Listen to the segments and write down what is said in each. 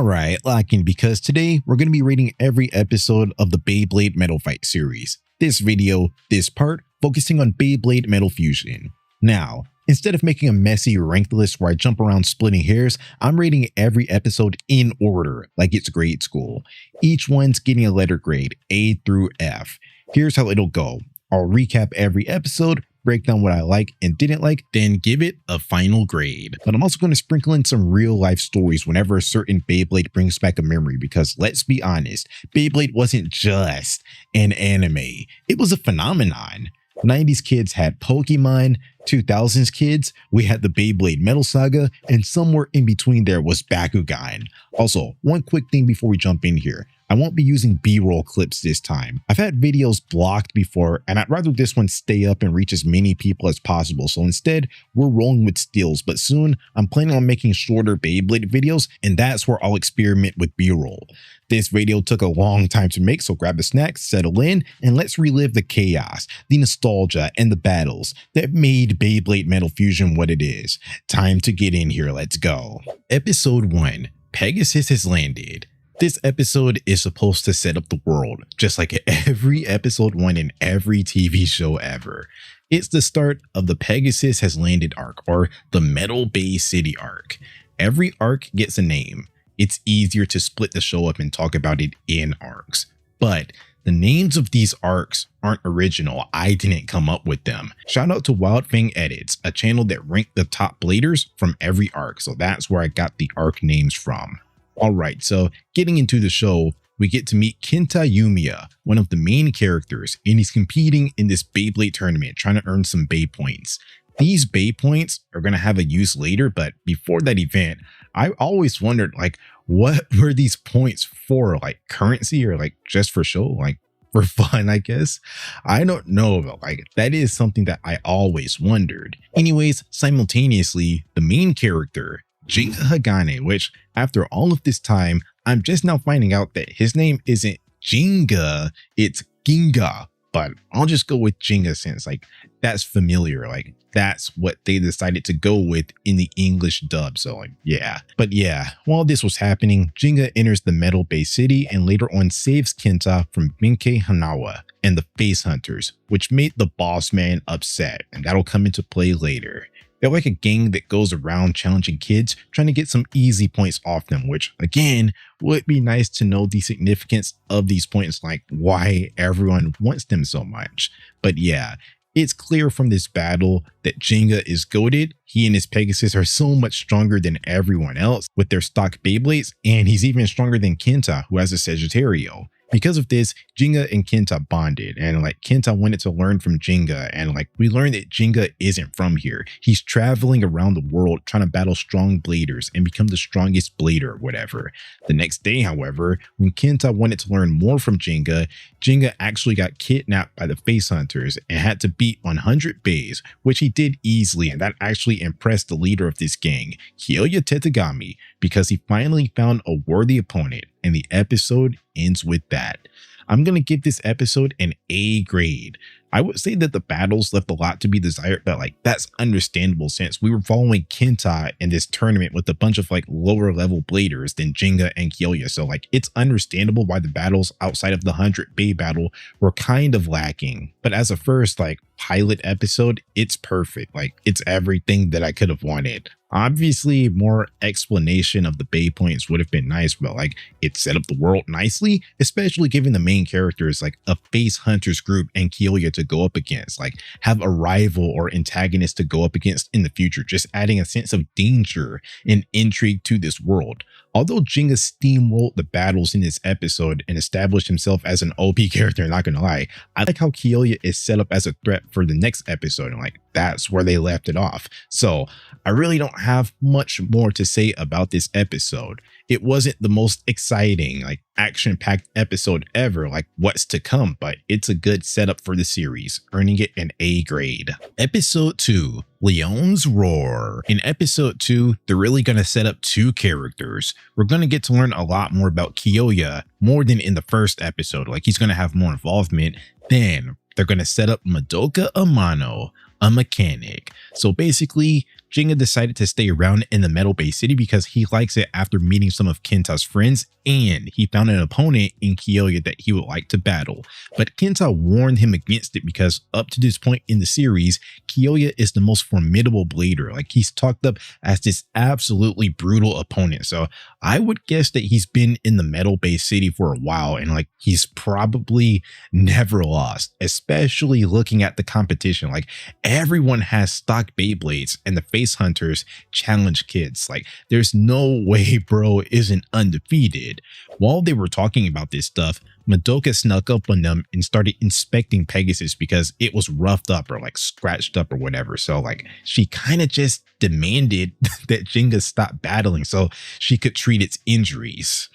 Alright, locking, because today we're going to be rating every episode of the Beyblade Metal Fight series. This video, this part, focusing on Beyblade Metal Fusion. Now, instead of making a messy ranked list where I jump around splitting hairs, I'm rating every episode in order, like it's grade school. Each one's getting a letter grade, A through F. Here's how it'll go. I'll recap every episode, break down what I like and didn't like, then give it a final grade. But I'm also going to sprinkle in some real life stories whenever a certain Beyblade brings back a memory, because let's be honest, Beyblade wasn't just an anime, it was a phenomenon. 90s kids had Pokemon, 2000s kids, we had the Beyblade Metal Saga, and somewhere in between there was Bakugan. Also, one quick thing before we jump in here. I won't be using B-roll clips this time. I've had videos blocked before, and I'd rather this one stay up and reach as many people as possible, so instead, we're rolling with stills, but soon, I'm planning on making shorter Beyblade videos, and that's where I'll experiment with B-roll. This video took a long time to make, so grab a snack, settle in, and let's relive the chaos, the nostalgia, and the battles that made Beyblade Metal Fusion what it is. Time to get in here, let's go. Episode 1, Pegasus has landed. This episode is supposed to set up the world, just like every episode 1 in every TV show ever. It's the start of the Pegasus has landed arc, or the Metal Bay City arc. Every arc gets a name. It's easier to split the show up and talk about it in arcs. But the names of these arcs aren't original. I didn't come up with them. Shout out to Wildfang Edits, a channel that ranked the top bladers from every arc. So that's where I got the arc names from. Alright, so getting into the show, we get to meet Kenta Yumiya, one of the main characters, and he's competing in this Beyblade tournament, trying to earn some Bey points. These Bey points are going to have a use later, but before that event, I always wondered, like, what were these points for? Like, currency or like just for show? Like, for fun, I guess? I don't know, but like, that is something that I always wondered. Anyways, simultaneously, the main character, Jinga Hagane, which after all of this time, I'm just now finding out that his name isn't Jinga, it's Ginga, but I'll just go with Jinga since like that's familiar, like that's what they decided to go with in the English dub, so like yeah. But yeah, while this was happening, Jinga enters the Metal Bay City and later on saves Kenta from Benkei Hanawa and the Face Hunters, which made the boss man upset, and that'll come into play later. They're like a gang that goes around challenging kids, trying to get some easy points off them, which again, would be nice to know the significance of these points, like why everyone wants them so much. But yeah, it's clear from this battle that Jinga is goated. He and his Pegasus are so much stronger than everyone else with their stock Beyblades, and he's even stronger than Kenta, who has a Sagittario. Because of this, Jinga and Kenta bonded, and like Kenta wanted to learn from Jinga, and like we learned that Jinga isn't from here. He's traveling around the world trying to battle strong bladers and become the strongest blader or whatever. The next day, however, when Kenta wanted to learn more from Jinga, Jinga actually got kidnapped by the Face Hunters and had to beat 100 Beys, which he did easily, and that actually impressed the leader of this gang, Kyoya Tetagami, because he finally found a worthy opponent, and the episode ends with that. I'm going to give this episode an A grade. I would say that the battles left a lot to be desired, but like that's understandable since we were following Kenta in this tournament with a bunch of like lower level bladers than Jinga and Kyoya. So like it's understandable why the battles outside of the 100 Bey battle were kind of lacking. But as a first like pilot episode, it's perfect. Like it's everything that I could have wanted. Obviously, more explanation of the Bey points would have been nice, but like it set up the world nicely, especially given the main characters like a Face Hunters group and Kyoya to go up against, like have a rival or antagonist to go up against in the future, just adding a sense of danger and intrigue to this world. Although Jinga steamrolled the battles in this episode and established himself as an OP character, not gonna lie, I like how Kyoya is set up as a threat for the next episode, and like that's where they left it off. So I really don't have much more to say about this episode. It wasn't the most exciting, like action-packed episode ever, like what's to come, but it's a good setup for the series, earning it an A grade. Episode 2, Leon's Roar. In episode 2, they're really going to set up two characters. We're going to get to learn a lot more about Kyoya, more than in the first episode, like he's going to have more involvement. Then they're going to set up Madoka Amano, a mechanic. So basically, Jinga decided to stay around in the Metal Bay City because he likes it after meeting some of Kenta's friends, and he found an opponent in Kyoya that he would like to battle. But Kenta warned him against it because up to this point in the series, Kyoya is the most formidable blader. Like, he's talked up as this absolutely brutal opponent. So I would guess that he's been in the Metal Bay City for a while, and like, he's probably never lost, especially looking at the competition. Like, everyone has stock Beyblades and the face hunters challenge kids. Like, there's no way bro isn't undefeated. While they were talking about this stuff, Madoka snuck up on them and started inspecting Pegasus because it was roughed up or like scratched up or whatever. So like, she kind of just demanded that Jinga stop battling so she could treat its injuries.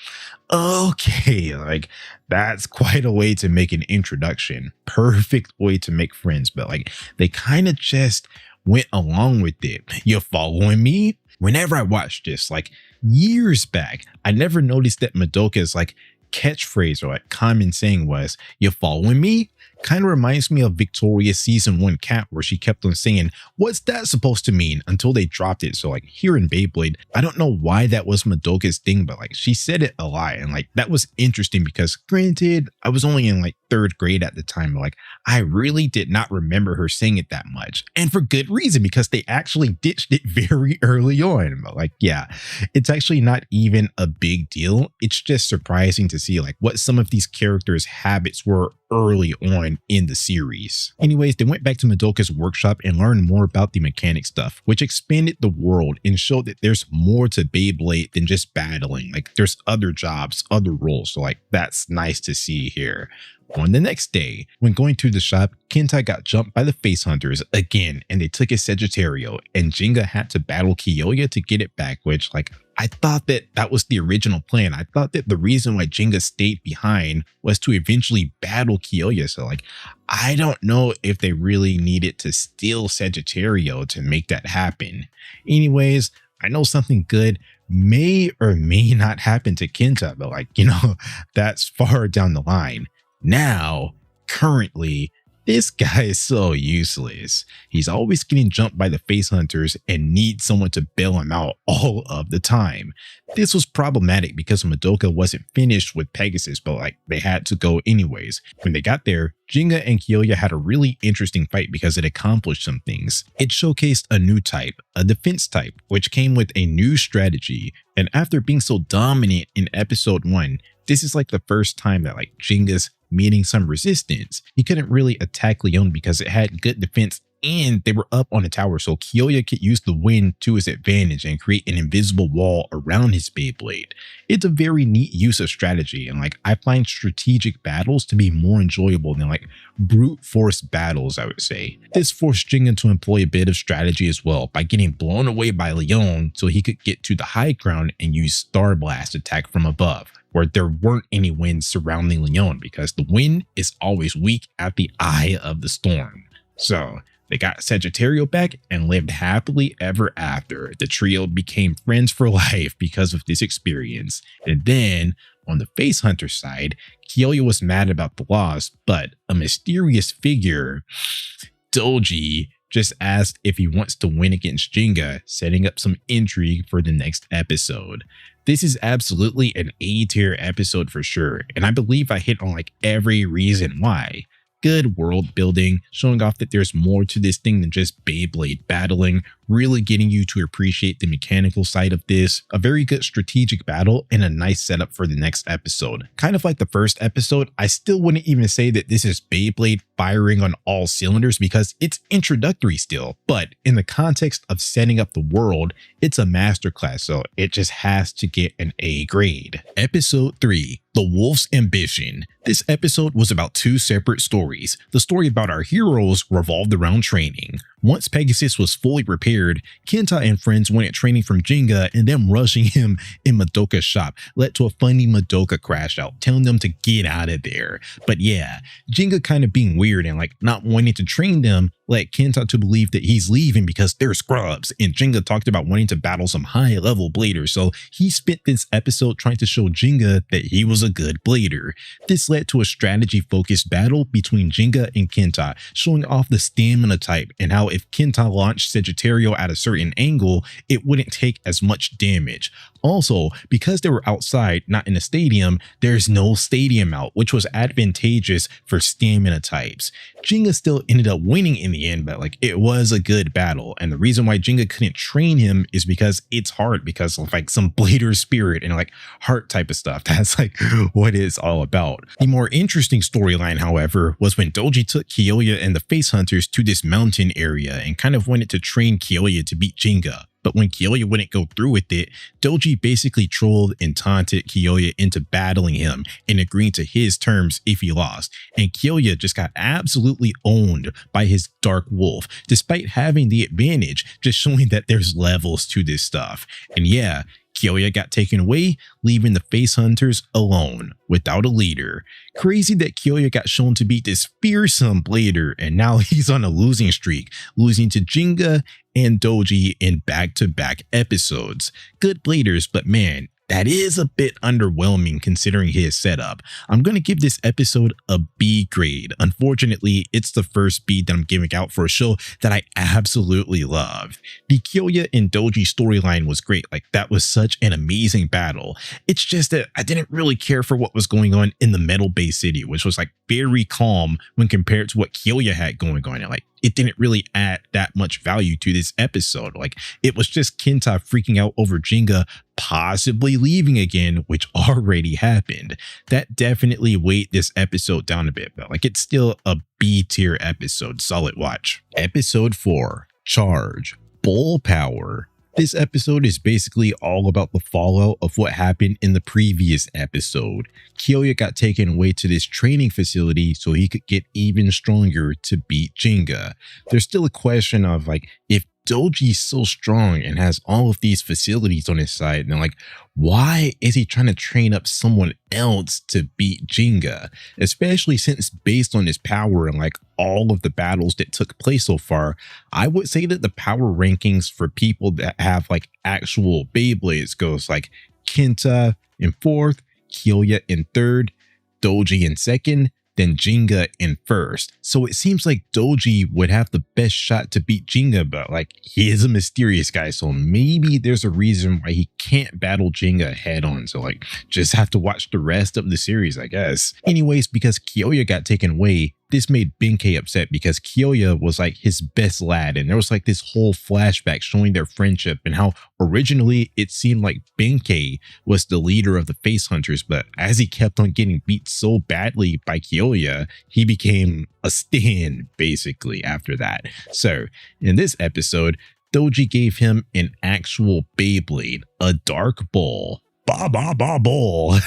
Okay, like, that's quite a way to make an introduction. Perfect way to make friends, but like, they kind of just went along with it. You following me? Whenever I watched this, like years back, I never noticed that Madoka's like catchphrase or like common saying was, "You following me?" Kind of reminds me of Victoria's season 1 cat, where she kept on saying, "What's that supposed to mean?" until they dropped it. So like, here in Beyblade, I don't know why that was Madoka's thing, but like, she said it a lot, and like, that was interesting because granted, I was only in like 3rd grade at the time, but like, I really did not remember her saying it that much, and for good reason, because they actually ditched it very early on. But like, yeah, it's actually not even a big deal. It's just surprising to see like what some of these characters' habits were early on in the series. Anyways, they went back to Madoka's workshop and learned more about the mechanic stuff, which expanded the world and showed that there's more to Beyblade than just battling. Like, there's other jobs, other roles. So like, that's nice to see here. On the next day, when going to the shop, Kenta got jumped by the face hunters again, and they took his Sagittario, and Jinga had to battle Kyoya to get it back, which like, I thought that that was the original plan. I thought that the reason why Jinga stayed behind was to eventually battle Kyoya. So like, I don't know if they really needed to steal Sagittario to make that happen. Anyways, I know something good may or may not happen to Kenta, but like, you know, that's far down the line. Now, currently, this guy is so useless. He's always getting jumped by the face hunters and needs someone to bail him out all of the time. This was problematic because Madoka wasn't finished with Pegasus, but like, they had to go anyways. When they got there, Jinga and Kyoya had a really interesting fight because it accomplished some things. It showcased a new type, a defense type, which came with a new strategy. And after being so dominant in episode 1, this is like the first time that like Jinga's meeting some resistance. He couldn't really attack Leon because it had good defense and they were up on a tower, so Kyoya could use the wind to his advantage and create an invisible wall around his Beyblade. It's a very neat use of strategy, and like, I find strategic battles to be more enjoyable than like brute force battles, I would say. This forced Jinga to employ a bit of strategy as well by getting blown away by Leon so he could get to the high ground and use Star Blast attack from above, where there weren't any winds surrounding Leon because the wind is always weak at the eye of the storm. So they got Sagittario back and lived happily ever after. The trio became friends for life because of this experience. And then on the face hunter side, Kyoya was mad about the loss, but a mysterious figure, Doji, just asked if he wants to win against Jinga, setting up some intrigue for the next episode. This is absolutely an A-tier episode for sure, and I believe I hit on like every reason why. Good world building, showing off that there's more to this thing than just Beyblade battling, really getting you to appreciate the mechanical side of this, a very good strategic battle, and a nice setup for the next episode. Kind of like the first episode, I still wouldn't even say that this is Beyblade firing on all cylinders because it's introductory still, but in the context of setting up the world, it's a masterclass, so it just has to get an A grade. Episode 3. The Wolf's Ambition. This episode was about 2 separate stories. The story about our heroes revolved around training. Once Pegasus was fully repaired, Kenta and friends wanted training from Jinga, and them rushing him in Madoka's shop led to a funny Madoka crash out, telling them to get out of there. But yeah, Jinga kind of being weird and like not wanting to train them led Kenta to believe that he's leaving because they're scrubs, and Jinga talked about wanting to battle some high level bladers, so he spent this episode trying to show Jinga that he was a good blader. This led to a strategy focused battle between Jinga and Kenta, showing off the stamina type and how if Kenta launched Sagittario at a certain angle, it wouldn't take as much damage. Also, because they were outside, not in a stadium, there's no stadium out, which was advantageous for stamina types. Jinga still ended up winning in the end, but like it was a good battle. And the reason why Jinga couldn't train him is because it's hard because of like some blader spirit and like heart type of stuff. That's like what it's all about. The more interesting storyline, however, was when Doji took Kyoya and the Face Hunters to this mountain area and kind of wanted to train Kyoya to beat Jinga. But when Kyoya wouldn't go through with it, Doji basically trolled and taunted Kyoya into battling him and agreeing to his terms if he lost. And Kyoya just got absolutely owned by his Dark Wolf, despite having the advantage, just showing that there's levels to this stuff. And yeah, Kyoya got taken away, leaving the Face Hunters alone, without a leader. Crazy that Kyoya got shown to beat this fearsome blader, and now he's on a losing streak, losing to Jinga and Doji in back-to-back episodes. Good bladers, but man, that is a bit underwhelming considering his setup. I'm going to give this episode a B grade. Unfortunately, it's the first B that I'm giving out for a show that I absolutely love. The Kyoya and Doji storyline was great. Like, that was such an amazing battle. It's just that I didn't really care for what was going on in the Metal Bay City, which was like very calm when compared to what Kyoya had going on. And like, it didn't really add that much value to this episode. Like, it was just Kenta freaking out over Jinga possibly leaving again, which already happened. That definitely weighed this episode down a bit, but like, it's still a B tier episode. Solid watch. Episode 4, Charge, Bull Power. This episode is basically all about the fallout of what happened in the previous episode. Kyoya got taken away to this training facility so he could get even stronger to beat Jinga. There's still a question of like, if Doji's so strong and has all of these facilities on his side, and like, why is he trying to train up someone else to beat Jinga? Especially since based on his power and like all of the battles that took place so far, I would say that the power rankings for people that have like actual Beyblades goes like Kenta in 4th, Kyoya in 3rd, Doji in 2nd, then Jinga in 1st. So it seems like Doji would have the best shot to beat Jinga, but like, he is a mysterious guy, so maybe there's a reason why he can't battle Jinga head on. So like, just have to watch the rest of the series, I guess. Anyways, because Kyoya got taken away, this made Benkei upset because Kyoya was like his best lad, and there was like this whole flashback showing their friendship and how originally it seemed like Benkei was the leader of the Face Hunters, but as he kept on getting beat so badly by Kyoya, he became a Stan basically after that. So in this episode, Doji gave him an actual Beyblade, a Dark Bull. Bull.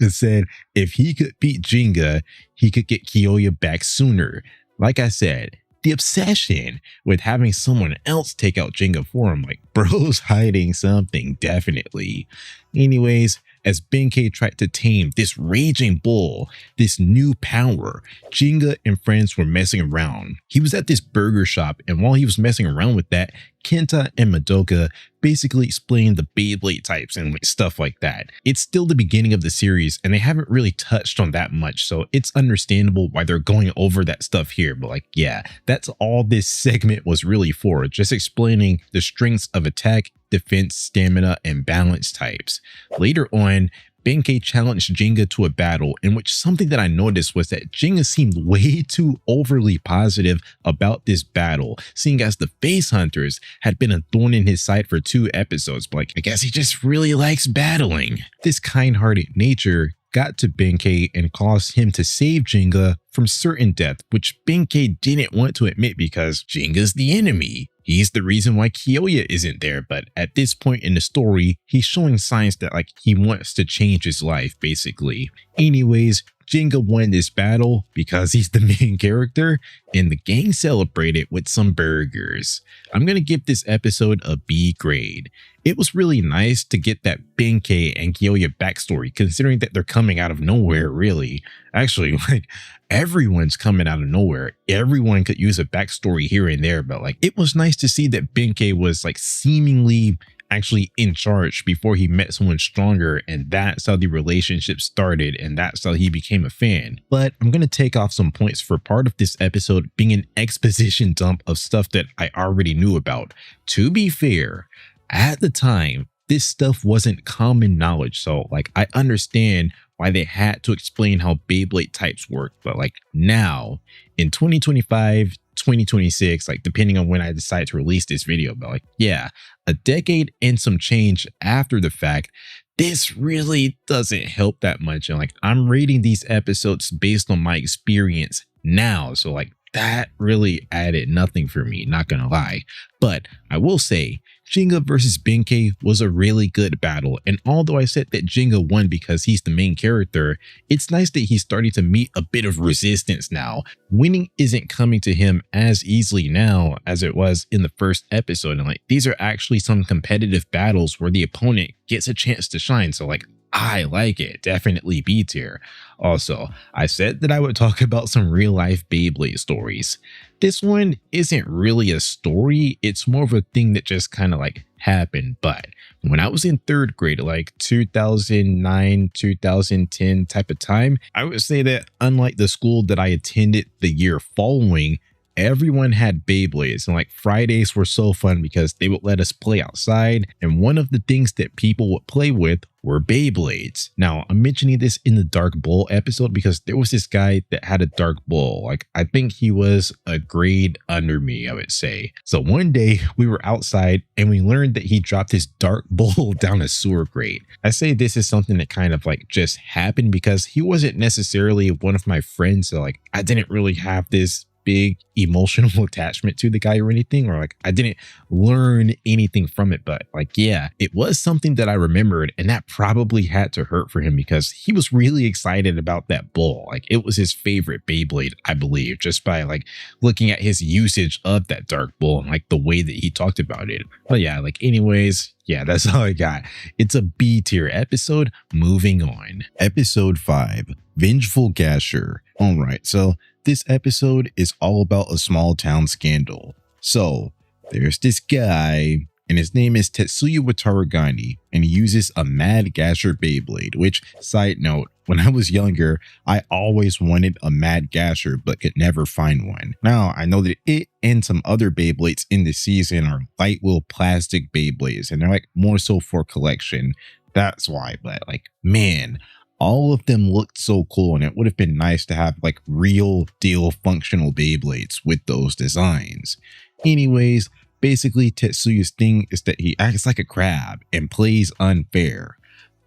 It said if he could beat Jinga, he could get Kyoya back sooner. Like I said, the obsession with having someone else take out Jinga for him, like, bro's hiding something, definitely. Anyways, as Benkei tried to tame this raging bull, this new power, Jinga and friends were messing around. He was at this burger shop, and while he was messing around with that, Kenta and Madoka basically explained the Beyblade types and stuff like that. It's still the beginning of the series, and they haven't really touched on that much, so it's understandable why they're going over that stuff here. But like, yeah, that's all this segment was really for, just explaining the strengths of attack, defense, stamina, and balance types. Later on, Benkei challenged Jinga to a battle in which something that I noticed was that Jinga seemed way too overly positive about this battle, seeing as the Face Hunters had been a thorn in his side for 2 episodes, but like, I guess he just really likes battling. This kind-hearted nature got to Benkei and caused him to save Jinga from certain death, which Benkei didn't want to admit because Jinga's the enemy. He's the reason why Kyoya isn't there, but at this point in the story, he's showing signs that like he wants to change his life, basically. Anyways, Jinga won this battle because he's the main character, and the gang celebrated with some burgers. I'm gonna give this episode a B grade. It was really nice to get that Benkei and Kyoya backstory, considering that they're coming out of nowhere, really. Actually, like, everyone's coming out of nowhere. Everyone could use a backstory here and there, but like, it was nice to see that Benkei was like seemingly actually in charge before he met someone stronger, and that's how the relationship started, and that's how he became a fan. But I'm going to take off some points for part of this episode being an exposition dump of stuff that I already knew about. To be fair, at the time, this stuff wasn't common knowledge, so like I understand why they had to explain how Beyblade types work, but like now in 2025, 2026, like depending on when I decide to release this video, but like, yeah, a decade and some change after the fact, this really doesn't help that much. And like, I'm rating these episodes based on my experience now. So like that really added nothing for me, not gonna lie. But I will say, Digya versus Benkei was a really good battle, and although I said that Digya won because he's the main character, it's nice that he's starting to meet a bit of resistance now. Winning isn't coming to him as easily now as it was in the first episode, and like these are actually some competitive battles where the opponent gets a chance to shine, so like I like it. Definitely B tier. Also, I said that I would talk about some real life Beyblade stories. This one isn't really a story, it's more of a thing that just kind of like happened. But when I was in 3rd grade, like 2009, 2010 type of time, I would say that unlike the school that I attended the year following, everyone had Beyblades, and like Fridays were so fun because they would let us play outside, and one of the things that people would play with were Beyblades. Now, I'm mentioning this in the Dark Bull episode because there was this guy that had a Dark Bull. Like, I think he was a grade under me, I would say. So one day we were outside and we learned that he dropped his Dark Bull down a sewer grate. I say this is something that kind of like just happened because he wasn't necessarily one of my friends. So like, I didn't really have this big emotional attachment to the guy or anything, or like I didn't learn anything from it, but like, yeah, it was something that I remembered, and that probably had to hurt for him because he was really excited about that bull. Like, it was his favorite Beyblade, I believe, just by like looking at his usage of that Dark Bull and like the way that he talked about it. But yeah, like anyways, yeah, that's all I got. It's a B tier episode. Moving on. Episode 5, Vengeful Gasher. All right, so this episode is all about a small town scandal. So there's this guy, and his name is Tetsuya Watarigani, and he uses a Mad Gasher Beyblade, which, side note, when I was younger, I always wanted a Mad Gasher but could never find one. Now, I know that it and some other Beyblades in this season are light wheel plastic Beyblades, and they're like more so for collection. That's why, but like, man, all of them looked so cool, and it would have been nice to have like real deal functional Beyblades with those designs. Anyways, basically Tetsuya's thing is that he acts like a crab and plays unfair.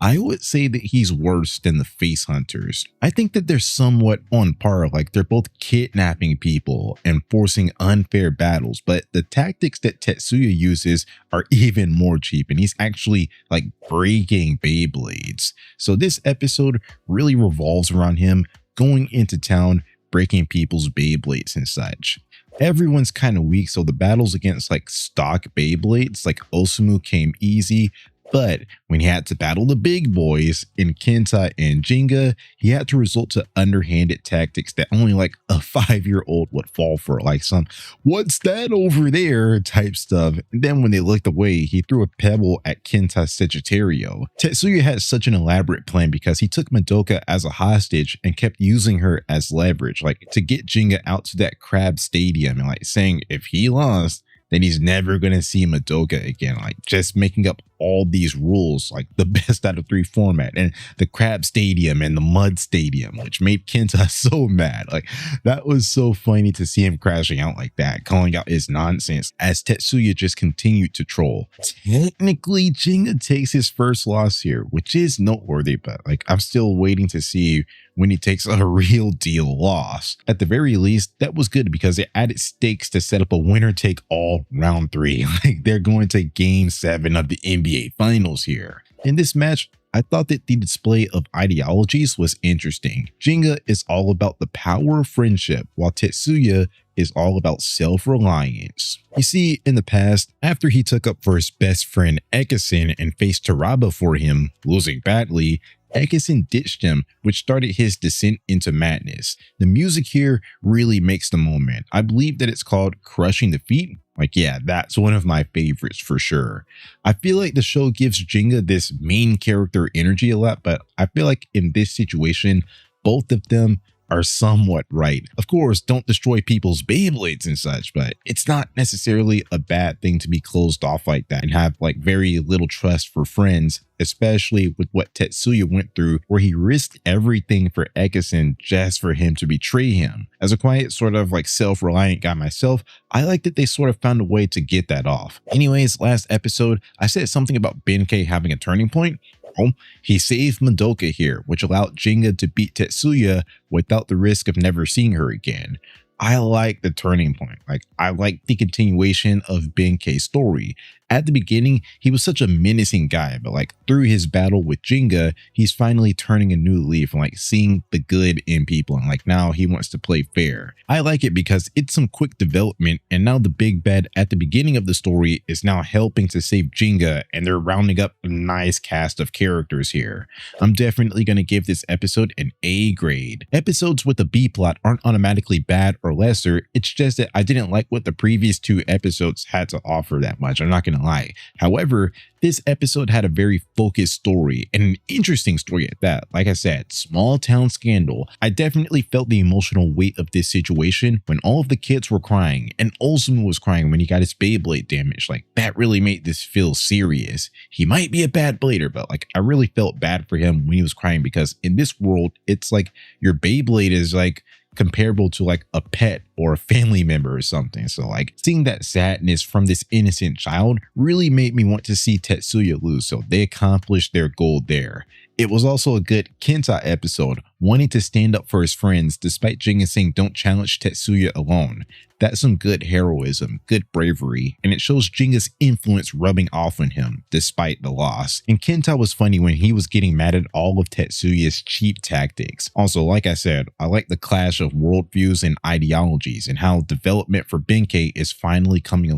I would say that he's worse than the face hunters. I think that they're somewhat on par, like they're both kidnapping people and forcing unfair battles, but the tactics that Tetsuya uses are even more cheap, and he's actually like breaking Beyblades. So this episode really revolves around him going into town, breaking people's Beyblades and such. Everyone's kind of weak, so the battles against like stock Beyblades like Osamu came easy. But when he had to battle the big boys in Kenta and Digya, he had to resort to underhanded tactics that only like a 5-year-old would fall for, like some "what's that over there" type stuff. And then when they looked away, he threw a pebble at Kenta's Sagittario. Tetsuya had such an elaborate plan because he took Madoka as a hostage and kept using her as leverage, like to get Digya out to that crab stadium and like saying if he lost, then he's never going to see Madoka again, like just making up all these rules, like the best out of 3 format and the crab stadium and the mud stadium, which made Kenta so mad. Like, that was so funny to see him crashing out like that, calling out his nonsense as Tetsuya just continued to troll. Technically, Digya takes his first loss here, which is noteworthy, but like I'm still waiting to see when he takes a real deal loss. At the very least, that was good because it added stakes to set up a winner take all round 3. Like, they're going to game 7 of the NBA finals here. In this match, I thought that the display of ideologies was interesting. Digya is all about the power of friendship, while Tetsuya is all about self-reliance. You see, in the past, after he took up for his best friend Ekison and faced Taraba for him, losing badly, Ekison ditched him, which started his descent into madness. The music here really makes the moment. I believe that it's called Crushing the Feet. Like, yeah, that's one of my favorites for sure. I feel like the show gives Digya this main character energy a lot, but I feel like in this situation, both of them are somewhat right. Of course, don't destroy people's Beyblades and such, but it's not necessarily a bad thing to be closed off like that and have like very little trust for friends, especially with what Tetsuya went through, where he risked everything for Ekison just for him to betray him. As a quiet, sort of like self-reliant guy myself, I like that they sort of found a way to get that off. Anyways, last episode, I said something about Benkei having a turning point. Well, he saved Madoka here, which allowed Digya to beat Tetsuya without the risk of never seeing her again. I like the turning point. Like, I like the continuation of Benkei's story. At the beginning, he was such a menacing guy, but like through his battle with Digya, he's finally turning a new leaf and like seeing the good in people, and like now he wants to play fair. I like it because it's some quick development, and now the big bad at the beginning of the story is now helping to save Digya, and they're rounding up a nice cast of characters here. I'm definitely going to give this episode an A grade. Episodes with a B plot aren't automatically bad or lesser, it's just that I didn't like what the previous two episodes had to offer that much. I'm not going to lie. However, this episode had a very focused story, and an interesting story at that. Like I said, small town scandal. I definitely felt the emotional weight of this situation when all of the kids were crying, and Osamu was crying when he got his Beyblade damaged. Like, that really made this feel serious. He might be a bad blader, but like I really felt bad for him when he was crying, because in this world, it's like your Beyblade is like comparable to like a pet or a family member or something. So like seeing that sadness from this innocent child really made me want to see Tetsuya lose. So they accomplished their goal there. It was also a good Kenta episode, wanting to stand up for his friends despite Digya saying don't challenge Tetsuya alone. That's some good heroism, good bravery, and it shows Digya's influence rubbing off on him despite the loss. And Kenta was funny when he was getting mad at all of Tetsuya's cheap tactics. Also, like I said, I like the clash of worldviews and ideologies and how development for Benkei is finally coming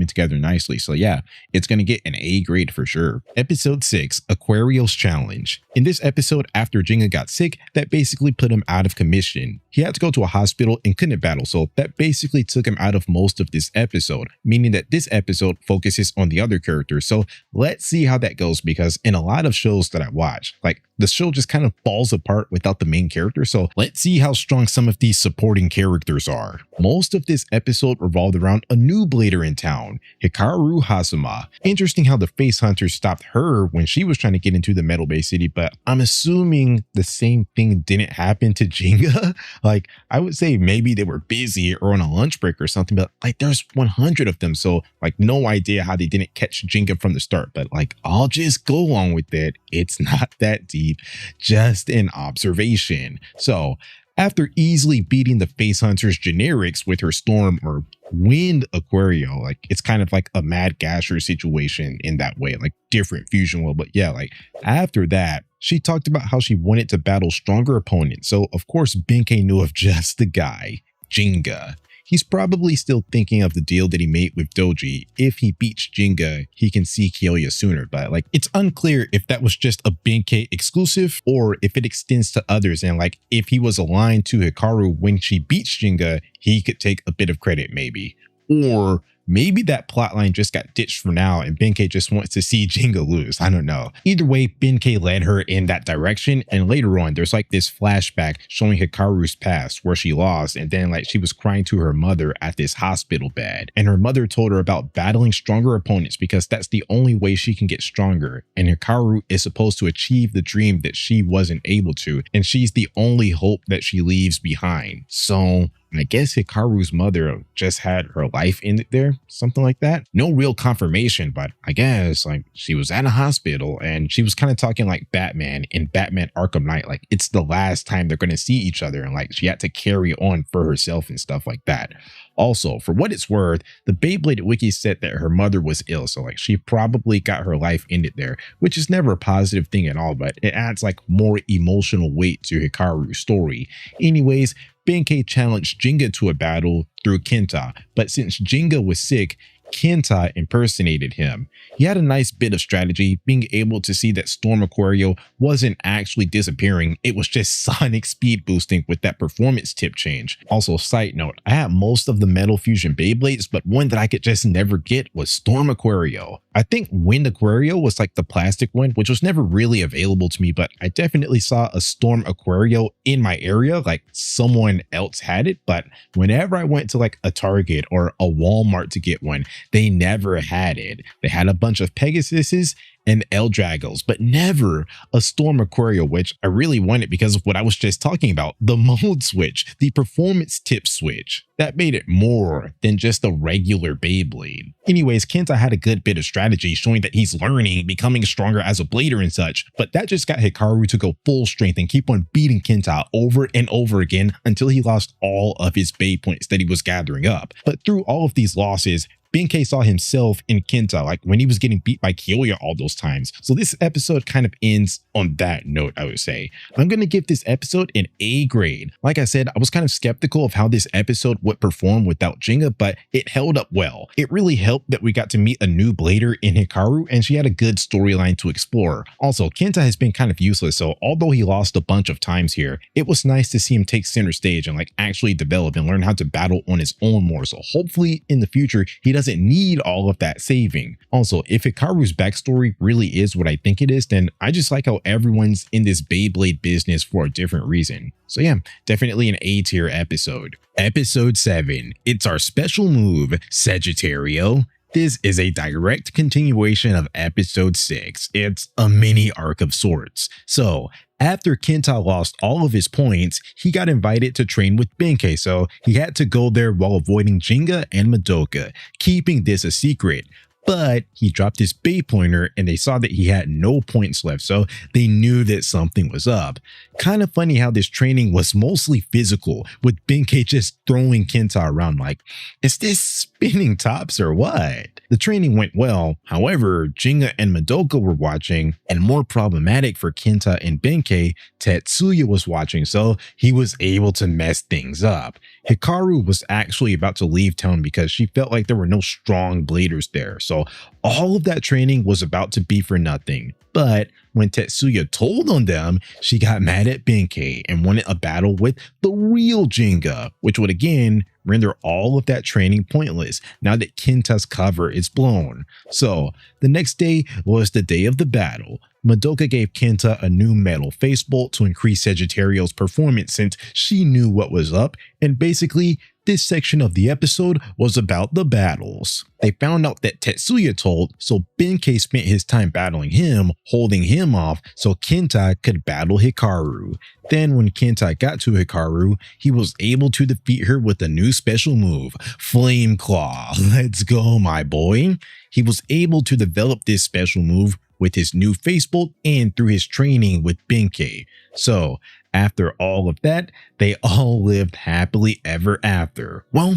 together nicely. So yeah, it's going to get an A grade for sure. Episode 6, Aquario's Challenge. In this episode, after Digya got sick, that basically put him out of commission. He had to go to a hospital and couldn't battle, so that basically took him out of most of this episode, meaning that this episode focuses on the other characters. So let's see how that goes, because in a lot of shows that I watch, like the show just kind of falls apart without the main character. So let's see how strong some of these supporting characters are. Most of this episode revolved around a new blader in town, Hikaru Hasuma. Interesting how the face hunters stopped her when she was trying to get into the Metal Bay City, but I'm assuming the same thing didn't happen to Digya. Like, I would say maybe they were busy or on a lunch break or something, but like there's 100 of them, so like no idea how they didn't catch Digya from the start. But like, I'll just go along with it. It's not that deep, just an observation. So after easily beating the face hunters generics with her storm or wind Aquario, like it's kind of like a Mad Gasher situation in that way, like different fusion world. But yeah, like after that, she talked about how she wanted to battle stronger opponents. So of course, Benkei knew of just the guy, Digya. He's probably still thinking of the deal that he made with Doji. If he beats Digya, he can see Kyoya sooner, but like it's unclear if that was just a Benkei exclusive or if it extends to others, and like if he was aligned to Hikaru when she beats Digya, he could take a bit of credit maybe. Or maybe that plotline just got ditched for now and Benkei just wants to see Digya lose. I don't know. Either way, Benkei led her in that direction, and later on there's like this flashback showing Hikaru's past where she lost, and then like she was crying to her mother at this hospital bed, and her mother told her about battling stronger opponents because that's the only way she can get stronger, and Hikaru is supposed to achieve the dream that she wasn't able to, and she's the only hope that she leaves behind. So I guess Hikaru's mother just had her life ended there, something like that. No real confirmation, but I guess like she was at a hospital and she was kind of talking like Batman in Batman Arkham Knight, like it's the last time they're going to see each other, and like she had to carry on for herself and stuff like that. Also, for what it's worth, the Beyblade wiki said that her mother was ill, so like she probably got her life ended there, which is never a positive thing at all, but it adds like more emotional weight to Hikaru's story. Anyways, Benkei challenged Digya to a battle through Kenta, but since Digya was sick, Kenta impersonated him. He had a nice bit of strategy, being able to see that Storm Aquario wasn't actually disappearing, it was just sonic speed boosting with that performance tip change. Also, side note, I had most of the Metal Fusion Beyblades, but one that I could just never get was Storm Aquario. I think Wind Aquario was like the plastic one, which was never really available to me, but I definitely saw a Storm Aquario in my area, like someone else had it. But whenever I went to like a Target or a Walmart to get one, they never had it. They had a bunch of Pegasuses and El Dragos, but never a Storm Aquario, which I really wanted because of what I was just talking about, the mode switch, the performance tip switch. That made it more than just a regular Beyblade. Anyways, Kenta had a good bit of strategy showing that he's learning, becoming stronger as a blader and such, but that just got Hikaru to go full strength and keep on beating Kenta over and over again until he lost all of his Bey points that he was gathering up. But through all of these losses, Benkei saw himself in Kenta, like when he was getting beat by Kyoya all those times. So this episode kind of ends on that note, I would say. I'm going to give this episode an A grade. Like I said, I was kind of skeptical of how this episode would perform without Jinga, but it held up well. It really helped that we got to meet a new blader in Hikaru, and she had a good storyline to explore. Also, Kenta has been kind of useless, so although he lost a bunch of times here, it was nice to see him take center stage and like actually develop and learn how to battle on his own more. So hopefully in the future, he doesn't need all of that saving. Also, if Hikaru's backstory really is what I think it is, then I just like how everyone's in this Beyblade business for a different reason. So yeah, definitely an A tier episode. Episode 7. It's our special move, Sagittario. This is a direct continuation of episode 6. It's a mini arc of sorts. So after Kenta lost all of his points, he got invited to train with Benkei, so he had to go there while avoiding Jinga and Madoka, keeping this a secret. But he dropped his Bey pointer and they saw that he had no points left, so they knew that something was up. Kind of funny how this training was mostly physical, with Benkei just throwing Kenta around like, is this spinning tops or what? The training went well, however, Jinga and Madoka were watching, and more problematic for Kenta and Benkei, Tetsuya was watching, so he was able to mess things up. Hikaru was actually about to leave town because she felt like there were no strong bladers there, so all of that training was about to be for nothing. But when Tetsuya told on them, she got mad at Benkei and wanted a battle with the real Jinga, which would again render all of that training pointless now that Kenta's cover is blown. So the next day was the day of the battle. Madoka gave Kenta a new metal face bolt to increase Sagittario's performance since she knew what was up, and basically this section of the episode was about the battles. They found out that Tetsuya told, so Benkei spent his time battling him, holding him off so Kenta could battle Hikaru. Then when Kenta got to Hikaru, he was able to defeat her with a new special move, Flame Claw. Let's go, my boy. He was able to develop this special move with his new face bolt and through his training with Benkei. So after all of that, they all lived happily ever after. Well,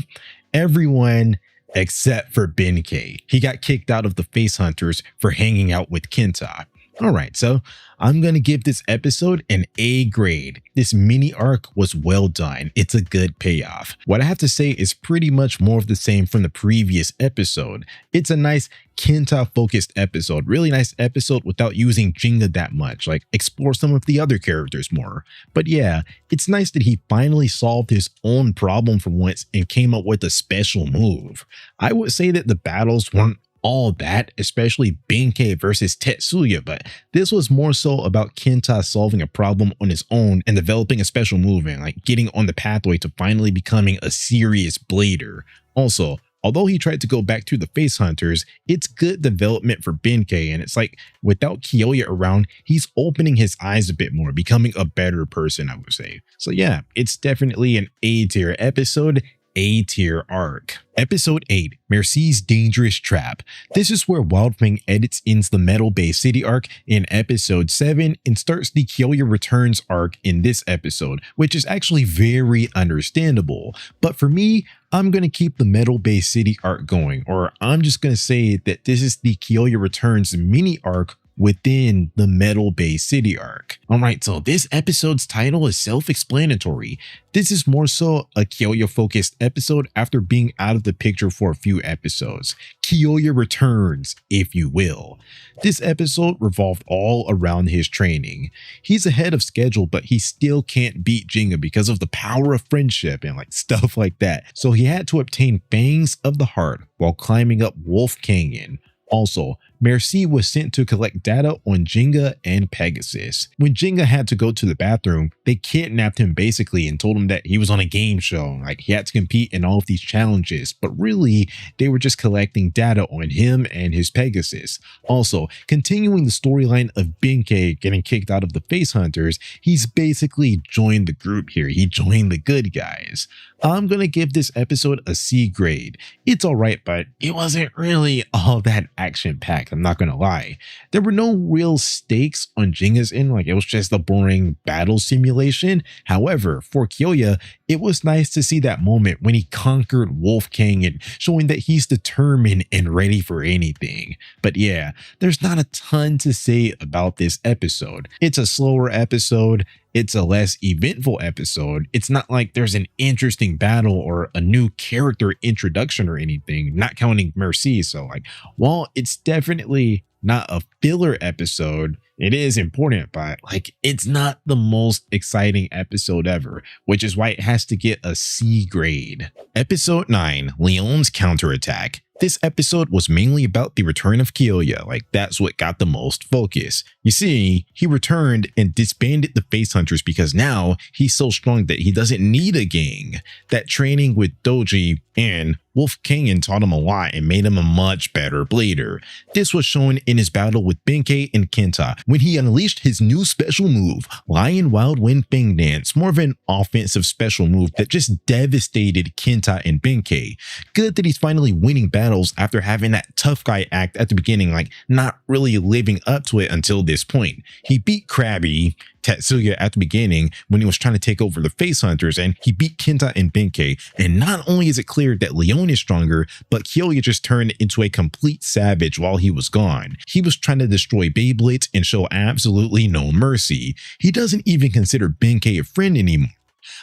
everyone except for Benkei. He got kicked out of the Face Hunters for hanging out with Kenta. Alright, so I'm going to give this episode an A grade. This mini arc was well done. It's a good payoff. What I have to say is pretty much more of the same from the previous episode. It's a nice Kenta focused episode. Really nice episode without using Jinga that much. Like explore some of the other characters more. But yeah, it's nice that he finally solved his own problem for once and came up with a special move. I would say that the battles weren't all that, especially Benkei versus Tetsuya, but this was more so about Kenta solving a problem on his own and developing a special move and like getting on the pathway to finally becoming a serious blader. Also, although he tried to go back to the Face Hunters, it's good development for Benkei, and it's like without Kyoya around, he's opening his eyes a bit more, becoming a better person, I would say. So yeah, it's definitely an A tier episode, A tier arc. Episode 8, Mercy's Dangerous Trap. This is where Wildwing edits ends the Metal Bay City arc in episode 7 and starts the Kyoya Returns arc in this episode, which is actually very understandable. But for me, I'm going to keep the Metal Bay City arc going, or I'm just going to say that this is the Kyoya Returns mini arc within the Metal Bay City arc. Alright, so this episode's title is self-explanatory. This is more so a Kyoya focused episode after being out of the picture for a few episodes. Kyoya returns, if you will. This episode revolved all around his training. He's ahead of schedule, but he still can't beat Digya because of the power of friendship and like stuff like that. So he had to obtain Fangs of the Heart while climbing up Wolf Canyon. Also, Merci was sent to collect data on Digya and Pegasus. When Digya had to go to the bathroom, they kidnapped him basically and told him that he was on a game show, like he had to compete in all of these challenges, but really they were just collecting data on him and his Pegasus. Also, continuing the storyline of Benkei getting kicked out of the Face Hunters, he's basically joined the group here. He joined the good guys. I'm gonna give this episode a C grade. It's alright, but it wasn't really all that action-packed, I'm not gonna lie. There were no real stakes on Digya's end, like it was just a boring battle simulation. However, for Kyoya, it was nice to see that moment when he conquered Wolf Canyon, showing that he's determined and ready for anything. But yeah, there's not a ton to say about this episode. It's a slower episode. It's a less eventful episode. It's not like there's an interesting battle or a new character introduction or anything, not counting Merci. So like, while it's definitely not a filler episode, it is important, but like it's not the most exciting episode ever, which is why it has to get a C grade. Episode 9, Leon's Counterattack. This episode was mainly about the return of Kyoya, like that's what got the most focus. You see, he returned and disbanded the Face Hunters because now he's so strong that he doesn't need a gang. That training with Doji and Wolf Canyon taught him a lot and made him a much better blader. This was shown in his battle with Benkei and Kenta when he unleashed his new special move, Lion Wild Wind Fang Dance, more of an offensive special move that just devastated Kenta and Benkei. Good that he's finally winning battles after having that tough guy act at the beginning, like not really living up to it until this point. He beat Krabby Tetsuya at the beginning when he was trying to take over the Face Hunters, and he beat Kenta and Benkei. And not only is it clear that Leon is stronger, but Kyoya just turned into a complete savage while he was gone. He was trying to destroy Beyblades and show absolutely no mercy. He doesn't even consider Benkei a friend anymore.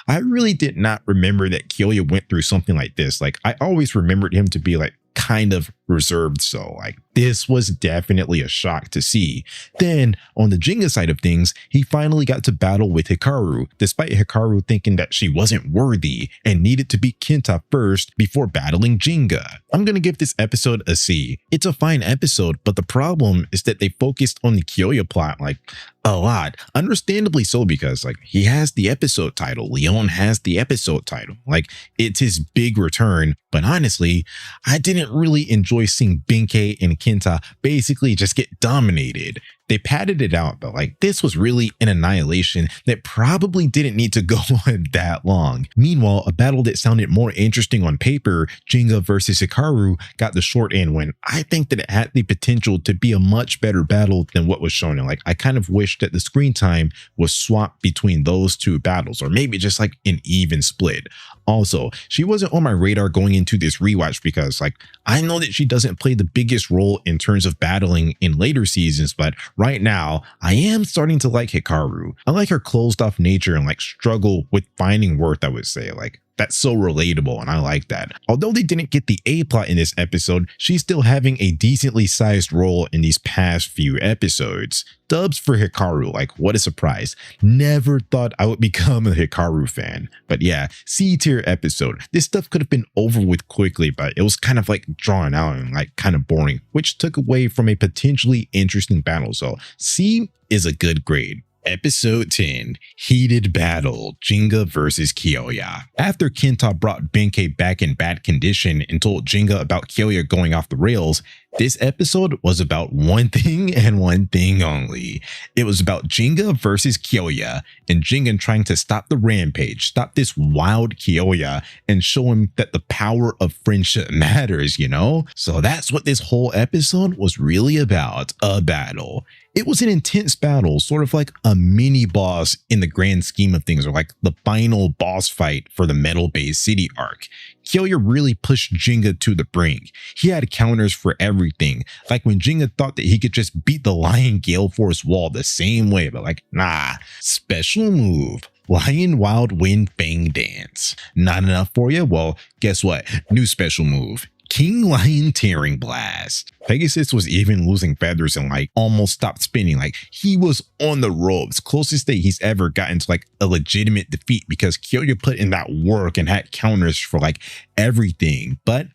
I really did not remember that Kyoya went through something like this. Like I always remembered him to be like kind of reserved, so like this was definitely a shock to see. Then on the Digya side of things, he finally got to battle with Hikaru, despite Hikaru thinking that she wasn't worthy and needed to beat Kenta first before battling Digya. I'm gonna give this episode a C. It's a fine episode, but the problem is that they focused on the Kyoya plot like a lot. Understandably so, because like he has the episode title, Leon has the episode title, like it's his big return. But honestly, I didn't really enjoy seeing Benkei and Kenta basically just get dominated. They padded it out, but like this was really an annihilation that probably didn't need to go on that long. Meanwhile, a battle that sounded more interesting on paper, Digya versus Hikaru, got the short end when I think that it had the potential to be a much better battle than what was shown. And like I kind of wish that the screen time was swapped between those two battles, or maybe just like an even split. Also, she wasn't on my radar going into this rewatch because like I know that she doesn't play the biggest role in terms of battling in later seasons, but right now I am starting to like Hikaru. I like her closed off nature and like struggle with finding worth, I would say. Like that's so relatable and I like that. Although they didn't get the A plot in this episode, she's still having a decently sized role in these past few episodes. Dubs for Hikaru, like what a surprise. Never thought I would become a Hikaru fan. But yeah, C tier episode. This stuff could have been over with quickly, but it was kind of like drawn out and like kind of boring, which took away from a potentially interesting battle. So C is a good grade. Episode 10, Heated Battle, Digya versus Kyoya. After Kenta brought Benkei back in bad condition and told Digya about Kyoya going off the rails, this episode was about one thing and one thing only. It was about Digya versus Kyoya, and Digya trying to stop the rampage, stop this wild Kyoya, and show him that the power of friendship matters, you know? So that's what this whole episode was really about, a battle. It was an intense battle, sort of like a mini boss in the grand scheme of things, or like the final boss fight for the Metal Bay City arc. Kyoya really pushed Jinga to the brink. He had counters for everything, like when Jinga thought that he could just beat the Lion Gale Force wall the same way, but like, nah. Special move. Lion Wild Wind Fang Dance. Not enough for you? Well, guess what? New special move. King Lion Tearing Blast. Pegasus was even losing feathers and like almost stopped spinning. Like he was on the ropes. Closest that he's ever gotten to like a legitimate defeat because Kyoya put in that work and had counters for like everything. But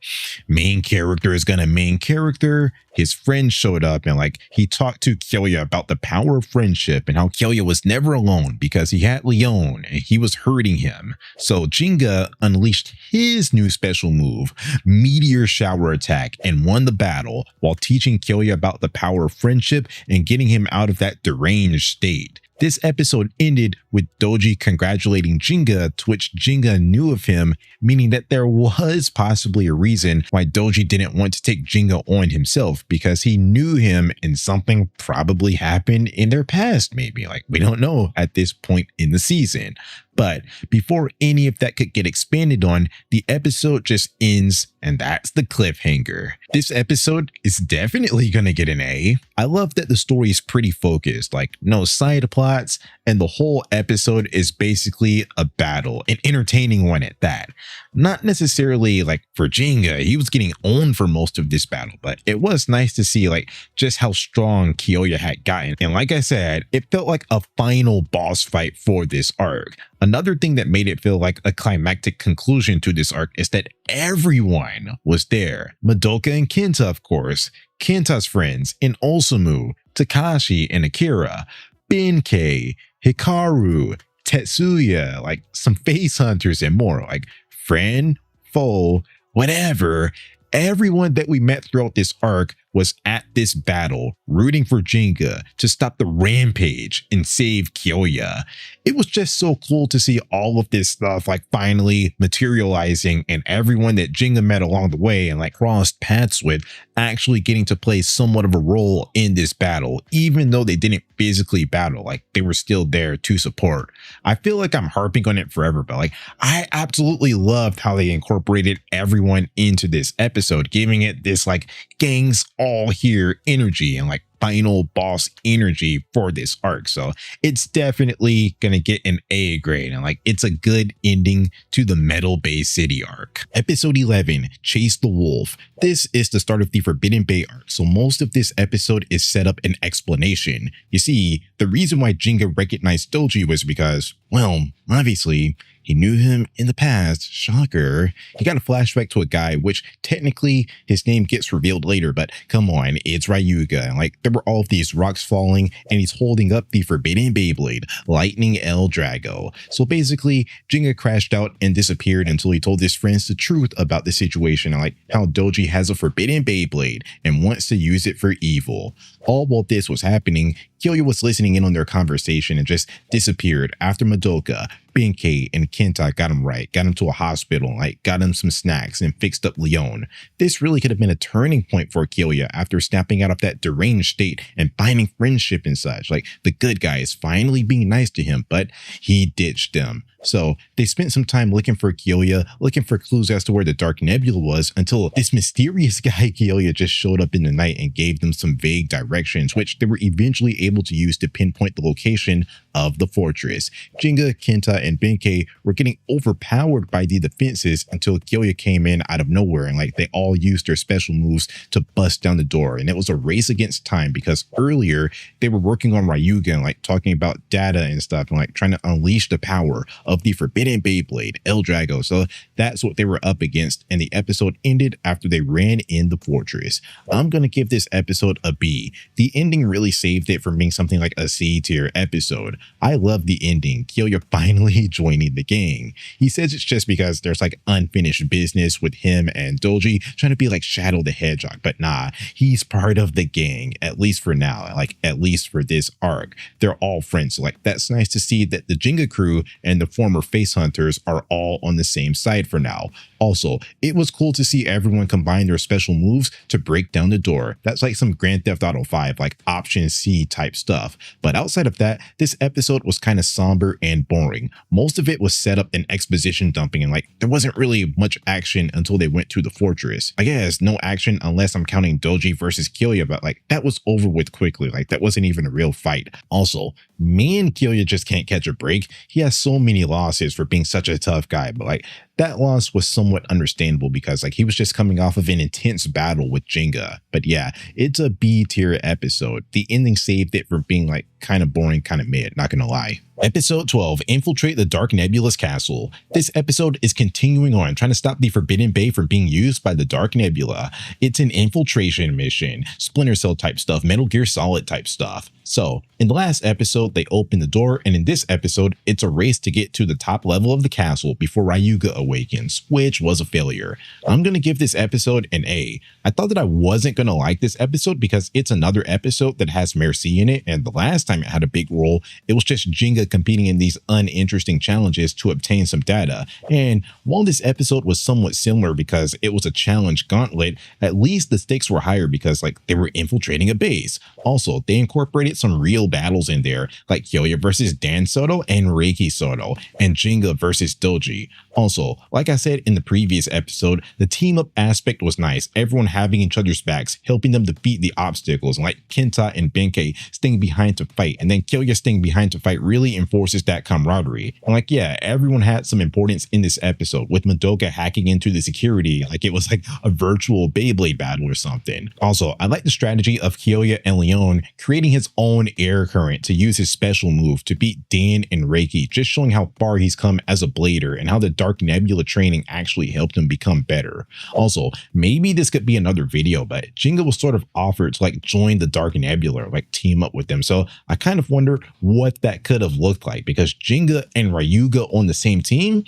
main character is gonna main character. His friend showed up and like he talked to Kyoya about the power of friendship and how Kyoya was never alone because he had Leon and he was hurting him. So Jinga unleashed his new special move, Meteor Shower Attack, and won the battle while teaching Kyoya about the power of friendship and getting him out of that deranged state. This episode ended with Doji congratulating Jinga, to which Jinga knew of him, meaning that there was possibly a reason why Doji didn't want to take Jinga on himself, because he knew him and something probably happened in their past, maybe. Like, we don't know at this point in the season. But before any of that could get expanded on, the episode just ends, and that's the cliffhanger. This episode is definitely gonna get an A. I love that the story is pretty focused, like no side plots, and the whole episode is basically a battle, an entertaining one at that. Not necessarily like for Jinga, he was getting owned for most of this battle, but it was nice to see like just how strong Kyoya had gotten. And like I said, it felt like a final boss fight for this arc. Another thing that made it feel like a climactic conclusion to this arc is that everyone was there. Madoka and Kenta, of course, Kenta's friends in Osamu, Takashi and Akira, Benkei, Hikaru, Tetsuya, like some face hunters and more, like friend, foe, whatever. Everyone that we met throughout this arc was at this battle, rooting for Jinga to stop the rampage and save Kyoya. It was just so cool to see all of this stuff like finally materializing, and everyone that Jinga met along the way and like crossed paths with actually getting to play somewhat of a role in this battle, even though they didn't physically battle, like they were still there to support. I feel like I'm harping on it forever, but like I absolutely loved how they incorporated everyone into this episode, giving it this like gangs all here energy and like final boss energy for this arc. So it's definitely gonna get an A grade, and like it's a good ending to the Metal Bay City arc. Episode 11, Chase the Wolf. This is the start of the Forbidden Bay arc, so most of this episode is set up an explanation. You see, the reason why Jinga recognized Doji was because, well, obviously he knew him in the past. Shocker. He got a flashback to a guy, which technically his name gets revealed later, but come on, it's Ryuga. And like there were all of these rocks falling, and he's holding up the Forbidden Beyblade, Lightning El Drago. So basically, Jinga crashed out and disappeared until he told his friends the truth about the situation, and like how Doji has a Forbidden Beyblade and wants to use it for evil. All while this was happening, Kyoya was listening in on their conversation and just disappeared after Madoka, Benkei, and Kenta got him right, got him to a hospital, like got him some snacks and fixed up Leon. This really could have been a turning point for Kyoya after snapping out of that deranged state and finding friendship and such. Like the good guys finally being nice to him, but he ditched them. So they spent some time looking for Kyoya, looking for clues as to where the Dark Nebula was, until this mysterious guy Kyoya just showed up in the night and gave them some vague directions, which they were eventually able to use to pinpoint the location of the fortress. Jinga, Kenta, and Benkei were getting overpowered by the defenses until Kyoya came in out of nowhere, and like they all used their special moves to bust down the door. And it was a race against time because earlier they were working on Ryuga and like talking about data and stuff and like trying to unleash the power of the Forbidden Beyblade, El Drago. So that's what they were up against, and the episode ended after they ran in the fortress. I'm gonna give this episode a B. The ending really saved it from being something like a C tier episode. I love the ending, Kyoya finally joining the gang. He says it's just because there's like unfinished business with him and Doji trying to be like Shadow the Hedgehog, but nah, he's part of the gang, at least for now, like at least for this arc. They're all friends, so like that's nice to see that the Jinga crew and the former face hunters are all on the same side for now. Also, it was cool to see everyone combine their special moves to break down the door. That's like some Grand Theft Auto 5, like Option C type stuff. But outside of that, this episode was kind of somber and boring. Most of it was set up in exposition dumping, and like there wasn't really much action until they went to the fortress. I guess no action unless I'm counting Doji versus Kyoya, but like that was over with quickly. Like that wasn't even a real fight. Also, me and Kyoya just can't catch a break. He has so many losses for being such a tough guy, but like that loss was somewhat understandable because like he was just coming off of an intense battle with Jenga. But yeah, it's a B tier episode. The ending saved it from being like kind of boring, kind of mid, not gonna lie. Episode 12, Infiltrate the Dark Nebula's Castle. This episode is continuing on, trying to stop the Forbidden Bay from being used by the Dark Nebula. It's an infiltration mission, Splinter Cell type stuff, Metal Gear Solid type stuff. So, in the last episode, they opened the door, and in this episode, it's a race to get to the top level of the castle before Ryuga awakens, which was a failure. I'm gonna give this episode an A. I thought that I wasn't gonna like this episode because it's another episode that has Merci in it, and the last time it had a big role, it was just Jenga competing in these uninteresting challenges to obtain some data. And while this episode was somewhat similar because it was a challenge gauntlet, at least the stakes were higher because like they were infiltrating a base. Also, they incorporated some real battles in there, like Kyoya versus Dan Soto and Reiki Soto, and Jenga versus Doji. Also, like I said in the previous episode, the team up aspect was nice, everyone having each other's backs, helping them defeat the obstacles, like Kenta and Benkei staying behind to fight, and then Kyoya staying behind to fight really enforces that camaraderie. And like, yeah, everyone had some importance in this episode, with Madoka hacking into the security like it was like a virtual Beyblade battle or something. Also, I like the strategy of Kyoya and Leon creating his own air current to use his special move to beat Dan and Reiki, just showing how far he's come as a blader and how the Dark Nebula training actually helped him become better. Also, maybe this could be another video, but Jenga was sort of offered to like join the Dark Nebula, like team up with them. So I kind of wonder what that could have looked like, because Jenga and Ryuga on the same team,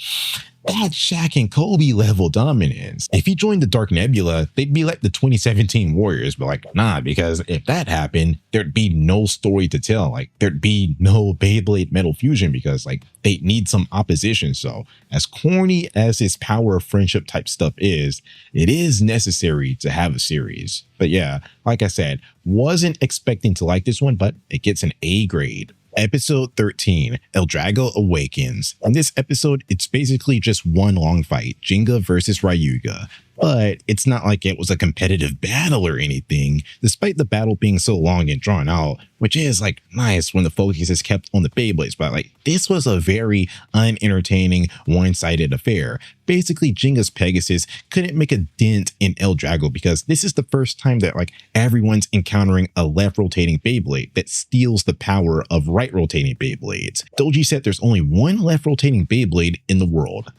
that's Shaq and Kobe level dominance. If he joined the Dark Nebula, they'd be like the 2017 Warriors, but like, nah, because if that happened, there'd be no story to tell. Like, there'd be no Beyblade Metal Fusion because like they need some opposition. So as corny as his power of friendship type stuff is, it is necessary to have a series. But yeah, like I said, wasn't expecting to like this one, but it gets an A grade. Episode 13, El Drago Awakens. In this episode, it's basically just one long fight, Jenga versus Ryuga. But it's not like it was a competitive battle or anything, despite the battle being so long and drawn out, which is like nice when the focus is kept on the Beyblades, but like this was a very unentertaining, one-sided affair. Basically, Jenga's Pegasus couldn't make a dent in El Drago because this is the first time that like everyone's encountering a left rotating Beyblade that steals the power of right rotating Beyblades. Doji said there's only one left rotating Beyblade in the world.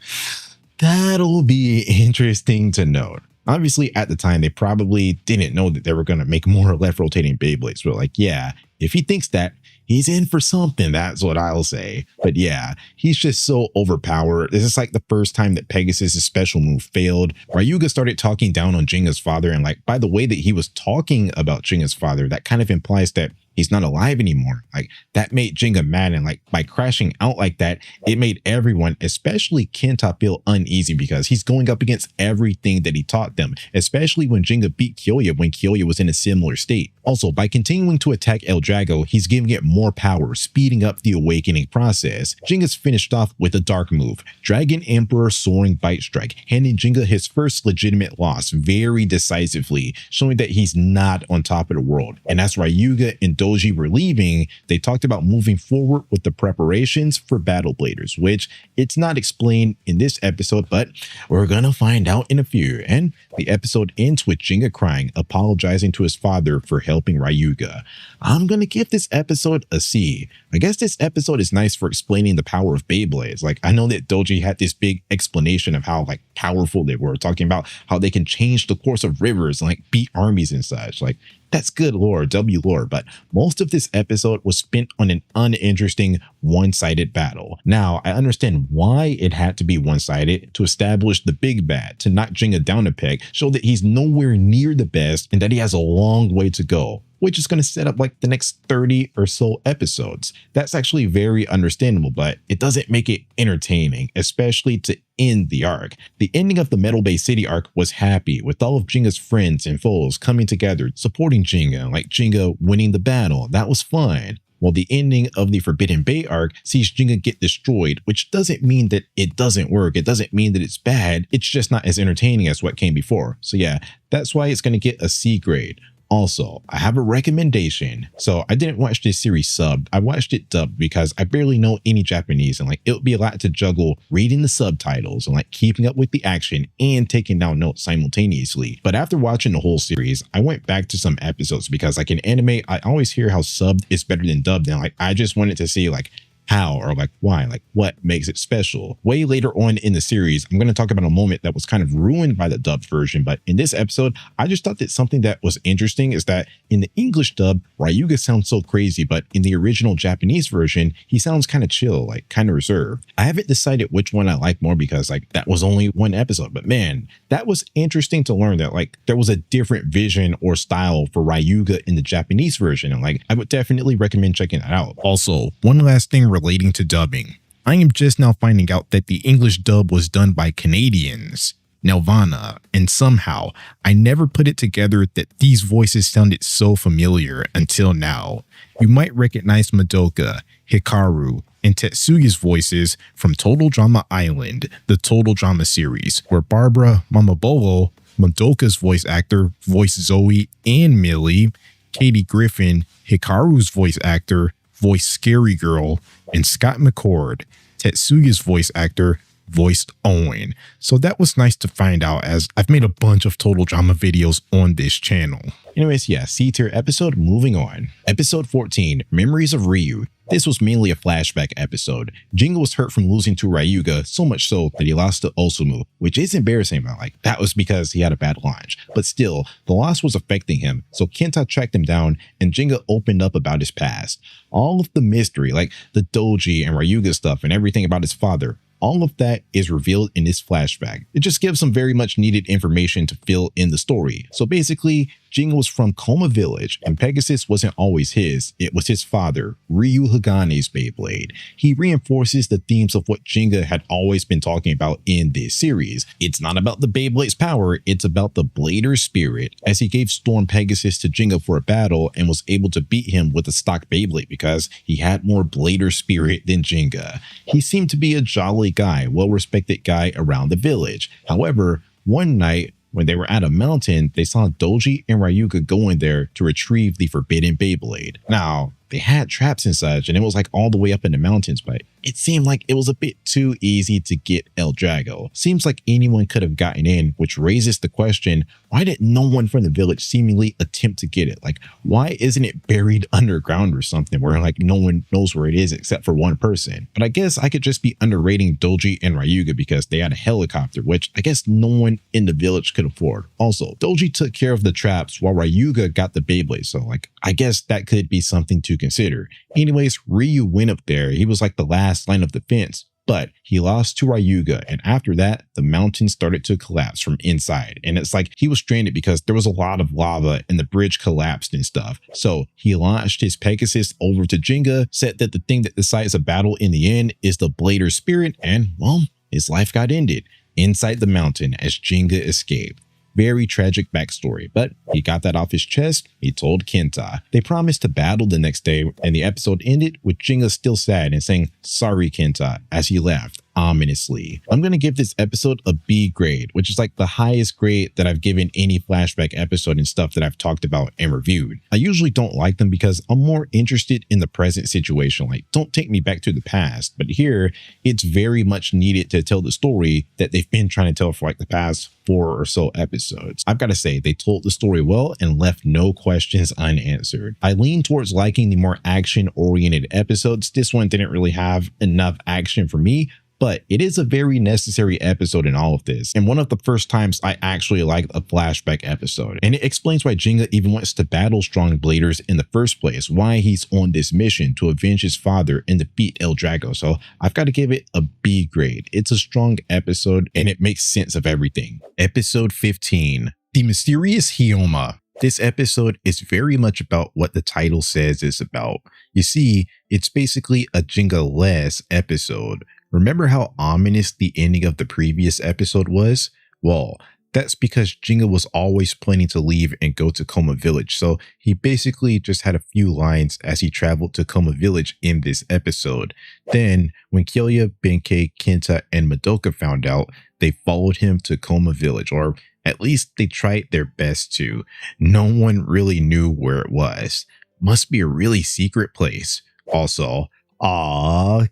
That'll be interesting to note. Obviously, at the time, they probably didn't know that they were going to make more left rotating Beyblades. But like, yeah, if he thinks that, he's in for something. That's what I'll say. But yeah, he's just so overpowered. This is like the first time that Pegasus' special move failed. Ryuga started talking down on Jenga's father. And like, by the way that he was talking about Jenga's father, that kind of implies that he's not alive anymore. Like, that made Jenga mad, and like by crashing out like that, it made everyone, especially Kenta, feel uneasy because he's going up against everything that he taught them, especially when Jenga beat Kyoya when Kyoya was in a similar state. Also, by continuing to attack El Drago, he's giving it more power, speeding up the awakening process. Jenga's finished off with a dark move, Dragon Emperor Soaring Bite Strike, handing Jenga his first legitimate loss very decisively, showing that he's not on top of the world. And as Ryuga and Doji were leaving, they talked about moving forward with the preparations for Battle Bladers, which it's not explained in this episode, but we're gonna find out in a few. And the episode ends with Jenga crying, apologizing to his father for helping Ryuga. I'm gonna give this episode a C. I guess this episode is nice for explaining the power of Beyblades. Like, I know that Doji had this big explanation of how like powerful they were, talking about how they can change the course of rivers and like beat armies and such. Like, that's good lore, W lore, but most of this episode was spent on an uninteresting one-sided battle. Now, I understand why it had to be one-sided: to establish the big bad, to knock Jenga down a peg, show that he's nowhere near the best and that he has a long way to go. which is going to set up like the next 30 or so episodes. That's actually very understandable, but it doesn't make it entertaining, especially to end the arc. The ending of the Metal Bay City arc was happy, with all of Jinga's friends and foes coming together, supporting Jinga, like Jinga winning the battle. That was fun. While the ending of the Forbidden Bay arc sees Jinga get destroyed, which doesn't mean that it doesn't work. It doesn't mean that it's bad. It's just not as entertaining as what came before. So yeah, that's why it's going to get a C grade. Also, I have a recommendation. So I didn't watch this series subbed. I watched it dubbed because I barely know any Japanese, and like it would be a lot to juggle reading the subtitles and like keeping up with the action and taking down notes simultaneously. But after watching the whole series, I went back to some episodes because like in anime, I always hear how subbed is better than dubbed, and like I just wanted to see like how or like why, like what makes it special. Way later on in the series, I'm going to talk about a moment that was kind of ruined by the dubbed version, but in this episode, I just thought that something that was interesting is that in the English dub, Ryuga sounds so crazy, but in the original Japanese version, he sounds kind of chill, like kind of reserved. I haven't decided which one I like more because like that was only one episode, but man, that was interesting to learn that like there was a different vision or style for Ryuga in the Japanese version, and like I would definitely recommend checking that out. Also, one last thing relating to dubbing. I am just now finding out that the English dub was done by Canadians, Nelvana, and somehow I never put it together that these voices sounded so familiar until now. You might recognize Madoka, Hikaru, and Tetsuya's voices from Total Drama Island, the Total Drama series, where Barbara Mamabolo, Madoka's voice actor, voiced Zoe and Millie, Katie Griffin, Hikaru's voice actor, voiced Scary Girl, and Scott McCord, Tetsuya's voice actor, voiced Owen. So that was nice to find out, as I've made a bunch of Total Drama videos on this channel. Anyways, yeah, C tier episode, moving on. Episode 14, Memories of Ryu. This was mainly a flashback episode. Jinga was hurt from losing to Ryuga, so much so that he lost to Osamu, which is embarrassing, but like that was because he had a bad launch. But still, the loss was affecting him, so Kenta tracked him down and Jinga opened up about his past. All of the mystery, like the doji and Ryuga stuff and everything about his father, all of that is revealed in this flashback. It just gives some very much needed information to fill in the story. So basically, Jinga was from Koma Village, and Pegasus wasn't always his. It was his father, Ryu Hagane's Beyblade. He reinforces the themes of what Jinga had always been talking about in this series. It's not about the Beyblade's power, it's about the Blader's spirit, as he gave Storm Pegasus to Jinga for a battle and was able to beat him with a stock Beyblade because he had more Blader spirit than Jinga. He seemed to be a jolly guy, well-respected guy around the village. However, one night, when they were at a mountain, they saw Doji and Ryuga going there to retrieve the forbidden Beyblade. Now, they had traps and such, and it was like all the way up in the mountains, but it seemed like it was a bit too easy to get El Drago. Seems like anyone could have gotten in, which raises the question, why did no one from the village seemingly attempt to get it? Like, why isn't it buried underground or something where like no one knows where it is except for one person? But I guess I could just be underrating Doji and Ryuga because they had a helicopter, which I guess no one in the village could afford. Also, Doji took care of the traps while Ryuga got the Beyblade, so like, I guess that could be something to consider. Anyways, Ryu went up there. He was like the last line of defense, but he lost to Ryuga, and after that, the mountain started to collapse from inside, and it's like he was stranded because there was a lot of lava and the bridge collapsed and stuff. So he launched his Pegasus over to Jinga, said that the thing that decides a battle in the end is the Blader spirit, and well, his life got ended inside the mountain as Jinga escaped. Very tragic backstory, but he got that off his chest. He told Kenta. They promised to battle the next day, and the episode ended with Jinga still sad and saying, "Sorry, Kenta," as he left ominously. I'm going to give this episode a B grade, which is like the highest grade that I've given any flashback episode and stuff that I've talked about and reviewed. I usually don't like them because I'm more interested in the present situation. Like, don't take me back to the past. But here, it's very much needed to tell the story that they've been trying to tell for like the past 4 or so episodes. I've got to say, they told the story well and left no questions unanswered. I lean towards liking the more action-oriented episodes. This one didn't really have enough action for me, but it is a very necessary episode in all of this, and one of the first times I actually liked a flashback episode. And it explains why Jinga even wants to battle strong bladers in the first place, why he's on this mission to avenge his father and defeat El Drago. So I've got to give it a B grade. It's a strong episode and it makes sense of everything. Episode 15, The Mysterious Hyoma. This episode is very much about what the title says it's about. You see, it's basically a Jenga-less episode. Remember how ominous the ending of the previous episode was? Well, that's because Jenga was always planning to leave and go to Coma Village, so he basically just had a few lines as he traveled to Coma Village in this episode. Then, when Kyoya, Benkei, Kenta, and Madoka found out, they followed him to Coma Village, or at least they tried their best to. No one really knew where it was. Must be a really secret place. Also, Kyoya.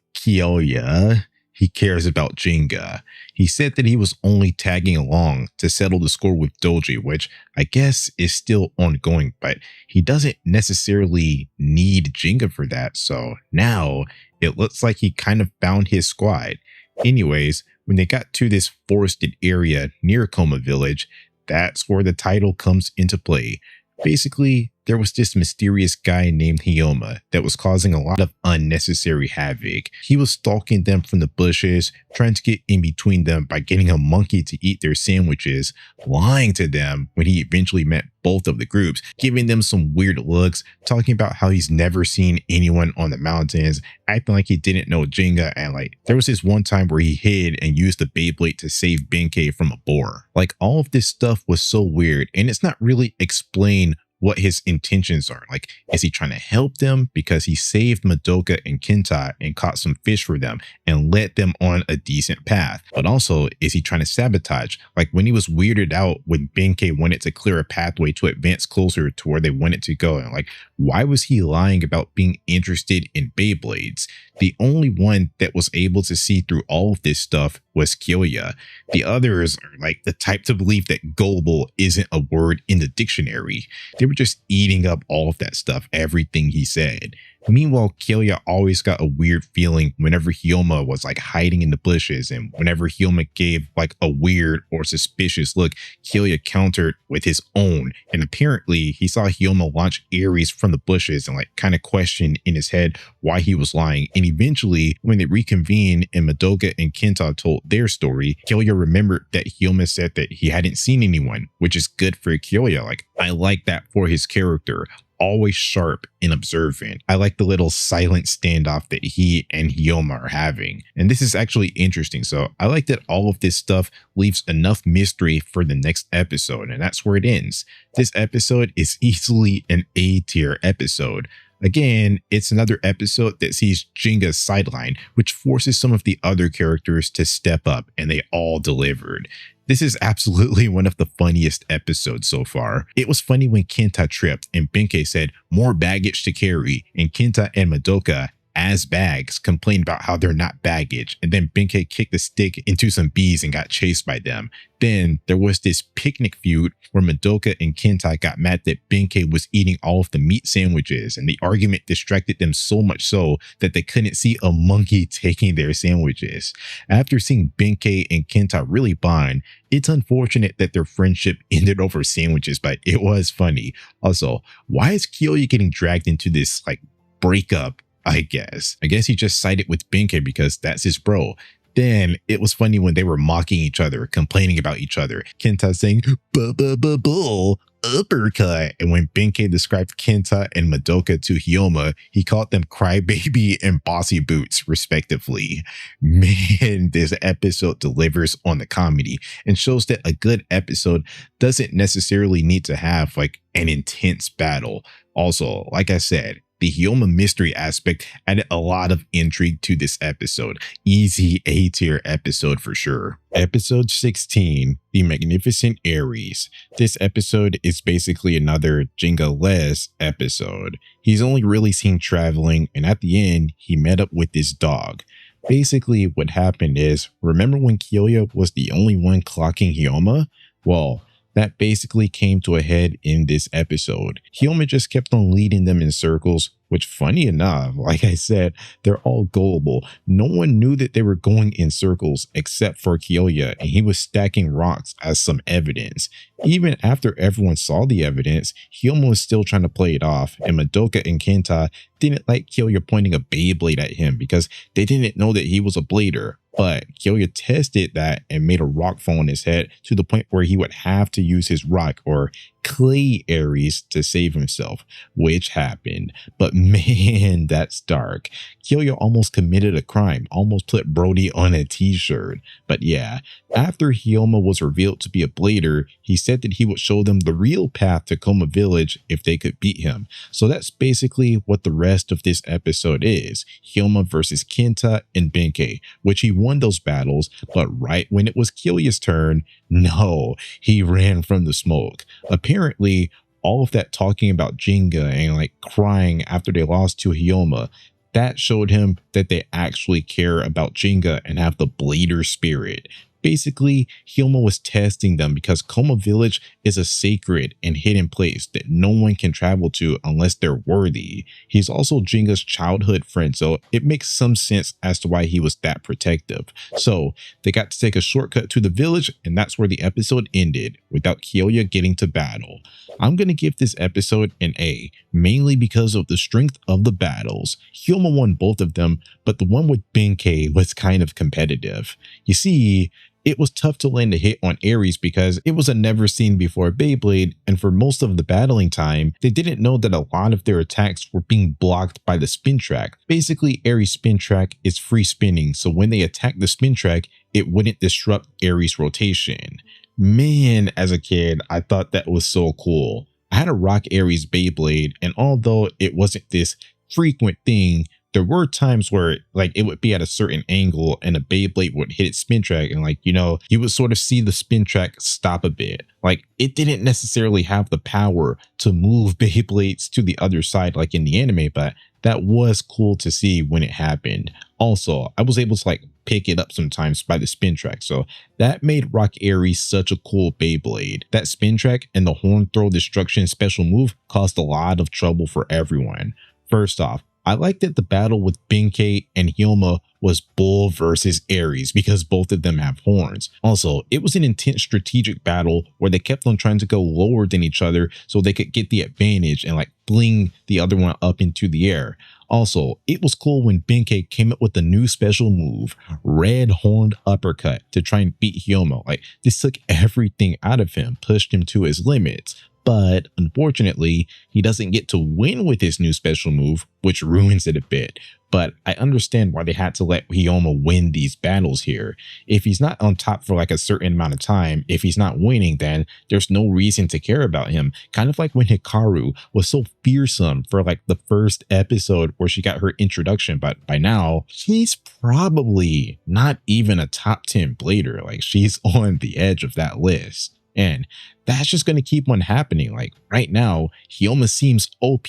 He cares about Jenga. He said that he was only tagging along to settle the score with Doji, which I guess is still ongoing, but he doesn't necessarily need Jenga for that, so now it looks like he kind of found his squad. Anyways, when they got to this forested area near Coma Village, that's where the title comes into play. Basically, there was this mysterious guy named Hyoma that was causing a lot of unnecessary havoc. He was stalking them from the bushes, trying to get in between them by getting a monkey to eat their sandwiches, lying to them when he eventually met both of the groups, giving them some weird looks, talking about how he's never seen anyone on the mountains, acting like he didn't know Jenga, and like there was this one time where he hid and used the Beyblade to save Benkei from a boar. Like all of this stuff was so weird, and it's not really explained what his intentions are. Like, is he trying to help them because he saved Madoka and Kenta and caught some fish for them and led them on a decent path? But also, is he trying to sabotage? Like when he was weirded out when Benkei wanted to clear a pathway to advance closer to where they wanted to go. And like, why was he lying about being interested in Beyblades? The only one that was able to see through all of this stuff was Kyoya. The others are like the type to believe that gullible isn't a word in the dictionary. They were just eating up all of that stuff, everything he said. Meanwhile, Kyoya always got a weird feeling whenever Hyoma was like hiding in the bushes, and whenever Hyoma gave like a weird or suspicious look, Kyoya countered with his own. And apparently he saw Hyoma launch Aries from the bushes and like kind of questioned in his head why he was lying. And eventually when they reconvened and Madoka and Kenta told their story, Kyoya remembered that Hyoma said that he hadn't seen anyone, which is good for Kyoya. Like, I like that for his character. Always sharp and observant. I like the little silent standoff that he and Hyoma are having. And this is actually interesting. So I like that all of this stuff leaves enough mystery for the next episode. And that's where it ends. This episode is easily an A-tier episode. Again, it's another episode that sees Jenga's sideline, which forces some of the other characters to step up, and they all delivered. This is absolutely one of the funniest episodes so far. It was funny when Kenta tripped and Benkei said, "More baggage to carry," and Kenta and Madoka, as bags, complained about how they're not baggage, and then Benkei kicked the stick into some bees and got chased by them. Then there was this picnic feud where Madoka and Kenta got mad that Benkei was eating all of the meat sandwiches, and the argument distracted them so much so that they couldn't see a monkey taking their sandwiches. After seeing Benkei and Kenta really bond, it's unfortunate that their friendship ended over sandwiches, but it was funny. Also, why is Kyoya getting dragged into this like breakup? I guess he just sided with Benkei because that's his bro. Then it was funny when they were mocking each other, complaining about each other. Kenta saying, bull, uppercut. And when Benkei described Kenta and Madoka to Hyoma, he called them crybaby and bossy boots, respectively. Man, this episode delivers on the comedy and shows that a good episode doesn't necessarily need to have like an intense battle. Also, like I said, the Hyoma mystery aspect added a lot of intrigue to this episode. Easy A-tier episode for sure. Episode 16, The Magnificent Aries. This episode is basically another Jenga-less episode. He's only really seen traveling, and at the end, he met up with this dog. Basically, what happened is, remember when Kyoya was the only one clocking Hyoma? Well, that basically came to a head in this episode. Hyoma just kept on leading them in circles, which funny enough, like I said, they're all gullible. No one knew that they were going in circles except for Kyoya, and he was stacking rocks as some evidence. Even after everyone saw the evidence, Hyoma was still trying to play it off, and Madoka and Kenta didn't like Kyoya pointing a Beyblade at him because they didn't know that he was a blader. But Kyoya tested that and made a rock fall on his head to the point where he would have to use his rock, or clay Aries to save himself, which happened. But man, that's dark. Kyoya almost committed a crime, almost put Brody on a t-shirt. But yeah, after Hyoma was revealed to be a blader, he said that he would show them the real path to Coma Village if they could beat him. So that's basically what the rest of this episode is. Hyoma versus Kenta and Benkei, which he won those battles, but right when it was Kyoya's turn, no, he ran from the smoke. Apparently, all of that talking about Jinga and like crying after they lost to Hyoma, that showed him that they actually care about Jinga and have the blader spirit. Basically, Hyoma was testing them because Coma Village is a sacred and hidden place that no one can travel to unless they're worthy. He's also Jinga's childhood friend, so it makes some sense as to why he was that protective. So they got to take a shortcut to the village, and that's where the episode ended, without Kyoya getting to battle. I'm going to give this episode an A, mainly because of the strength of the battles. Hyoma won both of them, but the one with Benkei was kind of competitive. You see, it was tough to land a hit on Aries because it was a never seen before Beyblade, and for most of the battling time, they didn't know that a lot of their attacks were being blocked by the spin track. Basically, Aries' spin track is free spinning, so when they attack the spin track, it wouldn't disrupt Aries' rotation. Man, as a kid, I thought that was so cool. I had a Rock Aries Beyblade, and although it wasn't this frequent thing, there were times where like it would be at a certain angle and a Beyblade would hit its spin track and like, you know, you would sort of see the spin track stop a bit. Like it didn't necessarily have the power to move Beyblades to the other side like in the anime, but that was cool to see when it happened. Also, I was able to like pick it up sometimes by the spin track, so that made Rock Aries such a cool Beyblade. That spin track and the horn throw destruction special move caused a lot of trouble for everyone. First off, I like that the battle with Benkei and Hyoma was Bull versus Aries because both of them have horns. Also, it was an intense strategic battle where they kept on trying to go lower than each other so they could get the advantage and like bling the other one up into the air. Also, it was cool when Benkei came up with a new special move, Red Horned Uppercut, to try and beat Hyoma. Like this took everything out of him, pushed him to his limits. But unfortunately, he doesn't get to win with his new special move, which ruins it a bit. But I understand why they had to let Hyoma win these battles here. If he's not on top for like a certain amount of time, if he's not winning, then there's no reason to care about him. Kind of like when Hikaru was so fearsome for like the first episode where she got her introduction, but by now she's probably not even a top 10 blader. Like she's on the edge of that list. And that's just going to keep on happening. Like right now, Hyoma seems OP,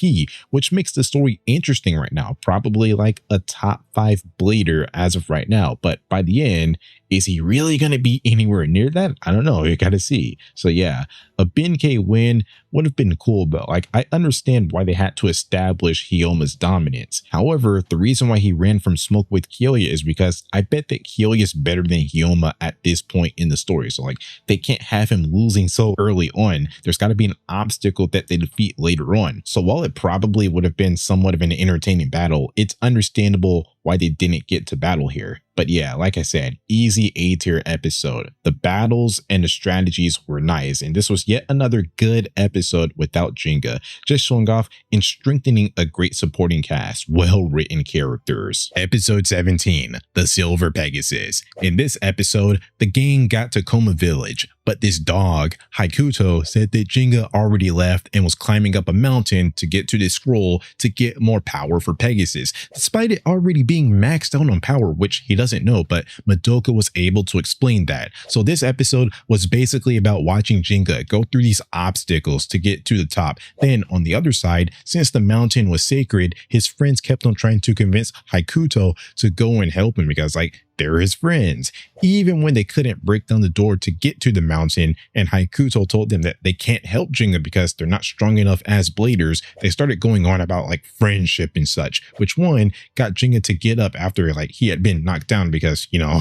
which makes the story interesting right now. Probably like a top 5 blader as of right now. But by the end, is he really going to be anywhere near that? I don't know. You got to see. So yeah, a Benkei win would have been cool, but like I understand why they had to establish Hyoma's dominance. However, the reason why he ran from smoke with Kyoya is because I bet that Kyoya is better than Hyoma at this point in the story. So like they can't have him losing so early on. There's got to be an obstacle that they defeat later on. So while it probably would have been somewhat of an entertaining battle, it's understandable why they didn't get to battle here. But yeah, like I said, easy A tier episode. The battles and the strategies were nice, and this was yet another good episode without Jinga, just showing off and strengthening a great supporting cast, well-written characters. Episode 17, The Silver Pegasus. In this episode, the gang got to Coma Village, but this dog, Haikuto, said that Jinga already left and was climbing up a mountain to get to this scroll to get more power for Pegasus, despite it already being maxed out on power, which he doesn't know, but Madoka was able to explain that. So this episode was basically about watching Jinga go through these obstacles to get to the top. Then on the other side, since the mountain was sacred, his friends kept on trying to convince Haikuto to go and help him because like they're his friends, even when they couldn't break down the door to get to the mountain, and Haikuto told them that they can't help Jinga because they're not strong enough as bladers. They started going on about like friendship and such, which one got Jinga to get up after like he had been knocked down because, you know,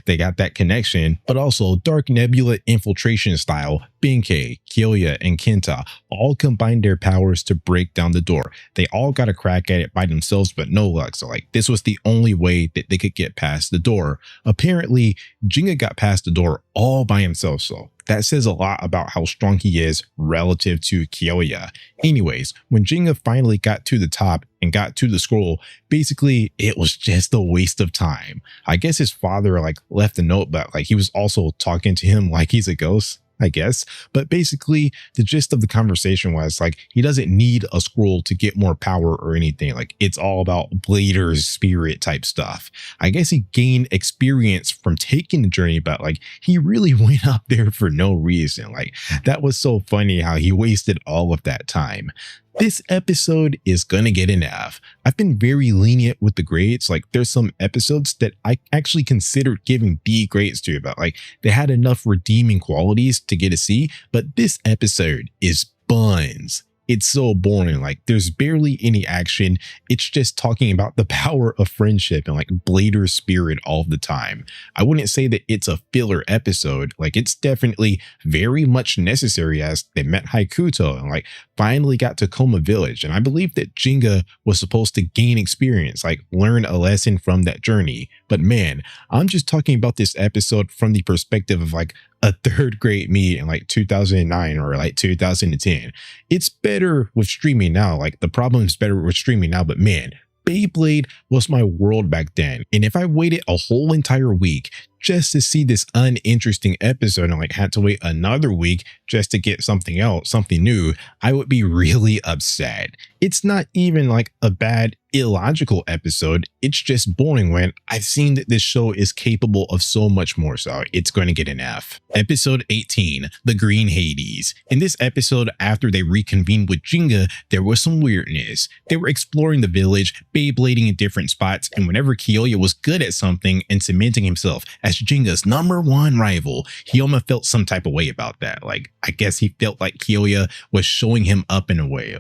they got that connection. But also Dark Nebula infiltration style, Benkei, Kyoya, and Kenta all combined their powers to break down the door. They all got a crack at it by themselves, but no luck. So like this was the only way that they could get past the door. door. Apparently, Digya got past the door all by himself, so that says a lot about how strong he is relative to Kyoya. Anyways, when Digya finally got to the top and got to the scroll, basically it was just a waste of time. I guess his father left a note, but he was also talking to him like he's a ghost, I guess. But basically the gist of the conversation was he doesn't need a scroll to get more power or anything. It's all about Blader's spirit type stuff. I guess he gained experience from taking the journey, but he really went up there for no reason. That was so funny how he wasted all of that time. This episode is gonna get an F. I've been very lenient with the grades. There's some episodes that I actually considered giving B grades to, but they had enough redeeming qualities to get a C, but this episode is buns. It's so boring. There's barely any action. It's just talking about the power of friendship and Blader's spirit all the time. I wouldn't say that it's a filler episode. It's definitely very much necessary, as they met Haikuto and finally got to Koma Village. And I believe that Digya was supposed to gain experience, learn a lesson from that journey. But man, I'm just talking about this episode from the perspective of a third grade me in 2009 or 2010. It's better with streaming now. The problem is better with streaming now, but man, Beyblade was my world back then. And if I waited a whole entire week just to see this uninteresting episode and had to wait another week just to get something else, something new, I would be really upset. It's not even a bad illogical episode. It's just boring when I've seen that this show is capable of so much more, so it's going to get an F. Episode 18, The Green Hades. In this episode, after they reconvened with Digya, there was some weirdness. They were exploring the village, Beyblading in different spots, and whenever Kyoya was good at something and cementing himself as Jinga's #1 rival, Hyoma felt some type of way about that. I guess he felt like Kyoya was showing him up in a way,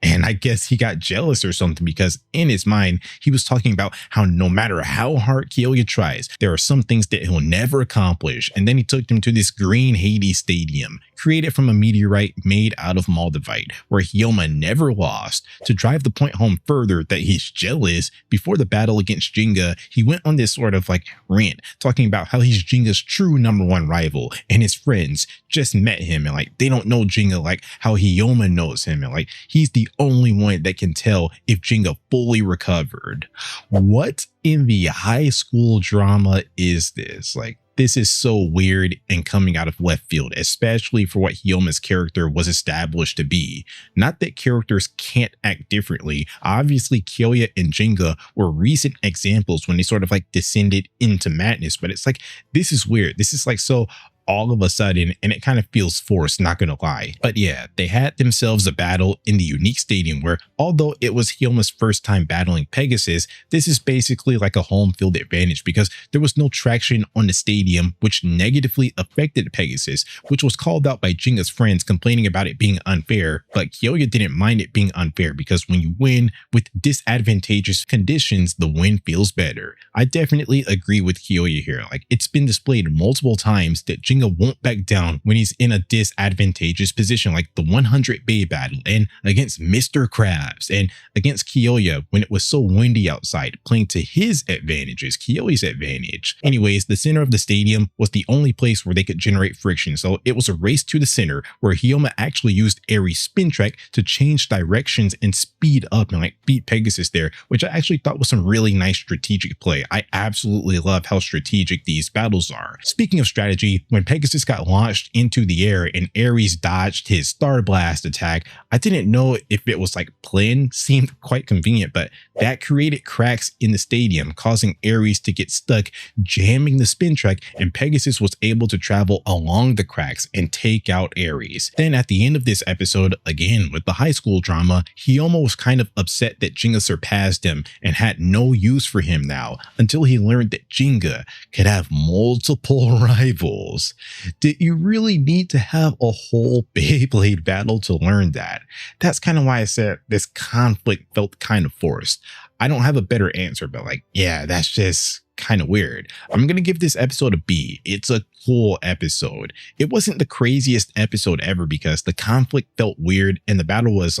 and I guess he got jealous or something, because in his mind, he was talking about how no matter how hard Kyoya tries, there are some things that he'll never accomplish. And then he took him to this green Hades stadium, created from a meteorite made out of Moldavite, where Hyoma never lost. To drive the point home further that he's jealous, before the battle against Digya, he went on this sort of rant, talking about how he's Jinga's true #1 rival, and his friends just met him, and they don't know Digya how Hyoma knows him, and he's the only one that can tell if Digya fully recovered. What in the high school drama is this? This is so weird and coming out of left field, especially for what Hyoma's character was established to be. Not that characters can't act differently. Obviously, Kyoya and Digya were recent examples when they sort of descended into madness, but it's this is weird. This is so all of a sudden, and it kind of feels forced, not gonna lie. But yeah, they had themselves a battle in the unique stadium where, although it was Hyoma's first time battling Pegasus, this is basically a home field advantage because there was no traction on the stadium, which negatively affected Pegasus, which was called out by Jinga's friends complaining about it being unfair. But Kyoya didn't mind it being unfair because when you win with disadvantageous conditions, the win feels better. I definitely agree with Kyoya here. It's been displayed multiple times that Digya won't back down when he's in a disadvantageous position, like the 100 Bay battle and against Mr. Krabs and against Kyoya when it was so windy outside, playing to his advantages, Kyoya's advantage. Anyways, the center of the stadium was the only place where they could generate friction, so it was a race to the center where Hyoma actually used Aries spin track to change directions and speed up and beat Pegasus there, which I actually thought was some really nice strategic play. I absolutely love how strategic these battles are. Speaking of strategy, when Pegasus got launched into the air and Aries dodged his Star Blast attack, I didn't know if it was planned, seemed quite convenient, but that created cracks in the stadium, causing Aries to get stuck, jamming the spin track, and Pegasus was able to travel along the cracks and take out Aries. Then at the end of this episode, again with the high school drama, Hyoma was kind of upset that Digya surpassed him and had no use for him now, until he learned that Digya could have multiple rivals. Did you really need to have a whole Beyblade battle to learn that? That's kind of why I said this conflict felt kind of forced. I don't have a better answer, but yeah, that's just kind of weird. I'm gonna give this episode a B. It's a cool episode. It wasn't the craziest episode ever because the conflict felt weird and the battle was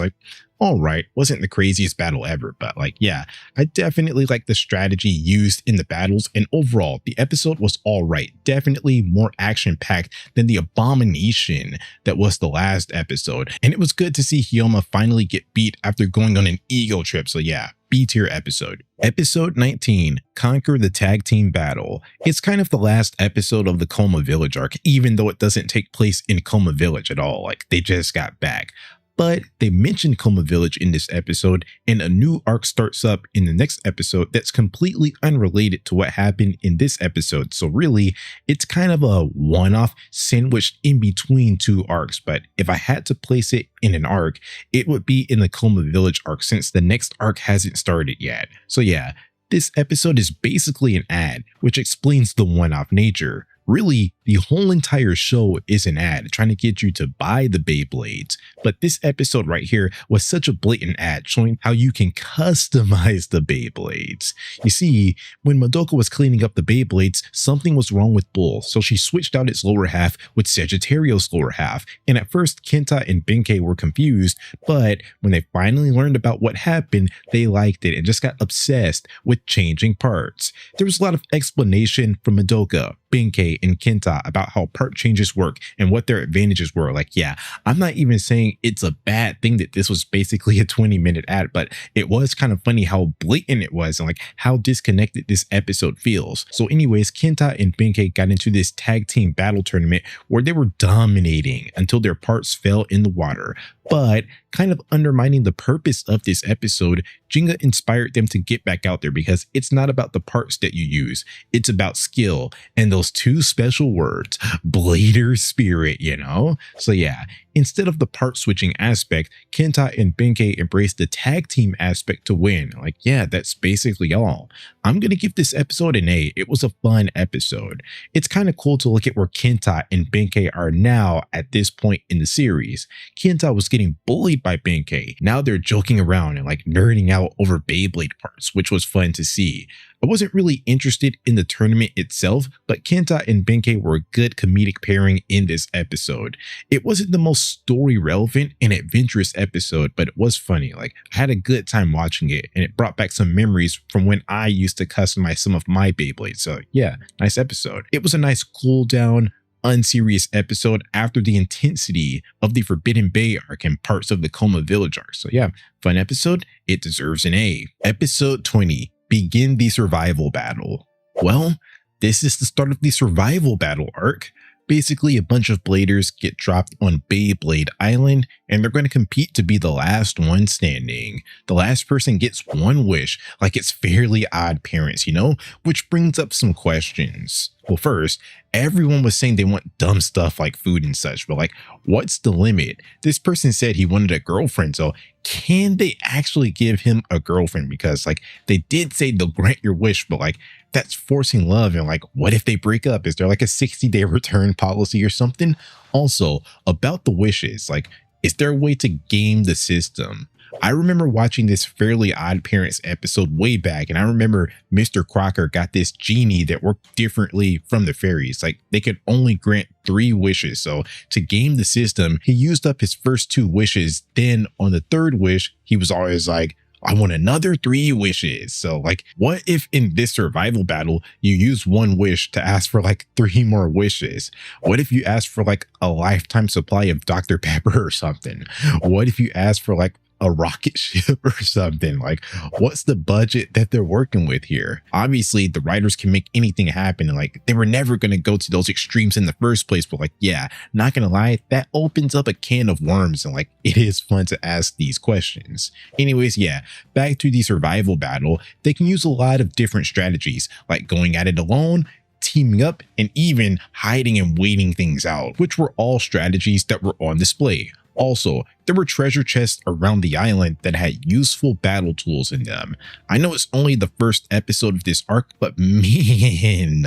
all right. Wasn't the craziest battle ever, but like, yeah, I definitely like the strategy used in the battles, and overall, the episode was all right. Definitely more action-packed than the abomination that was the last episode, and it was good to see Hyoma finally get beat after going on an ego trip, so yeah. B-tier episode. Episode 19, Conquer the Tag Team Battle. It's kind of the last episode of the Coma Village arc, even though it doesn't take place in Coma Village at all, like they just got back. But they mentioned Coma Village in this episode, and a new arc starts up in the next episode that's completely unrelated to what happened in this episode. So really, it's kind of a one-off sandwiched in between two arcs. But if I had to place it in an arc, it would be in the Coma Village arc, since the next arc hasn't started yet. So yeah, this episode is basically an ad, which explains the one-off nature. Really, the whole entire show is an ad trying to get you to buy the Beyblades, but this episode right here was such a blatant ad showing how you can customize the Beyblades. You see, when Madoka was cleaning up the Beyblades, something was wrong with Bull, so she switched out its lower half with Sagittarius' lower half, and at first Kenta and Benkei were confused, but when they finally learned about what happened, they liked it and just got obsessed with changing parts. There was a lot of explanation from Madoka, Benkei, and Kenta about how part changes work and what their advantages were. Like, yeah, I'm not even saying it's a bad thing that this was basically a 20-minute ad, but it was kind of funny how blatant it was and like how disconnected this episode feels. So anyways, Kenta and Benkei got into this tag team battle tournament where they were dominating until their parts fell in the water. But kind of undermining the purpose of this episode, Jinga inspired them to get back out there because it's not about the parts that you use, it's about skill and those two special words, Blader Spirit, you know? So yeah, instead of the part switching aspect, Kenta and Benkei embraced the tag team aspect to win. Like, yeah, that's basically all. I'm gonna give this episode an A. It was a fun episode. It's kind of cool to look at where Kenta and Benkei are now at this point in the series. Kenta was getting bullied by Benkei. Now they're joking around and like nerding out over Beyblade parts, which was fun to see. I wasn't really interested in the tournament itself, but Kenta and Benkei were a good comedic pairing in this episode. It wasn't the most story relevant and adventurous episode, but it was funny. Like, I had a good time watching it, and it brought back some memories from when I used to customize some of my Beyblades. So yeah, nice episode. It was a nice cool down, unserious episode after the intensity of the Forbidden Bay arc and parts of the Coma Village arc. So yeah, fun episode. It deserves an A. Episode 20. Begin the survival battle. Well, this is the start of the survival battle arc. Basically, a bunch of bladers get dropped on Beyblade Island, and they're going to compete to be the last one standing. The last person gets one wish, like it's Fairly Odd Parents, you know? Which brings up some questions. Well, first, everyone was saying they want dumb stuff like food and such, but like, what's the limit? This person said he wanted a girlfriend, so can they actually give him a girlfriend? Because like, they did say they'll grant your wish, but like, that's forcing love. And like, what if they break up? Is there like a 60-day return policy or something? Also, about the wishes, like, is there a way to game the system? I remember watching this Fairly Odd Parents episode way back, and I remember Mr. Crocker got this genie that worked differently from the fairies. Like, they could only grant 3 wishes. So to game the system, he used up his first 2 wishes. Then on the 3rd wish, he was always like, I want another 3 wishes. So like, what if in this survival battle, you use 1 wish to ask for like 3 more wishes? What if you ask for like a lifetime supply of Dr. Pepper or something? What if you ask for like a rocket ship or something? Like, what's the budget that they're working with here? Obviously, the writers can make anything happen, and like, they were never going to go to those extremes in the first place, but like, yeah, not gonna lie, that opens up a can of worms, and like, it is fun to ask these questions. Anyways, yeah, back to the survival battle. They can use a lot of different strategies, like going at it alone, teaming up, and even hiding and waiting things out, which were all strategies that were on display. Also, there were treasure chests around the island that had useful battle tools in them. I know it's only the first episode of this arc, but man,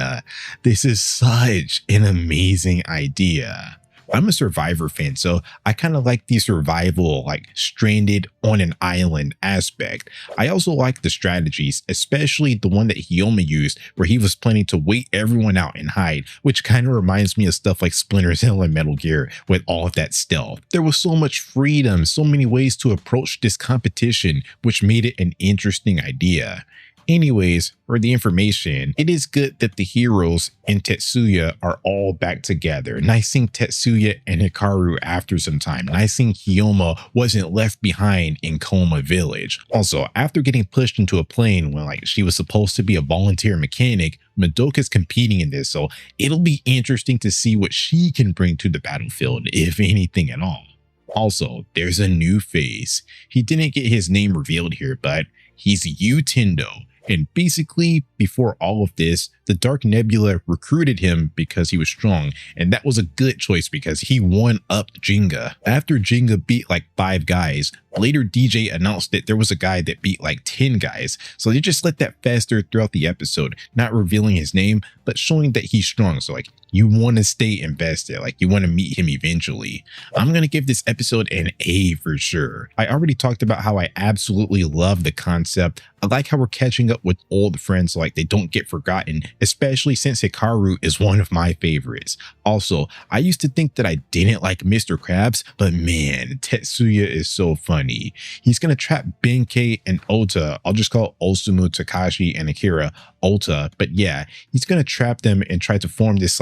this is such an amazing idea. I'm a Survivor fan, so I kind of like the survival, like stranded on an island aspect. I also like the strategies, especially the one that Hyoma used, where he was planning to wait everyone out and hide, which kind of reminds me of stuff like Splinter Cell and Metal Gear with all of that stealth. There was so much freedom, so many ways to approach this competition, which made it an interesting idea. Anyways, for the information, it is good that the heroes in Tetsuya are all back together. Nice seeing Tetsuya and Hikaru after some time. Nice seeing Hyoma wasn't left behind in Coma Village. Also, after getting pushed into a plane when she was supposed to be a volunteer mechanic, Madoka's competing in this, so it'll be interesting to see what she can bring to the battlefield, if anything at all. Also, there's a new face. He didn't get his name revealed here, but he's Utendo. And basically, before all of this, the Dark Nebula recruited him because he was strong, and that was a good choice because he one-upped Jinga. After Jinga beat 5 guys, later DJ announced that there was a guy that beat 10 guys, so they just let that fester throughout the episode, not revealing his name, but showing that he's strong. So you want to stay invested, you want to meet him eventually. I'm going to give this episode an A for sure. I already talked about how I absolutely love the concept. I like how we're catching up with old friends so they don't get forgotten, especially since Hikaru is one of my favorites. Also, I used to think that I didn't like Mr. Krabs, but man, Tetsuya is so funny. He's going to trap Benkei and Ota. I'll just call Osamu, Takashi, and Akira Ota, but yeah, he's going to trap them and try to form this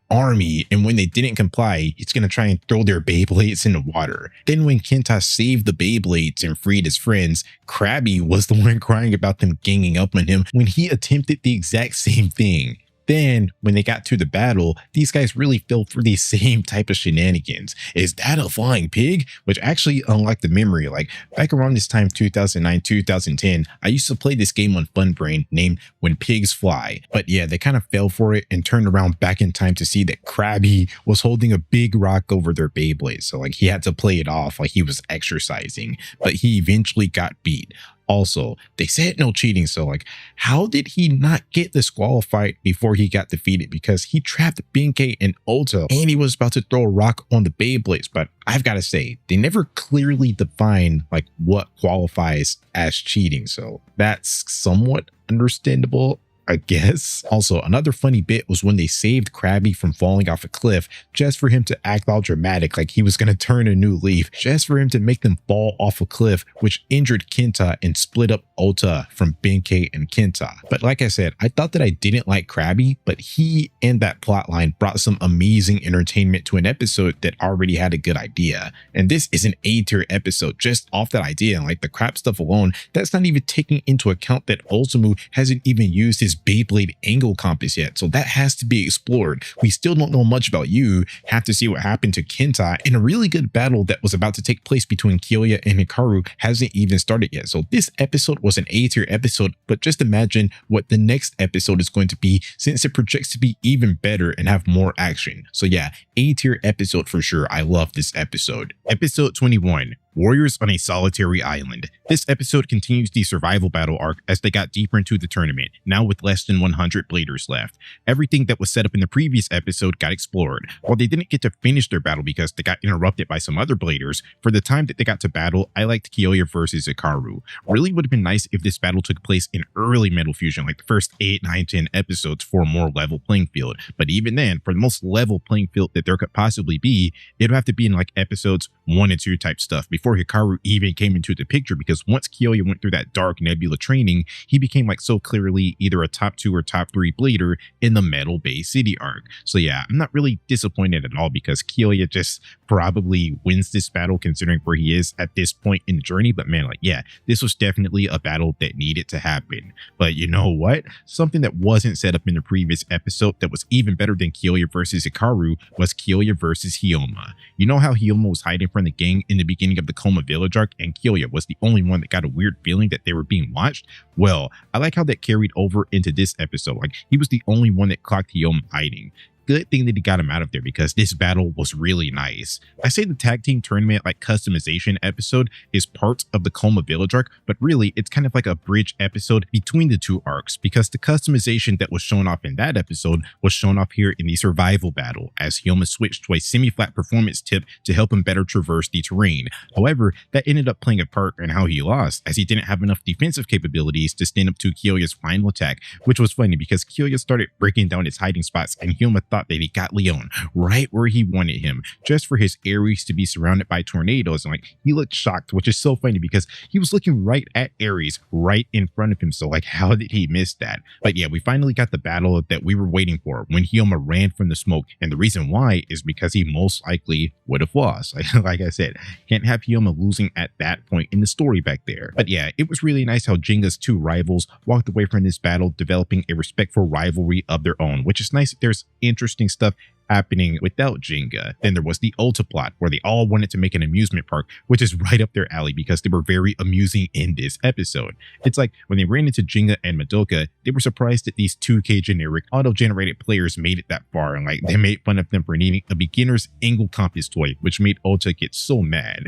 army, and when they didn't comply, he's going to try and throw their Beyblades in the water. Then when Kenta saved the Beyblades and freed his friends, Krabby was the one crying about them ganging up on him when he attempted the exact same thing. Then, when they got to the battle, these guys really fell for the same type of shenanigans. Is that a flying pig? Which actually unlocked the memory. Back around this time, 2009, 2010, I used to play this game on Funbrain named When Pigs Fly. But yeah, they kind of fell for it and turned around back in time to see that Krabby was holding a big rock over their Beyblade. So he had to play it off like he was exercising. But he eventually got beat. Also, they said no cheating, so how did he not get disqualified before he got defeated? Because he trapped Benkei and Ota, and he was about to throw a rock on the Beyblades. But I've got to say, they never clearly define what qualifies as cheating, so that's somewhat understandable, I guess. Also, another funny bit was when they saved Krabby from falling off a cliff just for him to act all dramatic like he was going to turn a new leaf, just for him to make them fall off a cliff, which injured Kenta and split up Ota from Benkei and Kenta. But like I said, I thought that I didn't like Krabby, but he and that plotline brought some amazing entertainment to an episode that already had a good idea. And this is an A-tier episode just off that idea, and the crap stuff alone, that's not even taking into account that Osamu hasn't even used his Beyblade angle compass yet, so that has to be explored. We still don't know much about you, have to see what happened to Kenta, and a really good battle that was about to take place between Kyoya and Hikaru hasn't even started yet. So this episode was an A-tier episode, but just imagine what the next episode is going to be, since it projects to be even better and have more action. So yeah, A-tier episode for sure. I love this episode. Episode 21. Warriors on a Solitary Island. This episode continues the survival battle arc as they got deeper into the tournament, now with less than 100 bladers left. Everything that was set up in the previous episode got explored. While they didn't get to finish their battle because they got interrupted by some other bladers, for the time that they got to battle, I liked Kyoya versus Hikaru. Really would have been nice if this battle took place in early Metal Fusion, like the first 8, 9, 10 episodes for a more level playing field. But even then, for the most level playing field that there could possibly be, it would have to be in episodes 1 and 2 type stuff before Hikaru even came into the picture, because once Kyoya went through that Dark Nebula training, he became so clearly either a top 2 or top 3 blader in the Metal Bay City arc. So yeah, I'm not really disappointed at all, because Kyoya just probably wins this battle considering where he is at this point in the journey. But man, yeah, this was definitely a battle that needed to happen. But you know what? Something that wasn't set up in the previous episode that was even better than Kyoya versus Hikaru was Kyoya versus Hyoma. You know how Hyoma was hiding from the gang in the beginning of the Coma Village arc, and Kyoya was the only one that got a weird feeling that they were being watched? Well, I like how that carried over into this episode. He was the only one that clocked Hyoma hiding. good thing that he got him out of there because this battle was really nice. I say the tag team tournament like customization episode is part of the Coma Village arc, but really it's kind of like a bridge episode between the two arcs because the customization that was shown off in that episode was shown off here in the survival battle as Hyoma switched to a semi-flat performance tip to help him better traverse the terrain. However, that ended up playing a part in how he lost as he didn't have enough defensive capabilities to stand up to Kyoya's final attack, which was funny because Kyoya started breaking down his hiding spots and Hyoma thought that he got Leon right where he wanted him, just for his Ares to be surrounded by tornadoes, and like he looked shocked, which is so funny because he was looking right at Ares right in front of him, so like how did he miss that? But yeah, we finally got the battle that we were waiting for when Hyoma ran from the smoke, and the reason why is because he most likely would have lost. Like I said, can't have Hyoma losing at that point in the story back there. But yeah, it was really nice how Jenga's two rivals walked away from this battle developing a respectful rivalry of their own, which is nice that there's interesting stuff happening without Jenga. Then there was the Ulta plot where they all wanted to make an amusement park, which is right up their alley because they were very amusing in this episode. It's like when they ran into Jenga and Madoka, they were surprised that these 2K generic auto-generated players made it that far, and like they made fun of them for needing a beginner's angle compass toy, which made Ulta get so mad.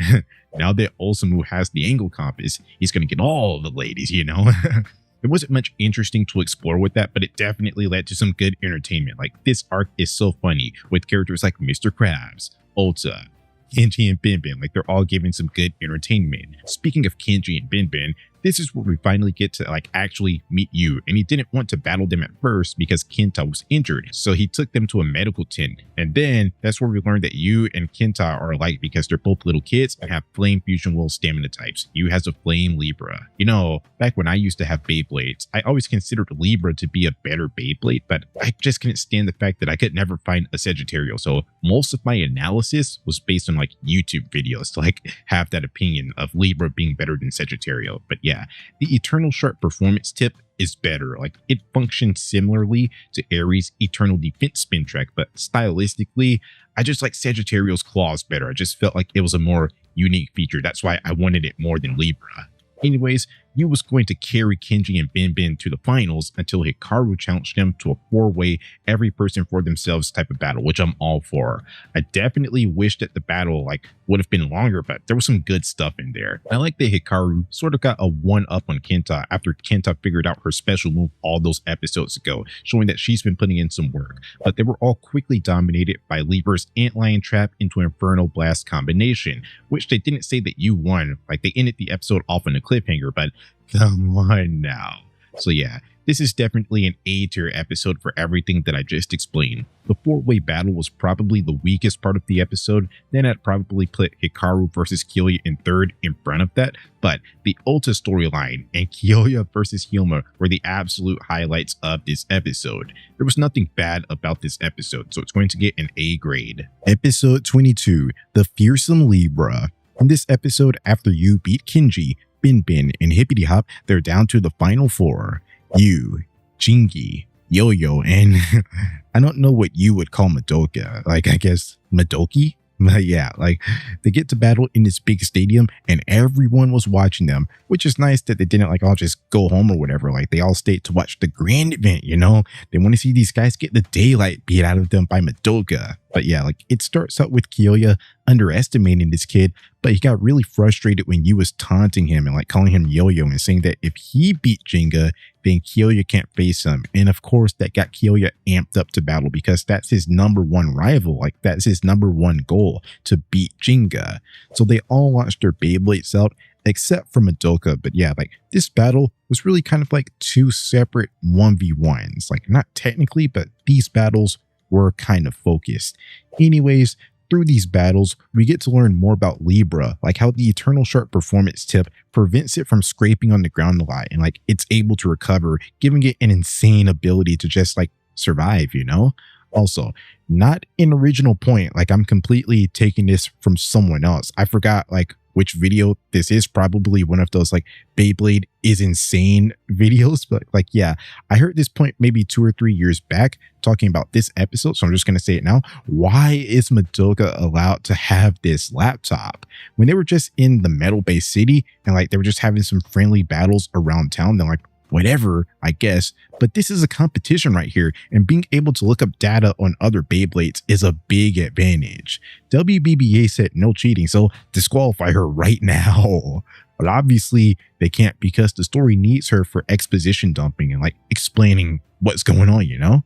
Now that Osamu has the angle compass, he's gonna get all the ladies, you know? There wasn't much interesting to explore with that, but it definitely led to some good entertainment. Like this arc is so funny with characters like Mr. Krabs, Ulta, Kenji and Benben. Like they're all giving some good entertainment. Speaking of Kenji and Benben, this is where we finally get to like actually meet Yu, and he didn't want to battle them at first because Kenta was injured, so he took them to a medical tent, and then that's where we learned that Yu and Kenta are alike because they're both little kids and have flame fusion will stamina types. Yu has a flame Libra. You know, back when I used to have Beyblades, I always considered Libra to be a better Beyblade, but I just couldn't stand the fact that I could never find a Sagittarial, so most of my analysis was based on like YouTube videos to like have that opinion of Libra being better than Sagittarial. But yeah, the Eternal Sharp performance tip is better. Like it functions similarly to Ares' Eternal Defense spin track, but stylistically, I just like Sagittarial's claws better. I just felt like it was a more unique feature. That's why I wanted it more than Libra. Anyways, Yu was going to carry Kenji and Benben to the finals until Hikaru challenged them to a 4-way every person for themselves type of battle, which I'm all for. I definitely wish that the battle like would have been longer, but there was some good stuff in there. I like that Hikaru sort of got a 1-up on Kenta after Kenta figured out her special move all those episodes ago, showing that she's been putting in some work. But they were all quickly dominated by Libra's Antlion Trap into Inferno Blast combination, which they didn't say that Yu won. Like they ended the episode off on a cliffhanger, but come on now. So yeah, this is definitely an A-tier episode for everything that I just explained. The 4-way battle was probably the weakest part of the episode, then I'd probably put Hikaru versus Kyoya in third in front of that, but the Ulta storyline and Kyoya versus Hyoma were the absolute highlights of this episode. There was nothing bad about this episode, so it's going to get an A grade. Episode 22, The Fearsome Libra. In this episode, after Yu beat Kenji, Benben, and Hippity Hop, they're down to the final 4. Yu, Jingi, Yo-Yo, and I don't know what you would call Madoka. Like, I guess Madoki? But yeah, like they get to battle in this big stadium and everyone was watching them, which is nice that they didn't like all just go home or whatever. Like they all stayed to watch the grand event, you know? They want to see these guys get the daylight beat out of them by Madoka. But yeah, like it starts out with Kyoya underestimating this kid, but he got really frustrated when Yu was taunting him and like calling him Yo-Yo and saying that if he beat Jenga, then Kyoya can't face him. And of course that got Kyoya amped up to battle because that's his #1 rival. Like that's his #1 goal, to beat Jenga. So they all launched their Beyblades out except for Madoka. But yeah, like this battle was really kind of like 2 separate 1v1s. Like not technically, but these battles were kind of focused. Anyways, through these battles, we get to learn more about Libra, like how the Eternal Sharp performance tip prevents it from scraping on the ground a lot, and like it's able to recover, giving it an insane ability to just like survive, you know? Also, not an original point, like I'm completely taking this from someone else. I forgot like which video this is, probably one of those like Beyblade is insane videos, but like yeah, I heard this point maybe 2 or 3 years back talking about this episode, so I'm just gonna say it now. Why is Madoka allowed to have this laptop? When they were just in the metal based city and like they were just having some friendly battles around town, then like whatever, I guess. But this is a competition right here, and being able to look up data on other Beyblades is a big advantage. WBBA said no cheating, so disqualify her right now. But obviously they can't, because the story needs her for exposition dumping and like explaining what's going on, you know?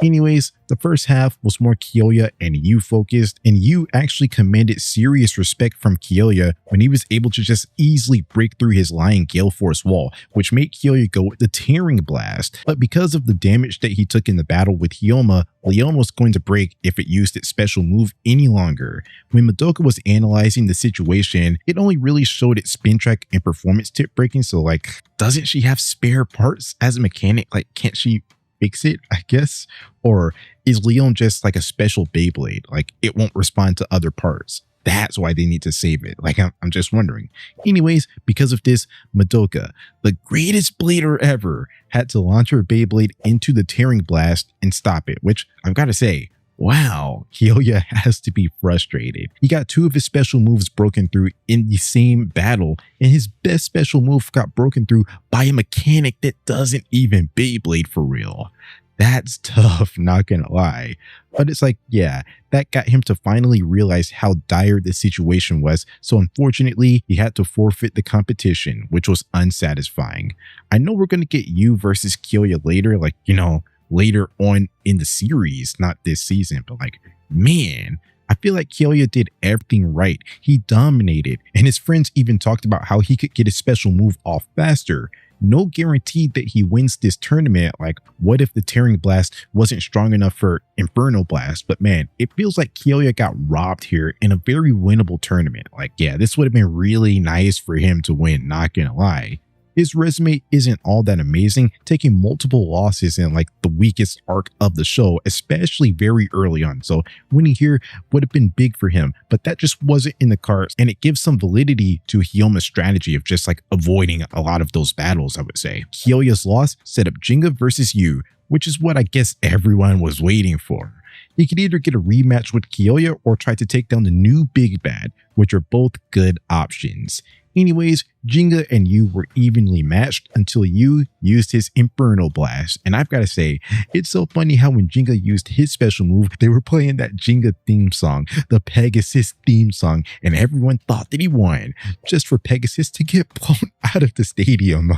Anyways, the first half was more Kyoya and Yu focused, and Yu actually commanded serious respect from Kyoya when he was able to just easily break through his Lion Gale Force wall, which made Kyoya go with the Tearing Blast. But because of the damage that he took in the battle with Hyoma, Leon was going to break if it used its special move any longer. When Madoka was analyzing the situation, it only really showed its spin track and performance tip breaking, so like, doesn't she have spare parts as a mechanic? Like, can't she fix it, I guess? Or is Leon just like a special Beyblade, like it won't respond to other parts? That's why they need to save it. Like, I'm just wondering. Anyways, because of this, Madoka, the greatest blader ever, had to launch her Beyblade into the Tearing Blast and stop it, which I've got to say, wow, Kyoya has to be frustrated. He got 2 of his special moves broken through in the same battle, and his best special move got broken through by a mechanic that doesn't even Beyblade for real. That's tough, not gonna lie. But it's like, yeah, that got him to finally realize how dire the situation was, so unfortunately, he had to forfeit the competition, which was unsatisfying. I know we're gonna get Yu versus Kyoya later, like, you know, later on in the series, not this season, but like, man, I feel like Kyoya did everything right. He dominated, and his friends even talked about how he could get his special move off faster. No guarantee that he wins this tournament. Like, what if the Tearing Blast wasn't strong enough for Inferno Blast? But man, it feels like Kyoya got robbed here in a very winnable tournament. Like, yeah, this would have been really nice for him to win, not gonna lie. His resume isn't all that amazing, taking multiple losses in like the weakest arc of the show, especially very early on. So winning here would have been big for him, but that just wasn't in the cards, and it gives some validity to Hyoma's strategy of just like avoiding a lot of those battles, I would say. Kyoya's loss set up Jinga versus Yu, which is what I guess everyone was waiting for. He could either get a rematch with Kyoya or try to take down the new big bad, which are both good options. Anyways, Jinga and Yu were evenly matched until Yu used his Inferno Blast, and I've got to say, it's so funny how when Jinga used his special move, they were playing that Jinga theme song, the Pegasus theme song, and everyone thought that he won, just for Pegasus to get blown out of the stadium.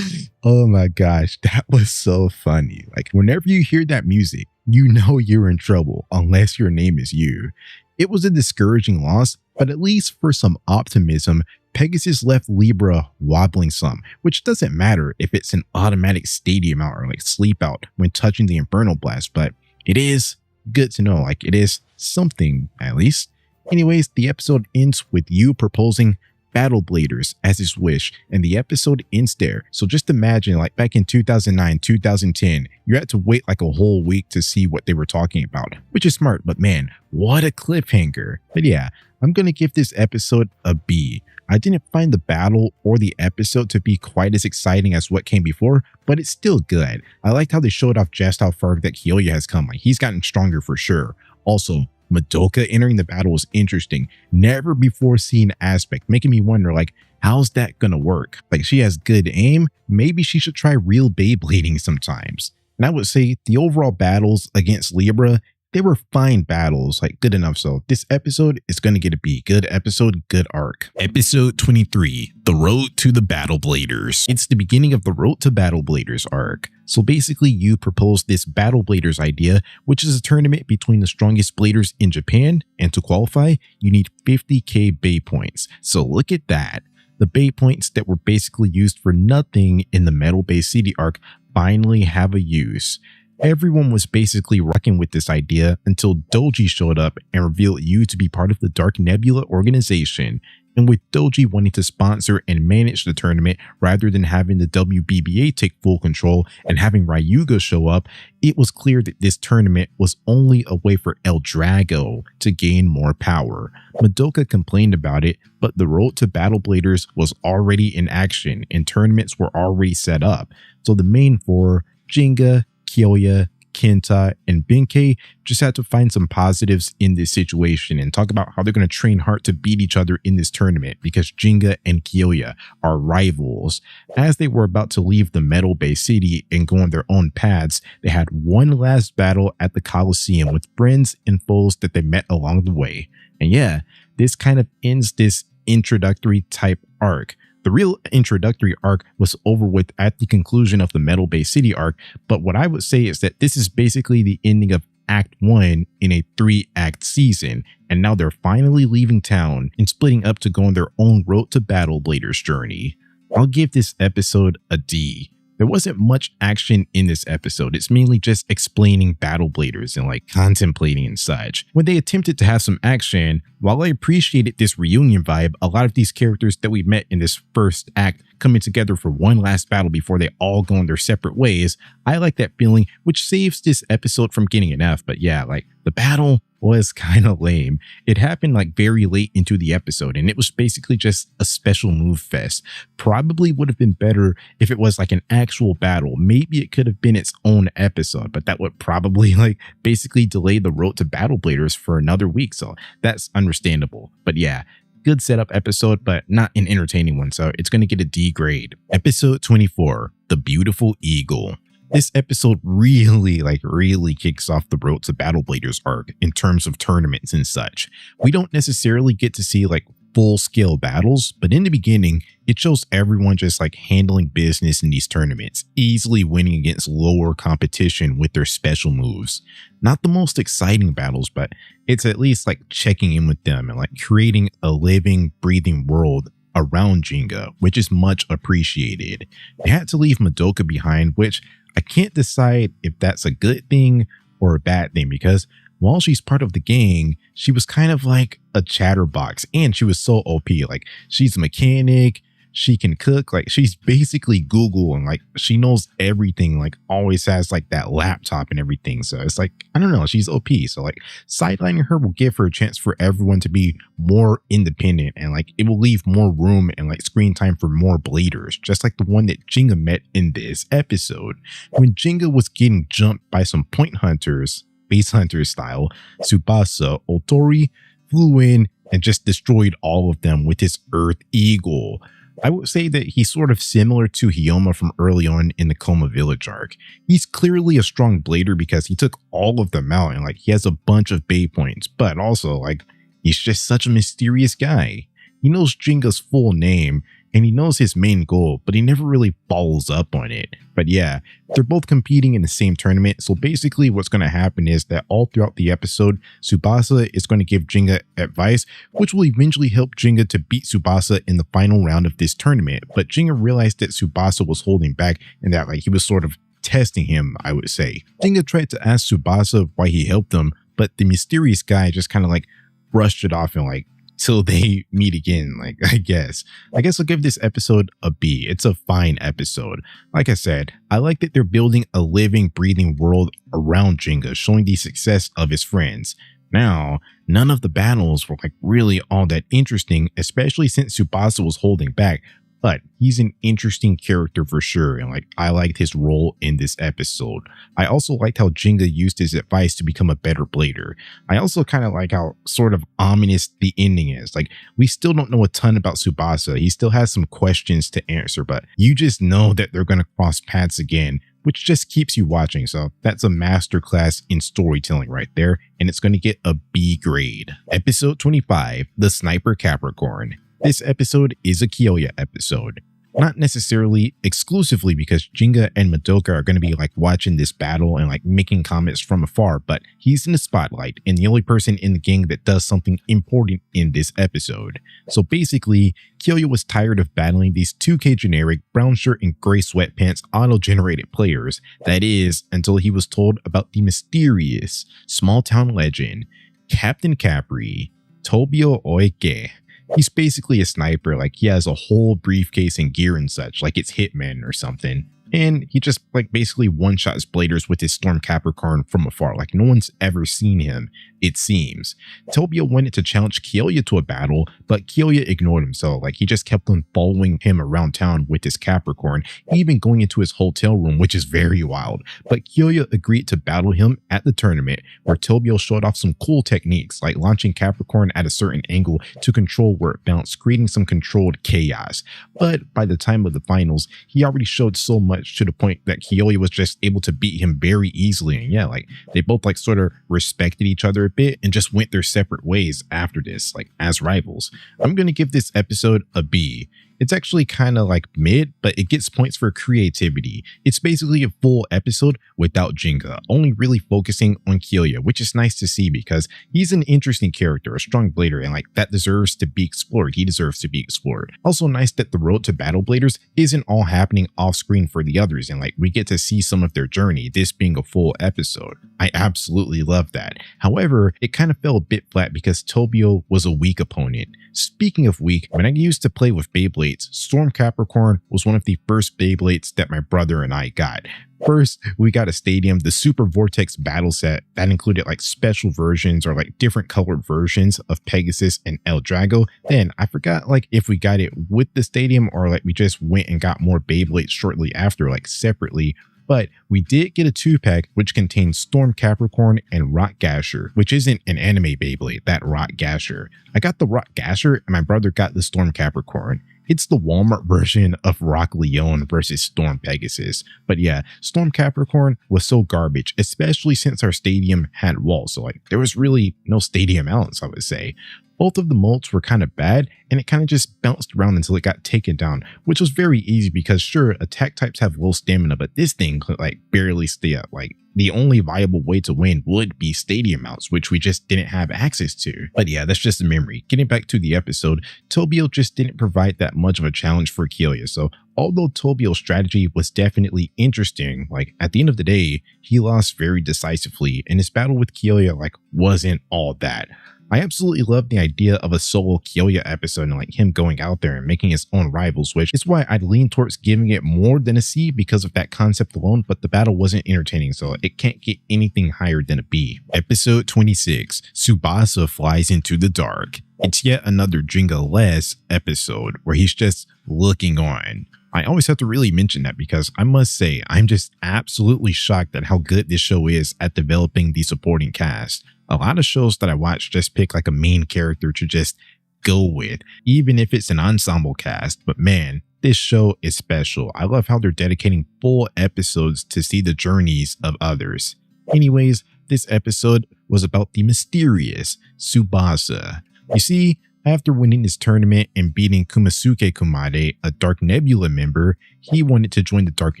Oh my gosh, that was so funny. Like, whenever you hear that music, you know you're in trouble, unless your name is Yu. It was a discouraging loss, but at least for some optimism, Pegasus left Libra wobbling some, which doesn't matter if it's an automatic stadium out or like sleep out when touching the Inferno Blast, but it is good to know, like it is something at least. Anyways, the episode ends with Yu proposing Battle Bladers as his wish, and the episode ends there. So just imagine, like back in 2009, 2010, you had to wait like a whole week to see what they were talking about, which is smart, but man, what a cliffhanger. But yeah, I'm gonna give this episode a B. I didn't find the battle or the episode to be quite as exciting as what came before, but it's still good. I liked how they showed off just how far that Kyoya has come. Like, he's gotten stronger for sure. Also, Madoka entering the battle was interesting. Never before seen aspect, making me wonder, like, how's that gonna work? Like, she has good aim. Maybe she should try real Beyblading sometimes. And I would say the overall battles against Libra, they were fine battles, like good enough. So this episode is going to get a B. Good episode, good arc. Episode 23, The Road to the Battle Bladers. It's the beginning of the Road to Battle Bladers arc. So basically, you proposed this Battle Bladers idea, which is a tournament between the strongest bladers in Japan, and to qualify, you need 50k Bay points. So look at that. The Bay points that were basically used for nothing in the Metal Bay City arc finally have a use. Everyone was basically rocking with this idea until Doji showed up and revealed Yu to be part of the Dark Nebula organization. And with Doji wanting to sponsor and manage the tournament rather than having the WBBA take full control and having Ryuga show up, it was clear that this tournament was only a way for El Drago to gain more power. Madoka complained about it, but the Road to Battle Bladers was already in action and tournaments were already set up. So the main four, Jinga, Kyoya, Kenta, and Benkei just had to find some positives in this situation and talk about how they're going to train hard to beat each other in this tournament because Jinga and Kyoya are rivals. As they were about to leave the Metal Bay City and go on their own paths, they had one last battle at the Coliseum with friends and foes that they met along the way. And yeah, this kind of ends this introductory type arc. The real introductory arc was over with at the conclusion of the Metal Bay City arc, but what I would say is that this is basically the ending of Act 1 in a 3-act season, and now they're finally leaving town and splitting up to go on their own Road to Battle Bladers journey. I'll give this episode a D. There wasn't much action in this episode. It's mainly just explaining Battle Bladers and like contemplating and such. When they attempted to have some action, while I appreciated this reunion vibe, a lot of these characters that we met in this first act coming together for one last battle before they all go in their separate ways, I like that feeling, which saves this episode from getting an F. But yeah, like the battle was kind of lame. It happened like very late into the episode and it was basically just a special move fest. Probably would have been better if it was like an actual battle. Maybe it could have been its own episode, but that would probably like basically delay the Road to Battle Bladers for another week. So that's understandable. But yeah, good setup episode, but not an entertaining one. So it's going to get a D grade. Episode 24, The Beautiful Eagle. This episode really kicks off the Road to Battle Bladers arc in terms of tournaments and such. We don't necessarily get to see like full-scale battles, but in the beginning, it shows everyone just like handling business in these tournaments, easily winning against lower competition with their special moves. Not the most exciting battles, but it's at least like checking in with them and like creating a living, breathing world around Jinga, which is much appreciated. They had to leave Madoka behind, which I can't decide if that's a good thing or a bad thing because while she's part of the gang, she was kind of like a chatterbox and she was so OP. Like she's a mechanic, she can cook, like she's basically Google and like she knows everything, like always has like that laptop and everything. So it's like, I don't know, she's OP. So like sidelining her will give her a chance for everyone to be more independent and like it will leave more room and like screen time for more bladers, just like the one that Jinga met in this episode. When Jinga was getting jumped by some point hunters, base hunter style, Tsubasa Otori flew in and just destroyed all of them with his Earth Eagle. I would say that he's sort of similar to Hyoma from early on in the Coma Village arc. He's clearly a strong blader because he took all of them out and like he has a bunch of bay points, but also like he's just such a mysterious guy. He knows Jinga's full name and he knows his main goal, but he never really follows up on it. But yeah, they're both competing in the same tournament. So basically what's going to happen is that all throughout the episode, Tsubasa is going to give Jinga advice, which will eventually help Jinga to beat Tsubasa in the final round of this tournament. But Jinga realized that Tsubasa was holding back and that like he was sort of testing him, I would say. Jinga tried to ask Tsubasa why he helped them, but the mysterious guy just kind of like brushed it off and like, till they meet again, like I guess I'll give this episode a B. It's a fine episode. Like I said, I like that they're building a living, breathing world around Jinga, showing the success of his friends. Now, none of the battles were like really all that interesting, especially since Tsubasa was holding back, but he's an interesting character for sure, and like I liked his role in this episode. I also liked how Jinga used his advice to become a better blader. I also kind of like how sort of ominous the ending is. Like we still don't know a ton about Tsubasa. He still has some questions to answer, but you just know that they're going to cross paths again, which just keeps you watching. So that's a masterclass in storytelling right there, and it's going to get a B grade. Episode 25, The Sniper Capricorn. This episode is a Kyoya episode. Not necessarily exclusively because Jinga and Madoka are going to be like watching this battle and like making comments from afar, but he's in the spotlight and the only person in the gang that does something important in this episode. So basically, Kyoya was tired of battling these 2K generic brown shirt and gray sweatpants auto-generated players. That is, until he was told about the mysterious small town legend, Captain Capri, Tobio Oike. He's basically a sniper, like he has a whole briefcase and gear and such, like it's Hitman or something. and he just like basically one-shots bladers with his Storm Capricorn from afar. Like no one's ever seen him, it seems. Tobio wanted to challenge Kyoya to a battle, but Kyoya ignored him, so like he just kept on following him around town with his Capricorn, even going into his hotel room, which is very wild. But Kyoya agreed to battle him at the tournament, where Tobio showed off some cool techniques, like launching Capricorn at a certain angle to control where it bounced, creating some controlled chaos. But by the time of the finals, he already showed so much to the point that Kyoya was just able to beat him very easily. And yeah, like they both like sort of respected each other a bit and just went their separate ways after this, like as rivals. I'm going to give this episode a B. It's actually kind of like mid, but it gets points for creativity. It's basically a full episode without Jinga, only really focusing on Kyoya, which is nice to see because he's an interesting character, a strong blader, and like that deserves to be explored. He deserves to be explored. Also nice that the road to battle bladers isn't all happening off screen for the others, and like we get to see some of their journey, this being a full episode. I absolutely love that. However, it kind of fell a bit flat because Tobio was a weak opponent. Speaking of weak, when I used to play with Beyblades, Storm Capricorn was one of the first Beyblades that my brother and I got. First, we got a stadium, the Super Vortex battle set that included like special versions or like different colored versions of Pegasus and El Drago. Then I forgot like if we got it with the stadium or like we just went and got more Beyblades shortly after, like separately. But we did get a 2-pack which contains Storm Capricorn and Rock Gasher, which isn't an anime Beyblade, that Rock Gasher. I got the Rock Gasher and my brother got the Storm Capricorn. It's the Walmart version of Rock Leon versus Storm Pegasus. But yeah, Storm Capricorn was so garbage, especially since our stadium had walls. So like there was really no stadium balance, I would say. Both of the molds were kind of bad, and it kind of just bounced around until it got taken down, which was very easy because sure, attack types have low stamina, but this thing could like barely stay up. Like the only viable way to win would be stadium mounts, which we just didn't have access to. But yeah, that's just a memory. Getting back to the episode, Tobio just didn't provide that much of a challenge for Kyoya. So although Tobio's strategy was definitely interesting, like at the end of the day, he lost very decisively, and his battle with Kyoya like wasn't all that. I absolutely love the idea of a solo Kyoya episode and like him going out there and making his own rivals, which is why I'd lean towards giving it more than a C because of that concept alone, but the battle wasn't entertaining, so it can't get anything higher than a B. Episode 26, Tsubasa Flies into the Dark. It's yet another Jinga-less episode where he's just looking on. I always have to really mention that because I must say I'm just absolutely shocked at how good this show is at developing the supporting cast. A lot of shows that I watch just pick like a main character to just go with, even if it's an ensemble cast, but man, this show is special. I love how they're dedicating full episodes to see the journeys of others. Anyways, this episode was about the mysterious Tsubasa. You see, after winning this tournament and beating Kumasuke Kumade, a Dark Nebula member, he wanted to join the Dark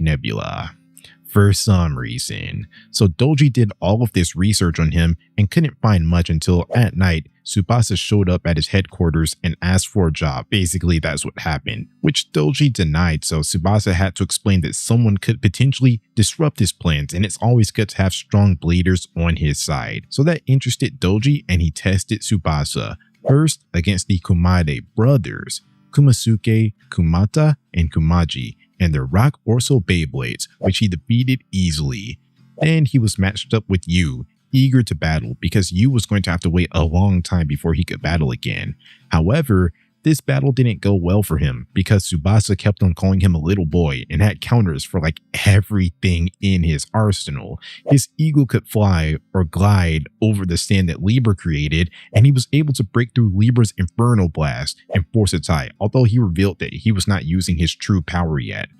Nebula for some reason. So Doji did all of this research on him and couldn't find much until at night, Tsubasa showed up at his headquarters and asked for a job. Basically, that's what happened, which Doji denied, so Tsubasa had to explain that someone could potentially disrupt his plans, and it's always good to have strong bladers on his side. So that interested Doji, and he tested Tsubasa. First, against the Kumade brothers, Kumasuke, Kumata, and Kumaji, and their Rock Orso Beyblades, which he defeated easily. Then he was matched up with Yu, eager to battle because Yu was going to have to wait a long time before he could battle again. However, this battle didn't go well for him because Tsubasa kept on calling him a little boy and had counters for like everything in his arsenal. His eagle could fly or glide over the sand that Libra created, and he was able to break through Libra's Inferno Blast and force a tie, although he revealed that he was not using his true power yet.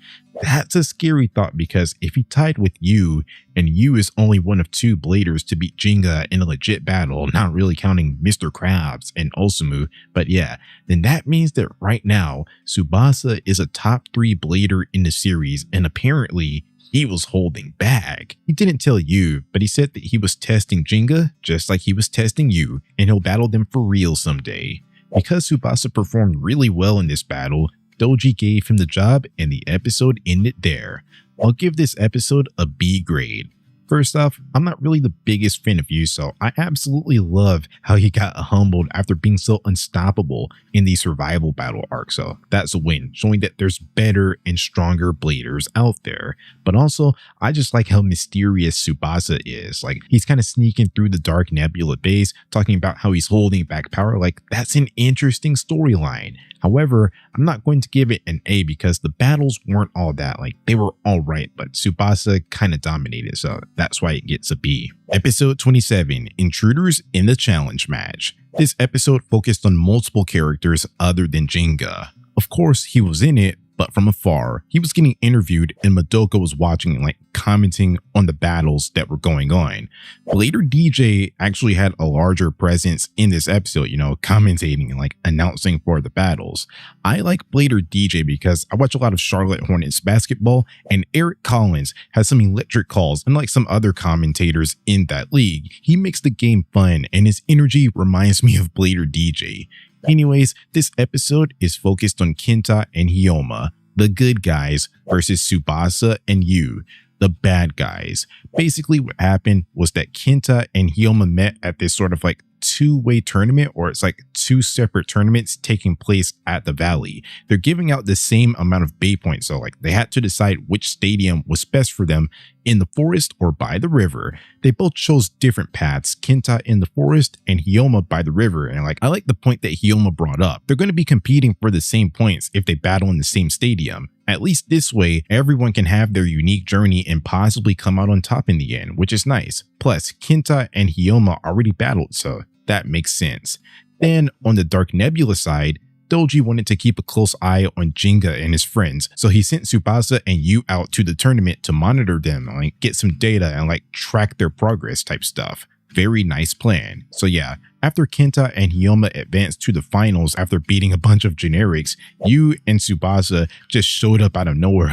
That's a scary thought because if he tied with Yu, and Yu is only one of 2 bladers to beat Jinga in a legit battle, not really counting Mr. Krabs and Osamu, but yeah, then that means that right now, Tsubasa is a top 3 blader in the series, and apparently he was holding back. He didn't tell Yu, but he said that he was testing Jinga just like he was testing Yu, and he'll battle them for real someday. Because Tsubasa performed really well in this battle, Doji gave him the job and the episode ended there. I'll give this episode a B grade. First off, I'm not really the biggest fan of you, so I absolutely love how he got humbled after being so unstoppable in the survival battle arc, so that's a win, showing that there's better and stronger bladers out there. But also, I just like how mysterious Tsubasa is. Like, he's kind of sneaking through the Dark Nebula base, talking about how he's holding back power. Like, that's an interesting storyline. However, I'm not going to give it an A because the battles weren't all that. Like, they were all right, but Tsubasa kind of dominated, so that's why it gets a B. Episode 27, Intruders in the Challenge Match. This episode focused on multiple characters other than Digya. Of course, he was in it, but from afar. He was getting interviewed and Madoka was watching and commenting on the battles that were going on. Later, DJ actually had a larger presence in this episode, commentating and announcing for the battles. I like Blader DJ because I watch a lot of Charlotte Hornets basketball, and Eric Collins has some electric calls, unlike some other commentators in that league. He makes the game fun and his energy reminds me of Blader DJ. Anyways, this episode is focused on Kenta and Hyoma, the good guys, versus Tsubasa and Yu, the bad guys. Basically, what happened was that Kenta and Hyoma met at this sort of two-way tournament, or it's two separate tournaments taking place at the valley. They're giving out the same amount of Bay points, so they had to decide which stadium was best for them, in the forest or by the river. They both chose different paths, Kenta in the forest and Hyoma by the river, and I like the point that Hyoma brought up. They're going to be competing for the same points if they battle in the same stadium. At least this way, everyone can have their unique journey and possibly come out on top in the end, which is nice. Plus, Kenta and Hyoma already battled, so that makes sense. Then, on the Dark Nebula side, Doji wanted to keep a close eye on Digya and his friends, so he sent Tsubasa and Yu out to the tournament to monitor them, get some data and track their progress type stuff. Very nice plan. So yeah, after Kenta and Hyoma advanced to the finals after beating a bunch of generics, Yu and Tsubasa just showed up out of nowhere.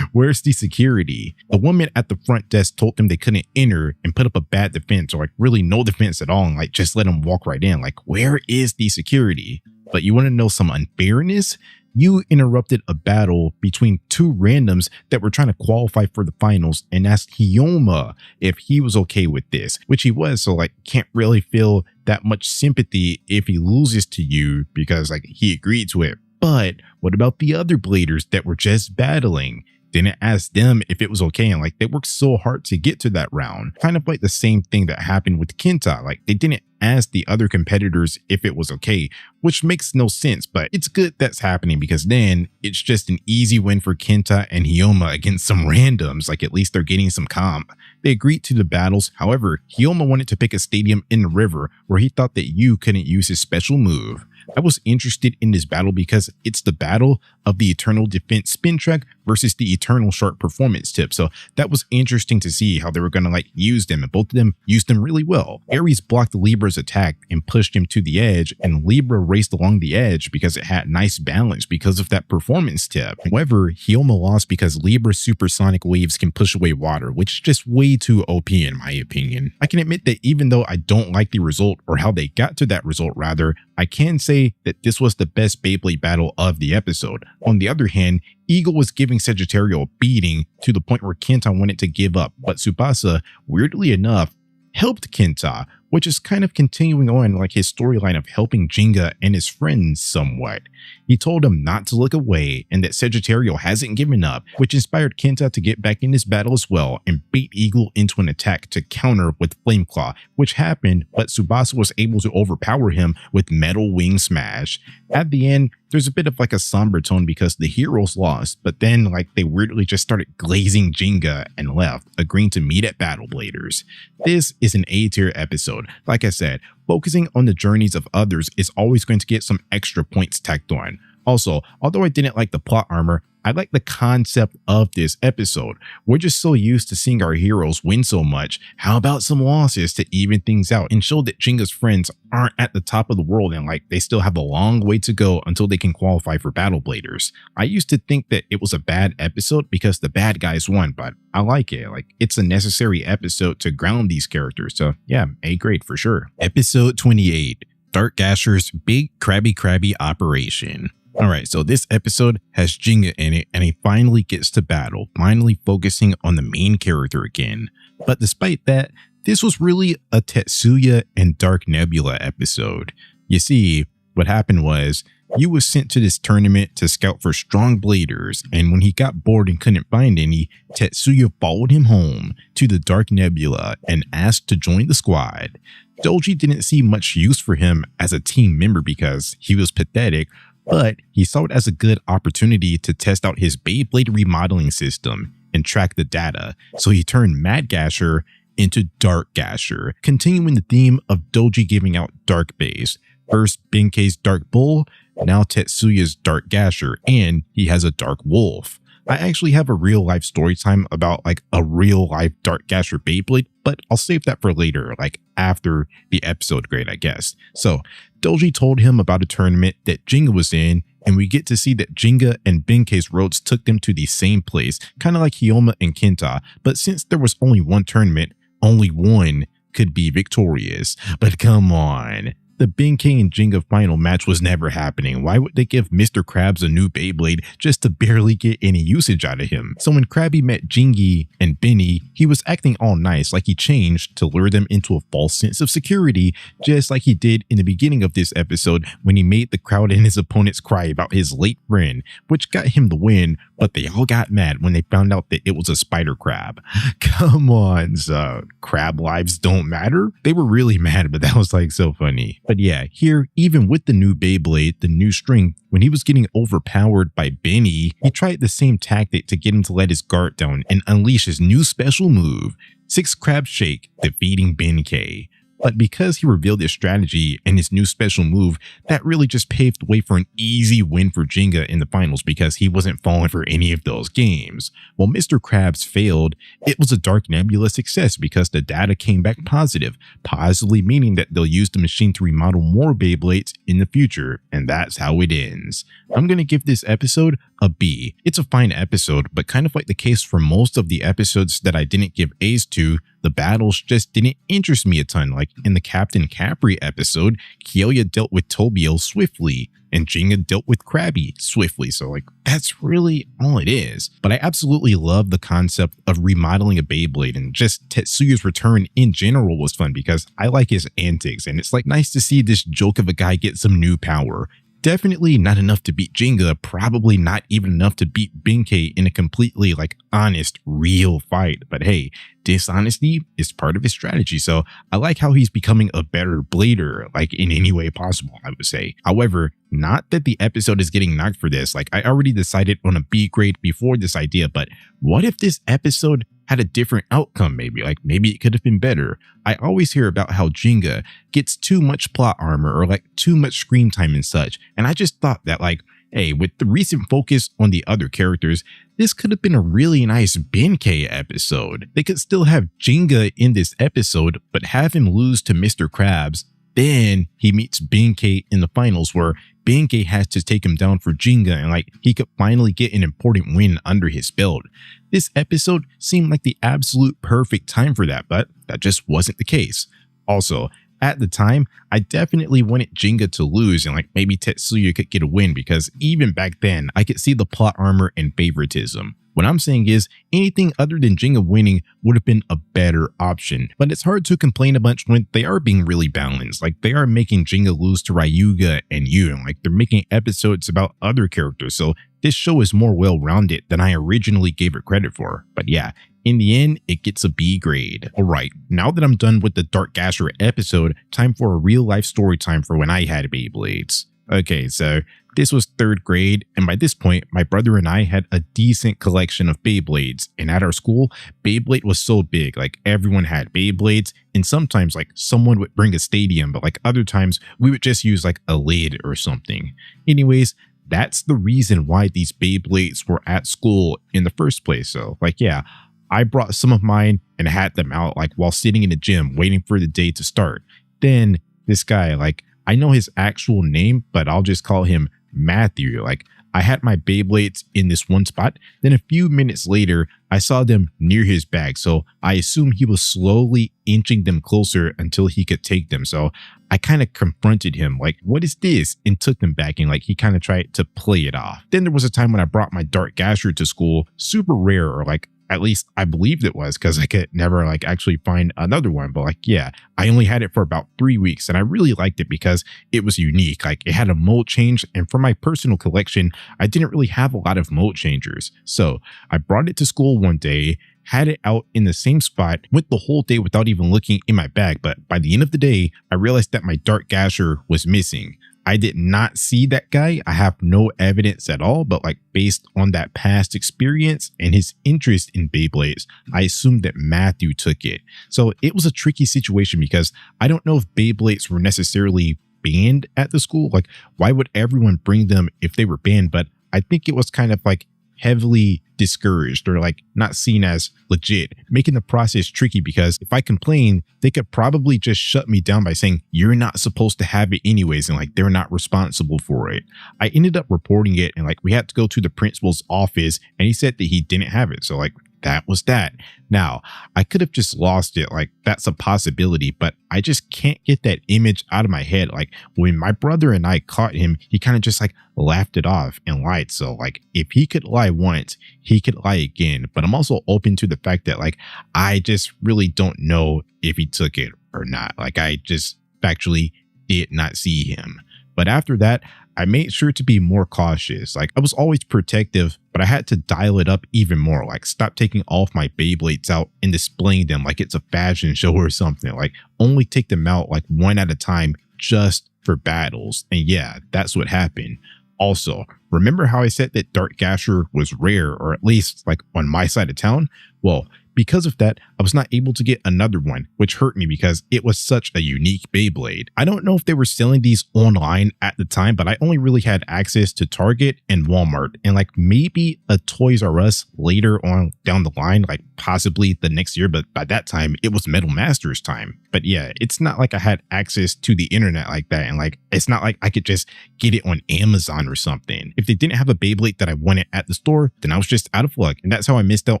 Where's the security? The woman at the front desk told them they couldn't enter and put up a bad defense, or really no defense at all, and just let them walk right in. Where is the security? But you want to know some unfairness? Yu interrupted a battle between two randoms that were trying to qualify for the finals and asked Hyoma if he was okay with this, which he was, so can't really feel that much sympathy if he loses to Yu because he agreed to it. But what about the other bladers that were just battling? Didn't ask them if it was okay, and they worked so hard to get to that round. Kind of the same thing that happened with Kenta. They didn't ask the other competitors if it was okay, which makes no sense, but it's good that's happening because then it's just an easy win for Kenta and Hyoma against some randoms. At least they're getting some comp. They agreed to the battles. However, Hyoma wanted to pick a stadium in the river where he thought that Yu couldn't use his special move. I was interested in this battle because it's the battle of the Eternal Defense Spin Track versus the Eternal Sharp Performance Tip. So that was interesting to see how they were going to use them, and both of them used them really well. Ares blocked Libra's attack and pushed him to the edge, and Libra raced along the edge because it had nice balance because of that performance tip. However, Hyoma lost because Libra's supersonic waves can push away water, which is just way too OP in my opinion. I can admit that even though I don't like the result, or how they got to that result rather, I can say that this was the best Beyblade battle of the episode. On the other hand, Eagle was giving Sagittario a beating to the point where Kenta wanted to give up, but Tsubasa, weirdly enough, helped Kenta, which is kind of continuing on his storyline of helping Digya and his friends somewhat. He told him not to look away and that Sagittario hasn't given up, which inspired Kenta to get back in this battle as well and bait Eagle into an attack to counter with Flameclaw, which happened, but Tsubasa was able to overpower him with Metal Wing Smash. At the end, there's a bit of a somber tone because the heroes lost, but then they weirdly just started glazing Digya and left, agreeing to meet at Battle Bladers. This is an A-tier episode. Like I said, focusing on the journeys of others is always going to get some extra points tacked on. Also, although I didn't like the plot armor, I like the concept of this episode. We're just so used to seeing our heroes win so much. How about some losses to even things out and show that Digya's friends aren't at the top of the world and they still have a long way to go until they can qualify for Battle Bladers. I used to think that it was a bad episode because the bad guys won, but I like it. It's a necessary episode to ground these characters. So yeah, A grade for sure. Episode 28, Dark Gasher's Big Krabby Operation. Alright, so this episode has Digya in it and he finally gets to battle, finally focusing on the main character again. But despite that, this was really a Tetsuya and Dark Nebula episode. You see, what happened was, Yu was sent to this tournament to scout for strong bladers, and when he got bored and couldn't find any, Tetsuya followed him home to the Dark Nebula and asked to join the squad. Doji didn't see much use for him as a team member because he was pathetic, but he saw it as a good opportunity to test out his Beyblade remodeling system and track the data, so he turned Mad Gasher into Dark Gasher, continuing the theme of Doji giving out Dark Base. First Benkei's Dark Bull, now Tetsuya's Dark Gasher, and he has a Dark Wolf. I actually have a real life story time about like a real life Dark Gasher Beyblade, but I'll save that for later, like after the episode grade, I guess. So Doji told him about a tournament that Jinga was in, and we get to see that Jinga and Benkei's roads took them to the same place, kind of like Hyoma and Kenta, but since there was only one tournament, only one could be victorious. But come on. The Benkei and Jinga final match was never happening. Why would they give Mr. Krabs a new Beyblade just to barely get any usage out of him? So when Krabby met Jingy and Benny, he was acting all nice, like he changed to lure them into a false sense of security, just like he did in the beginning of this episode when he made the crowd and his opponents cry about his late friend, which got him the win, but they all got mad when they found out that it was a spider crab. Come on, so crab lives don't matter? They were really mad, but that was like so funny. But yeah, here, even with the new Beyblade, the new string, when he was getting overpowered by Benny, he tried the same tactic to get him to let his guard down and unleash his new special move, 6 Crab Shake, defeating Benkei. But because he revealed his strategy and his new special move, that really just paved the way for an easy win for Jinga in the finals because he wasn't falling for any of those games. While Mr. Krabs failed, it was a Dark Nebula success because the data came back positive, possibly meaning that they'll use the machine to remodel more Beyblades in the future, and that's how it ends. I'm going to give this episode a B. It's a fine episode, but kind of like the case for most of the episodes that I didn't give A's to, the battles just didn't interest me a ton. Like in the Captain Capri episode, Kyoya dealt with Tobio swiftly, and Jinga dealt with Krabby swiftly. So like, that's really all it is. But I absolutely love the concept of remodeling a Beyblade, and just Tetsuya's return in general was fun because I like his antics, and it's like nice to see this joke of a guy get some new power. Definitely not enough to beat Jinga, probably not even enough to beat Benkei in a completely like honest, real fight. But hey, dishonesty is part of his strategy, so I like how he's becoming a better blader, like in any way possible, I would say. However, not that the episode is getting knocked for this, like I already decided on a B grade before this idea, but what if this episode had a different outcome? Maybe it could have been better. I always hear about how Jinga gets too much plot armor or like too much screen time and such, and I just thought that like, hey, with the recent focus on the other characters, this could have been a really nice Benkei episode. They could still have Jinga in this episode, but have him lose to Mr. Krabs. Then he meets Benkei in the finals where Benkei has to take him down for Jinga, and like he could finally get an important win under his belt. This episode seemed like the absolute perfect time for that, but that just wasn't the case. Also, at the time, I definitely wanted Jinga to lose and like maybe Tetsuya could get a win because even back then, I could see the plot armor and favoritism. What I'm saying is anything other than Jinga winning would have been a better option, but it's hard to complain a bunch when they are being really balanced. Like they are making Jinga lose to Ryuga and Yu, like they're making episodes about other characters. So this show is more well-rounded than I originally gave it credit for. But yeah, in the end, it gets a B grade. Alright, now that I'm done with the Dark Gasher episode, time for a real life story time for when I had Beyblades. Okay, so this was 3rd grade, and by this point, my brother and I had a decent collection of Beyblades, and at our school, Beyblade was so big, like everyone had Beyblades, and sometimes like someone would bring a stadium, but like other times we would just use like a lid or something. Anyways, that's the reason why these Beyblades were at school in the first place. So like, yeah, I brought some of mine and had them out like while sitting in the gym waiting for the day to start. Then this guy, like, I know his actual name, but I'll just call him Matthew. Like, I had my Beyblades in this one spot. Then a few minutes later, I saw them near his bag. So I assume he was slowly inching them closer until he could take them. So I kind of confronted him like, what is this? And took them back, and like he kind of tried to play it off. Then there was a time when I brought my Dark Gasher to school, super rare, or like At least I believed it was, because I could never like actually find another one. But like, yeah, I only had it for about 3 weeks and I really liked it because it was unique. Like it had a mold change, and for my personal collection, I didn't really have a lot of mold changers. So I brought it to school one day, had it out in the same spot, went the whole day without even looking in my bag. But by the end of the day, I realized that my Dark Gasher was missing. I did not see that guy. I have no evidence at all, but like based on that past experience and his interest in Beyblades, I assumed that Matthew took it. So it was a tricky situation because I don't know if Beyblades were necessarily banned at the school. Like, why would everyone bring them if they were banned? But I think it was kind of like heavily discouraged or like not seen as legit, making the process tricky because if I complain, they could probably just shut me down by saying you're not supposed to have it anyways, and like they're not responsible for it. I ended up reporting it, and like we had to go to the principal's office and he said that he didn't have it. So like that was that. Now, I could have just lost it, like that's a possibility, but I just can't get that image out of my head. Like when my brother and I caught him, he kind of just like laughed it off and lied. So like if he could lie once, he could lie again. But I'm also open to the fact that like I just really don't know if he took it or not. Like I just factually did not see him. But after that, I made sure to be more cautious. Like I was always protective, but I had to dial it up even more. Like stop taking all of my Beyblades out and displaying them like it's a fashion show or something. Like only take them out like one at a time just for battles. And yeah, that's what happened. Also, remember how I said that Dark Gasher was rare, or at least like on my side of town? Well, because of that, I was not able to get another one, which hurt me because it was such a unique Beyblade. I don't know if they were selling these online at the time, but I only really had access to Target and Walmart and like maybe a Toys R Us later on down the line, like possibly the next year. But by that time, it was Metal Masters time. But yeah, it's not like I had access to the internet like that. And like, it's not like I could just get it on Amazon or something. If they didn't have a Beyblade that I wanted at the store, then I was just out of luck. And that's how I missed out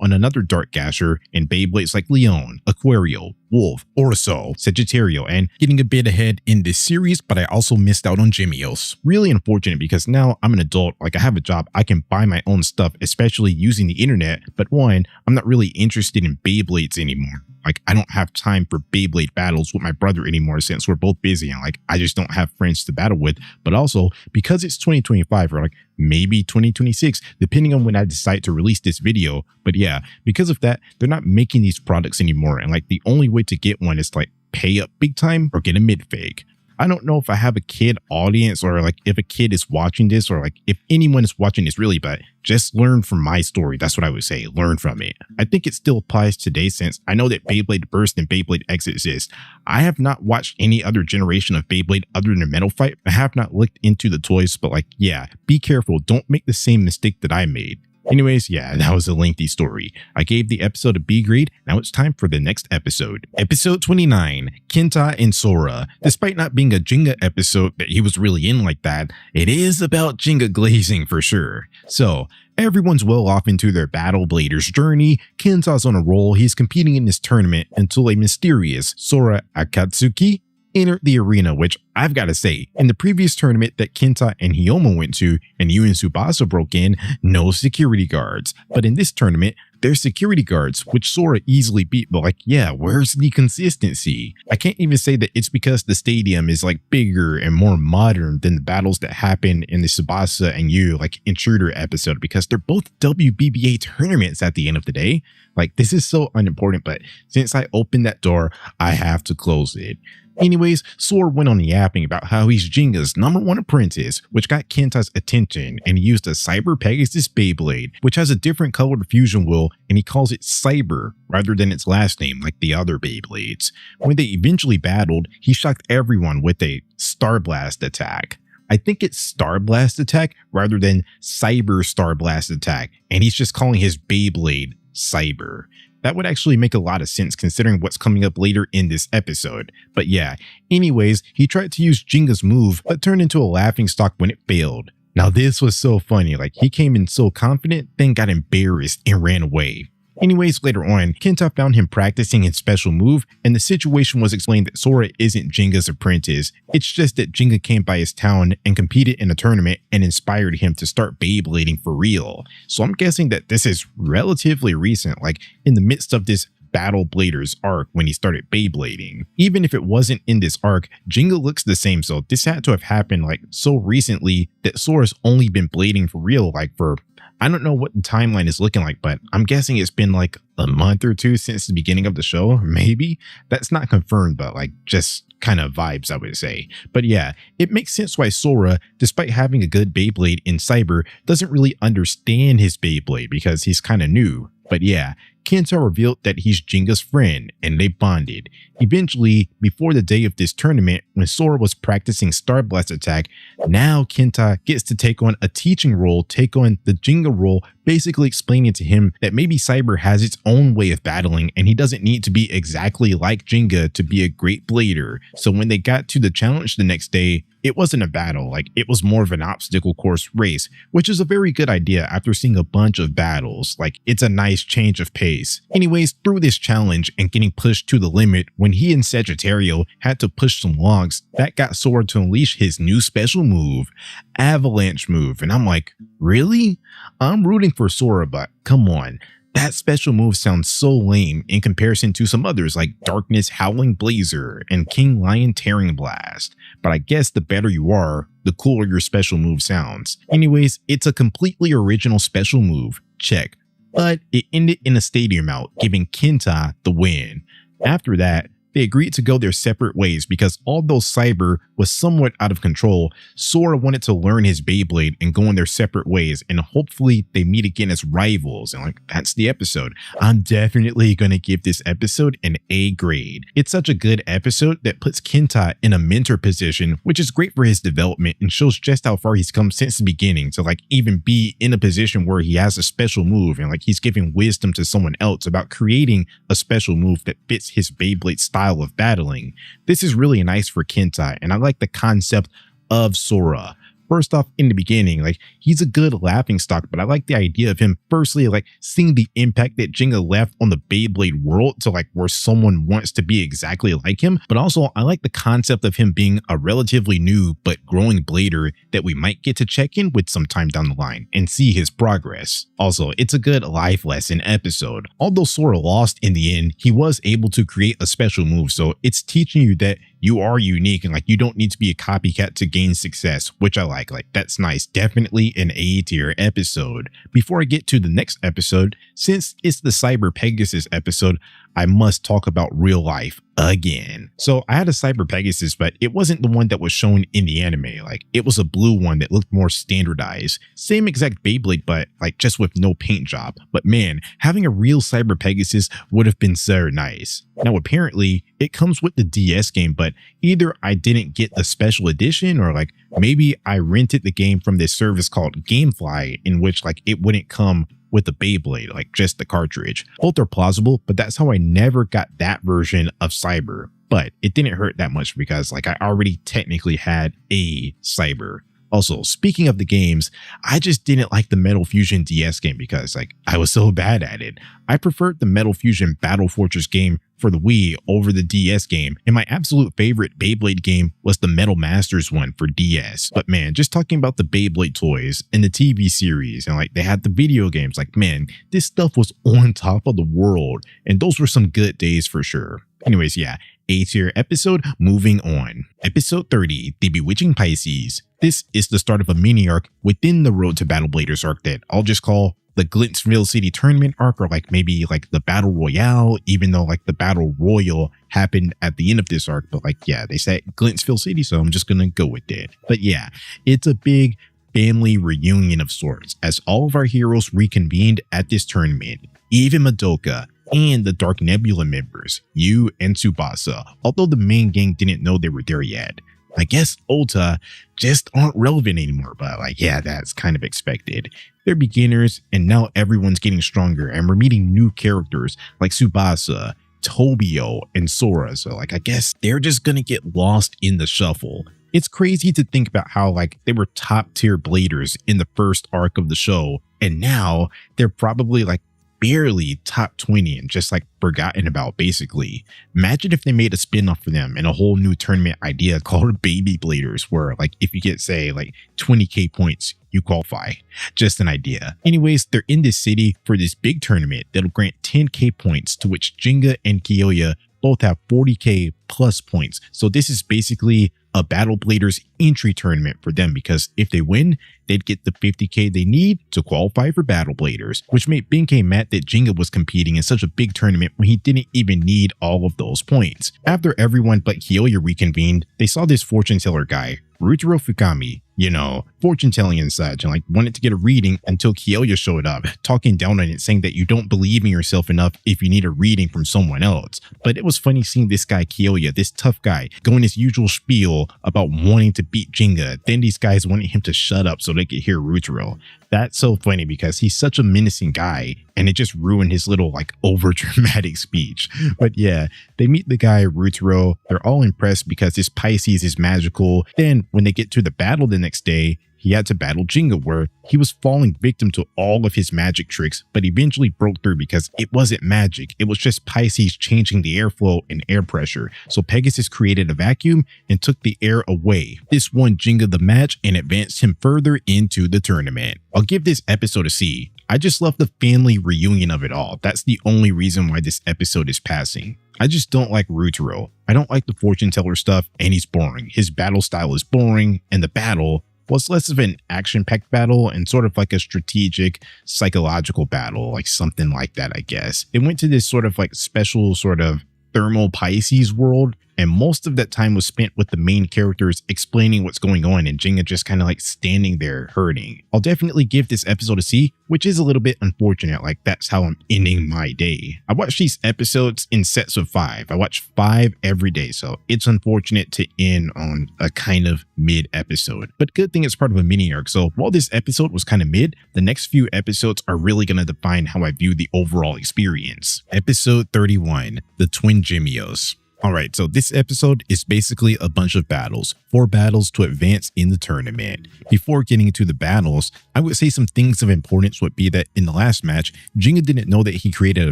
on another Dark Gasher and Beyblades like Leon, Aquario, Wolf, Orso, Sagittario, and getting a bit ahead in this series, but I also missed out on Gemios. Really unfortunate because now I'm an adult, like I have a job, I can buy my own stuff, especially using the internet, but one, I'm not really interested in Beyblades anymore. Like I don't have time for Beyblade battles with my brother anymore since we're both busy and like I just don't have friends to battle with. But also because it's 2025 or like maybe 2026, depending on when I decide to release this video. But yeah, because of that, they're not making these products anymore. And like the only way to get one is like pay up big time or get a mid-fig. I don't know if I have a kid audience or like if a kid is watching this or like if anyone is watching this really, but just learn from my story. That's what I would say. Learn from it. I think it still applies today since I know that Beyblade Burst and Beyblade X exist. I have not watched any other generation of Beyblade other than Metal Fight. I have not looked into the toys, but like, yeah, be careful. Don't make the same mistake that I made. Anyways, yeah, that was a lengthy story. I gave the episode a B grade. Now it's time for the next episode. Episode 29, Kenta and Sora. Despite not being a Jenga episode that he was really in like that, it is about Jenga glazing for sure. So, everyone's well off into their Battle Bladers journey. Kenta's on a roll. He's competing in this tournament until a mysterious Sora Akatsuki entered the arena, which I've got to say, in the previous tournament that Kenta and Hyoma went to and Yu and Tsubasa broke in, no security guards. But in this tournament, there's security guards, which Sora easily beat, but like, yeah, where's the consistency? I can't even say that it's because the stadium is like bigger and more modern than the battles that happen in the Tsubasa and Yu like Intruder episode, because they're both WBBA tournaments at the end of the day. Like, this is so unimportant, but since I opened that door, I have to close it. Anyways, Sora went on yapping about how he's Jenga's #1 apprentice, which got Kenta's attention, and he used a Cyber Pegasus Beyblade, which has a different colored fusion wheel, and he calls it Cyber rather than its last name like the other Beyblades. When they eventually battled, he shocked everyone with a Star Blast attack. I think it's Star Blast attack rather than Cyber Star Blast attack, and he's just calling his Beyblade Cyber. That would actually make a lot of sense considering what's coming up later in this episode. But yeah, anyways, he tried to use Jenga's move, but turned into a laughingstock when it failed. Now this was so funny, like he came in so confident, then got embarrassed and ran away. Anyways, later on, Kenta found him practicing his special move, and the situation was explained that Sora isn't Jinga's apprentice. It's just that Jinga came by his town and competed in a tournament and inspired him to start Beyblading for real. So I'm guessing that this is relatively recent, like in the midst of this Battle Bladers arc when he started Beyblading. Even if it wasn't in this arc, Jinga looks the same, so this had to have happened like so recently that Sora's only been blading for real like for, I don't know what the timeline is looking like, but I'm guessing it's been like a month or two since the beginning of the show, maybe? That's not confirmed, but like just kind of vibes, I would say. But yeah, it makes sense why Sora, despite having a good Beyblade in Cyber, doesn't really understand his Beyblade because he's kind of new. But yeah, Kenta revealed that he's Jinga's friend and they bonded. Eventually, before the day of this tournament, when Sora was practicing Star Blast attack, now Kenta gets to take on a teaching role, take on the Jinga role, basically explaining to him that maybe Cyber has its own way of battling and he doesn't need to be exactly like Jinga to be a great blader. So when they got to the challenge the next day, it wasn't a battle, like it was more of an obstacle course race, which is a very good idea after seeing a bunch of battles. Like it's a nice change of pace. Anyways, through this challenge and getting pushed to the limit, when he and Sagittario had to push some logs, that got Sora to unleash his new special move, Avalanche move. And I'm like, really? I'm rooting for Sora, but come on. That special move sounds so lame in comparison to some others like Darkness Howling Blazer and King Lion Tearing Blast. But I guess the better you are, the cooler your special move sounds. Anyways, it's a completely original special move, check. But it ended in a stadium out, giving Kenta the win. After that, they agreed to go their separate ways because although Cyber was somewhat out of control, Sora wanted to learn his Beyblade and go in their separate ways, and hopefully they meet again as rivals. And like, that's the episode. I'm definitely going to give this episode an A grade. It's such a good episode that puts Kenta in a mentor position, which is great for his development and shows just how far he's come since the beginning to like even be in a position where he has a special move and like he's giving wisdom to someone else about creating a special move that fits his Beyblade style of battling. This is really nice for Kenta, and I like the concept of Sora. First off, in the beginning, like he's a good laughingstock, but I like the idea of him firstly like seeing the impact that Jinga left on the Beyblade world to like where someone wants to be exactly like him. But also I like the concept of him being a relatively new but growing blader that we might get to check in with sometime down the line and see his progress. Also, it's a good life lesson episode. Although Sora lost in the end, he was able to create a special move, so it's teaching you that you are unique and like you don't need to be a copycat to gain success, which I like. Like that's nice. Definitely an A tier episode. Before I get to the next episode, since it's the Cyber Pegasus episode, I must talk about real life again. So I had a Cyber Pegasus, but it wasn't the one that was shown in the anime. Like it was a blue one that looked more standardized. Same exact Beyblade, but like just with no paint job. But man, having a real Cyber Pegasus would have been so nice. Now apparently it comes with the DS game, but either I didn't get the special edition or like maybe I rented the game from this service called Gamefly, in which like it wouldn't come with the Beyblade, like just the cartridge. Both are plausible, but that's how I never got that version of Cyber. But it didn't hurt that much because like I already technically had a Cyber. Also, speaking of the games, I just didn't like the Metal Fusion DS game because like I was so bad at it. I preferred the Metal Fusion Battle Fortress game for the Wii over the DS game, and my absolute favorite Beyblade game was the Metal Masters one for DS. But man, just talking about the Beyblade toys and the TV series, and like they had the video games, like man, this stuff was on top of the world, and those were some good days for sure. Anyways, yeah, A tier episode, moving on. Episode 30, The Bewitching Pisces. This is the start of a mini arc within the Road to Battle Bladers arc that I'll just call the Glintsville City Tournament arc, or like maybe like the Battle Royale, even though like the Battle Royal happened at the end of this arc. But like, yeah, they said Glintsville City, so I'm just gonna go with it. But yeah, it's a big family reunion of sorts as all of our heroes reconvened at this tournament. Even Madoka and the Dark Nebula members, Yu and Tsubasa, although the main gang didn't know they were there yet. I guess Ota just aren't relevant anymore, but like, yeah, that's kind of expected. They're beginners, and now everyone's getting stronger, and we're meeting new characters like Tsubasa, Tobio, and Sora, so like, I guess they're just gonna get lost in the shuffle. It's crazy to think about how like they were top tier bladers in the first arc of the show, and now they're probably like barely top 20 and just like forgotten about basically. Imagine if they made a spin-off for them and a whole new tournament idea called Baby Bladers, where like if you get say like 20k points, you qualify. Just an idea. Anyways, they're in this city for this big tournament that'll grant 10k points, to which Digya and Kyoya both have 40k plus points. So this is basically a Battle Bladers entry tournament for them, because if they win, they'd get the 50k they need to qualify for Battle Bladers, which made Benkei mad that Digya was competing in such a big tournament when he didn't even need all of those points. After everyone but Kyoya reconvened, they saw this fortune teller guy, Rutaro Fukami, you know, fortune telling and such, and like wanted to get a reading until Kyoya showed up, talking down on it, saying that you don't believe in yourself enough if you need a reading from someone else. But it was funny seeing this guy Kyoya, this tough guy, going his usual spiel about wanting to beat Digya. Then these guys wanted him to shut up so they could hear Rutaro. That's so funny because he's such a menacing guy, and it just ruined his little like over dramatic speech. But yeah, they meet the guy Rutaro. They're all impressed because this Pisces is magical. Then when they get to the battle the next day, he had to battle Digya, where he was falling victim to all of his magic tricks, but eventually broke through because it wasn't magic. It was just Pisces changing the airflow and air pressure. So Pegasus created a vacuum and took the air away. This won Digya the match and advanced him further into the tournament. I'll give this episode a C. I just love the family reunion of it all. That's the only reason why this episode is passing. I just don't like Rutaro. I don't like the fortune teller stuff, and he's boring. His battle style is boring, and the battle was less of an action-packed battle and sort of like a strategic, psychological battle, like something like that, I guess. It went to this sort of like special sort of thermal Pisces world, and most of that time was spent with the main characters explaining what's going on and Digya just kind of like standing there hurting. I'll definitely give this episode a C, which is a little bit unfortunate. Like that's how I'm ending my day. I watch these episodes in sets of 5. I watch 5 every day, so it's unfortunate to end on a kind of mid episode. But good thing it's part of a mini arc. So while this episode was kind of mid, the next few episodes are really going to define how I view the overall experience. Episode 31, The Twin Gemios. Alright, so this episode is basically a bunch of battles, 4 battles to advance in the tournament. Before getting into the battles, I would say some things of importance would be that in the last match, Digya didn't know that he created a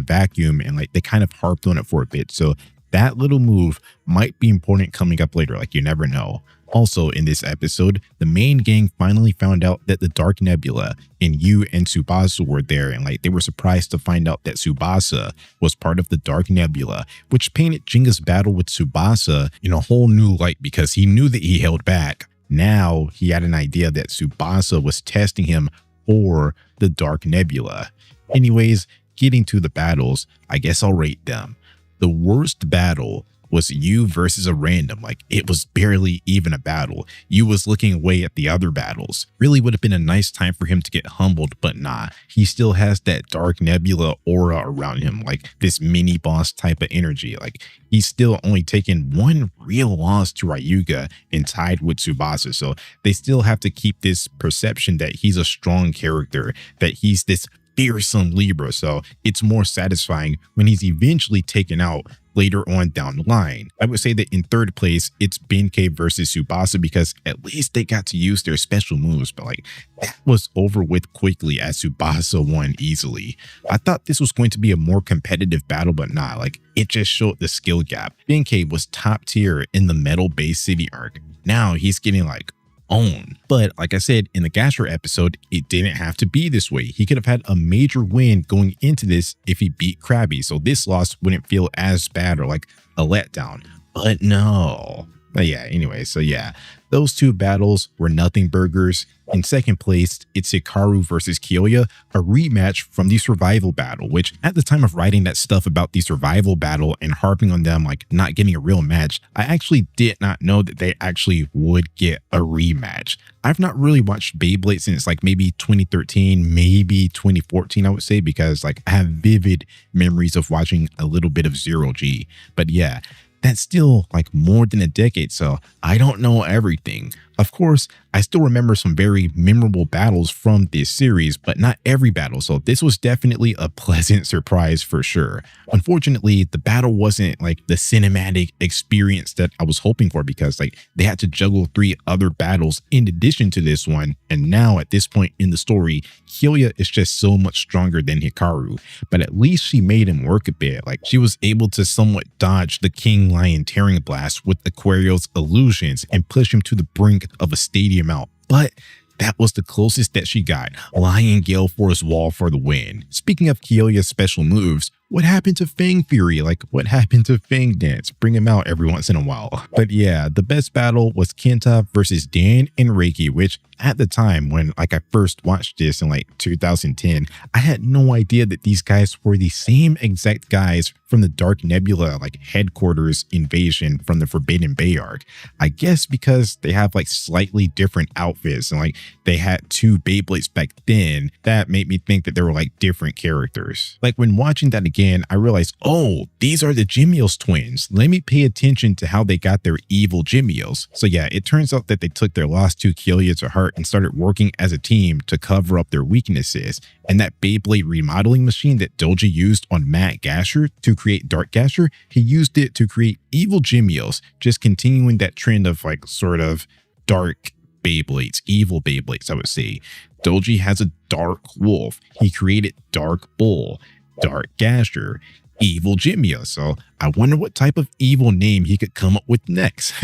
vacuum, and like they kind of harped on it for a bit, so that little move might be important coming up later, like you never know. Also in this episode, the main gang finally found out that the Dark Nebula and Yu and Tsubasa were there, and like they were surprised to find out that Tsubasa was part of the Dark Nebula, which painted Digya's battle with Tsubasa in a whole new light because he knew that he held back. Now he had an idea that Tsubasa was testing him for the Dark Nebula. Anyways, getting to the battles, I guess I'll rate them. The worst battle was Yu versus a random. Like it was barely even a battle. Yu was looking away at the other battles. Really would have been a nice time for him to get humbled, but nah, he still has that Dark Nebula aura around him, like this mini boss type of energy. Like he's still only taken one real loss to Ryuga and tied with Tsubasa, so they still have to keep this perception that he's a strong character, that he's this fearsome Libra, so it's more satisfying when he's eventually taken out later on down the line. I would say that in third place, it's Benkei versus Tsubasa because at least they got to use their special moves, but like that was over with quickly as Tsubasa won easily. I thought this was going to be a more competitive battle, but nah, like it just showed the skill gap. Benkei was top tier in the Metal Bay City arc. Now he's getting like own. But like I said in the Gastro episode, it didn't have to be this way. He could have had a major win going into this if he beat Krabby, so this loss wouldn't feel as bad or like a letdown. But no. But yeah, anyway, so yeah, those 2 battles were nothing burgers. In second place, it's Hikaru versus Kyoya, a rematch from the survival battle, which at the time of writing that stuff about the survival battle and harping on them like not getting a real match, I actually did not know that they actually would get a rematch. I've not really watched Beyblade since like maybe 2013, maybe 2014, I would say, because like I have vivid memories of watching a little bit of Zero G. But yeah, that's still like more than a decade, so I don't know everything. Of course, I still remember some very memorable battles from this series, but not every battle, so this was definitely a pleasant surprise for sure. Unfortunately, the battle wasn't like the cinematic experience that I was hoping for, because like they had to juggle 3 other battles in addition to this one, and now at this point in the story, Kyoya is just so much stronger than Hikaru, but at least she made him work a bit. Like she was able to somewhat dodge the King Lion Tearing Blast with Aquario's illusions and push him to the brink of a stadium out. But that was the closest that she got. Lion Gale Force Wall for the win. Speaking of Kyoya's special moves, what happened to Fang Fury? Like, what happened to Fang Dance? Bring him out every once in a while. But yeah, the best battle was Kenta versus Dan and Reiki, which at the time when like I first watched this in like 2010, I had no idea that these guys were the same exact guys from the Dark Nebula like headquarters invasion from the Forbidden Bay arc. I guess because they have like slightly different outfits and like they had 2 Beyblades back then, that made me think that they were like different characters. Like when watching that again, I realized, oh, these are the Gemios twins. Let me pay attention to how they got their evil Gemios. So yeah, it turns out that they took their lost 2 Kyoya to heart and started working as a team to cover up their weaknesses. And that Beyblade remodeling machine that Doji used on Matt Gasher to create Dark Gasher, he used it to create evil Gemios, just continuing that trend of like sort of dark Beyblades, evil Beyblades, I would say. Doji has a Dark Wolf. He created Dark Bull, Dark Gasher, Evil Jimio. So I wonder what type of evil name he could come up with next.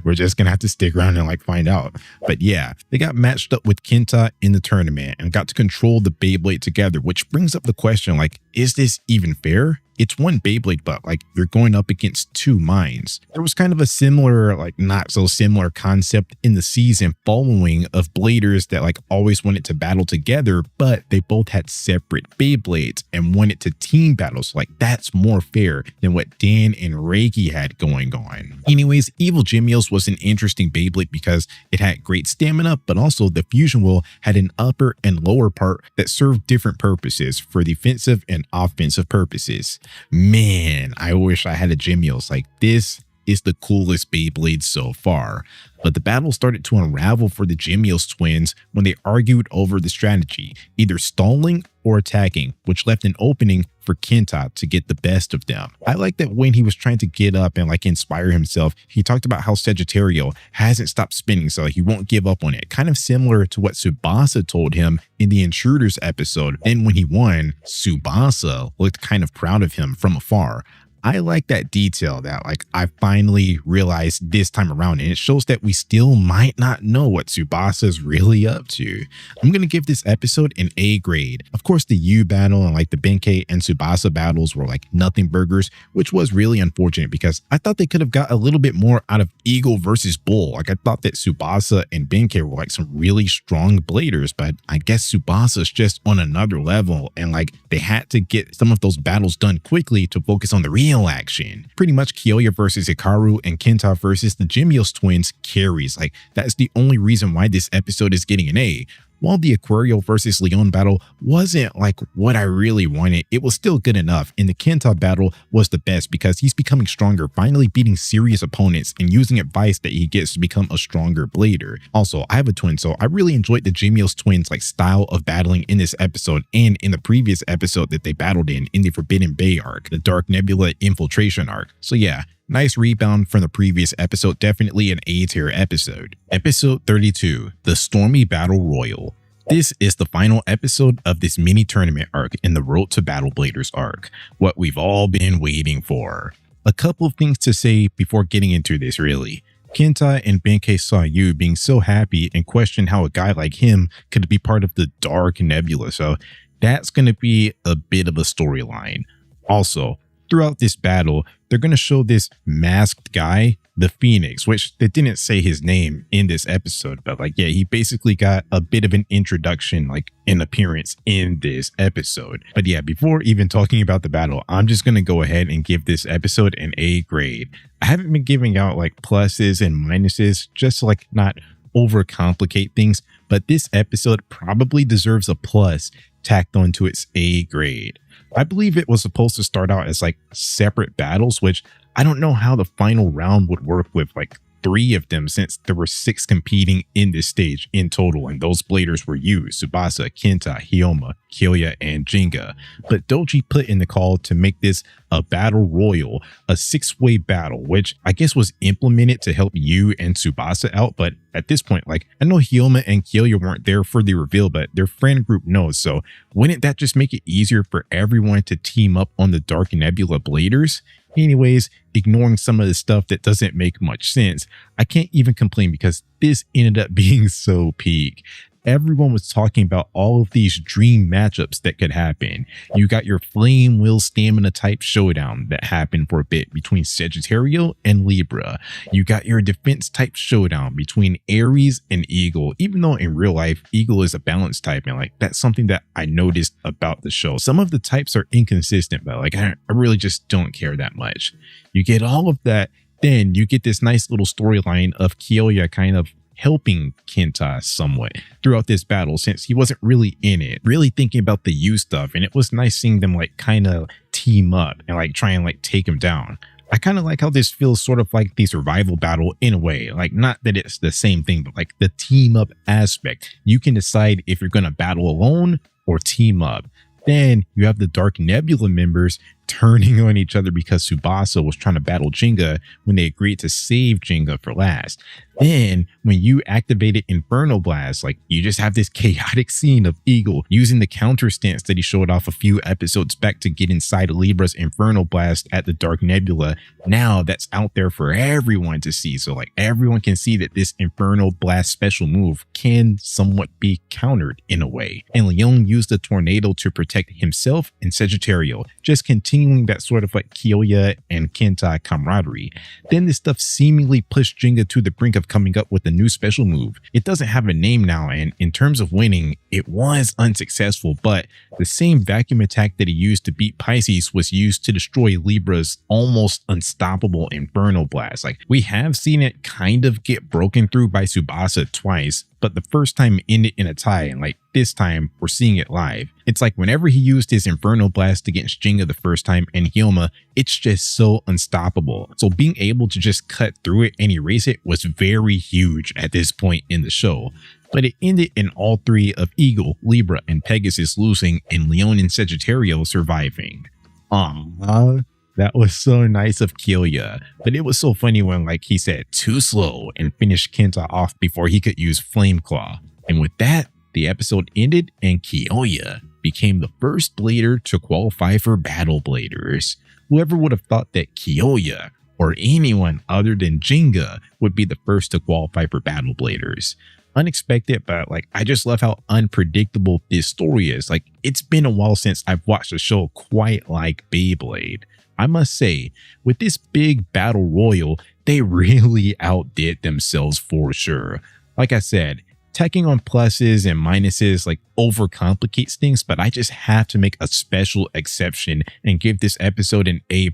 We're just gonna have to stick around and like find out. But yeah, they got matched up with Kenta in the tournament and got to control the Beyblade together, which brings up the question, like, is this even fair? It's one Beyblade, but like you're going up against 2 minds. There was kind of a similar, like not so similar concept in the season following of Bladers that like always wanted to battle together, but they both had separate Beyblades and wanted to team battles. Like that's more fair than what Dan and Reiki had going on. Anyways, Evil Gemios was an interesting Beyblade because it had great stamina, but also the fusion wheel had an upper and lower part that served different purposes for defensive and offensive purposes. Man, I wish I had a Gemios. Like this is the coolest Beyblade so far. But the battle started to unravel for the Gemios twins when they argued over the strategy, either stalling or attacking, which left an opening for Kenta to get the best of them. I like that when he was trying to get up and like inspire himself, he talked about how Sagittario hasn't stopped spinning, so he won't give up on it. Kind of similar to what Tsubasa told him in the Intruders episode. And when he won, Tsubasa looked kind of proud of him from afar. I like that detail that like I finally realized this time around, and it shows that we still might not know what Tsubasa's really up to. I'm going to give this episode an A grade. Of course, the U battle and like the Benkei and Tsubasa battles were like nothing burgers, which was really unfortunate because I thought they could have got a little bit more out of Eagle versus Bull. Like I thought that Tsubasa and Benkei were like some really strong bladers, but I guess Tsubasa's just on another level, and like they had to get some of those battles done quickly to focus on the real action. Pretty much Kyoya versus Hikaru and Kenta versus the Gemios twins carries. Like that's the only reason why this episode is getting an A. While the Aquario versus Leon battle wasn't like what I really wanted, it was still good enough, and the Kenta battle was the best because he's becoming stronger, finally beating serious opponents and using advice that he gets to become a stronger blader. Also, I have a twin, so I really enjoyed the Gemios twins like style of battling in this episode and in the previous episode that they battled in the Forbidden Bay arc, the Dark Nebula infiltration arc. So yeah, nice rebound from the previous episode, definitely an A tier episode. Episode 32, the Stormy Battle Royal. This is the final episode of this mini tournament arc in the Road to Battle Bladers arc, what we've all been waiting for. A couple of things to say before getting into this really. Kenta and Benkei saw Yu being so happy and questioned how a guy like him could be part of the Dark Nebula, so that's going to be a bit of a storyline. Also, throughout this battle, they're going to show this masked guy, the Phoenix, which they didn't say his name in this episode, but like, yeah, he basically got a bit of an introduction, like an appearance in this episode. But yeah, before even talking about the battle, I'm just going to go ahead and give this episode an A grade. I haven't been giving out like pluses and minuses just to like not overcomplicate things, but this episode probably deserves a plus tacked onto its A grade. I believe it was supposed to start out as like separate battles, which I don't know how the final round would work with like 3 of them since there were 6 competing in this stage in total, and those bladers were you, Tsubasa, Kenta, Hyoma, Kyoya, and Jinga. But Doji put in the call to make this a battle royal, a 6-way battle, which I guess was implemented to help you and Tsubasa out. But at this point, like, I know Hyoma and Kyoya weren't there for the reveal, but their friend group knows. So wouldn't that just make it easier for everyone to team up on the Dark Nebula bladers? Anyways, ignoring some of the stuff that doesn't make much sense, I can't even complain because this ended up being so peak. Everyone was talking about all of these dream matchups that could happen. You got your Flame Will Stamina type showdown that happened for a bit between Sagittario and Libra. You got your defense type showdown between Aries and Eagle, even though in real life, Eagle is a balance type, and like that's something that I noticed about the show. Some of the types are inconsistent, but like I really just don't care that much. You get all of that, then you get this nice little storyline of Kyoya kind of helping Kenta somewhat throughout this battle since he wasn't really in it, really thinking about the you stuff, and it was nice seeing them like kind of team up and like try and like take him down. I kind of like how this feels sort of like the survival battle in a way, like not that it's the same thing, but like the team up aspect. You can decide if you're going to battle alone or team up. Then you have the Dark Nebula members turning on each other because Tsubasa was trying to battle Jinga when they agreed to save Jinga for last. Then when you activated Inferno Blast, like you just have this chaotic scene of Eagle using the counter stance that he showed off a few episodes back to get inside Libra's Inferno Blast at the Dark Nebula. Now that's out there for everyone to see. So like everyone can see that this Inferno Blast special move can somewhat be countered in a way. And Leon used the tornado to protect himself and Sagittario, just continuing that sort of like Kyoya and Kenta camaraderie. Then this stuff seemingly pushed Jinga to the brink of coming up with a new special move. It doesn't have a name now, and in terms of winning, it was unsuccessful, but the same vacuum attack that he used to beat Pisces was used to destroy Libra's almost unstoppable Inferno Blast. Like, we have seen it kind of get broken through by Tsubasa twice, but the first time ended in a tie, and like this time we're seeing it live. It's like whenever he used his Inferno Blast against Jinga the first time and Hyoma, it's just so unstoppable. So being able to just cut through it and erase it was very huge at this point in the show. But it ended in all 3 of Eagle, Libra, and Pegasus losing and Leon and Sagittario surviving. That was so nice of Kyoya, but it was so funny when like he said too slow and finished Kenta off before he could use Flame Claw. And with that, the episode ended and Kyoya became the first blader to qualify for Battle Bladers. Whoever would have thought that Kyoya or anyone other than Jinga would be the first to qualify for Battle Bladers. Unexpected, but like I just love how unpredictable this story is. Like, it's been a while since I've watched a show quite like Beyblade. I must say, with this big battle royal, they really outdid themselves for sure. Like I said, tacking on pluses and minuses like overcomplicates things, but I just have to make a special exception and give this episode an A+.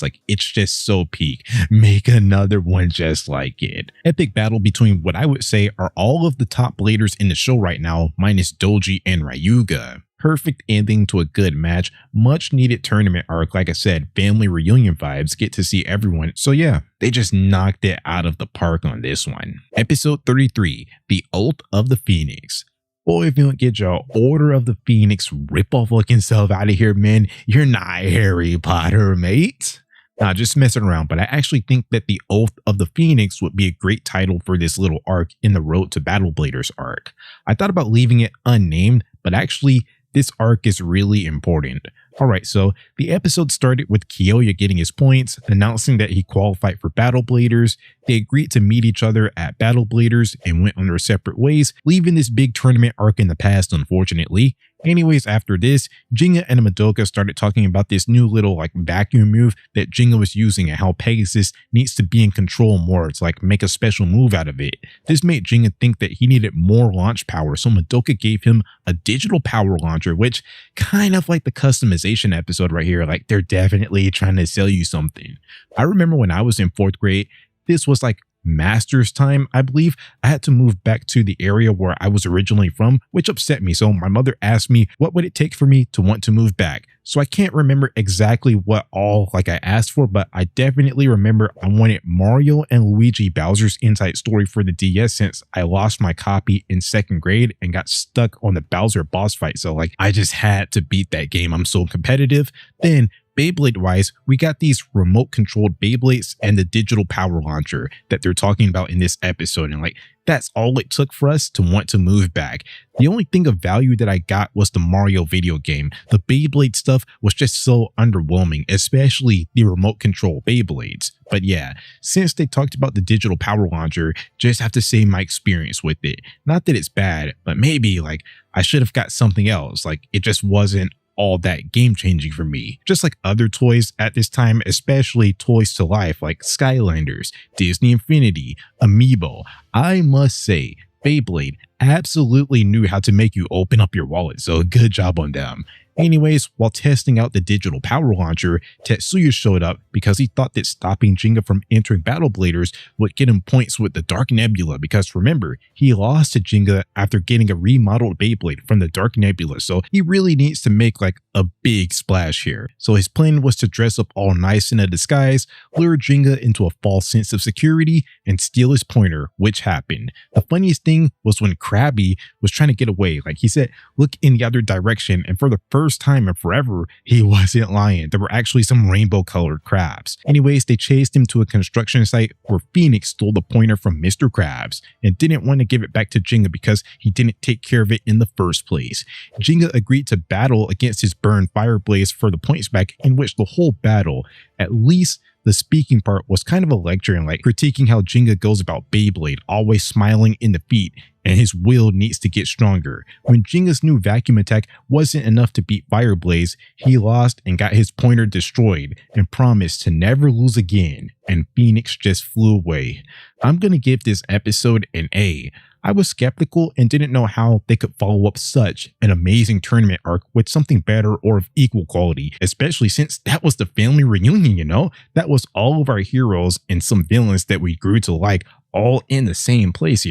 Like, it's just so peak. Make another one just like it. Epic battle between what I would say are all of the top bladers in the show right now, minus Doji and Ryuga. Perfect ending to a good match, much needed tournament arc. Like I said, family reunion vibes, get to see everyone. So yeah, they just knocked it out of the park on this one. Episode 33, The Oath of the Phoenix. Boy, if you don't get your Order of the Phoenix rip-off looking self out of here, man, you're not Harry Potter, mate. Nah, just messing around, but I actually think that the Oath of the Phoenix would be a great title for this little arc in the Road to Battle Bladers arc. I thought about leaving it unnamed, but actually, this arc is really important. Alright, so the episode started with Kyoya getting his points, announcing that he qualified for Battle Bladers. They agreed to meet each other at Battle Bladers and went on their separate ways, leaving this big tournament arc in the past, unfortunately. Anyways, after this, Jinga and Madoka started talking about this new little like vacuum move that Jinga was using and how Pegasus needs to be in control more to like make a special move out of it. This made Jinga think that he needed more launch power, so Madoka gave him a digital power launcher, which kind of like the customization episode right here, like they're definitely trying to sell you something. I remember when I was in 4th grade, this was like Masters time, I believe, I had to move back to the area where I was originally from, which upset me. So my mother asked me what would it take for me to want to move back. So I can't remember exactly what all I asked for, but I definitely remember I wanted Mario and Luigi Bowser's Inside Story for the DS since I lost my copy in 2nd grade and got stuck on the Bowser boss fight. So I just had to beat that game. I'm so competitive. Then Beyblade wise, we got these remote controlled Beyblades and the digital power launcher that they're talking about in this episode. And that's all it took for us to want to move back. The only thing of value that I got was the Mario video game. The Beyblade stuff was just so underwhelming, especially the remote control Beyblades. But yeah, since they talked about the digital power launcher, just have to say my experience with it. Not that it's bad, but maybe I should have got something else. It just wasn't all that game changing for me. Just like other toys at this time, especially toys to life like Skylanders, Disney Infinity, Amiibo, I must say Beyblade absolutely knew how to make you open up your wallet, so good job on them. Anyways, while testing out the digital power launcher, Tetsuya showed up because he thought that stopping Jinga from entering Battle Bladers would get him points with the Dark Nebula, because remember, he lost to Jinga after getting a remodeled Beyblade from the Dark Nebula, so he really needs to make a big splash here. So his plan was to dress up all nice in a disguise, lure Jinga into a false sense of security, and steal his pointer, which happened. The funniest thing was when Krabby was trying to get away. He said, look in the other direction, and for the first time in forever, he wasn't lying. There were actually some rainbow colored crabs. Anyways, they chased him to a construction site where Phoenix stole the pointer from Mr. Krabs and didn't want to give it back to Jinga because he didn't take care of it in the first place. Jinga agreed to battle against his burned fire blaze for the points back, in which the whole battle, at least the speaking part, was kind of a lecture and critiquing how Jinga goes about Beyblade, always smiling in defeat, and his will needs to get stronger. When Jinga's new vacuum attack wasn't enough to beat Fire Blaze, he lost and got his pointer destroyed and promised to never lose again, and Phoenix just flew away. I'm gonna give this episode an A. I was skeptical and didn't know how they could follow up such an amazing tournament arc with something better or of equal quality, especially since that was the family reunion, That was all of our heroes and some villains that we grew to like all in the same place,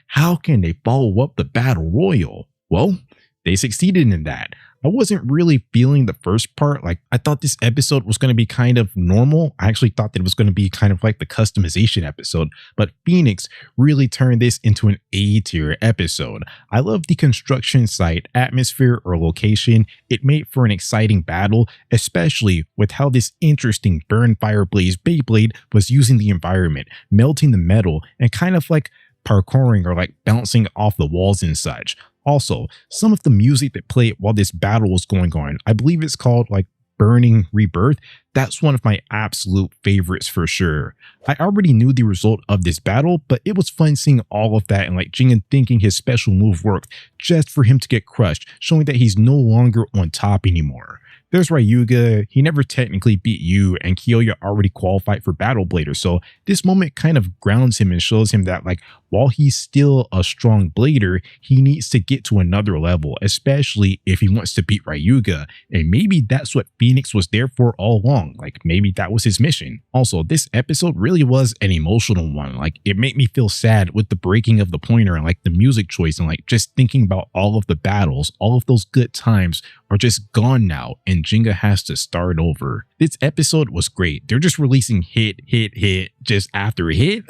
How can they follow up the Battle Royal? Well, they succeeded in that. I wasn't really feeling the first part. I thought this episode was going to be kind of normal. I actually thought that it was going to be kind of like the customization episode, but Phoenix really turned this into an A-tier episode. I love the construction site, atmosphere, or location. It made for an exciting battle, especially with how this interesting burn fire blaze Beyblade was using the environment, melting the metal, and kind of parkouring or bouncing off the walls and such. Also, some of the music that played while this battle was going on, I believe it's called Burning Rebirth. That's one of my absolute favorites for sure. I already knew the result of this battle, but it was fun seeing all of that and Jinga thinking his special move worked just for him to get crushed, showing that he's no longer on top anymore. There's Ryuga, he never technically beat you, and Kyoya already qualified for Battle Blader, so this moment kind of grounds him and shows him that while he's still a strong blader, he needs to get to another level, especially if he wants to beat Ryuga, and maybe that's what Phoenix was there for all along, maybe that was his mission. Also, this episode really was an emotional one, it made me feel sad with the breaking of the pointer and the music choice and just thinking about all of the battles, all of those good times are just gone now and Jinga has to start over. This episode was great. They're just releasing hit just after hit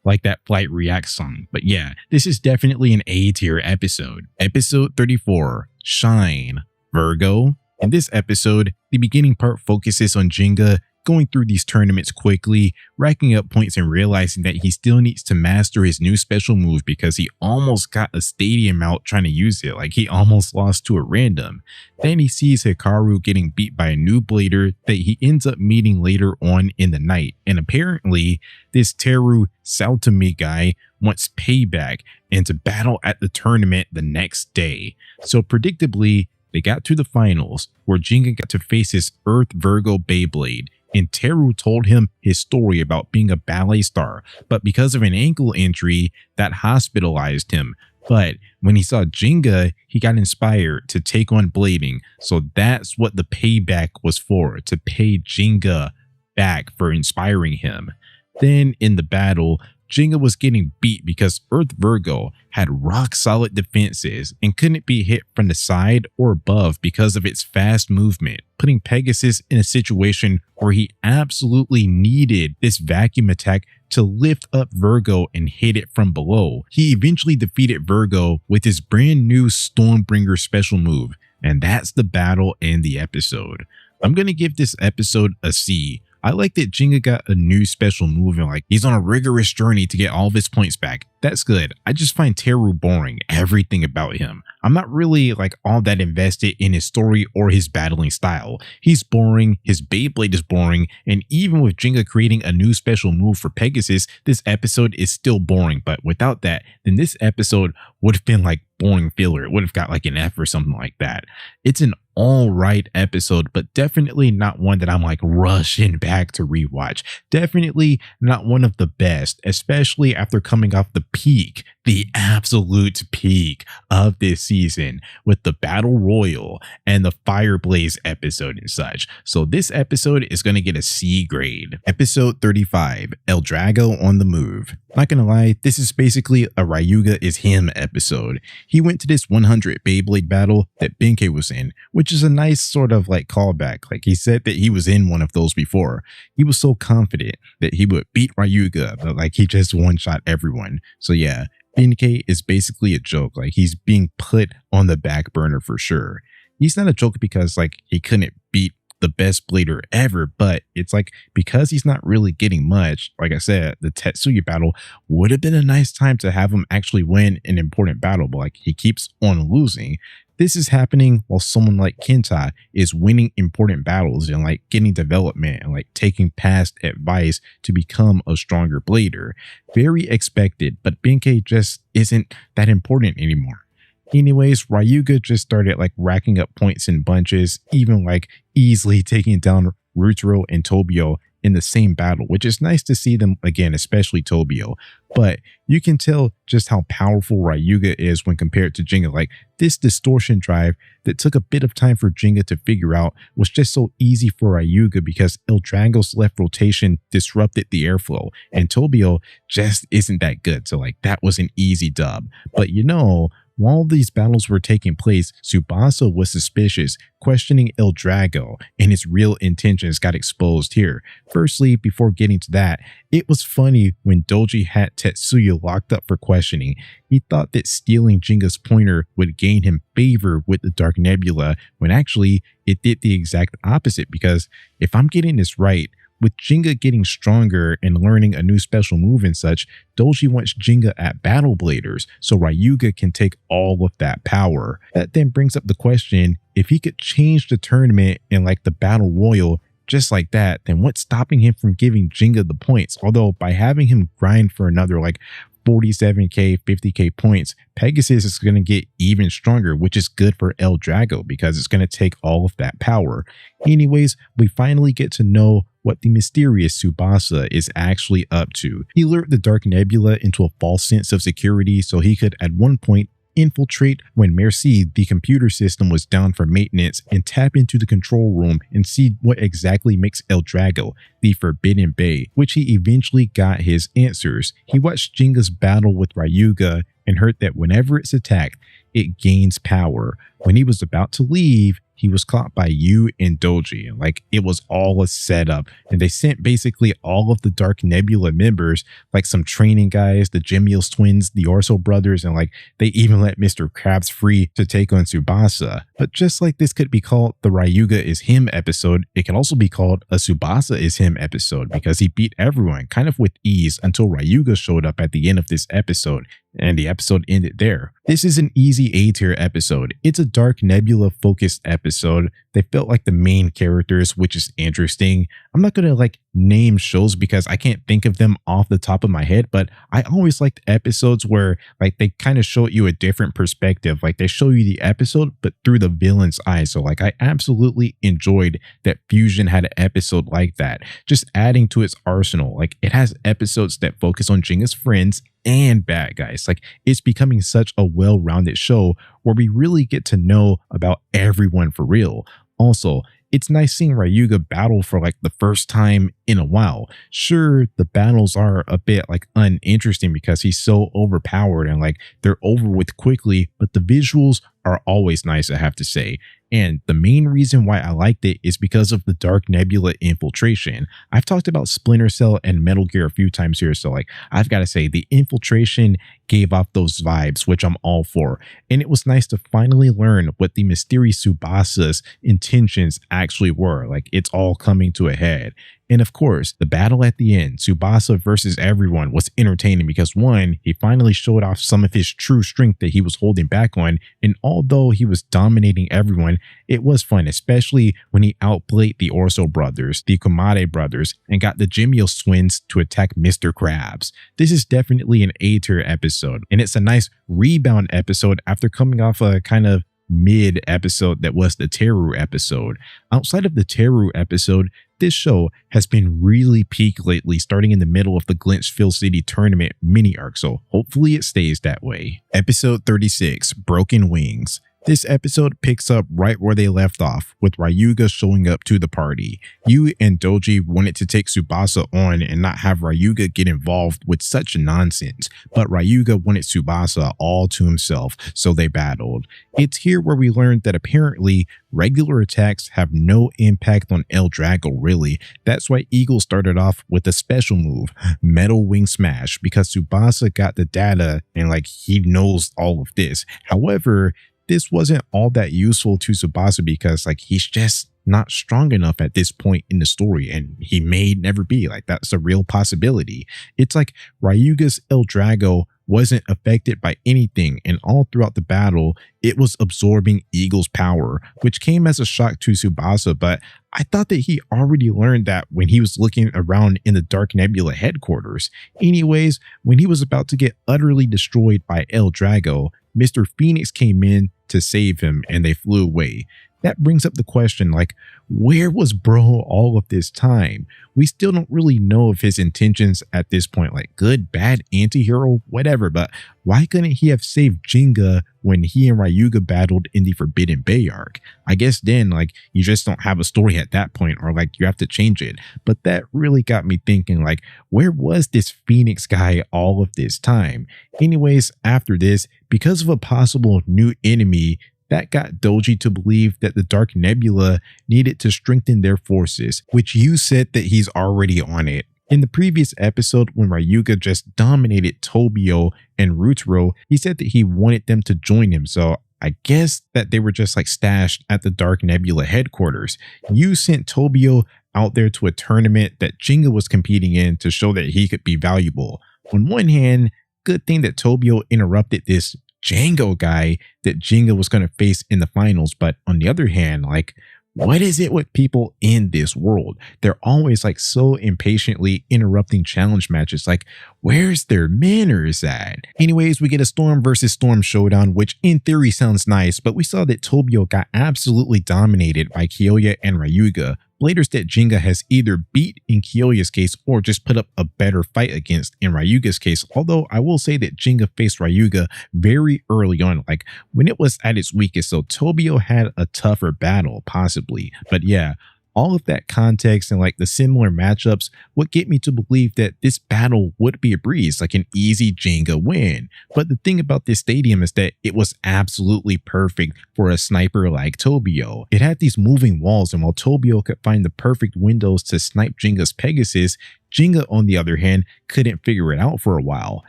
like that Flight React song. But yeah, this is definitely an A-tier episode. Episode 34, Shine, Virgo. In this episode, the beginning part focuses on Jinga going through these tournaments quickly, racking up points and realizing that he still needs to master his new special move because he almost got a stadium out trying to use it, he almost lost to a random. Then he sees Hikaru getting beat by a new blader that he ends up meeting later on in the night, and apparently this Teru Saotome guy wants payback and to battle at the tournament the next day. So predictably, they got to the finals where Jinga got to face his Earth Virgo Beyblade, and Teru told him his story about being a ballet star, but because of an ankle injury that hospitalized him. But when he saw Jinga, he got inspired to take on blading, so that's what the payback was for, to pay Jinga back for inspiring him. Then in the battle, Jinga was getting beat because Earth Virgo had rock solid defenses and couldn't be hit from the side or above because of its fast movement, putting Pegasus in a situation where he absolutely needed this vacuum attack to lift up Virgo and hit it from below. He eventually defeated Virgo with his brand new Stormbringer special move, and that's the battle and the episode. I'm going to give this episode a C. I like that Jinga got a new special move and like he's on a rigorous journey to get all of his points back. That's good. I just find Teru boring, everything about him. I'm not really like all that invested in his story or his battling style. He's boring, his Beyblade is boring, and even with Jinga creating a new special move for Pegasus, this episode is still boring. But without that, then this episode would have been like boring filler. It would have got like an F or something like that. It's an all right episode, but definitely not one that I'm like rushing back to rewatch. Definitely not one of the best, especially after coming off the peak, the absolute peak of this season with the Battle Royal and the Fireblaze episode and such. So this episode is going to get a C grade. Episode 35, El Drago on the Move. Not gonna lie, this is basically a Ryuga is him episode. He went to this 100 Beyblade battle that Benkei was in, which is a nice sort of like callback. Like he said that he was in one of those before. He was so confident that he would beat Ryuga, but like he just one-shot everyone. So yeah, Benkei is basically a joke. Like he's being put on the back burner for sure. He's not a joke because like he couldn't beat the best blader ever, but it's like because he's not really getting much, like I said, the Tetsuya battle would have been a nice time to have him actually win an important battle, but like he keeps on losing. This is happening while someone like Kenta is winning important battles and like getting development and like taking past advice to become a stronger blader. Very expected, but Benkei just isn't that important anymore. Anyways, Ryuga just started like racking up points in bunches, even like easily taking down Rutaro and Tobio in the same battle, which is nice to see them again, especially Tobio. But you can tell just how powerful Ryuga is when compared to Jinga. Like this distortion drive that took a bit of time for Jinga to figure out was just so easy for Ryuga because El Drago's left rotation disrupted the airflow and Tobio just isn't that good. So like that was an easy dub. But you know, while these battles were taking place, Tsubasa was suspicious, questioning El Drago, and his real intentions got exposed here. Firstly, before getting to that, it was funny when Doji had Tetsuya locked up for questioning. He thought that stealing Jinga's pointer would gain him favor with the Dark Nebula, when actually it did the exact opposite, because if I'm getting this right, with Jinga getting stronger and learning a new special move and such, Doji wants Jinga at Battle Bladers so Ryuga can take all of that power. That then brings up the question, if he could change the tournament in like the Battle Royal just like that, then what's stopping him from giving Jinga the points? Although by having him grind for another like 47k, 50k points, Pegasus is going to get even stronger, which is good for El Drago because it's going to take all of that power. Anyways, we finally get to know what the mysterious Tsubasa is actually up to. He lured the Dark Nebula into a false sense of security so he could at one point infiltrate when Merci, the computer system, was down for maintenance, and tap into the control room and see what exactly makes El Drago the Forbidden Bay, which he eventually got his answers. He watched Jinga's battle with Ryuga and heard that whenever it's attacked, it gains power. When he was about to leave, he was caught by Yu and Doji. Like it was all a setup, and they sent basically all of the Dark Nebula members, like some training guys, the Gemios twins, the Orso brothers, and like they even let Mr. Krabs free to take on Tsubasa. But just like this could be called the Ryuga is him episode, it can also be called a Tsubasa is him episode because he beat everyone kind of with ease until Ryuga showed up at the end of this episode, and the episode ended there. This is an easy A tier episode. It's a Dark Nebula focused episode. They felt like the main characters, which is interesting. I'm not gonna like name shows because I can't think of them off the top of my head, but I always liked episodes where like they kind of show you a different perspective. Like they show you the episode but through the villain's eyes. So like I absolutely enjoyed that Fusion had an episode like that, just adding to its arsenal. Like it has episodes that focus on Jinga's friends and bad guys. Like it's becoming such a well-rounded show where we really get to know about everyone for real. Also, It's nice seeing Ryuga battle for like the first time in a while. Sure, the battles are a bit like uninteresting because he's so overpowered and like they're over with quickly, but the visuals are always nice, I have to say. And the main reason why I liked it is because of the Dark Nebula infiltration. I've talked about Splinter Cell and Metal Gear a few times here, so like I've got to say the infiltration gave off those vibes, which I'm all for. And it was nice to finally learn what the mysterious Tsubasa's intentions actually were. Like it's all coming to a head. And of course, the battle at the end, Tsubasa versus everyone, was entertaining because one, he finally showed off some of his true strength that he was holding back on, and although he was dominating everyone, it was fun, especially when he outplayed the Orso brothers, the Komade brothers, and got the Gemios twins to attack Mr. Krabs. This is definitely an A-tier episode, and it's a nice rebound episode after coming off a kind of mid episode that was the Teru episode. Outside of the Teru episode, this show has been really peak lately, starting in the middle of the Glintsville City tournament mini arc, so hopefully it stays that way. Episode 36, Broken Wings. This episode picks up right where they left off, with Ryuga showing up to the party. Yu and Doji wanted to take Tsubasa on and not have Ryuga get involved with such nonsense, but Ryuga wanted Tsubasa all to himself, so they battled. It's here where we learned that apparently regular attacks have no impact on El Drago really. That's why Eagle started off with a special move, Metal Wing Smash, because Tsubasa got the data and like he knows all of this. However, this wasn't all that useful to Tsubasa because like he's just not strong enough at this point in the story, and he may never be. Like that's a real possibility. It's like Ryuga's El Drago wasn't affected by anything, and all throughout the battle it was absorbing Eagle's power, which came as a shock to Tsubasa, but I thought that he already learned that when he was looking around in the Dark Nebula headquarters. Anyways, when he was about to get utterly destroyed by El Drago, Mr. Phoenix came in to save him and they flew away. That brings up the question, like, where was bro all of this time? We still don't really know of his intentions at this point, like good, bad, anti-hero, whatever, but why couldn't he have saved Jinga when he and Ryuga battled in the Forbidden Bay arc? I guess then, like, you just don't have a story at that point, or like you have to change it. But that really got me thinking, like, where was this Phoenix guy all of this time? Anyways, after this, because of a possible new enemy, that got Doji to believe that the Dark Nebula needed to strengthen their forces, which you said that he's already on it. In the previous episode, when Ryuga just dominated Tobio and Rutaro, he said that he wanted them to join him, so I guess that they were just like stashed at the Dark Nebula headquarters. You sent Tobio out there to a tournament that Jinga was competing in to show that he could be valuable. On one hand, good thing that Tobio interrupted this Django guy that Jinga was going to face in the finals, but on the other hand, like, what is it with people in this world? They're always like so impatiently interrupting challenge matches. Like, where's their manners at? Anyways, we get a Storm versus Storm showdown, which in theory sounds nice, but we saw that Tobio got absolutely dominated by Kyoya and Ryuga. Bladers that Jinga has either beat in Kyoya's case or just put up a better fight against in Ryuga's case, although I will say that Jinga faced Ryuga very early on, like when it was at its weakest, so Tobio had a tougher battle, possibly. But yeah, all of that context and like the similar matchups would get me to believe that this battle would be a breeze, like an easy Jinga win. But the thing about this stadium is that it was absolutely perfect for a sniper like Tobio. It had these moving walls, and while Tobio could find the perfect windows to snipe Jinga's Pegasus, Jinga, on the other hand, couldn't figure it out for a while.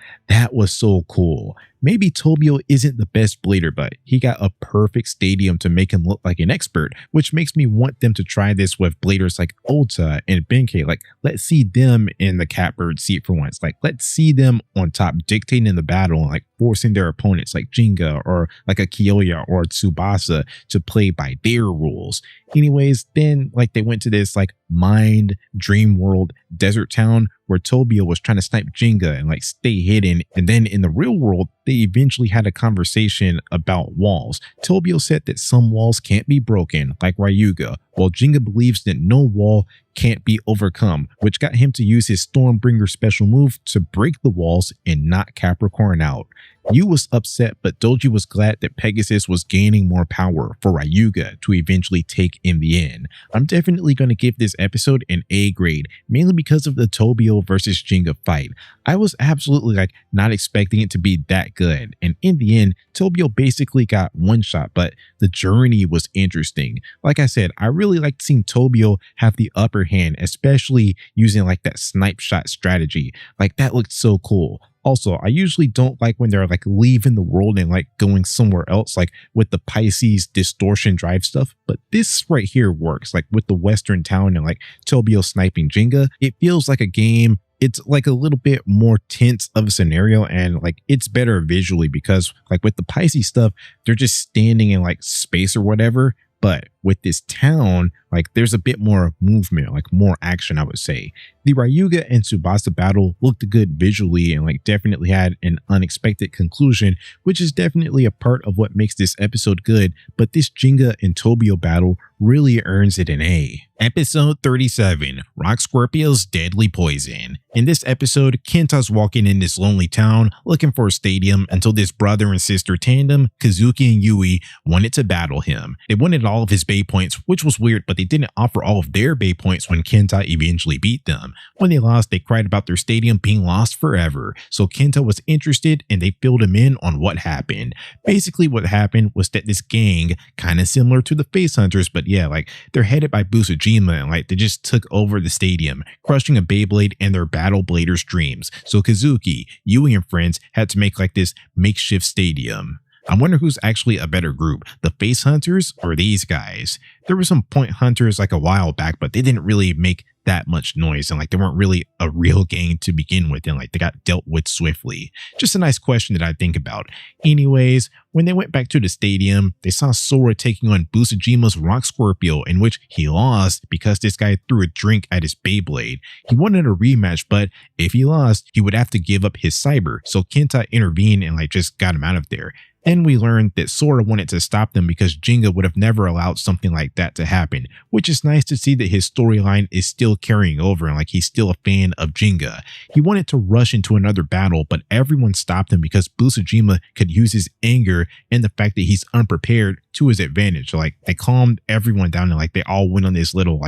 That was so cool. Maybe Tobio isn't the best blader, but he got a perfect stadium to make him look like an expert, which makes me want them to try this with bladers like Ota and Benkei. Like, let's see them in the catbird seat for once. Like, let's see them on top dictating the battle and like forcing their opponents like Jinga or like a Kyoya or Tsubasa to play by their rules. Anyways, then like they went to this like Mind Dream World desert town where Tobio was trying to snipe Jinga and like stay hidden. And then in the real world, they eventually had a conversation about walls. Tobio said that some walls can't be broken, like Ryuga, while Jinga believes that no wall can't be overcome, which got him to use his Stormbringer special move to break the walls and knock Capricorn out. Yu was upset, but Doji was glad that Pegasus was gaining more power for Ryuga to eventually take in the end. I'm definitely going to give this episode an A grade, mainly because of the Tobio versus Jinga fight. I was absolutely not expecting it to be that good, and in the end, Tobio basically got one shot, but the journey was interesting. Like I said, I really liked seeing Tobio have the upper hand, especially using that snipe shot strategy. That looked so cool. Also, I usually don't like when they're leaving the world and going somewhere else, with the Pisces distortion drive stuff. But this right here works, with the Western town and Tobio sniping Jinga. It feels like a game. It's a little bit more tense of a scenario, and it's better visually because with the Pisces stuff, they're just standing in space or whatever. But with this town, there's a bit more movement, more action, I would say. The Ryuga and Tsubasa battle looked good visually and definitely had an unexpected conclusion, which is definitely a part of what makes this episode good. But this Jinga and Tobio battle really earns it an A. Episode 37, Rock Scorpio's Deadly Poison. In this episode, Kenta's walking in this lonely town looking for a stadium until this brother and sister tandem, Kazuki and Yui, wanted to battle him. They wanted all of his Bay points, which was weird, but they didn't offer all of their Bay points when Kenta eventually beat them. When they lost, they cried about their stadium being lost forever. So Kenta was interested and they filled him in on what happened. Basically what happened was that this gang, kind of similar to the Face Hunters, but yeah, they're headed by Busujima and they just took over the stadium, crushing a Beyblade and their battle bladers' dreams. So Kazuki, Yui and friends had to make this makeshift stadium. I wonder who's actually a better group, the Face Hunters or these guys. There were some Point Hunters a while back, but they didn't really make that much noise and they weren't really a real gang to begin with and they got dealt with swiftly. Just a nice question that I think about. Anyways, when they went back to the stadium, they saw Sora taking on Busujima's Rock Scorpio, in which he lost because this guy threw a drink at his Beyblade. He wanted a rematch, but if he lost, he would have to give up his Cyber, so Kenta intervened and just got him out of there. And we learned that Sora wanted to stop them because Jinga would have never allowed something like that to happen, which is nice to see that his storyline is still carrying over and he's still a fan of Jinga. He wanted to rush into another battle, but everyone stopped him because Busujima could use his anger and the fact that he's unprepared to his advantage. So they calmed everyone down and they all went on this little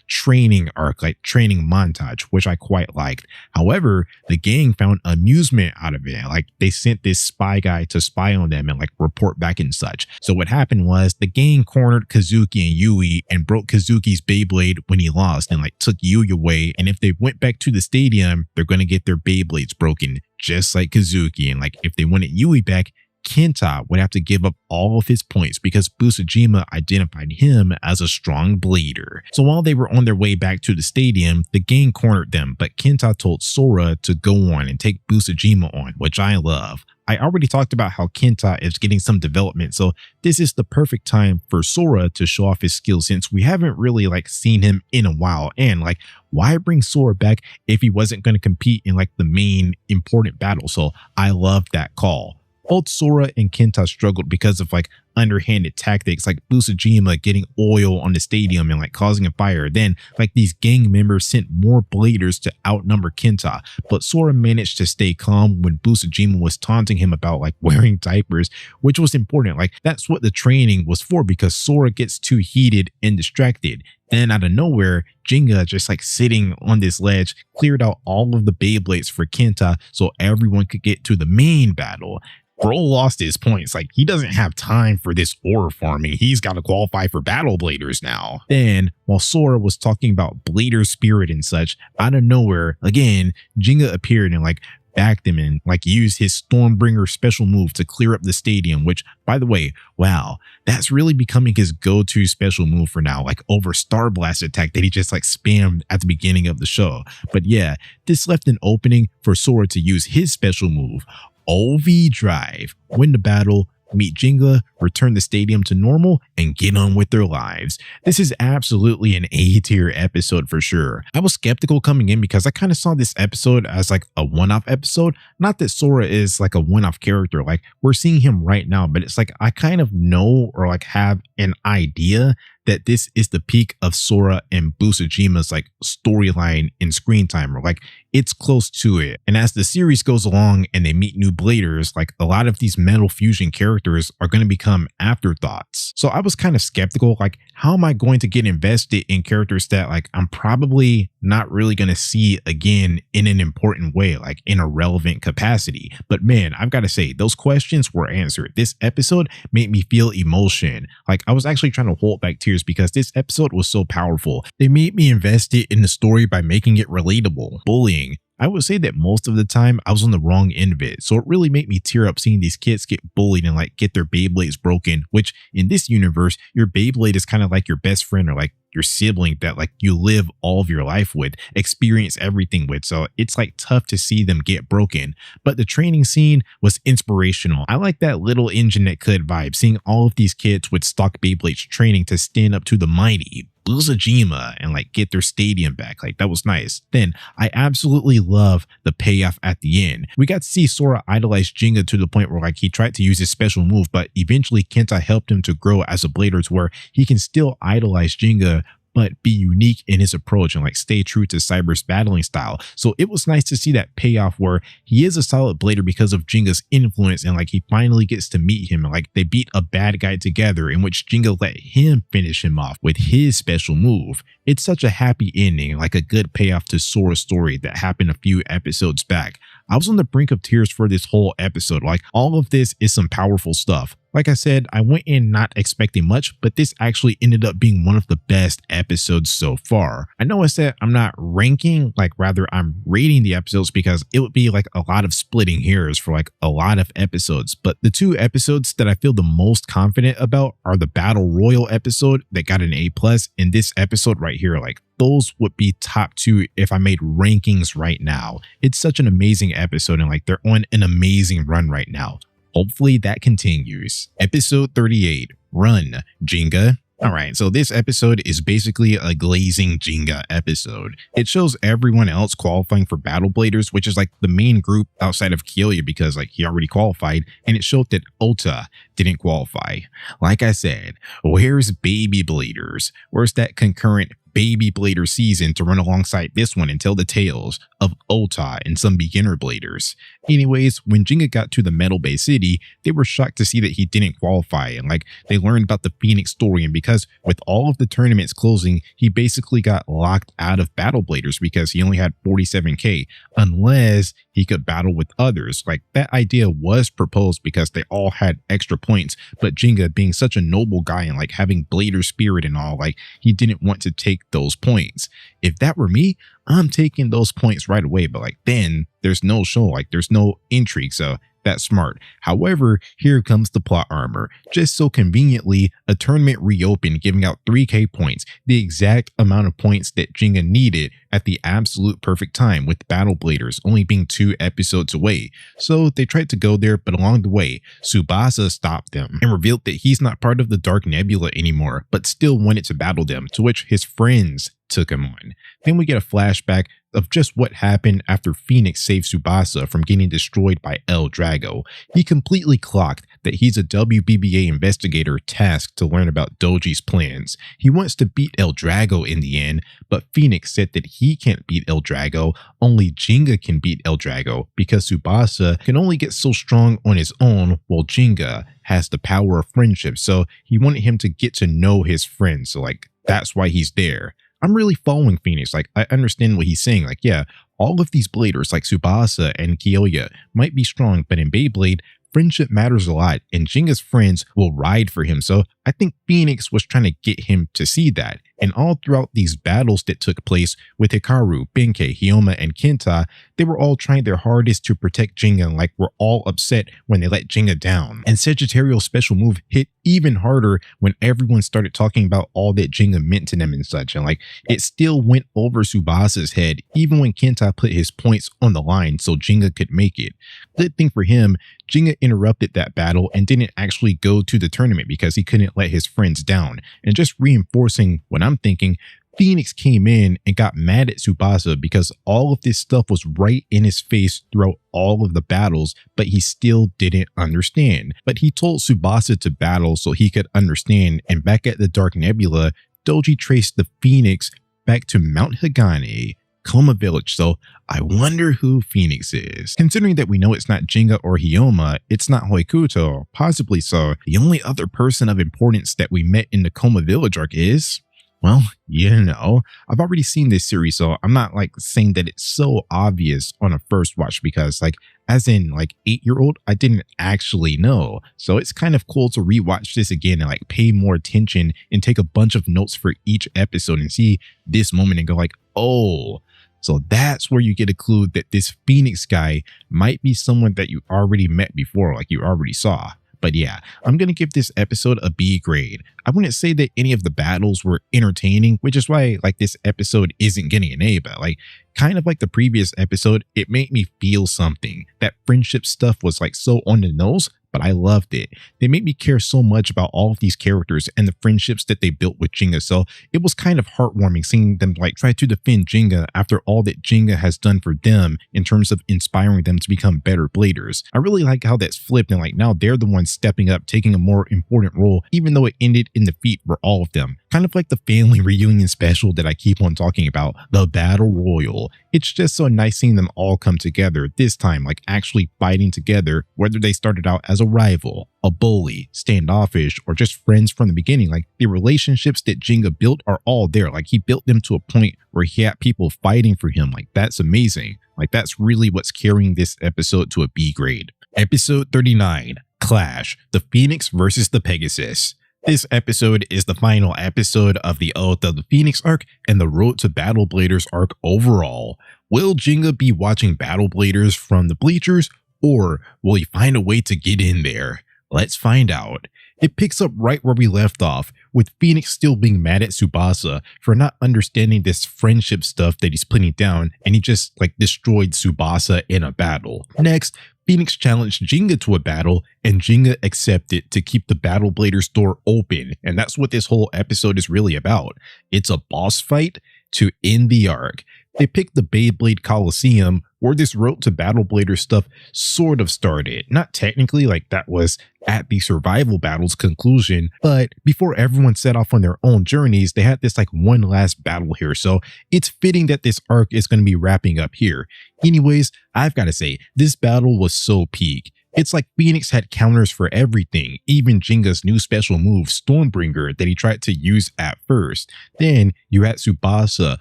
training arc, training montage, which I quite liked. However, the gang found amusement out of it. They sent this spy guy to spy on them and report back and such. So what happened was the gang cornered Kazuki and Yui and broke Kazuki's Beyblade when he lost and took Yui away. And if they went back to the stadium, they're going to get their Beyblades broken, just like Kazuki. And if they wanted Yui back, Kenta would have to give up all of his points because Busujima identified him as a strong bleeder. So while they were on their way back to the stadium, the gang cornered them, but Kenta told Sora to go on and take Busujima on, which I love. I already talked about how Kenta is getting some development, so this is the perfect time for Sora to show off his skills since we haven't really seen him in a while. And why bring Sora back if he wasn't going to compete in the main important battle? So I love that call. Both Sora and Kenta struggled because of underhanded tactics, like Busujima getting oil on the stadium and causing a fire. Then these gang members sent more bladers to outnumber Kenta, but Sora managed to stay calm when Busujima was taunting him about wearing diapers, which was important. That's what the training was for, because Sora gets too heated and distracted. Then out of nowhere, Jinga, just sitting on this ledge, cleared out all of the Beyblades for Kenta so everyone could get to the main battle. Bro lost his points. He doesn't have time for this ore farming. He's got to qualify for battle bladers now. Then, while Sora was talking about blader spirit and such, out of nowhere, again, Jinga appeared and backed him and used his Stormbringer special move to clear up the stadium, which, by the way, wow, that's really becoming his go-to special move for now, over Star Blast attack that he just spammed at the beginning of the show. But yeah, this left an opening for Sora to use his special move, OV Drive, win the battle, meet Jinga, return the stadium to normal, and get on with their lives. This is absolutely an A-tier episode for sure. I was skeptical coming in because I kind of saw this episode as a one-off episode. Not that Sora is a one-off character, we're seeing him right now, but it's I kind of know or have an idea that this is the peak of Sora and Busajima's like storyline in screen time, or like it's close to it. And as the series goes along and they meet new bladers, like a lot of these Metal Fusion characters are going to become afterthoughts. So I was kind of skeptical, like how am I going to get invested in characters that like I'm probably not really going to see again in an important way, like in a relevant capacity. But man, I've got to say those questions were answered. This episode made me feel emotion. Like I was actually trying to hold back tears because this episode was so powerful. They made me invested in the story by making it relatable. Bullying, I would say that most of the time I was on the wrong end of it. So it really made me tear up seeing these kids get bullied and like get their Beyblades broken, which in this universe, your Beyblade is kind of like your best friend or like your sibling that like you live all of your life with, experience everything with. So it's like tough to see them get broken. But the training scene was inspirational. I like that little engine that could vibe, seeing all of these kids with stock Beyblades training to stand up to the mighty Busajima and like get their stadium back. Like that was nice. Then I absolutely love the payoff at the end. We got to see Sora idolize Jinga to the point where like he tried to use his special move, but eventually Kenta helped him to grow as a blader to where he can still idolize Jinga but be unique in his approach and like stay true to Cyber's battling style. So it was nice to see that payoff where he is a solid blader because of Jinga's influence, and like he finally gets to meet him and like they beat a bad guy together, in which Jinga let him finish him off with his special move. It's such a happy ending and like a good payoff to Sora's story that happened a few episodes back. I was on the brink of tears for this whole episode. Like all of this is some powerful stuff. Like I said, I went in not expecting much, but this actually ended up being one of the best episodes so far. I know I said I'm not ranking, like rather I'm rating the episodes because it would be like a lot of splitting hairs for like a lot of episodes. But the two episodes that I feel the most confident about are the Battle Royal episode that got an A+, and this episode right here. Like those would be top two if I made rankings right now. It's such an amazing episode and like they're on an amazing run right now. Hopefully that continues. Episode 38, Run, Jinga. Alright, so this episode is basically a glazing Jinga episode. It shows everyone else qualifying for Battle Bladers, which is like the main group outside of Kyoya because like he already qualified, and it showed that Ota didn't qualify. Like I said, where's Baby Bladers? Where's that concurrent Baby Blader season to run alongside this one and tell the tales of Ota and some beginner bladers? Anyways, when Jinga got to the Metal Bay City, they were shocked to see that he didn't qualify, and like they learned about the Phoenix story, and because with all of the tournaments closing, he basically got locked out of Battle Bladers because he only had 47k unless he could battle with others. Like that idea was proposed because they all had extra points, but Jinga, being such a noble guy and like having blader spirit and all, like he didn't want to take those points. If that were me, I'm taking those points right away, but like then there's no show, like there's no intrigue, so that's smart. However, here comes the plot armor. Just so conveniently, a tournament reopened giving out 3k points, the exact amount of points that Jinga needed at the absolute perfect time, with Battle Bladers only being 2 episodes away. So they tried to go there, but along the way, Tsubasa stopped them and revealed that he's not part of the Dark Nebula anymore, but still wanted to battle them, to which his friends took him on. Then we get a flashback of just what happened after Phoenix saved Tsubasa from getting destroyed by El Drago. He completely clocked that he's a WBBA investigator tasked to learn about Doji's plans. He wants to beat El Drago in the end, but Phoenix said that he can't beat El Drago, only Jinga can beat El Drago because Tsubasa can only get so strong on his own while Jinga has the power of friendship. So he wanted him to get to know his friends, so like that's why he's there. I'm really following Phoenix. Like, I understand what he's saying. Like, yeah, all of these bladers like Tsubasa and Kyoya might be strong, but in Beyblade, friendship matters a lot, and Jinga's friends will ride for him. So I think Phoenix was trying to get him to see that. And all throughout these battles that took place with Hikaru, Benkei, Hyoma, and Kenta, they were all trying their hardest to protect Jinga, and like were all upset when they let Jinga down. And Sagittarial's special move hit even harder when everyone started talking about all that Jinga meant to them and such. And like it still went over Tsubasa's head, even when Kenta put his points on the line so Jinga could make it. Good thing for him, Jinga interrupted that battle and didn't actually go to the tournament because he couldn't let his friends down. And just reinforcing what I'm thinking, Phoenix came in and got mad at Tsubasa because all of this stuff was right in his face throughout all of the battles, but he still didn't understand. But he told Tsubasa to battle so he could understand, and back at the Dark Nebula, Doji traced the Phoenix back to Mount Hagane, Koma Village, so I wonder who Phoenix is. Considering that we know it's not Jinga or Hyoma, it's not Hoikuto, possibly so, the only other person of importance that we met in the Koma Village arc is, well, you know, I've already seen this series, so I'm not like saying that it's so obvious on a first watch because like, as in like 8-year-old, I didn't actually know. So it's kind of cool to rewatch this again and like pay more attention and take a bunch of notes for each episode and see this moment and go like, oh, so that's where you get a clue that this Phoenix guy might be someone that you already met before, like you already saw. But yeah, I'm going to give this episode a B grade. I wouldn't say that any of the battles were entertaining, which is why like this episode isn't getting an A, but like kind of like the previous episode, it made me feel something. That friendship stuff was like so on the nose, but I loved it. They made me care so much about all of these characters and the friendships that they built with Jinga. So it was kind of heartwarming seeing them like try to defend Jinga after all that Jinga has done for them in terms of inspiring them to become better bladers. I really like how that's flipped and like now they're the ones stepping up, taking a more important role, even though it ended in defeat for all of them. Kind of like the family reunion special that I keep on talking about, the Battle Royal. It's just so nice seeing them all come together, this time like actually fighting together, whether they started out as a rival, a bully, standoffish, or just friends from the beginning. Like the relationships that Jinga built are all there. Like he built them to a point where he had people fighting for him. Like that's amazing. Like that's really what's carrying this episode to a B grade. Episode 39, Clash, the Phoenix versus the Pegasus. This episode is the final episode of the Oath of the Phoenix arc and the Road to Battle Bladers arc overall. Will Jinga be watching Battle Bladers from the bleachers, or will he find a way to get in there? Let's find out. It picks up right where we left off, with Phoenix still being mad at Tsubasa for not understanding this friendship stuff that he's putting down, and he just like destroyed Tsubasa in a battle. Next, Phoenix challenged Jinga to a battle, and Jinga accepted to keep the Battle Bladers door open, and that's what this whole episode is really about. It's a boss fight to end the arc. They picked the Beyblade Coliseum, where this Road to Battle Blader stuff sort of started. Not technically, like that was at the survival battle's conclusion, but before everyone set off on their own journeys, they had this like one last battle here. So it's fitting that this arc is going to be wrapping up here. Anyways, I've got to say, this battle was so peak. It's like Phoenix had counters for everything, even Jinga's new special move, Stormbringer, that he tried to use at first. Then you had Tsubasa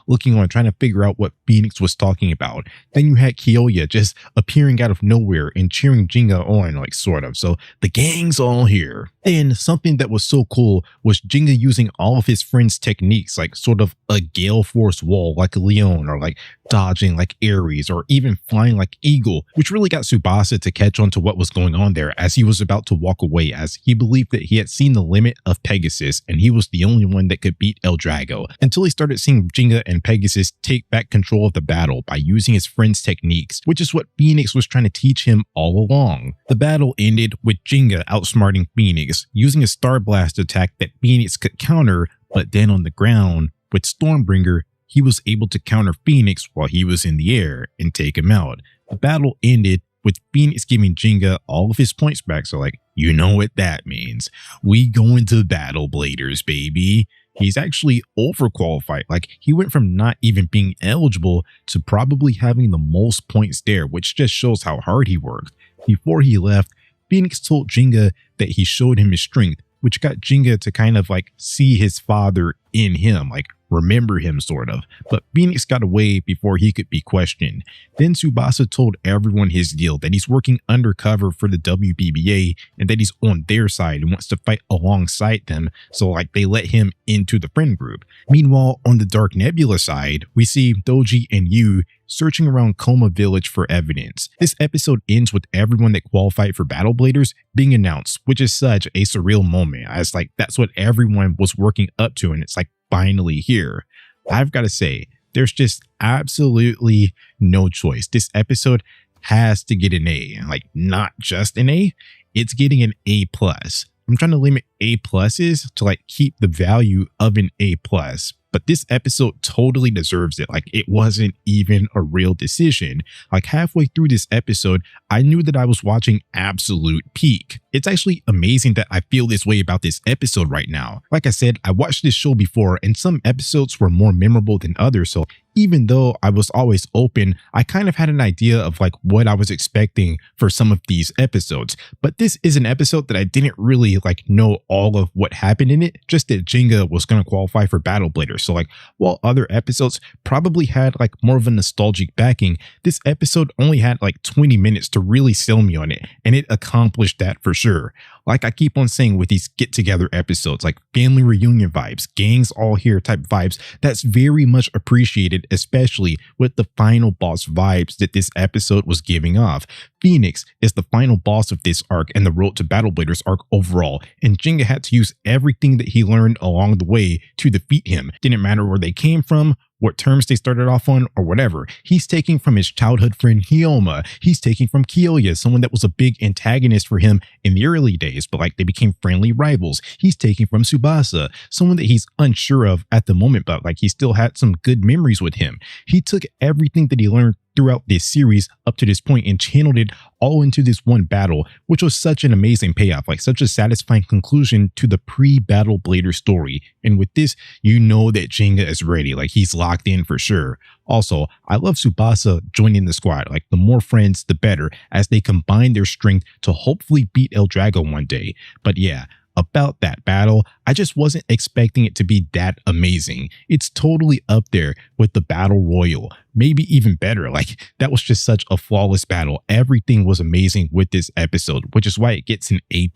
looking on trying to figure out what Phoenix was talking about. Then you had Kyoya just appearing out of nowhere and cheering Jinga on, like sort of. So the gang's all here. Then something that was so cool was Jinga using all of his friends' techniques, like sort of a gale force wall like a Leon, or like dodging like Ares, or even flying like Eagle, which really got Tsubasa to catch on to what was going on there as he was about to walk away, as he believed that he had seen the limit of Pegasus and he was the only one that could beat El Drago, until he started seeing Jinga and Pegasus take back control of the battle by using his friend's techniques, which is what Phoenix was trying to teach him all along. The battle ended with Jinga outsmarting Phoenix, using a Star Blast attack that Phoenix could counter, but then on the ground, with Stormbringer, he was able to counter Phoenix while he was in the air and take him out. The battle ended with Phoenix giving Jinga all of his points back, so like, you know what that means. We go into Battle Bladers, baby. He's actually overqualified. Like, he went from not even being eligible to probably having the most points there, which just shows how hard he worked. Before he left, Phoenix told Jinga that he showed him his strength, which got Jinga to kind of like see his father in him, like remember him sort of. But Phoenix got away before he could be questioned. Then Tsubasa told everyone his deal, that he's working undercover for the WBBA and that he's on their side and wants to fight alongside them, so like they let him into the friend group. Meanwhile, on the Dark Nebula side, we see Doji and Yu searching around Koma Village for evidence. This episode ends with everyone that qualified for Battle Bladers being announced, which is such a surreal moment, as like that's what everyone was working up to, and it's like finally here. I've got to say, there's just absolutely no choice. This episode has to get an A, like not just an A, it's getting an A plus. I'm trying to limit A pluses to like keep the value of an A plus. but this episode totally deserves it. Like, it wasn't even a real decision. Like, halfway through this episode, I knew that I was watching absolute peak. It's actually amazing that I feel this way about this episode right now. Like I said, I watched this show before and some episodes were more memorable than others, so even though I was always open, I kind of had an idea of like what I was expecting for some of these episodes. But this is an episode that I didn't really like know all of what happened in it, just that Digya was going to qualify for Battle Blader. So like, while other episodes probably had like more of a nostalgic backing, this episode only had like 20 minutes to really sell me on it, and it accomplished that for sure. Like I keep on saying with these get-together episodes, like family reunion vibes, gangs all here type vibes, that's very much appreciated, especially with the final boss vibes that this episode was giving off. Phoenix is the final boss of this arc and the Road to Battle Bladers arc overall, and Digya had to use everything that he learned along the way to defeat him. Didn't matter where they came from, what terms they started off on, or whatever. He's taking from his childhood friend Hyoma. He's taking from Kyoya, someone that was a big antagonist for him in the early days, but like they became friendly rivals. He's taking from Tsubasa, someone that he's unsure of at the moment, but like he still had some good memories with him. He took everything that he learned throughout this series up to this point and channeled it all into this one battle, which was such an amazing payoff, like such a satisfying conclusion to the pre-Battle Blader story. And with this, you know that Digya is ready, like he's locked in for sure. Also, I love Tsubasa joining the squad, like the more friends, the better, as they combine their strength to hopefully beat El Drago one day. But yeah, about that battle, I just wasn't expecting it to be that amazing. It's totally up there with the Battle Royal, maybe even better. Like that was just such a flawless battle. Everything was amazing with this episode, which is why it gets an A+.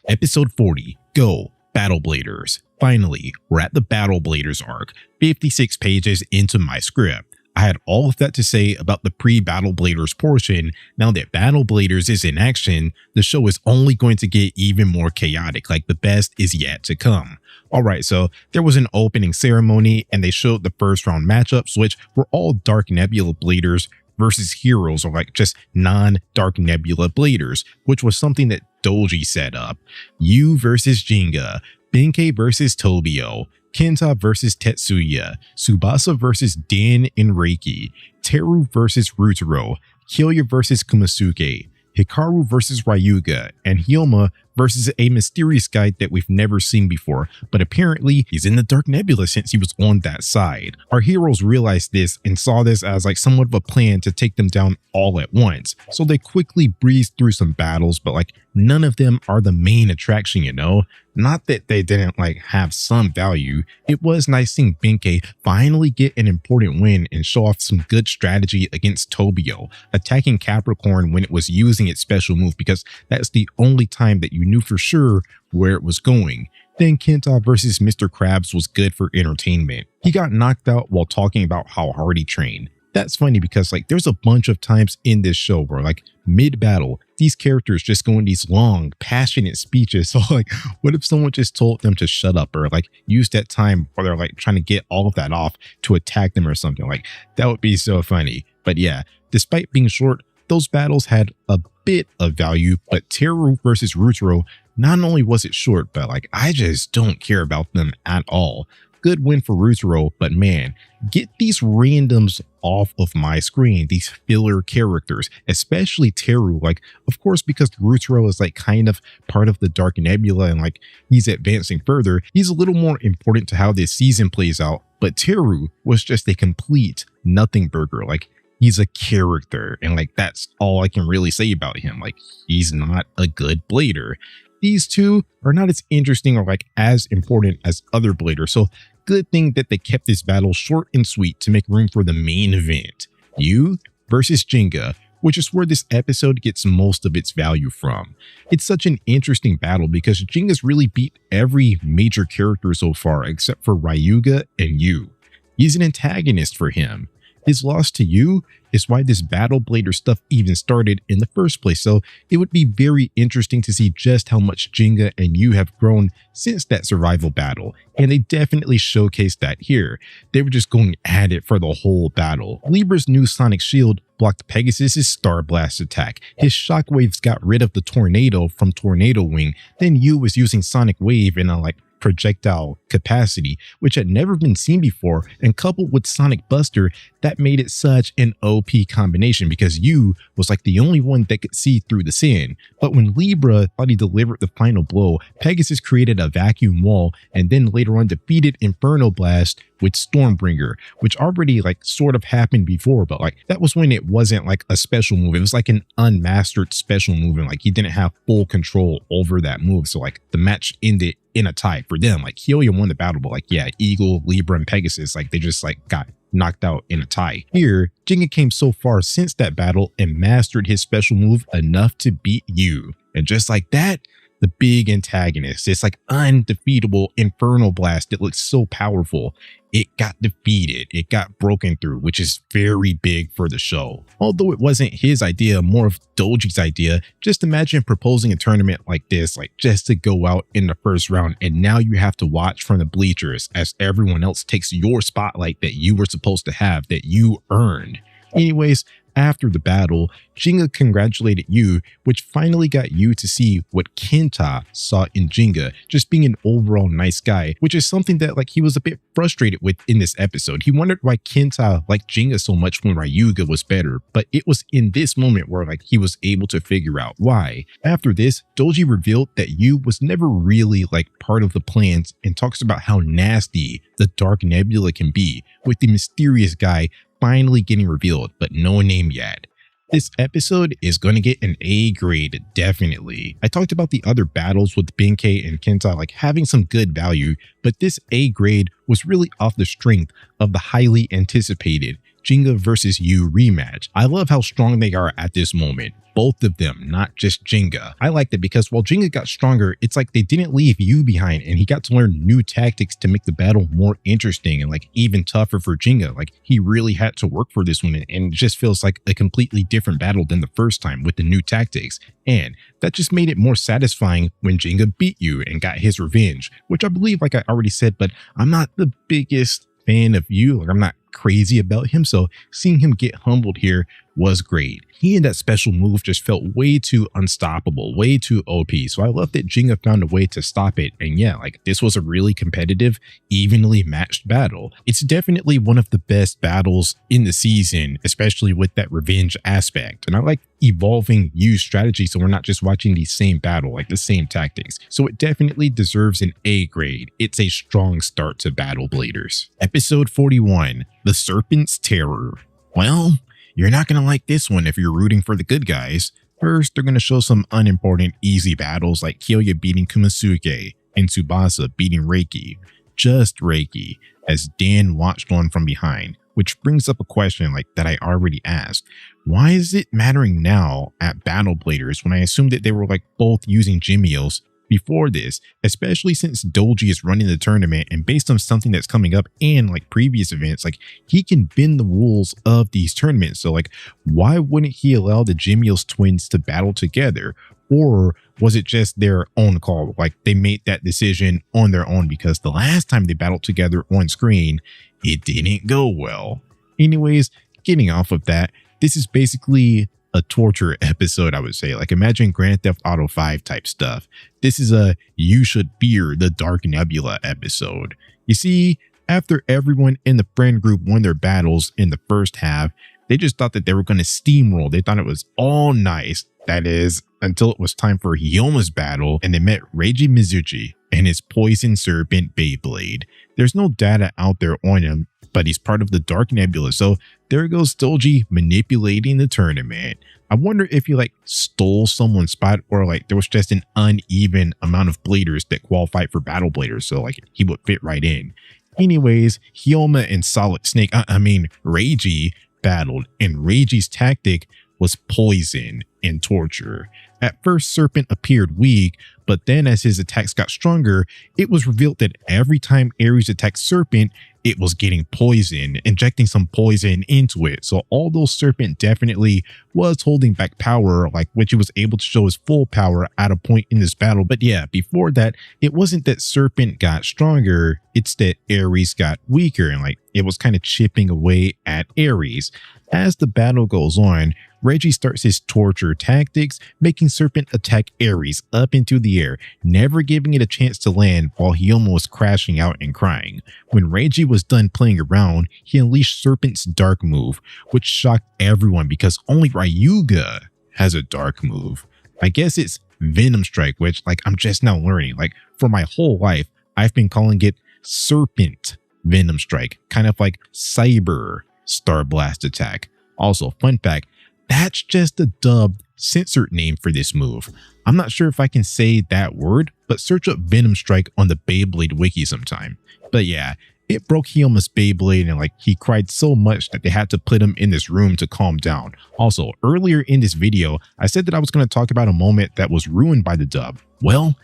Episode 40, Go Battle Bladers. Finally, we're at the Battle Bladers arc, 56 pages into my script. I had all of that to say about the pre-Battle Bladers portion. Now that Battle Bladers is in action, the show is only going to get even more chaotic, like the best is yet to come. Alright, so there was an opening ceremony and they showed the first round matchups, which were all Dark Nebula Bladers versus heroes, or like just non-Dark Nebula Bladers, which was something that Doji set up. Yu versus Digya, Benkei versus Tobio, Kenta versus Tetsuya, Tsubasa versus Dan and Reiki, Teru versus Rutaro, Kyoya versus Kumosuke, Hikaru versus Ryuga, and Hyoma versus a mysterious guy that we've never seen before, but apparently he's in the Dark Nebula since he was on that side. Our heroes realized this and saw this as like somewhat of a plan to take them down all at once, so they quickly breezed through some battles, but like none of them are the main attraction, you know? Not that they didn't like have some value. It was nice seeing Benkei finally get an important win and show off some good strategy against Tobio, attacking Capricorn when it was using its special move, because that's the only time that you knew for sure where it was going. Then Kenta versus Mr. Krabs was good for entertainment. He got knocked out while talking about how hard he trained. That's funny because like there's a bunch of times in this show where like mid-battle, these characters just go in these long, passionate speeches. So like, what if someone just told them to shut up, or like use that time where they're like trying to get all of that off to attack them or something? Like that would be so funny. But yeah, despite being short, those battles had a bit of value, but Teru versus Rutaro, not only was it short, but like I just don't care about them at all. Good win for Rutaro, but man, get these randoms off of my screen, these filler characters, especially Teru. Like, of course, because Rutaro is like kind of part of the Dark Nebula and like he's advancing further, he's a little more important to how this season plays out, but Teru was just a complete nothing burger. Like, he's a character, and like that's all I can really say about him. Like, he's not a good blader. These two are not as interesting or like as important as other bladers, so good thing that they kept this battle short and sweet to make room for the main event, Yu versus Digya, which is where this episode gets most of its value from. It's such an interesting battle because Digya's really beat every major character so far except for Ryuga and Yu. He's an antagonist for him. His loss to Yu is why this Battle Blader stuff even started in the first place, so it would be very interesting to see just how much Digya and Yu have grown since that survival battle, and they definitely showcased that here. They were just going at it for the whole battle. Libra's new Sonic Shield blocked Pegasus's Star Blast attack. His shockwaves got rid of the tornado from Tornado Wing. Then Yu was using Sonic Wave in a like projectile capacity, which had never been seen before, and coupled with Sonic Buster, that made it such an OP combination because Yu was like the only one that could see through the sand. But when Libra thought he delivered the final blow, Pegasus created a vacuum wall and then later on defeated Inferno Blast with Stormbringer, which already like sort of happened before, but like that was when it wasn't like a special move. It was like an unmastered special move, and like he didn't have full control over that move. So like the match ended in a tie for them. Like Helium won the battle, but like yeah, Eagle, Libra, and Pegasus, like they just like got knocked out in a tie. Here, Digya came so far since that battle and mastered his special move enough to beat Yu. And just like that, the big antagonist, it's like undefeatable Infernal Blast. It looks so powerful. It got defeated. It got broken through, which is very big for the show. Although it wasn't his idea, more of Doji's idea. Just imagine proposing a tournament like this, like just to go out in the first round, and now you have to watch from the bleachers as everyone else takes your spotlight that you were supposed to have, that you earned. Anyways, after the battle, Jinga congratulated Yu, which finally got Yu to see what Kenta saw in Jinga, just being an overall nice guy, which is something that like he was a bit frustrated with in this episode. He wondered why Kenta liked Jinga so much when Ryuga was better, but it was in this moment where like he was able to figure out why. After this, Doji revealed that Yu was never really like part of the plans and talks about how nasty the Dark Nebula can be, with the mysterious guy finally getting revealed, but no name yet. This episode is going to get an A grade, definitely. I talked about the other battles with Benkei and Kenta like having some good value, but this A grade was really off the strength of the highly anticipated Jinga versus Yu rematch. I love how strong they are at this moment. Both of them, not just Jinga. I liked it because while Jinga got stronger, it's like they didn't leave Yu behind, and he got to learn new tactics to make the battle more interesting and like even tougher for Jinga. Like he really had to work for this one, and it just feels like a completely different battle than the first time with the new tactics. And that just made it more satisfying when Jinga beat Yu and got his revenge, which I believe, like I already said, but I'm not the biggest fan of Yu. Like I'm not crazy about him, so seeing him get humbled here was great. He and that special move just felt way too unstoppable, way too OP, so I love that Jinga found a way to stop it. And yeah, like this was a really competitive, evenly matched battle. It's definitely one of the best battles in the season, especially with that revenge aspect. And I like evolving Yu's strategy so we're not just watching the same battle, like the same tactics. So it definitely deserves an A grade. It's a strong start to Battle Bladers. Episode 41, The Serpent's Terror. Well, you're not going to like this one if you're rooting for the good guys. First, they're going to show some unimportant easy battles like Kyoya beating Kumasuke and Tsubasa beating Reiki. Just Reiki, as Dan watched on from behind, which brings up a question like that I already asked. Why is it mattering now at Battle Bladers when I assumed that they were like both using Jimios before this, especially since Doji is running the tournament, and based on something that's coming up and like previous events, like he can bend the rules of these tournaments. So like, why wouldn't he allow the Jimios twins to battle together? Or was it just their own call? Like they made that decision on their own because the last time they battled together on screen, it didn't go well. Anyways, getting off of that, this is basically a torture episode, I would say. Like imagine Grand Theft Auto 5 type stuff. This is a you should fear the Dark Nebula episode. You see, after everyone in the friend group won their battles in the first half, they just thought that they were going to steamroll. They thought it was all nice. That is, until it was time for Hyoma's battle and they met Reiji Mizuchi and his Poison Serpent Beyblade. There's no data out there on him, but he's part of the Dark Nebula. So there goes Doji manipulating the tournament. I wonder if he like stole someone's spot or like there was just an uneven amount of bladers that qualified for Battle Bladers. So like he would fit right in. Anyways, Hyoma and Solid Snake, Reiji battled, and Reiji's tactic was poison and torture. At first, Serpent appeared weak, but then as his attacks got stronger, it was revealed that every time Ares attacked Serpent, it was getting poison, injecting some poison into it. So although Serpent definitely was holding back power, like which he was able to show his full power at a point in this battle. But yeah, before that, it wasn't that Serpent got stronger, it's that Ares got weaker, and like it was kind of chipping away at Ares. As the battle goes on, Reggie starts his torture tactics, making Serpent attack Ares up into the air, never giving it a chance to land while he almost crashing out and crying. When Reggie was done playing around, he unleashed Serpent's dark move, which shocked everyone because only Ryuga has a dark move. I guess it's Venom Strike, which I'm just now learning. For my whole life, I've been calling it Serpent Venom Strike, kind of like Cyber Star Blast Attack. Also, fun fact, that's just a dubbed, censored name for this move. I'm not sure if I can say that word, but search up Venom Strike on the Beyblade wiki sometime. But yeah, it broke Hyoma's Beyblade and he cried so much that they had to put him in this room to calm down. Also, earlier in this video, I said that I was going to talk about a moment that was ruined by the dub. Well,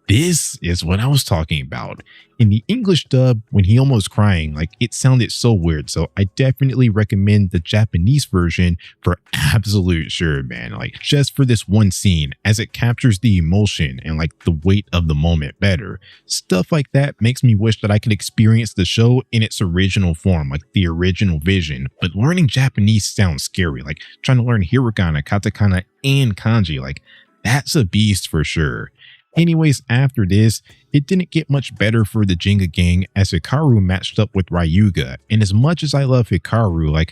this is what I was talking about. In the English dub, when Hyoma was crying, it sounded so weird. So I definitely recommend the Japanese version for absolute sure, man. Just for this one scene, as it captures the emotion and the weight of the moment better. Stuff like that makes me wish that I could experience the show in its original form, the original vision. But learning Japanese sounds scary. Trying to learn hiragana, katakana, and kanji. That's a beast for sure. Anyways, after this, it didn't get much better for the Jenga gang as Hikaru matched up with Ryuga. And as much as I love Hikaru,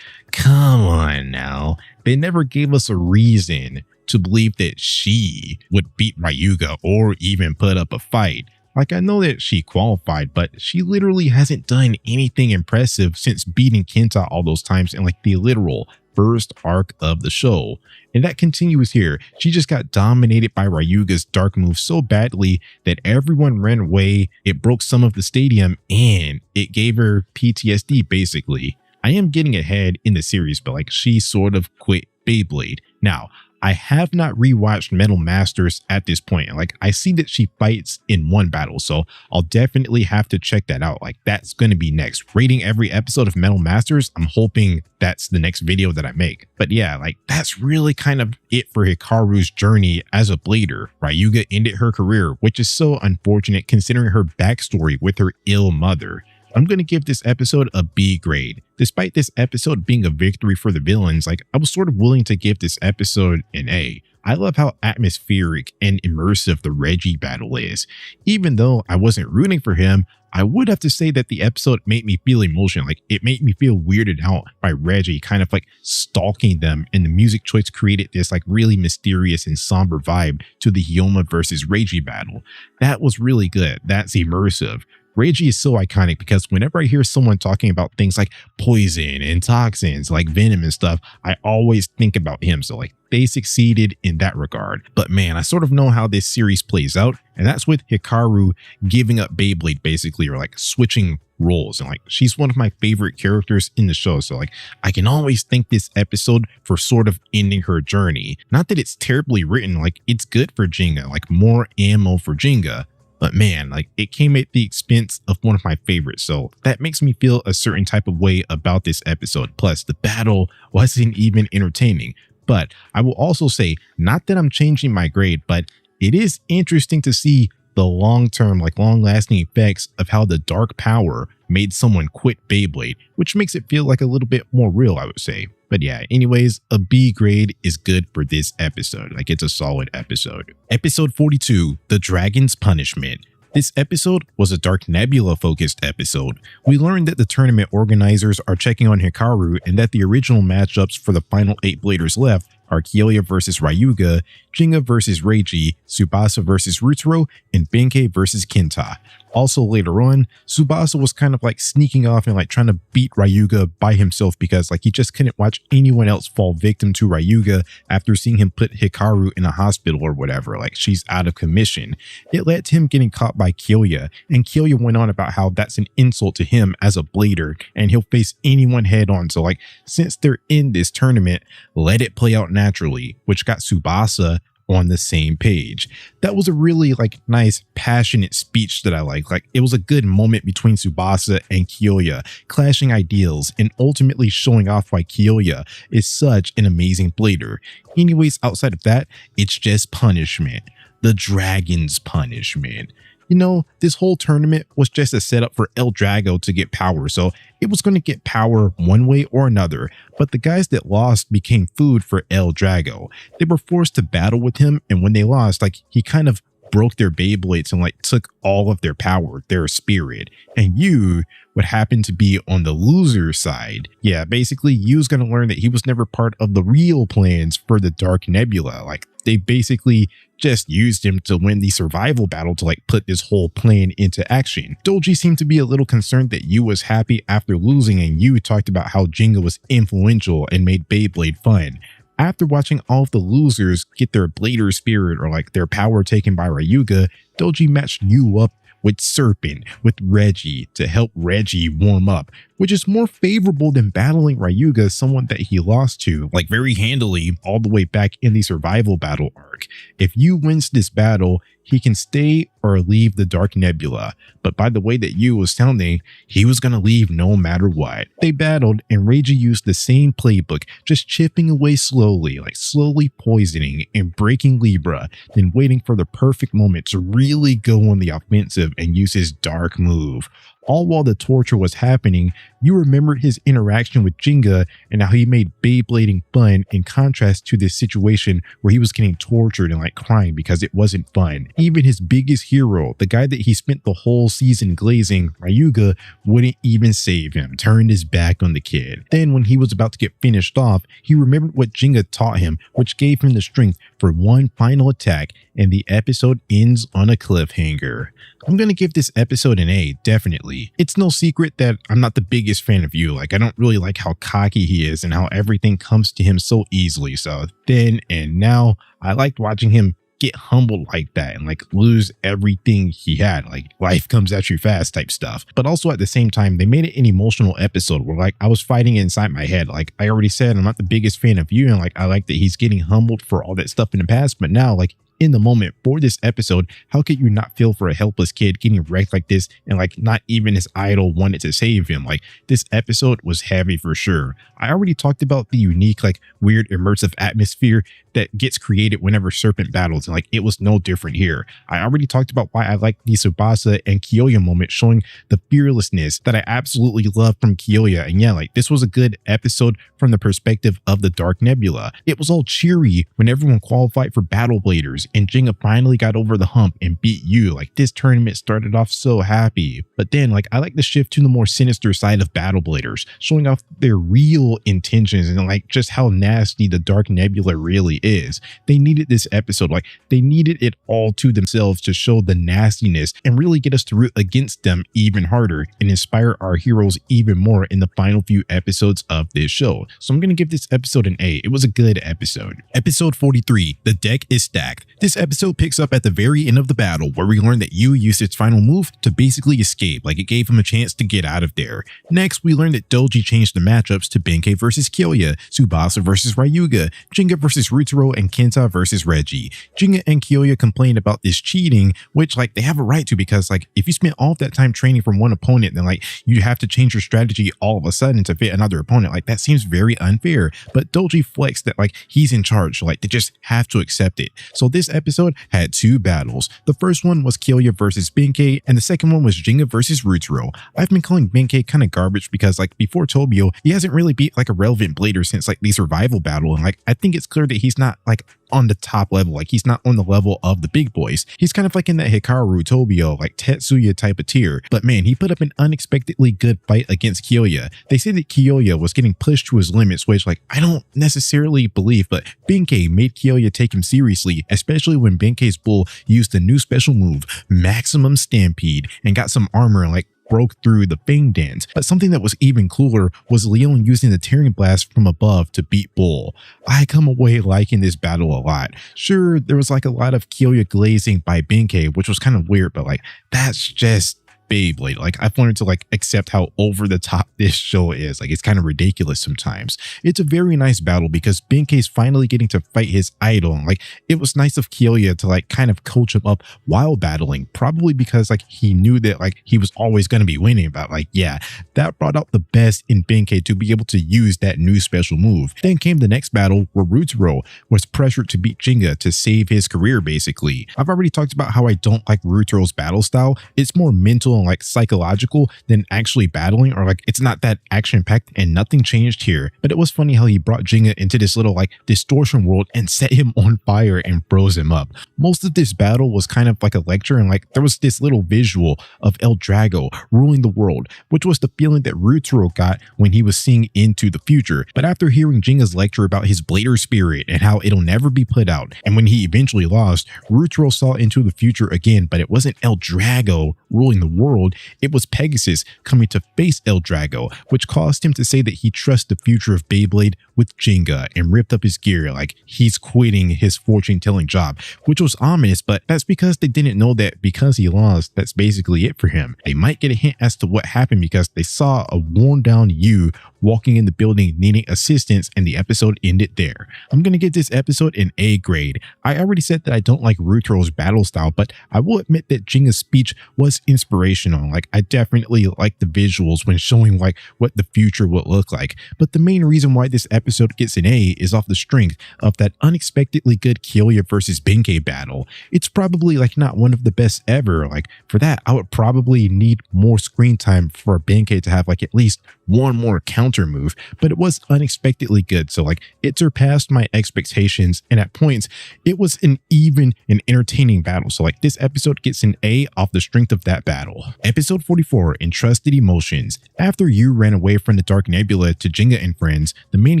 come on now, they never gave us a reason to believe that she would beat Ryuga or even put up a fight. I know that she qualified, but she literally hasn't done anything impressive since beating Kenta all those times in the literal first arc of the show. And that continues here. She just got dominated by Ryuga's dark move so badly that everyone ran away. It broke some of the stadium and it gave her PTSD basically. I am getting ahead in the series, but she sort of quit Beyblade. Now, I have not rewatched Metal Masters at this point. I see that she fights in one battle, so I'll definitely have to check that out. That's going to be next. Rating every episode of Metal Masters, I'm hoping that's the next video that I make. But yeah, that's really kind of it for Hikaru's journey as a blader. Ryuga ended her career, which is so unfortunate considering her backstory with her ill mother. I'm going to give this episode a B grade. Despite this episode being a victory for the villains, I was sort of willing to give this episode an A. I love how atmospheric and immersive the Reggie battle is. Even though I wasn't rooting for him, I would have to say that the episode made me feel emotion. It made me feel weirded out by Reggie kind of stalking them, and the music choice created this really mysterious and somber vibe to the Hyoma versus Reggie battle. That was really good. That's immersive. Reggie is so iconic because whenever I hear someone talking about things like poison and toxins, venom and stuff, I always think about him. So they succeeded in that regard. But man, I sort of know how this series plays out, and that's with Hikaru giving up Beyblade basically, or switching roles. And she's one of my favorite characters in the show. So I can always thank this episode for sort of ending her journey. Not that it's terribly written, it's good for Jenga, more ammo for Jenga. But man, it came at the expense of one of my favorites. So that makes me feel a certain type of way about this episode. Plus, the battle wasn't even entertaining. But I will also say, not that I'm changing my grade, but it is interesting to see the long-term, long-lasting effects of how the dark power made someone quit Beyblade, which makes it feel a little bit more real, I would say. But yeah, anyways, a B grade is good for this episode. It's a solid episode. Episode 42, The Dragon's Punishment. This episode was a Dark Nebula focused episode. We learned that the tournament organizers are checking on Hikaru and that the original matchups for the final 8 bladers left are Kyoya versus Ryuga, Jenga versus Reiji, Tsubasa versus Rutaro, and Benkei versus Kenta. Also later on, Tsubasa was kind of sneaking off and trying to beat Ryuga by himself because he just couldn't watch anyone else fall victim to Ryuga after seeing him put Hikaru in a hospital or whatever, she's out of commission. It led to him getting caught by Kyoya, and Kyoya went on about how that's an insult to him as a blader and he'll face anyone head on. So since they're in this tournament, let it play out naturally, which got Tsubasa on the same page. That was a really nice passionate speech that I like. It was a good moment between Tsubasa and Kyoya, clashing ideals and ultimately showing off why Kyoya is such an amazing blader. Anyways, outside of that, it's just punishment. The dragon's punishment. You know, this whole tournament was just a setup for El Drago to get power, so it was going to get power one way or another, but the guys that lost became food for El Drago. They were forced to battle with him, and when they lost, like, he kind of broke their Beyblades and like took all of their power, their spirit, and you would happen to be on the loser side. Yeah, basically Yu's gonna learn that he was never part of the real plans for the Dark Nebula. Like, they basically just used him to win the survival battle to like put this whole plan into action. Dolgi seemed to be a little concerned that Yu was happy after losing, and Yu talked about how Jinga was influential and made Beyblade fun. After watching all of the losers get their blader spirit or like their power taken by Ryuga, Dolgi matched Yu up with Serpent, with Reggie, to help Reggie warm up, which is more favorable than battling Ryuga, someone that he lost to, like very handily, all the way back in the survival battle arc. If Yu wins this battle, he can stay or leave the Dark Nebula, but by the way that Yu was sounding, he was going to leave no matter what. They battled, and Reggie used the same playbook, just chipping away slowly, like slowly poisoning and breaking Libra, then waiting for the perfect moment to really go on the offensive and use his dark move. All while the torture was happening, you remembered his interaction with Jinga and how he made Beyblading fun, in contrast to this situation where he was getting tortured and like crying because it wasn't fun. Even his biggest hero, the guy that he spent the whole season glazing, Ryuga, wouldn't even save him, turned his back on the kid. Then when he was about to get finished off, he remembered what Jinga taught him, which gave him the strength for one final attack, and the episode ends on a cliffhanger. I'm gonna give this episode an A, definitely. It's no secret that I'm not the biggest fan of Yu. Like, I don't really like how cocky he is and how everything comes to him so easily. So then and now, I liked watching him get humbled like that and like lose everything he had, like life comes at you fast type stuff. But also at the same time, they made it an emotional episode where like I was fighting inside my head. Like I already said, I'm not the biggest fan of Yu, and like I like that he's getting humbled for all that stuff in the past, but now like in the moment for this episode, how could you not feel for a helpless kid getting wrecked like this, and like not even his idol wanted to save him? Like, this episode was heavy for sure. I already talked about the unique, like weird immersive atmosphere that gets created whenever Serpent battles, and like it was no different here. I already talked about why I like the Tsubasa and Kyoya moment, showing the fearlessness that I absolutely love from Kyoya. And yeah, like this was a good episode from the perspective of the Dark Nebula. It was all cheery when everyone qualified for Battle Bladers and Jinga finally got over the hump and beat Yu. Like this tournament started off so happy. But then like I like the shift to the more sinister side of Battle Bladers, showing off their real intentions and like just how nasty the Dark Nebula really is. They needed this episode, like they needed it all to themselves to show the nastiness and really get us to root against them even harder and inspire our heroes even more in the final few episodes of this show. So I'm going to give this episode an A. It was a good episode. Episode 43, The Deck is Stacked. This episode picks up at the very end of the battle where we learn that Yu used its final move to basically escape, like it gave him a chance to get out of there. Next, we learn that Dolgi changed the matchups to Benkei versus Kyoya, Tsubasa versus Ryuga, Jinga versus Ryutaro, and Kenta versus Reggie. Jinga and Kyoya complained about this cheating, which like they have a right to, because like if you spent all of that time training from one opponent, then like you have to change your strategy all of a sudden to fit another opponent. Like that seems very unfair. But Dolgi flexed that like he's in charge, so like they just have to accept it. So this episode had two battles. The first one was Kyoya versus Benkei, and the second one was Jinga versus Ryutaro. I've been calling Benkei kind of garbage because like before Tobio, he hasn't really beat like a relevant blader since like the survival battle, and like I think it's clear that he's not like on the top level, like he's not on the level of the big boys. He's kind of like in that Hikaru, Tobio, like Tetsuya type of tier. But man, he put up an unexpectedly good fight against Kyoya. They say that Kyoya was getting pushed to his limits, which like I don't necessarily believe, but Benkei made Kyoya take him seriously, especially when Benkei's bull used the new special move, Maximum Stampede, and got some armor and like broke through the Fang Dance. But something that was even cooler was Leon using the Tearing Blast from above to beat Bull. I come away liking this battle a lot. Sure, there was like a lot of Kyoya glazing by Benkei, which was kind of weird, but like that's just Beyblade. Like, I've learned to like accept how over the top this show is. Like, it's kind of ridiculous sometimes. It's a very nice battle because Benkei's finally getting to fight his idol. And like, it was nice of Kyoya to like kind of coach him up while battling, probably because like he knew that like he was always going to be winning, but like, yeah, that brought out the best in Benkei to be able to use that new special move. Then came the next battle where Ryutaro was pressured to beat Digya to save his career basically. I've already talked about how I don't like Ryutaro's battle style. It's more mental and like psychological than actually battling, or like it's not that action packed, and nothing changed here. But it was funny how he brought Digya into this little like distortion world and set him on fire and froze him up. Most of this battle was kind of like a lecture, and like there was this little visual of El Drago ruling the world, which was the feeling that Ryutaro got when he was seeing into the future. But after hearing Jinga's lecture about his blader spirit and how it'll never be put out, and when he eventually lost, Ryutaro saw into the future again, but it wasn't El Drago ruling the world, it was Pegasus coming to face El Drago, which caused him to say that he trusts the future of Beyblade with Digya and ripped up his gear like he's quitting his fortune-telling job, which was ominous, but that's because they didn't know that because he lost, that's basically it for him. They might get a hint as to what happened because they saw a worn-down Yu walking in the building needing assistance, and the episode ended there. I'm gonna give this episode an A grade. I already said that I don't like Ryutaro's battle style, but I will admit that Jinga's speech was inspirational. Like, I definitely like the visuals when showing like what the future would look like. But the main reason why this episode gets an A is off the strength of that unexpectedly good Kyoya versus Benkei battle. It's probably like not one of the best ever. Like, for that, I would probably need more screen time for Benkei to have like at least one more counter move, but it was unexpectedly good. So like, it surpassed my expectations, and at points it was an even and entertaining battle. So like, this episode gets an A off the strength of that battle. Episode 44, Entrusted Emotions. After Yu ran away from the Dark Nebula to Digya and friends, the main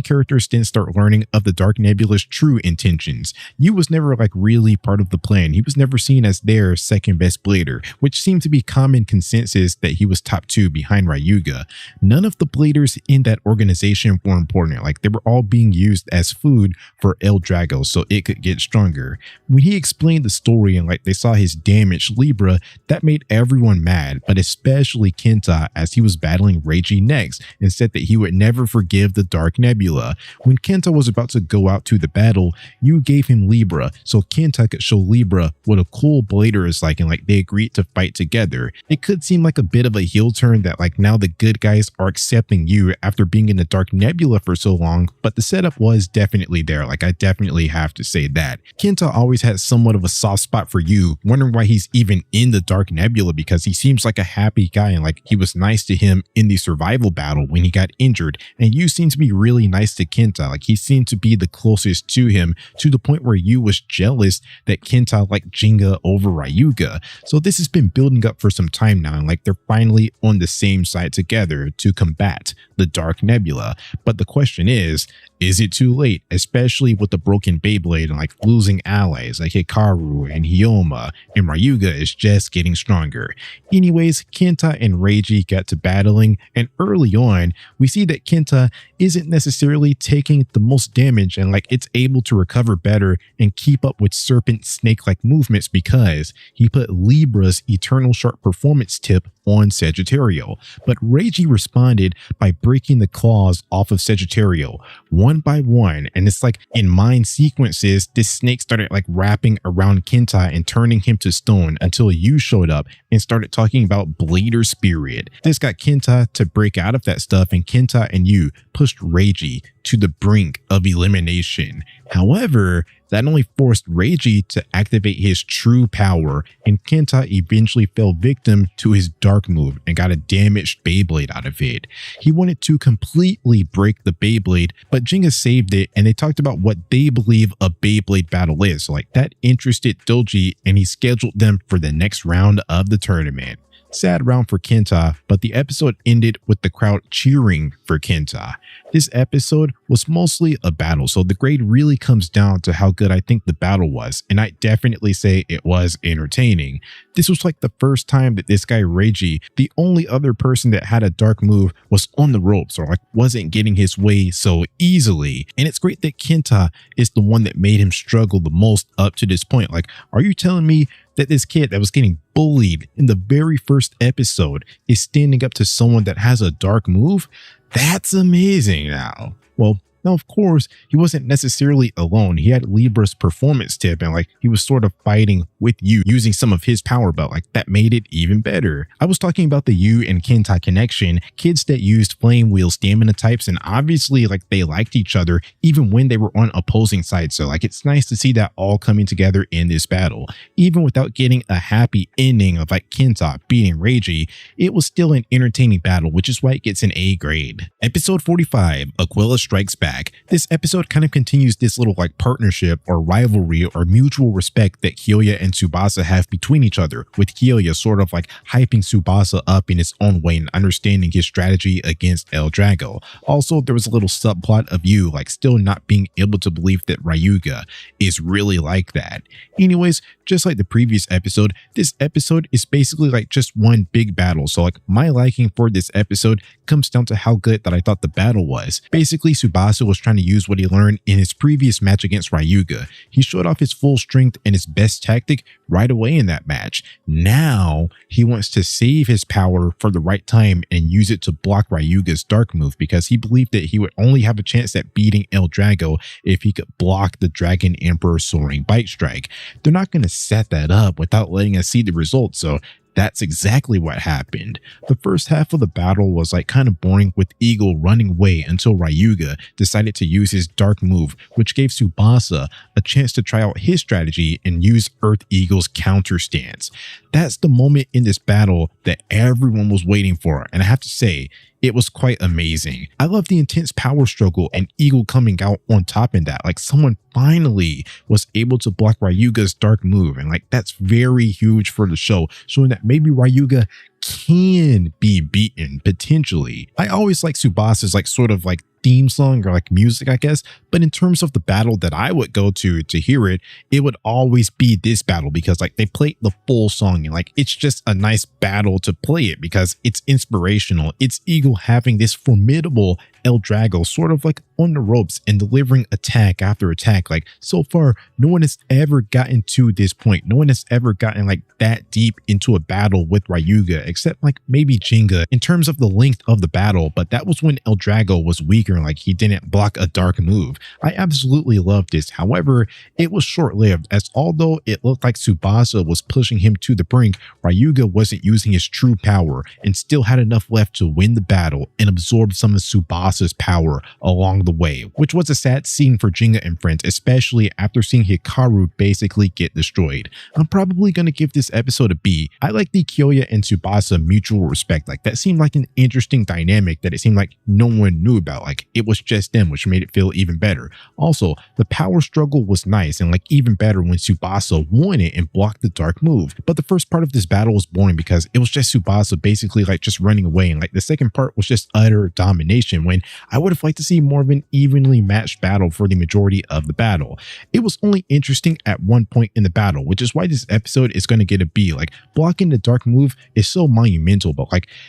characters then start learning of the Dark Nebula's true intentions. Yu was never like really part of the plan. He was never seen as their second best blader, which seemed to be common consensus that he was top 2 behind Ryuga. None of the bladers in that organization were important. Like, they were all being used as food for El Drago so it could get stronger. When he explained the story and like they saw his damaged Libra, that made everyone mad, but especially Kenta, as he was battling Reiji next and said that he would never forgive the Dark Nebula. When Kenta was about to go out to the battle, Yu gave him Libra so Kenta could show Libra what a cool blader is like, and like they agreed to fight together. It could seem like a bit of a heel turn that like now the good guys are accepting Yu after being in the Dark Nebula for so long, but the setup was definitely there. Like, I definitely have to say that. Kenta always had somewhat of a soft spot for Yu, wondering why he's even in the Dark Nebula because he seems like a happy guy and like he was nice to him in the survival battle when he got injured, and Yu seemed to be really nice to Kenta. Like, he seemed to be the closest to him, to the point where Yu was jealous that Kenta liked Jinga over Ryuga. So this has been building up for some time now, and like they're finally on the same side together to combat the Dark Nebula. But the question is it too late, especially with the broken Beyblade and like losing allies like Hikaru and Hyoma, and Ryuga is just getting stronger. Anyways, Kenta and Reiji got to battling, and early on we see that Kenta isn't necessarily taking the most damage, and like it's able to recover better and keep up with serpent snake-like movements because he put Libra's Eternal Sharp Performance tip on Sagittario. But Reiji responded by breaking the claws off of Sagittario one by one, and it's like in mind sequences this snake started like wrapping around Kenta and turning him to stone until Yu showed up and started talking about blader spirit. This got Kenta to break out of that stuff, and Kenta and Yu pushed Reiji to the brink of elimination. However, that only forced Reiji to activate his true power, and Kenta eventually fell victim to his dark move and got a damaged Beyblade out of it. He wanted to completely break the Beyblade, but Jinga saved it, and they talked about what they believe a Beyblade battle is. So like, that interested Doji, and he scheduled them for the next round of the tournament. Sad round for Kenta, but the episode ended with the crowd cheering for Kenta. This episode was mostly a battle, so the grade really comes down to how good I think the battle was, and I definitely say it was entertaining. This was like the first time that this guy Reiji, the only other person that had a dark move, was on the ropes or like wasn't getting his way so easily. And it's great that Kenta is the one that made him struggle the most up to this point. Like, are you telling me that this kid that was getting bullied in the very first episode is standing up to someone that has a dark move. That's amazing now. Well, now, of course, he wasn't necessarily alone. He had Libra's performance tip and he was sort of fighting with Yu using some of his power, but that made it even better. I was talking about the Yu and Kenta connection, kids that used flame wheel stamina types, and obviously they liked each other even when they were on opposing sides. So it's nice to see that all coming together in this battle. Even without getting a happy ending of Kenta beating Reiji, it was still an entertaining battle, which is why it gets an A grade. Episode 45, Aquila Strikes Back. This episode kind of continues this little partnership or rivalry or mutual respect that Kyoya and Tsubasa have between each other, with Kyoya sort of hyping Tsubasa up in his own way and understanding his strategy against El Drago. Also, there was a little subplot of Yu still not being able to believe that Ryuga is really like that. Anyways, just like the previous episode, this episode is basically just one big battle. So my liking for this episode comes down to how good that I thought the battle was. Basically, Tsubasa was trying to use what he learned in his previous match against Ryuga. He showed off his full strength and his best tactic right away in that match. Now he wants to save his power for the right time and use it to block Ryuga's dark move, because he believed that he would only have a chance at beating El Drago if he could block the Dragon Emperor Soaring Bite Strike. They're not going to set that up without letting us see the results, so that's exactly what happened. The first half of the battle was kind of boring, with Eagle running away until Ryuga decided to use his dark move, which gave Tsubasa a chance to try out his strategy and use Earth Eagle's counter stance. That's the moment in this battle that everyone was waiting for, and I have to say, it was quite amazing. I love the intense power struggle and Eagle coming out on top in that. Someone finally was able to block Ryuga's dark move, and that's very huge for the show, showing that maybe Ryuga can be beaten potentially. I always like Tsubasa's sort of theme song or music, I guess, but in terms of the battle that I would go to hear it, it would always be this battle, because they played the full song and it's just a nice battle to play it because it's inspirational. It's Eagle having this formidable El Drago sort of on the ropes and delivering attack after attack. So far, no one has ever gotten to this point. No one has ever gotten that deep into a battle with Ryuga, except maybe Jinga in terms of the length of the battle, but that was when El Drago was weaker and he didn't block a dark move. I absolutely loved this. However, it was short-lived, as although it looked like Tsubasa was pushing him to the brink, Ryuga wasn't using his true power and still had enough left to win the battle and absorb some of Tsubasa's power along the way, which was a sad scene for Jinga and friends, especially after seeing Hikaru basically get destroyed. I'm probably going to give this episode a B. I like the Kyoya and Tsubasa mutual respect. That seemed like an interesting dynamic that it seemed like no one knew about. It was just them, which made it feel even better. Also, the power struggle was nice and even better when Tsubasa won it and blocked the dark move. But the first part of this battle was boring because it was just Tsubasa basically just running away, and the second part was just utter domination, when I would have liked to see more of an evenly matched battle for the majority of the battle. It was only interesting at one point in the battle, which is why this episode is going to get a B. Blocking the dark move is so monumental, but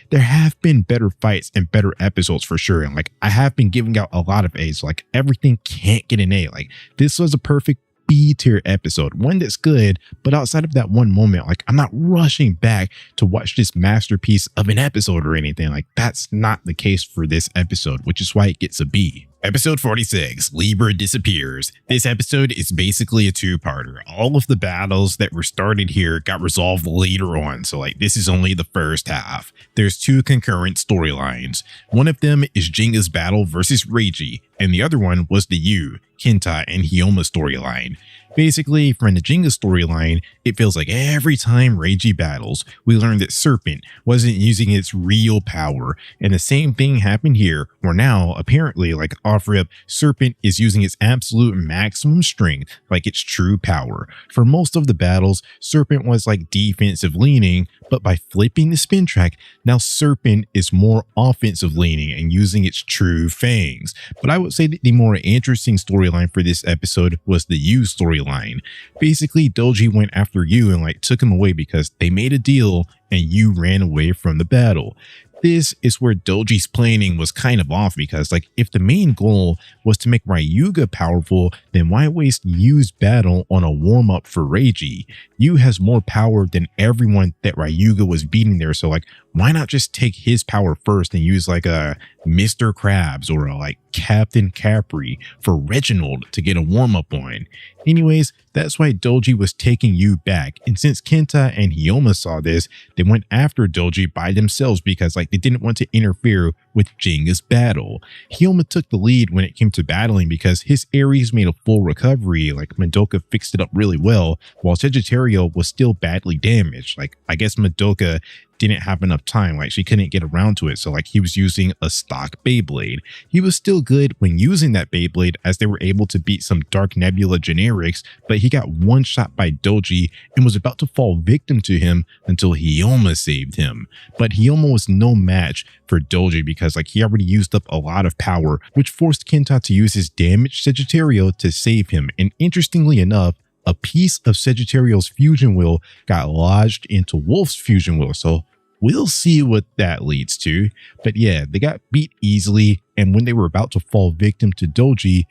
there have been better fights and better episodes for sure, and I have been giving out a lot of A's, so everything can't get an A. This was a perfect B tier episode, one that's good, but outside of that one moment, I'm not rushing back to watch this masterpiece of an episode or anything. That's not the case for this episode, which is why it gets a B. Episode 46, Libra Disappears. This episode is basically a two-parter. All of the battles that were started here got resolved later on, so this is only the first half. There's two concurrent storylines. One of them is Jinga's battle versus Reiji, and the other one was the Yu, Kenta, and Hyoma storyline. Basically, from the Jinga storyline, it feels like every time Reiji battles, we learn that Serpent wasn't using its real power, and the same thing happened here, where now, apparently, off-rip, Serpent is using its absolute maximum strength, its true power. For most of the battles, Serpent was defensive leaning, but by flipping the spin track, now Serpent is more offensive leaning and using its true fangs. But I would say that the more interesting storyline for this episode was the Yu storyline. Basically, Doji went after Yu and took him away because they made a deal and Yu ran away from the battle. This is where Doji's planning was kind of off, because like if the main goal was to make Ryuga powerful, then why waste Yu's battle on a warm-up for Reiji? Yu has more power than everyone that Ryuga was beating there, so like why not just take his power first and use like a Mr. Krabs or a like Captain Capri for Reginald to get a warm-up on. Anyways, that's why Doji was taking Yu back, and since Kenta and Hyoma saw this, they went after Doji by themselves because like they didn't want to interfere with Jinga's battle. Hyoma took the lead when it came to battling because his Aries made a full recovery, like Madoka fixed it up really well, while Sagittario was still badly damaged. Like I guess Madoka didn't have enough time, like she couldn't get around to it, so like he was using a stock Beyblade. He was still good when using that Beyblade as they were able to beat some Dark Nebula generics, but he got one shot by Doji and was about to fall victim to him until Hyoma saved him. But Hyoma was no match for Doji because like he already used up a lot of power, which forced Kenta to use his damaged Sagittario to save him. And interestingly enough, a piece of Sagittario's fusion wheel got lodged into Wolf's fusion wheel, so we'll see what that leads to. But yeah, they got beat easily, and when they were about to fall victim to Doji,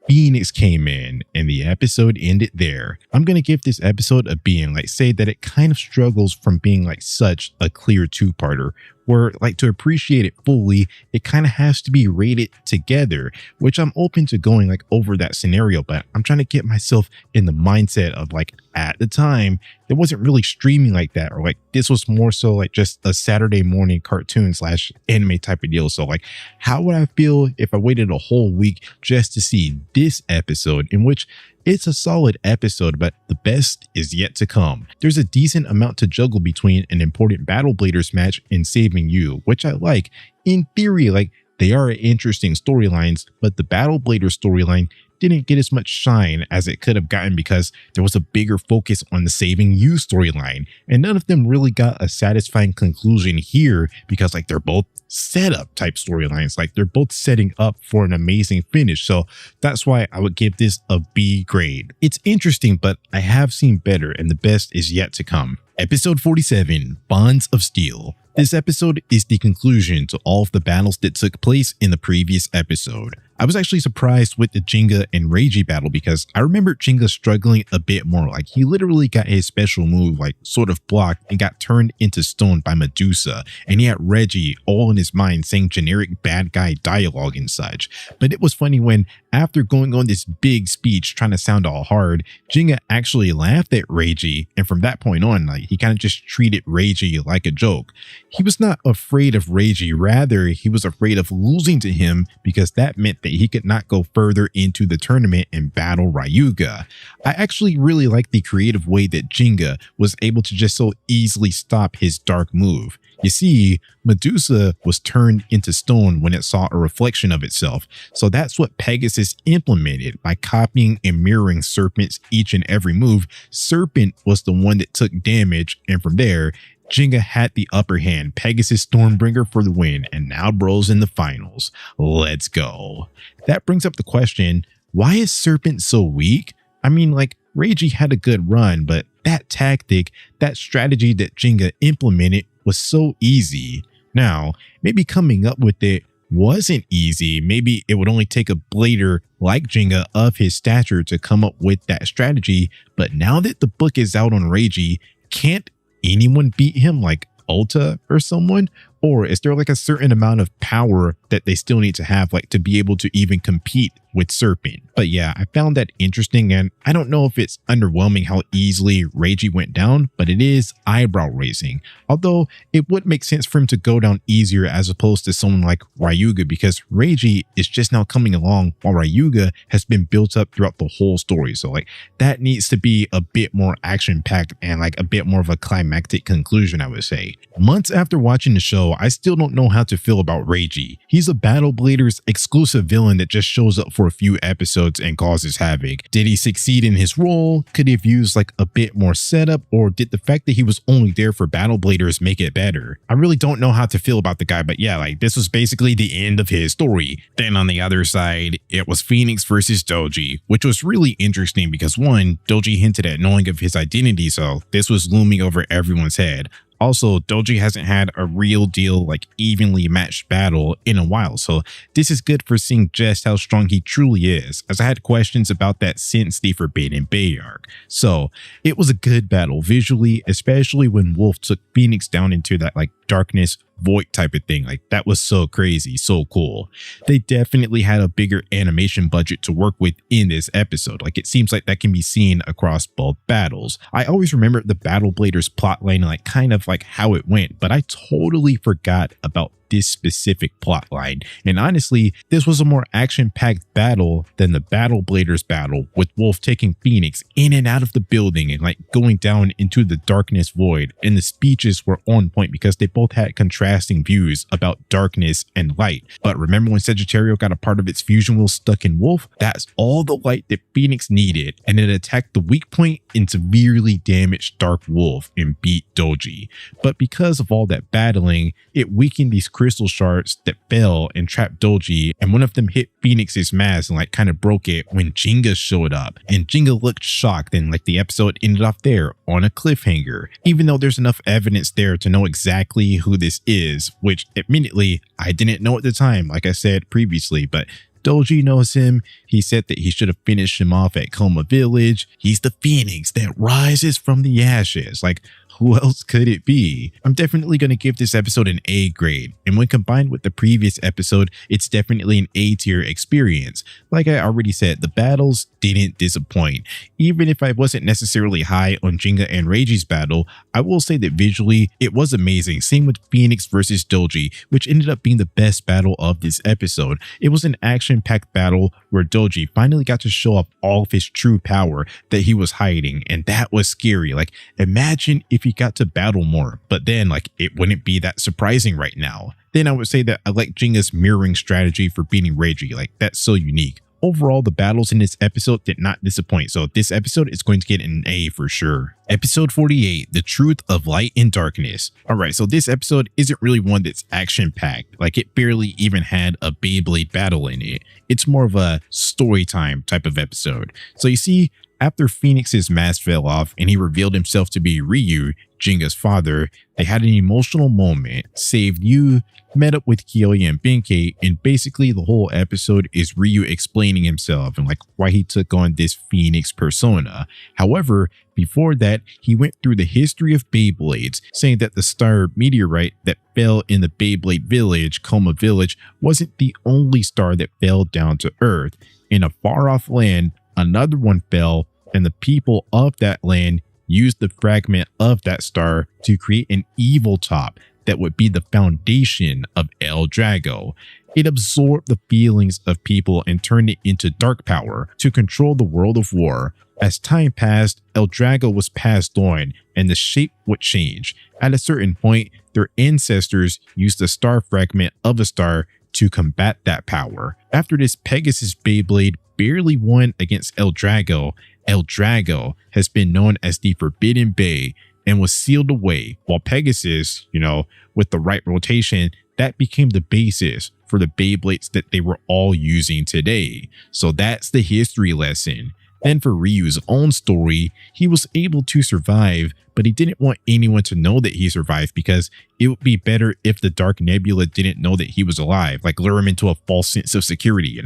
Phoenix came in and the episode ended there. I'm going to give this episode a B and like say that it kind of struggles from being like such a clear two-parter, where like to appreciate it fully, it kind of has to be rated together, which I'm open to going like over that scenario, but I'm trying to get myself in the mindset of like at the time, there wasn't really streaming like that, or like this was more so like just a Saturday morning cartoon / anime type of deal. So like how would I feel if I waited a whole week just to see this episode, in which it's a solid episode, but the best is yet to come. There's a decent amount to juggle between an important Battle Bladers match and saving Yu, which I like. In theory, like they are interesting storylines, but the Battle Bladers storyline didn't get as much shine as it could have gotten because there was a bigger focus on the saving Yu storyline, and none of them really got a satisfying conclusion here because like they're both setup type storylines, like they're both setting up for an amazing finish. So that's why I would give this a B grade. It's interesting, but I have seen better, and the best is yet to come. Episode 47, Bonds of Steel. This episode is the conclusion to all of the battles that took place in the previous episode. I was actually surprised with the Jinga and Reiji battle because I remember Jinga struggling a bit more. Like he literally got his special move like sort of blocked and got turned into stone by Medusa, and he had Reggie all in his mind saying generic bad guy dialogue and such. But it was funny when, after going on this big speech trying to sound all hard, Jinga actually laughed at Reiji, and from that point on, like he kind of just treated Reiji like a joke. He was not afraid of Reiji, rather he was afraid of losing to him because that meant that he could not go further into the tournament and battle Ryuga. I actually really like the creative way that Jinga was able to just so easily stop his dark move. You see, Medusa was turned into stone when it saw a reflection of itself, so that's what Pegasus implemented by copying and mirroring Serpent's each and every move. Serpent was the one that took damage, and from there, Jinga had the upper hand. Pegasus Stormbringer for the win, and now Bro's in the finals. Let's go. That brings up the question, why is Serpent so weak? I mean, like, Reiji had a good run, but that tactic, that strategy that Jinga implemented was so easy. Now, maybe coming up with it wasn't easy. Maybe it would only take a blader like Jinga of his stature to come up with that strategy, but now that the book is out on Reiji, can't anyone beat him like Ulta or someone? Or is there like a certain amount of power that they still need to have like to be able to even compete with Serpent? But yeah, I found that interesting, and I don't know if it's underwhelming how easily Reiji went down, but it is eyebrow raising. Although it would make sense for him to go down easier as opposed to someone like Ryuga, because Reiji is just now coming along while Ryuga has been built up throughout the whole story. So like that needs to be a bit more action packed and like a bit more of a climactic conclusion, I would say. Months after watching the show, I still don't know how to feel about Reiji. He's a Battle Bladers exclusive villain that just shows up for a few episodes and causes havoc. Did he succeed in his role? Could he have used like a bit more setup, or did the fact that he was only there for Battle Bladers make it better? I really don't know how to feel about the guy, but yeah, like this was basically the end of his story. Then on the other side, it was Phoenix versus Doji, which was really interesting because one, Doji hinted at knowing of his identity, so this was looming over everyone's head. Also, Doji hasn't had a real deal like evenly matched battle in a while, so this is good for seeing just how strong he truly is, as I had questions about that since the Forbidden Bay arc. So it was a good battle visually, especially when Wolf took Phoenix down into that like darkness void type of thing. Like that was so crazy, so cool. They definitely had a bigger animation budget to work with in this episode. Like it seems like that can be seen across both battles. I always remember the Battle Bladers plotline and like kind of like how it went, but I totally forgot about this specific plotline. And honestly, this was a more action-packed battle than the Battle Bladers battle, with Wolf taking Phoenix in and out of the building and like going down into the darkness void. And the speeches were on point because they both had contrasting views about darkness and light. But remember when Sagittario got a part of its fusion wheel stuck in Wolf? That's all the light that Phoenix needed, and it attacked the weak point and severely damaged Dark Wolf and beat Doji. But because of all that battling, it weakened these crystal shards that fell and trapped Doji, and one of them hit Phoenix's mask and like kind of broke it when Jinga showed up. And Jinga looked shocked, and like the episode ended off there on a cliffhanger, even though there's enough evidence there to know exactly who this is, which admittedly I didn't know at the time, like I said previously, but Doji knows him. He said that he should have finished him off at Coma Village. He's the phoenix that rises from the ashes. Like, who else could it be? I'm definitely going to give this episode an A grade, and when combined with the previous episode, it's definitely an A tier experience. Like I already said, the battles didn't disappoint. Even if I wasn't necessarily high on Jinga and Reiji's battle, I will say that visually it was amazing. Same with Phoenix versus Doji, which ended up being the best battle of this episode. It was an action-packed battle where Doji finally got to show off all of his true power that he was hiding, and that was scary. Like, imagine if he got to battle more, but then like it wouldn't be that surprising right now. Then I would say that I like Jinga's mirroring strategy for beating Reiji. Like, that's so unique. Overall, the battles in this episode did not disappoint, so this episode is going to get an A for sure. Episode 48, The Truth of Light and Darkness. Alright, so this episode isn't really one that's action-packed. Like, it barely even had a Beyblade battle in it. It's more of a story time type of episode. So you see, after Phoenix's mask fell off and he revealed himself to be Ryu, Jinga's father, they had an emotional moment, saved Yu, met up with Kiyoya and Benkei, and basically the whole episode is Ryu explaining himself and like why he took on this Phoenix persona. However, before that, he went through the history of Beyblades, saying that the star meteorite that fell in the Beyblade village, Coma Village, wasn't the only star that fell down to Earth. In a far-off land, another one fell, and the people of that land used the fragment of that star to create an evil top that would be the foundation of El Drago. It absorbed the feelings of people and turned it into dark power to control the world of war. As time passed, El Drago was passed on, and the shape would change. At a certain point, their ancestors used the star fragment of a star to combat that power. After this, Pegasus Beyblade barely won against El Drago. El Drago has been known as the Forbidden Bay and was sealed away, while Pegasus, with the right rotation, that became the basis for the Beyblades that they were all using today. So that's the history lesson. Then for Ryu's own story, he was able to survive, but he didn't want anyone to know that he survived because it would be better if the Dark Nebula didn't know that he was alive, like lure him into a false sense of security,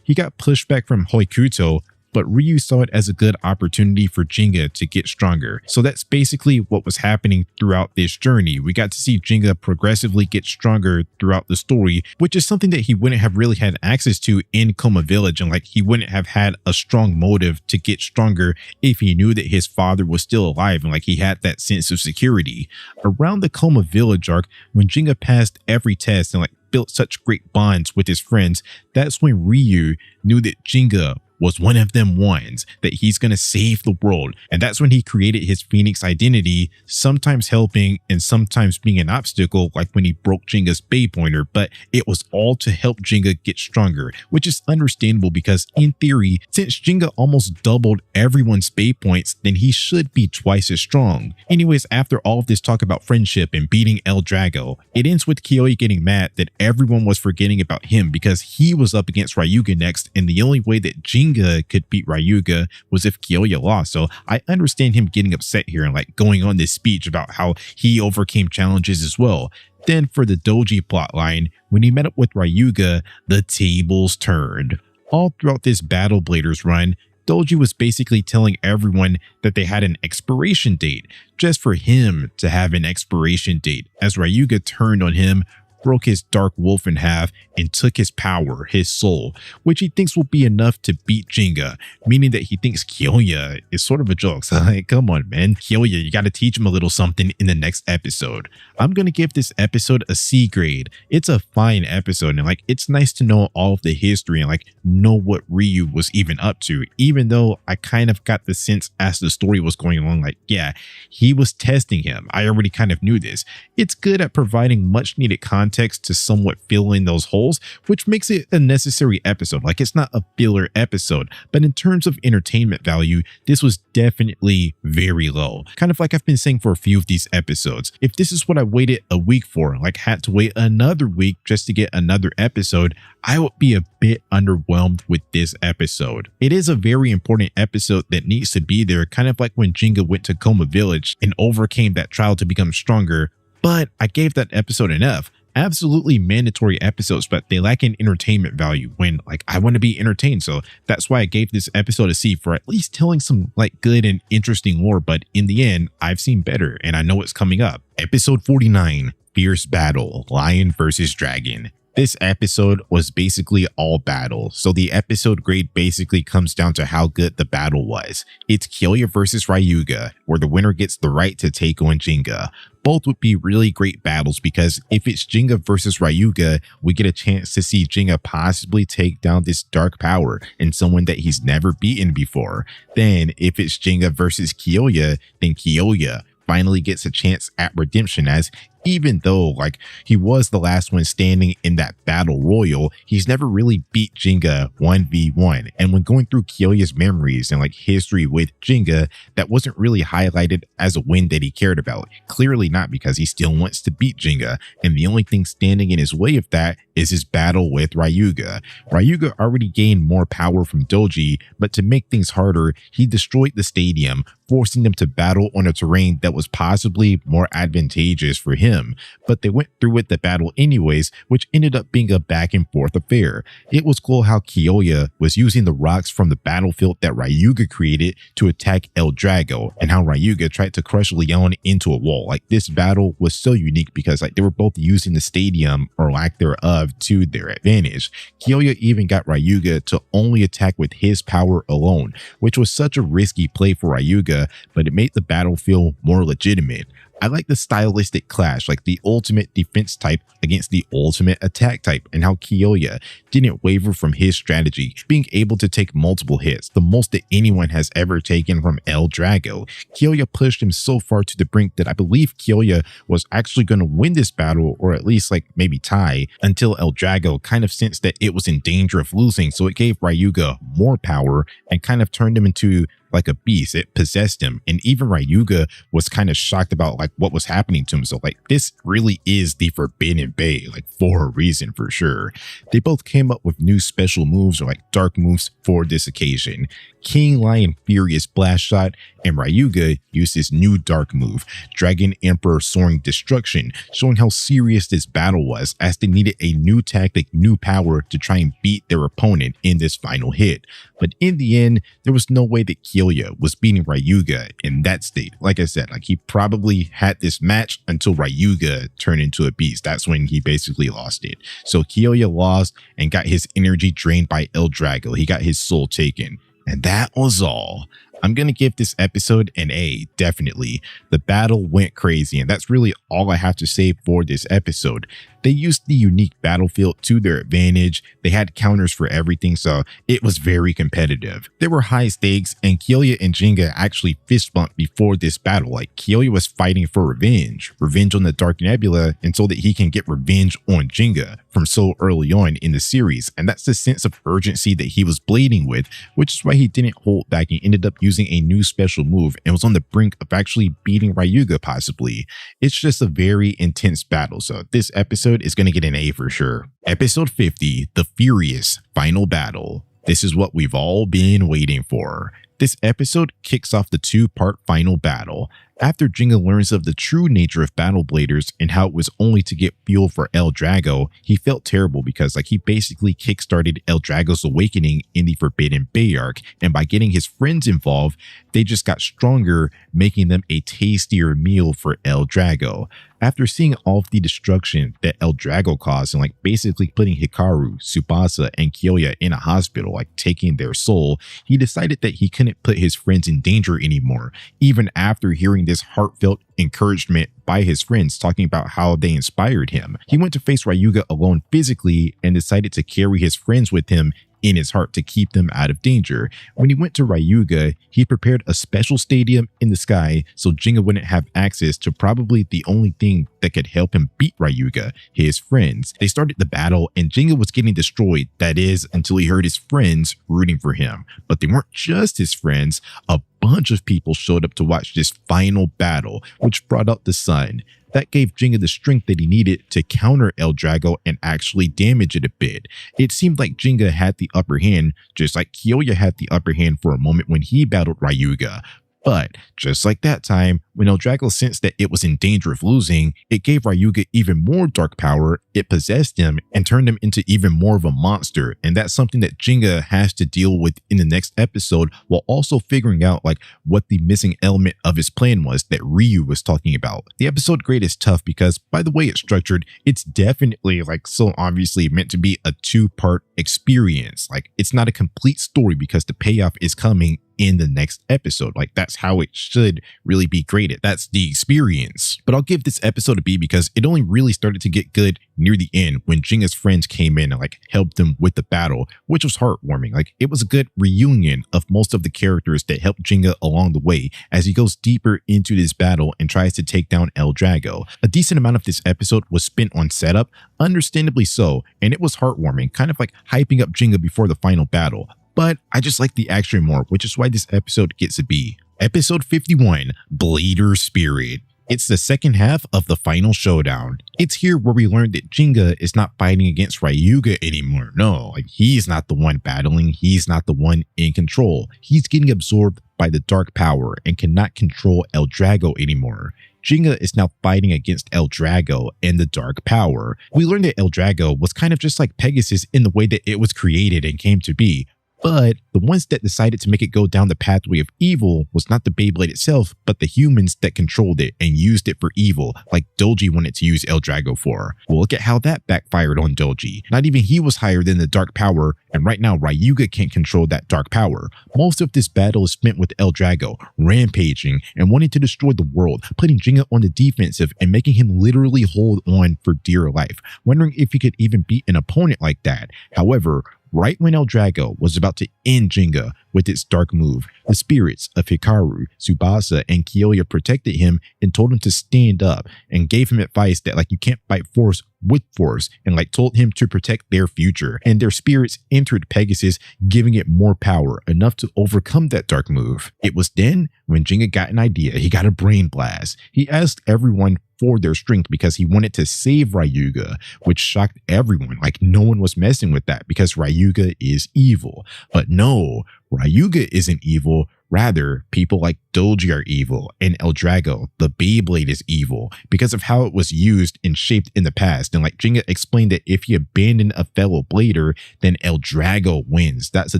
He got pushed back from Hoikuto, but Ryu saw it as a good opportunity for Jinga to get stronger. So that's basically what was happening throughout this journey. We got to see Jinga progressively get stronger throughout the story, which is something that he wouldn't have really had access to in Coma Village, and like he wouldn't have had a strong motive to get stronger if he knew that his father was still alive and like he had that sense of security. Around the Coma Village arc, when Jinga passed every test and like built such great bonds with his friends, that's when Ryu knew that Jinga was one of them ones, that he's gonna save the world. And that's when he created his Phoenix identity, sometimes helping and sometimes being an obstacle, like when he broke Jinga's Bay Pointer, but it was all to help Jinga get stronger, which is understandable because in theory, since Jinga almost doubled everyone's Bay Points, then he should be twice as strong. Anyways, after all of this talk about friendship and beating El Drago, it ends with Kiyoya getting mad that everyone was forgetting about him because he was up against Ryuga next, and the only way that Jinga Jinga could beat Ryuga was if Kyoya lost. So I understand him getting upset here and like going on this speech about how he overcame challenges as well. Then for the Doji plotline, when he met up with Ryuga, the tables turned. All throughout this Battle Bladers run, Doji was basically telling everyone that they had an expiration date, just for him to have an expiration date, as Ryuga turned on him, broke his dark wolf in half, and took his power, his soul, which he thinks will be enough to beat Jinga, meaning that he thinks Kyoya is sort of a joke. So like, come on, man. Kyoya, you gotta teach him a little something in the next episode. I'm gonna give this episode a C grade. It's a fine episode, and like, it's nice to know all of the history and like know what Ryu was even up to, even though I kind of got the sense as the story was going along, like, yeah, he was testing him. I already kind of knew this. It's good at providing much needed context to somewhat fill in those holes, which makes it a necessary episode. Like, it's not a filler episode, but in terms of entertainment value, this was definitely very low. Kind of like I've been saying for a few of these episodes. If this is what I waited a week for, like had to wait another week just to get another episode, I would be a bit underwhelmed with this episode. It is a very important episode that needs to be there, kind of like when Jinga went to Coma Village and overcame that trial to become stronger, but I gave that episode enough. Absolutely mandatory episodes, but they lack in entertainment value when like I want to be entertained. So that's why I gave this episode a C for at least telling some like good and interesting lore. But in the end, I've seen better and I know what's coming up. Episode 49, Fierce Battle, Lion versus Dragon. This episode was basically all battle, so the episode grade basically comes down to how good the battle was. It's Kyoya versus Ryuga, where the winner gets the right to take on Jinga. Both would be really great battles because if it's Jinga versus Ryuga, we get a chance to see Jinga possibly take down this dark power and someone that he's never beaten before. Then if it's Jinga versus Kyoya, then Kyoya finally gets a chance at redemption, as even though like he was the last one standing in that battle royal, he's never really beat Jinga 1v1. And when going through Kyoya's memories and like history with Jinga, that wasn't really highlighted as a win that he cared about. Clearly not, because he still wants to beat Jinga, and the only thing standing in his way of that is his battle with Ryuga. Ryuga already gained more power from Doji, but to make things harder, he destroyed the stadium, forcing them to battle on a terrain that was possibly more advantageous for him. But they went through with the battle anyways, which ended up being a back and forth affair. It was cool how Kyoya was using the rocks from the battlefield that Ryuga created to attack El Drago, and how Ryuga tried to crush Leon into a wall. Like, this battle was so unique because like they were both using the stadium, or lack thereof, to their advantage. Kyoya even got Ryuga to only attack with his power alone, which was such a risky play for Ryuga, but it made the battle feel more legitimate. I like the stylistic clash, like the ultimate defense type against the ultimate attack type, and how Kyoya didn't waver from his strategy, being able to take multiple hits, the most that anyone has ever taken from El Drago. Kyoya pushed him so far to the brink that I believe Kyoya was actually going to win this battle, or at least like maybe tie, until El Drago kind of sensed that it was in danger of losing, so it gave Ryuga more power and kind of turned him into like a beast. It possessed him, and even Ryuga was kind of shocked about like what was happening to him. So like, this really is the Forbidden Bay, like for a reason for sure. They both came up with new special moves, or like dark moves, for this occasion. King Lion Furious Blast Shot, and Ryuga used his new dark move, Dragon Emperor Soaring Destruction, showing how serious this battle was, as they needed a new tactic, new power to try and beat their opponent in this final hit. But in the end, there was no way that Kyoya was beating Ryuga in that state. Like I said, like he probably had this match until Ryuga turned into a beast. That's when he basically lost it. So Kyoya lost and got his energy drained by El Drago. He got his soul taken. And that was all. I'm going to give this episode an A, definitely. The battle went crazy, and that's really all I have to say for this episode. They used the unique battlefield to their advantage. They had counters for everything, so it was very competitive. There were high stakes, and Kyoya and Jinga actually fist bumped before this battle. Like, Kyoya was fighting for revenge on the Dark Nebula, and so that he can get revenge on Jinga from so early on in the series. And that's the sense of urgency that he was blading with, which is why he didn't hold back and ended up using a new special move and was on the brink of actually beating Ryuga possibly. It's just a very intense battle, so this episode is going to get an A for sure. Episode 50, The Furious Final Battle. This is what we've all been waiting for. This episode kicks off the two-part final battle. After Digya learns of the true nature of battle bladers and how it was only to get fuel for El Drago, he felt terrible because he basically kickstarted El Drago's awakening in the Forbidden Bay arc, and by getting his friends involved, they just got stronger, making them a tastier meal for El Drago. After seeing all of the destruction that El Drago caused and basically putting Hikaru, Tsubasa, and Kyoya in a hospital, taking their soul, he decided that he couldn't put his friends in danger anymore, even after hearing this heartfelt encouragement by his friends talking about how they inspired him. He went to face Ryuga alone physically and decided to carry his friends with him in his heart to keep them out of danger. When he went to Ryuga, he prepared a special stadium in the sky so Digya wouldn't have access to probably the only thing that could help him beat Ryuga, his friends. They started the battle and Digya was getting destroyed, that is, until he heard his friends rooting for him. But they weren't just his friends. A bunch of people showed up to watch this final battle, which brought out the sun. That gave Digya the strength that he needed to counter El Drago and actually damage it a bit. It seemed like Digya had the upper hand, just like Kyoya had the upper hand for a moment when he battled Ryuga. But just like that time, when El Drago sensed that it was in danger of losing, it gave Ryuga even more dark power, it possessed him, and turned him into even more of a monster. And that's something that Digya has to deal with in the next episode, while also figuring out what the missing element of his plan was that Ryu was talking about. The episode grade is tough because, by the way it's structured, it's definitely so obviously meant to be a two-part experience. It's not a complete story because the payoff is coming in the next episode. That's how it should really be graded. That's the experience. But I'll give this episode a B because it only really started to get good near the end when Digya's friends came in and helped them with the battle, which was heartwarming. It was a good reunion of most of the characters that helped Digya along the way as he goes deeper into this battle and tries to take down El Drago. A decent amount of this episode was spent on setup, understandably so, and it was heartwarming, kind of hyping up Digya before the final battle. But I just like the action more, which is why this episode gets a B. Episode 51, Blader Spirit. It's the second half of the final showdown. It's here where we learn that Digya is not fighting against Ryuga anymore. No, he's not the one battling. He's not the one in control. He's getting absorbed by the dark power and cannot control El Drago anymore. Digya is now fighting against El Drago and the dark power. We learned that El Drago was kind of just like Pegasus in the way that it was created and came to be. But the ones that decided to make it go down the pathway of evil was not the Beyblade itself, but the humans that controlled it and used it for evil, like Doji wanted to use El Drago for. Well, look at how that backfired on Doji. Not even he was higher than the dark power, and right now Ryuga can't control that dark power. Most of this battle is spent with El Drago rampaging and wanting to destroy the world, putting Digya on the defensive and making him literally hold on for dear life, wondering if he could even beat an opponent like that. However, right when El Drago was about to end Digya with its dark move, the spirits of Hikaru, Tsubasa, and Kyoya protected him and told him to stand up and gave him advice that you can't fight force with force and told him to protect their future. And their spirits entered Pegasus, giving it more power, enough to overcome that dark move. It was then when Digya got an idea. He got a brain blast. He asked everyone for their strength because he wanted to save Ryuga, which shocked everyone. No one was messing with that because Ryuga is evil. But no, Ryuga isn't evil. Rather, people like Doji are evil, and El Drago, the Beyblade, is evil because of how it was used and shaped in the past. And Digya explained that if he abandoned a fellow blader, then El Drago wins. That's a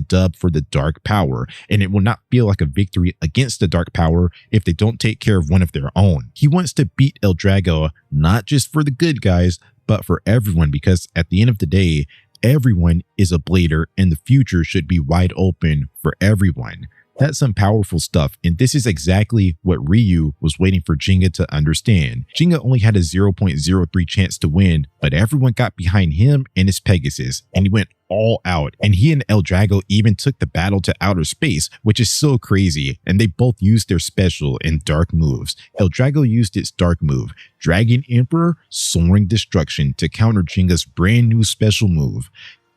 dub for the dark power, and it will not feel like a victory against the dark power if they don't take care of one of their own. He wants to beat El Drago, not just for the good guys, but for everyone, because at the end of the day, everyone is a blader and the future should be wide open for everyone. That's some powerful stuff, and this is exactly what Ryu was waiting for Digya to understand. Digya only had a 0.03 chance to win, but everyone got behind him and his Pegasus, and he went all out. And he and El Drago even took the battle to outer space, which is so crazy, and they both used their special and dark moves. El Drago used its dark move, Dragon Emperor Soaring Destruction, to counter Digya's brand new special move,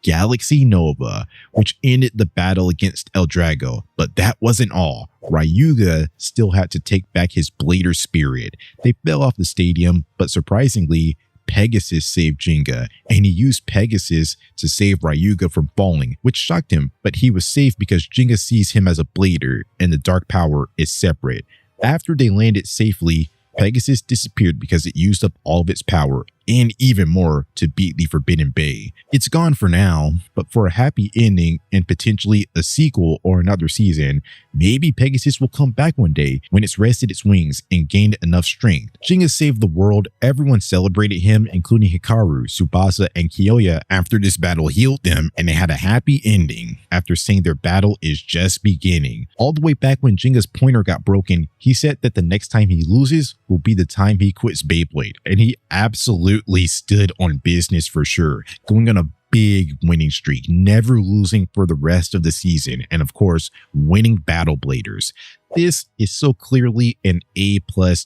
Galaxy Nova, which ended the battle against El Drago. But that wasn't all. Ryuga still had to take back his blader spirit. They fell off the stadium, but surprisingly, Pegasus saved Digya, and he used Pegasus to save Ryuga from falling, which shocked him, but he was safe because Digya sees him as a blader and the dark power is separate. After they landed safely, Pegasus disappeared because it used up all of its power and even more to beat the Forbidden Bay. It's gone for now, but for a happy ending and potentially a sequel or another season, maybe Pegasus will come back one day when it's rested its wings and gained enough strength. Digya saved the world, everyone celebrated him, including Hikaru, Tsubasa, and Kyoya after this battle healed them, and they had a happy ending after saying their battle is just beginning. All the way back when Digya's pointer got broken, he said that the next time he loses will be the time he quits Beyblade, and he absolutely stood on business for sure, going on a big winning streak, never losing for the rest of the season, and of course, winning Battle Bladers. This is so clearly an A+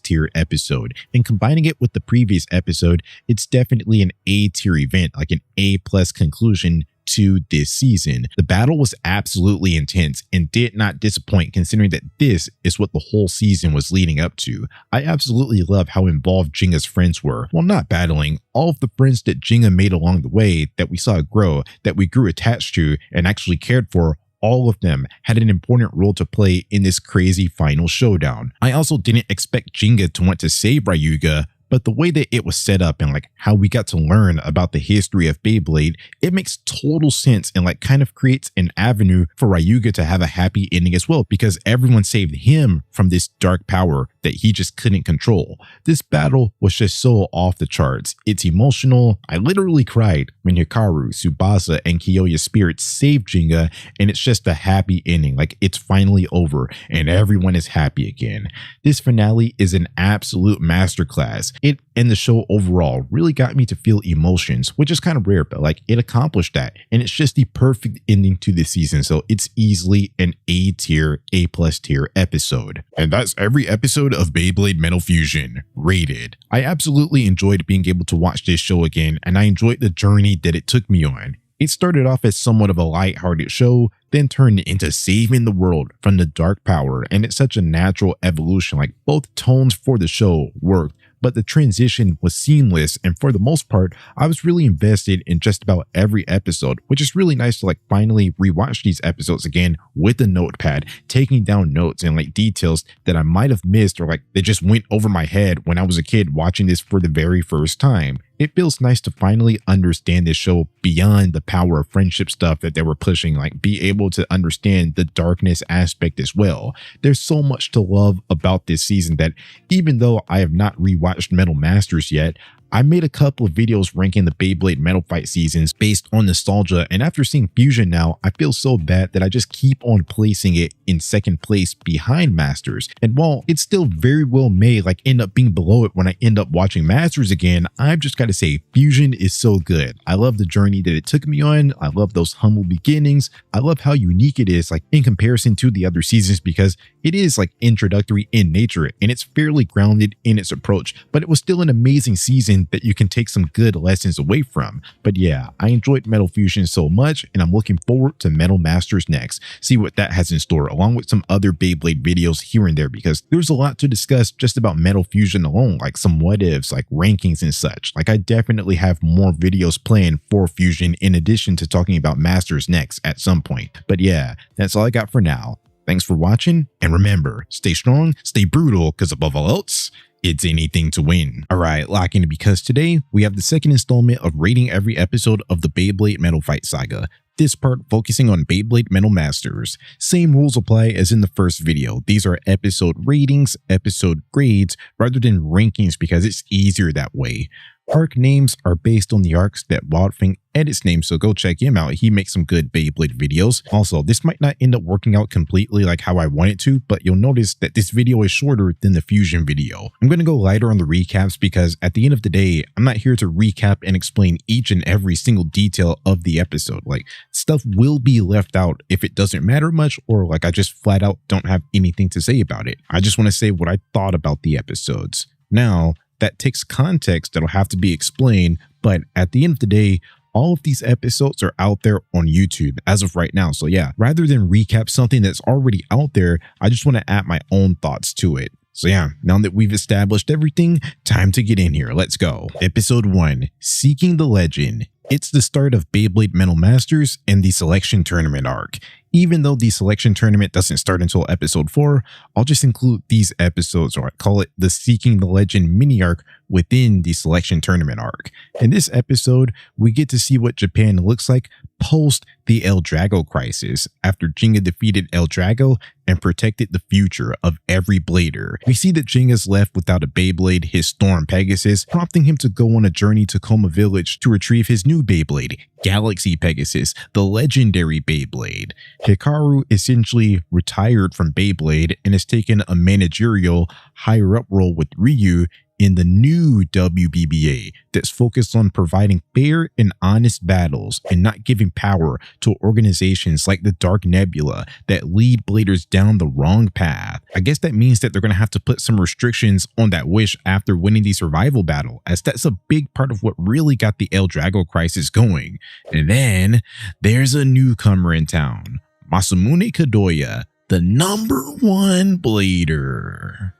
tier episode, and combining it with the previous episode, it's definitely an A tier event, like an A+ conclusion to this season. The battle was absolutely intense and did not disappoint, considering that this is what the whole season was leading up to. I absolutely love how involved Digya's friends were. While not battling, all of the friends that Digya made along the way, that we saw grow, that we grew attached to and actually cared for, all of them had an important role to play in this crazy final showdown. I also didn't expect Digya to want to save Ryuga, but the way that it was set up and like how we got to learn about the history of Beyblade, it makes total sense and like kind of creates an avenue for Ryuga to have a happy ending as well, because everyone saved him from this dark power that he just couldn't control. This battle was just so off the charts. It's emotional. I literally cried when Hikaru, Tsubasa, and Kyoya's spirits saved Digya, and it's just a happy ending. Like it's finally over and everyone is happy again. This finale is an absolute masterclass. It and the show overall really got me to feel emotions, which is kind of rare, but like it accomplished that, and it's just the perfect ending to this season. So it's easily an A tier, A+ tier episode. And that's every episode of Beyblade Metal Fusion rated. I absolutely enjoyed being able to watch this show again, and I enjoyed the journey that it took me on. It started off as somewhat of a lighthearted show, then turned into saving the world from the dark power, and it's such a natural evolution. Like both tones for the show worked, but the transition was seamless, and for the most part, I was really invested in just about every episode, which is really nice to like finally rewatch these episodes again with a notepad, taking down notes and like details that I might have missed or like they just went over my head when I was a kid watching this for the very first time. It feels nice to finally understand this show beyond the power of friendship stuff that they were pushing, like be able to understand the darkness aspect as well. There's so much to love about this season that even though I have not rewatched Metal Masters yet, I made a couple of videos ranking the Beyblade Metal Fight seasons based on nostalgia, and after seeing Fusion now, I feel so bad that I just keep on placing it in second place behind Masters. And while it's still very well may like end up being below it when I end up watching Masters again, I've just got to say Fusion is so good. I love the journey that it took me on. I love those humble beginnings. I love how unique it is like in comparison to the other seasons, because it is like introductory in nature and it's fairly grounded in its approach, but it was still an amazing season that you can take some good lessons away from. But yeah, I enjoyed Metal Fusion so much, and I'm looking forward to Metal Masters next. See what that has in store, along with some other Beyblade videos here and there, because there's a lot to discuss just about Metal Fusion alone, like some what ifs, like rankings and such. Like I definitely have more videos planned for Fusion in addition to talking about Masters next at some point. But yeah, that's all I got for now. Thanks for watching, and remember, stay strong, stay brutal, because above all else, it's anything to win. Alright, lock in, because today we have the second installment of rating every episode of the Beyblade Metal Fight Saga. This part focusing on Beyblade Metal Masters. Same rules apply as in the first video. These are episode ratings, episode grades, rather than rankings, because it's easier that way. Arc names are based on the arcs that Wildfang edits names, so go check him out. He makes some good Beyblade videos. Also, this might not end up working out completely like how I want it to, but you'll notice that this video is shorter than the Fusion video. I'm going to go lighter on the recaps because at the end of the day, I'm not here to recap and explain each and every single detail of the episode. Like, stuff will be left out if it doesn't matter much, or like I just flat out don't have anything to say about it. I just want to say what I thought about the episodes. Now, that takes context that'll have to be explained, but at the end of the day, all of these episodes are out there on YouTube as of right now. So yeah, rather than recap something that's already out there, I just want to add my own thoughts to it. So yeah, now that we've established everything, time to get in here. Let's go. Episode 1, Seeking the Legend. It's the start of Beyblade Metal Masters and the Selection Tournament arc. Even though the Selection Tournament doesn't start until episode 4, I'll just include these episodes, or I call it the Seeking the Legend mini arc within the Selection Tournament arc. In this episode, we get to see what Japan looks like post the El Drago crisis, after Digya defeated El Drago and protected the future of every blader. We see that Digya's left without a Beyblade, his Storm Pegasus, prompting him to go on a journey to Koma Village to retrieve his new Beyblade, Galaxy Pegasus, the legendary Beyblade. Hikaru essentially retired from Beyblade and has taken a managerial higher up role with Ryu in the new WBBA that's focused on providing fair and honest battles and not giving power to organizations like the Dark Nebula that lead bladers down the wrong path. I guess that means that they're going to have to put some restrictions on that wish after winning the survival battle, as that's a big part of what really got the El Drago crisis going. And then there's a newcomer in town, Masamune Kadoya, the #1 blader.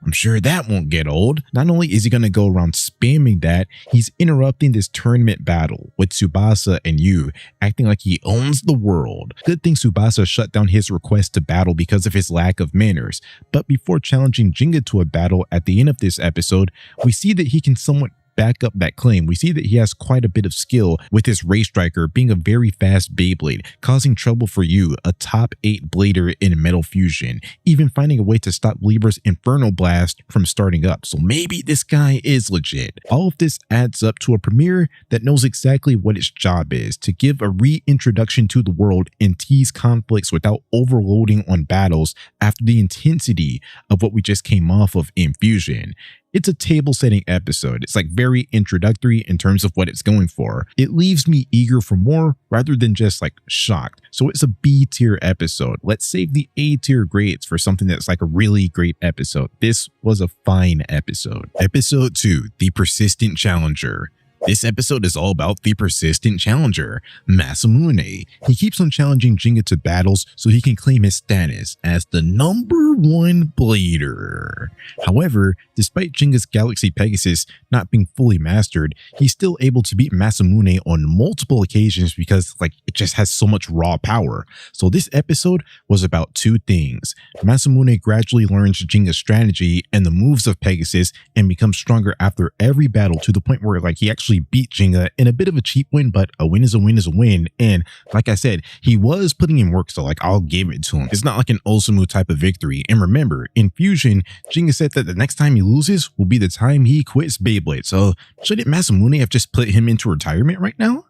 I'm sure that won't get old. Not only is he going to go around spamming that, he's interrupting this tournament battle with Tsubasa and Yu, acting like he owns the world. Good thing Tsubasa shut down his request to battle because of his lack of manners. But before challenging Digya to a battle at the end of this episode, we see that he can somewhat back up that claim. We see that he has quite a bit of skill with his Ray Striker being a very fast Beyblade, causing trouble for Yu, a top 8 blader in Metal Fusion, even finding a way to stop Libra's Inferno Blast from starting up. So maybe this guy is legit. All of this adds up to a premiere that knows exactly what its job is: to give a reintroduction to the world and tease conflicts without overloading on battles after the intensity of what we just came off of in Fusion. It's a table-setting episode. It's like very introductory in terms of what it's going for. It leaves me eager for more rather than just like shocked. So it's a B-tier episode. Let's save the A-tier grades for something that's like a really great episode. This was a fine episode. Episode 2, The Persistent Challenger. This episode is all about the persistent challenger, Masamune. He keeps on challenging Digya to battles so he can claim his status as the #1 blader. However, despite Digya's Galaxy Pegasus not being fully mastered, he's still able to beat Masamune on multiple occasions because it just has so much raw power. So this episode was about 2 things. Masamune gradually learns Digya's strategy and the moves of Pegasus and becomes stronger after every battle, to the point where he actually beat Digya in a bit of a cheap win, but a win is a win is a win. And like I said, he was putting in work, so I'll give it to him. It's not like an Osamu type of victory. And remember, in Fusion, Digya said that the next time he loses will be the time he quits Beyblade. So shouldn't Masamune have just put him into retirement right now?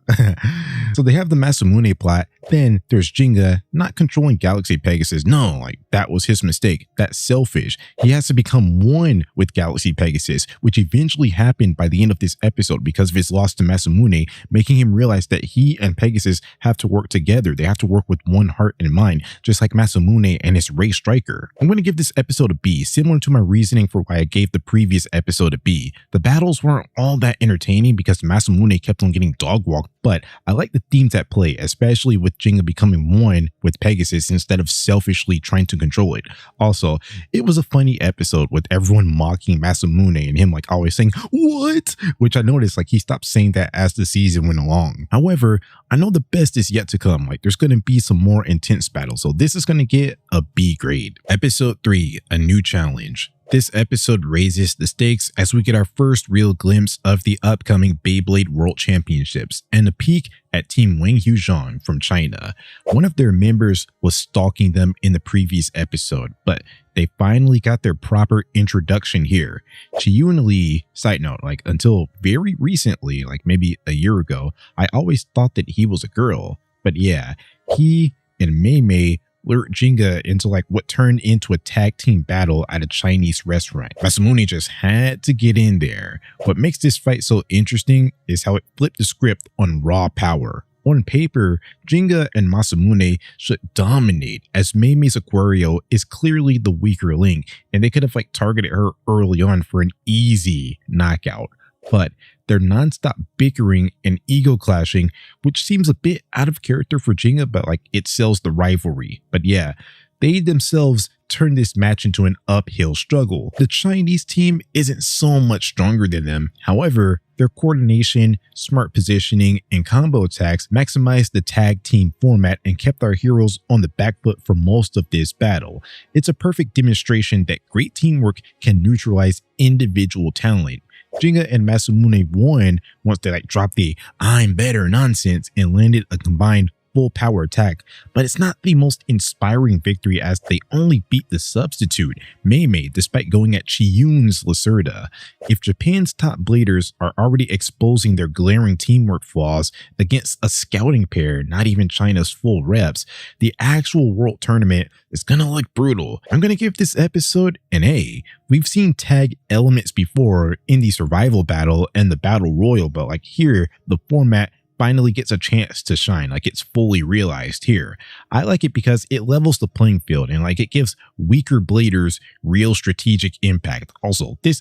So they have the Masamune plot. Then there's Digya not controlling Galaxy Pegasus. No, that was his mistake. That's selfish. He has to become one with Galaxy Pegasus, which eventually happened by the end of this episode because of his loss to Masamune, making him realize that he and Pegasus have to work together. They have to work with one heart and mind, just like Masamune and his Ray Striker. I'm going to give this episode a B, similar to my reasoning for why I gave the previous episode a B. The battles weren't all that entertaining because Masamune kept on getting dog walked, but I like the themes at play, especially with Digya becoming one with Pegasus instead of selfishly trying to control it. Also, it was a funny episode with everyone mocking Masamune and him always saying, "What?" Which I noticed he stopped saying that as the season went along. However, I know the best is yet to come. There's going to be some more intense battles, so this is going to get a B grade. Episode 3, A New Challenge. This episode raises the stakes as we get our first real glimpse of the upcoming Beyblade World Championships and a peek at Team Wang Huzhong from China. One of their members was stalking them in the previous episode, but they finally got their proper introduction here. Chiyun Lee, side note, until very recently, maybe a year ago, I always thought that he was a girl. But yeah, he and Mei Mei lured Digya into what turned into a tag team battle at a Chinese restaurant. Masamune just had to get in there. What makes this fight so interesting is how it flipped the script on raw power. On paper, Digya and Masamune should dominate, as Mei Mei's Aquario is clearly the weaker link, and they could have targeted her early on for an easy knockout. But their nonstop bickering and ego clashing, which seems a bit out of character for Digya, but it sells the rivalry. But yeah, they themselves turned this match into an uphill struggle. The Chinese team isn't so much stronger than them. However, their coordination, smart positioning, and combo attacks maximized the tag team format and kept our heroes on the back foot for most of this battle. It's a perfect demonstration that great teamwork can neutralize individual talent. Digya and Masamune won once they dropped the "I'm better" nonsense and landed a combined full power attack, but it's not the most inspiring victory as they only beat the substitute, Mei despite going at Chiyun's Lacerda. If Japan's top bladers are already exposing their glaring teamwork flaws against a scouting pair, not even China's full reps, the actual world tournament is gonna look brutal. I'm gonna give this episode an A. We've seen tag elements before in the survival battle and the battle royal, but here, the format finally gets a chance to shine. It's fully realized here. I like it because it levels the playing field and it gives weaker bladers real strategic impact. Also, this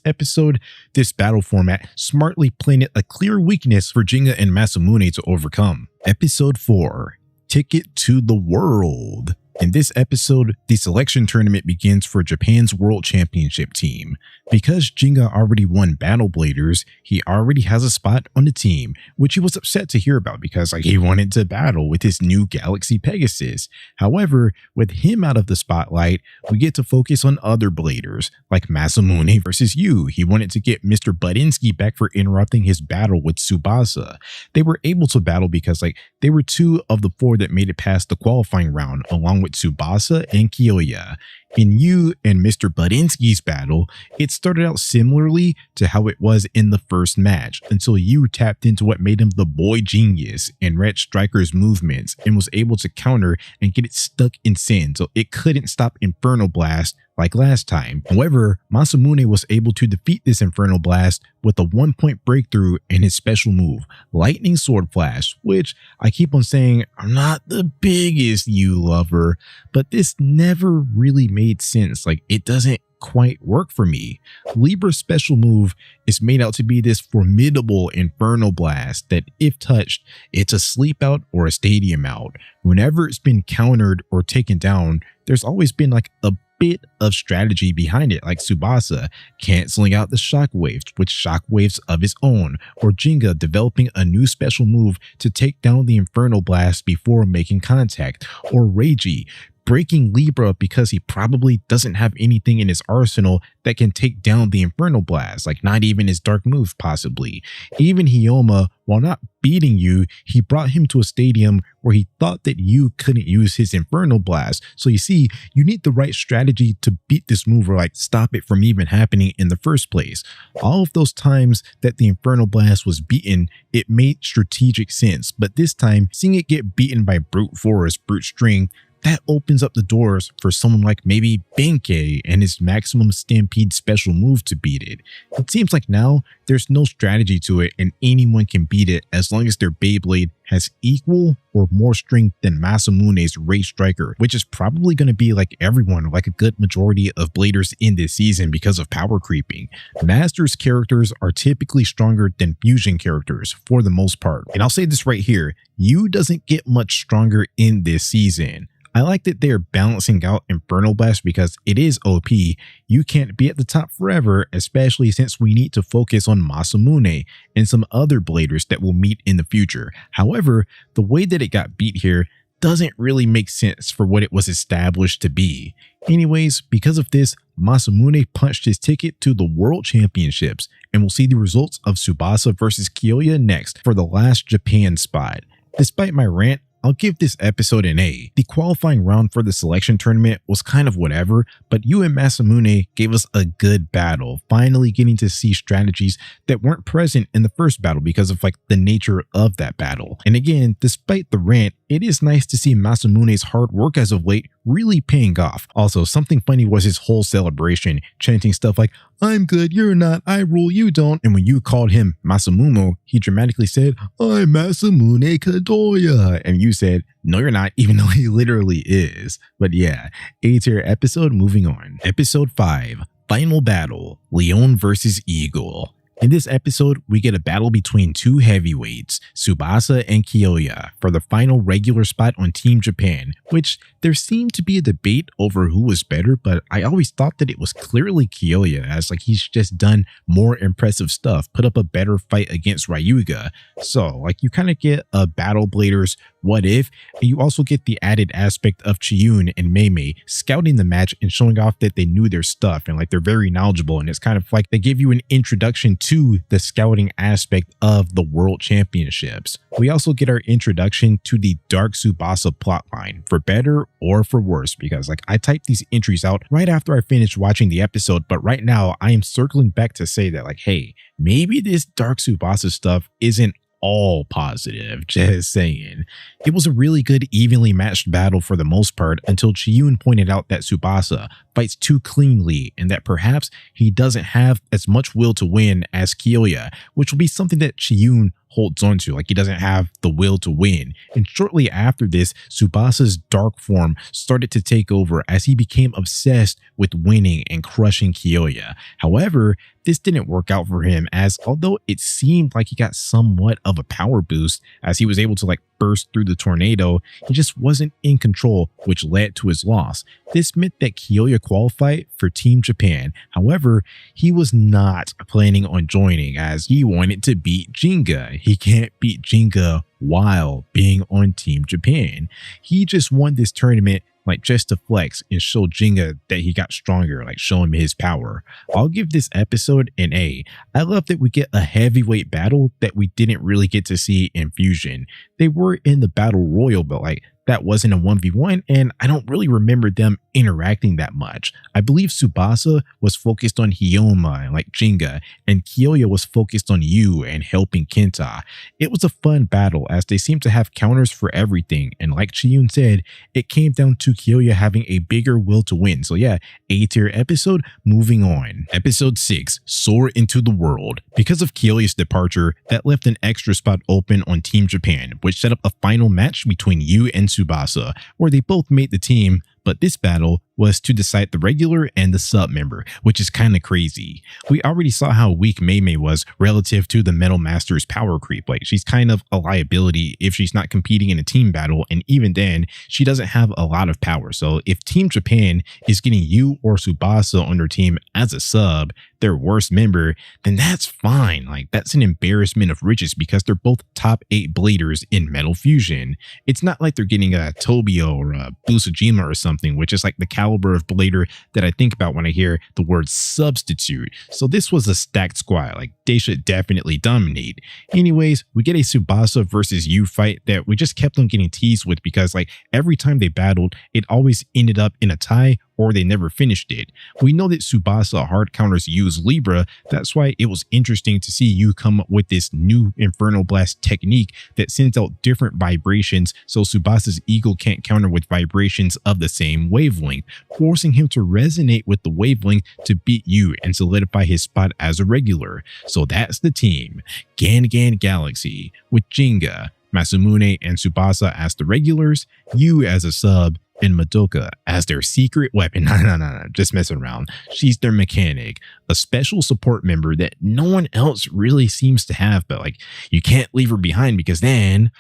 battle format smartly planted a clear weakness for Digya and Masamune to overcome. Episode 4, Ticket to the World. In this episode, the selection tournament begins for Japan's World Championship team. Because Digya already won Battle Bladers, he already has a spot on the team, which he was upset to hear about because he wanted to battle with his new Galaxy Pegasus. However, with him out of the spotlight, we get to focus on other bladers, like Masamune versus Yu. He wanted to get Mr. Budinsky back for interrupting his battle with Tsubasa. They were able to battle because they were 2 of the 4 that made it past the qualifying round, along with Tsubasa and Kyoya. In Yu and Mr. Budinsky's battle, it started out similarly to how it was in the first match, until Yu tapped into what made him the boy genius and read Striker's movements and was able to counter and get it stuck in Sin, so it couldn't stop Inferno Blast like last time. However, Masamune was able to defeat this Inferno Blast with a 1-point breakthrough and his special move, Lightning Sword Flash, which I keep on saying I'm not the biggest Yu lover, but this never really made sense. It doesn't quite work for me. Libra's special move is made out to be this formidable Inferno Blast that if touched, it's a sleep out or a stadium out. Whenever it's been countered or taken down, there's always been a bit of strategy behind it, like Tsubasa canceling out the shockwaves with shockwaves of his own, or Digya developing a new special move to take down the Inferno Blast before making contact, or Reiji breaking Libra because he probably doesn't have anything in his arsenal that can take down the Inferno Blast, not even his dark move possibly. Even Hyoma, while not beating Yu, he brought him to a stadium where he thought that Yu couldn't use his Inferno Blast. So you see, you need the right strategy to beat this move or stop it from even happening in the first place. All of those times that the Inferno Blast was beaten, it made strategic sense, but this time, seeing it get beaten by brute force, brute string, that opens up the doors for someone like maybe Benkei and his maximum stampede special move to beat it. It seems like now there's no strategy to it and anyone can beat it as long as their Beyblade has equal or more strength than Masamune's Ray Striker, which is probably going to be like everyone, like a good majority of bladers in this season because of power creeping. Masters characters are typically stronger than Fusion characters for the most part. And I'll say this right here, Yu doesn't get much stronger in this season. I like that they're balancing out Inferno Blast because it is OP. You can't be at the top forever, especially since we need to focus on Masamune and some other bladers that will meet in the future. However, the way that it got beat here doesn't really make sense for what it was established to be. Anyways, because of this, Masamune punched his ticket to the World Championships, and we'll see the results of Tsubasa versus Kyoya next for the last Japan spot. Despite my rant, I'll give this episode an A. The qualifying round for the selection tournament was kind of whatever, but Yu and Masamune gave us a good battle, finally getting to see strategies that weren't present in the first battle because of the nature of that battle. And again, despite the rant, it is nice to see Masamune's hard work as of late really paying off. Also, something funny was his whole celebration, chanting stuff like, "I'm good, you're not, I rule, you don't." And when you called him Masamumo, he dramatically said, "I'm Masamune Kadoya." And you said, "No, you're not," even though he literally is. But yeah, A-tier episode, moving on. Episode 5, Final Battle, Leon versus Eagle. In this episode, we get a battle between two heavyweights, Tsubasa and Kyoya, for the final regular spot on Team Japan, which there seemed to be a debate over who was better, but I always thought that it was clearly Kyoya, as like he's just done more impressive stuff, put up a better fight against Ryuga. So like you kind of get a Battle Bladers what if, and you also get the added aspect of Chiyun and Meimei scouting the match and showing off that they knew their stuff and like they're very knowledgeable, and it's kind of like they give you an introduction to the scouting aspect of the World Championships. We also get our introduction to the Dark Tsubasa plotline, for better or for worse, because like I typed these entries out right after I finished watching the episode, but right now I am circling back to say that like, hey, maybe this Dark Tsubasa stuff isn't all positive, just saying. It was a really good evenly matched battle for the most part until Chiyun pointed out that Tsubasa fights too cleanly and that perhaps he doesn't have as much will to win as Kyoya, which will be something that Chiyun holds on to, like he doesn't have the will to win. And shortly after this, Tsubasa's dark form started to take over as he became obsessed with winning and crushing Kyoya. However, this didn't work out for him, as although it seemed like he got somewhat of a power boost as he was able to like burst through the tornado, he just wasn't in control, which led to his loss. This meant that Kyoya qualified for Team Japan. However, he was not planning on joining as he wanted to beat Jinga. He can't beat Jinga while being on Team Japan. He just won this tournament like just to flex and show Jinga that he got stronger, like show him his power. I'll give this episode an A. I love that we get a heavyweight battle that we didn't really get to see in Fusion. They were in the Battle Royal, but like that wasn't a 1v1, and I don't really remember them interacting that much. I believe Tsubasa was focused on Hyoma and like Jinga, and Kyoya was focused on Yu and helping Kenta. It was a fun battle as they seemed to have counters for everything, and like Chiyun said, it came down to Kyoya having a bigger will to win. So yeah, A tier episode. Moving on. Episode 6, Soar into the World. Because of Kyoya's departure, that left an extra spot open on Team Japan, which set up a final match between Yu and Tsubasa, where they both made the team, but this battle was to decide the regular and the sub member, which is kind of crazy. We already saw how weak Meimei was relative to the Metal Masters power creep. Like she's kind of a liability if she's not competing in a team battle, and even then, she doesn't have a lot of power. So if Team Japan is getting Yu or Tsubasa on their team as a sub, their worst member, then that's fine. Like that's an embarrassment of riches because they're both top 8 bladers in Metal Fusion. It's not like they're getting a Tobio or a Busujima or something, which is like the caliber of blader that I think about when I hear the word substitute. So this was a stacked squad, like they should definitely dominate. Anyways, we get a Tsubasa versus Yu fight that we just kept on getting teased with because like every time they battled, it always ended up in a tie or they never finished it. We know that Tsubasa hard counters Yu's Libra, that's why it was interesting to see Yu come up with this new Inferno Blast technique that sends out different vibrations so Tsubasa's ego can't counter with vibrations of the same wavelength, forcing him to resonate with the wavelength to beat Yu and solidify his spot as a regular. So that's the team, Gan Galaxy, with Jinga, Masamune and Tsubasa as the regulars, Yu as a sub, and Madoka as their secret weapon. No, just messing around. She's their mechanic, a special support member that no one else really seems to have, but like you can't leave her behind because then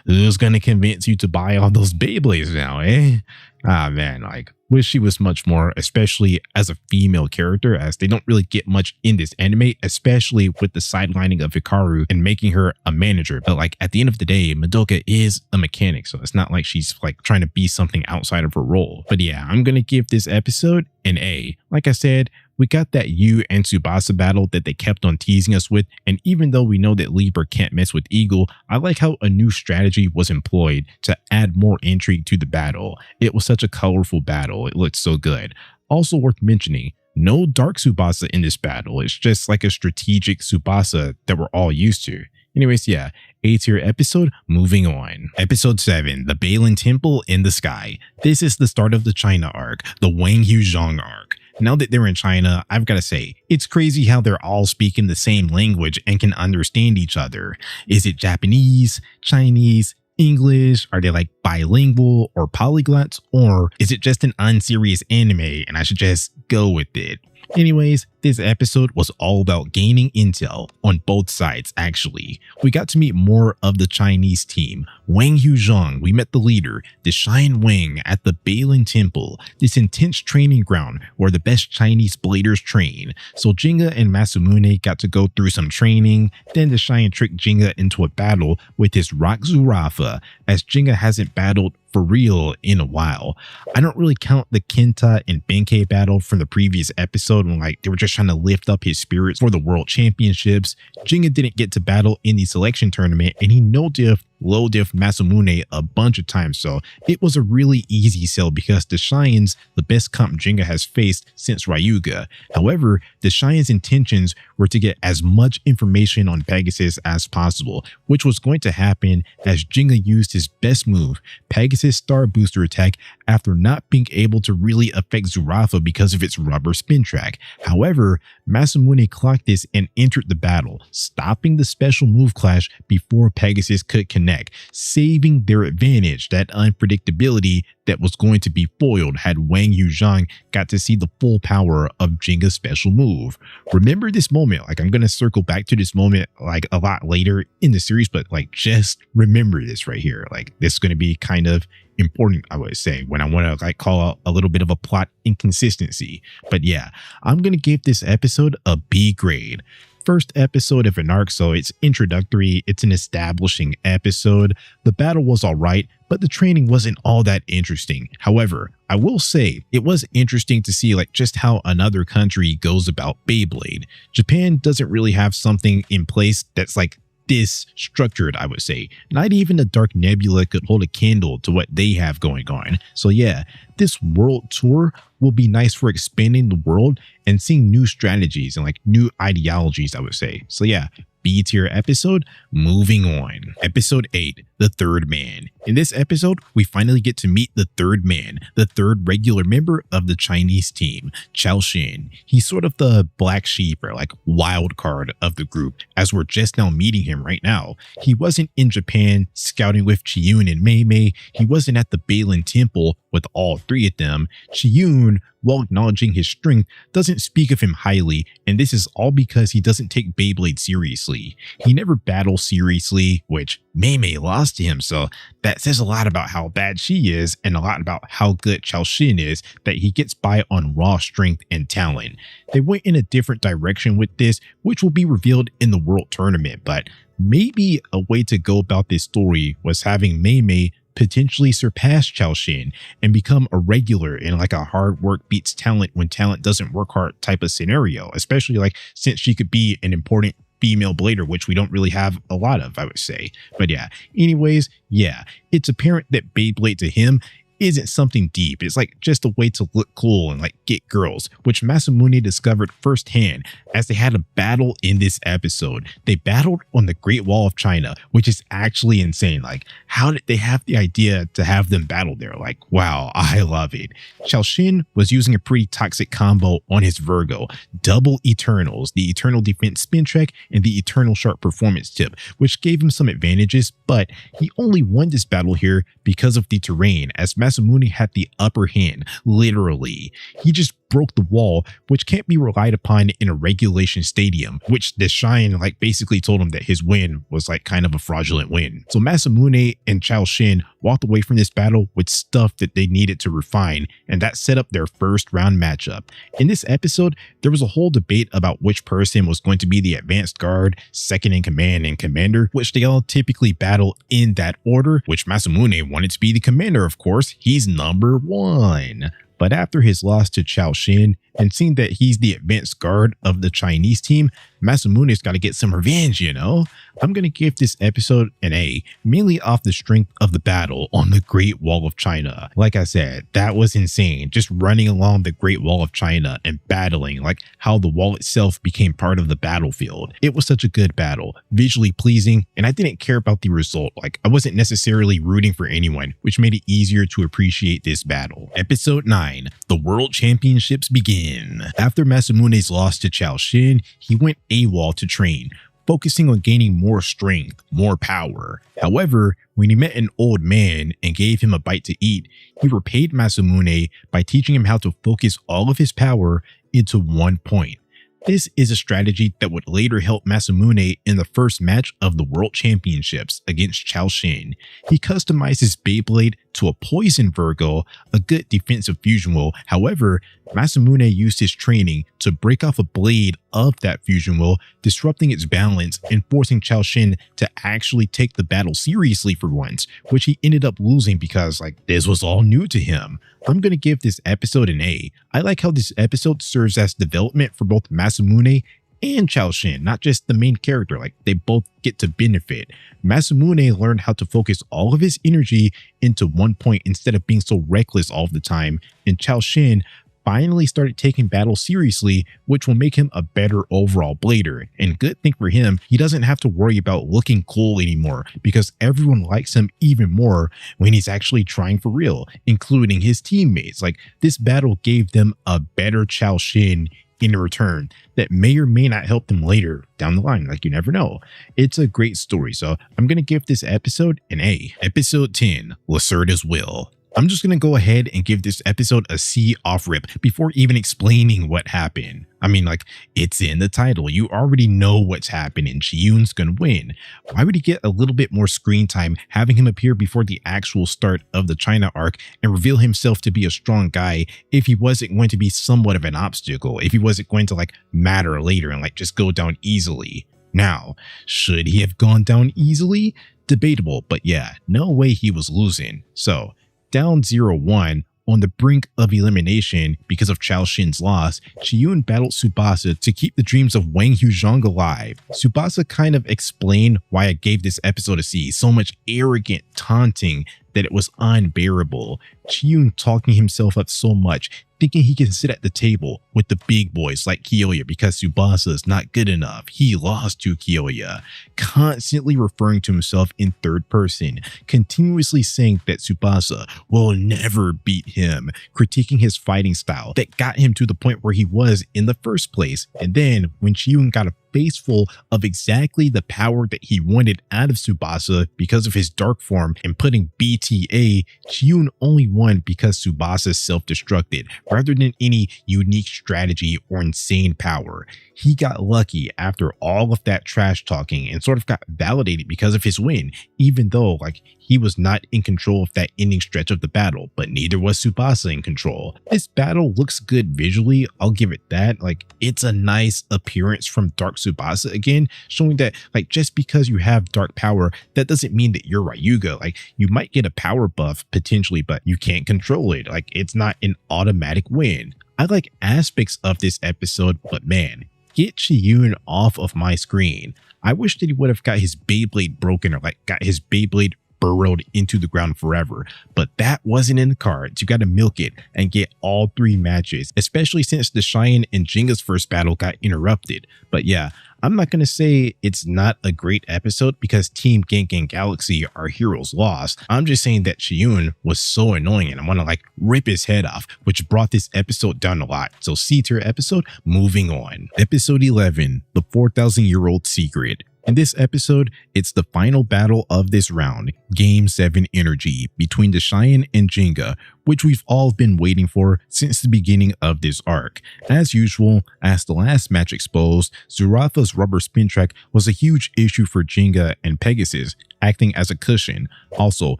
who's gonna convince you to buy all those Beyblades now, eh? Ah man, like wish she was much more, especially as a female character, as they don't really get much in this anime, especially with the sidelining of Hikaru and making her a manager. But like at the end of the day, Madoka is a mechanic, so it's not like she's like trying to be something outside of her role. But yeah, I'm gonna give this episode an A. Like I said, we got that Yu and Tsubasa battle that they kept on teasing us with, and even though we know that Libra can't mess with Eagle, I like how a new strategy was employed to add more intrigue to the battle. It was such a colorful battle, it looked so good. Also worth mentioning, no Dark Tsubasa in this battle, it's just like a strategic Tsubasa that we're all used to. Anyways, yeah, A tier episode. Moving on. Episode 7, the Balin Temple in the Sky. This is the start of the China arc, the Wang Huzhong arc. Now that they're in China, I've got to say, it's crazy how they're all speaking the same language and can understand each other. Is it Japanese, Chinese, English? Are they like bilingual or polyglots? Or is it just an unserious anime and I should just go with it? Anyways, this episode was all about gaining intel on both sides actually. We got to meet more of the Chinese team. Wang Yuzhong, we met the leader, the Shine Wang at the Bailin Temple, this intense training ground where the best Chinese bladers train. So Digya and Masamune got to go through some training, then the Shine tricked Digya into a battle with his Rock Zurafa, as Digya hasn't battled for real in a while. I don't really count the Kenta and Benkei battle from the previous episode when like they were just trying to lift up his spirits for the world championships. Digya didn't get to battle in the selection tournament and he no-diff, low-diff Masamune a bunch of times, so it was a really easy sell because the Shine's the best comp Digya has faced since Ryuga. However, the Shine's intentions were to get as much information on Pegasus as possible, which was going to happen as Digya used his best move, Pegasus Star Booster attack, after not being able to really affect Zurafa because of its rubber spin track. However, Masamune clocked this and entered the battle, stopping the special move clash before Pegasus could connect, saving their advantage, that unpredictability that was going to be foiled had Wang Yuzhong got to see the full power of Digya's special move. Remember this moment, like I'm going to circle back to this moment like a lot later in the series, but like just remember this right here. Like this is going to be kind of important, I would say, when I want to like call out a little bit of a plot inconsistency. But yeah, I'm going to give this episode a B grade. First episode of an arc, so it's introductory, it's an establishing episode. The battle was alright, but the training wasn't all that interesting. However, I will say it was interesting to see like just how another country goes about Beyblade. Japan doesn't really have something in place that's like this structured, I would say. Not even the Dark Nebula could hold a candle to what they have going on. So yeah, this world tour will be nice for expanding the world and seeing new strategies and like new ideologies, I would say. So yeah, B tier episode. Moving on. Episode 8, The Third Man. In this episode, we finally get to meet the third man, the third regular member of the Chinese team, Chao Xin. He's sort of the black sheep or like wild card of the group, as we're just now meeting him right now. He wasn't in Japan scouting with Chiyun and Mei Mei. He wasn't at the Bailin Temple with all three of them. Chiyun, while acknowledging his strength, doesn't speak of him highly, and this is all because he doesn't take Beyblade seriously. He never battles seriously, which Mei Mei lost to him, so that says a lot about how bad she is and a lot about how good Chao Xin is, that he gets by on raw strength and talent. They went in a different direction with this, which will be revealed in the World Tournament, but maybe a way to go about this story was having Mei Mei potentially surpass Chao Xin and become a regular in like a hard work beats talent when talent doesn't work hard type of scenario, especially like since she could be an important female blader, which we don't really have a lot of, I would say. But yeah, anyways, yeah, it's apparent that Beyblade to him isn't something deep. It's like just a way to look cool and like get girls, which Masamune discovered firsthand as they had a battle in this episode. They battled on the Great Wall of China, which is actually insane. Like, how did they have the idea to have them battle there? Like, wow, I love it. Chao Xin was using a pretty toxic combo on his Virgo, double Eternals, the Eternal Defense Spin Check and the Eternal Sharp Performance Tip, which gave him some advantages, but he only won this battle here because of the terrain, as Masamune had the upper hand, literally. He just broke the wall, which can't be relied upon in a regulation stadium, which the Shine like basically told him that his win was like kind of a fraudulent win. So Masamune and Chao Xin walked away from this battle with stuff that they needed to refine, and that set up their first round matchup. In this episode, there was a whole debate about which person was going to be the advanced guard, second in command, and commander, which they all typically battle in that order, which Masamune wanted to be the commander, of course. He's number 1. But after his loss to Chao Xin and seeing that he's the advanced guard of the Chinese team, Masamune's got to get some revenge, you know? I'm going to give this episode an A, mainly off the strength of the battle on the Great Wall of China. Like I said, that was insane. Just running along the Great Wall of China and battling, like how the wall itself became part of the battlefield. It was such a good battle, visually pleasing, and I didn't care about the result. Like, I wasn't necessarily rooting for anyone, which made it easier to appreciate this battle. Episode 9, The World Championships Begin. After Masamune's loss to Chao Xin, he went AWOL to train, focusing on gaining more strength, more power. However, when he met an old man and gave him a bite to eat, he repaid Masamune by teaching him how to focus all of his power into 1 point. This is a strategy that would later help Masamune in the first match of the World Championships against Chao Shin. He customized his Beyblade to a Poison Virgo, a good defensive fusion will. However, Masamune used his training to break off a blade of that fusion will, disrupting its balance and forcing Chao Shin to actually take the battle seriously for once, which he ended up losing because this was all new to him. I'm going to give this episode an A. I like how this episode serves as development for both Masamune and Chao Shin, not just the main character. They both get to benefit. Masamune learned how to focus all of his energy into 1 point instead of being so reckless all the time, and Chao Shin finally started taking battle seriously, which will make him a better overall blader. And good thing for him, he doesn't have to worry about looking cool anymore because everyone likes him even more when he's actually trying for real, including his teammates. This battle gave them a better Chao Shin in return that may or may not help them later down the line. You never know. It's a great story, so I'm going to give this episode an A. Episode 10, Lacerda's Will. I'm just going to go ahead and give this episode a C off rip before even explaining what happened. I mean, it's in the title. You already know what's happening. Chiyun's going to win. Why would he get a little bit more screen time having him appear before the actual start of the China arc and reveal himself to be a strong guy if he wasn't going to be somewhat of an obstacle, if he wasn't going to matter later and just go down easily? Now, should he have gone down easily? Debatable, but yeah, no way he was losing. So, down 0-1, on the brink of elimination because of Chao Shin's loss, Chiyun battled Tsubasa to keep the dreams of Wang Huzhong alive. Tsubasa kind of explained why I gave this episode a C, so much arrogant taunting that it was unbearable. Chiyun talking himself up so much, thinking he can sit at the table with the big boys like Kyoya because Tsubasa is not good enough. He lost to Kyoya. Constantly referring to himself in third person, continuously saying that Tsubasa will never beat him, critiquing his fighting style that got him to the point where he was in the first place. And then when Chiyun got a face full of exactly the power that he wanted out of Tsubasa because of his dark form and putting BTA, Chiyun only won because Tsubasa self-destructed rather than any unique strategy or insane power. He got lucky after all of that trash talking and sort of got validated because of his win, even though he was not in control of that ending stretch of the battle, but neither was Tsubasa in control. This battle looks good visually, I'll give it that. It's a nice appearance from Dark Tsubasa again, showing that just because you have dark power, that doesn't mean that you're Ryuga. You might get a power buff potentially, but you can't control it. It's not an automatic win. I like aspects of this episode, but man, get Chiyun off of my screen. I wish that he would have got his Beyblade broken or got his Beyblade burrowed into the ground forever, but that wasn't in the cards. You got to milk it and get all 3 matches, especially since the Cheyenne and Jinga's first battle got interrupted. But yeah, I'm not going to say it's not a great episode because Team Genkan Galaxy, our heroes, lost. I'm just saying that Chiyun was so annoying and I want to rip his head off, which brought this episode down a lot. So C tier episode, moving on. Episode 11, The 4,000-Year-Old Secret. In this episode, it's the final battle of this round, Game 7 Energy, between the Cheyenne and Jinga, which we've all been waiting for since the beginning of this arc. As usual, as the last match exposed, Zurafa's rubber spin track was a huge issue for Jinga and Pegasus, acting as a cushion. Also,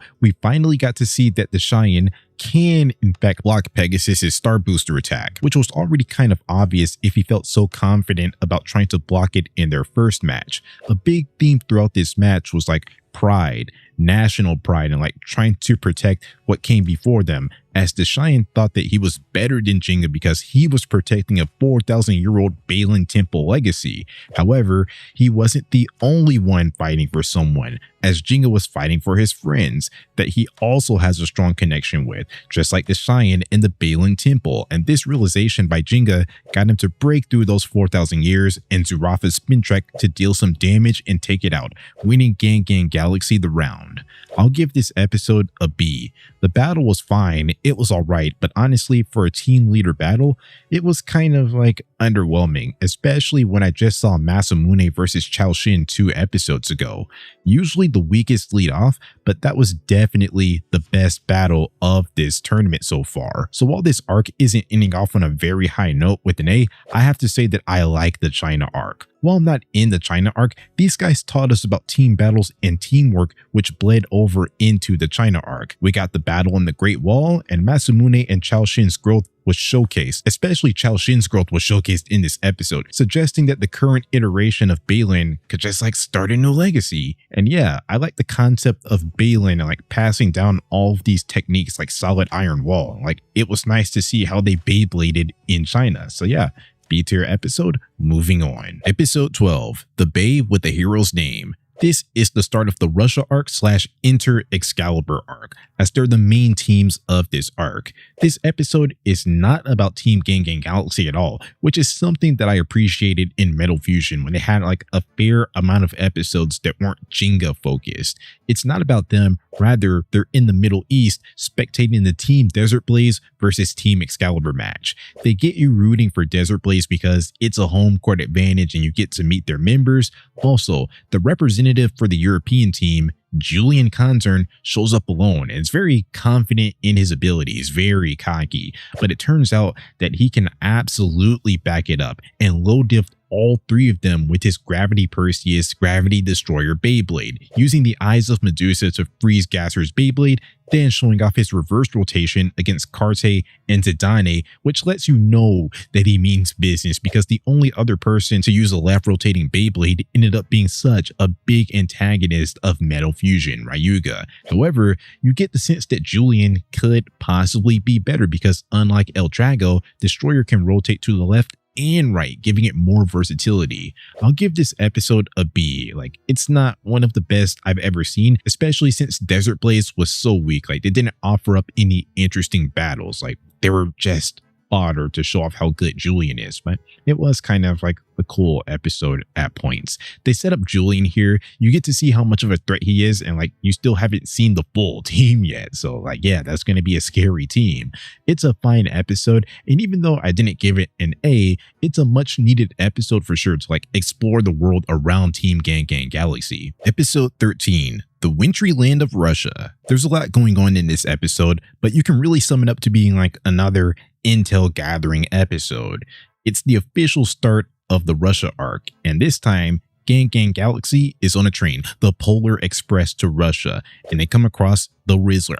we finally got to see that the Cheyenne can in fact block Pegasus's Star Booster attack, which was already kind of obvious if he felt so confident about trying to block it in their first match. A big theme throughout this match was pride, national pride, and trying to protect what came before them, as the Cheyenne thought that he was better than Jinga because he was protecting a 4,000-year-old Balin Temple legacy. However, he wasn't the only one fighting for someone, as Jinga was fighting for his friends that he also has a strong connection with, just like the Cheyenne in the Balin Temple, and this realization by Jinga got him to break through those 4,000 years and Zurafa's spin track to deal some damage and take it out, winning Genkan Galaxy Galaxy the round. I'll give this episode a B. The battle was fine, it was alright, but honestly for a team leader battle, it was kind of like underwhelming, especially when I just saw Masamune versus Chaoshin 2 episodes ago. Usually the weakest lead off, but that was definitely the best battle of this tournament so far. So while this arc isn't ending off on a very high note with an A, I have to say that I like the China arc. While I'm not in the China arc, these guys taught us about team battles and teamwork, which bled over into the China arc. We got the battle on the Great Wall, and Masamune and Chaoshin's growth was showcased, especially Chaoshin's growth was showcased in this episode, suggesting that the current iteration of Balin could just like start a new legacy. And yeah, I like the concept of Balin and like passing down all of these techniques like solid iron wall. Like it was nice to see how they Beybladed in China. So yeah, B tier episode, moving on. Episode 12, The Babe with the Hero's Name. This is the start of the Russia arc / Inter Excalibur arc, as they're the main teams of this arc. This episode is not about Team Gang Galaxy at all, which is something that I appreciated in Metal Fusion when they had like a fair amount of episodes that weren't Jenga focused. It's not about them, rather they're in the Middle East spectating the Team Desert Blaze versus Team Excalibur match. They get you rooting for Desert Blaze because it's a home court advantage and you get to meet their members. Also, the representative for the European team, Julian Conzern, shows up alone and is very confident in his abilities, very cocky, but it turns out that he can absolutely back it up and low diff all three of them with his Gravity Perseus Gravity Destroyer Beyblade, using the Eyes of Medusa to freeze Gasser's Beyblade, then showing off his reverse rotation against Carte and Zidane, which lets you know that he means business because the only other person to use a left rotating Beyblade ended up being such a big antagonist of Metal Fusion, Ryuga. However, you get the sense that Julian could possibly be better because unlike El Drago, Destroyer can rotate to the left and right, giving it more versatility. I'll give this episode a B. Like, it's not one of the best I've ever seen, especially since Desert Blaze was so weak. Like, they didn't offer up any interesting battles. Like, they were just fodder to show off how good Julian is, but it was kind of like a cool episode at points. They set up Julian here. You get to see how much of a threat he is, and like you still haven't seen the full team yet. So like, yeah, that's going to be a scary team. It's a fine episode, and even though I didn't give it an A, it's a much needed episode for sure to like explore the world around Team Gang Galaxy. Episode 13. The Wintry Land of Russia. There's a lot going on in this episode, but you can really sum it up to being like another intel gathering episode. It's the official start of the Russia arc, and this time Gang Galaxy is on a train, the Polar Express to Russia, and they come across the Rizzler,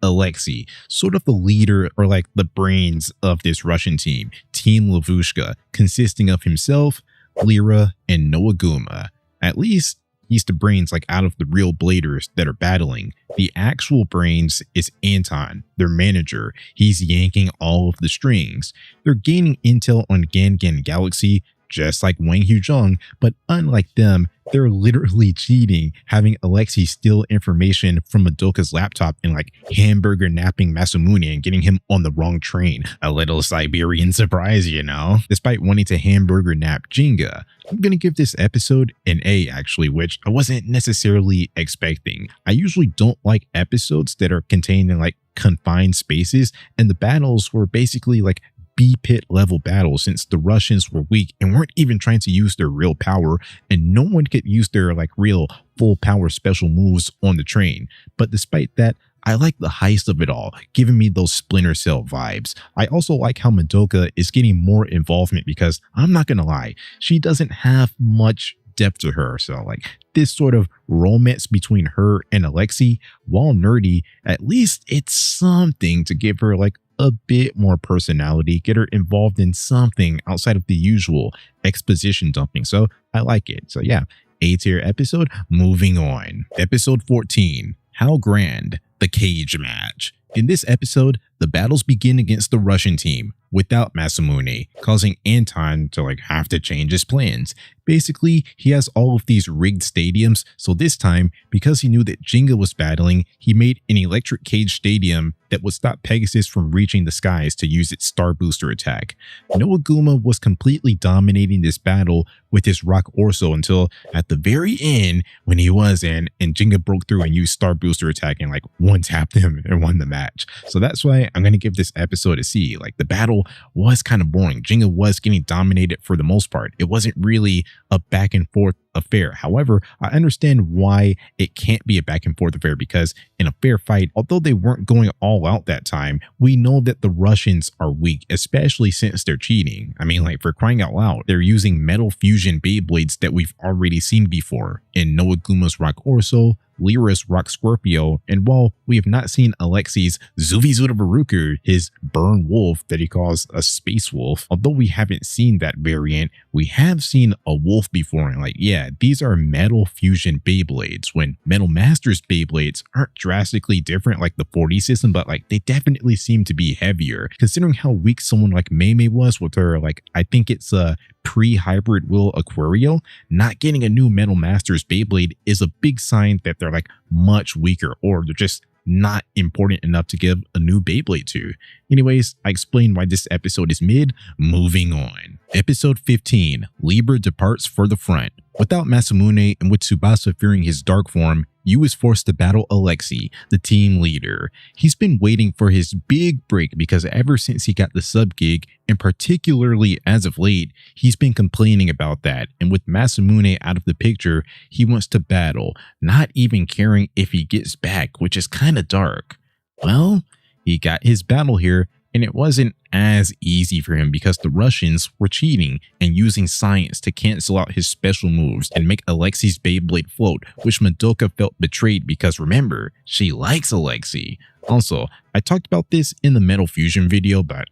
Alexei, sort of the leader or like the brains of this Russian team, Team Lavushka, consisting of himself, Lyra, and Noaguma. At least he's the brains like out of the real bladers that are battling. The actual brains is Anton, their manager. He's yanking all of the strings. They're gaining intel on Gan Galaxy, just like Wang Huzhong, but unlike them, they're literally cheating, having Alexei steal information from Madoka's laptop and like hamburger napping Masamune and getting him on the wrong train. A little Siberian surprise, you know? Despite wanting to hamburger nap Jenga, I'm gonna give this episode an A actually, which I wasn't necessarily expecting. I usually don't like episodes that are contained in like confined spaces, and the battles were basically like B-pit level battles since the Russians were weak and weren't even trying to use their real power, and no one could use their like real full power special moves on the train. But despite that, I like the heist of it all, giving me those Splinter Cell vibes. I also like how Madoka is getting more involvement because I'm not gonna lie, she doesn't have much depth to her. So like this sort of romance between her and Alexei, while nerdy, at least it's something to give her like a bit more personality, get her involved in something outside of the usual exposition dumping. So I like it. So yeah, A tier episode. Moving on. Episode 14, How Grand, the Cage Match. In this episode, The battles begin against the Russian team without Masamune, causing Anton to have to change his plans. Basically, he has all of these rigged stadiums, so this time, because he knew that Jinga was battling, he made an electric cage stadium that would stop Pegasus from reaching the skies to use its Star Booster attack. Noaguma was completely dominating this battle with his Rock Orso until at the very end when he was in and Jinga broke through and used Star Booster attack and one-tapped him and won the match. So that's why I'm going to give this episode a C. The battle was kind of boring. Jinga was getting dominated for the most part. It wasn't really a back and forth affair. However, I understand why it can't be a back and forth affair, because in a fair fight, although they weren't going all out that time, we know that the Russians are weak, especially since they're cheating. I mean, for crying out loud, they're using Metal Fusion Beyblades that we've already seen before in Noaguma's Rock Orso, Lyra's Rock Scorpio, and while we have not seen Alexi's Zuvizudabaruku, his burn wolf that he calls a space wolf, although we haven't seen that variant, we have seen a wolf before, and yeah, these are Metal Fusion Beyblades, when Metal Masters Beyblades aren't drastically different like the 40 system, but they definitely seem to be heavier, considering how weak someone like Mei was with her, I think it's a pre-hybrid Will Aquario. Not getting a new Metal Masters Beyblade is a big sign that they're much weaker, or they're just not important enough to give a new Beyblade to. Anyways, I explained why this episode is mid. Moving on. Episode 15, Libra departs for the front. Without Masamune and with Tsubasa fearing his dark form, Yu is forced to battle Alexi, the team leader. He's been waiting for his big break because ever since he got the sub gig, and particularly as of late, he's been complaining about that. And with Masamune out of the picture, he wants to battle, not even caring if he gets back, which is kind of dark. Well, he got his battle here, and it wasn't as easy for him because the Russians were cheating and using science to cancel out his special moves and make Alexi's Beyblade float, which Madoka felt betrayed because remember, she likes Alexi. Also, I talked about this in the Metal Fusion video, but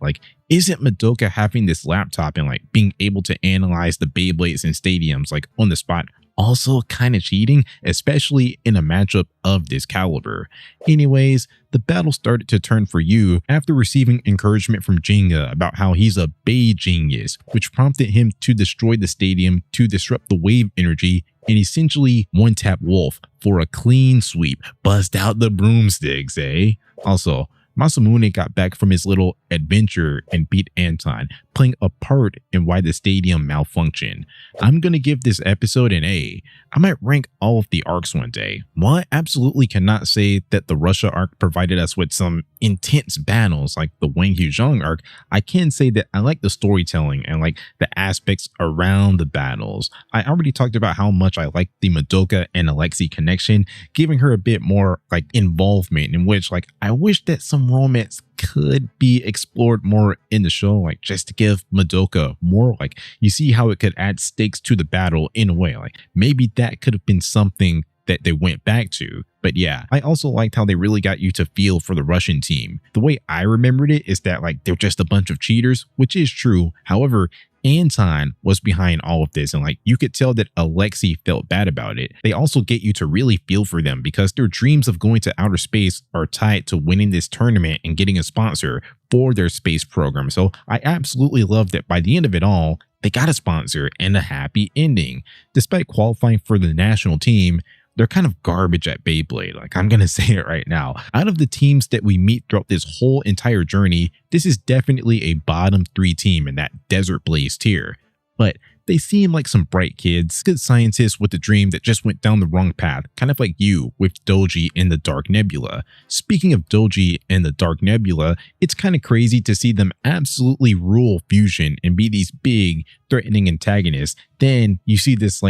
isn't Madoka having this laptop and being able to analyze the Beyblades in stadiums on the spot also kind of cheating, especially in a matchup of this caliber? Anyways, the battle started to turn for Yu after receiving encouragement from Jinga about how he's a Bay genius, which prompted him to destroy the stadium to disrupt the wave energy and essentially one-tap Wolf for a clean sweep. Bust out the broomsticks, eh? Also, Masamune got back from his little adventure and beat Anton, playing a part in why the stadium malfunctioned. I'm gonna give this episode an A. I might rank all of the arcs one day. While I absolutely cannot say that the Russia arc provided us with some intense battles like the Wang Huzhong arc, I can say that I like the storytelling and the aspects around the battles. I already talked about how much I like the Madoka and Alexi connection, giving her a bit more involvement, in which I wish that some romance could be explored more in the show, just to give Madoka more, you see how it could add stakes to the battle in a way. Maybe that could have been something that they went back to. But yeah, I also liked how they really got you to feel for the Russian team. The way I remembered it is that they're just a bunch of cheaters, which is true. However, Anton was behind all of this, and you could tell that Alexi felt bad about it. They also get you to really feel for them because their dreams of going to outer space are tied to winning this tournament and getting a sponsor for their space program. So I absolutely love that by the end of it all, they got a sponsor and a happy ending. Despite qualifying for the national team, they're kind of garbage at Beyblade. I'm gonna say it right now. Out of the teams that we meet throughout this whole entire journey, this is definitely a bottom 3 team in that Desert Blaze tier. But they seem like some bright kids, good scientists with a dream that just went down the wrong path, kind of like you with Doji in the Dark Nebula. Speaking of Doji and the Dark Nebula, it's kind of crazy to see them absolutely rule Fusion and be these big, threatening antagonists. Then you see this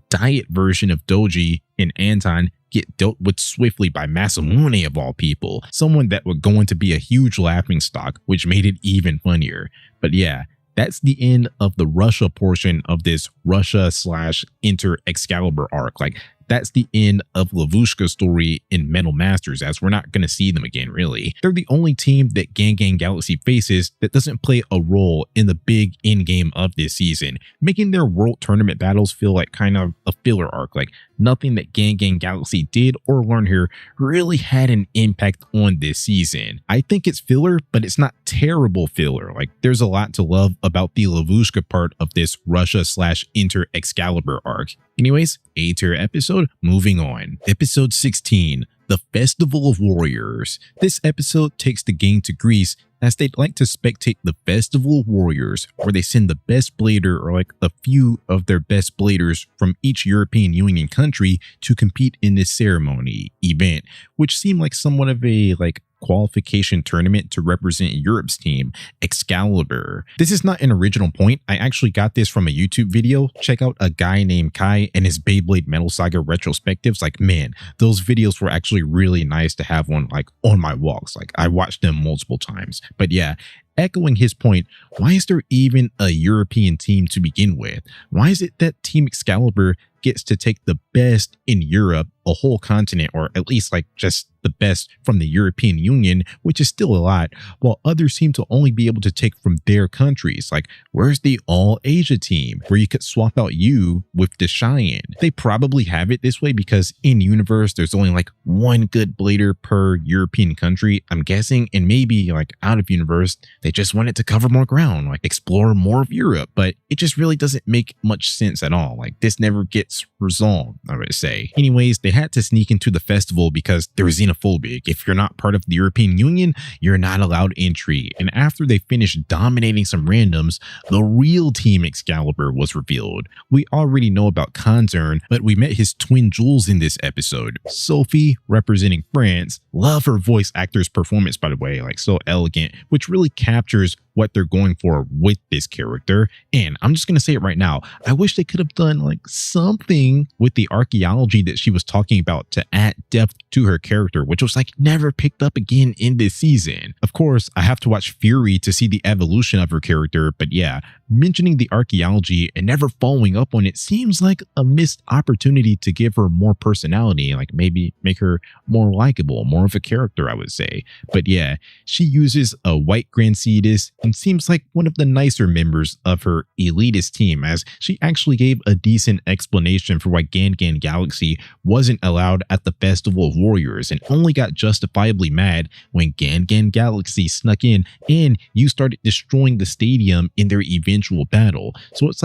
diet version of Doji and Anton get dealt with swiftly by Masamune of all people, someone that would go on to be a huge laughingstock, which made it even funnier. But yeah, that's the end of the Russia portion of this Russia/Inter Excalibur arc. that's the end of Lavushka's story in Metal Masters, as we're not going to see them again, really. They're the only team that Gan Galaxy faces that doesn't play a role in the big endgame of this season, making their World Tournament battles feel like kind of a filler arc. Like nothing that Gan Galaxy did or learned here really had an impact on this season. I think it's filler, but it's not terrible filler. Like there's a lot to love about the Lavushka part of this Russia/Inter Excalibur arc. Anyways, A-tier episode, moving on. Episode 16, The Festival of Warriors. This episode takes the gang to Greece as they'd like to spectate the Festival of Warriors, where they send the best blader or like a few of their best bladers from each European Union country to compete in this ceremony event, which seemed like somewhat of a qualification tournament to represent Europe's team, Excalibur. This is not an original point. I actually got this from a YouTube video. Check out a guy named Kai and his Beyblade Metal Saga retrospectives. Like, man, those videos were actually really nice to have on my walks. Like I watched them multiple times. But yeah, echoing his point, why is there even a European team to begin with? Why is it that Team Excalibur gets to take the best in Europe, a whole continent, or at least just the best from the European Union, which is still a lot, while others seem to only be able to take from their countries? Like, where's the All Asia team where you could swap out you with the Cheyenne? They probably have it this way because in universe, there's only one good blader per European country, I'm guessing, and maybe out of universe, they just wanted to cover more ground, explore more of Europe, but it just really doesn't make much sense at all. This never gets resolved, I would say. Anyways, they had to sneak into the festival because they're xenophobic. If you're not part of the European Union, you're not allowed entry. And after they finished dominating some randoms, the real Team Excalibur was revealed. We already know about Kanzern, but we met his twin Jules in this episode. Sophie, representing France. Love her voice actor's performance, by the way, so elegant, which really captures what they're going for with this character. And I'm just going to say it right now. I wish they could have done something with the archaeology that she was talking about to add depth to her character, which was never picked up again in this season. Of course, I have to watch Fury to see the evolution of her character, but yeah, mentioning the archaeology and never following up on it seems like a missed opportunity to give her more personality, maybe make her more likable, more of a character, I would say. But yeah, she uses a white Grand Cetus and seems like one of the nicer members of her elitist team, as she actually gave a decent explanation for why Gan Galaxy wasn't allowed at the Festival of Warriors and only got justifiably mad when Gan Galaxy snuck in and you started destroying the stadium in their eventual battle. So it's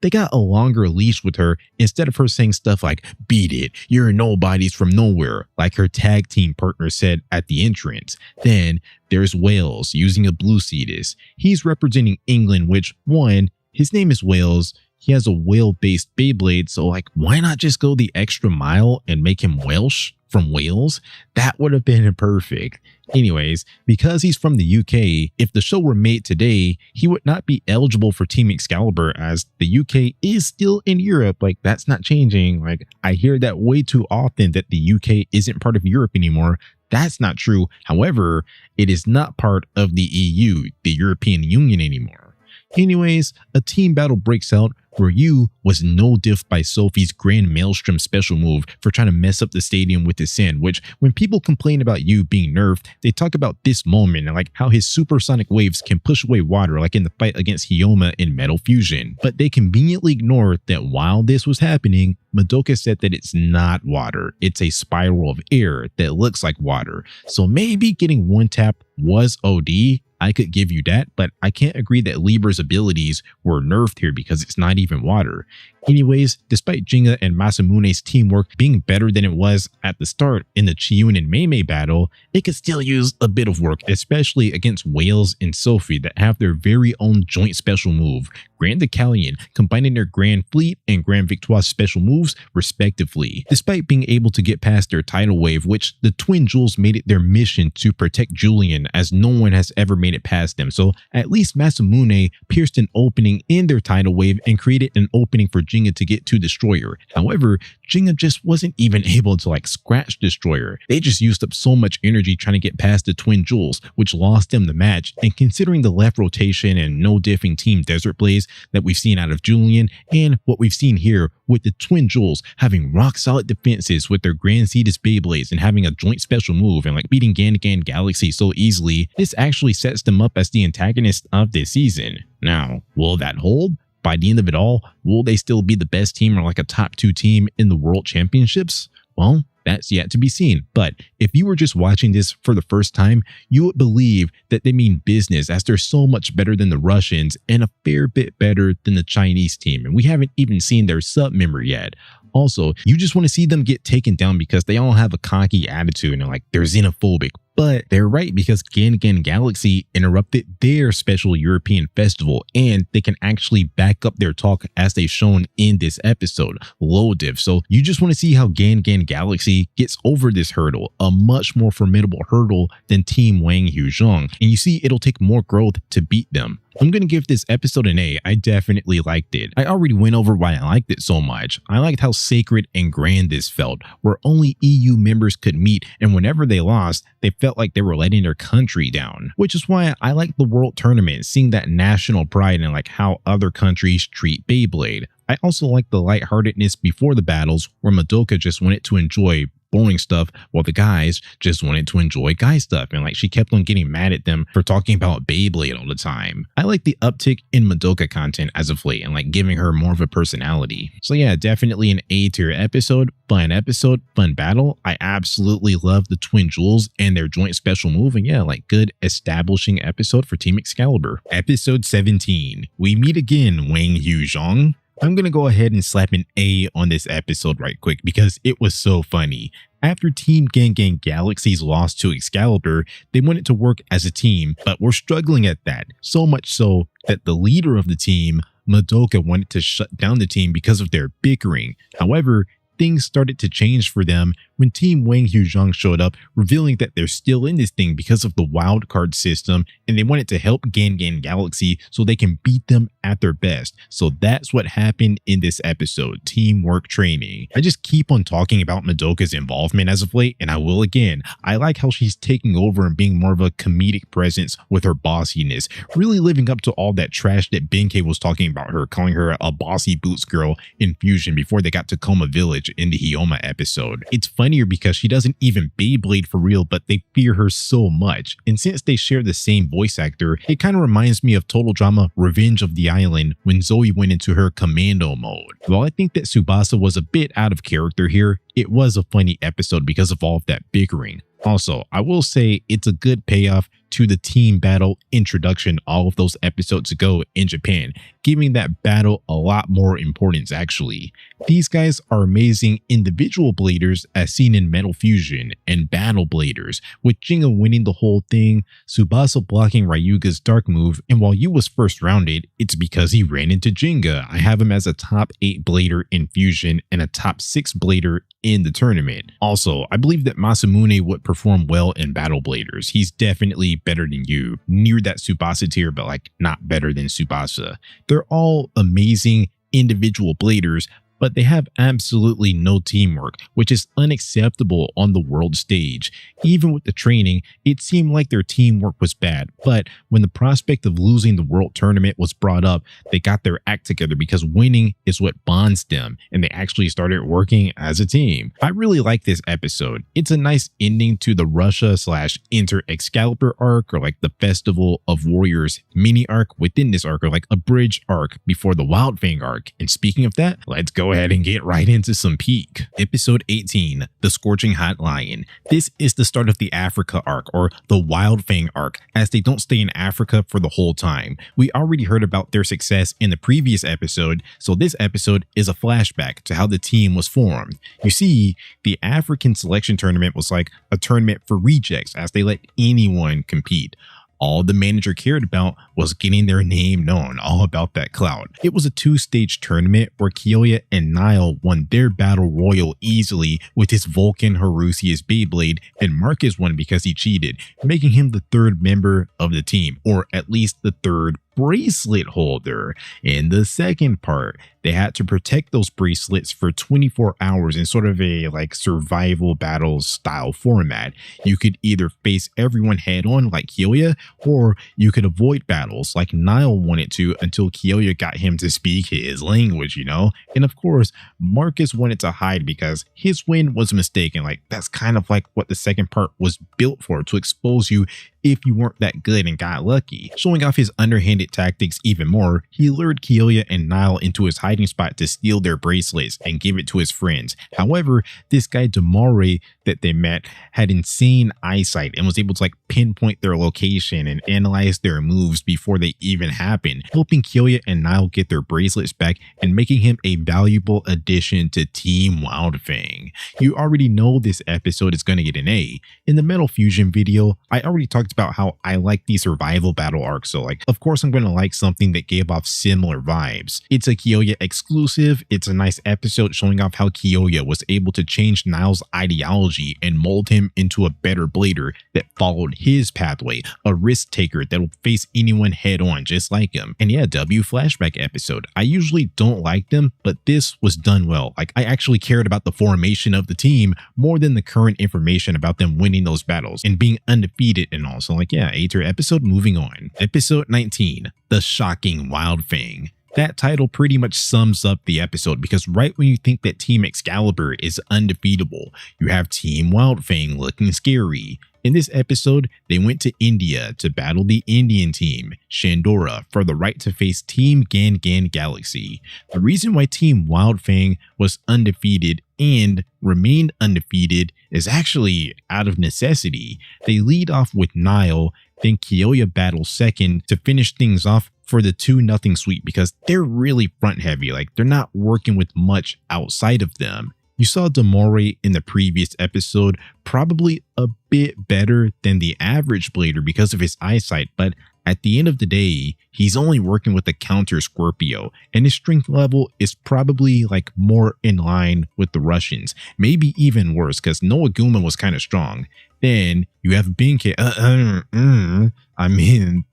they got a longer leash with her instead of her saying stuff like, beat it, you're nobodies from nowhere, like her tag team partner said at the entrance. Then there's Wales using a blue Cetus. He's representing England, which, one, his name is Wales. He has a whale-based Beyblade, so why not just go the extra mile and make him Welsh from Wales? That would have been perfect. Anyways, because he's from the UK, if the show were made today, he would not be eligible for Team Excalibur, as the UK is still in Europe. That's not changing. I hear that way too often, that the UK isn't part of Europe anymore. That's not true. However, it is not part of the EU, the European Union, anymore. Anyways, a team battle breaks out where Yu was no diff by Sophie's Grand Maelstrom special move for trying to mess up the stadium with his sand, which when people complain about Yu being nerfed, they talk about this moment and how his supersonic waves can push away water, in the fight against Hyoma in Metal Fusion. But they conveniently ignore that while this was happening, Madoka said that it's not water, it's a spiral of air that looks like water. So maybe getting one tap was OD. I could give you that, but I can't agree that Libra's abilities were nerfed here because it's not even water. Anyways, despite Jinga and Masamune's teamwork being better than it was at the start in the Chiyun and Meimei battle, it could still use a bit of work, especially against Wales and Sophie that have their very own joint special move, Grand Decalion, combining their Grand Fleet and Grand Victoire special moves respectively. Despite being able to get past their tidal wave, which the twin Jules made it their mission to protect Julian, as no one has ever made it past them. So at least Masamune pierced an opening in their tidal wave and created an opening for Digya to get to Destroyer. However, Digya just wasn't even able to scratch Destroyer. They just used up so much energy trying to get past the Twin Jewels, which lost them the match. And considering the left rotation and no diffing Team Desert Blaze that we've seen out of Julian, and what we've seen here with the Twin Jewels having rock solid defenses with their Grand Cetus Beyblades and having a joint special move and beating Gan Galaxy so easily, this actually sets them up as the antagonist of this season. Now, will that hold? By the end of it all, will they still be the best team or a top 2 team in the World Championships? Well, that's yet to be seen. But if you were just watching this for the first time, you would believe that they mean business, as they're so much better than the Russians and a fair bit better than the Chinese team. And we haven't even seen their sub member yet. Also, you just want to see them get taken down because they all have a cocky attitude and they're xenophobic. But they're right, because Gan Galaxy interrupted their special European festival, and they can actually back up their talk as they've shown in this episode, low div. So you just want to see how Gan Galaxy gets over this hurdle, a much more formidable hurdle than Team Wang Huzhong. And you see, it'll take more growth to beat them. I'm going to give this episode an A. I definitely liked it. I already went over why I liked it so much. I liked how sacred and grand this felt, where only EU members could meet, and whenever they lost, they felt like they were letting their country down. Which is why I like the World Tournament, seeing that national pride and how other countries treat Beyblade. I also like the lightheartedness before the battles, where Madoka just wanted to enjoy boring stuff while the guys just wanted to enjoy guy stuff, and she kept on getting mad at them for talking about Beyblade all the time. I like the uptick in Madoka content as of late and giving her more of a personality. So yeah, definitely an A tier episode, fun battle. I absolutely love the Twin Jewels and their joint special move, and yeah, good establishing episode for Team Excalibur. Episode 17, we meet again Wang Huzhong. I'm going to go ahead and slap an A on this episode right quick because it was so funny. After Team Gan Galaxy's loss to Excalibur, they wanted to work as a team, but were struggling at that. So much so that the leader of the team, Madoka, wanted to shut down the team because of their bickering. However, things started to change for them when Team Wang Huzhong showed up, revealing that they're still in this thing because of the wild card system, and they wanted to help Gan Galaxy so they can beat them at their best. So that's what happened in this episode, teamwork training. I just keep on talking about Madoka's involvement as of late, and I will again. I like how she's taking over and being more of a comedic presence with her bossiness, really living up to all that trash that Benkei was talking about her, calling her a bossy boots girl in Fusion before they got to Coma Village in the Hyoma episode. It's funnier because she doesn't even Beyblade for real, but they fear her so much. And since they share the same voice actor, it kind of reminds me of Total Drama Revenge of the Island when Zoe went into her commando mode. While I think that Tsubasa was a bit out of character here, it was a funny episode because of all of that bickering. Also, I will say it's a good payoff to the team battle introduction all of those episodes ago in Japan, giving that battle a lot more importance actually. These guys are amazing individual bladers as seen in Metal Fusion and Battle Bladers, with Digya winning the whole thing, Tsubasa blocking Ryuga's dark move, and while Yu was first rounded, it's because he ran into Digya. I have him as a top 8 blader in Fusion and a top 6 blader in the tournament. Also, I believe that Masamune would perform well in Battle Bladers. He's definitely better than Yu, near that Tsubasa tier, but not better than Tsubasa. They're all amazing individual bladers, but they have absolutely no teamwork, which is unacceptable on the world stage. Even with the training, it seemed like their teamwork was bad, but when the prospect of losing the world tournament was brought up, they got their act together because winning is what bonds them, and they actually started working as a team. I really like this episode. It's a nice ending to the Russia/Inter Excalibur arc, or the Festival of Warriors mini arc within this arc, or a bridge arc before the Wild Fang arc. And speaking of that, let's go ahead and get right into some peak. Episode 18, The Scorching Hot Lion. This is the start of the Africa arc, or the Wild Fang arc, as they don't stay in Africa for the whole time. We already heard about their success in the previous episode, so this episode is a flashback to how the team was formed. You see, the African selection tournament was like a tournament for rejects, as they let anyone compete. All the manager cared about was getting their name known, all about that clout. It was a 2-stage tournament where Kyoya and Nile won their battle royal easily with his Vulcan Harusius Beyblade, and Marcus won because he cheated, making him the 3rd member of the team, or at least the 3rd bracelet holder. In the second part, they had to protect those bracelets for 24 hours in sort of a like survival battle style format. You could either face everyone head on like Kyoya, or you could avoid battles like Niall wanted to until Kyoya got him to speak his language, you know? And of course, Marcus wanted to hide because his win was mistaken. Like that's kind of like what the second part was built for, to expose you if you weren't that good and got lucky. Showing off his underhanded tactics even more, he lured Kyoya and Niall into his hiding spot to steal their bracelets and give it to his friends. However, this guy Demare that they met had insane eyesight and was able to like pinpoint their location and analyze their moves before they even happened, helping Kyoya and Niall get their bracelets back and making him a valuable addition to Team Wildfang. You already know this episode is going to get an A. In the Metal Fusion video, I already talked about how I like the survival battle arc, so like of course I'm going to like something that gave off similar vibes. It's a Kyoya exclusive. It's a nice episode showing off how Kyoya was able to change Niall's ideology and mold him into a better blader that followed his pathway, a risk taker that will face anyone head on just like him. And yeah, W flashback episode. I usually don't like them, but this was done well. Like I actually cared about the formation of the team more than the current information about them winning those battles and being undefeated and all. So like yeah, A-tier episode. Moving on. Episode 19, The Shocking Wildfang. That title pretty much sums up the episode, because right when you think that Team Excalibur is undefeatable, you have Team Wildfang looking scary. In this episode, they went to India to battle the Indian team, Shandora, for the right to face Team Gan Galaxy. The reason why Team Wildfang was undefeated and remained undefeated is actually out of necessity. They lead off with Niall, then Kyoya battles second to finish things off for the 2-0 sweep, because they're really front heavy. Like they're not working with much outside of them. You saw Demare in the previous episode, probably a bit better than the average blader because of his eyesight, but at the end of the day, he's only working with the counter Scorpio, and his strength level is probably like more in line with the Russians, maybe even worse because Noaguma was kind of strong. Then you have Benkei,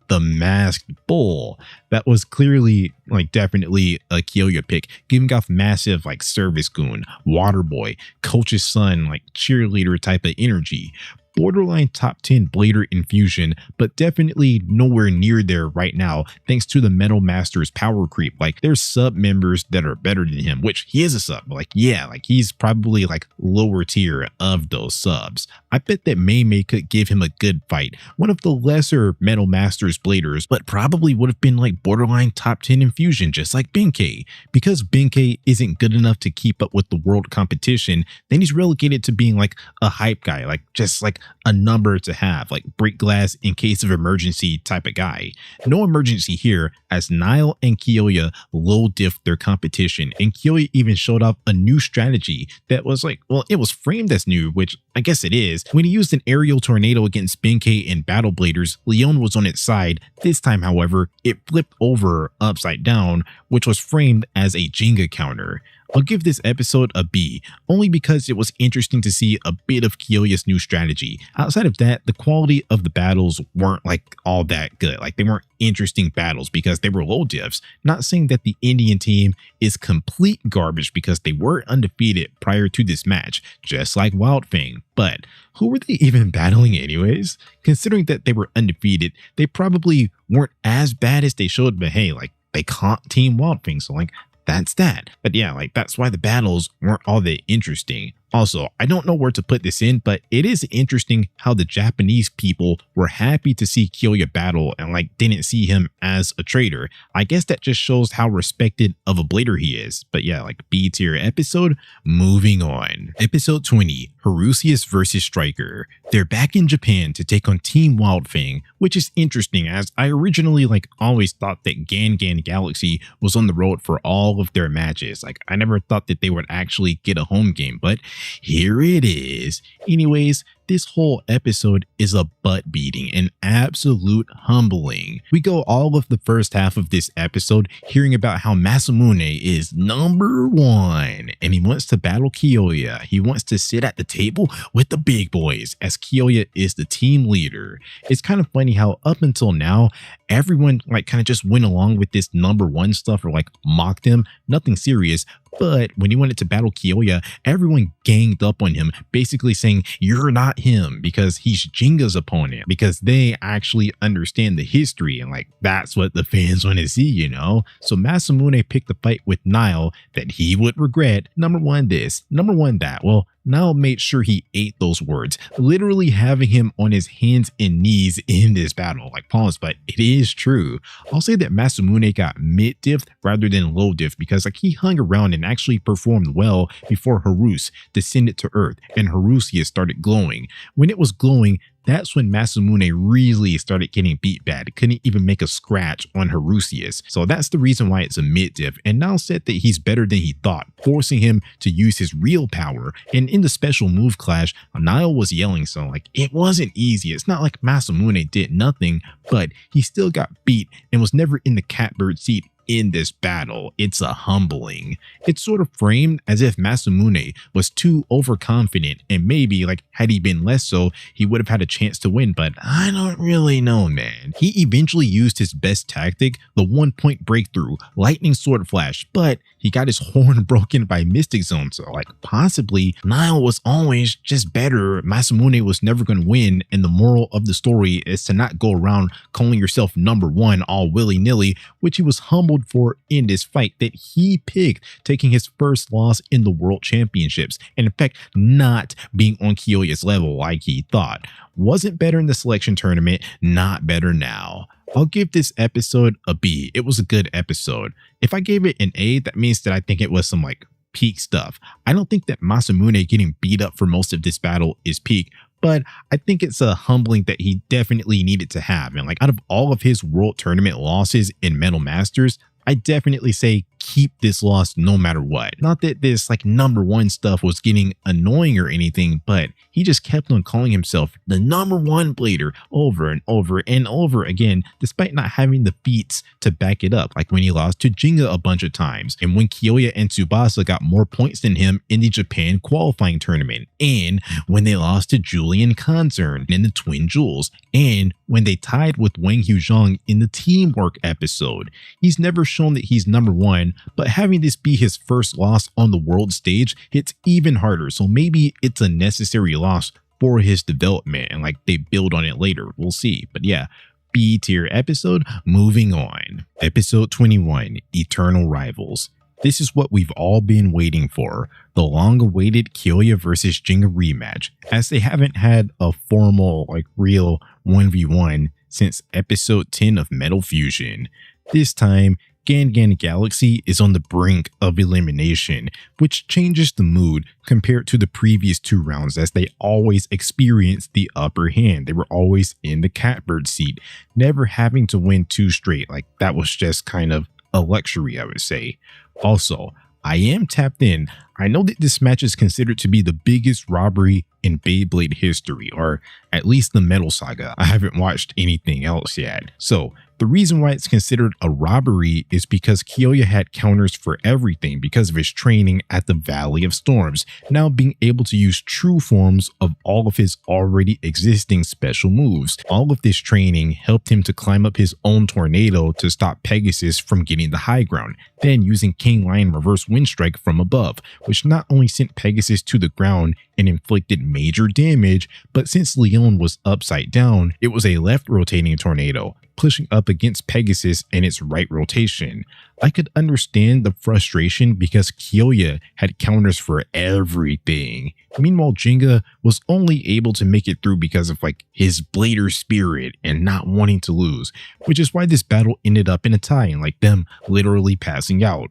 the Masked Bull. That was clearly like definitely a Kyoya pick, giving off massive like service goon, water boy, coach's son, like cheerleader type of energy. Borderline top 10 blader in Fusion, but definitely nowhere near there right now thanks to the Metal Masters power creep. Like there's sub members that are better than him, which he is a sub, but like yeah, like he's probably like lower tier of those subs. I bet that Mei could give him a good fight, one of the lesser Metal Masters bladers, but probably would have been like borderline top 10 in Fusion, just like Benkei. Because Benkei isn't good enough to keep up with the world competition, then he's relegated to being like a hype guy, like just like a number to have, like break glass in case of emergency type of guy. No emergency here, as Niall and Kyoya low diff their competition, and Kyoya even showed off a new strategy that was like, well, it was framed as new, which I guess it is. When he used an aerial tornado against Benkei and Battle Bladers, Leon was on its side. This time, however, it flipped over upside down, which was framed as a Jenga counter. I'll give this episode a B, only because it was interesting to see a bit of Kyoya's new strategy. Outside of that, the quality of the battles weren't like all that good. Like they weren't interesting battles because they were low diffs. Not saying that the Indian team is complete garbage because they were undefeated prior to this match, just like Wildfang. But who were they even battling anyways? Considering that they were undefeated, they probably weren't as bad as they showed, but hey, like they caught Team Wildfang, so like that's that. But yeah, like that's why the battles weren't all that interesting. Also, I don't know where to put this in, but it is interesting how the Japanese people were happy to see Kyoya battle and like didn't see him as a traitor. I guess that just shows how respected of a blader he is. But yeah, like B tier episode. Moving on. Episode 20, Harusius vs Striker. They're back in Japan to take on Team Wildfang, which is interesting as I originally like always thought that Gan Galaxy was on the road for all of their matches. Like I never thought that they would actually get a home game, but here it is. Anyways, this whole episode is a butt beating, an absolute humbling. We go all of the first half of this episode hearing about how Masamune is #1 and he wants to battle Kyoya. He wants to sit at the table with the big boys as Kyoya is the team leader. It's kind of funny how up until now, everyone like kind of just went along with this #1 stuff or like mocked him, nothing serious. But when he wanted to battle Kyoya, everyone ganged up on him, basically saying, you're not him because he's Jinga's opponent, because they actually understand the history and like that's what the fans want to see, you know? So Masamune picked a fight with Nile that he would regret. #1 this, #1 that. Well, Nile made sure he ate those words, literally having him on his hands and knees in this battle. Like pause, but it is true. I'll say that Masamune got mid-diff rather than low-diff because like he hung around and actually performed well before Harus descended to Earth and Harusius started glowing. When it was glowing, that's when Masamune really started getting beat bad. Couldn't even make a scratch on Harusius. So that's the reason why it's a mid-diff. And Nile said that he's better than he thought, forcing him to use his real power. And in the special move clash, Nile was yelling, so like it wasn't easy. It's not like Masamune did nothing, but he still got beat and was never in the catbird seat in this battle. It's a humbling. It's sort of framed as if Masamune was too overconfident and maybe like had he been less so, he would have had a chance to win, but I don't really know, man. He eventually used his best tactic, the 1-point breakthrough, lightning sword flash, but he got his horn broken by Mystic Zone, so like possibly Nile was always just better. Masamune was never going to win, and the moral of the story is to not go around calling yourself #1 all willy-nilly, which he was humbled for in this fight that he picked, taking his first loss in the World Championships, and in fact not being on Kyoya's level like he thought. Wasn't better in the selection tournament, not better now. I'll give this episode a B. It was a good episode. If I gave it an A, that means that I think it was some like peak stuff. I don't think that Masamune getting beat up for most of this battle is peak, but I think it's a humbling that he definitely needed to have. And like out of all of his world tournament losses in Metal Masters, I definitely say keep this loss no matter what. Not that this like #1 stuff was getting annoying or anything, but he just kept on calling himself the #1 blader over and over and over again, despite not having the feats to back it up, like when he lost to Jinga a bunch of times, and when Kyoya and Tsubasa got more points than him in the Japan qualifying tournament, and when they lost to Julian Concern in the Twin Jewels, and when they tied with Wang Huzhong in the teamwork episode. He's never shown that he's #1, but having this be his first loss on the world stage hits even harder, so maybe it's a necessary loss for his development and like they build on it later. We'll see. But yeah, B tier episode. Moving on. Episode 21, Eternal Rivals. This is what we've all been waiting for, the long-awaited Kyoya versus Jinga rematch, as they haven't had a formal, like real 1v1 since episode 10 of Metal Fusion. This time, Gan Galaxy is on the brink of elimination, which changes the mood compared to the previous 2 rounds, as they always experienced the upper hand. They were always in the catbird seat, never having to win 2 straight. Like that was just kind of a luxury, I would say. Also, I am tapped in. I know that this match is considered to be the biggest robbery in Beyblade history, or at least the Metal Saga. I haven't watched anything else yet. So the reason why it's considered a robbery is because Kyoya had counters for everything because of his training at the Valley of Storms, now being able to use true forms of all of his already existing special moves. All of this training helped him to climb up his own tornado to stop Pegasus from getting the high ground, then using King Lion reverse wind strike from above, which not only sent Pegasus to the ground and inflicted major damage, but since Leon was upside down, it was a left rotating tornado, pushing up against Pegasus in its right rotation. I could understand the frustration because Kyoya had counters for everything. Meanwhile, Jinga was only able to make it through because of like his blader spirit and not wanting to lose, which is why this battle ended up in a tie and like them literally passing out.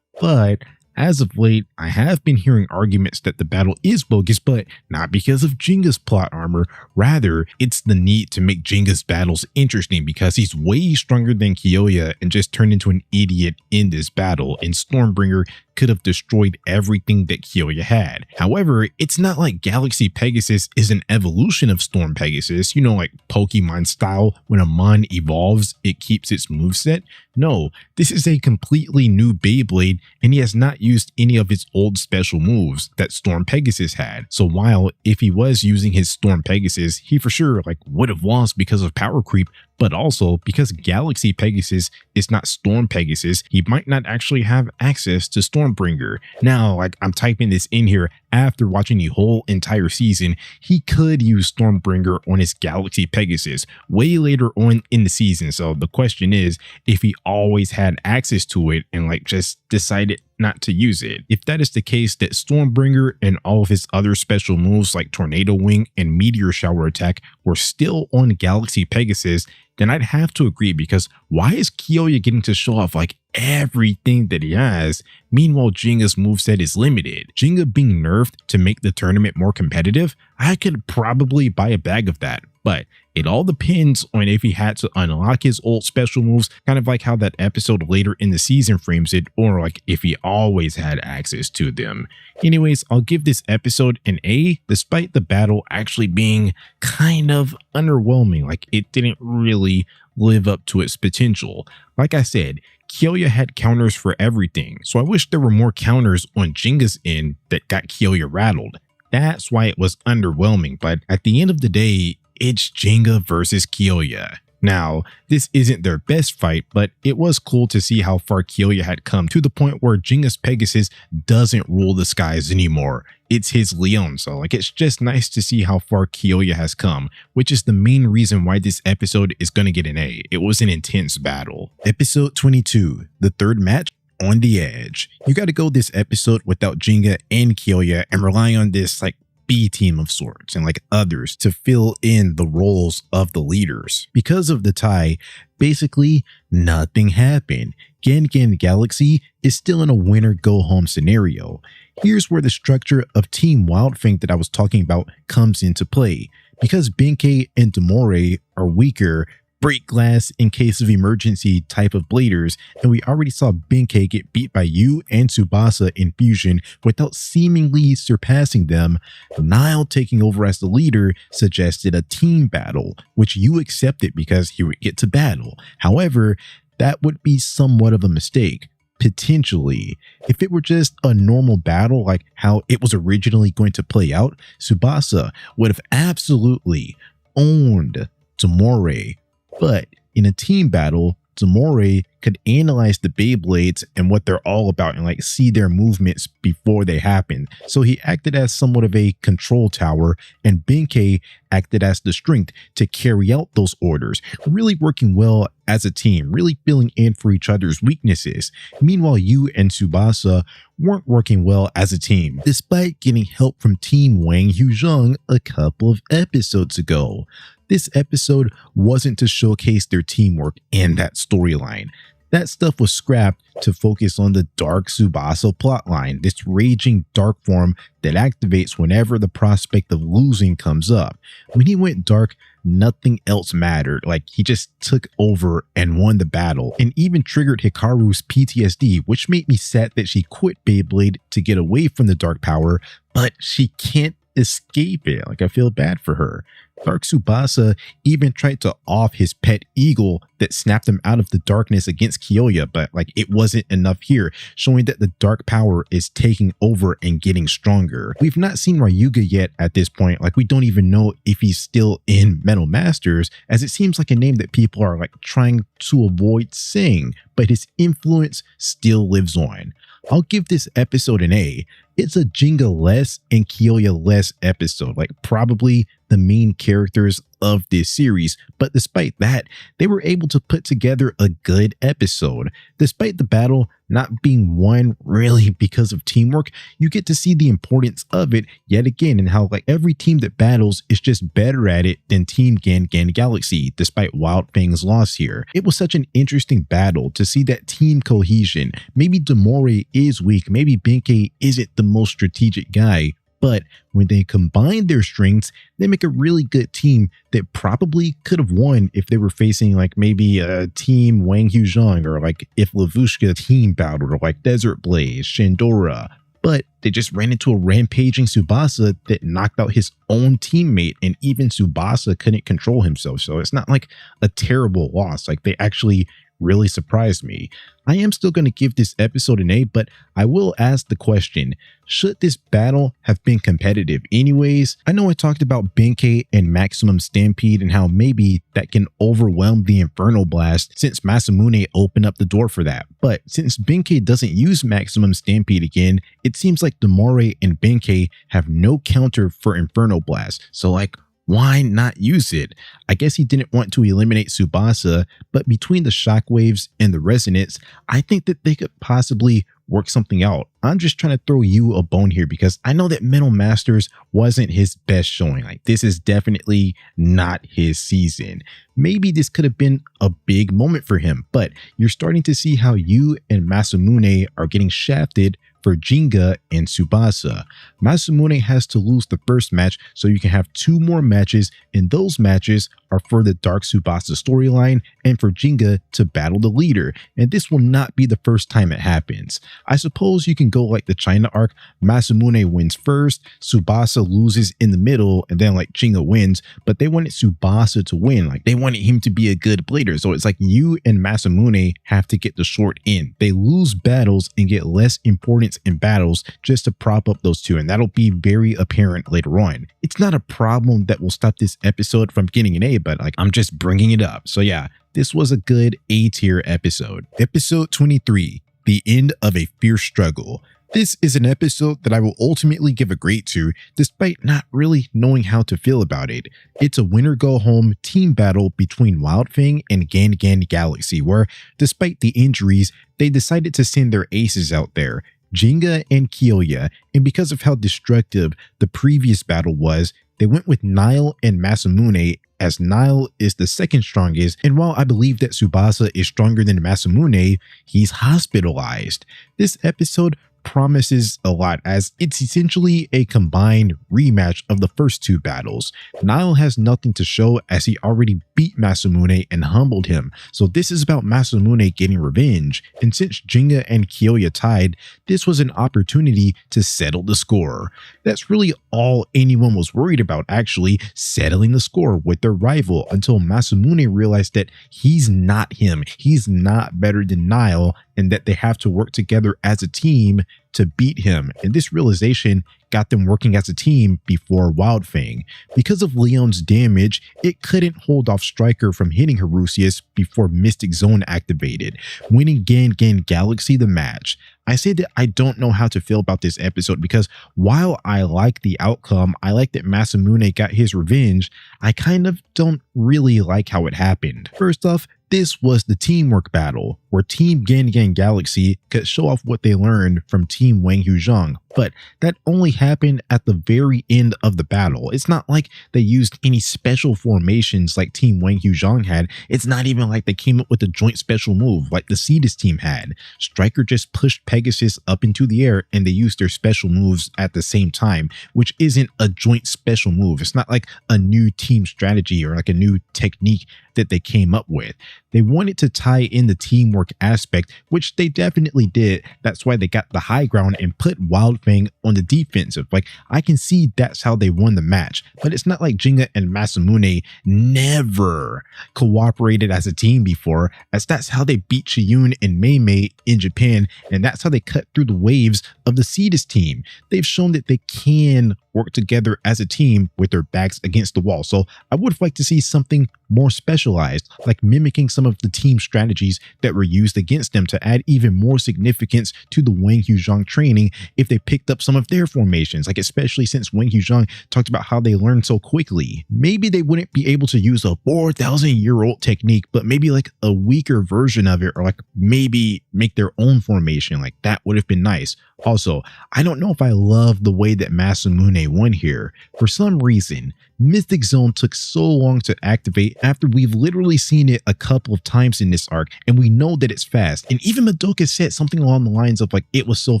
But as of late, I have been hearing arguments that the battle is bogus, but not because of Jinga's plot armor. Rather, it's the need to make Jinga's battles interesting because he's way stronger than Kyoya and just turned into an idiot in this battle, and Stormbringer could have destroyed everything that Kyoya had. However, it's not like Galaxy Pegasus is an evolution of Storm Pegasus, you know, like Pokemon style. When a Mon evolves, it keeps its moveset. No, this is a completely new Beyblade, and he has not used any of its old special moves that Storm Pegasus had. So while if he was using his Storm Pegasus, he for sure would have lost because of power creep, but also because Galaxy Pegasus is not Storm Pegasus, he might not actually have access to Stormbringer. Now, I'm typing this in here after watching the whole entire season, he could use Stormbringer on his Galaxy Pegasus way later on in the season. So the question is if he always had access to it and just decided not to use it. If that is the case, that Stormbringer and all of his other special moves like Tornado Wing and Meteor Shower Attack were still on Galaxy Pegasus, then I'd have to agree, because why is Kyoya getting to show off everything that he has? Meanwhile, Jinga's moveset is limited. Jinga being nerfed to make the tournament more competitive, I could probably buy a bag of that. But it all depends on if he had to unlock his old special moves, kind of like how that episode later in the season frames it, or if he always had access to them. Anyways, I'll give this episode an A, despite the battle actually being kind of underwhelming. It didn't really live up to its potential. Like I said, Kyoya had counters for everything, so I wish there were more counters on Jinga's end that got Kyoya rattled. That's why it was underwhelming, but at the end of the day, it's Jinga versus Kyoya. Now, this isn't their best fight, but it was cool to see how far Kyoya had come, to the point where Jinga's Pegasus doesn't rule the skies anymore. It's his Leon, so it's just nice to see how far Kyoya has come, which is the main reason why this episode is going to get an A. It was an intense battle. Episode 22, the third match, On the Edge. You got to go this episode without Jinga and Kyoya and rely on this B team of sorts and others to fill in the roles of the leaders. Because of the tie, basically nothing happened. Gen Galaxy is still in a winner go home scenario. Here's where the structure of Team Wildfang that I was talking about comes into play. Because Benkei and Demore are weaker, break glass in case of emergency type of bladers, and we already saw Benkei get beat by Yu and Tsubasa in Fusion without seemingly surpassing them, Nile taking over as the leader suggested a team battle, which Yu accepted because he would get to battle. However, that would be somewhat of a mistake. Potentially, if it were just a normal battle like how it was originally going to play out, Tsubasa would have absolutely owned Demore. But in a team battle, Demore could analyze the Beyblades and what they're all about and see their movements before they happen. So he acted as somewhat of a control tower, and Benkei acted as the strength to carry out those orders, really working well as a team, really filling in for each other's weaknesses. Meanwhile, Yu and Tsubasa weren't working well as a team, despite getting help from Team Wang Huzhong a couple of episodes ago. This episode wasn't to showcase their teamwork and that storyline. That stuff was scrapped to focus on the Dark Tsubasa plotline, this raging dark form that activates whenever the prospect of losing comes up. When he went dark, nothing else mattered. He just took over and won the battle, and even triggered Hikaru's PTSD, which made me sad that she quit Beyblade to get away from the dark power, but she can't escape it. I feel bad for her. Dark Tsubasa even tried to off his pet eagle that snapped him out of the darkness against Kyoya, but it wasn't enough here, showing that the dark power is taking over and getting stronger. We've not seen Ryuga yet at this point. We don't even know if he's still in Metal Masters, as it seems like a name that people are trying to avoid saying, but his influence still lives on. I'll give this episode an A. It's a Jinga less and Kyoya less episode, probably the main characters of this series, but despite that, they were able to put together a good episode. Despite the battle not being won really because of teamwork, you get to see the importance of it yet again, and how every team that battles is just better at it than Team Gan Galaxy, despite Wildfang's loss here. It was such an interesting battle to see that team cohesion. Maybe Demore is weak, maybe Benkei isn't the most strategic guy, But when they combine their strengths, they make a really good team that probably could have won if they were facing like maybe a team Wang Huzhong, or like if Lavushka team battled, or like Desert Blaze, Shandora. But they just ran into a rampaging Tsubasa that knocked out his own teammate, and even Tsubasa couldn't control himself. So it's not like a terrible loss. Like, they actually really surprised me. I am still going to give this episode an A, but I will ask the question, should this battle have been competitive anyways? I know I talked about Benkei and Maximum Stampede and how maybe that can overwhelm the Inferno Blast since Masamune opened up the door for that. But since Benkei doesn't use Maximum Stampede again, it seems like Demare and Benkei have no counter for Inferno Blast. So like, why not use it? I guess he didn't want to eliminate Tsubasa, but between the shockwaves and the resonance, I think that they could possibly work something out. I'm just trying to throw you a bone here because I know that Metal Masters wasn't his best showing. Like, this is definitely not his season. Maybe this could have been a big moment for him, but you're starting to see how you and Masamune are getting shafted for Jinga and Tsubasa. Masamune has to lose the first match so you can have 2 more matches, and those matches are for the Dark Tsubasa storyline and for Jinga to battle the leader, and this will not be the first time it happens. I suppose you can go like the China arc, Masamune wins first, Tsubasa loses in the middle, and then like Jinga wins, but they wanted Tsubasa to win. Like, they wanted him to be a good blader, so it's like you and Masamune have to get the short end. They lose battles and get less importance in battles just to prop up those two, and that'll be very apparent later on. It's not a problem that will stop this episode from getting an A, but like, I'm just bringing it up. So yeah, this was a good A tier episode. Episode 23, The End of a Fierce Struggle. This is an episode that I will ultimately give a grade to, despite not really knowing how to feel about it. It's a winner-go-home team battle between Wildfang and Gan Gan Galaxy, where, despite the injuries, they decided to send their aces out there, Jinga and Kyoya, and because of how destructive the previous battle was, they went with Nile and Masamune, as Nile is the second strongest, and while I believe that Tsubasa is stronger than Masamune, he's hospitalized. This episode promises a lot, as it's essentially a combined rematch of the first 2 battles. Nile has nothing to show as he already beat Masamune and humbled him, so this is about Masamune getting revenge, and since Jinga and Kyoya tied, this was an opportunity to settle the score. That's really all anyone was worried about, actually, settling the score with their rival, until Masamune realized that he's not him, he's not better than Nile, and that they have to work together as a team to beat him, and this realization got them working as a team before Wildfang. Because of Leon's damage, it couldn't hold off Striker from hitting Harusius before Mystic Zone activated, winning Gan Gan Galaxy the match. I say that I don't know how to feel about this episode because while I like the outcome, I like that Masamune got his revenge, I kind of don't really like how it happened. First off, this was the teamwork battle, where Team Gan Gan Galaxy could show off what they learned from Team Wang Huzhong, but that only happened at the very end of the battle. It's not like they used any special formations like Team Wang Huzhong had. It's not even like they came up with a joint special move like the Cetus team had. Striker just pushed Pegasus up into the air and they used their special moves at the same time, which isn't a joint special move. It's not like a new team strategy or like a new technique that they came up with. They wanted to tie in the teamwork aspect, which they definitely did. That's why they got the high ground and put Wildfang on the defensive. Like, I can see that's how they won the match, but it's not like Jinga and Masamune never cooperated as a team before, as that's how they beat Chiyun and Mei Mei in Japan, and that's how they cut through the waves of the Cetus team. They've shown that they can work together as a team with their backs against the wall. So I would have liked to see something more specialized, like mimicking some of the team strategies that were used against them to add even more significance to the Wang Huzhong training if they picked up some of their formations, like especially since Wang Huzhong talked about how they learned so quickly. Maybe they wouldn't be able to use a 4,000-year-old technique, but maybe like a weaker version of it, or like maybe make their own formation. Like, that would have been nice. Also, I don't know if I love the way that Masamune won here. For some reason, Mystic Zone took so long to activate after we've literally seen it a couple of times in this arc, and we know that it's fast. And even Madoka said something along the lines of like it was so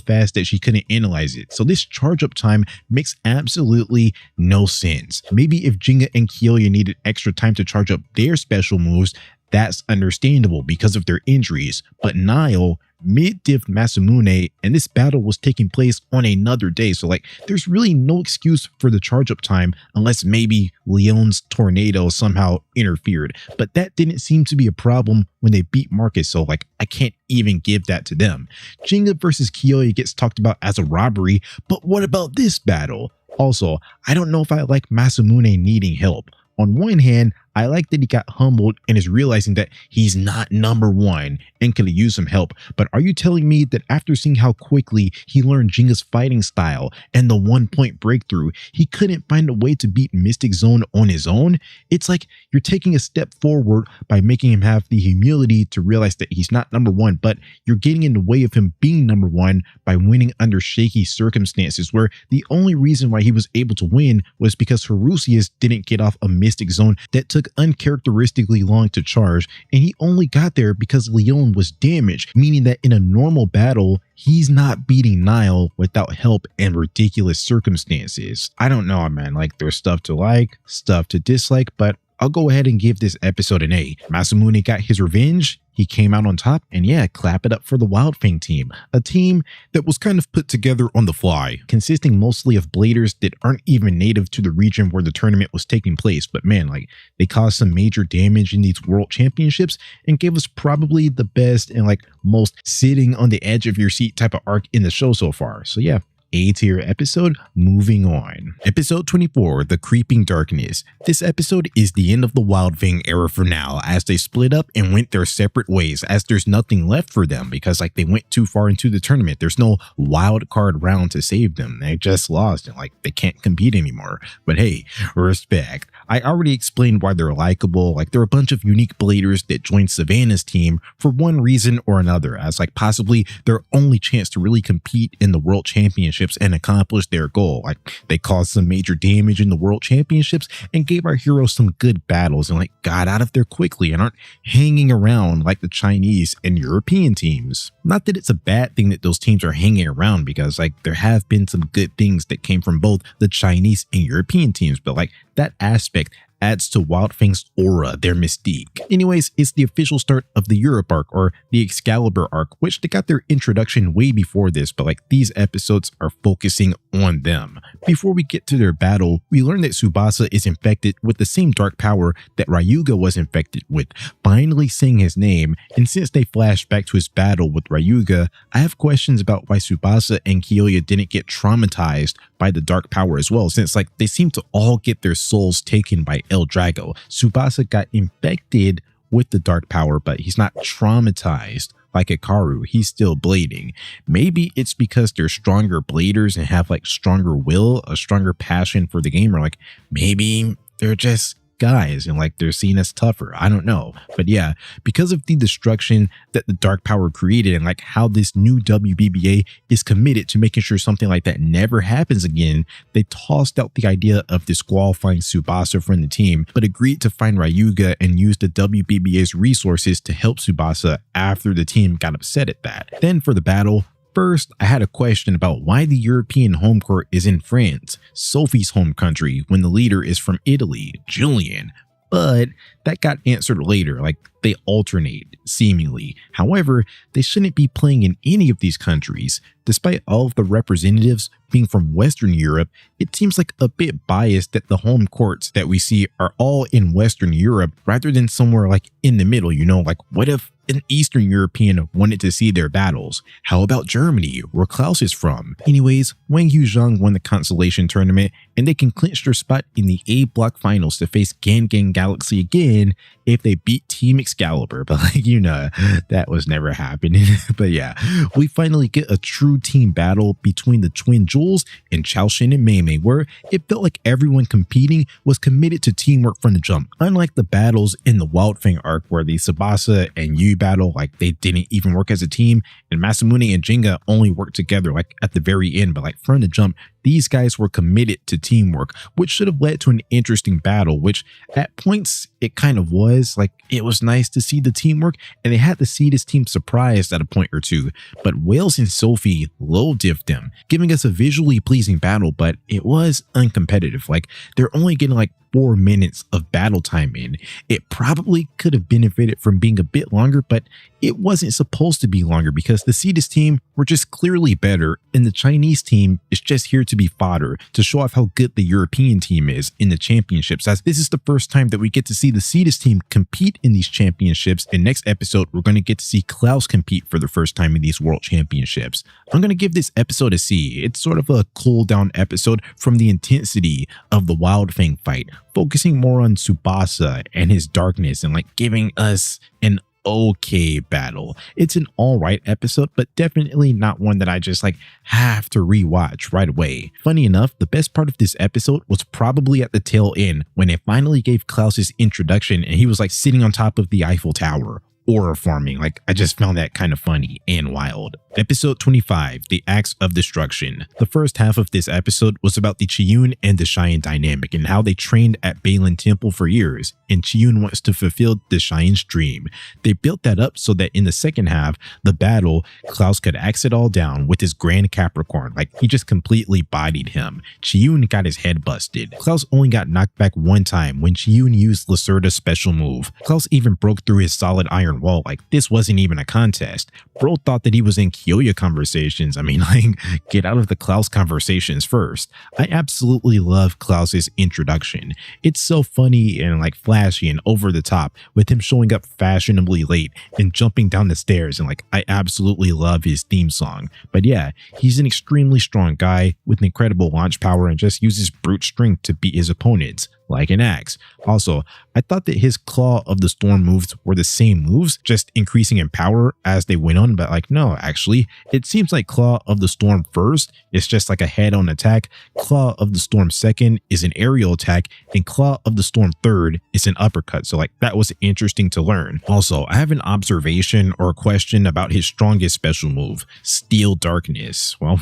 fast that she couldn't analyze it. So this charge up time makes absolutely no sense. Maybe if Digya and Kyoya needed extra time to charge up their special moves, that's understandable because of their injuries. But Nile mid-diff Masamune, and this battle was taking place on another day, so like there's really no excuse for the charge up time unless maybe Leon's tornado somehow interfered, but that didn't seem to be a problem when they beat Marcus, so like I can't even give that to them. Digya versus Kyoya gets talked about as a robbery, but what about this battle? Also, I don't know if I like Masamune needing help. On one hand, I like that he got humbled and is realizing that he's not number one and could use some help. But are you telling me that after seeing how quickly he learned Jinga's fighting style and the 1-point breakthrough, he couldn't find a way to beat Mystic Zone on his own? It's like you're taking a step forward by making him have the humility to realize that he's not number one, but you're getting in the way of him being number one by winning under shaky circumstances, where the only reason why he was able to win was because Harusius didn't get off a Mystic Zone that took uncharacteristically long to charge, and he only got there because Leon was damaged, meaning that in a normal battle, he's not beating Nile without help and ridiculous circumstances. I don't know, man, like there's stuff to like, stuff to dislike, but I'll go ahead and give this episode an A. Masamune got his revenge. He came out on top, and yeah, clap it up for the Wildfang team, a team that was kind of put together on the fly, consisting mostly of bladers that aren't even native to the region where the tournament was taking place. But man, like they caused some major damage in these world championships and gave us probably the best and like most sitting on the edge of your seat type of arc in the show so far. So yeah, A tier episode. Moving on. Episode 24, The Creeping Darkness. This episode is the end of the Wildfang era for now, as they split up and went their separate ways, as there's nothing left for them because like they went too far into the tournament. There's no wild card round to save them. They just lost and like they can't compete anymore. But hey, respect. I already explained why they're likable. Like they're a bunch of unique bladers that joined Savannah's team for one reason or another, as like possibly their only chance to really compete in the world championships and accomplish their goal. Like they caused some major damage in the world championships and gave our heroes some good battles and like got out of there quickly and aren't hanging around like the Chinese and European teams. Not that it's a bad thing that those teams are hanging around, because like there have been some good things that came from both the Chinese and European teams, but like that aspect adds to Wildfang's aura, their mystique. Anyways, it's the official start of the Europe arc, or the Excalibur arc, which they got their introduction way before this, but like these episodes are focusing on them. Before we get to their battle, we learn that Tsubasa is infected with the same dark power that Ryuga was infected with, finally saying his name. And since they flash back to his battle with Ryuga, I have questions about why Tsubasa and Kyoya didn't get traumatized by the dark power as well, since like they seem to all get their souls taken by El Drago. Tsubasa got infected with the dark power, but he's not traumatized like Hikaru. He's still blading. Maybe it's because they're stronger bladers and have like stronger will, a stronger passion for the game, or like maybe they're just guys and like they're seen as tougher. I don't know. But yeah, because of the destruction that the dark power created and like how this new WBBA is committed to making sure something like that never happens again, they tossed out the idea of disqualifying Tsubasa from the team, but agreed to find Ryuga and use the WBBA's resources to help Tsubasa after the team got upset at that. Then for the battle, first, I had a question about why the European home court is in France, Sophie's home country, when the leader is from Italy, Julian. But that got answered later, like they alternate, seemingly. However, they shouldn't be playing in any of these countries. Despite all of the representatives being from Western Europe, it seems like a bit biased that the home courts that we see are all in Western Europe rather than somewhere like in the middle, you know? Like what if an Eastern European wanted to see their battles? How about Germany, where Klaus is from? Anyways, Wang Yuzhang won the consolation tournament, and they can clinch their spot in the A block finals to face Gan Gan Galaxy again if they beat Team Excalibur, but like, that was never happening. But yeah, we finally get a true team battle between the twin Jules and Chaoshin and Mei Mei, where it felt like everyone competing was committed to teamwork from the jump. Unlike the battles in the Wildfang arc where the Tsubasa and Yu battle, like they didn't even work as a team, and Masamune and Jenga only worked together like at the very end, but like from the jump, these guys were committed to teamwork, which should have led to an interesting battle, which at points it kind of was. Like, it was nice to see the teamwork, and they had to see this team surprised at a point or two, but Wales and Sophie low-diffed them, giving us a visually pleasing battle, but it was uncompetitive. Like, they're only getting like 4 minutes of battle time in. It probably could have benefited from being a bit longer, but it wasn't supposed to be longer because the Cetus team were just clearly better, and the Chinese team is just here to be fodder to show off how good the European team is in the championships, as this is the first time that we get to see the Cetus team compete in these championships. And next episode, we're going to get to see Klaus compete for the first time in these world championships. I'm going to give this episode a C. It's sort of a cool down episode from the intensity of the Wildfang fight, focusing more on Tsubasa and his darkness and like giving us an okay battle. It's an alright episode, but definitely not one that I just like have to rewatch right away. Funny enough, the best part of this episode was probably at the tail end when it finally gave Klaus's introduction and he was like sitting on top of the Eiffel Tower, aura farming. Like, I just found that kind of funny and wild. Episode 25, The Axe of Destruction. The first half of this episode was about the Chiyun and the Cheyenne dynamic and how they trained at Bailin Temple for years, and Chiyun wants to fulfill the Cheyenne's dream. They built that up so that in the second half, the battle, Klaus could axe it all down with his Grand Capricorn. Like, he just completely bodied him. Chiyun got his head busted. Klaus only got knocked back one time when Chiyun used Lacerda's special move. Klaus even broke through his solid iron wall. Like, this wasn't even a contest. Bro thought that he was in Kyoya conversations. I mean, like, get out of the Klaus conversations first. I absolutely love Klaus's introduction. It's so funny and like flashy and over the top, with him showing up fashionably late and jumping down the stairs, and like, I absolutely love his theme song. But yeah, he's an extremely strong guy with incredible launch power and just uses brute strength to beat his opponents like an axe. Also, I thought that his Claw of the Storm moves were the same moves, just increasing in power as they went on, but like, no, actually, it seems like Claw of the Storm first is just like a head-on attack, Claw of the Storm second is an aerial attack, and Claw of the Storm third is an uppercut. So like, that was interesting to learn. Also, I have an observation or a question about his strongest special move, Steel Darkness. Well,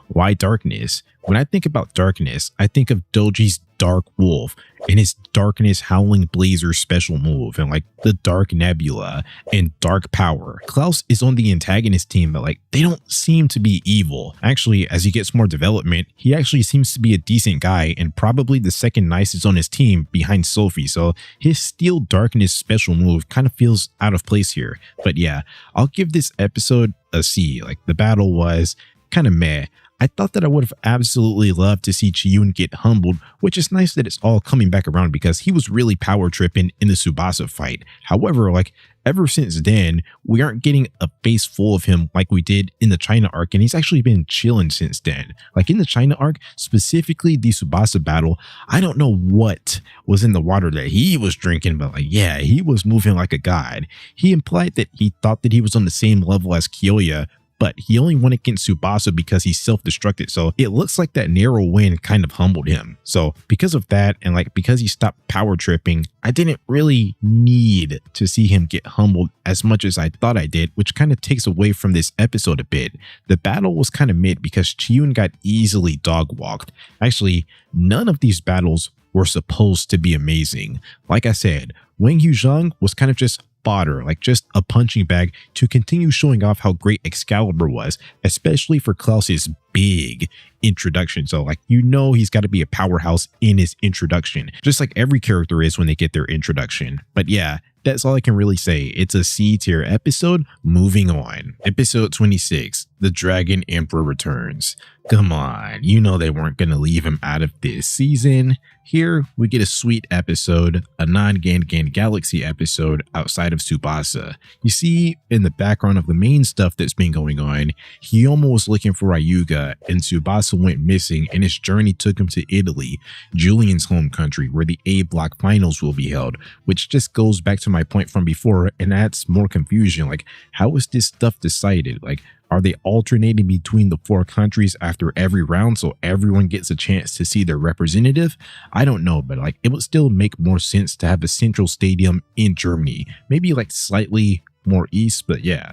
why darkness? When I think about darkness, I think of Doji's Dark Wolf and his Darkness Howling Blazer special move, and like the Dark Nebula and Dark Power. Klaus is on the antagonist team, but like, they don't seem to be evil. Actually, as he gets more development, he actually seems to be a decent guy and probably the second nicest on his team behind Sophie. So his Steel Darkness special move kind of feels out of place here. But yeah, I'll give this episode a C. Like, the battle was kind of meh. I thought that I would have absolutely loved to see Chiyun get humbled, which is nice that it's all coming back around because he was really power tripping in the Tsubasa fight. However, like, ever since then, we aren't getting a face full of him like we did in the China arc, and he's actually been chilling since then. Like, in the China arc, specifically the Tsubasa battle, I don't know what was in the water that he was drinking, but like, yeah, he was moving like a god. He implied that he thought that he was on the same level as Kyoya, but he only won against Tsubasa because he self-destructed. So it looks like that narrow win kind of humbled him. So because of that, and like, because he stopped power tripping, I didn't really need to see him get humbled as much as I thought I did, which kind of takes away from this episode a bit. The battle was kind of mid because Chiyun got easily dog-walked. Actually, none of these battles were supposed to be amazing. Like I said, Wang Yuzhang was kind of just fodder, like just a punching bag to continue showing off how great Excalibur was, especially for Klaus's big introduction. So like, you know, he's got to be a powerhouse in his introduction, just like every character is when they get their introduction. But yeah, that's all I can really say. It's a C tier episode. Moving on. Episode 26, The Dragon Emperor Returns. Come on, you know they weren't going to leave him out of this season. Here, we get a sweet episode, a non-Gan Galaxy episode outside of Tsubasa. You see, in the background of the main stuff that's been going on, Hiyomo was looking for Ryuga, and Tsubasa Tsubasa went missing and his journey took him to Italy, Julian's home country, where the A block finals will be held, which just goes back to my point from before and adds more confusion. Like, how is this stuff decided? Like, are they alternating between the 4 countries after every round so everyone gets a chance to see their representative? I don't know, but like, it would still make more sense to have a central stadium in Germany, maybe like slightly more east, but yeah.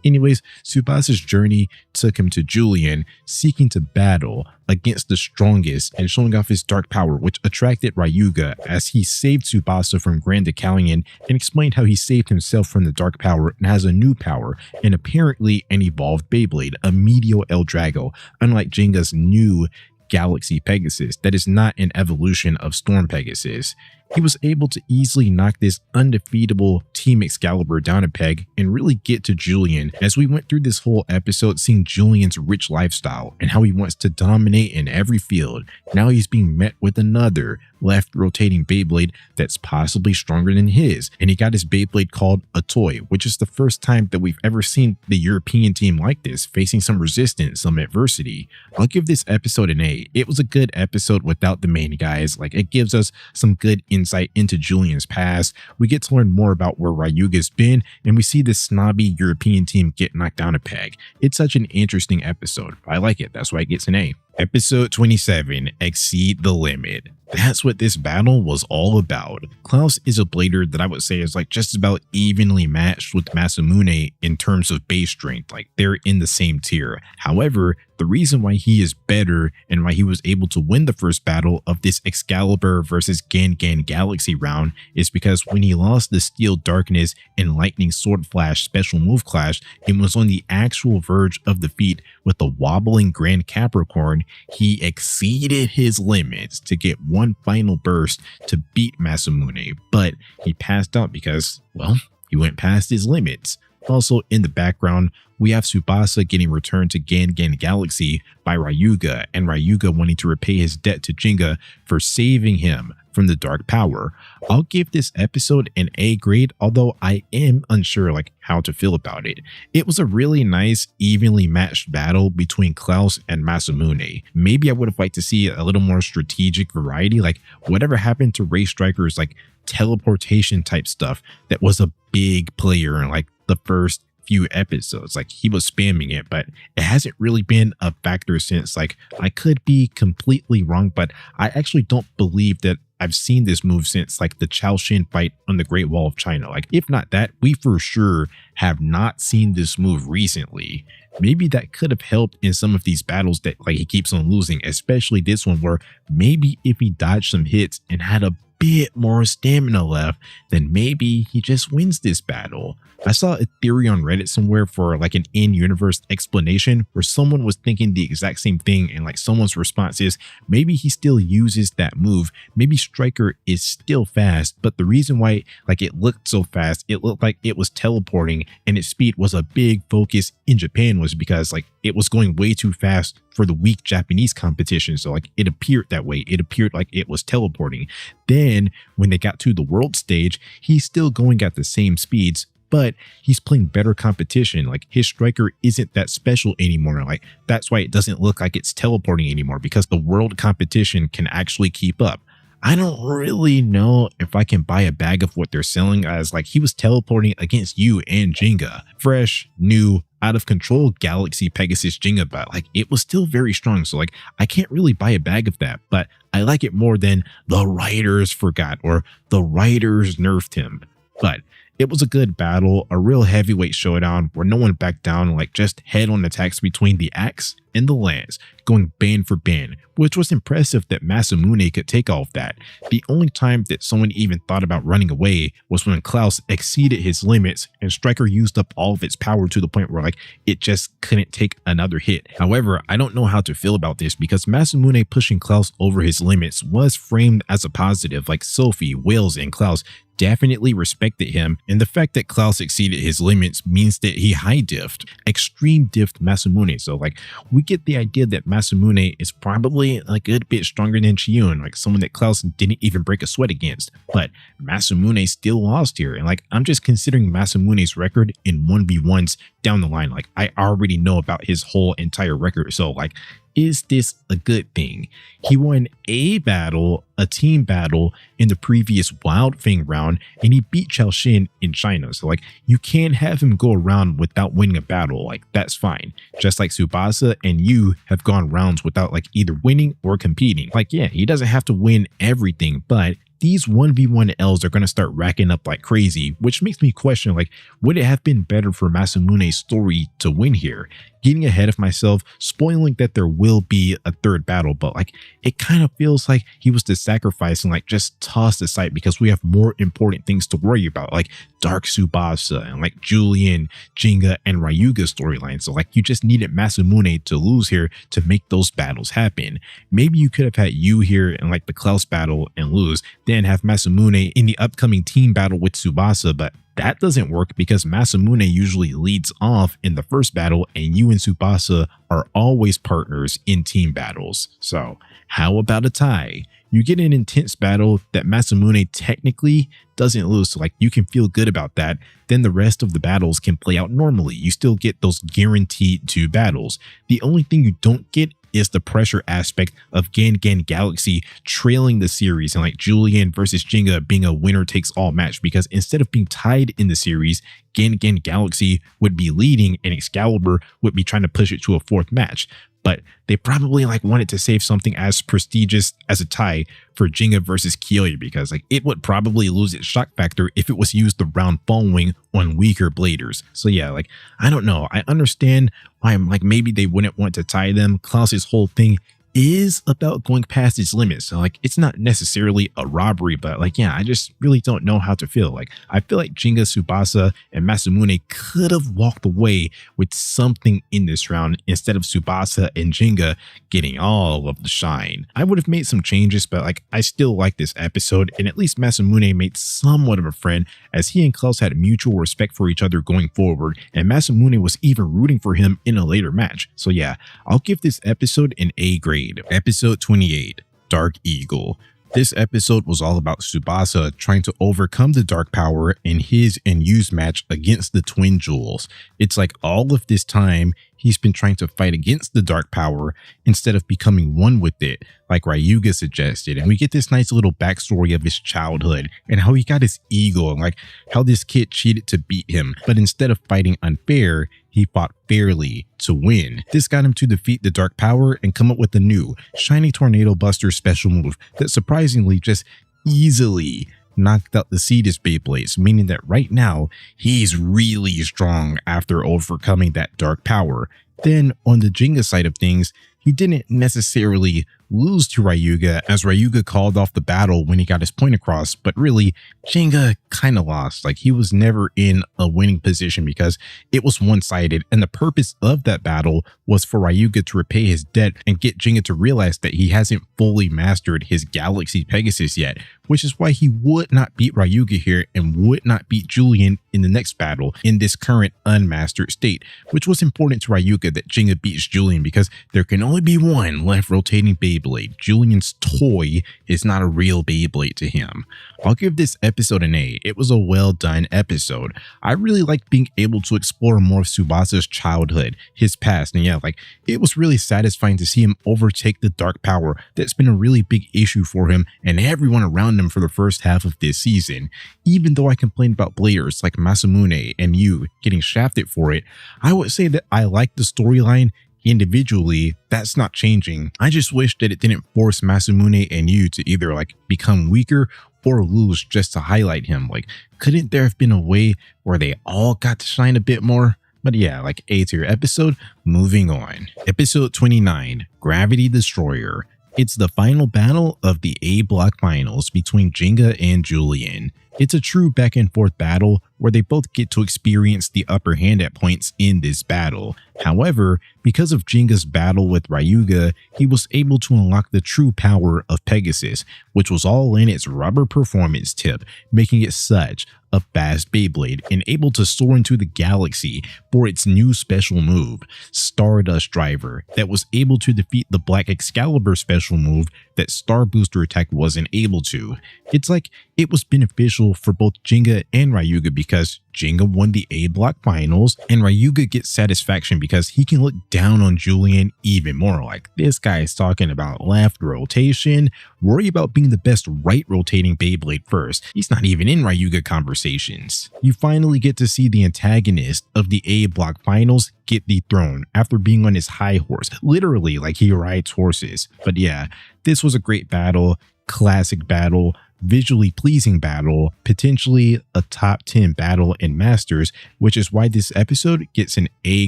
Anyways, Tsubasa's journey took him to Julian, seeking to battle against the strongest and showing off his dark power, which attracted Ryuga as he saved Tsubasa from Grand Decalion and explained how he saved himself from the dark power and has a new power and apparently an evolved Beyblade, a Medio El Drago, unlike Jenga's new Galaxy Pegasus that is not an evolution of Storm Pegasus. He was able to easily knock this undefeatable Team Excalibur down a peg and really get to Julian as we went through this whole episode seeing Julian's rich lifestyle and how he wants to dominate in every field. Now he's being met with another left rotating Beyblade that's possibly stronger than his, and he got his Beyblade called a toy, which is the first time that we've ever seen the European team like this, facing some resistance, some adversity. I'll give this episode an A. It was a good episode without the main guys. Like, it gives us some good insight into Julian's past. We get to learn more about where Ryuga's been, and we see this snobby European team get knocked down a peg. It's such an interesting episode. I like it. That's why it gets an A. Episode 27, Exceed the Limit. That's what this battle was all about. Klaus is a blader that I would say is like just about evenly matched with Masamune in terms of base strength. Like, they're in the same tier. However, the reason why he is better and why he was able to win the first battle of this Excalibur versus Gan Galaxy round is because when he lost the Steel Darkness and Lightning Sword Flash special move clash and was on the actual verge of defeat with the wobbling Grand Capricorn, he exceeded his limits to get one final burst to beat Masamune, but he passed out because, well, he went past his limits. Also in the background, we have Tsubasa getting returned to Gan Galaxy by Ryuga, and Ryuga wanting to repay his debt to Jenga for saving him from the dark power. I'll give this episode an A grade, although I am unsure like how to feel about it. It was a really nice, evenly matched battle between Klaus and Masamune. Maybe I would have liked to see a little more strategic variety, like whatever happened to Ray Striker's like teleportation type stuff that was a big player in like the first few episodes. Like, he was spamming it, but it hasn't really been a factor since. Like, I could be completely wrong, but I actually don't believe that I've seen this move since like the Chao Shin fight on the Great Wall of China. Like, if not that, we for sure have not seen this move recently. Maybe that could have helped in some of these battles that like he keeps on losing, especially this one where maybe if he dodged some hits and had a bit more stamina left, then maybe he just wins this battle. I saw a theory on Reddit somewhere for like an in-universe explanation where someone was thinking the exact same thing, and like someone's response is maybe he still uses that move. Maybe Striker is still fast, but the reason why like it looked so fast, it looked like it was teleporting and its speed was a big focus in Japan, was because like it was going way too fast for the weak Japanese competition. So like it appeared that way. It appeared like it was teleporting. Then when they got to the world stage, he's still going at the same speeds, but he's playing better competition. Like, his Striker isn't that special anymore. Like, that's why it doesn't look like it's teleporting anymore, because the world competition can actually keep up. I don't really know if I can buy a bag of what they're selling as like he was teleporting against you and Jenga. Fresh, new, out of control Galaxy Pegasus Jenga, but like it was still very strong. So like I can't really buy a bag of that, but I like it more than the writers forgot or the writers nerfed him. But it was a good battle, a real heavyweight showdown where no one backed down, like just head-on attacks between the axe and the lance, going band for band, which was impressive that Masamune could take all of that. The only time that someone even thought about running away was when Klaus exceeded his limits and Striker used up all of its power to the point where like it just couldn't take another hit. However, I don't know how to feel about this because Masamune pushing Klaus over his limits was framed as a positive. Like Sophie, Wales, and Klaus definitely respected him, and the fact that Klaus exceeded his limits means that he high diffed, extreme diffed Masamune. So like we get the idea that Masamune is probably a good bit stronger than Chiun, like someone that Klaus didn't even break a sweat against. But Masamune still lost here, and like I'm just considering Masamune's record in 1v1s down the line. Like I already know about his whole entire record, so like is this a good thing? He won a battle, a team battle in the previous Wild Fang round, and he beat Chao Xin in China. So like, you can't have him go around without winning a battle. Like, that's fine. Just like Tsubasa and you have gone rounds without like either winning or competing. Like, yeah, he doesn't have to win everything, but these 1v1Ls are going to start racking up like crazy, which makes me question, like, would it have been better for Masamune's story to win here? Getting ahead of myself, spoiling that there will be a third battle, but like, it kind of feels like he was the sacrifice and like just tossed aside because we have more important things to worry about, like Dark Tsubasa and like Julian, Jinga, and Ryuga storylines. So like, you just needed Masamune to lose here to make those battles happen. Maybe you could have had you here in like the Klaus battle and lose, then have Masamune in the upcoming team battle with Tsubasa, but that doesn't work because Masamune usually leads off in the first battle and you and Tsubasa are always partners in team battles. So how about a tie? You get an intense battle that Masamune technically doesn't lose, so like, you can feel good about that. Then the rest of the battles can play out normally. You still get those guaranteed 2 battles. The only thing you don't get is the pressure aspect of Gan Gan Galaxy trailing the series and like Julian versus Jinga being a winner takes all match, because instead of being tied in the series, Gan Gan Galaxy would be leading and Excalibur would be trying to push it to a 4th match. But they probably like wanted to save something as prestigious as a tie for Jinga versus Kyoya, because like, it would probably lose its shock factor if it was used the round following on weaker bladers. So yeah, like, I don't know. I understand why I'm like, maybe they wouldn't want to tie them. Klaus's whole thing is about going past its limits. So like, it's not necessarily a robbery, but like, yeah, I just really don't know how to feel. Like, I feel like Jinga, Tsubasa, and Masamune could have walked away with something in this round instead of Tsubasa and Jinga getting all of the shine. I would have made some changes, but like, I still like this episode, and at least Masamune made somewhat of a friend as he and Klaus had mutual respect for each other going forward, and Masamune was even rooting for him in a later match. So yeah, I'll give this episode an A grade. Episode 28, Dark Eagle. This episode was all about Tsubasa trying to overcome the dark power in his and Yu's match against the twin jewels. It's like all of this time he's been trying to fight against the dark power instead of becoming one with it, like Ryuga suggested. And we get this nice little backstory of his childhood and how he got his ego and like how this kid cheated to beat him. But instead of fighting unfair, he fought fairly to win. This got him to defeat the dark power and come up with a new Shiny Tornado Buster special move that surprisingly just easily knocked out the Cetus Beyblades, meaning that right now he's really strong after overcoming that dark power. Then on the Jinga side of things, he didn't necessarily lose to Ryuga, as Ryuga called off the battle when he got his point across, but really Jinga kind of lost. Like, he was never in a winning position because it was one-sided, and the purpose of that battle was for Ryuga to repay his debt and get Jinga to realize that he hasn't fully mastered his Galaxy Pegasus yet, which is why he would not beat Ryuga here and would not beat Julian in the next battle in this current unmastered state, which was important to Ryuga that Jinga beats Julian because there can only be one left rotating Beyblade. Julian's toy is not a real Beyblade to him. I'll give this episode an A. It was a well done episode. I really liked being able to explore more of Tsubasa's childhood, his past, and yeah, like, it was really satisfying to see him overtake the dark power that's been a really big issue for him and everyone around him for the first half of this season. Even though I complained about bladers like Masamune and Yu getting shafted for it, I would say that I liked the storyline individually. That's not changing. I just wish that it didn't force Masamune and Yu to either like become weaker or lose just to highlight him. Like, couldn't there have been a way where they all got to shine a bit more? But yeah, like, A tier episode. Moving on. Episode 29, Gravity Destroyer. It's the final battle of the A block finals between Jinga and Julian. It's a true back and forth battle where they both get to experience the upper hand at points in this battle. However, because of Jinga's battle with Ryuga, he was able to unlock the true power of Pegasus, which was all in its rubber performance tip, making it such a fast Beyblade and able to soar into the galaxy for its new special move, Stardust Driver, that was able to defeat the Black Excalibur special move that Star Booster attack wasn't able to. It's like it was beneficial for both Jinga and Ryuga because Jinga won the A block finals and Ryuga gets satisfaction because he can look down on Julian even more. Like, this guy is talking about left rotation, worry about being the best right rotating Beyblade first. He's not even in Ryuga conversations. You finally get to see the antagonist of the A block finals get dethroned after being on his high horse, literally like he rides horses. But yeah, this was a great battle, classic battle, visually pleasing battle, potentially a top 10 battle in Masters, which is why this episode gets an A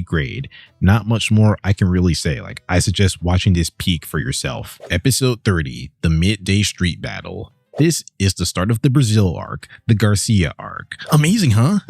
grade. Not much more I can really say. Like, I suggest watching this peak for yourself. Episode 30, the Midday Street Battle. This is the start of the Brazil arc, the Garcia arc. Amazing, huh?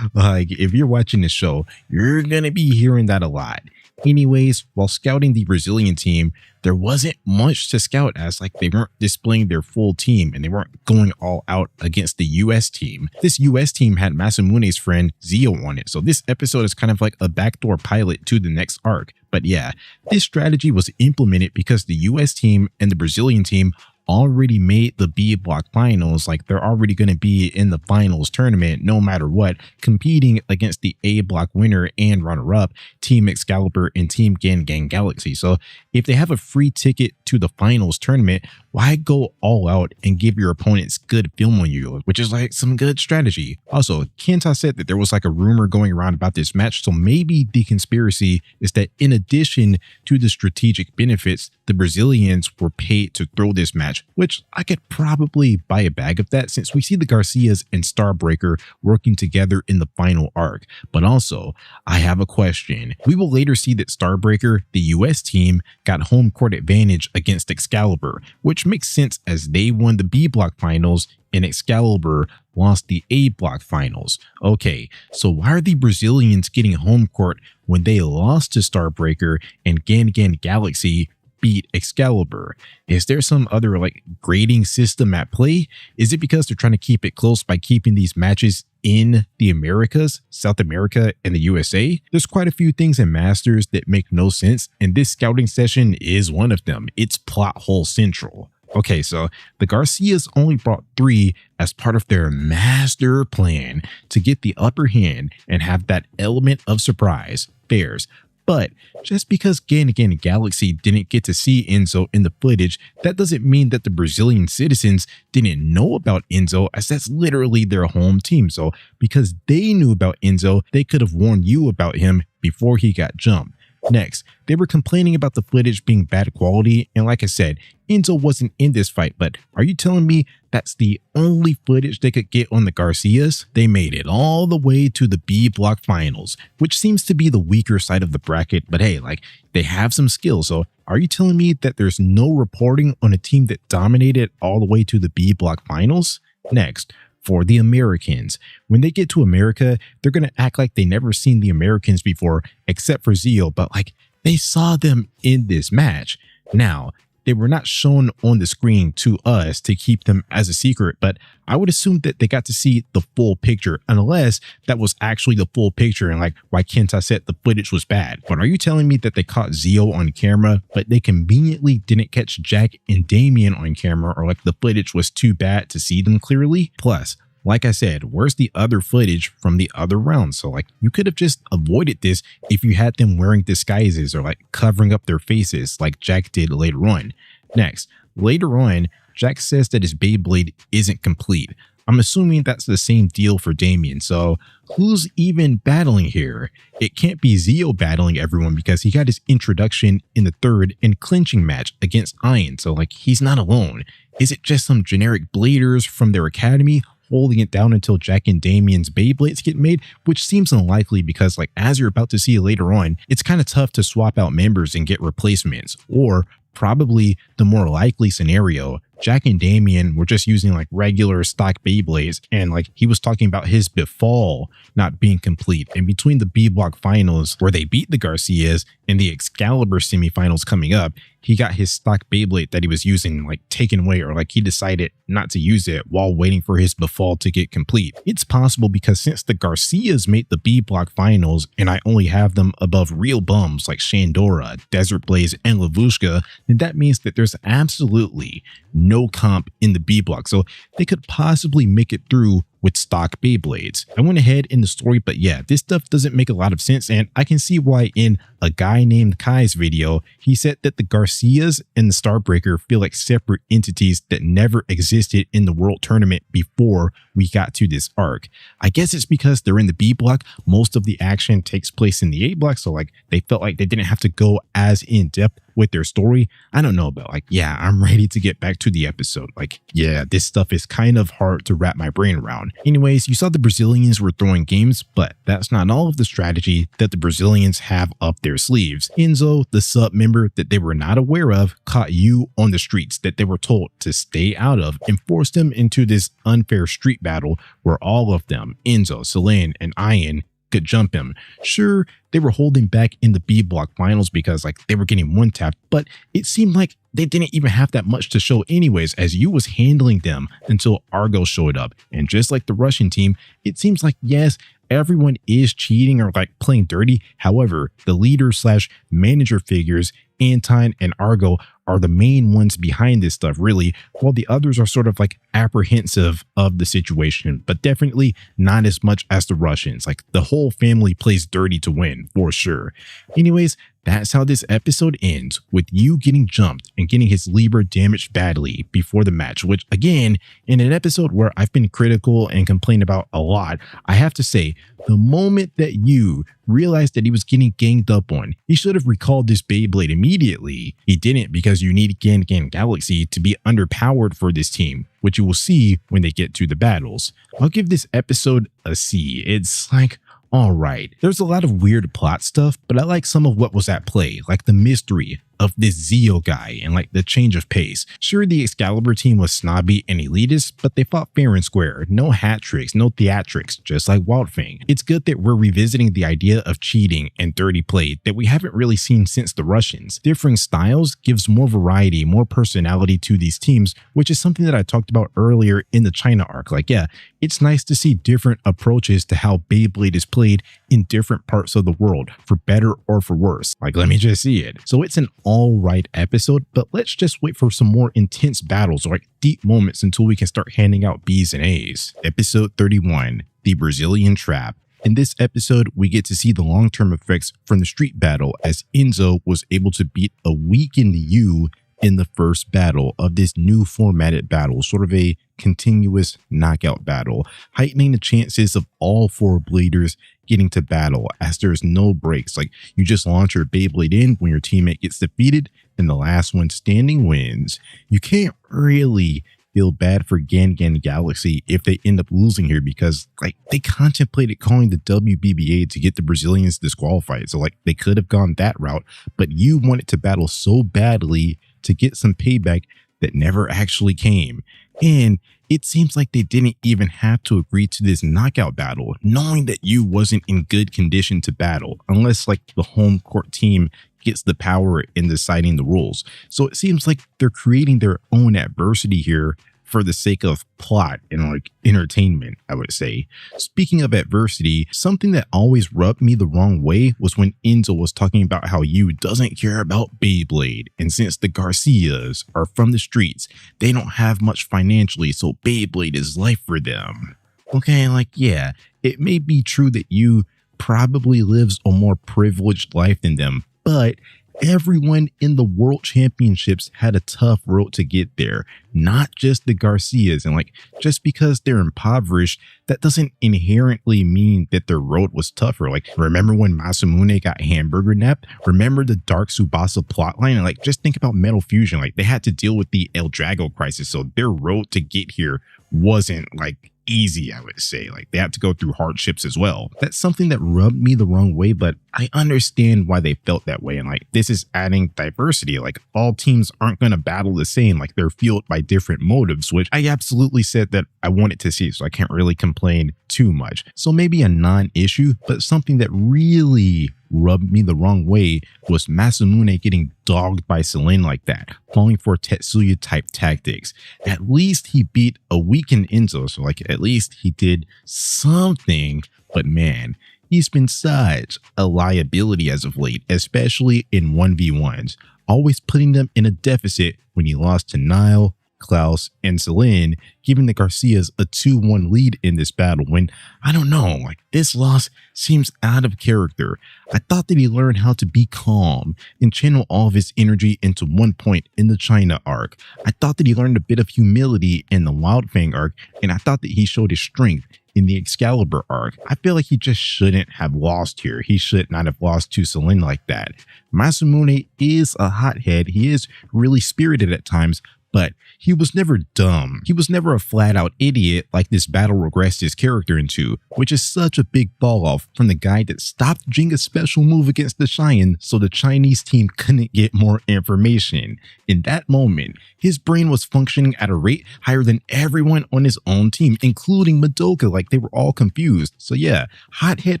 Like, if you're watching this show, you're gonna be hearing that a lot. Anyways, while scouting the Brazilian team, there wasn't much to scout as like they weren't displaying their full team and they weren't going all out against the US team. This US team had Masamune's friend Zio on it, so this episode is kind of like a backdoor pilot to the next arc. But yeah, this strategy was implemented because the US team and the Brazilian team already made the B block finals. Like, they're already going to be in the finals tournament no matter what, competing against the A block winner and runner-up, Team Excalibur and Team Gan Gang Galaxy. So if they have a free ticket to the finals tournament, why go all out and give your opponents good film on you, which is like some good strategy. Also, Kenta said that there was like a rumor going around about this match, so maybe the conspiracy is that in addition to the strategic benefits, the Brazilians were paid to throw this match, which I could probably buy a bag of that since we see the Garcias and Starbreaker working together in the final arc. But also, I have a question. We will later see that Starbreaker, the US team, got home court advantage against Excalibur, which makes sense as they won the B block finals and Excalibur lost the A block finals. Okay, so why are the Brazilians getting home court when they lost to Starbreaker and Gan Gan Galaxy beat Excalibur? Is there some other like grading system at play? Is it because they're trying to keep it close by keeping these matches in the Americas, South America, and the USA? There's quite a few things in Masters that make no sense, and this scouting session is one of them. It's plot hole central. Okay, so the Garcias only brought 3 as part of their master plan to get the upper hand and have that element of surprise. Fairs. But just because Gan Gan Galaxy didn't get to see Enzo in the footage, that doesn't mean that the Brazilian citizens didn't know about Enzo, as that's literally their home team. So because they knew about Enzo, they could have warned you about him before he got jumped. Next, they were complaining about the footage being bad quality, and like I said, Enzo wasn't in this fight, but are you telling me that's the only footage they could get on the Garcias? They made it all the way to the B block finals, which seems to be the weaker side of the bracket, but hey, like, they have some skill. So are you telling me that there's no reporting on a team that dominated all the way to the B block finals? Next, for the Americans. When they get to America, they're going to act like they never seen the Americans before, except for Zio, but like, they saw them in this match. Now, they were not shown on the screen to us to keep them as a secret, but I would assume that they got to see the full picture, unless that was actually the full picture and like why Kenta said the footage was bad. But are you telling me that they caught Zio on camera, but they conveniently didn't catch Jack and Damien on camera, or like the footage was too bad to see them clearly? Plus, like I said, where's the other footage from the other rounds? So like, you could have just avoided this if you had them wearing disguises or like covering up their faces like Jack did later on. Next, later on, Jack says that his Beyblade isn't complete. I'm assuming that's the same deal for Damien. So who's even battling here? It can't be Zio battling everyone because he got his introduction in the third and clinching match against Ian. So like, he's not alone. Is it just some generic bladers from their academy holding it down until Jack and Damien's Beyblades get made, which seems unlikely because, like, as you're about to see later on, it's kind of tough to swap out members and get replacements. Or probably the more likely scenario, Jack and Damien were just using like regular stock Beyblades, and like he was talking about his Befall not being complete. And between the B block finals where they beat the Garcias and the Excalibur semifinals coming up, he got his stock Beyblade that he was using like taken away, or like he decided not to use it while waiting for his Befall to get complete. It's possible because since the Garcias made the B block finals and I only have them above real bums like Shandora, Desert Blaze, and Lavushka, then that means that there's absolutely no comp in the B block. So they could possibly make it through with stock Beyblades. I went ahead in the story, but yeah, this stuff doesn't make a lot of sense, and I can see why in a guy named Kai's video, he said that the Garcias and the Starbreaker feel like separate entities that never existed in the World Tournament before we got to this arc. I guess it's because they're in the B block, most of the action takes place in the A block, so like they felt like they didn't have to go as in depth with their story. I don't know, but like, yeah, I'm ready to get back to the episode. Like, yeah, this stuff is kind of hard to wrap my brain around. Anyways, you saw the Brazilians were throwing games, but that's not all of the strategy that the Brazilians have up their sleeves. Enzo, the sub member that they were not aware of, caught you on the streets that they were told to stay out of and forced them into this unfair street battle where all of them, Enzo, Selene, and Ian, could jump him. Sure, they were holding back in the B block finals because like they were getting one tapped, but it seemed like they didn't even have that much to show anyways, as you was handling them until Argo showed up. And just like the Russian team, it seems like, yes, everyone is cheating or like playing dirty. However, the leader slash manager figures, Anton and Argo, are the main ones behind this stuff, really, while the others are sort of like apprehensive of the situation, but definitely not as much as the Russians. Like the whole family plays dirty to win, for sure. Anyways, that's how this episode ends, with you getting jumped and getting his Libra damaged badly before the match, which again, in an episode where I've been critical and complained about a lot, I have to say, the moment that you realized that he was getting ganged up on, he should have recalled this Beyblade immediately. He didn't, because you need Gan Galaxy to be underpowered for this team, which you will see when they get to the battles. I'll give this episode a C. It's like, all right, there's a lot of weird plot stuff, but I like some of what was at play, like the mystery of this Zio guy and like the change of pace. Sure, the Excalibur team was snobby and elitist, but they fought fair and square. No hat tricks, no theatrics, just like Wildfang. It's good that we're revisiting the idea of cheating and dirty play that we haven't really seen since the Russians. Differing styles gives more variety, more personality to these teams, which is something that I talked about earlier in the China arc. Like, yeah, it's nice to see different approaches to how Beyblade is played in different parts of the world, for better or for worse. Like, let me just see it. So it's an all right episode, but let's just wait for some more intense battles or like deep moments until we can start handing out B's and A's. Episode 31, The Brazilian Trap. In this episode, we get to see the long-term effects from the street battle, as Enzo was able to beat a weakened Yu in the first battle of this new formatted battle, sort of a continuous knockout battle, heightening the chances of all four bladers getting to battle, as there's no breaks. Like, you just launch your Beyblade in when your teammate gets defeated and the last one standing wins. You can't really feel bad for Gan Galaxy if they end up losing here, because like they contemplated calling the WBBA to get the Brazilians disqualified. So like they could have gone that route, but you wanted to battle so badly to get some payback that never actually came. And it seems like they didn't even have to agree to this knockout battle, knowing that you wasn't in good condition to battle, unless like the home court team gets the power in deciding the rules. So it seems like they're creating their own adversity here for the sake of plot and like entertainment, I would say. Speaking of adversity, something that always rubbed me the wrong way was when Enzo was talking about how Yu doesn't care about Beyblade, and since the Garcias are from the streets, they don't have much financially, so Beyblade is life for them. Okay, like, yeah, it may be true that Yu probably lives a more privileged life than them, but everyone in the world championships had a tough road to get there, not just the Garcias. And like, just because they're impoverished, that doesn't inherently mean that their road was tougher. Like, remember when Masamune got hamburger napped? Remember the Dark Tsubasa plotline? And like, just think about Metal Fusion. Like, they had to deal with the El Drago crisis, so their road to get here wasn't like easy, I would say. Like, they have to go through hardships as well. That's something that rubbed me the wrong way, but I understand why they felt that way. And like, this is adding diversity. Like, all teams aren't going to battle the same. Like, they're fueled by different motives, which I absolutely said that I wanted to see, so I can't really complain too much. So maybe a non-issue, but something that really rubbed me the wrong way was Masamune getting dogged by Selene like that, falling for Tetsuya type tactics. At least he beat a weakened Enzo, so like at least he did something, but man, he's been such a liability as of late, especially in 1v1s, always putting them in a deficit when he lost to Nile, Klaus, and Selene, giving the Garcias a 2-1 lead in this battle when, I don't know, like this loss seems out of character. I thought that he learned how to be calm and channel all of his energy into one point in the China arc. I thought that he learned a bit of humility in the Wildfang arc, and I thought that he showed his strength in the Excalibur arc. I feel like he just shouldn't have lost here. He should not have lost to Selene like that. Masamune is a hothead. He is really spirited at times, but he was never dumb. He was never a flat-out idiot like this battle regressed his character into, which is such a big fall off from the guy that stopped Jenga's special move against the Cheyenne so the Chinese team couldn't get more information. In that moment, his brain was functioning at a rate higher than everyone on his own team, including Madoka, like they were all confused. So yeah, hothead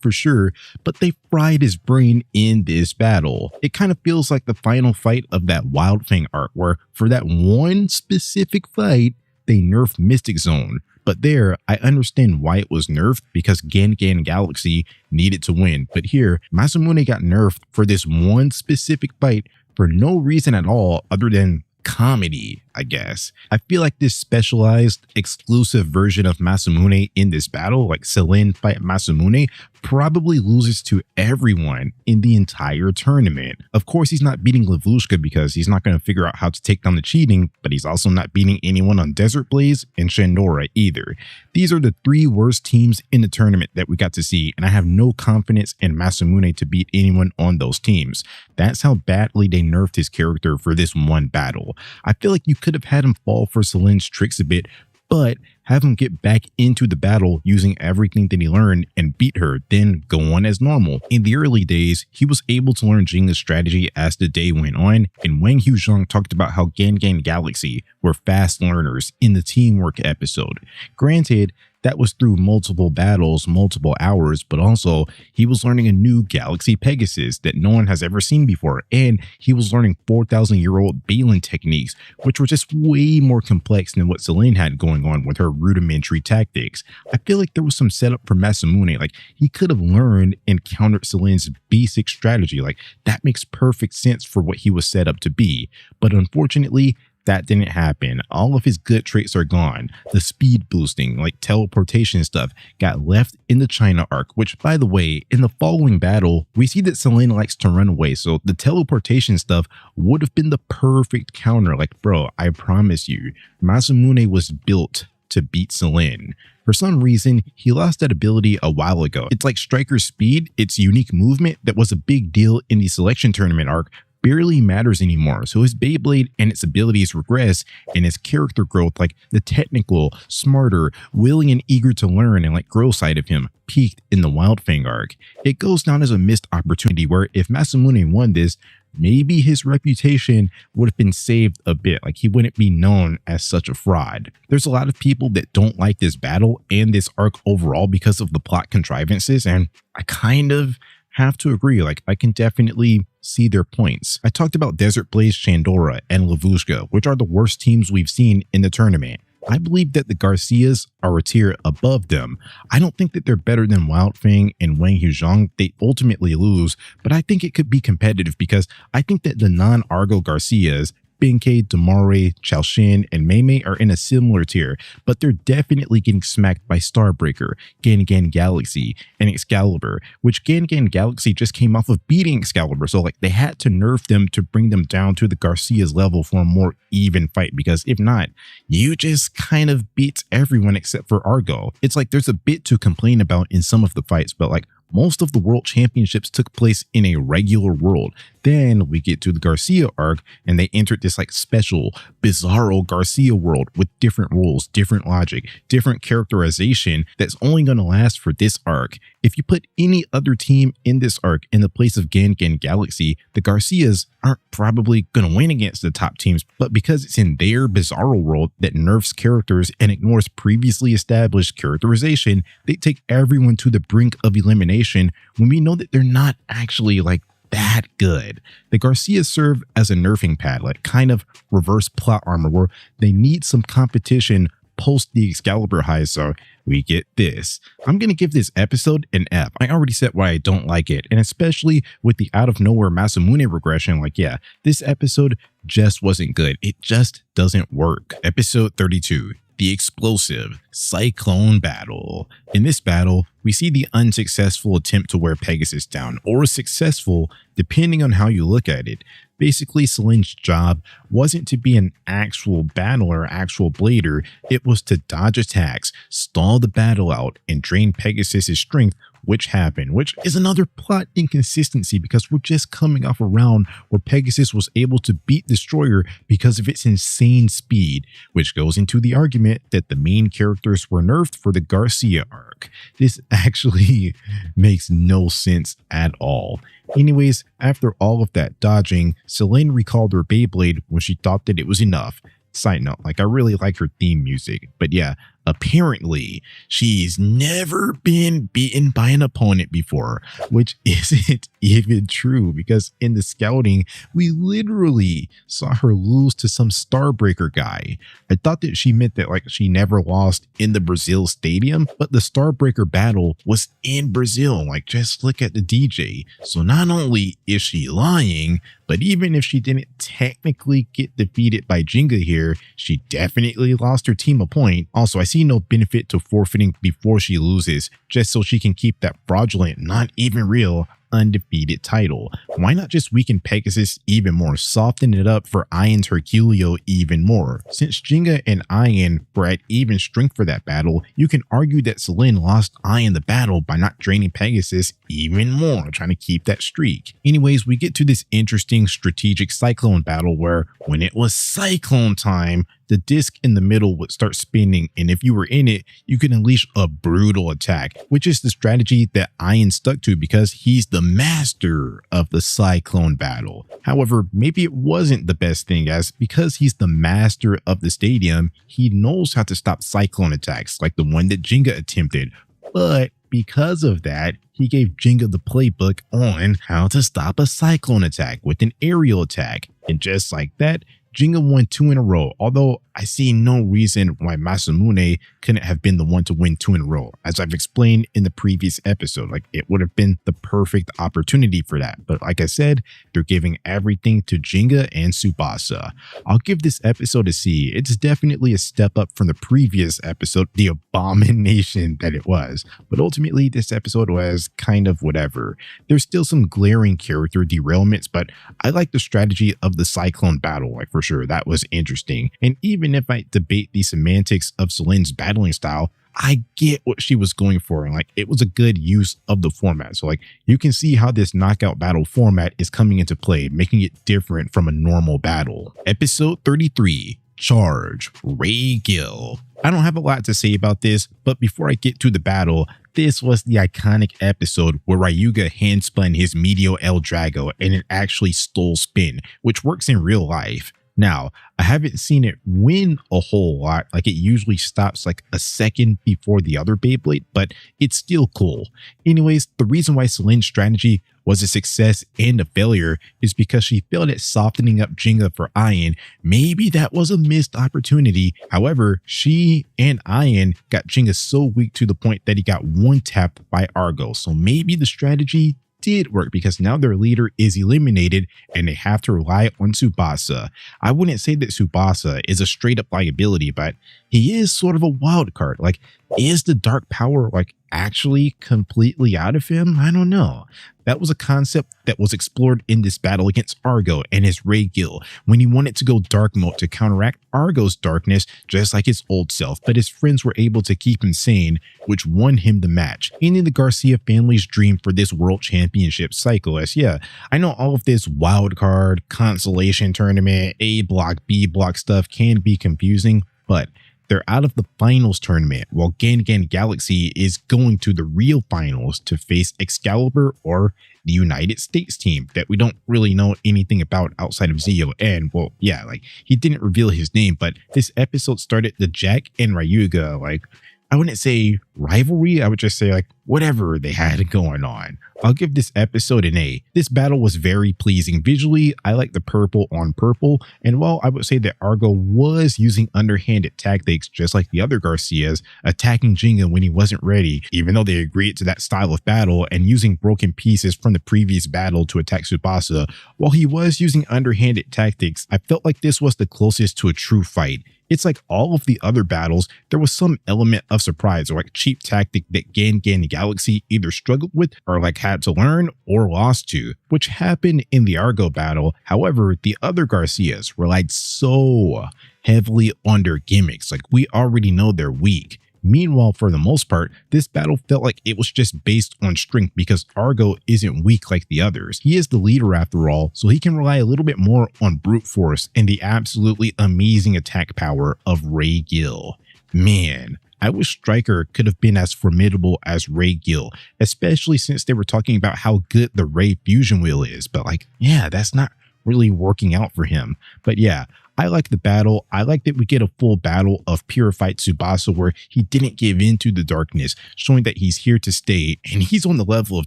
for sure, but they fried his brain in this battle. It kind of feels like the final fight of that Wildfang arc, where for that one specific fight, they nerfed Mystic Zone. But there, I understand why it was nerfed, because Gan Galaxy needed to win. But here, Masamune got nerfed for this one specific fight for no reason at all other than comedy, I guess. I feel like this specialized, exclusive version of Masamune in this battle, like Selene fight Masamune, probably loses to everyone in the entire tournament. Of course, he's not beating Levushka because he's not going to figure out how to take down the cheating, but he's also not beating anyone on Desert Blaze and Shandora either. These are the 3 worst teams in the tournament that we got to see, and I have no confidence in Masamune to beat anyone on those teams. That's how badly they nerfed his character for this one battle. I feel like you could have had him fall for Selene's tricks a bit, but have him get back into the battle using everything that he learned and beat her, then go on as normal. In the early days, he was able to learn Jenga's strategy as the day went on, and Wang Huzhong talked about how Gan Galaxy were fast learners in the teamwork episode. Granted, that was through multiple battles, multiple hours, but also he was learning a new Galaxy Pegasus that no one has ever seen before, and he was learning 4,000-year-old Balin techniques, which were just way more complex than what Selene had going on with her rudimentary tactics. I feel like there was some setup for Masamune, like he could have learned and countered Selene's basic strategy, like that makes perfect sense for what he was set up to be, but unfortunately, that didn't happen. All of his good traits are gone. The speed boosting, like teleportation stuff, got left in the China arc, which by the way, in the following battle, we see that Selene likes to run away. So the teleportation stuff would have been the perfect counter. Like, bro, I promise you, Masamune was built to beat Selene. For some reason, he lost that ability a while ago. It's like Striker's speed, its unique movement that was a big deal in the selection tournament arc, barely matters anymore. So his Beyblade and its abilities regress, and his character growth, like the technical, smarter, willing and eager to learn and like grow side of him, peaked in the Wildfang arc. It goes down as a missed opportunity where if Masamune won this, maybe his reputation would have been saved a bit, like he wouldn't be known as such a fraud. There's a lot of people that don't like this battle and this arc overall because of the plot contrivances, and I kind of have to agree. Like, I can definitely see their points. I talked about Desert Blaze, Shandora, and Levushka, which are the worst teams we've seen in the tournament. I believe that the Garcias are a tier above them. I don't think that they're better than Wildfang and Wang Huzhong. They ultimately lose, but I think it could be competitive because I think that the non-Argo Garcias, Benkei, Damare, Chaoshin, and Mei are in a similar tier, but they're definitely getting smacked by Starbreaker, Gan Galaxy, and Excalibur, which Gan Galaxy just came off of beating Excalibur, so like they had to nerf them to bring them down to the Garcia's level for a more even fight, because if not, you just kind of beat everyone except for Argo. It's like there's a bit to complain about in some of the fights, but like most of the world championships took place in a regular world. Then we get to the Garcia arc and they entered this like special bizarro Garcia world with different rules, different logic, different characterization that's only going to last for this arc. If you put any other team in this arc in the place of Gan Galaxy, the Garcias aren't probably going to win against the top teams, but because it's in their bizarro world that nerfs characters and ignores previously established characterization, they take everyone to the brink of elimination when we know that they're not actually like that good. The Garcias serve as a nerfing pad, like kind of reverse plot armor where they need some competition post the Excalibur highs, so we get this. I'm going to give this episode an F. I already said why I don't like it, and especially with the out of nowhere Masamune regression, like yeah, this episode just wasn't good. It just doesn't work. Episode 32. The explosive Cyclone Battle. In this battle, we see the unsuccessful attempt to wear Pegasus down, or successful depending on how you look at it. Basically, Celine's job wasn't to be an actual battler, actual blader, it was to dodge attacks, stall the battle out, and drain Pegasus's strength, which happened, which is another plot inconsistency because we're just coming off a round where Pegasus was able to beat Destroyer because of its insane speed, which goes into the argument that the main characters were nerfed for the Garcia arc. This actually makes no sense at all. Anyways, after all of that dodging, Celine recalled her Beyblade when she thought that it was enough. Side note, like I really like her theme music, but yeah, apparently she's never been beaten by an opponent before, which isn't even true because in the scouting, we literally saw her lose to some Starbreaker guy. I thought that she meant that like she never lost in the Brazil stadium, but the Starbreaker battle was in Brazil. Like just look at the DJ. So not only is she lying, but even if she didn't technically get defeated by Digya here, she definitely lost her team a point. Also, I see no benefit to forfeiting before she loses, just so she can keep that fraudulent, not even real, undefeated title. Why not just weaken Pegasus even more, soften it up for Ian's Herculeo even more? Since Digya and Ian were at even strength for that battle, you can argue that Celine lost Ian the battle by not draining Pegasus even more, trying to keep that streak. Anyways, we get to this interesting strategic Cyclone battle where when it was Cyclone time, the disc in the middle would start spinning, and if you were in it, you could unleash a brutal attack, which is the strategy that Ian stuck to because he's the master of the Cyclone battle. However, maybe it wasn't the best thing, as because he's the master of the stadium, he knows how to stop Cyclone attacks like the one that Digya attempted, but because of that, he gave Digya the playbook on how to stop a Cyclone attack with an aerial attack, and just like that, Digya won 2 in a row, although I see no reason why Masamune couldn't have been the one to win 2 in a row. As I've explained in the previous episode, like it would have been the perfect opportunity for that. But like I said, they're giving everything to Digya and Tsubasa. I'll give this episode a C. It's definitely a step up from the previous episode, the abomination that it was. But ultimately, this episode was kind of whatever. There's still some glaring character derailments, but I like the strategy of the Cyclone battle, like for sure. That was interesting. And even if I debate the semantics of Celine's battling style, I get what she was going for, and like it was a good use of the format. So like you can see how this knockout battle format is coming into play, making it different from a normal battle. Episode 33, Charge, Ray Gill. I don't have a lot to say about this, but before I get to the battle, this was the iconic episode where Ryuga handspun his Medio El Drago and it actually stole spin, which works in real life. Now, I haven't seen it win a whole lot, like it usually stops like a second before the other Beyblade, but it's still cool. Anyways, the reason why Celine's strategy was a success and a failure is because she failed at softening up Digya for Ian. Maybe that was a missed opportunity. However, she and Ian got Digya so weak to the point that he got one-tapped by Argo. So maybe the strategy did work because now their leader is eliminated and they have to rely on Tsubasa. I wouldn't say that Tsubasa is a straight up liability, but he is sort of a wild card. Like, is the dark power like actually completely out of him? I don't know. That was a concept that was explored in this battle against Argo and his Ray Gil when he wanted to go dark mode to counteract Argo's darkness just like his old self, but his friends were able to keep him sane, which won him the match, ending the Garcia family's dream for this world championship cycle. As yeah, I know all of this wild card, consolation tournament, A block, B block stuff can be confusing, but they're out of the finals tournament, while Gan Galaxy is going to the real finals to face Excalibur or the United States team that we don't really know anything about outside of Zeo. And well, yeah, like he didn't reveal his name, but this episode started the Jack and Ryuga, like, I wouldn't say rivalry, I would just say like whatever they had going on. I'll give this episode an A. This battle was very pleasing visually. I like the purple on purple. And while I would say that Argo was using underhanded tactics just like the other Garcias, attacking Jinga when he wasn't ready, even though they agreed to that style of battle, and using broken pieces from the previous battle to attack Tsubasa, while he was using underhanded tactics, I felt like this was the closest to a true fight. It's like all of the other battles, there was some element of surprise or like cheap tactic that Gan Galaxy either struggled with or like had to learn or lost to, which happened in the Argo battle. However, the other Garcias relied so heavily on their gimmicks, like we already know they're weak. Meanwhile, for the most part, this battle felt like it was just based on strength because Argo isn't weak like the others. He is the leader after all, so he can rely a little bit more on brute force and the absolutely amazing attack power of Ray Gil. Man, I wish Stryker could have been as formidable as Ray Gil, especially since they were talking about how good the Ray Fusion wheel is, but like, yeah, that's not really working out for him. But yeah, I like the battle. I like that we get a full battle of purified Tsubasa where he didn't give in to the darkness, showing that he's here to stay and he's on the level of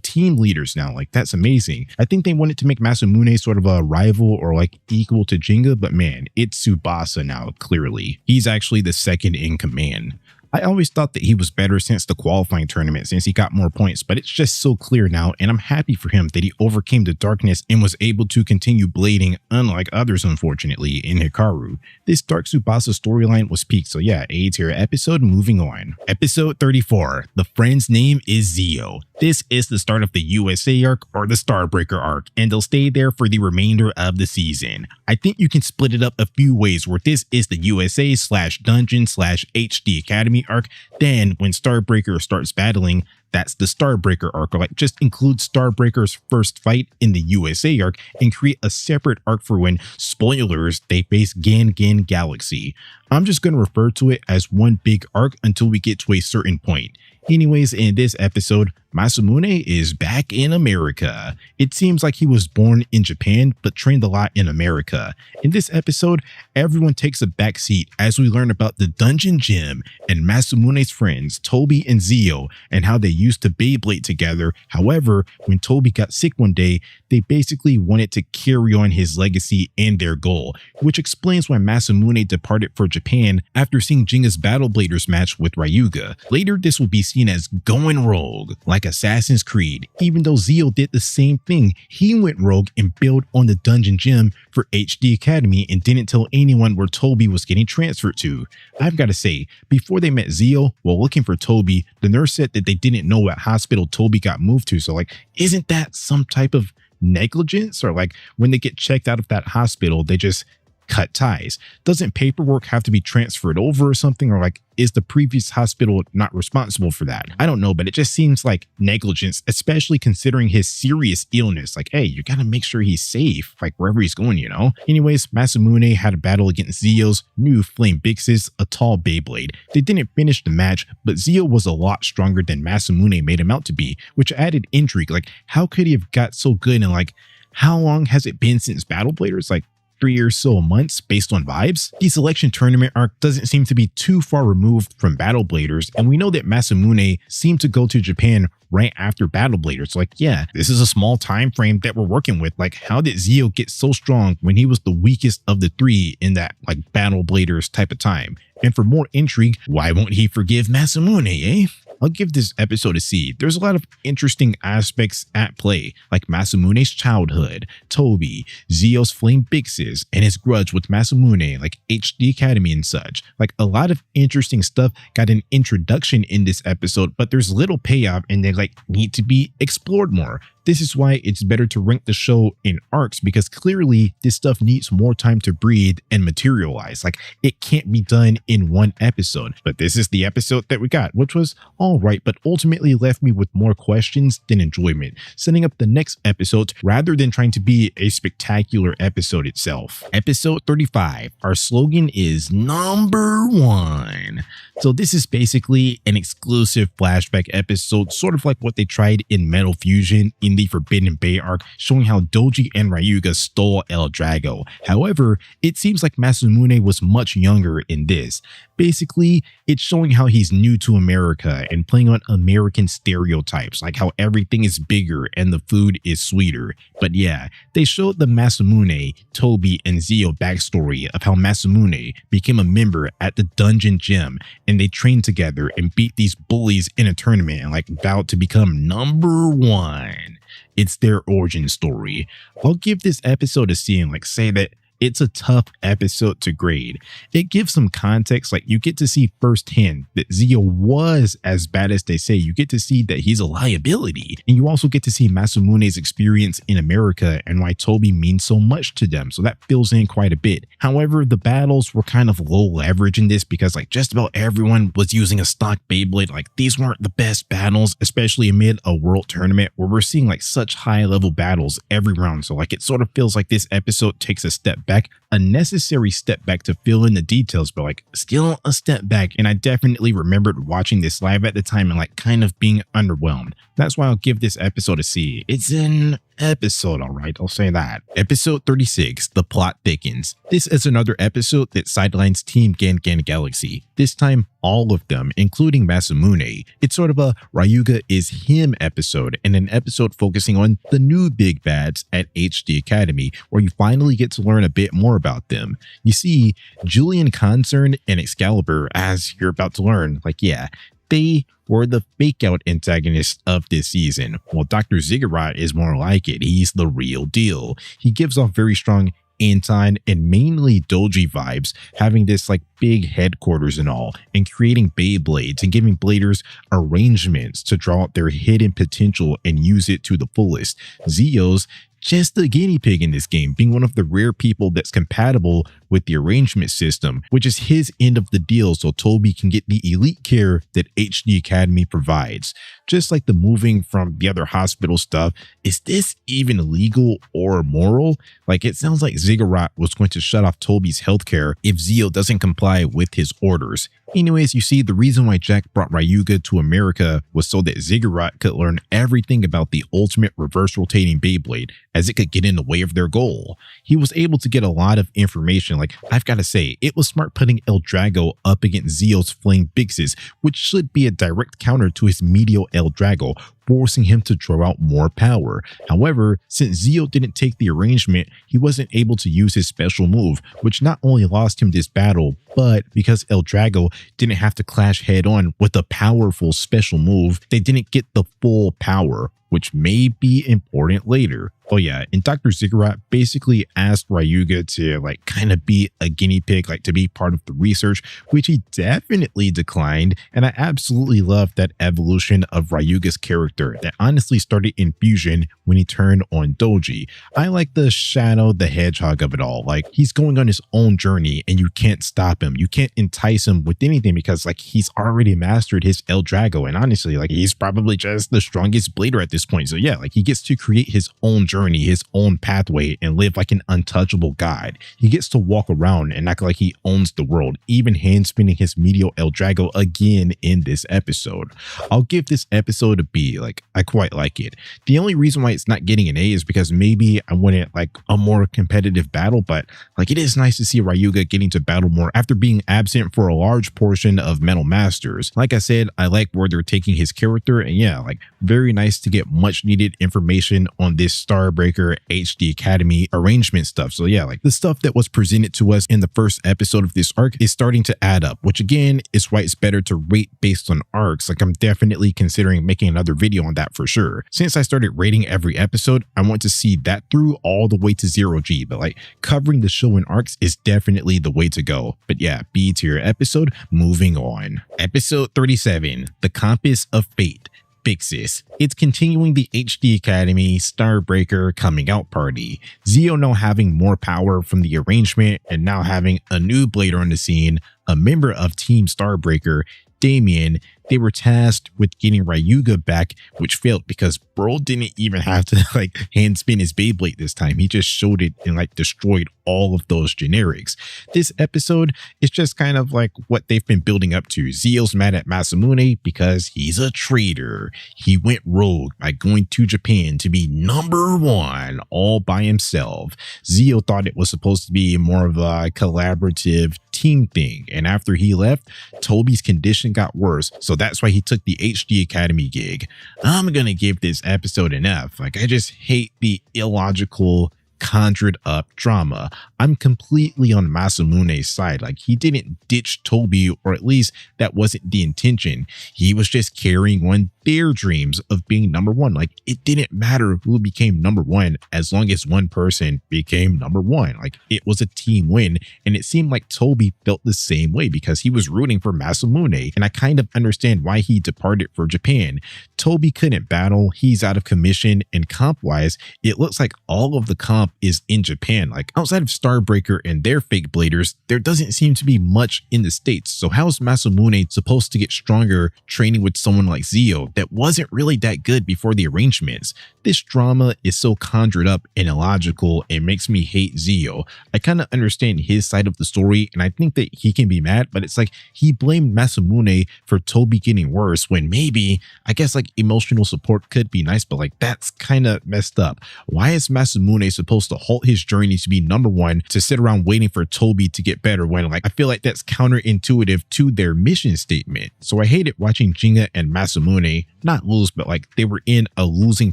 team leaders now. Like, that's amazing. I think they wanted to make Masamune sort of a rival or like equal to Jinga, but man, it's Tsubasa now, clearly. He's actually the second in command. I always thought that he was better since the qualifying tournament, since he got more points, but it's just so clear now, and I'm happy for him that he overcame the darkness and was able to continue blading, unlike others, unfortunately, in Hikaru. This Dark Tsubasa storyline was peak, so yeah, A tier episode. Moving on. Episode 34, the friend's name is Zeo. This is the start of the USA arc or the Starbreaker arc, and they'll stay there for the remainder of the season. I think you can split it up a few ways, where this is the USA / Dungeon / HD Academy arc. Then when Starbreaker starts battling, that's the Starbreaker arc, or like just include Starbreaker's first fight in the USA arc and create a separate arc for when, spoilers, they face Gan Galaxy. I'm just going to refer to it as one big arc until we get to a certain point. Anyways, in this episode, Masamune is back in America. It seems like he was born in Japan, but trained a lot in America. In this episode, everyone takes a backseat as we learn about the Dungeon Gym and Masamune's friends, Toby and Zeo, and how they used to Beyblade together. However, when Toby got sick one day, they basically wanted to carry on his legacy and their goal, which explains why Masamune departed for Japan after seeing Jinga's Battle Bladers match with Ryuga. Later, this will be seen as going rogue, like Assassin's Creed. Even though Zeo did the same thing, he went rogue and built on the Dungeon Gym for HD Academy and didn't tell anyone where Toby was getting transferred to. I've got to say, before they met Zeo, while looking for Toby, the nurse said that they didn't know what hospital Toby got moved to, so like, isn't that some type of negligence? Or like, when they get checked out of that hospital, they just cut ties? Doesn't paperwork have to be transferred over or something? Or like, is the previous hospital not responsible for that? I don't know, but it just seems like negligence, especially considering his serious illness. Like, hey, you gotta make sure he's safe, like wherever he's going, you know? Anyways, Masamune had a battle against Zeo's new Flame Bixis, a tall Beyblade. They didn't finish the match, but Zeo was a lot stronger than Masamune made him out to be, which added intrigue. Like, how could he have got so good? And like, how long has it been since Battle Bladers? Like 3 or so months based on vibes? The selection tournament arc doesn't seem to be too far removed from Battle Bladers, and we know that Masamune seemed to go to Japan right after Battle Bladers. So like, yeah, this is a small time frame that we're working with. Like, how did Zeo get so strong when he was the weakest of the three in that like Battle Bladers type of time? And for more intrigue, why won't he forgive Masamune, eh? I'll give this episode a C. There's a lot of interesting aspects at play, like Masamune's childhood, Toby, Zio's flame bixes, and his grudge with Masamune, like HD Academy and such. Like a lot of interesting stuff got an introduction in this episode, but there's little payoff and they like need to be explored more. This is why it's better to rank the show in arcs, because clearly this stuff needs more time to breathe and materialize. Like it can't be done in one episode. But this is the episode that we got, which was all right, but ultimately left me with more questions than enjoyment, setting up the next episode rather than trying to be a spectacular episode itself. Episode 35, our slogan is #1. So this is basically an exclusive flashback episode, sort of like what they tried in Metal Fusion in the Forbidden Bay arc, showing how Doji and Ryuga stole El Drago. However, it seems like Masamune was much younger in this. Basically, it's showing how he's new to America and playing on American stereotypes, like how everything is bigger and the food is sweeter. But yeah, they showed the Masamune, Toby, and Zio backstory of how Masamune became a member at the Dungeon Gym, and they trained together and beat these bullies in a tournament and like vowed to become #1. It's their origin story. I'll give this episode a C and like say that it's a tough episode to grade. It gives some context, like you get to see firsthand that Zio was as bad as they say. You get to see that he's a liability. And you also get to see Masamune's experience in America and why Toby means so much to them. So that fills in quite a bit. However, the battles were kind of low leverage in this because like just about everyone was using a stock Beyblade. Like these weren't the best battles, especially amid a world tournament where we're seeing like such high level battles every round. So like it sort of feels like this episode takes a step back, a necessary step back to fill in the details, but like still a step back. And I definitely remembered watching this live at the time and like kind of being underwhelmed. That's why I'll give this episode a C. It's an episode, all right, I'll say that. Episode 36, The Plot Thickens. This is another episode that sidelines Team Gangan Galaxy. This time, all of them, including Masamune. It's sort of a Ryuga is him episode, and an episode focusing on the new big bads at HD Academy, where you finally get to learn a bit more about them. You see, Julian Concern and Excalibur, as you're about to learn, like yeah, they were the fake out antagonists of this season, while Dr. Ziggurat is more like it. He's the real deal. He gives off very strong Anton and mainly Doji vibes, having this like big headquarters and all, and creating Beyblades and giving bladers arrangements to draw out their hidden potential and use it to the fullest. Zio's just the guinea pig in this game, being one of the rare people that's compatible with the arrangement system, which is his end of the deal so Toby can get the elite care that HD Academy provides. Just like the moving from the other hospital stuff, is this even legal or moral? Like it sounds like Ziggurat was going to shut off Toby's healthcare if Zio doesn't comply with his orders. Anyways, you see, the reason why Jack brought Ryuga to America was so that Ziggurat could learn everything about the ultimate reverse rotating Beyblade, as it could get in the way of their goal. He was able to get a lot of information. Like, I've got to say, it was smart putting El Drago up against Zio's Flame Bixes, which should be a direct counter to his medial El Drago, forcing him to draw out more power. However, since Zio didn't take the arrangement, he wasn't able to use his special move, which not only lost him this battle, but because El Drago didn't have to clash head on with a powerful special move, they didn't get the full power, which may be important later. Oh yeah, and Dr. Ziggurat basically asked Ryuga to like kind of be a guinea pig, like to be part of the research, which he definitely declined. And I absolutely love that evolution of Ryuga's character that honestly started in Fusion when he turned on Doji. I like the Shadow the Hedgehog of it all. Like he's going on his own journey and you can't stop him. You can't entice him with anything because like he's already mastered his El Drago. And honestly, like he's probably just the strongest blader at this point. So yeah, like he gets to create his own journey, his own pathway, and live like an untouchable god. He gets to walk around and act like he owns the world, even hand spinning his medial El Drago again in this episode. I'll give this episode a B. Like, I quite like it. The only reason why it's not getting an A is because maybe I wanted like a more competitive battle, but like it is nice to see Ryuga getting to battle more after being absent for a large portion of Metal Masters. Like I said, I like where they're taking his character, and yeah, like very nice to get much needed information on this Starbreaker HD Academy arrangement stuff. So yeah, like the stuff that was presented to us in the first episode of this arc is starting to add up, which again is why it's better to rate based on arcs. Like I'm definitely considering making another video on that for sure. Since I started rating every episode, I want to see that through all the way to Zero G, but like covering the show in arcs is definitely the way to go. But yeah, B tier episode, moving on. Episode 37, The Compass of Fate. Fixes. It's continuing the HD Academy Starbreaker coming out party. Zio now having more power from the arrangement and now having a new blader on the scene, a member of Team Starbreaker, Damien. They were tasked with getting Ryuga back, which failed because bro didn't even have to like hand spin his Beyblade this time. He just showed it and like destroyed all of those generics. This episode is just kind of like what they've been building up to. Zio's mad at Masamune because he's a traitor. He went rogue by going to Japan to be #1 all by himself. Zio thought it was supposed to be more of a collaborative team thing, and after he left, Toby's condition got worse, so that's why he took the HD Academy gig. I'm gonna give this episode an F. Like, I just hate the illogical, conjured up drama. I'm completely on Masamune's side. Like, he didn't ditch Toby, or at least that wasn't the intention. He was just carrying on their dreams of being #1. Like, it didn't matter who became #1 as long as one person became #1. Like, it was a team win, and it seemed like Toby felt the same way because he was rooting for Masamune, and I kind of understand why he departed for Japan. Toby couldn't battle, he's out of commission, and comp-wise, it looks like all of the comp is in Japan. Like, outside of Starbreaker and their fake bladers, there doesn't seem to be much in the States. So how is Masamune supposed to get stronger training with someone like Zio that wasn't really that good before the arrangements? This drama is so conjured up and illogical, it makes me hate Zio. I kind of understand his side of the story, and I think that he can be mad, but it's like he blamed Masamune for Toby getting worse when maybe, I guess like emotional support could be nice, but like that's kind of messed up. Why is Masamune supposed to halt his journey to be #1 to sit around waiting for Toby to get better when like I feel like that's counterintuitive to their mission statement? So I hated watching Digya and Masamune not lose, but like they were in a losing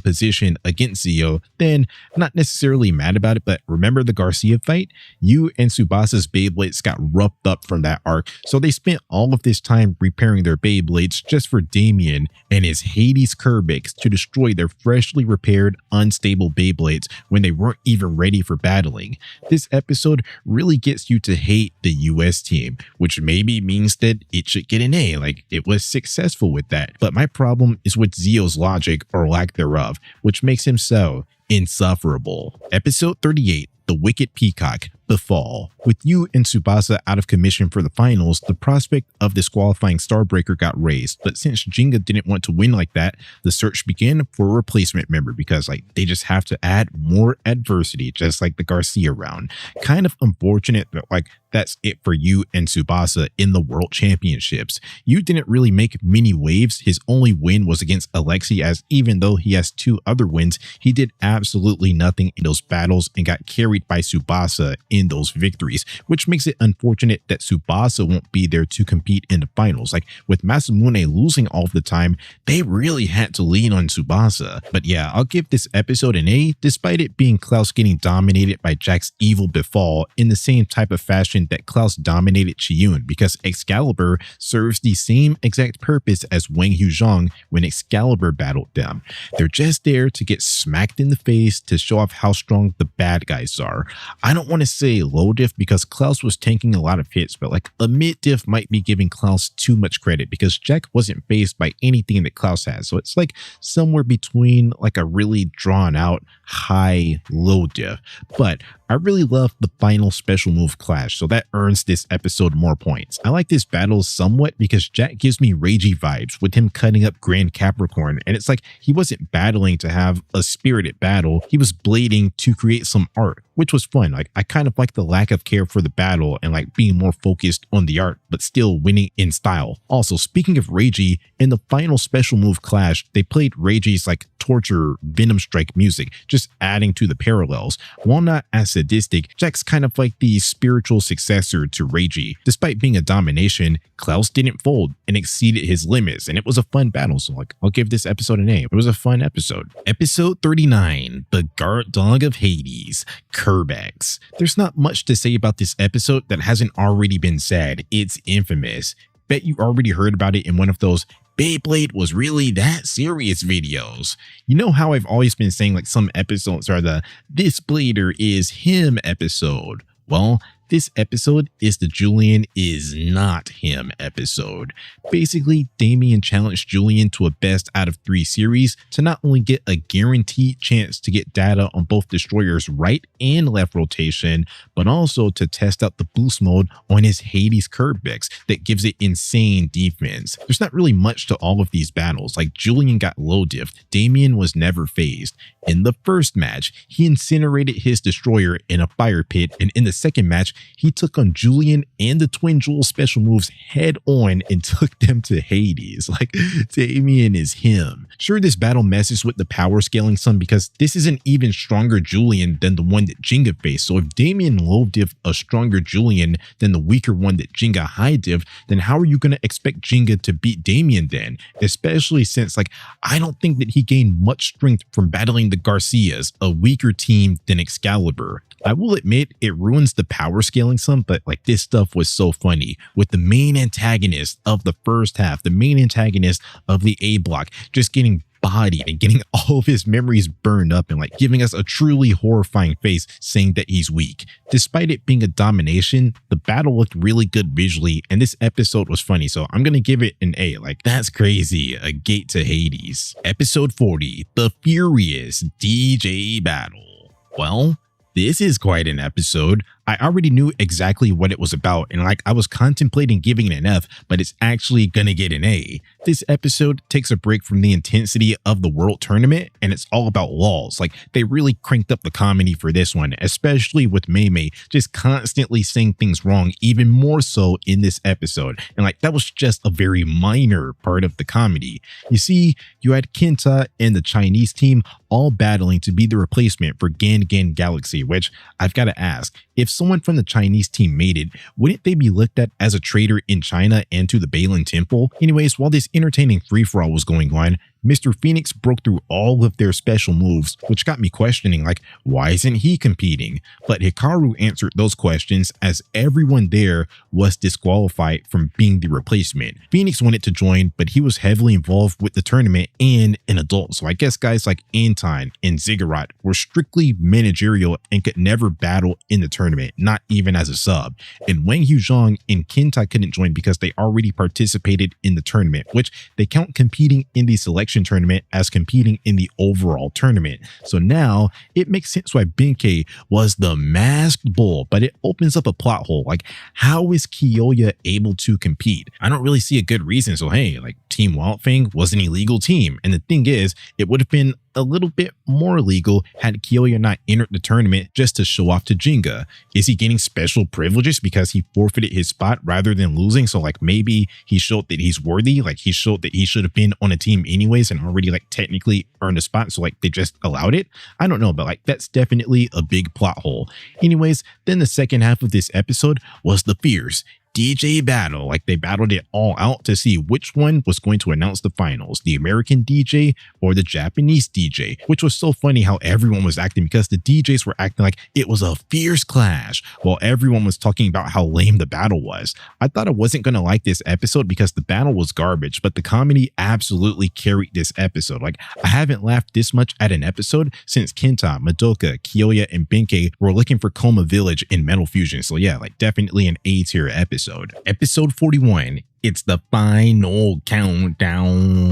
position against Zio. Then not necessarily mad about it, but remember the Garcia fight? You and Tsubasa's Beyblades got roughed up from that arc, so they spent all of this time repairing their Beyblades just for Damien and his Hades Kerbix to destroy their freshly repaired unstable Beyblades when they weren't even ready for battling. This episode really gets you to hate the US team, which maybe means that it should get an A, like it was successful with that. But my problem is with Zio's logic or lack thereof, which makes him so insufferable. Episode 38, The Wicked Peacock. Befall. With you and Tsubasa out of commission for the finals, the prospect of disqualifying Starbreaker got raised, but since Digya didn't want to win like that, the search began for a replacement member because like they just have to add more adversity, just like the Garcia round. Kind of unfortunate that like that's it for you and Tsubasa in the World Championships. You didn't really make many waves. His only win was against Alexi, as even though he has 2 other wins, he did absolutely nothing in those battles and got carried by Tsubasa in those victories, which makes it unfortunate that Tsubasa won't be there to compete in the finals. Like with Masamune losing all the time, they really had to lean on Tsubasa. But yeah, I'll give this episode an A, despite it being Klaus getting dominated by Jack's evil Befall in the same type of fashion that Klaus dominated Chiyun, because Excalibur serves the same exact purpose as Wang Huzhong when Excalibur battled them. They're just there to get smacked in the face to show off how strong the bad guys are. I don't want to say low diff because Klaus was tanking a lot of hits, but like a mid diff might be giving Klaus too much credit because Jack wasn't phased by anything that Klaus has. So it's like somewhere between like a really drawn out high low diff. But I really love the final special move clash, so that earns this episode more points. I like this battle somewhat because Jack gives me ragey vibes with him cutting up Grand Capricorn, and it's like he wasn't battling to have a spirited battle, he was blading to create some art, which was fun. Like, I kind of like the lack of care for the battle and like being more focused on the art, but still winning in style. Also, speaking of Reiji, in the final special move clash, they played Reiji's like torture Venom Strike music, just adding to the parallels. While not as sadistic, Jack's kind of like the spiritual successor to Reiji. Despite being a domination, Klaus didn't fold and exceeded his limits, and it was a fun battle. So like, I'll give this episode an A. It was a fun episode. Episode 39, The Guard Dog of Hades, Kerbex. There's not much to say about this episode that hasn't already been said. It's infamous. Bet you already heard about it in one of those Beyblade was really that serious videos. You know how I've always been saying like some episodes are the this blader is him episode. Well, this episode is the Julian is not him episode. Basically, Damien challenged Julian to a best out of 3 series to not only get a guaranteed chance to get data on both Destroyer's right and left rotation, but also to test out the boost mode on his Hades Kerbex that gives it insane defense. There's not really much to all of these battles. Like, Julian got low diff, Damien was never phased. In the first match, he incinerated his Destroyer in a fire pit, and in the second match, he took on Julian and the Twin Jewel special moves head on and took them to Hades. Like, Damien is him. Sure, this battle messes with the power scaling some because this is an even stronger Julian than the one that Jinga faced. So if Damien low diff a stronger Julian than the weaker one that Jinga high diff, then how are you going to expect Jinga to beat Damien then? Especially since, like, I don't think that he gained much strength from battling the Garcias, a weaker team than Excalibur. I will admit it ruins the power scaling some, but like, this stuff was so funny with the main antagonist of the first half, the main antagonist of the A block, just getting bodied and getting all of his memories burned up and like giving us a truly horrifying face saying that he's weak. Despite it being a domination, the battle looked really good visually and this episode was funny, so I'm gonna give it an A. Like, that's crazy. A gate to Hades. Episode 40, The Furious DJ Battle. Well, this is quite an episode. I already knew exactly what it was about, and like, I was contemplating giving it an F, but it's actually gonna get an A. This episode takes a break from the intensity of the World Tournament, and it's all about laws. Like, they really cranked up the comedy for this one, especially with Mei just constantly saying things wrong, even more so in this episode. And like, that was just a very minor part of the comedy. You see, you had Kenta and the Chinese team all battling to be the replacement for Gan Galaxy, which I've got to ask, if someone from the Chinese team made it, wouldn't they be looked at as a traitor in China and to the Balan Temple? Anyways, while this entertaining free-for-all was going on, Mr. Phoenix broke through all of their special moves, which got me questioning, like, why isn't he competing? But Hikaru answered those questions as everyone there was disqualified from being the replacement. Phoenix wanted to join, but he was heavily involved with the tournament and an adult. So I guess guys like Anton and Ziggurat were strictly managerial and could never battle in the tournament, not even as a sub. And Wang Huzhong and Kenta couldn't join because they already participated in the tournament, which they count competing in the selection tournament as competing in the overall tournament. So now it makes sense why Benkei was the masked bull, but it opens up a plot hole. Like, how is Kyoya able to compete? I don't really see a good reason. So hey, like, Team Wildfang was an illegal team, and the thing is, it would have been a little bit more legal had Kyoya not entered the tournament just to show off to Jinga. Is he getting special privileges because he forfeited his spot rather than losing? So like, maybe he showed that he's worthy, like he showed that he should have been on a team anyways and already like technically earned a spot, so like they just allowed it? I don't know, but like, that's definitely a big plot hole. Anyways, then the second half of this episode was the fierce DJ battle. Like, they battled it all out to see which one was going to announce the finals, the American DJ or the Japanese DJ, which was so funny how everyone was acting because the DJs were acting like it was a fierce clash while everyone was talking about how lame the battle was. I thought I wasn't going to like this episode because the battle was garbage, but the comedy absolutely carried this episode. Like, I haven't laughed this much at an episode since Kenta, Madoka, Kyoya, and Benkei were looking for Coma Village in Metal Fusion. So yeah, like, definitely an A tier episode. Episode 41, it's the final countdown.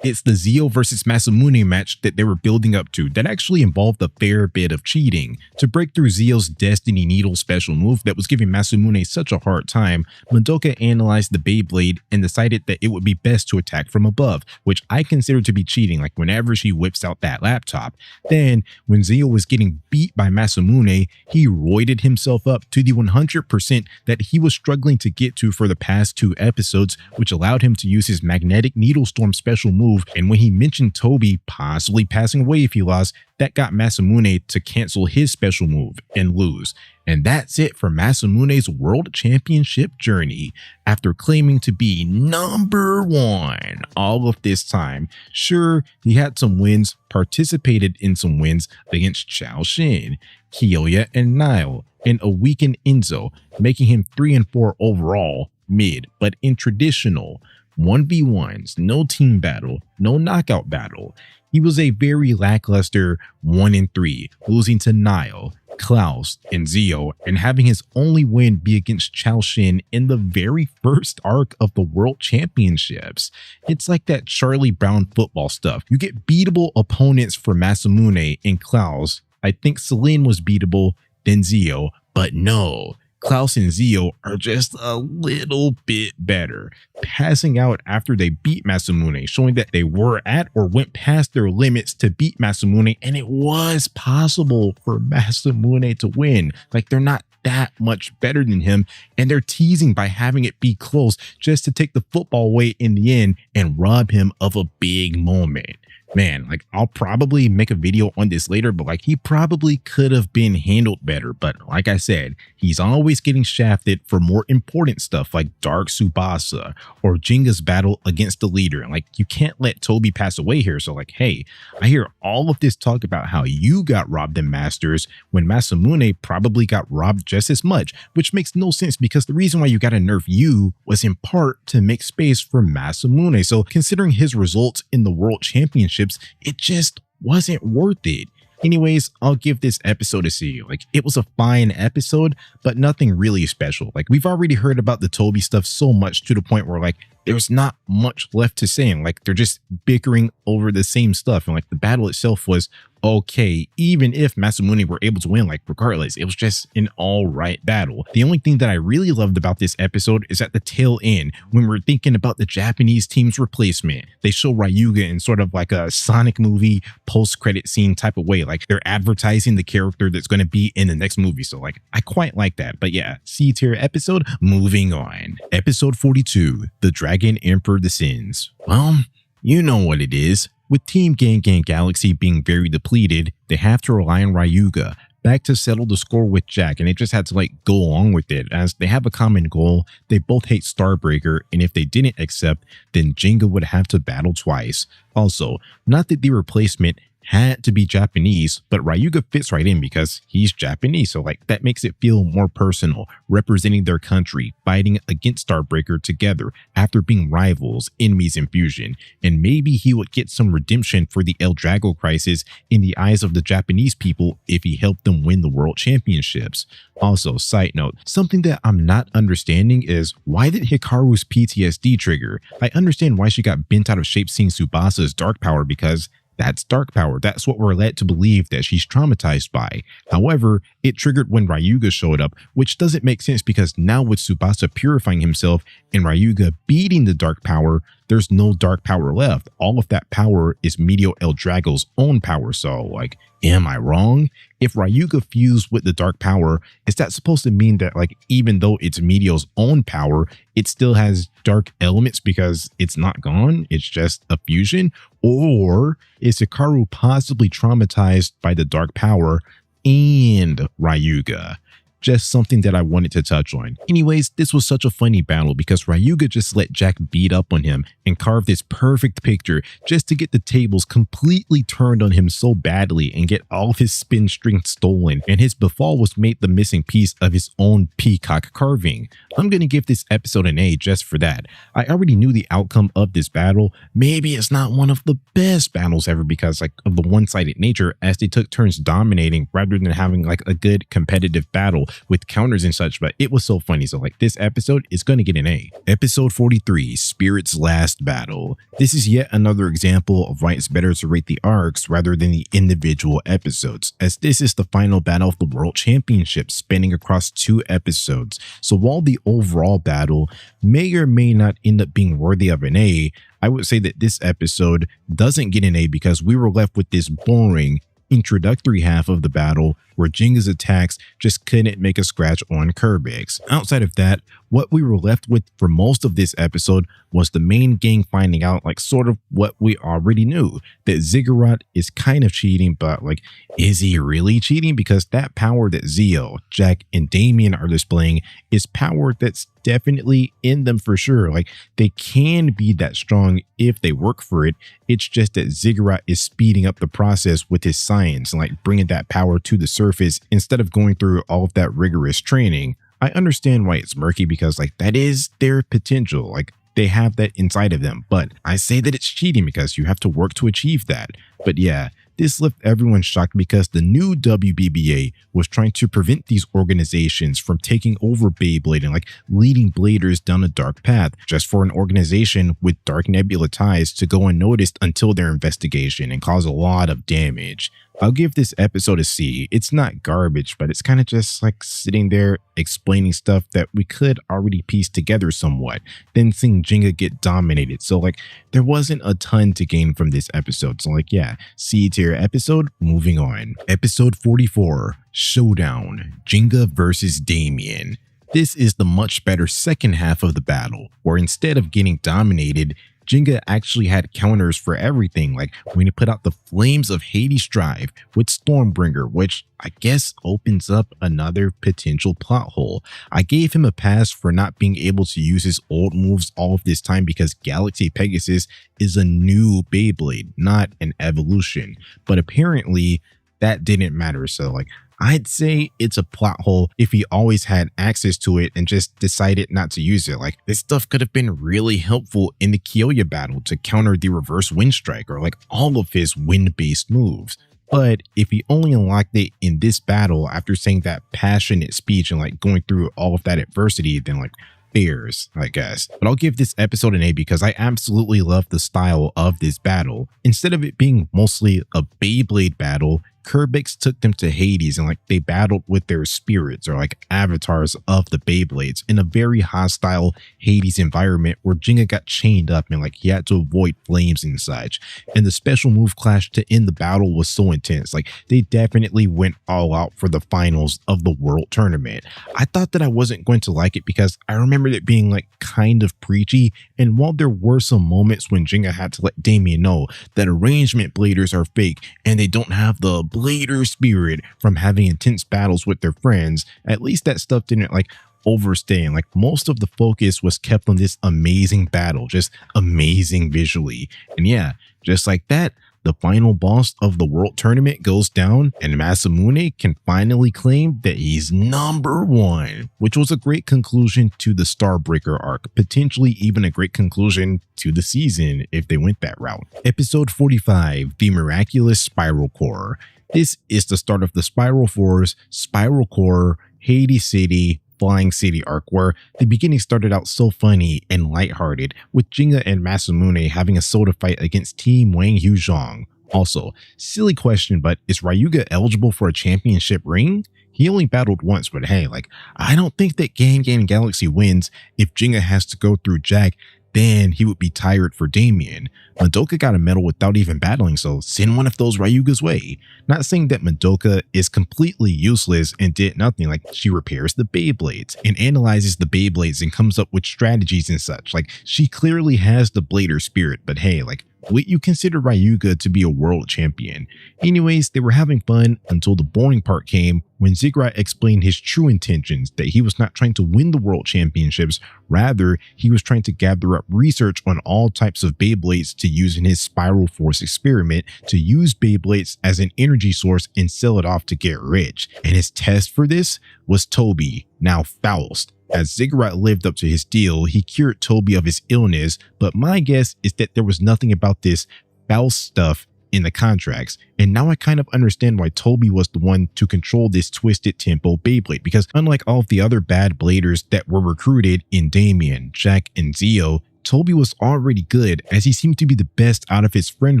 It's the Zio versus Masamune match that they were building up to that actually involved a fair bit of cheating. To break through Zio's Destiny Needle special move that was giving Masamune such a hard time, Madoka analyzed the Beyblade and decided that it would be best to attack from above, which I consider to be cheating, like whenever she whips out that laptop. Then, when Zio was getting beat by Masamune, he roided himself up to the 100% that he was struggling to get to for the past 2 episodes, which allowed him to use his Magnetic Needle Storm special move. And when he mentioned Toby possibly passing away if he lost, that got Masamune to cancel his special move and lose. And that's it for Masamune's World Championship journey. After claiming to be #1 all of this time, sure, he had some wins, participated in some wins against Chao Shin, Kiyoya and Nile, and a weakened Enzo, making him 3 and 4 overall, mid, but in traditional 1v1s, no team battle, no knockout battle. He was a very lackluster 1 and 3, losing to Nile, Klaus, and Zio, and having his only win be against Chao Shin in the very first arc of the World Championships. It's like that Charlie Brown football stuff. You get beatable opponents for Masamune and Klaus. I think Celine was beatable, then Zio, but no. Klaus and Zio are just a little bit better, passing out after they beat Masamune, showing that they were at or went past their limits to beat Masamune, and it was possible for Masamune to win. Like, they're not that much better than him, and they're teasing by having it be close just to take the football away in the end and rob him of a big moment. Man, like, I'll probably make a video on this later, but like, he probably could have been handled better. But like I said, he's always getting shafted for more important stuff like Dark Tsubasa or Jenga's battle against the leader. And like, you can't let Toby pass away here. So like, hey, I hear all of this talk about how you got robbed in Masters when Masamune probably got robbed just as much, which makes no sense because the reason why you got to nerf you was in part to make space for Masamune. So considering his results in the World Championship, it just wasn't worth it. Anyways, I'll give this episode a C. Like, it was a fine episode, but nothing really special. Like, we've already heard about the Toby stuff so much to the point where like there's not much left to say. And like, they're just bickering over the same stuff. And like, the battle itself was okay, even if Masamune were able to win, like, regardless, it was just an all right battle. The only thing that I really loved about this episode is at the tail end, when we're thinking about the Japanese team's replacement, they show Ryuga in sort of like a Sonic movie post-credit scene type of way, like they're advertising the character that's going to be in the next movie. So like, I quite like that. But yeah, C tier episode. Moving on. Episode 42, The Dragon Emperor Descends. Well, you know what it is. With Team Gang Gang Galaxy being very depleted, they have to rely on Ryuga back to settle the score with Jack, and they just had to like go along with it as they have a common goal. They both hate Starbreaker, and if they didn't accept, then Jenga would have to battle twice. Also, not that the replacement had to be Japanese, but Ryuga fits right in because he's Japanese, so like that makes it feel more personal, representing their country, fighting against Starbreaker together after being rivals, enemies in Fusion, and maybe he would get some redemption for the El Drago crisis in the eyes of the Japanese people if he helped them win the World Championships. Also, side note, something that I'm not understanding is why did Hikaru's PTSD trigger? I understand why she got bent out of shape seeing Tsubasa's dark power because that's dark power. That's what we're led to believe that she's traumatized by. However, it triggered when Ryuga showed up, which doesn't make sense because now with Tsubasa purifying himself and Ryuga beating the dark power, there's no dark power left. All of that power is Medio El Drago's own power. So like, am I wrong? If Ryuga fused with the dark power, is that supposed to mean that like, even though it's Medio's own power, it still has dark elements because it's not gone? It's just a fusion? Or is Hikaru possibly traumatized by the dark power and Ryuga? Just something that I wanted to touch on. Anyways, this was such a funny battle because Ryuga just let Jack beat up on him and carve this perfect picture just to get the tables completely turned on him so badly and get all of his spin strength stolen, and his befall was made the missing piece of his own peacock carving. I'm gonna give this episode an A just for that. I already knew the outcome of this battle. Maybe it's not one of the best battles ever because like of the one-sided nature as they took turns dominating rather than having like a good competitive battle. with counters and such, but it was so funny. So like this episode is going to get an A. Episode 43, Spirit's Last Battle. This is yet another example of why it's better to rate the arcs rather than the individual episodes, as this is the final battle of the World Championship spanning across 2 episodes. So while the overall battle may or may not end up being worthy of an A, I would say that this episode doesn't get an A because we were left with this boring introductory half of the battle where Jinga's attacks just couldn't make a scratch on Copyrigh's. Outside of that, what we were left with for most of this episode was the main gang finding out like sort of what we already knew, that Ziggurat is kind of cheating, but like, is he really cheating? Because that power that Zio, Jack, and Damien are displaying is power that's definitely in them for sure. Like they can be that strong if they work for it. It's just that Ziggurat is speeding up the process with his science and like bringing that power to the surface instead of going through all of that rigorous training. I understand why it's murky because like that is their potential. Like they have that inside of them, but I say that it's cheating because you have to work to achieve that. But yeah, this left everyone shocked because the new WBBA was trying to prevent these organizations from taking over Beyblade and like leading bladers down a dark path, just for an organization with Dark Nebula ties to go unnoticed until their investigation and cause a lot of damage. I'll give this episode a C. It's not garbage, but it's kind of just like sitting there explaining stuff that we could already piece together somewhat, then seeing Jinga get dominated. So like there wasn't a ton to gain from this episode. So like yeah, C tier episode. Moving on. Episode 44, Showdown, Jinga versus Damien. This is the much better second half of the battle, where instead of getting dominated, Jinga actually had counters for everything, like when he put out the Flames of Hades drive with Stormbringer, which I guess opens up another potential plot hole. I gave him a pass for not being able to use his old moves all of this time because Galaxy Pegasus is a new Beyblade, not an evolution, but apparently that didn't matter. So like I'd say it's a plot hole if he always had access to it and just decided not to use it. Like this stuff could have been really helpful in the Kyoya battle to counter the reverse wind strike or like all of his wind-based moves. But if he only unlocked it in this battle after saying that passionate speech and like going through all of that adversity, then like fairs, I guess. But I'll give this episode an A because I absolutely love the style of this battle. Instead of it being mostly a Beyblade battle, Copyrigh took them to Hades and like they battled with their spirits or like avatars of the Beyblades in a very hostile Hades environment where Jinga got chained up and like he had to avoid flames and such. And the special move clash to end the battle was so intense. Like they definitely went all out for the finals of the world tournament. I thought that I wasn't going to like it because I remembered it being like kind of preachy, and while there were some moments when Jinga had to let Damien know that arrangement bladers are fake and they don't have the blader spirit from having intense battles with their friends, at least that stuff didn't like overstay, and like most of the focus was kept on this amazing battle, just amazing visually. And yeah, just like that, the final boss of the world tournament goes down and Masamune can finally claim that he's #1, which was a great conclusion to the Starbreaker arc, potentially even a great conclusion to the season if they went that route. Episode 45, The Miraculous Spiral Core. This is the start of the Spiral Force, Spiral Core, Hades City, Flying City arc, where the beginning started out so funny and lighthearted, with Jinga and Masamune having a soda fight against Team Wang Huzhong. Also, silly question, but is Ryuga eligible for a championship ring? He only battled once, but hey, like, I don't think that Gang Galaxy wins if Jinga has to go through Jack. Then he would be tired for Damien. Madoka got a medal without even battling, so send one of those Ryuga's way. Not saying that Madoka is completely useless and did nothing, like she repairs the Beyblades and analyzes the Beyblades and comes up with strategies and such. Like she clearly has the blader spirit, but hey, like would you consider Ryuga to be a world champion? Anyways, they were having fun until the boring part came when Ziggurat explained his true intentions, that he was not trying to win the world championships, rather he was trying to gather up research on all types of Beyblades to use in his Spiral Force experiment to use Beyblades as an energy source and sell it off to get rich. And his test for this was Toby, now Faust. As Ziggurat lived up to his deal, he cured Toby of his illness, but my guess is that there was nothing about this Faust stuff in the contracts. And now I kind of understand why Toby was the one to control this twisted tempo Beyblade, because unlike all of the other bad bladers that were recruited in Damien, Jack, and Zio, Toby was already good, as he seemed to be the best out of his friend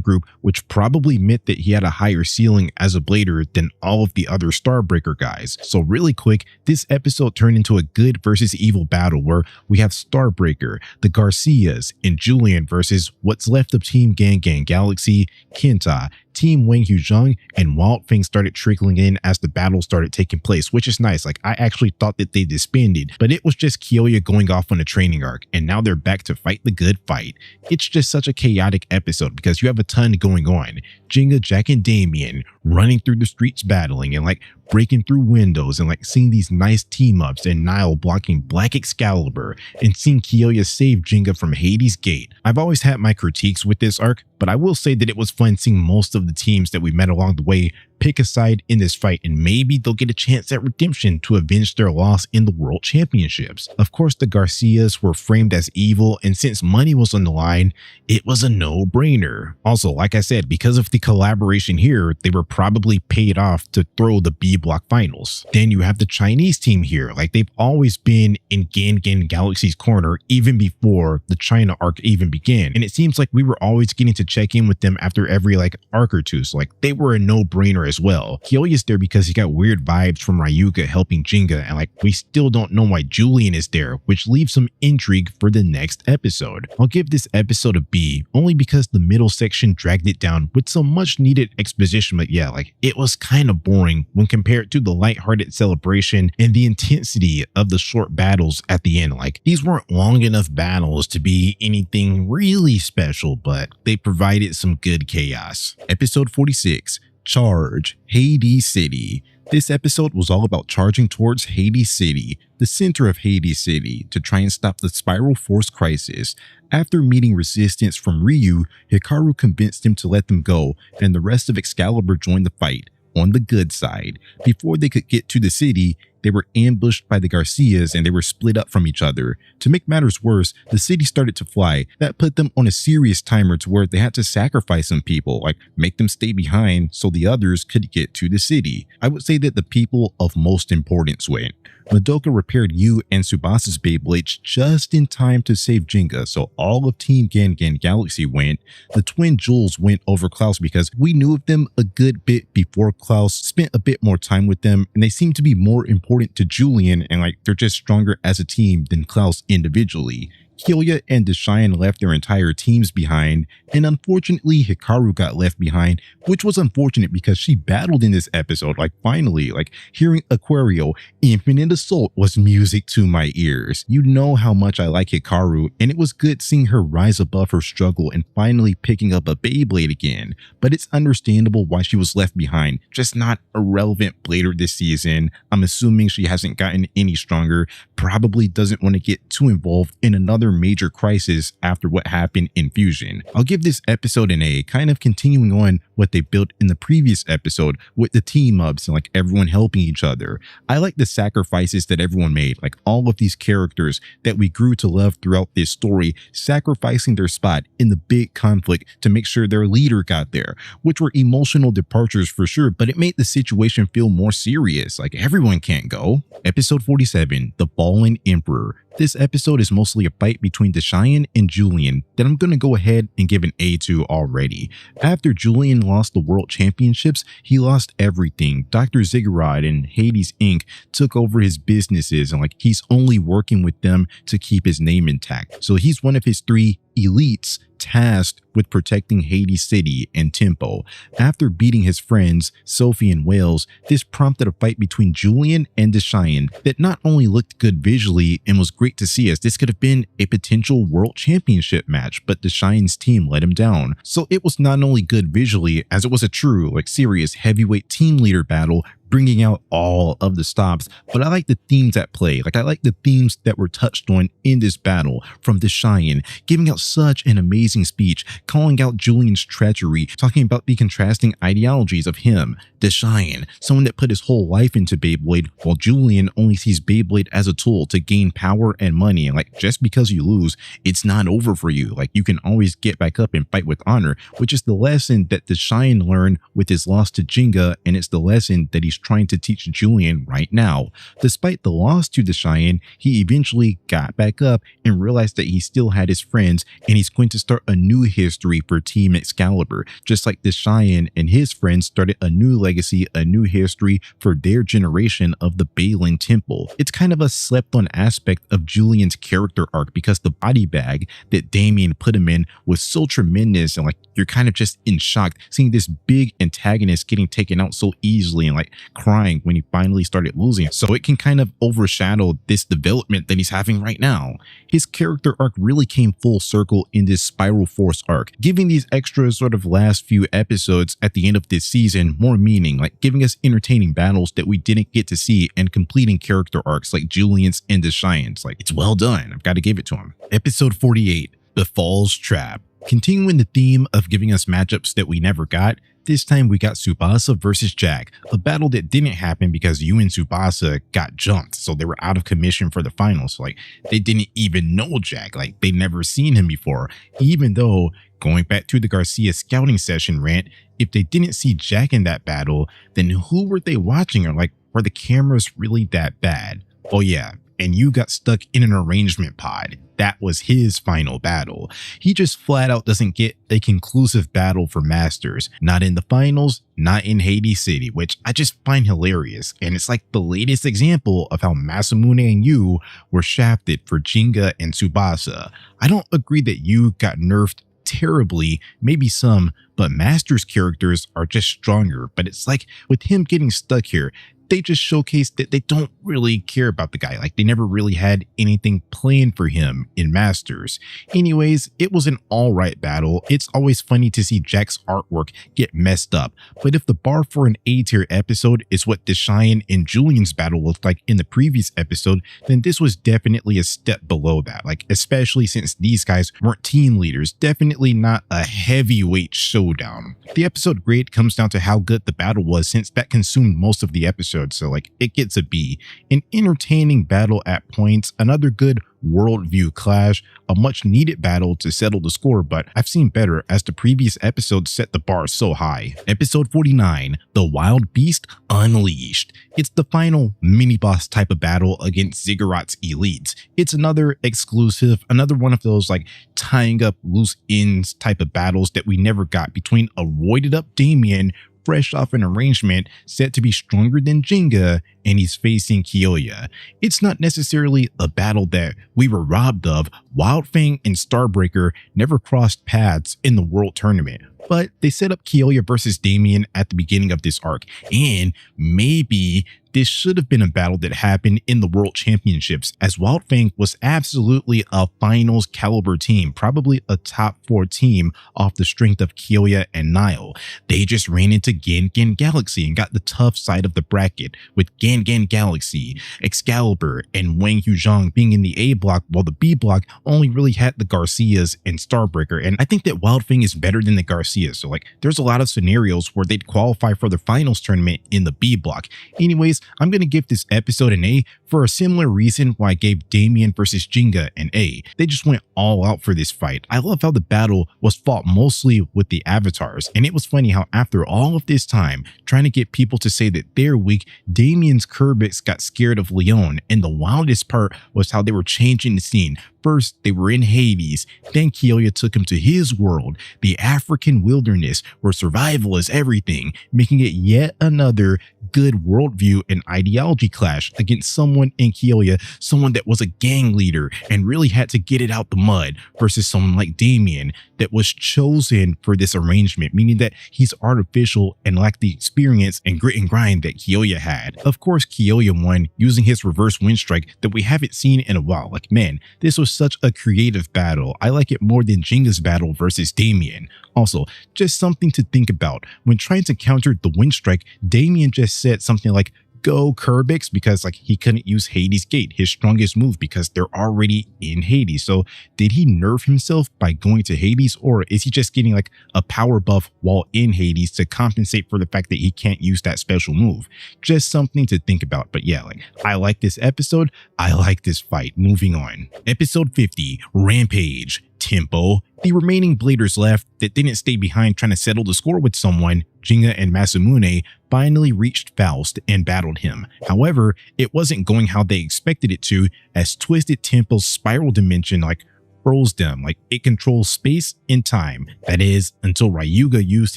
group, which probably meant that he had a higher ceiling as a blader than all of the other Starbreaker guys. So really quick, this episode turned into a good versus evil battle where we have Starbreaker, the Garcias, and Julian versus what's left of Team Gang Gang Galaxy, Kenta, Team Wang Huzheng, and Wild Fang started trickling in as the battle started taking place, which is nice. Like, I actually thought that they disbanded, but it was just Kyoya going off on a training arc, and now they're back to fight the good fight. It's just such a chaotic episode because you have a ton going on. Jinga, Jack, and Damien running through the streets battling and like breaking through windows and like seeing these nice team ups, and Nile blocking Black Excalibur and seeing Kyoya save Jinga from Hades Gate. I've always had my critiques with this arc, but I will say that it was fun seeing most of the teams that we met along the way pick a side in this fight, and maybe they'll get a chance at redemption to avenge their loss in the World Championships. Of course, the Garcias were framed as evil, and since money was on the line, it was a no-brainer. Also, like I said, because of the collaboration here, they were probably paid off to throw the B Block finals. Then you have the Chinese team here. Like, they've always been in Gan Gan Galaxy's corner even before the China arc even began, and it seems like we were always getting to check in with them after every like arc or two, so like they were a no-brainer as well. Kyoya's there because he got weird vibes from Ryuga helping Jinga, and like we still don't know why Julian is there, which leaves some intrigue for the next episode. I'll give this episode a B, only because the middle section dragged it down with some much needed exposition, but yeah, like it was kind of boring when compared to the lighthearted celebration and the intensity of the short battles at the end. Like, these weren't long enough battles to be anything really special, but they provided some good chaos. Episode 46, Charge, Hades City. This episode was all about charging towards Hades City, the center of Hades City, to try and stop the Spiral Force crisis. After meeting resistance from Ryu, Hikaru convinced him to let them go, and the rest of Excalibur joined the fight, on the good side. Before they could get to the city, they were ambushed by the Garcias and they were split up from each other. To make matters worse, the city started to fly. That put them on a serious timer to where they had to sacrifice some people, like make them stay behind so the others could get to the city. I would say that the people of most importance went. Madoka repaired Yu and Tsubasa's Beyblades just in time to save Jinga, so all of Team Gan Gan Galaxy went. The twin Jules went over Klaus because we knew of them a good bit before Klaus, spent a bit more time with them, and they seem to be more important to Julian, and like they're just stronger as a team than Klaus individually. Kyoya and Deshayan left their entire teams behind, and unfortunately Hikaru got left behind, which was unfortunate because she battled in this episode. Like, finally, like hearing Aquario Infinite Assault was music to my ears. You know how much I like Hikaru, and it was good seeing her rise above her struggle and finally picking up a Beyblade again, but it's understandable why she was left behind. Just not a relevant blader this season. I'm assuming she hasn't gotten any stronger, probably doesn't want to get too involved in another major crisis after what happened in Fusion. I'll give this episode an A, kind of continuing on what they built in the previous episode with the team ups and like everyone helping each other. I like the sacrifices that everyone made, like all of these characters that we grew to love throughout this story, sacrificing their spot in the big conflict to make sure their leader got there, which were emotional departures for sure, but it made the situation feel more serious, like everyone can't go. Episode 47, The Fallen Emperor. This episode is mostly a fight between Deshayan and Julian that I'm going to go ahead and give an A to already. After Julian lost the World Championships, he lost everything. Dr. Ziggurat and Hades Inc. took over his businesses, and like he's only working with them to keep his name intact. So he's one of his 3 elites tasked with protecting Hades City and Tempo. After beating his friends, Sophie and Wales, this prompted a fight between Julian and Deshayan that not only looked good visually and was great to see, as this could have been a potential world championship match, but Deshayan's team let him down. So it was not only good visually, as it was a true, like serious heavyweight team leader battle, bringing out all of the stops, but I like the themes at play. Like, I like the themes that were touched on in this battle, from Deshayan giving out such an amazing speech, calling out Julian's treachery, talking about the contrasting ideologies of him, Deshayan, someone that put his whole life into Beyblade, while Julian only sees Beyblade as a tool to gain power and money. And like, just because you lose, it's not over for you. Like, you can always get back up and fight with honor, which is the lesson that Deshayan learned with his loss to Digya, and it's the lesson that he's trying to teach Julian right now. Despite the loss to Deshayan, he eventually got back up and realized that he still had his friends, and he's going to start a new history for Team Excalibur, just like Deshayan and his friends started a new legacy, a new history for their generation of the Balin Temple. It's kind of a slept on aspect of Julian's character arc, because the body bag that Damien put him in was so tremendous, and like, you're kind of just in shock seeing this big antagonist getting taken out so easily and like crying when he finally started losing. So it can kind of overshadow this development that he's having right now. His character arc really came full circle in this Spiral Force arc, giving these extra sort of last few episodes at the end of this season more meaning, like giving us entertaining battles that we didn't get to see and completing character arcs like Julian's and Deshayan's. Like, it's well done. I've got to give it to him. Episode 48, The Falls Trap. Continuing the theme of giving us matchups that we never got, this time we got Tsubasa versus Jack, a battle that didn't happen because you and Tsubasa got jumped, so they were out of commission for the finals. Like, they didn't even know Jack, like they'd never seen him before, even though, going back to the Garcia scouting session rant, if they didn't see Jack in that battle, then who were they watching, or like, were the cameras really that bad? Oh yeah, and you got stuck in an arrangement pod. That was his final battle. He just flat out doesn't get a conclusive battle for Masters. Not in the finals, not in Hades City, which I just find hilarious. And it's like the latest example of how Masamune and Yu were shafted for Jinga and Tsubasa. I don't agree that Yu got nerfed terribly, maybe some, but Masters characters are just stronger. But it's like with him getting stuck here, they just showcased that they don't really care about the guy. Like, they never really had anything planned for him in Masters. Anyways, it was an alright battle. It's always funny to see Jack's artwork get messed up, but if the bar for an A-tier episode is what Deshayan and Julian's battle looked like in the previous episode, then this was definitely a step below that. Like, especially since these guys weren't team leaders, definitely not a heavyweight showdown. The episode grade comes down to how good the battle was, since that consumed most of the episode. So like, it gets a B. An entertaining battle at points, another good worldview clash, a much needed battle to settle the score, but I've seen better as the previous episode set the bar so high. Episode 49, The Wild Beast Unleashed. It's the final mini boss type of battle against Ziggurat's elites. It's another exclusive, another one of those like tying up loose ends type of battles that we never got between a roided up Damien fresh off an arrangement set to be stronger than Jinga, and he's facing Kyoya. It's not necessarily a battle that we were robbed of. Wildfang and Starbreaker never crossed paths in the World Tournament, but they set up Kyoya versus Damien at the beginning of this arc, and maybe this should have been a battle that happened in the World Championships, as Wildfang was absolutely a finals caliber team, probably a top 4 team off the strength of Kyoya and Nile. They just ran into Gan Gan Galaxy and got the tough side of the bracket, with Gan Gan Galaxy, Excalibur, and Wang Huzhang being in the A block, while the B block only really had the Garcias and Starbreaker. And I think that Wildfang is better than the Garcias, so like, there's a lot of scenarios where they'd qualify for the finals tournament in the B block. Anyways, I'm going to give this episode an A for a similar reason why I gave Damien versus Jinga an A. They just went all out for this fight. I love how the battle was fought mostly with the avatars, and it was funny how after all of this time trying to get people to say that they're weak, Damien's Kerbix got scared of Leon, and the wildest part was how they were changing the scene. First, they were in Hades, then Kyoya took him to his world, the African wilderness, where survival is everything, making it yet another good worldview and ideology clash against someone in Kyoya, someone that was a gang leader and really had to get it out the mud, versus someone like Damien that was chosen for this arrangement, meaning that he's artificial and lacked the experience and grit and grind that Kyoya had. Of course, Kyoya won using his reverse wind strike that we haven't seen in a while. Like, man, this was such a creative battle. I like it more than Jinga's battle versus Damien. Also, just something to think about. When trying to counter the wind strike, Damien just said something like, go Curbix because like he couldn't use Hades Gate, his strongest move, because they're already in Hades. So did he nerf himself by going to Hades, or is he just getting like a power buff while in Hades to compensate for the fact that he can't use that special move? Just something to think about. But yeah, like I like this episode. I like this fight. Moving on. Episode 50, Rampage. Tempo. The remaining bladers left that didn't stay behind trying to settle the score with someone, Digya and Masamune, finally reached Faust and battled him. However, it wasn't going how they expected it to, as Twisted Tempo's spiral dimension like froze them. Like it controls space and time. That is, until Ryuga used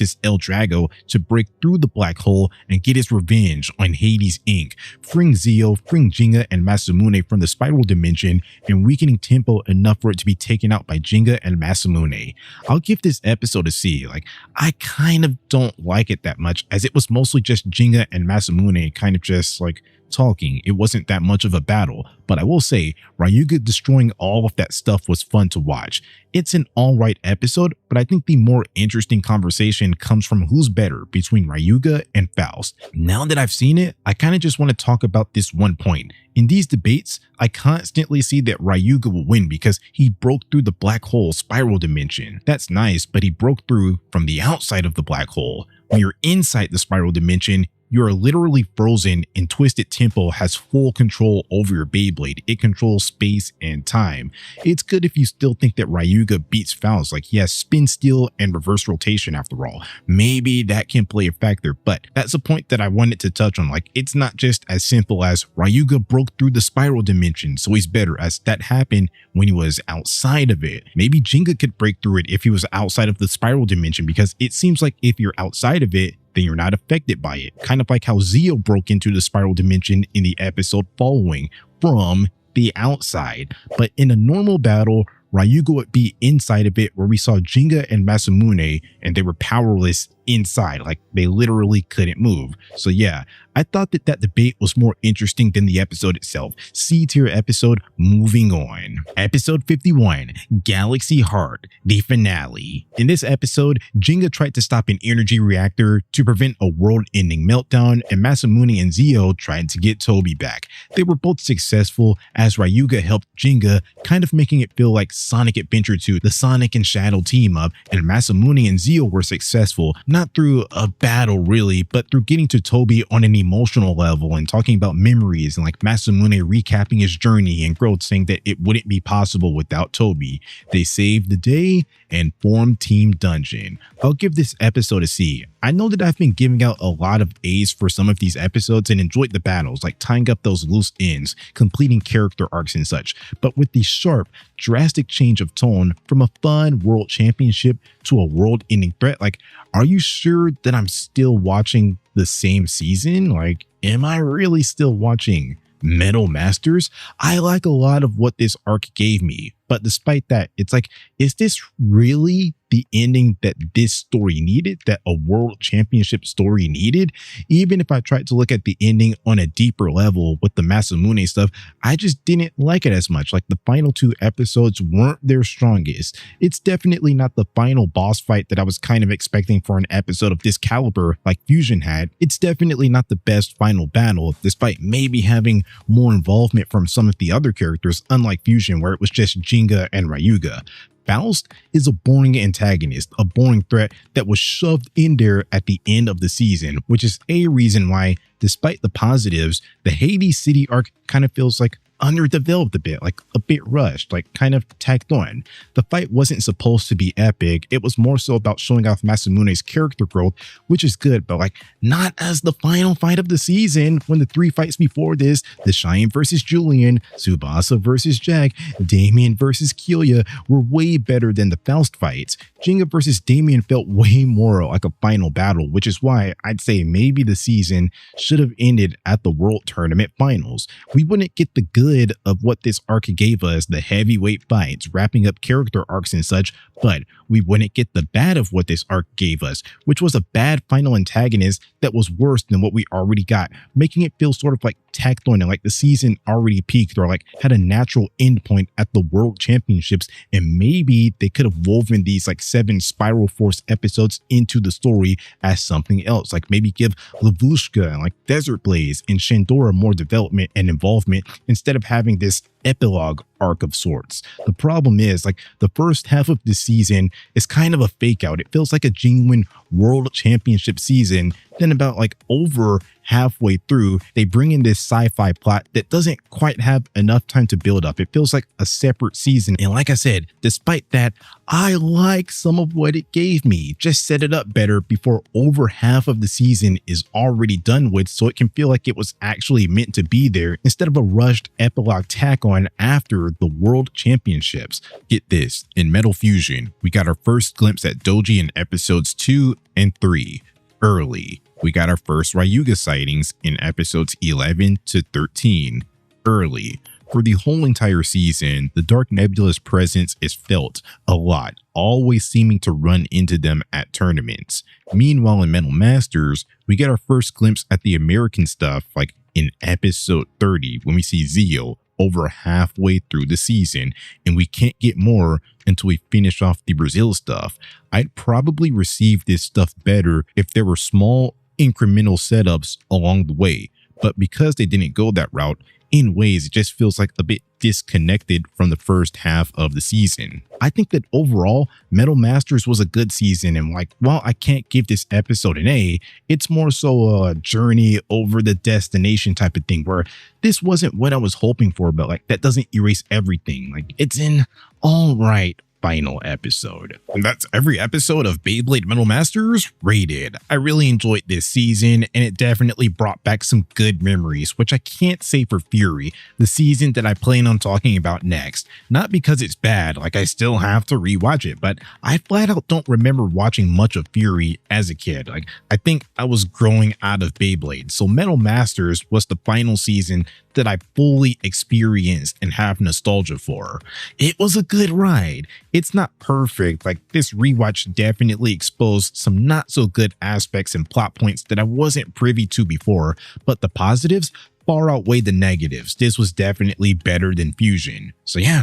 his El Drago to break through the black hole and get his revenge on Hades Inc., freeing Zio, freeing Digya and Masamune from the spiral dimension and weakening Tempo enough for it to be taken out by Digya and Masamune. I'll give this episode a C. Like I kind of don't like it that much, as it was mostly just Digya and Masamune kind of just like talking. It wasn't that much of a battle, but I will say Ryuga destroying all of that stuff was fun to watch. It's an alright episode, but I think the more interesting conversation comes from who's better between Ryuga and Faust. Now that I've seen it, I kind of just want to talk about this one point. In these debates, I constantly see that Ryuga will win because he broke through the black hole spiral dimension. That's nice, but he broke through from the outside of the black hole. When you're inside the spiral dimension, you are literally frozen, and Twisted Tempo has full control over your Beyblade. It controls space and time. It's good if you still think that Ryuga beats Faust, like he has spin steel and reverse rotation after all. Maybe that can play a factor, but that's a point that I wanted to touch on. Like it's not just as simple as Ryuga broke through the spiral dimension, so he's better, as that happened when he was outside of it. Maybe Digya could break through it if he was outside of the spiral dimension, because it seems like if you're outside of it, then you're not affected by it. Kind of like how Zio broke into the spiral dimension in the episode following from the outside. But in a normal battle, Ryuga would be inside of it, where we saw Digya and Masamune and they were powerless inside, like they literally couldn't move. So yeah, I thought that that debate was more interesting than the episode itself. C tier episode. Moving on. Episode 51, Galaxy Heart, the finale. In this episode, Digya tried to stop an energy reactor to prevent a world-ending meltdown, and Masamune and Zio tried to get Toby back. They were both successful, as Ryuga helped Digya, kind of making it feel like Sonic Adventure 2, the Sonic and Shadow team up, and Masamune and Zio were successful, not through a battle really, but through getting to Toby on an emotional level and talking about memories, and like Masamune recapping his journey and growth, saying that it wouldn't be possible without Toby. They saved the day and formed Team Dungeon. I'll give this episode a C. I know that I've been giving out a lot of A's for some of these episodes and enjoyed the battles, like tying up those loose ends, completing character arcs and such, but with the sharp, drastic change of tone from a fun world championship to a world-ending threat, like, are you sure that I'm still watching the same season? Like, am I really still watching Metal Masters? I like a lot of what this arc gave me, but despite that, it's like, is this really the ending that this story needed, that a world championship story needed? Even if I tried to look at the ending on a deeper level with the Masamune stuff, I just didn't like it as much. Like the final two episodes weren't their strongest. It's definitely not the final boss fight that I was kind of expecting for an episode of this caliber like Fusion had. It's definitely not the best final battle, despite maybe having more involvement from some of the other characters, unlike Fusion, where it was just Digya and Ryuga. Faust is a boring antagonist, a boring threat that was shoved in there at the end of the season, which is a reason why, despite the positives, the Hades City arc kind of feels like underdeveloped a bit, like a bit rushed, like kind of tacked on. The fight wasn't supposed to be epic. It was more so about showing off Masamune's character growth, which is good, but like not as the final fight of the season, when the three fights before this, the Cheyenne versus Julian, Tsubasa versus Jack, Damien versus Kilya, were way better than the Faust fights. Digya versus Damien felt way more like a final battle, which is why I'd say maybe the season should have ended at the World Tournament Finals. We wouldn't get the good of what this arc gave us, the heavyweight fights, wrapping up character arcs and such, but we wouldn't get the bad of what this arc gave us, which was a bad final antagonist that was worse than what we already got, making it feel sort of like tacked on and like the season already peaked or like had a natural endpoint at the World Championships, and maybe they could have woven these like 7 Spiral Force episodes into the story as something else. Like maybe give Lavushka and like Desert Blaze and Shandora more development and involvement instead of having this epilogue arc of sorts. The problem is like the first half of the season is kind of a fake out. It feels like a genuine World Championship season. Then about like over halfway through, they bring in this sci-fi plot that doesn't quite have enough time to build up. It feels like a separate season. And like I said, despite that, I like some of what it gave me. Just set it up better before over half of the season is already done with, so it can feel like it was actually meant to be there instead of a rushed epilogue tack on after the World Championships. Get this, in Metal Fusion, we got our first glimpse at Doji in episodes 2 and 3 early. We got our first Ryuga sightings in episodes 11 to 13 early. For the whole entire season, the Dark Nebula's presence is felt a lot, always seeming to run into them at tournaments. Meanwhile, in Metal Masters, we get our first glimpse at the American stuff like in episode 30 when we see Zio over halfway through the season, and we can't get more until we finish off the Brazil stuff. I'd probably receive this stuff better if there were small incremental setups along the way, but because they didn't go that route, in ways it just feels like a bit disconnected from the first half of the season. I think that overall Metal Masters was a good season, and like while I can't give this episode an A, it's more so a journey over the destination type of thing where this wasn't what I was hoping for, but like that doesn't erase everything. Like it's an all right final episode. And that's every episode of Beyblade Metal Masters rated. I really enjoyed this season, and it definitely brought back some good memories, which I can't say for Fury, the season that I plan on talking about next. Not because it's bad, like I still have to rewatch it, but I flat out don't remember watching much of Fury as a kid. Like I think I was growing out of Beyblade, so Metal Masters was the final season that I fully experienced and have nostalgia for. It was a good ride. It's not perfect, like this rewatch definitely exposed some not so good aspects and plot points that I wasn't privy to before, but the positives far outweigh the negatives. This was definitely better than Fusion. So yeah,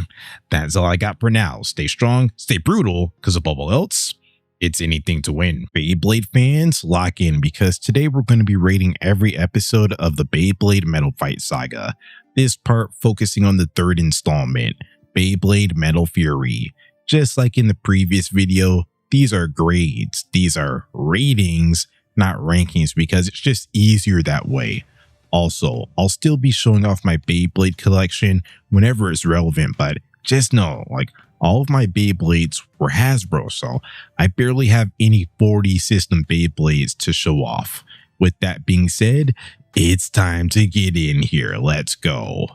that's all I got for now. Stay strong, stay brutal, because above all else, it's anything to win. Beyblade fans, lock in, because today we're going to be rating every episode of the Beyblade Metal Fight Saga. This part focusing on the third installment, Beyblade Metal Fury. Just like in the previous video, these are grades. These are ratings, not rankings, because it's just easier that way. Also, I'll still be showing off my Beyblade collection whenever it's relevant, but just know, like, all of my Beyblades were Hasbro, so I barely have any 40 system Beyblades to show off. With that being said, it's time to get in here. Let's go.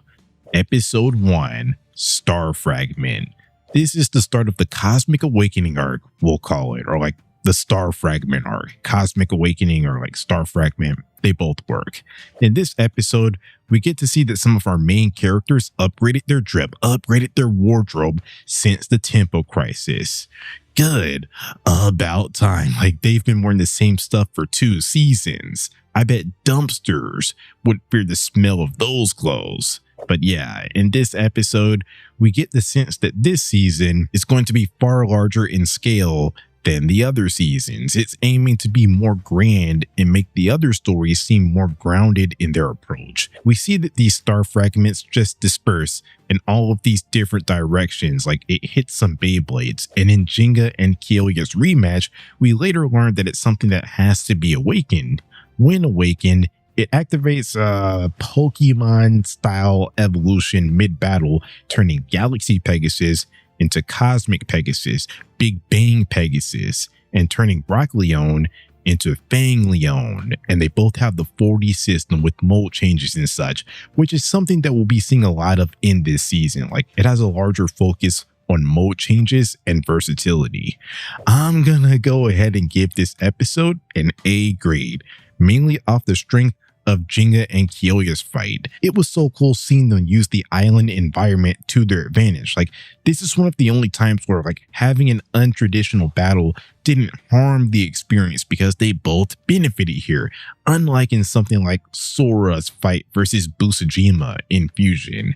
Episode 1, Star Fragment. This is the start of the Cosmic Awakening arc, we'll call it, or like the Star Fragment arc. Cosmic Awakening or like Star Fragment, they both work. In this episode, we get to see that some of our main characters upgraded their drip, upgraded their wardrobe since the Tempo Crisis. Good. About time. Like they've been wearing the same stuff for 2 seasons. I bet dumpsters would fear the smell of those clothes. But yeah, in this episode, we get the sense that this season is going to be far larger in scale than the other seasons. It's aiming to be more grand and make the other stories seem more grounded in their approach. We see that these star fragments just disperse in all of these different directions, like it hits some Beyblades, and in Digya and Kiyoya's rematch, we later learn that it's something that has to be awakened. When awakened, it activates a Pokemon-style evolution mid-battle, turning Galaxy Pegasus into Cosmic Pegasus, Big Bang Pegasus, and turning Brockleon into Fangleon. And they both have the 40 system with mold changes and such, which is something that we'll be seeing a lot of in this season. Like it has a larger focus on mode changes and versatility. I'm gonna go ahead and give this episode an A grade, mainly off the strength of Digya and Kiyoya's fight. It was so cool seeing them use the island environment to their advantage. Like this is one of the only times where like having an untraditional battle didn't harm the experience because they both benefited here, unlike in something like Sora's fight versus Busujima in Fusion.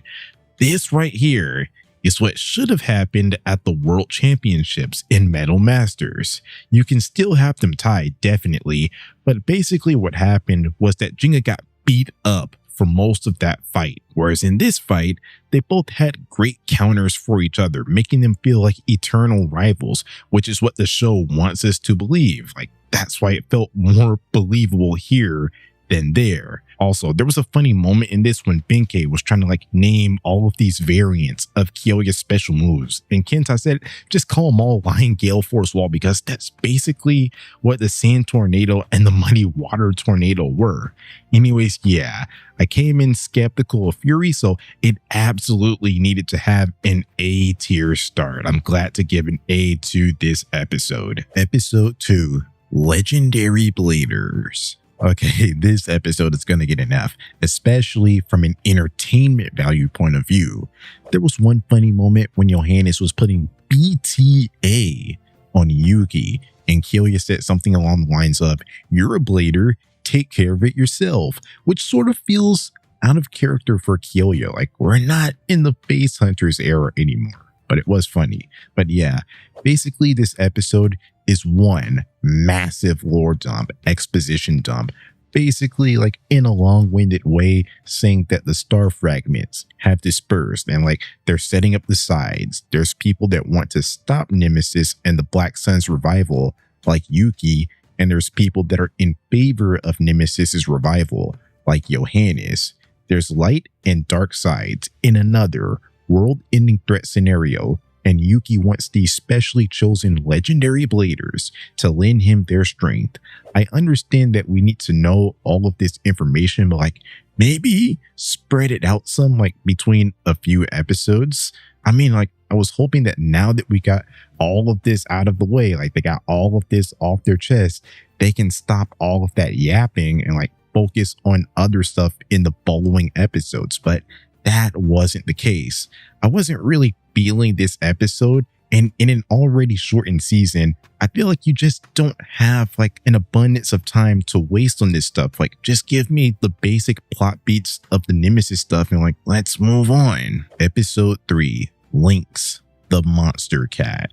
This right here is what should have happened at the World Championships in Metal Masters. You can still have them tied, definitely, but basically what happened was that Digya got beat up for most of that fight, whereas in this fight, they both had great counters for each other, making them feel like eternal rivals, which is what the show wants us to believe. Like, that's why it felt more believable here than there. Also, there was a funny moment in this when Benkei was trying to like name all of these variants of Kyoya's special moves, and Kenta said, just call them all Lion Gale Force Wall, because that's basically what the Sand Tornado and the Muddy Water Tornado were. Anyways, yeah, I came in skeptical of Fury, so it absolutely needed to have an A tier start. I'm glad to give an A to this episode. Episode 2, Legendary Bladers. Okay, this episode is going to get an F, especially from an entertainment value point of view. There was one funny moment when Johannes was putting BTA on Yuki, and Kyoya said something along the lines of, "You're a blader, take care of it yourself," which sort of feels out of character for Kyoya. Like, we're not in the Face Hunters era anymore, but it was funny. But yeah, basically this episode is one massive lore dump, exposition dump, basically like in a long-winded way saying that the star fragments have dispersed and like they're setting up the sides. There's people that want to stop Nemesis and the Black Sun's revival like Yuki, and there's people that are in favor of Nemesis's revival like Johannes. There's light and dark sides in another world-ending threat scenario, and Yuki wants these specially chosen legendary bladers to lend him their strength. I understand that we need to know all of this information, but like maybe spread it out some, like between a few episodes. I mean, like I was hoping that now that we got all of this out of the way, like they got all of this off their chest, they can stop all of that yapping and like focus on other stuff in the following episodes. But that wasn't the case. I wasn't really feeling this episode, and in an already shortened season, I feel like you just don't have like an abundance of time to waste on this stuff. Like, just give me the basic plot beats of the Nemesis stuff and like, let's move on. Episode 3, Lynx, the Monster Cat.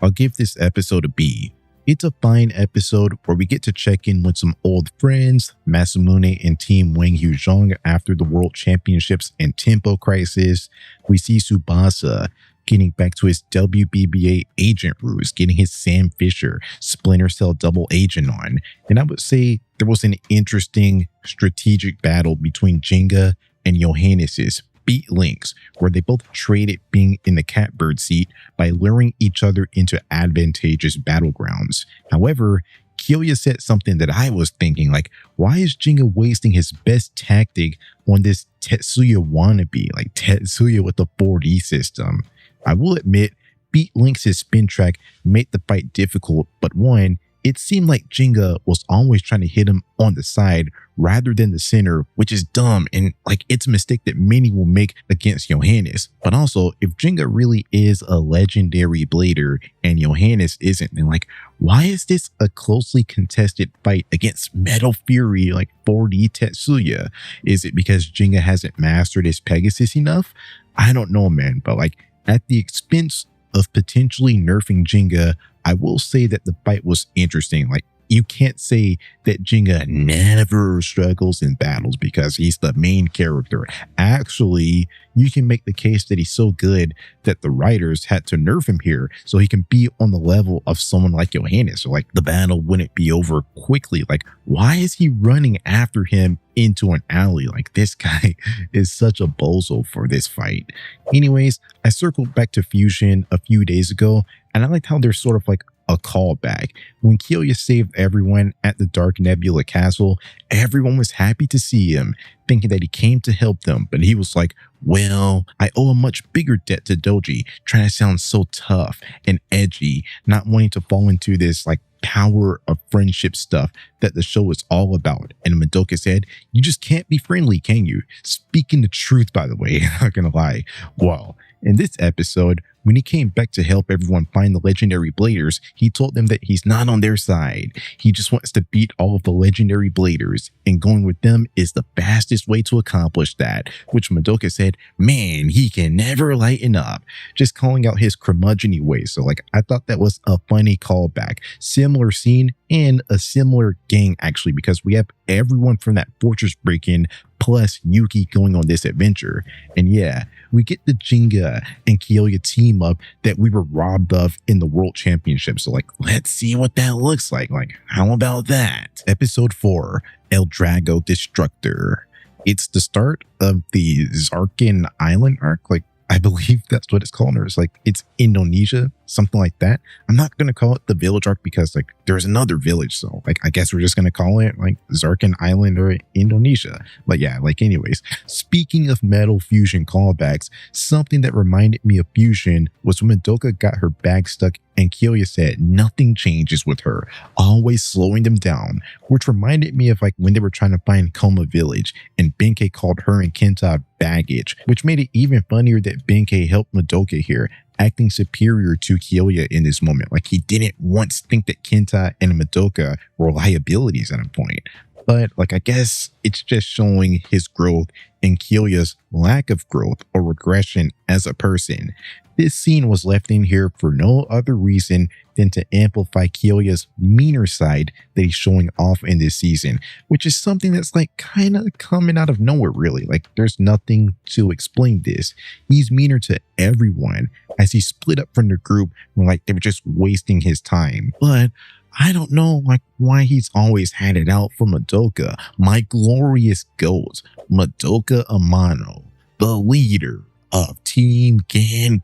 I'll give this episode a B. It's a fine episode where we get to check in with some old friends, Masamune and Team Wang Huzhong after the World Championships and Tempo Crisis. We see Tsubasa getting back to his WBBA agent ruse, getting his Sam Fisher Splinter Cell double agent on. And I would say there was an interesting strategic battle between Digya and Johannes's Beat Lynx, where they both traded being in the catbird seat by luring each other into advantageous battlegrounds. However, Kyoya said something that I was thinking, like, why is Digya wasting his best tactic on this Tetsuya wannabe, like Tetsuya with the 4D system? I will admit, Beat Lynx's spin track made the fight difficult, but one, it seemed like Digya was always trying to hit him on the side rather than the center, which is dumb, and like it's a mistake that many will make against Johannes. But also, if Digya really is a legendary blader and Johannes isn't, then like, why is this a closely contested fight against Metal Fury like 4D Tetsuya? Is it because Digya hasn't mastered his Pegasus enough? I don't know, man, but like at the expense of potentially nerfing Digya, I will say that the fight was interesting. Like, you can't say that Digya never struggles in battles because he's the main character. Actually, you can make the case that he's so good that the writers had to nerf him here so he can be on the level of someone like Johannes. So like the battle wouldn't be over quickly. Like, why is he running after him into an alley? Like, this guy is such a bozo for this fight. Anyways, I circled back to Fusion a few days ago, and I liked how there's sort of like a callback. When Kyoya saved everyone at the Dark Nebula Castle, everyone was happy to see him, thinking that he came to help them, but he was like, well, I owe a much bigger debt to Doji, trying to sound so tough and edgy, not wanting to fall into this like power of friendship stuff that the show is all about. And Madoka said, you just can't be friendly, can you? Speaking the truth, by the way, not gonna lie. Well, in this episode, When he came back to help everyone find the legendary bladers, he told them that he's not on their side. He just wants to beat all of the legendary bladers, and going with them is the fastest way to accomplish that, which Madoka said, man, he can never lighten up, just calling out his curmudgeon-y ways. So like, I thought that was a funny callback. Similar scene and a similar gang actually, because we have everyone from that fortress break-in plus Yuki going on this adventure. And yeah, we get the Digya and Kyoya team up that we were robbed of in the World Championship. So like, let's see what that looks like. Like, how about that? Episode 4, El Drago Destructor. It's the start of the Zarkin Island arc. Like, I believe that's what it's called, or it's like, it's Indonesia, something like that. I'm not going to call it the village arc because like there's another village. So like, I guess we're just going to call it like Zarkin Island or Indonesia. But yeah, like anyways, speaking of Metal Fusion callbacks, something that reminded me of Fusion was when Madoka got her bag stuck and Kyoya said nothing changes with her, always slowing them down, which reminded me of like when they were trying to find Koma Village and Benkei called her and Kenta baggage, which made it even funnier that Benkei helped Madoka here, acting superior to Kyoya in this moment. Like he didn't once think that Kenta and Madoka were liabilities at a point. But like, I guess it's just showing his growth and Kyoya's lack of growth or regression as a person. This scene was left in here for no other reason than to amplify Kyoya's meaner side that he's showing off in this season, which is something that's like kind of coming out of nowhere really. Like there's nothing to explain this. He's meaner to everyone as he split up from the group when like they were just wasting his time. But I don't know like why he's always had it out for Madoka, my glorious goat, Madoka Amano, the leader of Team Gan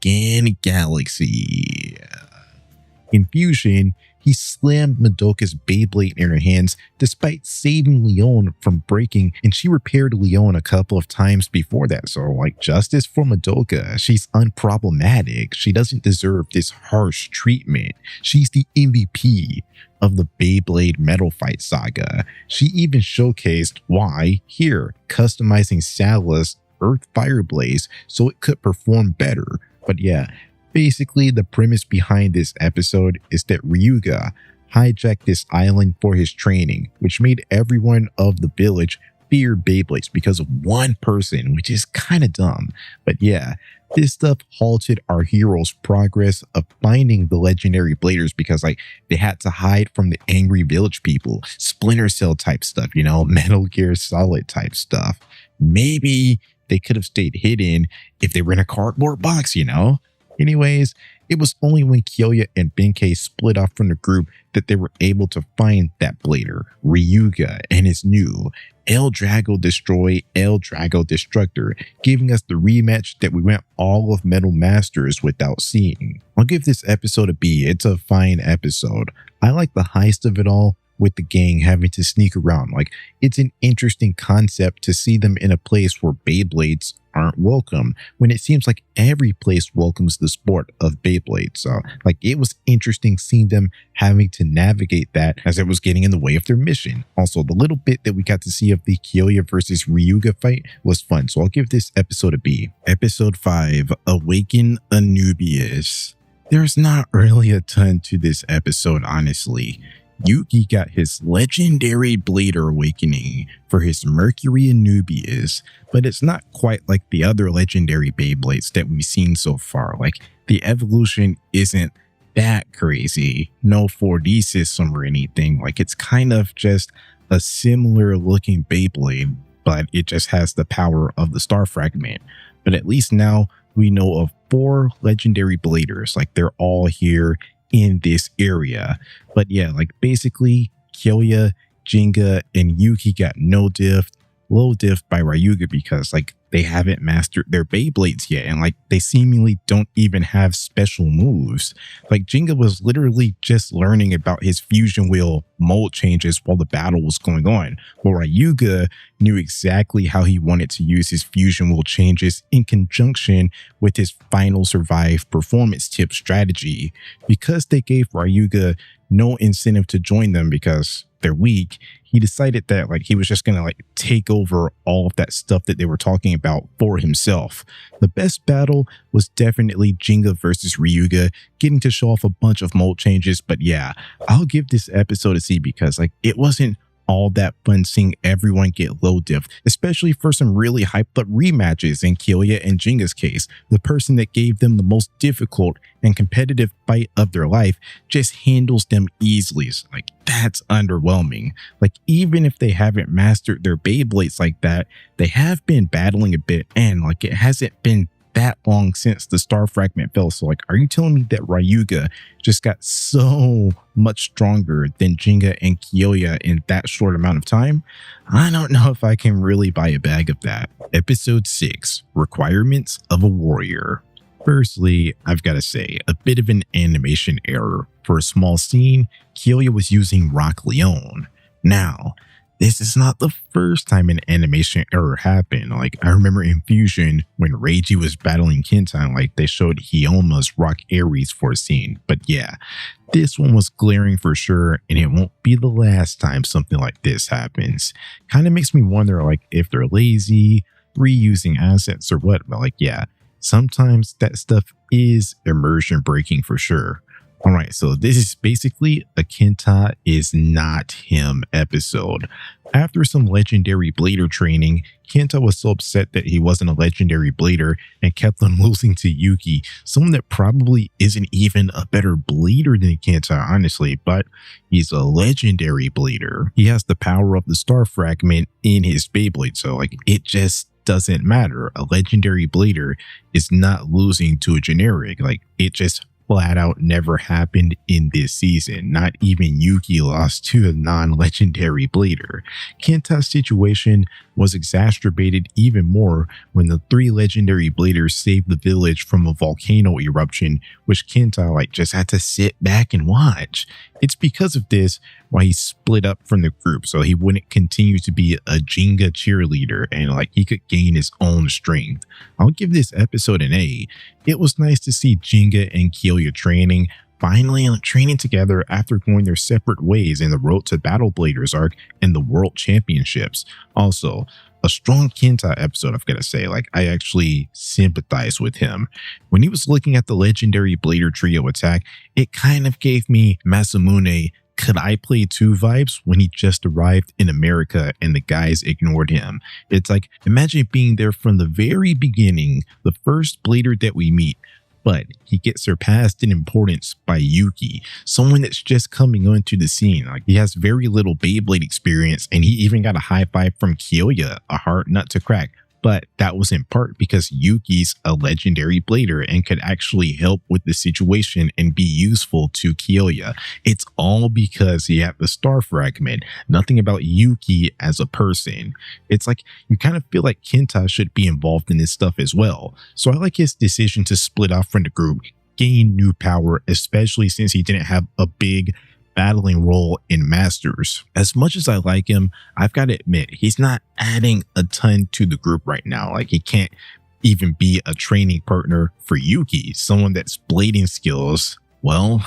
Galaxy. In Fusion, he slammed Madoka's Beyblade in her hands despite saving Leon from breaking, and she repaired Leon a couple of times before that. So like, justice for Madoka. She's unproblematic. She doesn't deserve this harsh treatment. She's the MVP of the Beyblade Metal Fight Saga. She even showcased why here, customizing Sala's Earth Fire Blaze so it could perform better. But yeah, basically the premise behind this episode is that Ryuga hijacked this island for his training, which made everyone of the village fear Beyblades because of one person, which is kind of dumb. But yeah, this stuff halted our heroes' progress of finding the legendary bladers because like they had to hide from the angry village people, Splinter Cell type stuff, you know, Metal Gear Solid type stuff. Maybe they could have stayed hidden if they were in a cardboard box, you know? Anyways, it was only when Kyoya and Benkei split off from the group that they were able to find that blader, Ryuga, and his new El Drago Destroy, El Drago Destructor, giving us the rematch that we went all of Metal Masters without seeing. I'll give this episode a B. It's a fine episode. I like the heist of it all, with the gang having to sneak around. Like, it's an interesting concept to see them in a place where Beyblades aren't welcome, when it seems like every place welcomes the sport of Beyblade. So like, it was interesting seeing them having to navigate that as it was getting in the way of their mission. Also, the little bit that we got to see of the Kyoya versus Ryuga fight was fun. So I'll give this episode a B. Episode 5, Awaken Anubius. There's not really a ton to this episode, honestly. Yuki got his legendary blader awakening for his Mercury Anubius, but it's not quite like the other legendary Beyblades that we've seen so far. Like, the evolution isn't that crazy, no 4D system or anything. Like, it's kind of just a similar looking Beyblade, but it just has the power of the star fragment. But at least now we know of 4 legendary bladers. Like, they're all here in this area. But yeah, like basically Kyoya, Digya, and Yuki got no diff, low diff by Ryuga because like they haven't mastered their Beyblades yet, and like they seemingly don't even have special moves. Like Digya was literally just learning about his fusion wheel mold changes while the battle was going on, while Ryuga knew exactly how he wanted to use his fusion wheel changes in conjunction with his final survive performance tip strategy. Because they gave Ryuga no incentive to join them because their week, he decided that like he was just gonna like take over all of that stuff that they were talking about for himself. The best battle was definitely Digya versus Ryuga, getting to show off a bunch of mold changes. But yeah, I'll give this episode a C because like it wasn't all that fun seeing everyone get low diff, especially for some really hyped up rematches in Kyoya and Digya's case. The person that gave them the most difficult and competitive fight of their life just handles them easily. So, like, that's underwhelming. Like, even if they haven't mastered their Beyblades like that, they have been battling a bit, and like it hasn't been that long since the star fragment fell. So like, are you telling me that Ryuga just got so much stronger than Digya and Kyoya in that short amount of time? I don't know if I can really buy a bag of that. Episode 6, Requirements of a Warrior. Firstly, I've got to say, a bit of an animation error. For a small scene, Kyoya was using Rock Leon. Now, this is not the first time an animation error happened. Like, I remember in Fusion, when Reiji was battling Kenta, like, they showed Hyoma's Rock Ares for a scene. But yeah, this one was glaring for sure, and it won't be the last time something like this happens. Kind of makes me wonder, like, if they're lazy, reusing assets or what. But like, yeah, sometimes that stuff is immersion breaking for sure. Alright, so this is basically a Kenta is not him episode. After some legendary blader training, Kenta was so upset that he wasn't a legendary blader and kept on losing to Yuki, someone that probably isn't even a better blader than Kenta, honestly, but he's a legendary blader. He has the power of the star fragment in his Beyblade, so like it just doesn't matter. A legendary blader is not losing to a generic, like it just flat out never happened in this season. Not even Yuki lost to a non-legendary blader. Kenta's situation was exacerbated even more when the 3 legendary bladers saved the village from a volcano eruption, which Kenta like just had to sit back and watch. It's because of this why he split up from the group, so he wouldn't continue to be a Digya cheerleader and like he could gain his own strength. I'll give this episode an A. It was nice to see Digya and Kyoya finally training together after going their separate ways in the Road to Battle Bladers arc and the World Championships. Also, a strong Kenta episode, I've got to say. Like, I actually sympathize with him. When he was looking at the legendary Blader Trio attack, it kind of gave me Masamune Could I Play 2 vibes when he just arrived in America and the guys ignored him. It's like, imagine being there from the very beginning, the first Blader that we meet, but he gets surpassed in importance by Yuki, someone that's just coming onto the scene. Like, he has very little Beyblade experience, and he even got a high five from Kyoya, a hard nut to crack. But that was in part because Yuki's a legendary blader and could actually help with the situation and be useful to Kyoya. It's all because he had the star fragment, nothing about Yuki as a person. It's like you kind of feel like Kenta should be involved in this stuff as well. So I like his decision to split off from the group, gain new power, especially since he didn't have a big battling role in Masters. As much as I like him, I've got to admit, he's not adding a ton to the group right now. Like, he can't even be a training partner for Yuki, someone that's blading skills, well,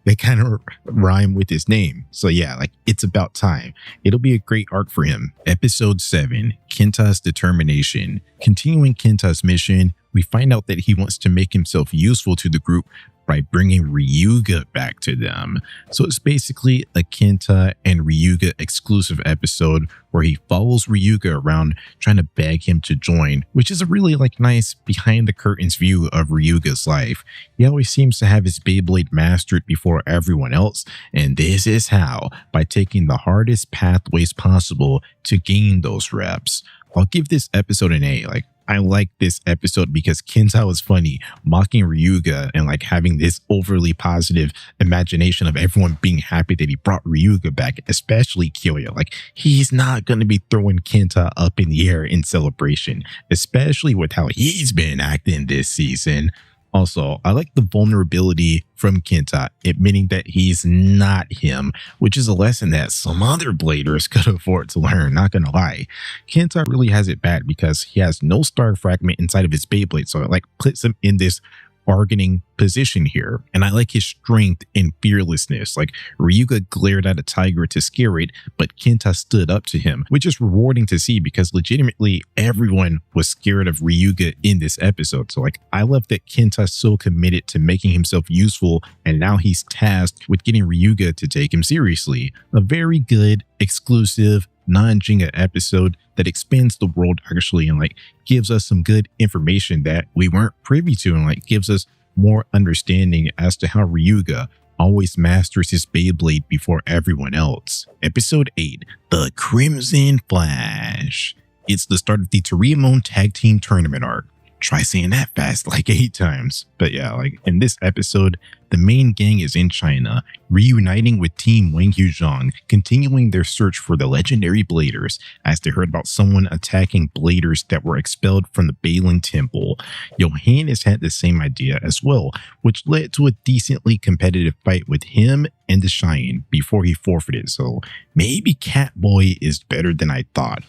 they kind of rhyme with his name. So yeah, like, it's about time. It'll be a great arc for him. Episode 7, Kenta's Determination. Continuing Kenta's mission, we find out that he wants to make himself useful to the group by bringing Ryuga back to them. So it's basically a Kenta and Ryuga exclusive episode where he follows Ryuga around trying to beg him to join, which is a really like nice behind the curtains view of Ryuga's life. He always seems to have his Beyblade mastered before everyone else, and this is how, by taking the hardest pathways possible to gain those reps. I'll give this episode an A. Like, I like this episode because Kenta was funny, mocking Ryuga and like having this overly positive imagination of everyone being happy that he brought Ryuga back, especially Kyoya. Like, he's not going to be throwing Kenta up in the air in celebration, especially with how he's been acting this season. Also, I like the vulnerability from Kenta, admitting that he's not him, which is a lesson that some other bladers could afford to learn, not gonna lie. Kenta really has it bad because he has no star fragment inside of his Beyblade, so it like puts him in this bargaining position here, and I like his strength and fearlessness. Like, Ryuga glared at a tiger to scare it, but Kenta stood up to him, which is rewarding to see because legitimately everyone was scared of Ryuga in this episode. So like, I love that Kenta's so committed to making himself useful, and now he's tasked with getting Ryuga to take him seriously. A very good, exclusive, non-Jenga episode that expands the world actually, and like gives us some good information that we weren't privy to, and like gives us more understanding as to how Ryuga always masters his Beyblade before everyone else. Episode 8, The Crimson Flash. It's the start of the Toryumon Tag Team Tournament arc. Try saying that fast like 8 times. But yeah, like in this episode, the main gang is in China, reuniting with Team Wang Huzhong, continuing their search for the legendary Bladers, as they heard about someone attacking Bladers that were expelled from the Bailing Temple. Johannes had the same idea as well, which led to a decently competitive fight with him and the Cheyenne before he forfeited, so maybe Catboy is better than I thought.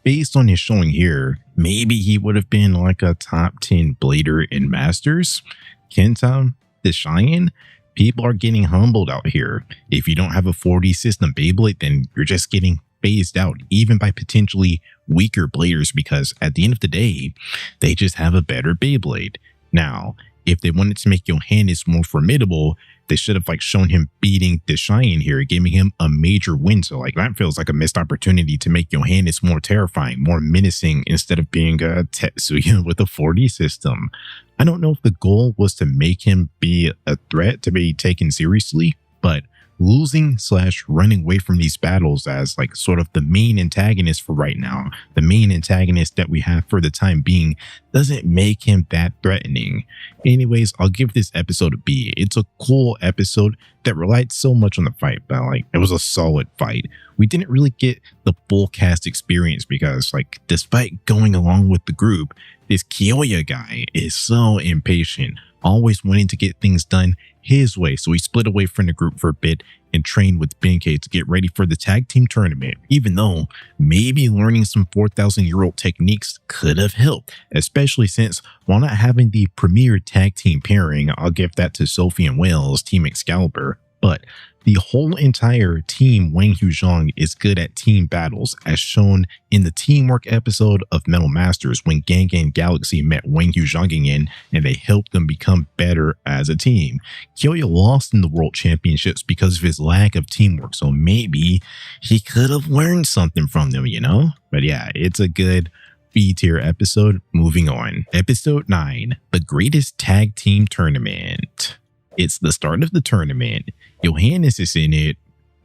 Based on his showing here, maybe he would have been like a top 10 Blader in Masters. Kenta, the Cheyenne, people are getting humbled out here. If you don't have a 4D system Beyblade, then you're just getting phased out, even by potentially weaker Bladers, because at the end of the day, they just have a better Beyblade. Now, if they wanted to make Johannes more formidable, they should have like shown him beating the Cheyenne here, giving him a major win. So like that feels like a missed opportunity to make Johannes more terrifying, more menacing, instead of being a Tetsuya with a 4D system. I don't know if the goal was to make him be a threat to be taken seriously, but losing/running away from these battles as like sort of the main antagonist for right now, the main antagonist that we have for the time being, doesn't make him that threatening. Anyways, I'll give this episode a B. It's a cool episode that relied so much on the fight, but like it was a solid fight. We didn't really get the full cast experience because like despite going along with the group, this Kyoya guy is so impatient, always wanting to get things done his way. So he split away from the group for a bit and trained with Benkei to get ready for the tag team tournament, even though maybe learning some 4,000-year-old techniques could have helped, especially since while not having the premier tag team pairing, I'll give that to Sophie and Wales, Team Excalibur, but the whole entire team Wang Huzhong is good at team battles, as shown in the teamwork episode of Metal Masters when Gang Gang Galaxy met Wang Huzhong again and they helped them become better as a team. Kyoya lost in the World Championships because of his lack of teamwork, so maybe he could have learned something from them, you know? But yeah, it's a good B-tier episode. Moving on. Episode 9, The Greatest Tag Team Tournament. It's the start of the tournament. Johannes is in it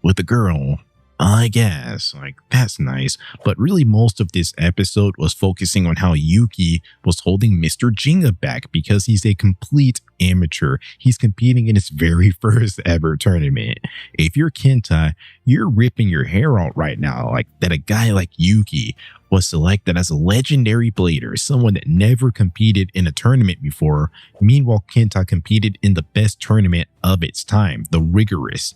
with a girl, I guess. Like, that's nice. But really, most of this episode was focusing on how Yuki was holding Mr. Jenga back because he's a complete amateur. He's competing in his very first ever tournament. If you're Kenta, you're ripping your hair out right now, like that a guy like Yuki was selected as a legendary blader, someone that never competed in a tournament before. Meanwhile, Kenta competed in the best tournament of its time, the rigorous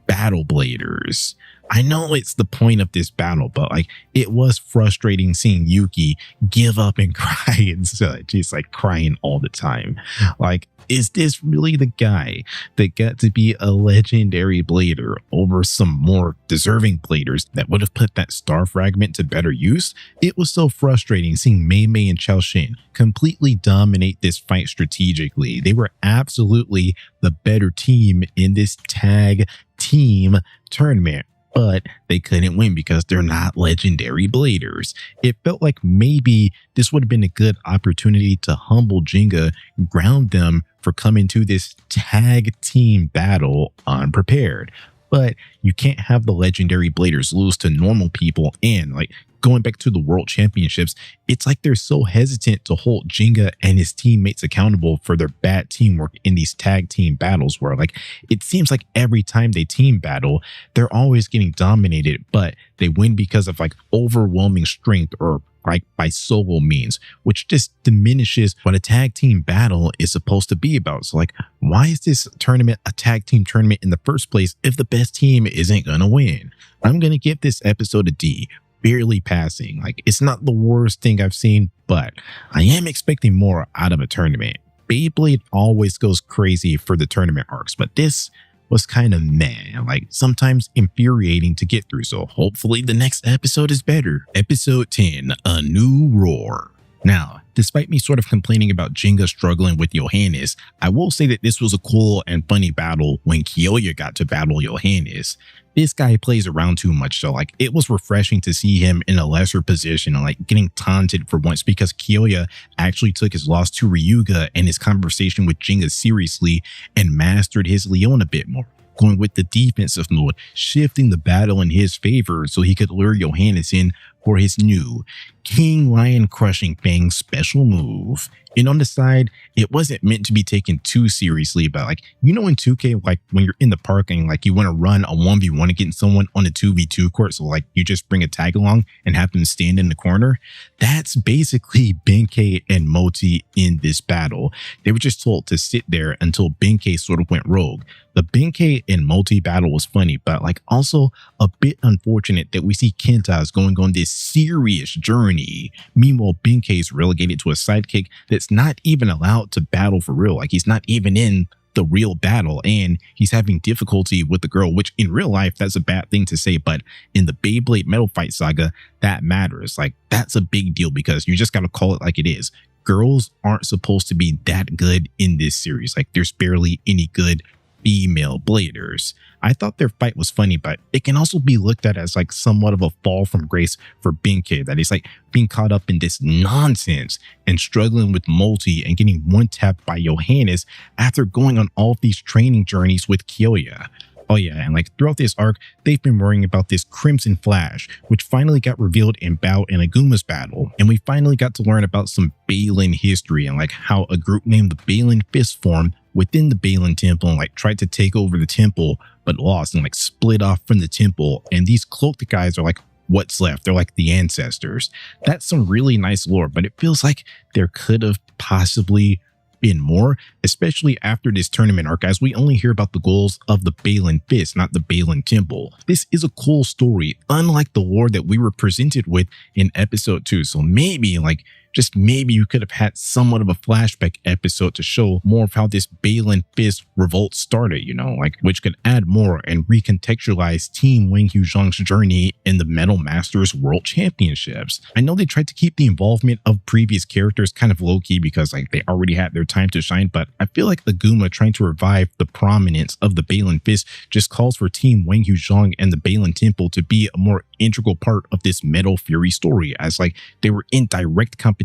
Battle Bladers. I know it's the point of this battle, but like it was frustrating seeing Yuki give up and cry and such. He's like crying all the time. Like, is this really the guy that got to be a legendary blader over some more deserving bladers that would have put that star fragment to better use? It was so frustrating seeing Mei Mei and Chao Shin completely dominate this fight strategically. They were absolutely the better team in this tag team tournament, but they couldn't win because they're not legendary bladers. It felt like maybe this would have been a good opportunity to humble Jenga, ground them for coming to this tag team battle unprepared. But you can't have the legendary bladers lose to normal people, and like going back to the World Championships, it's like they're so hesitant to hold Jenga and his teammates accountable for their bad teamwork in these tag team battles, where like it seems like every time they team battle, they're always getting dominated, but they win because of like overwhelming strength or like by solo means, which just diminishes what a tag team battle is supposed to be about. So like, why is this tournament a tag team tournament in the first place if the best team isn't gonna win? I'm gonna give this episode a D. Barely passing. Like, it's not the worst thing I've seen, but I am expecting more out of a tournament. Beyblade always goes crazy for the tournament arcs, but this was kind of meh, like sometimes infuriating to get through, so hopefully the next episode is better. Episode 10, A New Roar. Now, despite me sort of complaining about Digya struggling with Johannes, I will say that this was a cool and funny battle when Kyoya got to battle Johannes. This guy plays around too much, so like it was refreshing to see him in a lesser position and like getting taunted for once, because Kyoya actually took his loss to Ryuga and his conversation with Digya seriously and mastered his Leon a bit more, going with the defensive mode, shifting the battle in his favor so he could lure Johannes in for his new King Lion Crushing Fang special move. And on the side, it wasn't meant to be taken too seriously, but like, you know, in 2K, like when you're in the park and like you want to run a 1v1 against someone on a 2v2 court, so like you just bring a tag along and have them stand in the corner. That's basically Benkei and Moti in this battle. They were just told to sit there until Benkei sort of went rogue. The Benkei and Moti battle was funny, but like also a bit unfortunate that we see Kenta's going on this serious journey. Meanwhile, Benkei is relegated to a sidekick that's not even allowed to battle for real. Like he's not even in the real battle, and he's having difficulty with the girl, which in real life, that's a bad thing to say, but in the Beyblade Metal Fight Saga, that matters. Like that's a big deal because you just got to call it like it is. Girls aren't supposed to be that good in this series. Like there's barely any good female bladers. I thought their fight was funny, but it can also be looked at as like somewhat of a fall from grace for Benkei, that he's like being caught up in this nonsense and struggling with Moti and getting one tapped by Johannes after going on all of these training journeys with Kyoya. Oh yeah, and like throughout this arc, they've been worrying about this Crimson Flash, which finally got revealed in Bao and Aguma's battle. And we finally got to learn about some Balin history and like how a group named the Balin Fist formed within the Balin Temple and like tried to take over the temple, but lost and like split off from the temple. And these cloaked guys are like what's left. They're like the ancestors. That's some really nice lore, but it feels like there could have possibly been more, especially after this tournament arc, as we only hear about the goals of the Balin Fist, not the Balin Temple. This is a cool story, unlike the lore that we were presented with in episode 2. So maybe like just maybe you could have had somewhat of a flashback episode to show more of how this Balin Fist revolt started, you know, like which could add more and recontextualize Team Wang Huzhang's journey in the Metal Masters World Championships. I know they tried to keep the involvement of previous characters kind of low-key because like they already had their time to shine, but I feel like Aguma trying to revive the prominence of the Balin Fist just calls for Team Wang Huzhang and the Balin Temple to be a more integral part of this Metal Fury story, as like they were in direct competition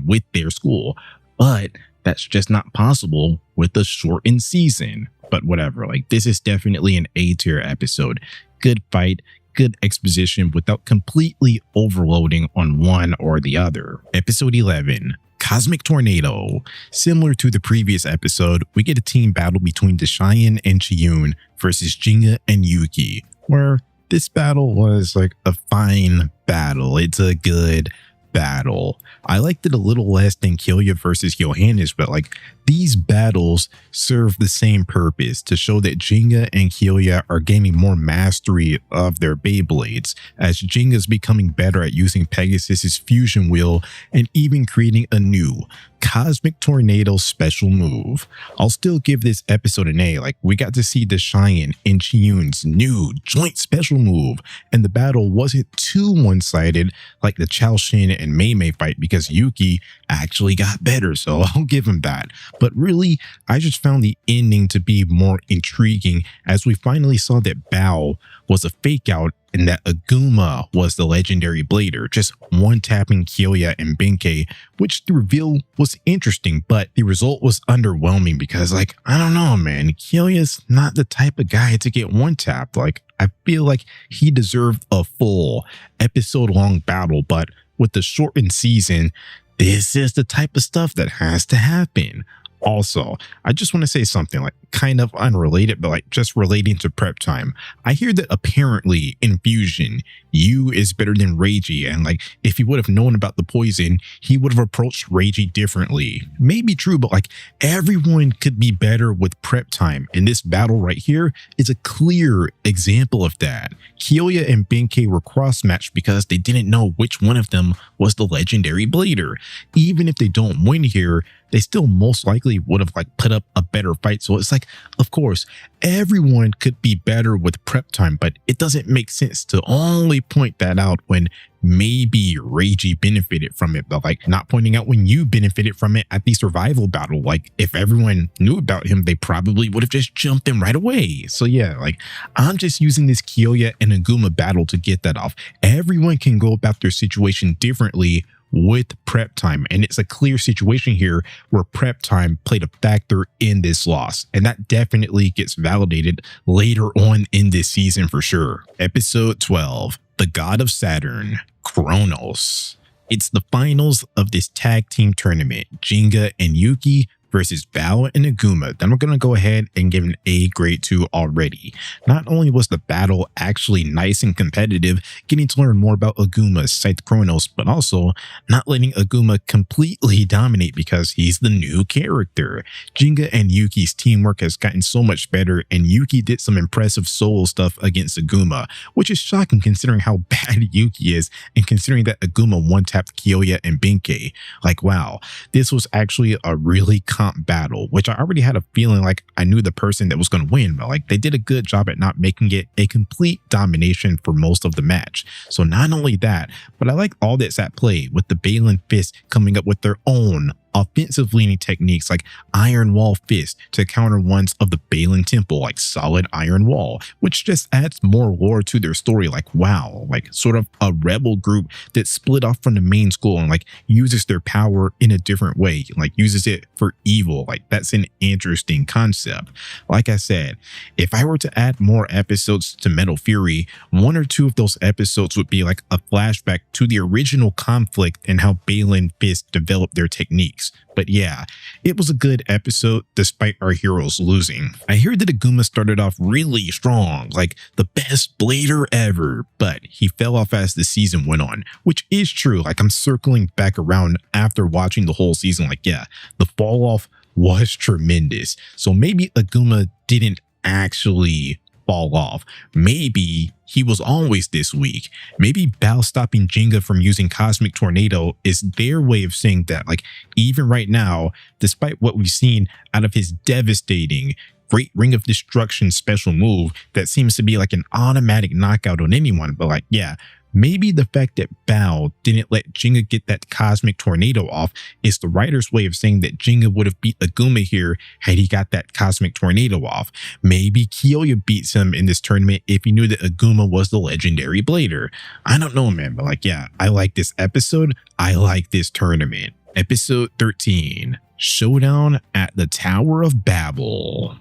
with their school. But that's just not possible with a shortened season. But whatever, like this is definitely an A-tier episode. Good fight, good exposition without completely overloading on one or the other. Episode 11. Cosmic Tornado. Similar to the previous episode, we get a team battle between Deshayan and Chiyun versus Digya and Yuki, where this battle was like a fine battle. It's a good battle. I liked it a little less than Kyoya versus Johannes, but like these battles serve the same purpose, to show that Digya and Kyoya are gaining more mastery of their Beyblades, as Jinga's becoming better at using Pegasus's fusion wheel and even creating a new Cosmic Tornado special move. I'll still give this episode an A. Like we got to see Deshayan and Chiyun's new joint special move, and the battle wasn't too one-sided like the Chaoshin and Mei Mei fight, because Yuki actually got better, so I'll give him that. But really, I just found the ending to be more intriguing, as we finally saw that Bao was a fake out and that Aguma was the legendary blader, just one-tapping Kyoya and Benkei, which the reveal was interesting, but the result was underwhelming because, like, I don't know, man, Kyoya's not the type of guy to get one-tapped. Like, I feel like he deserved a full episode-long battle, but with the shortened season, this is the type of stuff that has to happen. Also, I just want to say something like kind of unrelated, but like just relating to prep time. I hear that apparently in Fusion, Yu is better than Reiji, and like if he would have known about the poison, he would have approached Reiji differently. Maybe true, but like everyone could be better with prep time, and this battle right here is a clear example of that. Kyoya and Benkei were cross-matched because they didn't know which one of them was the legendary blader. Even if they don't win here, they still most likely would have like put up a better fight. So it's like, of course, everyone could be better with prep time, but it doesn't make sense to only point that out when maybe Reiji benefited from it, but like not pointing out when you benefited from it at the survival battle. Like if everyone knew about him, they probably would have just jumped him right away. So yeah, like I'm just using this Kyoya and Aguma battle to get that off. Everyone can go about their situation differently with prep time, and it's a clear situation here where prep time played a factor in this loss, and that definitely gets validated later on in this season for sure. Episode 12, the God of Saturn, Kronos. It's the finals of this tag team tournament, Jinga and Yuki versus Bao and Aguma. Then we're going to go ahead and give an A grade to already. Not only was the battle actually nice and competitive, getting to learn more about Aguma's Scythe Kronos, but also not letting Aguma completely dominate because he's the new character. Jinga and Yuki's teamwork has gotten so much better, and Yuki did some impressive solo stuff against Aguma, which is shocking considering how bad Yuki is and considering that Aguma one-tapped Kyoya and Benkei. Like, wow, this was actually a really battle, which I already had a feeling like I knew the person that was going to win, but like they did a good job at not making it a complete domination for most of the match. So not only that, but I like all that's at play with the Balin Fist coming up with their own offensive leaning techniques like Iron Wall Fist to counter ones of the Balin Temple, like Solid Iron Wall, which just adds more lore to their story. Like, wow, like sort of a rebel group that split off from the main school and like uses their power in a different way, like uses it for evil. Like that's an interesting concept. Like I said, if I were to add more episodes to Metal Fury, 1 or 2 of those episodes would be like a flashback to the original conflict and how Balin Fist developed their techniques. But yeah, it was a good episode despite our heroes losing. I hear that Aguma started off really strong, like the best blader ever, but he fell off as the season went on, which is true. Like I'm circling back around after watching the whole season. Like, yeah, the fall off was tremendous. So maybe Aguma didn't actually fall off. Maybe he was always this weak. Maybe Bao stopping Jinga from using Cosmic Tornado is their way of saying that, like, even right now, despite what we've seen out of his devastating Great Ring of Destruction special move that seems to be like an automatic knockout on anyone, but like, yeah, maybe the fact that Bao didn't let Jinga get that Cosmic Tornado off is the writer's way of saying that Jinga would have beat Aguma here had he got that Cosmic Tornado off. Maybe Kyoya beats him in this tournament if he knew that Aguma was the legendary blader. I don't know, man, but like, yeah, I like this episode. I like this tournament. Episode 13, Showdown at the Tower of Babel.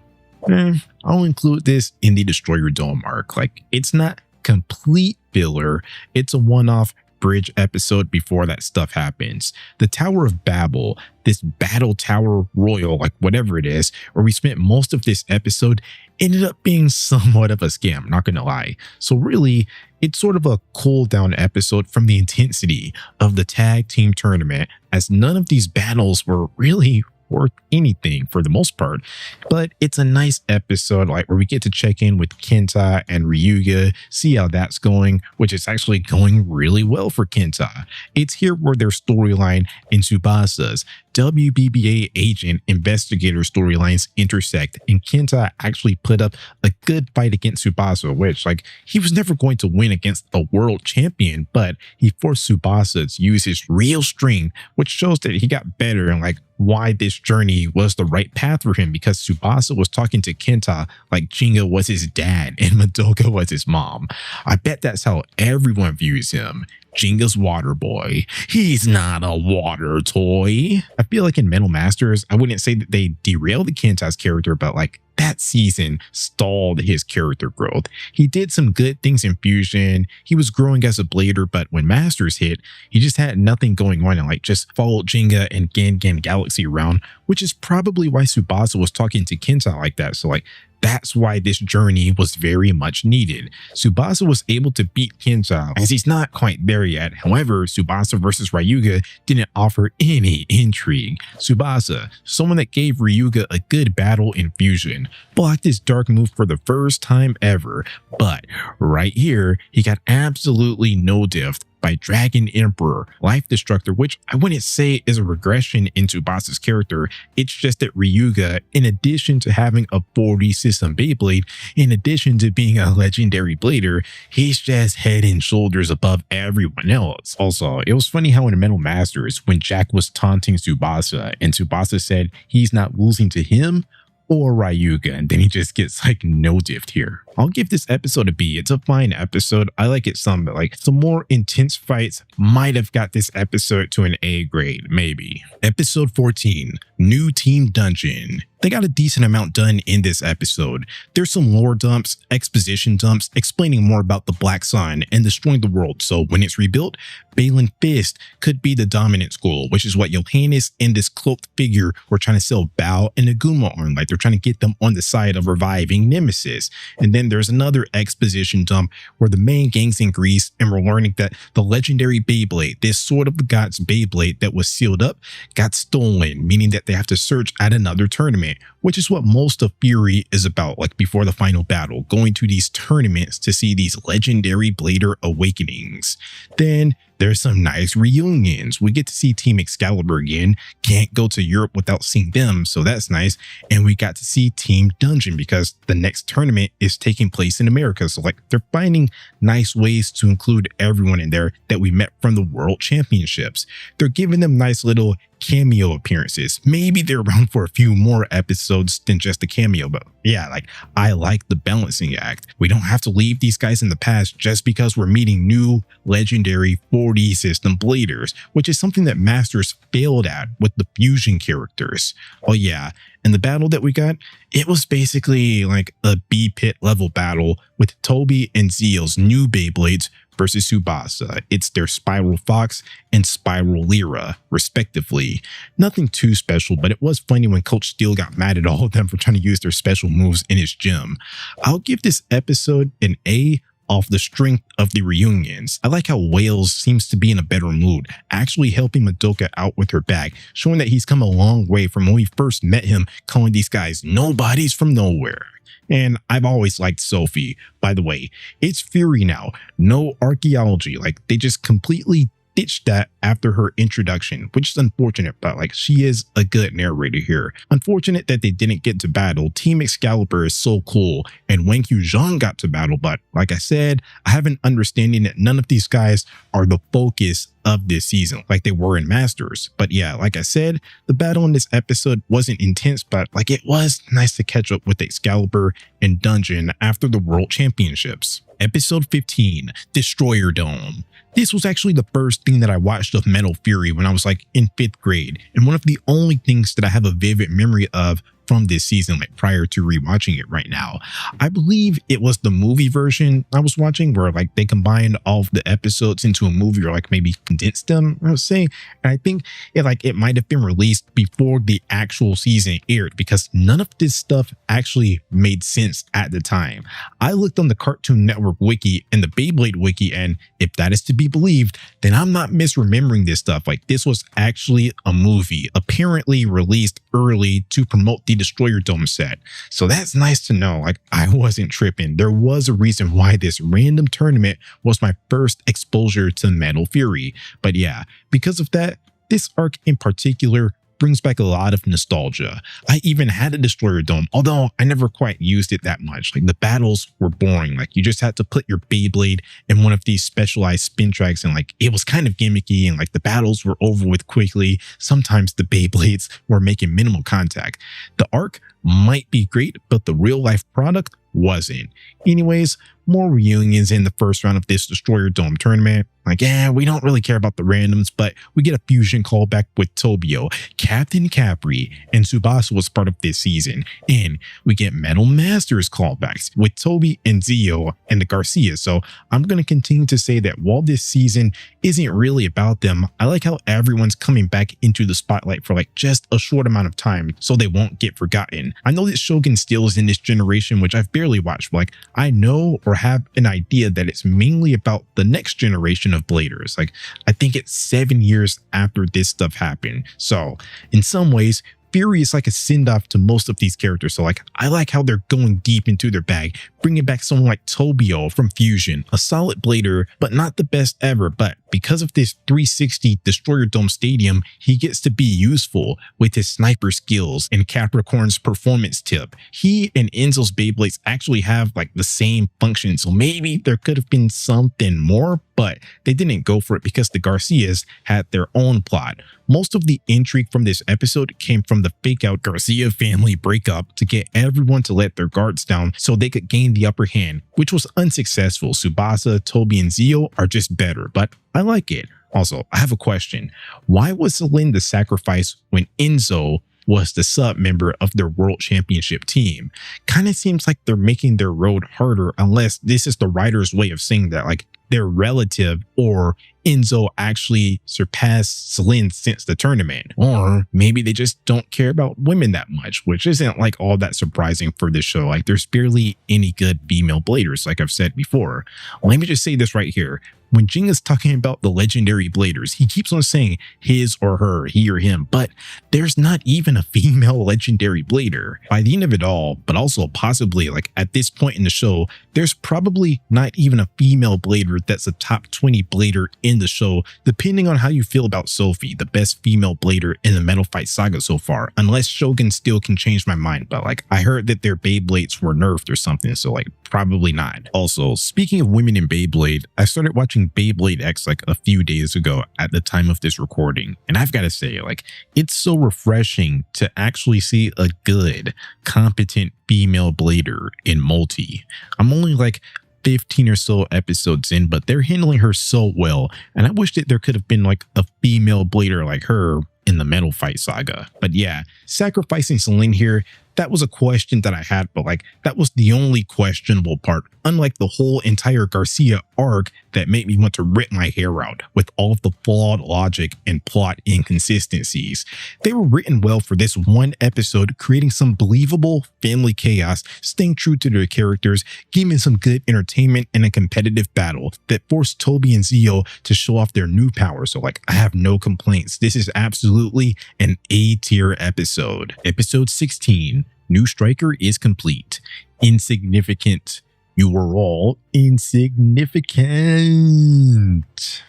I'll include this in the Destroyer Dome arc. Like, it's not complete filler. It's a one-off bridge episode before that stuff happens. The Tower of Babel, this battle tower royal, like whatever it is, where we spent most of this episode, ended up being somewhat of a scam, not gonna lie. So really, it's sort of a cool down episode from the intensity of the tag team tournament, as none of these battles were really worth anything for the most part. But it's a nice episode, like where we get to check in with Kenta and Ryuga, see how that's going, which is actually going really well for Kenta. It's here where their storyline and Tsubasa's WBBA agent investigator storylines intersect, and Kenta actually put up a good fight against Tsubasa, which, like, he was never going to win against a world champion, but he forced Tsubasa to use his real strength, which shows that he got better and like why this journey was the right path for him, because Tsubasa was talking to Kenta like Jinga was his dad and Madoka was his mom. I bet that's how everyone views him. Jinga's water boy. He's not a water toy. I feel like in Metal Masters, I wouldn't say that they derailed Kenta's character, but like that season stalled his character growth. He did some good things in Fusion. He was growing as a blader, but when Masters hit, he just had nothing going on and like just followed Jinga and Gan Galaxy around, which is probably why Tsubasa was talking to Kenta like that. So like, that's why this journey was very much needed. Tsubasa was able to beat Kenta, as he's not quite there yet. However, Tsubasa versus Ryuga didn't offer any intrigue. Tsubasa, someone that gave Ryuga a good battle in Fusion, blocked his dark move for the first time ever. But right here, he got absolutely no diff by Dragon Emperor, Life Destructor, which I wouldn't say is a regression in Tsubasa's character. It's just that Ryuga, in addition to having a 4D system Beyblade, in addition to being a legendary blader, he's just head and shoulders above everyone else. Also, it was funny how in Metal Masters, when Jack was taunting Tsubasa and Tsubasa said he's not losing to him or Ryuga, and then he just gets like no diffed here. I'll give this episode a B. It's a fine episode. I like it some, but like some more intense fights might have got this episode to an A grade, maybe. Episode 14, New Team Dungeon. They got a decent amount done in this episode. There's some lore dumps, exposition dumps, explaining more about the Black Sun and destroying the world. So when it's rebuilt, Balin Fist could be the dominant school, which is what Johannes and this cloaked figure were trying to sell Bao and Aguma on. Like they're trying to get them on the side of reviving Nemesis. And then there's another exposition dump where the main gang's in Greece and we're learning that the legendary Beyblade, this Sword of the Gods Beyblade that was sealed up, got stolen, meaning that they have to search at another tournament, which is what most of Fury is about, like before the final battle, going to these tournaments to see these legendary blader awakenings. Then there's some nice reunions. We get to see Team Excalibur again. Can't go to Europe without seeing them, so that's nice. And we got to see Team Dungeon because the next tournament is taking place in America. So like they're finding nice ways to include everyone in there that we met from the World Championships. They're giving them nice little cameo appearances. Maybe they're around for a few more episodes than just a cameo, but yeah, like I like the balancing act. We don't have to leave these guys in the past just because we're meeting new legendary 4D system bladers, which is something that Masters failed at with the fusion characters. Oh yeah, and the battle that we got, it was basically like a B-pit level battle with Toby and Zeal's new Beyblades versus Tsubasa. It's their Spiral Fox and Spiral Lyra, respectively. Nothing too special, but it was funny when Coach Steel got mad at all of them for trying to use their special moves in his gym. I'll give this episode an A off the strength of the reunions. I like how Wales seems to be in a better mood, actually helping Madoka out with her bag, showing that he's come a long way from when we first met him, calling these guys nobodies from nowhere. And I've always liked Sophie. By the way, it's Fury now. No archaeology. Like they just completely ditched that after her introduction, which is unfortunate, but like she is a good narrator here. Unfortunate that they didn't get to battle. Team Excalibur is so cool and Wang Zhang got to battle, but like I said, I have an understanding that none of these guys are the focus of this season like they were in Masters. But yeah, like I said, the battle in this episode wasn't intense, but like it was nice to catch up with Excalibur and Dungeon after the World Championships. Episode 15, Destroyer Dome. This was actually the first thing that I watched of Metal Fury when I was like in 5th grade, and one of the only things that I have a vivid memory of from this season, like prior to rewatching it right now. I believe it was the movie version I was watching where like they combined all of the episodes into a movie or like maybe condensed them, I was saying. And I think it might have been released before the actual season aired because none of this stuff actually made sense at the time. I looked on the Cartoon Network wiki and the Beyblade wiki, and if that is to be believed, then I'm not misremembering this stuff. Like this was actually a movie apparently released early to promote the Destroyer Dome set. So that's nice to know. Like I wasn't tripping. There was a reason why this random tournament was my first exposure to Metal Fury. But yeah, because of that, this arc in particular brings back a lot of nostalgia. I even had a Destroyer Dome, although I never quite used it that much. Like the battles were boring. Like you just had to put your Beyblade in one of these specialized spin tracks, and like it was kind of gimmicky, and like the battles were over with quickly. Sometimes the Beyblades were making minimal contact. The arc might be great, but the real life product wasn't. Anyways, more reunions in the first round of this Destroyer Dome tournament. Like, yeah, we don't really care about the randoms, but we get a fusion callback with Tobio, Captain Capri, and Tsubasa was part of this season. And we get Metal Masters callbacks with Toby and Zio and the Garcia. So I'm going to continue to say that while this season isn't really about them, I like how everyone's coming back into the spotlight for like just a short amount of time so they won't get forgotten. I know that Shogun Steel is in this generation, which I've barely watched, but like I know or have an idea that it's mainly about the next generation of bladers. Like I think it's 7 years after this stuff happened. So in some ways, Fury is like a send-off to most of these characters, so like I like how they're going deep into their bag, bringing back someone like Tobio from Fusion, a solid blader, but not the best ever, but because of this 360 Destroyer Dome Stadium, he gets to be useful with his sniper skills and Capricorn's performance tip. He and Enzo's Beyblades actually have like the same function, so maybe there could have been something more, but they didn't go for it because the Garcias had their own plot. Most of the intrigue from this episode came from the fake out Garcia family breakup to get everyone to let their guards down so they could gain the upper hand, which was unsuccessful. Tsubasa, Toby, and Zio are just better, but I like it. Also, I have a question. Why was Celine the sacrifice when Enzo was the sub member of their world championship team? Kind of seems like they're making their road harder, unless this is the writer's way of saying that like they're relative, or Enzo actually surpassed Celine since the tournament, or maybe they just don't care about women that much, which isn't like all that surprising for this show. Like there's barely any good female bladers, like I've said before. Let me just say this right here. When Jing is talking about the legendary bladers, he keeps on saying his or her, he or him, but there's not even a female legendary blader. By the end of it all, but also possibly like at this point in the show, there's probably not even a female blader that's a top 20 blader in the show, depending on how you feel about Sophie, the best female blader in the Metal Fight Saga so far, unless Shogun Steel can change my mind, but like I heard that their Beyblades were nerfed or something, so like probably not. Also, speaking of women in Beyblade, I started watching Beyblade X like a few days ago at the time of this recording, and I've got to say, like, it's so refreshing to actually see a good, competent female blader in multi. I'm only like 15 or so episodes in, but they're handling her so well, and I wish that there could have been like a female blader like her in the Metal Fight Saga. But yeah, sacrificing Celine here, that was a question that I had, but like that was the only questionable part, unlike the whole entire Garcia arc that made me want to rip my hair out with all of the flawed logic and plot inconsistencies. They were written well for this one episode, creating some believable family chaos, staying true to their characters, giving some good entertainment in a competitive battle that forced Toby and Zio to show off their new powers. So like I have no complaints. This is absolutely an A-tier episode. Episode 16. New Striker is complete. Insignificant. You were all insignificant.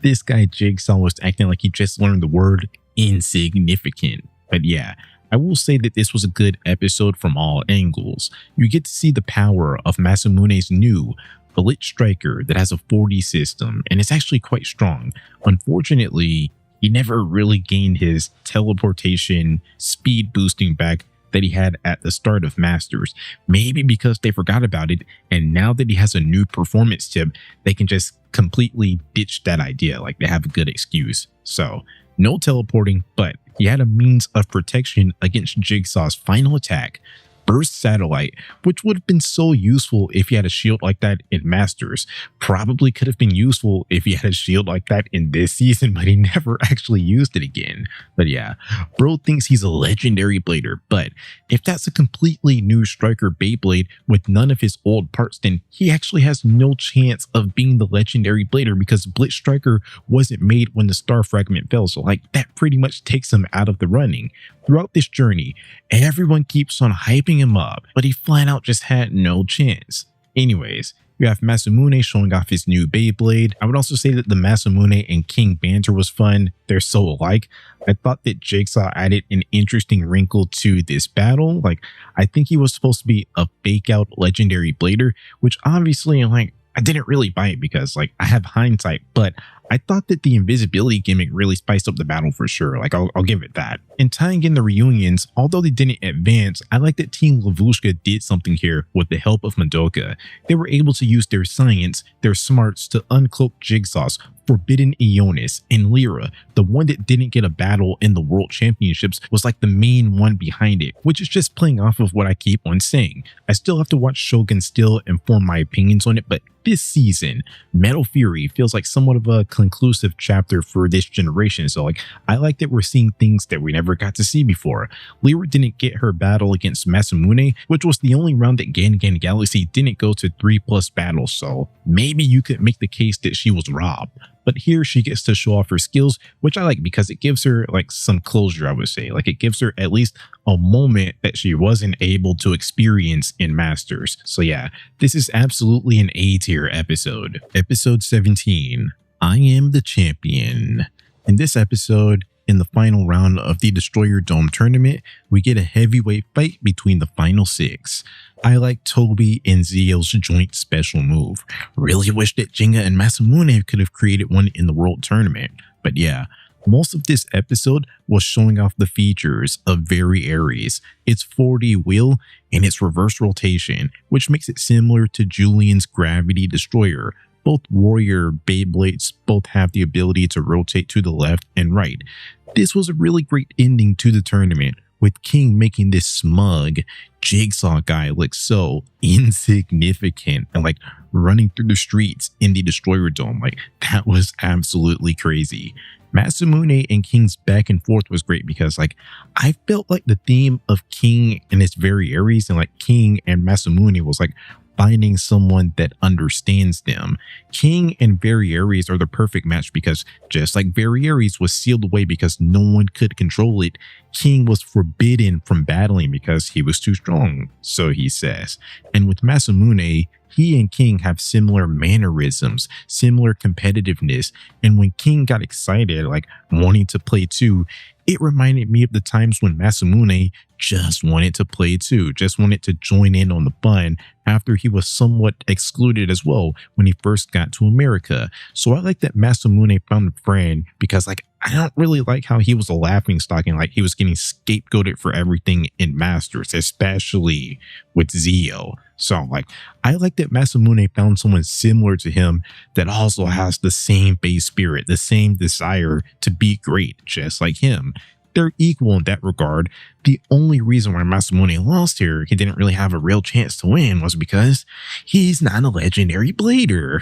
This guy Jigsaw was acting like he just learned the word insignificant. But yeah, I will say that this was a good episode from all angles. You get to see the power of Masamune's new Bullet Striker that has a 4D system, and it's actually quite strong. Unfortunately, he never really gained his teleportation speed boosting back that he had at the start of Masters. Maybe because they forgot about it, and now that he has a new performance tip, they can just completely ditch that idea. Like they have a good excuse. So no teleporting, but he had a means of protection against Jigsaw's final attack, Burst Satellite, which would have been so useful if he had a shield like that in Masters. Probably could have been useful if he had a shield like that in this season, but he never actually used it again. But yeah, bro thinks he's a legendary blader, but if that's a completely new Striker Beyblade with none of his old parts, then he actually has no chance of being the legendary blader because Blitz Striker wasn't made when the star fragment fell, so like that pretty much takes him out of the running. Throughout this journey, everyone keeps on hyping him up, but he flat out just had no chance. Anyways, you have Masamune showing off his new Beyblade. I would also say that the Masamune and King banter was fun. They're so alike. I thought that Jigsaw added an interesting wrinkle to this battle. Like, I think he was supposed to be a fake out legendary blader, which obviously like I didn't really buy it because like I have hindsight, but I thought that the invisibility gimmick really spiced up the battle for sure. Like I'll give it that. And tying in the reunions, although they didn't advance, I like that Team Lavushka did something here with the help of Madoka. They were able to use their science, their smarts to uncloak Jigsaw's Forbidden Aeonis, and Lyra, the one that didn't get a battle in the World Championships, was like the main one behind it, which is just playing off of what I keep on saying. I still have to watch Shogun Steel and form my opinions on it, but this season, Metal Fury feels like somewhat of a conclusive chapter for this generation. So like, I like that we're seeing things that we never got to see before. Lyra didn't get her battle against Masamune, which was the only round that Gan Galaxy didn't go to 3+ battles. So maybe you could make the case that she was robbed. But here she gets to show off her skills, which I like because it gives her like some closure, I would say. Like it gives her at least a moment that she wasn't able to experience in Masters. So yeah, this is absolutely an A tier episode. Episode 17, I Am the Champion. In this episode, in the final round of the Destroyer Dome tournament, we get a heavyweight fight between the final 6. I like Toby and Zio's joint special move. Really wish that Digya and Masamune could have created one in the world tournament. But yeah, most of this episode was showing off the features of Very Aries, its 4D wheel, and its reverse rotation, which makes it similar to Julian's Gravity Destroyer. Both warrior Beyblades both have the ability to rotate to the left and right. This was a really great ending to the tournament, with King making this smug Jigsaw guy look so insignificant and like running through the streets in the Destroyer Dome. Like that was absolutely crazy. Masamune and King's back and forth was great because like I felt like the theme of King and its Very Aries and like King and Masamune was like finding someone that understands them. King and Very Aries are the perfect match because just like Very Aries was sealed away because no one could control it, King was forbidden from battling because he was too strong, so he says. And with Masamune, he and King have similar mannerisms, similar competitiveness, and when King got excited, like wanting to play too, it reminded me of the times when Masamune just wanted to play too, just wanted to join in on the fun after he was somewhat excluded as well when he first got to America. So I like that Masamune found a friend because like I don't really like how he was a laughingstock and like he was getting scapegoated for everything in Masters, especially with Zio. So like I like that Masamune found someone similar to him that also has the same base spirit, the same desire to be great, just like him. They're equal in that regard. The only reason why Masamune lost here, he didn't really have a real chance to win, was because he's not a legendary blader.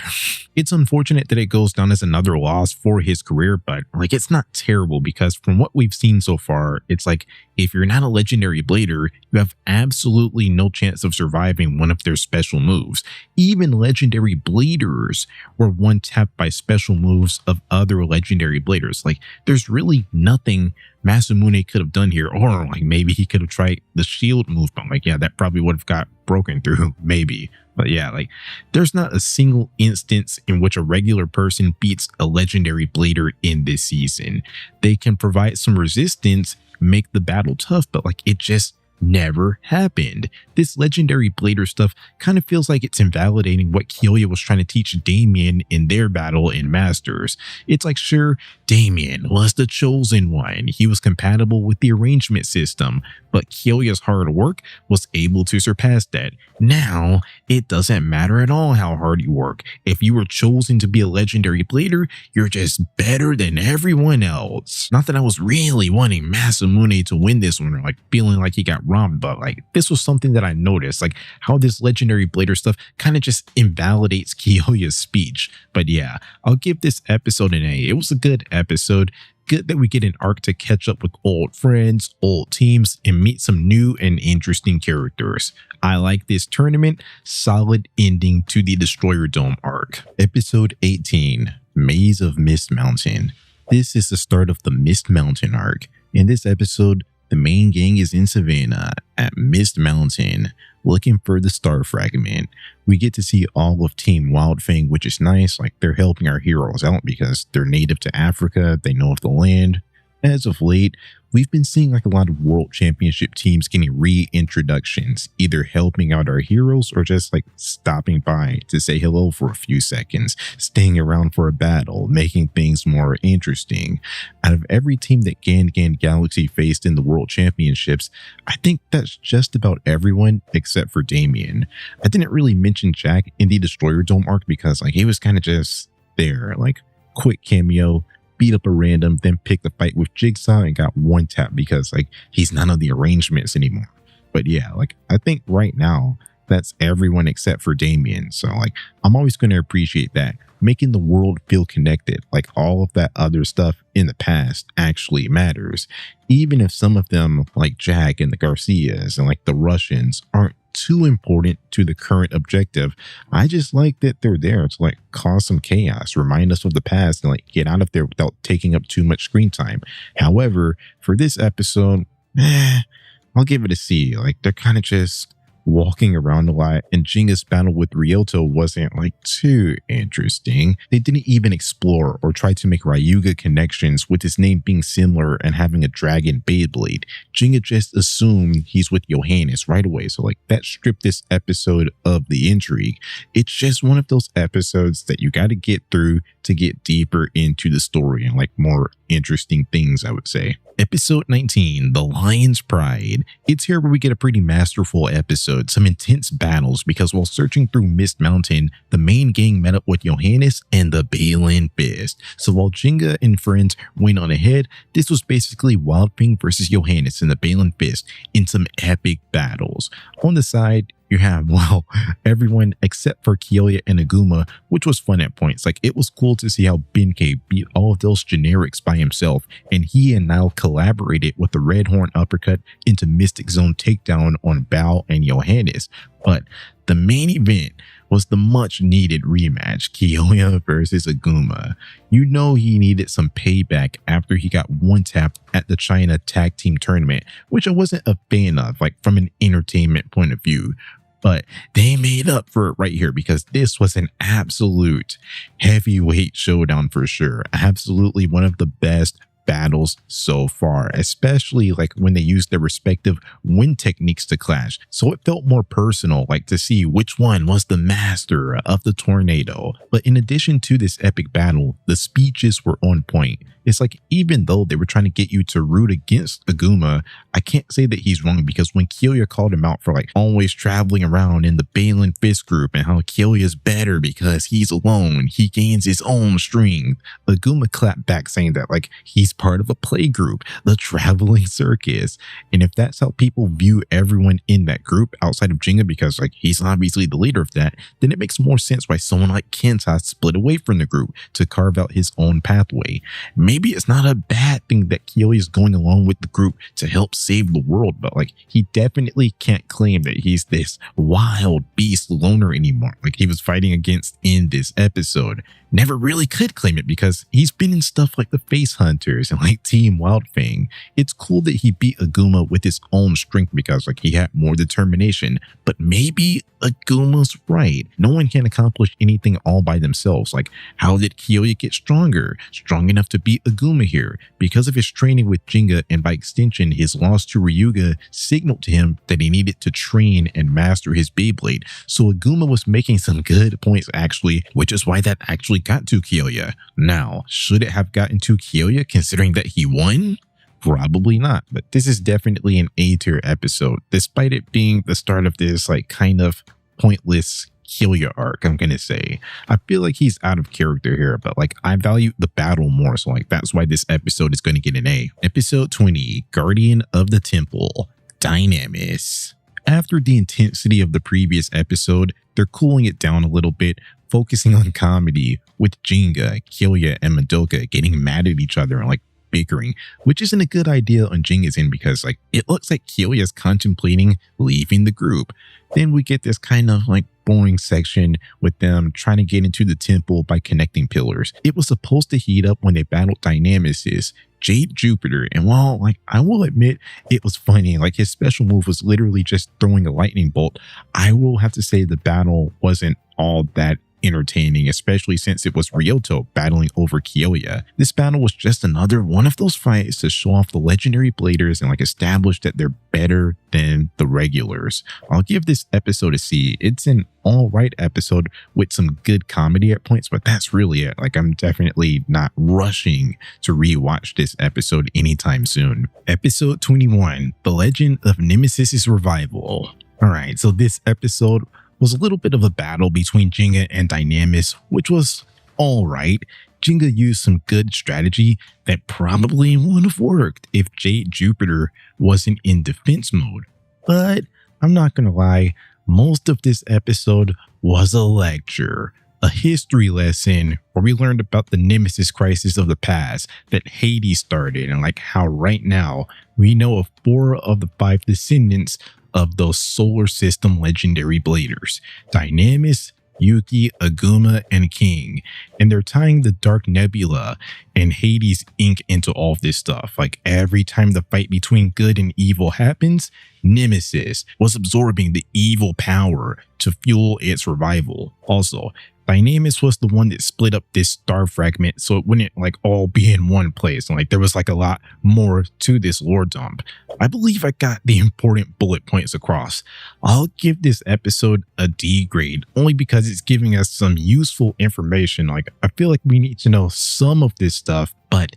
It's unfortunate that it goes down as another loss for his career, but like it's not terrible because from what we've seen so far, it's like if you're not a legendary blader, you have absolutely no chance of surviving one of their special moves. Even legendary bladers were one-tapped by special moves of other legendary bladers. Like there's really nothing Masamune could have done here, or like maybe he could have tried the shield move, but like yeah, that probably would have got broken through, maybe. But yeah, like there's not a single instance in which a regular person beats a legendary blader in this season. They can provide some resistance, make the battle tough, but like it just never happened. This legendary blader stuff kind of feels like it's invalidating what Kyoya was trying to teach Damien in their battle in Masters. It's like, sure, Damien was the chosen one. He was compatible with the arrangement system, but Kyoya's hard work was able to surpass that. Now, it doesn't matter at all how hard you work. If you were chosen to be a legendary blader, you're just better than everyone else. Not that I was really wanting Masamune to win this one or like feeling like he got robbed, but like this was something that I noticed, like how this legendary blader stuff kind of just invalidates Kyoya's speech. But yeah, I'll give this episode an A. It was a good episode. Good that we get an arc to catch up with old friends, old teams, and meet some new and interesting characters. I like this tournament. Solid ending to the Destroyer Dome arc. Episode 18, Maze of Mist Mountain. This is the start of the Mist Mountain arc. In this episode, the main gang is in Savannah at Mist Mountain looking for the star fragment. We get to see all of Team Wildfang, which is nice. Like they're helping our heroes out because they're native to Africa. They know of the land. As of late, we've been seeing like a lot of world championship teams getting reintroductions, either helping out our heroes or just like stopping by to say hello for a few seconds, staying around for a battle, making things more interesting. Out of every team that Gan Galaxy faced in the world championships, I think that's just about everyone except for Damien. I didn't really mention Jack in the Destroyer Dome arc because like he was kind of just there, like quick cameo, beat up a random, then picked the fight with Jigsaw and got one tap because like he's none of the arrangements anymore. But yeah, like I think right now that's everyone except for Damien. So like I'm always going to appreciate that, making the world feel connected. Like all of that other stuff in the past actually matters, even if some of them like Jack and the Garcias and like the Russians aren't too important to the current objective. I just like that they're there to like cause some chaos, remind us of the past, and like get out of there without taking up too much screen time. However, for this episode, I'll give it a C. Like they're kind of just walking around a lot, and Jinga's battle with Ryoto wasn't like too interesting. They didn't even explore or try to make Ryuga connections with his name being similar and having a dragon Beyblade. Jinga just assumed he's with Johannes right away, so like that stripped this episode of the intrigue. It's just one of those episodes that you got to get through to get deeper into the story and like more interesting things, I would say. Episode 19, The Lion's Pride. It's here where we get a pretty masterful episode, some intense battles, because while searching through Mist Mountain, the main gang met up with Johannes and the Balin Fist. So while Jinga and friends went on ahead, this was basically Wildfang versus Johannes and the Balin Fist in some epic battles. On the side, you have, well, everyone except for Kyoya and Aguma, which was fun at points. Like, it was cool to see how Benkei beat all of those generics by himself, and he and Nile collaborated with the Red Horn uppercut into Mystic Zone takedown on Bao and Johannes. But the main event was the much needed rematch, Kyoya versus Aguma. You know he needed some payback after he got one-tapped at the China Tag Team Tournament, which I wasn't a fan of, like from an entertainment point of view. But they made up for it right here, because this was an absolute heavyweight showdown for sure. Absolutely one of the best battles so far, especially like when they used their respective wind techniques to clash. So it felt more personal, like to see which one was the master of the tornado. But in addition to this epic battle, the speeches were on point. It's like, even though they were trying to get you to root against Aguma, I can't say that he's wrong, because when Kyoya called him out for like always traveling around in the Balin Fist group and how Kyoya's better because he's alone, he gains his own strength, Aguma clapped back saying that like he's part of a play group, the traveling circus. And if that's how people view everyone in that group outside of Jinga, because like he's obviously the leader of that, then it makes more sense why someone like Kenta split away from the group to carve out his own pathway. Maybe it's not a bad thing that Kyoya is going along with the group to help save the world, but like he definitely can't claim that he's this wild beast loner anymore, like he was fighting against in this episode. Never really could claim it, because he's been in stuff like the Face Hunters and like Team Wildfang. It's cool that he beat Aguma with his own strength, because like he had more determination. But maybe Aguma's right. No one can accomplish anything all by themselves. Like, how did Kyoya get stronger? Strong enough to beat Aguma here? Because of his training with Jinga, and by extension his loss to Ryuga signaled to him that he needed to train and master his Beyblade. So Aguma was making some good points actually, which is why that actually got to Kyoya. Now, should it have gotten to Kyoya considering that he won? Probably not, but this is definitely an A-tier episode, despite it being the start of this like kind of pointless Kyoya arc, I'm gonna say. I feel like he's out of character here, but like I value the battle more, so like that's why this episode is gonna get an A. Episode 20, Guardian of the Temple, Dynamis. After the intensity of the previous episode, they're cooling it down a little bit, focusing on comedy with Jinga, Kyoya, and Madoka getting mad at each other and like bickering, which isn't a good idea on Jinga's end, because like it looks like Kyoya's contemplating leaving the group. Then we get this kind of like boring section with them trying to get into the temple by connecting pillars. It was supposed to heat up when they battled Dynamis' Jade Jupiter, and while like I will admit it was funny, like his special move was literally just throwing a lightning bolt, I will have to say the battle wasn't all that entertaining, especially since it was Ryoto battling over Kyoya. This battle was just another one of those fights to show off the legendary bladers and like establish that they're better than the regulars. I'll give this episode a C. It's an alright episode with some good comedy at points, but that's really it. Like I'm definitely not rushing to rewatch this episode anytime soon. Episode 21, The Legend of Nemesis' Revival. Alright, so this episode was a little bit of a battle between Jinga and Dynamis, which was alright. Jinga used some good strategy that probably would have worked if Jade Jupiter wasn't in defense mode. But I'm not gonna lie, most of this episode was a lecture. a history lesson where we learned about the Nemesis crisis of the past that Hades started, and like how right now we know of 4 of the 5 descendants of those solar system legendary bladers: Dynamis, Yuki, Aguma, and King. And they're tying the Dark Nebula and Hades ink into all of this stuff. Like every time the fight between good and evil happens, Nemesis was absorbing the evil power to fuel its revival. Also, Dynamis was the one that split up this star fragment so it wouldn't like all be in one place. And like there was like a lot more to this lore dump. I believe I got the important bullet points across. I'll give this episode a D grade only because it's giving us some useful information. Like I feel like we need to know some of this stuff, but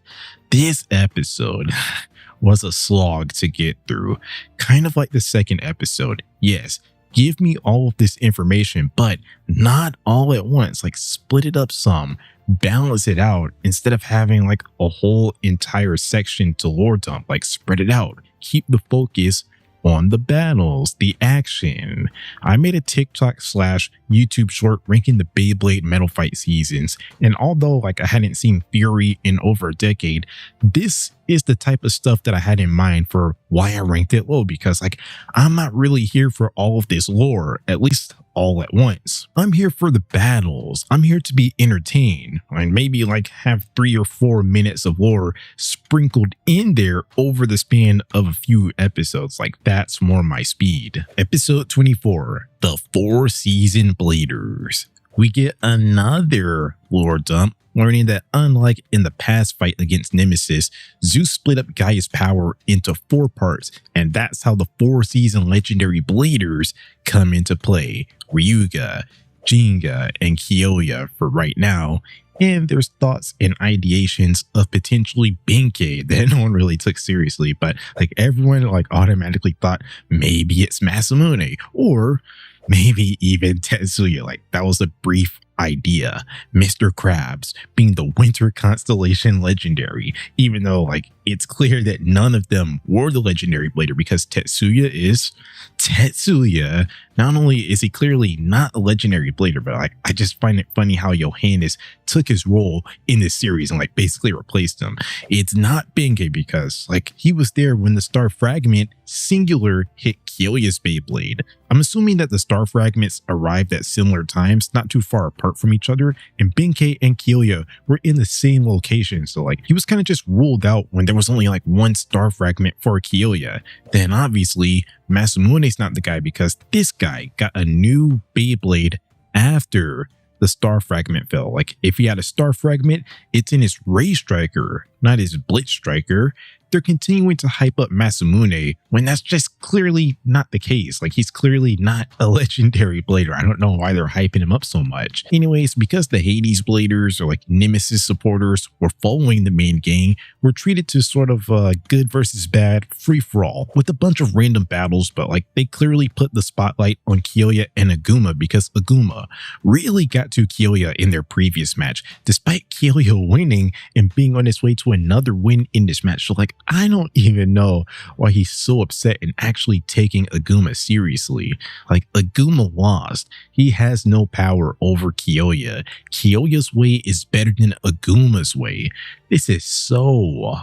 this episode was a slog to get through. Kind of like the second episode. Yes, give me all of this information, but not all at once. Like split it up some, balance it out instead of having like a whole entire section to lore dump. Like spread it out, keep the focus on the battles, the action. I made a TikTok/YouTube short ranking the Beyblade Metal Fight seasons, and although like I hadn't seen Fury in over a decade, this is the type of stuff that I had in mind for why I ranked it low, because like I'm not really here for all of this lore, at least all at once. I'm here for the battles. I'm here to be entertained and maybe like have 3 or 4 minutes of lore sprinkled in there over the span of a few episodes. Like that's more my speed. Episode 24, the 4-season bladers. We get another lore dump, learning that unlike in the past fight against Nemesis, Zeus split up Gaia's power into 4 parts, and that's how the 4-season legendary bladers come into play: Ryuga, Jinga, and Kyoya for right now. And there's thoughts and ideations of potentially Benkei that no one really took seriously, but like everyone like automatically thought maybe it's Masamune or maybe even Tetsuya. Like that was a brief idea. Mr. Krabs being the winter constellation legendary, even though like it's clear that none of them were the legendary blader, because Tetsuya is Tetsuya. Not only is he clearly not a legendary blader, but like I just find it funny how Johannes took his role in this series and like basically replaced him. It's not Benkei because like he was there when the star fragment singular hit Kyoya's Beyblade. I'm assuming that the star fragments arrived at similar times, not too far apart from each other, and Benkei and Kyoya were in the same location, so like he was kind of just ruled out when there was only like 1 star fragment for Kyoya. Then obviously Masamune's not the guy because this guy got a new Beyblade after the star fragment fell. Like if he had a star fragment, it's in his Ray Striker, not his Blitz Striker. They're continuing to hype up Masamune when that's just clearly not the case. Like he's clearly not a legendary blader. I don't know why they're hyping him up so much. Anyways, because the Hades bladers or like Nemesis supporters were following the main gang, we're treated to sort of good versus bad free-for-all with a bunch of random battles, but like they clearly put the spotlight on Kyoya and Aguma because Aguma really got to Kyoya in their previous match, despite Kyoya winning and being on his way to another win in this match. So like I don't even know why he's so upset and actually taking Aguma seriously. Like Aguma lost. He has no power over Kyoya. Kyoya's way is better than Aguma's way. This is so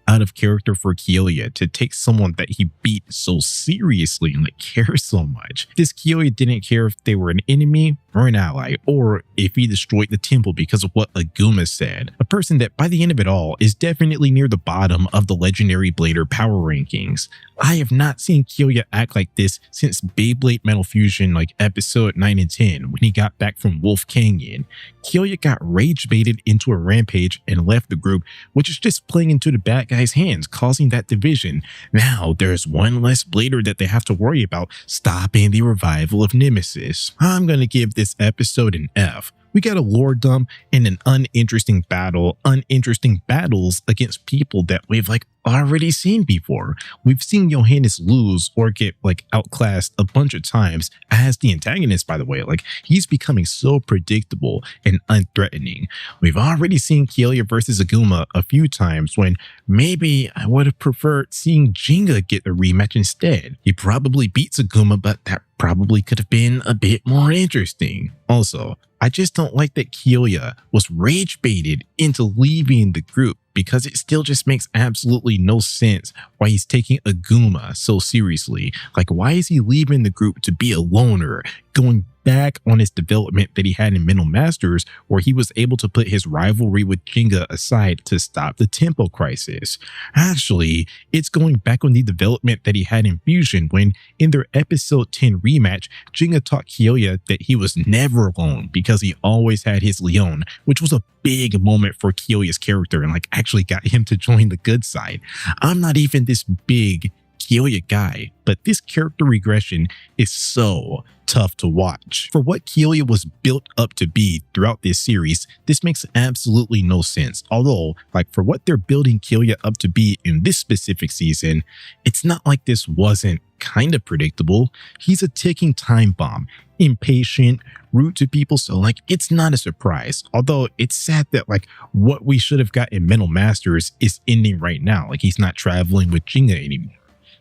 out of character for Kyoya to take someone that he beat so seriously and like care so much. This Kyoya didn't care if they were an enemy or an ally, or if he destroyed the temple because of what Aguma said. A person that by the end of it all is definitely near the bottom of the legendary blader power rankings. I have not seen Kyoya act like this since Beyblade Metal Fusion like episode 9 and 10 when he got back from Wolf Canyon. Kyoya got rage baited into a rampage and left the group, which is just playing into the bad guy's hands, causing that division. Now there's one less blader that they have to worry about stopping the revival of Nemesis. I'm gonna give this episode an F. We got a lore dump and an uninteresting battle, uninteresting battles against people that we've like already seen before. We've seen Johannes lose or get like outclassed a bunch of times as the antagonist, by the way. Like, he's becoming so predictable and unthreatening. We've already seen Kyoya versus Aguma a few times when maybe I would have preferred seeing Jinga get a rematch instead. He probably beats Aguma, but that probably could have been a bit more interesting. Also, I just don't like that Kyoya was rage baited into leaving the group, because it still just makes absolutely no sense why he's taking Aguma so seriously. Like, why is he leaving the group to be a loner, going back on his development that he had in Metal Masters, where he was able to put his rivalry with Jinga aside to stop the tempo crisis? Actually, it's going back on the development that he had in Fusion, when in their episode 10 rematch, Jinga taught Kyoya that he was never alone because he always had his Leon, which was a big moment for Kyoya's character and like actually got him to join the good side. I'm not even this big Kyoya guy, but this character regression is so tough to watch. For what Kyoya was built up to be throughout this series, this makes absolutely no sense. Although, like, for what they're building Kyoya up to be in this specific season, it's not like this wasn't kind of predictable. He's a ticking time bomb, impatient, rude to people, so like it's not a surprise. Although it's sad that like what we should have got in Metal Masters is ending right now. Like, he's not traveling with Jinga anymore.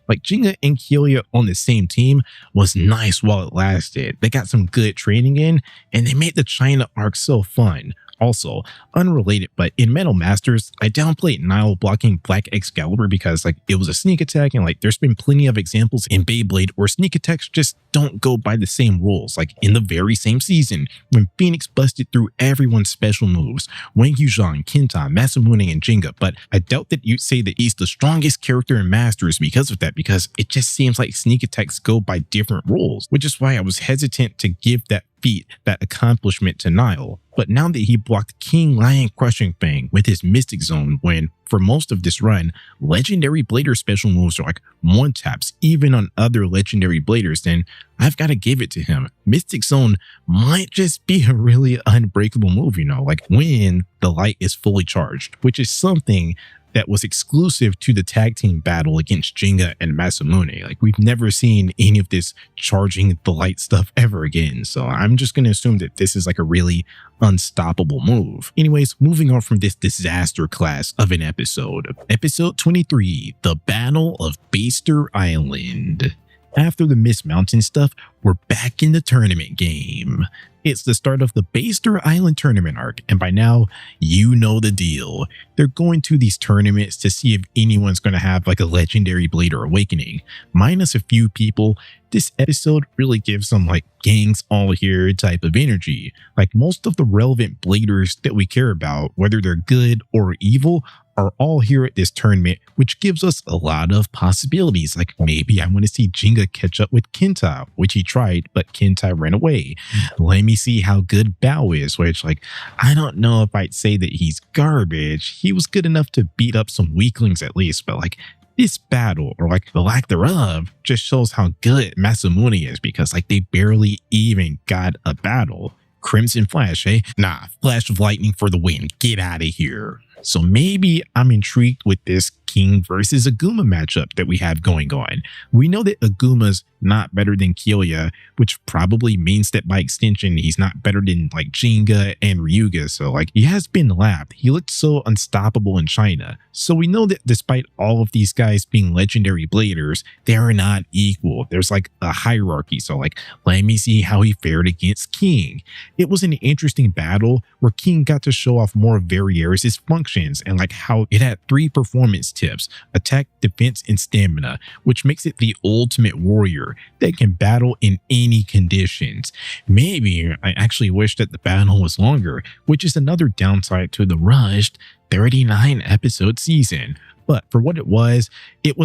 Like, Jinga and Kyoya on the same team was nice while it lasted. They got some good training in, and they made the China arc so fun. Also, unrelated, but in Metal Masters, I downplayed Nile blocking Black Excalibur because like it was a sneak attack, and like there's been plenty of examples in Beyblade where sneak attacks just don't go by the same rules. Like in the very same season, when Phoenix busted through everyone's special moves, Wang Yuzhan, Kenta, Masamune, and Jinga, but I doubt that you'd say that he's the strongest character in Masters because of that, because it just seems like sneak attacks go by different rules, which is why I was hesitant to give that feat, that accomplishment to Nile. But now that he blocked King Lion Crushing Fang with his Mystic Zone, when for most of this run, legendary blader special moves are like one taps even on other legendary bladers, then I've got to give it to him. Mystic Zone might just be a really unbreakable move, you know, like when the light is fully charged, which is something that was exclusive to the tag team battle against Jinga and Masamune. Like, we've never seen any of this charging the light stuff ever again. So I'm just going to assume that this is like a really unstoppable move. Anyways, moving on from this disaster class of an episode. Episode 23, The Battle of Baster Island. After the Miss Mountain stuff, we're back in the tournament game. It's the start of the Baster Island tournament arc, and by now, you know the deal. They're going to these tournaments to see if anyone's going to have like a legendary Blader awakening. Minus a few people, this episode really gives them like gangs all here type of energy. Like, most of the relevant Bladers that we care about, whether they're good or evil, are all here at this tournament, which gives us a lot of possibilities. Like, maybe I want to see Jinga catch up with Kenta, which he tried, but Kenta ran away. Let me see how good Bao is, which, like, I don't know if I'd say that he's garbage. He was good enough to beat up some weaklings at least, but like, this battle, or like the lack thereof, just shows how good Masamune is, because like they barely even got a battle. Crimson Flash, eh? Nah, Flash of Lightning for the win. Get out of here. So maybe I'm intrigued with this King versus Aguma matchup that we have going on. We know that Aguma's not better than Kyoya, which probably means that by extension, he's not better than like Jinga and Ryuga. So like, he has been lapped. He looked so unstoppable in China. So we know that despite all of these guys being legendary bladers, they are not equal. There's like a hierarchy. So like, let me see how he fared against King. It was an interesting battle where King got to show off more of Varieris' functions and like how it had 3 performance tips: attack, defense, and stamina, which makes it the ultimate warrior that can battle in any conditions. Maybe I actually wish that the battle was longer, which is another downside to the rushed 39 episode season. But for what it was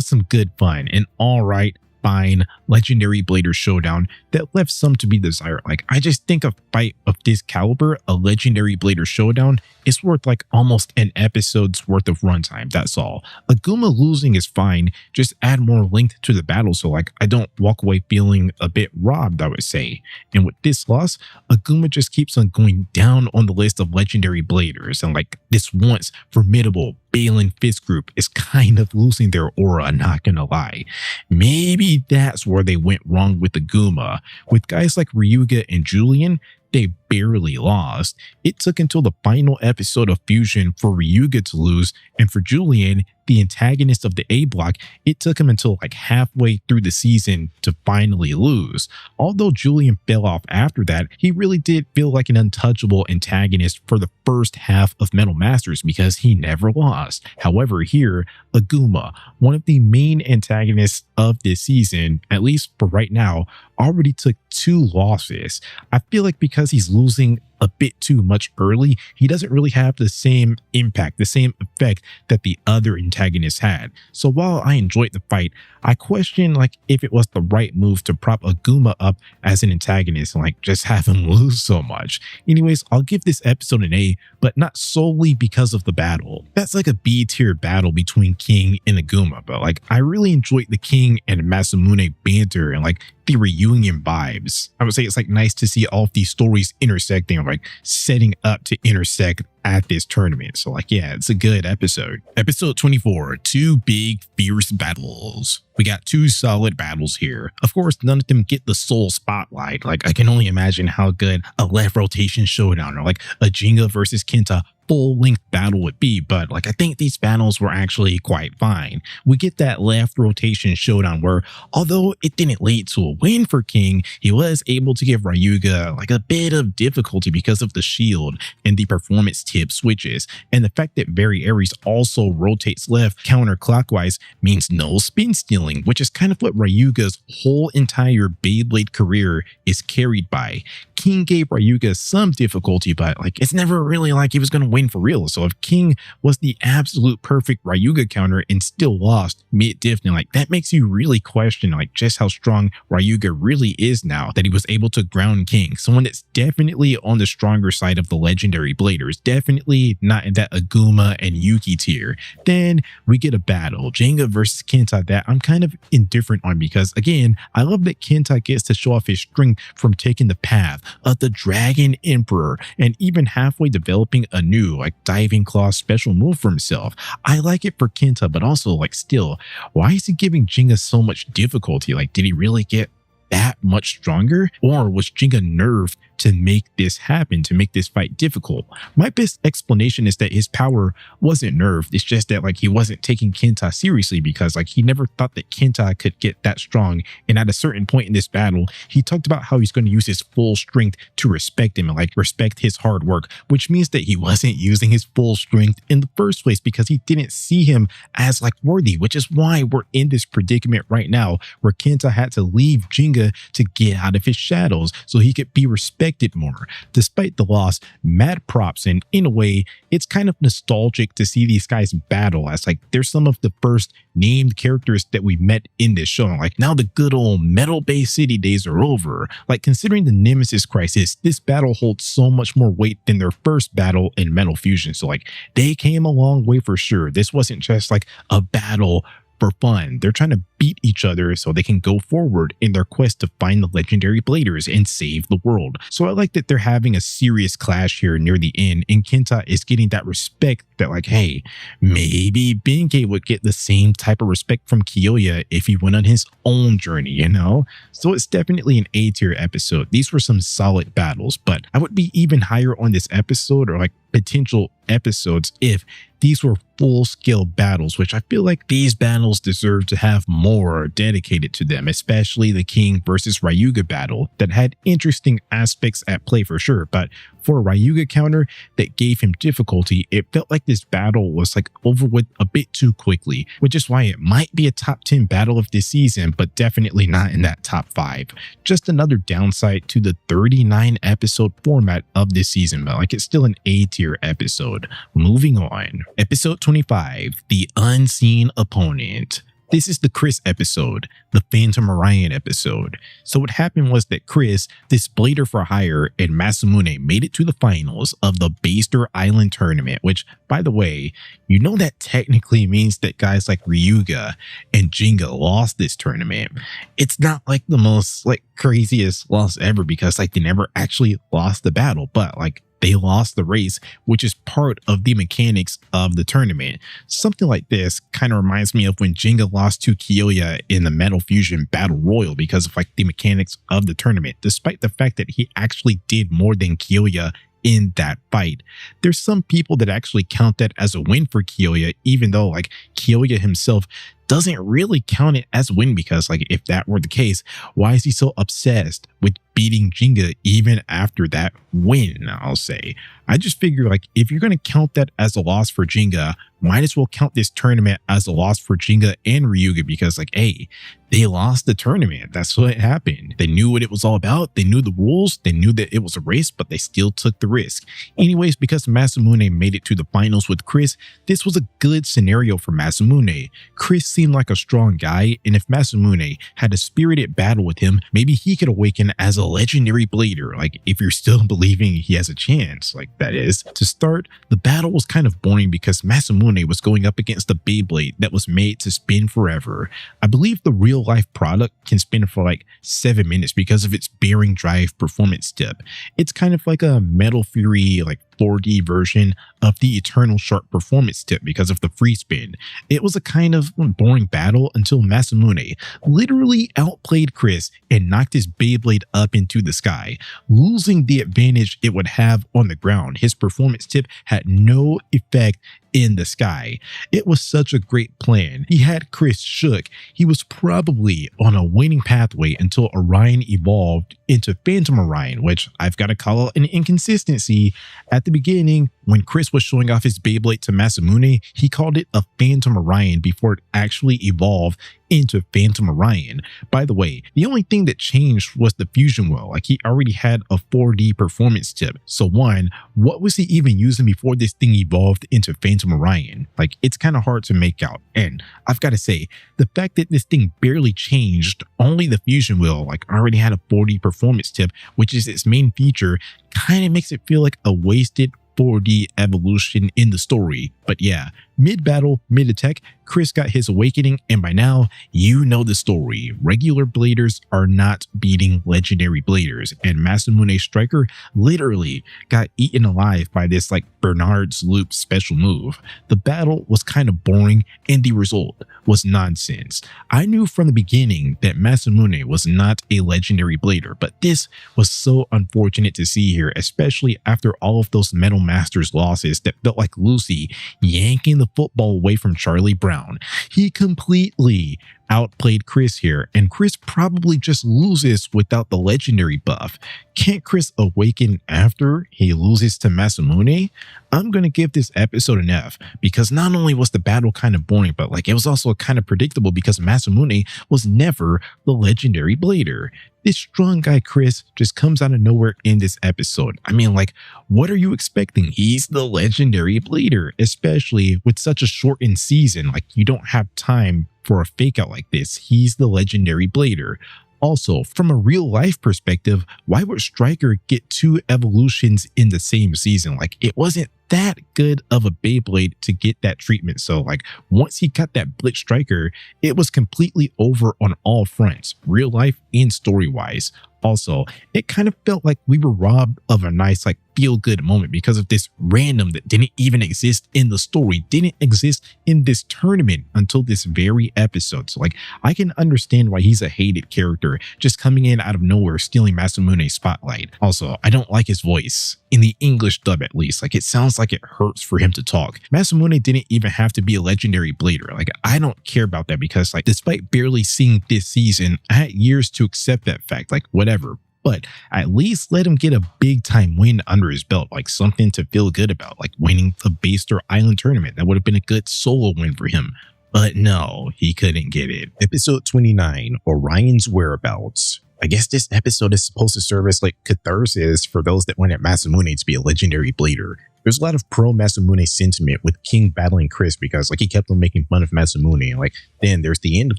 some good fun and alright, fine legendary blader showdown that left some to be desired. Like, I just think a fight of this caliber, a legendary blader showdown, is worth like almost an episode's worth of runtime. That's all. Aguma losing is fine, just add more length to the battle so like I don't walk away feeling a bit robbed, I would say. And with this loss, Aguma just keeps on going down on the list of legendary bladers, and like this once formidable, Balin Fist group is kind of losing their aura, not gonna lie. Maybe that's where they went wrong with the Guma. With guys like Ryuga and Julian, they barely lost. It took until the final episode of Fusion for Ryuga to lose, and for Julian, the antagonist of the A block, it took him until like halfway through the season to finally lose. Although Julian fell off after that, he really did feel like an untouchable antagonist for the first half of Metal Masters because he never lost. However, here, Aguma, one of the main antagonists of this season, at least for right now, already took 2 losses. I feel like because he's losing a bit too much early, he doesn't really have the same impact, the same effect that the other antagonists had. So while I enjoyed the fight, I question like if it was the right move to prop Aguma up as an antagonist and like just have him lose so much. Anyways, I'll give this episode an A, but not solely because of the battle. That's like a B tier battle between King and Aguma, but like I really enjoyed the King and Masamune banter and like the reunion vibes. I would say it's like nice to see all of these stories intersecting or like setting up to intersect at this tournament. So like, yeah, it's a good episode. Episode 24, 2 big fierce battles. We got 2 solid battles here. Of course, none of them get the sole spotlight. Like I can only imagine how good a left rotation showdown or like a Jinga versus Kenta full-length battle would be, but like I think these battles were actually quite fine. We get that left rotation showdown where, although it didn't lead to a win for King, he was able to give Ryuga like a bit of difficulty because of the shield and the performance tip switches, and the fact that Very Aries also rotates left counterclockwise means no spin stealing, which is kind of what Ryuga's whole entire Beyblade career is carried by. King gave Ryuga some difficulty, but like it's never really like he was going to win for real. So if King was the absolute perfect Ryuga counter and still lost mid-diff, then like that makes you really question like just how strong Ryuga really is now that he was able to ground King, someone that's definitely on the stronger side of the legendary bladers, definitely not in that Aguma and Yuki tier. Then we get a battle, Jinga versus Kenta, that I'm kind of indifferent on because again, I love that Kenta gets to show off his strength from taking the path of the Dragon Emperor and even halfway developing a new like diving claw special move for himself. I like it for Kenta, but also like still, why is he giving Jinga so much difficulty? Like, did he really get that much stronger, or was Jinga nerfed to make this happen, to make this fight difficult? My best explanation is that his power wasn't nerfed. It's just that like he wasn't taking Kenta seriously because like he never thought that Kenta could get that strong. And at a certain point in this battle, he talked about how he's going to use his full strength to respect him and like respect his hard work, which means that he wasn't using his full strength in the first place because he didn't see him as like worthy, which is why we're in this predicament right now where Kenta had to leave Jinga to get out of his shadows so he could be respected more. Despite the loss, mad props, and in a way, it's kind of nostalgic to see these guys battle as like they're some of the first named characters that we met in this show. Like now the good old Metal Bay City days are over. Like considering the Nemesis crisis, this battle holds so much more weight than their first battle in Metal Fusion. So like they came a long way for sure. This wasn't just like a battle for fun. They're trying to beat each other so they can go forward in their quest to find the legendary bladers and save the world. So I like that they're having a serious clash here near the end, and Kenta is getting that respect that like, hey, maybe Benkei would get the same type of respect from Kiyoya if he went on his own journey, you know? So it's definitely an A tier episode. These were some solid battles, but I would be even higher on this episode or like potential episodes if these were full-scale battles, which I feel like these battles deserve to have more dedicated to them, especially the King versus Ryuga battle that had interesting aspects at play for sure. But for a Ryuga counter that gave him difficulty, it felt like this battle was like over with a bit too quickly, which is why it might be a top 10 battle of this season, but definitely not in that top 5. Just another downside to the 39 episode format of this season, but like it's still an A tier episode. Moving on. Episode 25, The Unseen Opponent. This is the Chris episode, the Phantom Orion episode. So what happened was that Chris, this blader for hire, and Masamune made it to the finals of the Baster Island tournament, which, by the way, you know that technically means that guys like Ryuga and Jinga lost this tournament. It's not like the most like craziest loss ever because like they never actually lost the battle, but like they lost the race, which is part of the mechanics of the tournament. Something like this kind of reminds me of when Jenga lost to Kyoya in the Metal Fusion Battle Royal because of like the mechanics of the tournament, despite the fact that he actually did more than Kyoya in that fight. There's some people that actually count that as a win for Kyoya, even though like Kyoya himself doesn't really count it as a win, because like if that were the case, why is he so obsessed with beating Jenga even after that win? I'll say, I just figure like if you're going to count that as a loss for Jenga, might as well count this tournament as a loss for Jenga and Ryuga, because like, hey, they lost the tournament. That's what happened. They knew what it was all about. They knew the rules. They knew that it was a race, but they still took the risk. Anyways, because Masamune made it to the finals with Chris, this was a good scenario for Masamune. Chris seemed like a strong guy, and if Masamune had a spirited battle with him, maybe he could awaken as a legendary blader, like if you're still believing he has a chance, like that is. To start, the battle was kind of boring because Masamune was going up against a Beyblade that was made to spin forever. I believe the real life product can spin for like 7 minutes because of its bearing drive performance tip. It's kind of like a Metal Fury like 4D version of the Eternal Sharp performance tip because of the free spin. It was a kind of boring battle until Masamune literally outplayed Chris and knocked his Beyblade up into the sky, losing the advantage it would have on the ground. His performance tip had no effect in the sky. It was such a great plan. He had Chris shook. He was probably on a winning pathway until Orion evolved into Phantom Orion, which I've got to call an inconsistency. At the beginning, when Chris was showing off his Beyblade to Masamune, he called it a Phantom Orion before it actually evolved into Phantom Orion. By the way, the only thing that changed was the fusion wheel. Like he already had a 4D performance tip. So one, what was he even using before this thing evolved into Phantom Orion? Like it's kind of hard to make out. And I've got to say, the fact that this thing barely changed, only the fusion wheel like already had a 4D performance tip, which is its main feature, kind of makes it feel like a wasted 4D evolution in the story. But yeah, mid-battle, mid-attack, Chris got his awakening, and by now, you know the story. Regular bladers are not beating legendary bladers, and Masamune's striker literally got eaten alive by this like Bernard's Loop special move. The battle was kind of boring, and the result was nonsense. I knew from the beginning that Masamune was not a legendary blader, but this was so unfortunate to see here, especially after all of those Metal Masters losses that felt like Lucy yanking the football away from Charlie Brown. He completely outplayed Chris here, and Chris probably just loses without the legendary buff. Can't Chris awaken after he loses to Masamune? I'm gonna give this episode an F, because not only was the battle kind of boring, but like it was also kind of predictable because Masamune was never the legendary blader. This strong guy Chris just comes out of nowhere in this episode. I mean, like, what are you expecting? He's the legendary blader, especially with such a shortened season. Like, you don't have time for a fake out like this. He's the legendary blader. Also, from a real life perspective, why would Striker get 2 evolutions in the same season? Like, it wasn't that good of a Beyblade to get that treatment. So like once he got that Blitz Striker, it was completely over on all fronts, real life and story wise. Also, it kind of felt like we were robbed of a nice like feel good moment because of this random that didn't even exist in the story, didn't exist in this tournament until this very episode. So like I can understand why he's a hated character, just coming in out of nowhere, stealing Masamune's spotlight. Also, I don't like his voice. In the English dub at least, like it sounds like it hurts for him to talk. Masamune didn't even have to be a legendary blader. Like I don't care about that because like despite barely seeing this season, I had years to accept that fact, like whatever. But at least let him get a big time win under his belt, like something to feel good about, like winning the Baster Island tournament. That would have been a good solo win for him. But no, he couldn't get it. Episode 29, Orion's Whereabouts. I guess this episode is supposed to serve as like catharsis for those that wanted Masamune to be a legendary blader. There's a lot of pro Masamune sentiment with King battling Chris because like he kept on making fun of Masamune. Like then there's the end of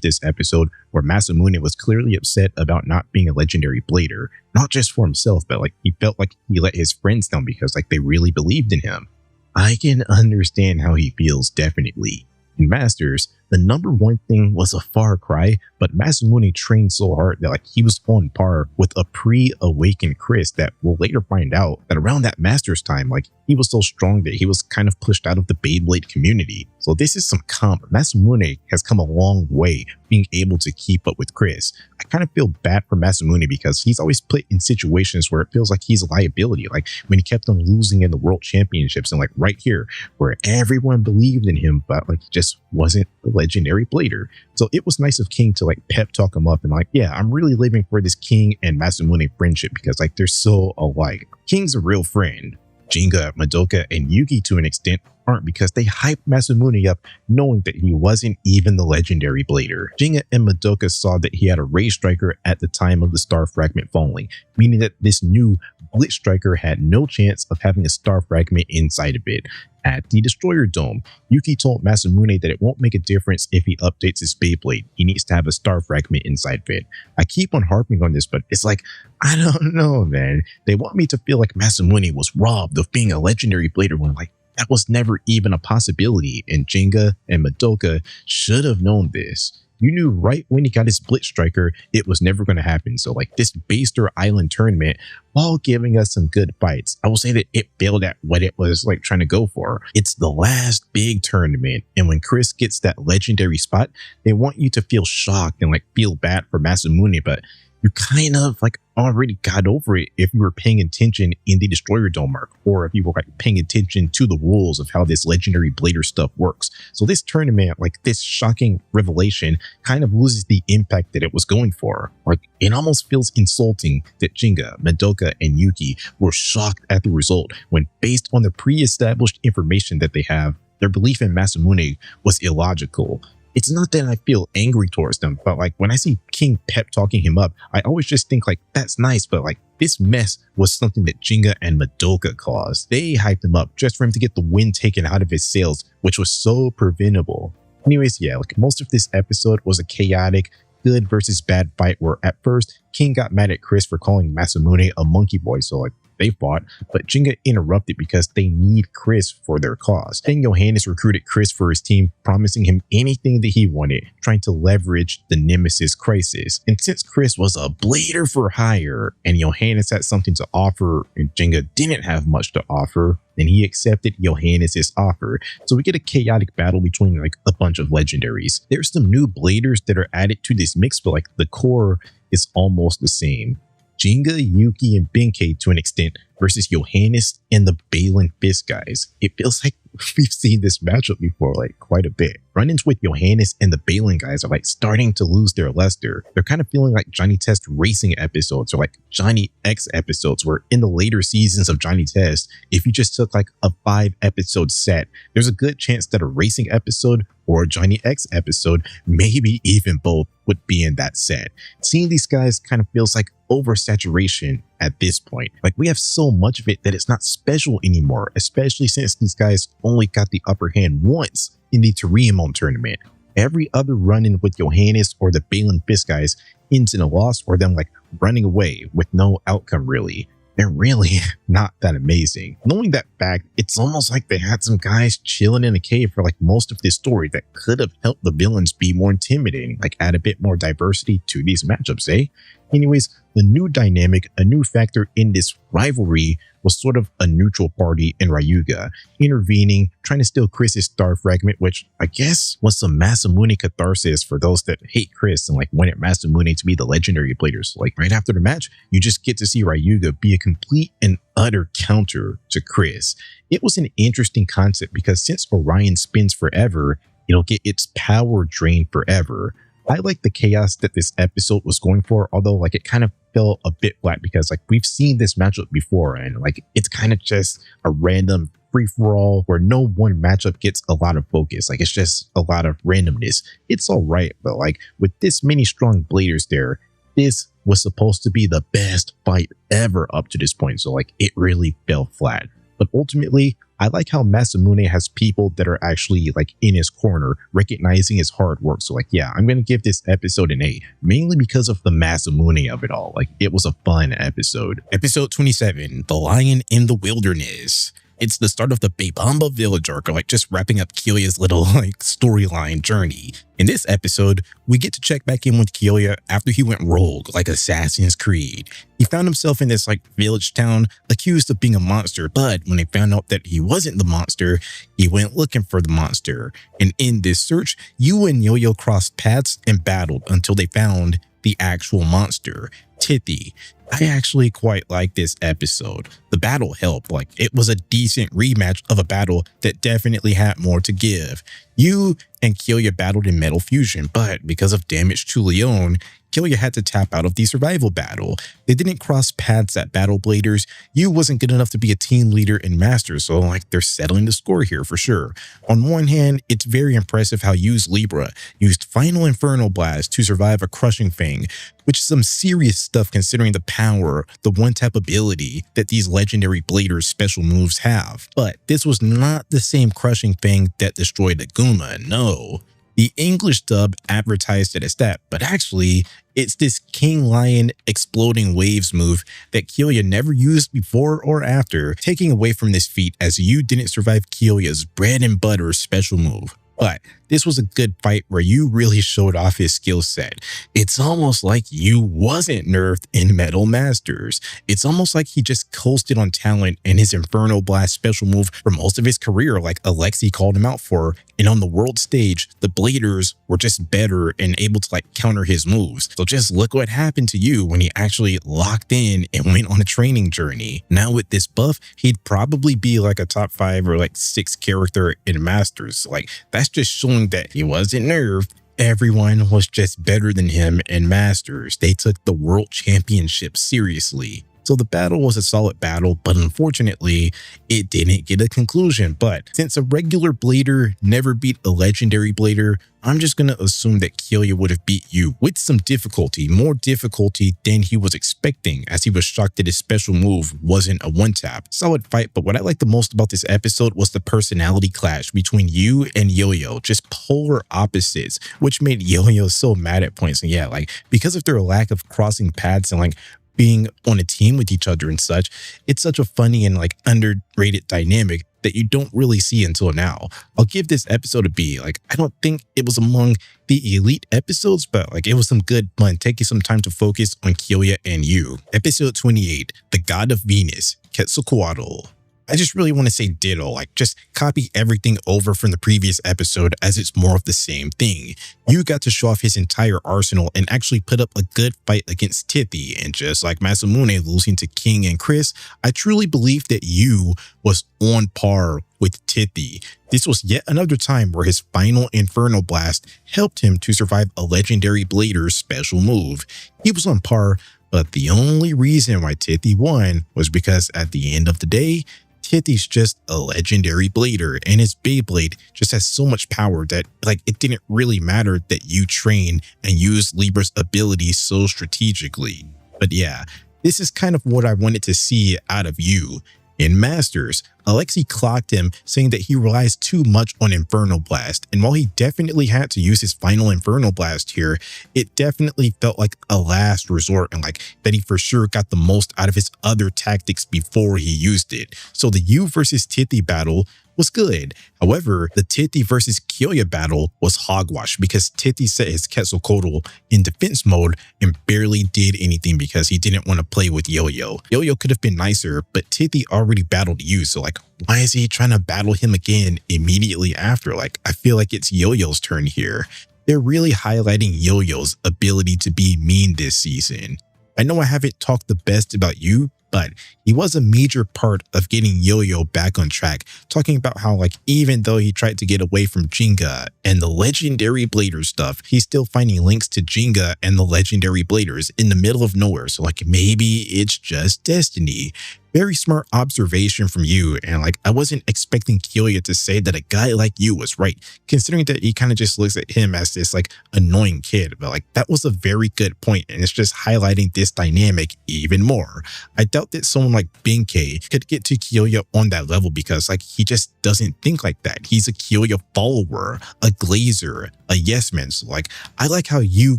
this episode where Masamune was clearly upset about not being a legendary blader, not just for himself, but like he felt like he let his friends down because like they really believed in him. I can understand how he feels, definitely. In Masters, the the number one thing was a far cry, but Masamune trained so hard that like he was on par with a pre-awakened Chris that we'll later find out that around that Masters time, like he was so strong that he was kind of pushed out of the Beyblade community. So this is some comp. Masamune has come a long way being able to keep up with Chris. I kind of feel bad for Masamune because he's always put in situations where it feels like he's a liability, like when he kept on losing in the world championships and like right here where everyone believed in him, but like he just wasn't the legendary blader. So it was nice of King to like pep talk him up and like, yeah, I'm really living for this King and Masamune friendship because like they're so alike. King's a real friend. Jinga, Madoka, and Yuki to an extent aren't because they hyped Masamune up knowing that he wasn't even the legendary blader. Jinga and Madoka saw that he had a Ray Striker at the time of the star fragment falling, meaning that this new Blitz Striker had no chance of having a star fragment inside of it. At the Destroyer Dome, Yuki told Masamune that it won't make a difference if he updates his Beyblade. He needs to have a star fragment inside of it. I keep on harping on this, but it's like, I don't know, man. They want me to feel like Masamune was robbed of being a legendary blader when like that was never even a possibility, and Jinga and Madoka should have known this. You knew right when he got his Blitz Striker, it was never going to happen. So like this Baster Island tournament, while giving us some good fights, I will say that it failed at what it was like trying to go for. It's the last big tournament. And when Chris gets that legendary spot, they want you to feel shocked and like feel bad for Masamune, but you kind of like already got over it if you were paying attention in the Destroyer Dome arc, or if you were like paying attention to the rules of how this legendary blader stuff works. So this tournament, like this shocking revelation, kind of loses the impact that it was going for. Like it almost feels insulting that Jinga, Madoka, and Yuki were shocked at the result when, based on the pre-established information that they have, their belief in Masamune was illogical. It's not that I feel angry towards them, but like when I see King pep talking him up, I always just think like, that's nice, but like this mess was something that Jinga and Madoka caused. They hyped him up just for him to get the wind taken out of his sails, which was so preventable. Anyways, yeah, like most of this episode was a chaotic good versus bad fight where at first King got mad at Chris for calling Masamune a monkey boy, so like they fought, but Jinga interrupted because they need Chris for their cause. Then Johannes recruited Chris for his team, promising him anything that he wanted, trying to leverage the Nemesis crisis. And since Chris was a blader for hire and Johannes had something to offer and Jinga didn't have much to offer, then he accepted Johannes' offer. So we get a chaotic battle between like a bunch of legendaries. There's some new bladers that are added to this mix, but like the core is almost the same. Jinga, Yuki, and Benkei to an extent versus Johannes and the Balin Fist guys. It feels like we've seen this matchup before, like quite a bit. Run-ins with Johannes and the Balin guys are like starting to lose their luster. They're kind of feeling like Johnny Test racing episodes or like Johnny X episodes, where in the later seasons of Johnny Test, if you just took like a 5-episode set, there's a good chance that a racing episode or a Johnny X episode, maybe even both, would be in that set. Seeing these guys kind of feels like oversaturation at this point. Like we have so much of it that it's not special anymore, especially since these guys only got the upper hand once in the Toriumon tournament. Every other run-in with Johannes or the Balin Fist guys ends in a loss or them like running away with no outcome really. They're really not that amazing. Knowing that fact, it's almost like they had some guys chilling in a cave for like most of this story that could have helped the villains be more intimidating, like add a bit more diversity to these matchups, eh? Anyways, the new dynamic, a new factor in this rivalry was sort of a neutral party in Ryuga, intervening, trying to steal Chris's star fragment, which I guess was some Masamune catharsis for those that hate Chris and like wanted Masamune to be the legendary blader. So like right after the match, you just get to see Ryuga be a complete and utter counter to Chris. It was an interesting concept because since Orion spins forever, it'll get its power drained forever. I like the chaos that this episode was going for, although like it kind of fell a bit flat because like we've seen this matchup before and like it's kind of just a random free-for-all where no one matchup gets a lot of focus. Like it's just a lot of randomness. It's all right, but like with this many strong bladers there, this was supposed to be the best fight ever up to this point. So like it really fell flat. But ultimately, I like how Masamune has people that are actually like in his corner, recognizing his hard work. So like, yeah, I'm going to give this episode an A, mainly because of the Masamune of it all. Like it was a fun episode. Episode 27, The Lion in the Wilderness. It's the start of the Beyblade village arc, or like just wrapping up Kilya's little like storyline journey. In this episode, we get to check back in with Kilya after he went rogue like Assassin's Creed. He found himself in this like village town accused of being a monster, but when they found out that he wasn't the monster, he went looking for the monster. And in this search, you and Yo-Yo crossed paths and battled until they found the actual monster, Tithy. I actually quite like this episode. The battle helped, like it was a decent rematch of a battle that definitely had more to give. You and Kilya battled in Metal Fusion, but because of damage to Leon, Kilya had to tap out of the survival battle. They didn't cross paths at Battle Bladers. You wasn't good enough to be a team leader in Masters, so like they're settling the score here for sure. On one hand, it's very impressive how Yu's Libra used Final Infernal Blast to survive a Crushing Fang, which is some serious stuff considering the power, the one-tap ability that these legendary Bladers special moves have. But this was not the same Crushing Fang that destroyed Aguma, no. The English dub advertised it as that, but actually, it's this King Lion exploding waves move that Kilya never used before or after, taking away from this feat as you didn't survive Kilya's bread and butter special move. But this was a good fight where you really showed off his skill set. It's almost like you wasn't nerfed in Metal Masters. It's almost like he just coasted on talent and his Inferno Blast special move for most of his career, like Alexi called him out for. And on the world stage, the Bladers were just better and able to like counter his moves. So just look what happened to you when he actually locked in and went on a training journey. Now with this buff, he'd probably be like a top 5 or like 6 character in Masters. Like that's just showing that he wasn't nerfed. Everyone was just better than him in Masters. They took the World Championship seriously. So the battle was a solid battle, but unfortunately, it didn't get a conclusion. But since a regular Blader never beat a legendary Blader, I'm just going to assume that Kilya would have beat you with some difficulty, more difficulty than he was expecting, as he was shocked that his special move wasn't a one-tap. Solid fight, but what I liked the most about this episode was the personality clash between you and Yo-Yo, just polar opposites, which made Yo-Yo so mad at points. And yeah, like because of their lack of crossing paths and like being on a team with each other and such, it's such a funny and like underrated dynamic that you don't really see until now. I'll give this episode a B. Like, I don't think it was among the elite episodes, but like it was some good fun, taking some time to focus on Kilya and you. Episode 28, The God of Venus, Quetzalcoatl. I just really want to say ditto, like just copy everything over from the previous episode as it's more of the same thing. You got to show off his entire arsenal and actually put up a good fight against Tithy, and just like Masamune losing to King and Chris, I truly believe that you was on par with Tithy. This was yet another time where his final Inferno Blast helped him to survive a legendary Blader's special move. He was on par, but the only reason why Tithy won was because at the end of the day, Tithy's just a legendary Blader, and his Beyblade just has so much power that like it didn't really matter that you train and use Libra's abilities so strategically. But yeah, this is kind of what I wanted to see out of you. In Masters, Alexi clocked him, saying that he relies too much on Inferno Blast, and while he definitely had to use his final Inferno Blast here, it definitely felt like a last resort and like that he for sure got the most out of his other tactics before he used it. So the you versus Tithy battle was good. However, the Tithy versus Kilya battle was hogwash because Tithy set his Quetzalcoatl in defense mode and barely did anything because he didn't want to play with Yo-Yo. Yo-Yo could have been nicer, but Tithy already battled you, so like why is he trying to battle him again immediately after? Like I feel like it's Yo-Yo's turn here. They're really highlighting Yo-Yo's ability to be mean this season. I know I haven't talked the best about you, but he was a major part of getting Yo-Yo back on track, talking about how like even though he tried to get away from Jinga and the legendary Blader stuff, he's still finding links to Jinga and the legendary Bladers in the middle of nowhere. So like maybe it's just destiny. Very smart observation from you, and like I wasn't expecting Kilya to say that a guy like you was right, considering that he kind of just looks at him as this like annoying kid, but like that was a very good point, and it's just highlighting this dynamic even more. I doubt that someone like Benkei could get to Kilya on that level because like he just doesn't think like that. He's a Kilya follower, a glazer, a yes man. So like I like how you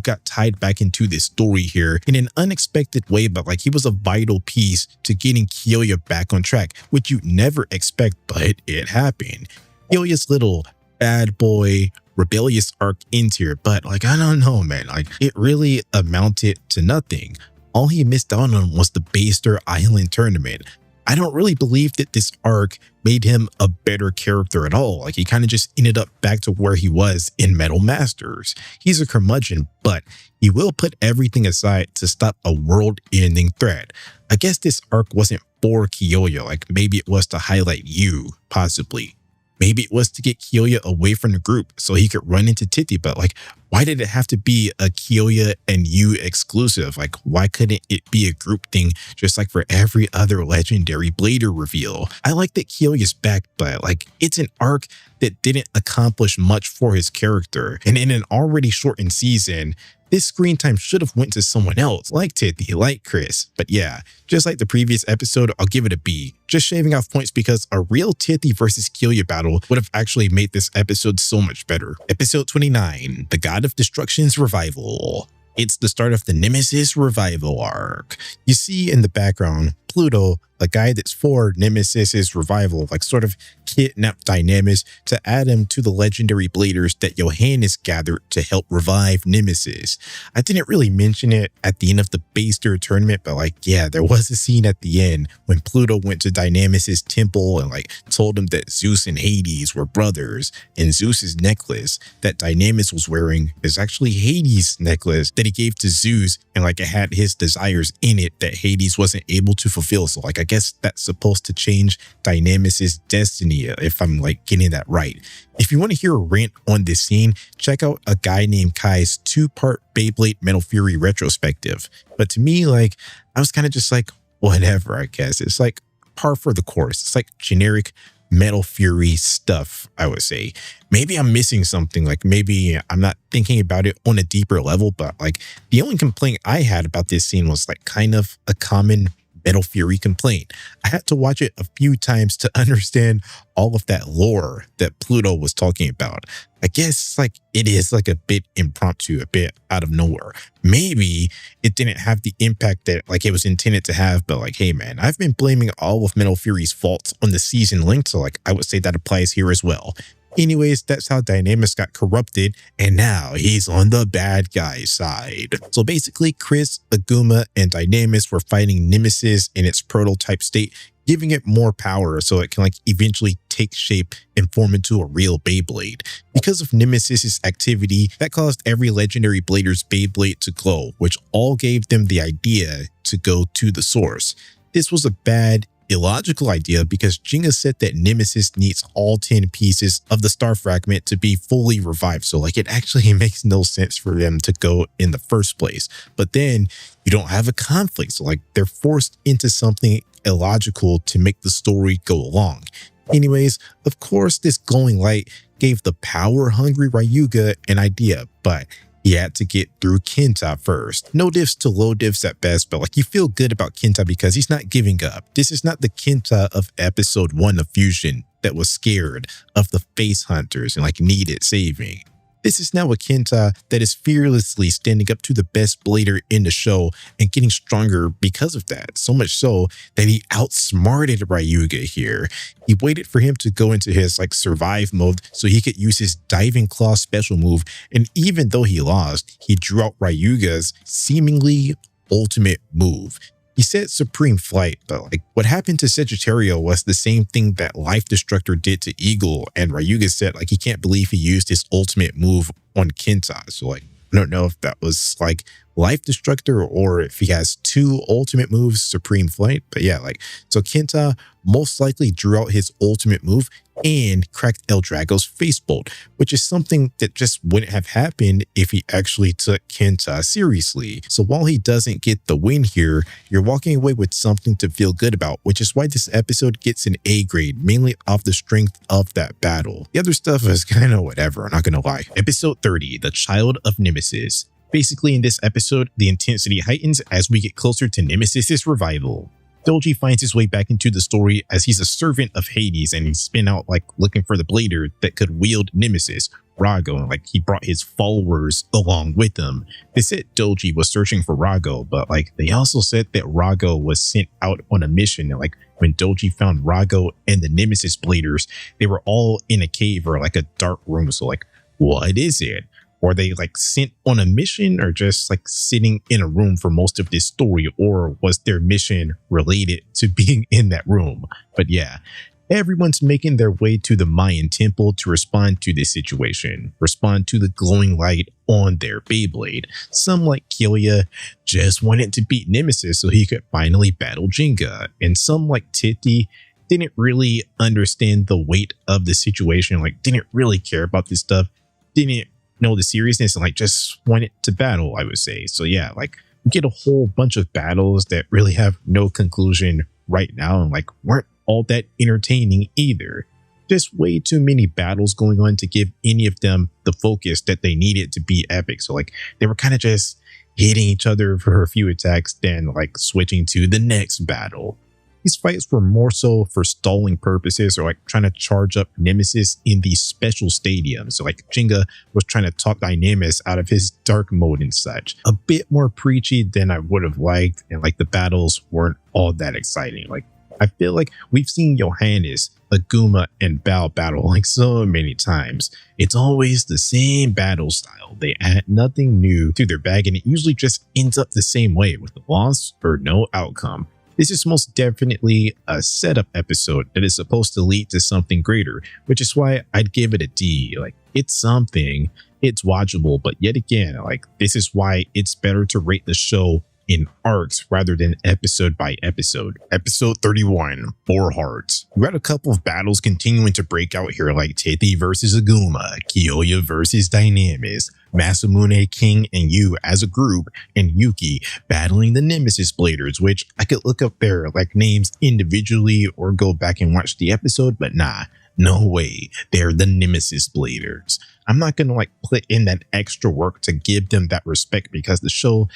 got tied back into this story here in an unexpected way, but like he was a vital piece to getting Kyoya back on track, which you'd never expect, but it happened. Kyoya's little bad boy rebellious arc ends here, but like, I don't know, man, like it really amounted to nothing. All he missed out on was the Baster Island tournament. I don't really believe that this arc made him a better character at all. Like he kind of just ended up back to where he was in Metal Masters. He's a curmudgeon, but he will put everything aside to stop a world-ending threat. I guess this arc wasn't for Kyoya, like maybe it was to highlight you, possibly. Maybe it was to get Kyoya away from the group so he could run into Titi, but like, why did it have to be a Kyoya and you exclusive? Like, why couldn't it be a group thing just like for every other legendary Blader reveal? I like that Kyoya's back, but like, it's an arc that didn't accomplish much for his character. And in an already shortened season, this screen time should have went to someone else, like Titi, like Chris. But yeah, just like the previous episode, I'll give it a B. Just shaving off points because a real Titi versus Kyoya battle would have actually made this episode so much better. Episode 29, The God of Destruction's Revival. It's the start of the Nemesis revival arc. You see in the background, Pluto, the guy that's for Nemesis's revival, like sort of kidnapped Dynamis to add him to the legendary bladers that Johannes gathered to help revive Nemesis. I didn't really mention it at the end of the Baster tournament, but like, yeah, there was a scene at the end when Pluto went to Dynamis's temple and like told him that Zeus and Hades were brothers, and Zeus's necklace that Dynamis was wearing is actually Hades' necklace that he gave to Zeus, and like it had his desires in it that Hades wasn't able to fulfill. So like, I guess that's supposed to change Dynamis's destiny, if I'm like getting that right. If you want to hear a rant on this scene, check out a guy named Kai's 2-part Beyblade Metal Fury retrospective. But to me, like, I was kind of just like, whatever, I guess. It's like par for the course. It's like generic Metal Fury stuff, I would say. Maybe I'm missing something, like maybe I'm not thinking about it on a deeper level, but like the only complaint I had about this scene was like kind of a common Metal Fury complaint. I had to watch it a few times to understand all of that lore that Pluto was talking about. I guess like it is like a bit impromptu, a bit out of nowhere. Maybe it didn't have the impact that like it was intended to have, but like, hey man, I've been blaming all of Metal Fury's faults on the season length, so like I would say that applies here as well. Anyways, that's how Dynamis got corrupted, and now he's on the bad guy's side. So basically, Chris, Aguma, and Dynamis were fighting Nemesis in its prototype state, giving it more power so it can like eventually take shape and form into a real Beyblade. Because of Nemesis's activity, that caused every legendary Blader's Beyblade to glow, which all gave them the idea to go to the source. This was a bad, illogical idea because Jinga said that Nemesis needs all 10 pieces of the star fragment to be fully revived. So like it actually makes no sense for them to go in the first place. But then you don't have a conflict. So like they're forced into something illogical to make the story go along. Anyways, of course, this glowing light gave the power-hungry Ryuga an idea, but he had to get through Kenta first. No diffs to low diffs at best, but like you feel good about Kenta because he's not giving up. This is not the Kenta of episode 1 of Fusion that was scared of the face hunters and like needed saving. This is now a Kenta that is fearlessly standing up to the best blader in the show and getting stronger because of that. So much so that he outsmarted Ryuga here. He waited for him to go into his like survive mode so he could use his diving claw special move. And even though he lost, he drew out Ryuga's seemingly ultimate move. He said Supreme Flight, but like what happened to Sagittario was the same thing that Life Destructor did to Eagle, and Ryuga said like he can't believe he used his ultimate move on Kenta. So like I don't know if that was like Life Destructor or if he has 2 ultimate moves, Supreme Flight. But yeah, like so Kenta most likely drew out his ultimate move and cracked El Drago's face bolt, which is something that just wouldn't have happened if he actually took Kenta seriously. So while he doesn't get the win here, you're walking away with something to feel good about, which is why this episode gets an A grade, mainly off the strength of that battle. The other stuff is kind of whatever, I'm not gonna lie. Episode 30, The Child of Nemesis. Basically, in this episode, the intensity heightens as we get closer to Nemesis's revival. Doji finds his way back into the story as he's a servant of Hades, and he's been out like looking for the blader that could wield Nemesis, Rago, and like he brought his followers along with him. They said Doji was searching for Rago, but like they also said that Rago was sent out on a mission. And like when Doji found Rago and the Nemesis bladers, they were all in a cave or like a dark room. So like, what is it? Were they like sent on a mission or just like sitting in a room for most of this story? Or was their mission related to being in that room? But yeah, everyone's making their way to the Mayan temple to respond to this situation, respond to the glowing light on their Beyblade. Some like Kilya just wanted to beat Nemesis so he could finally battle Digya. And some like Titi didn't really understand the weight of the situation, like didn't really care about this stuff, didn't know the seriousness, and like just wanted to battle, I would say. So yeah, like we get a whole bunch of battles that really have no conclusion right now and like weren't all that entertaining either. Just way too many battles going on to give any of them the focus that they needed to be epic. So like they were kind of just hitting each other for a few attacks, then like switching to the next battle. These fights were more so for stalling purposes or like trying to charge up Nemesis in these special stadiums. So like Digya was trying to talk Dynamis out of his dark mode and such. A bit more preachy than I would have liked, and like the battles weren't all that exciting. Like I feel like we've seen Johannes, Aguma, and Bao battle like so many times. It's always the same battle style. They add nothing new to their bag, and it usually just ends up the same way with a loss or no outcome. This is most definitely a setup episode that is supposed to lead to something greater, which is why I'd give it a D. Like, it's something, it's watchable, but yet again, like, this is why it's better to rate the show in arcs rather than episode by episode. Episode 31, Four Hearts. We had a couple of battles continuing to break out here, like Teti versus Aguma, Kyoya versus Dynamis, Masamune, King, and Yu as a group, and Yuki battling the Nemesis Bladers, which I could look up their like names individually or go back and watch the episode, but nah, no way, they're the Nemesis Bladers. I'm not gonna like put in that extra work to give them that respect because the show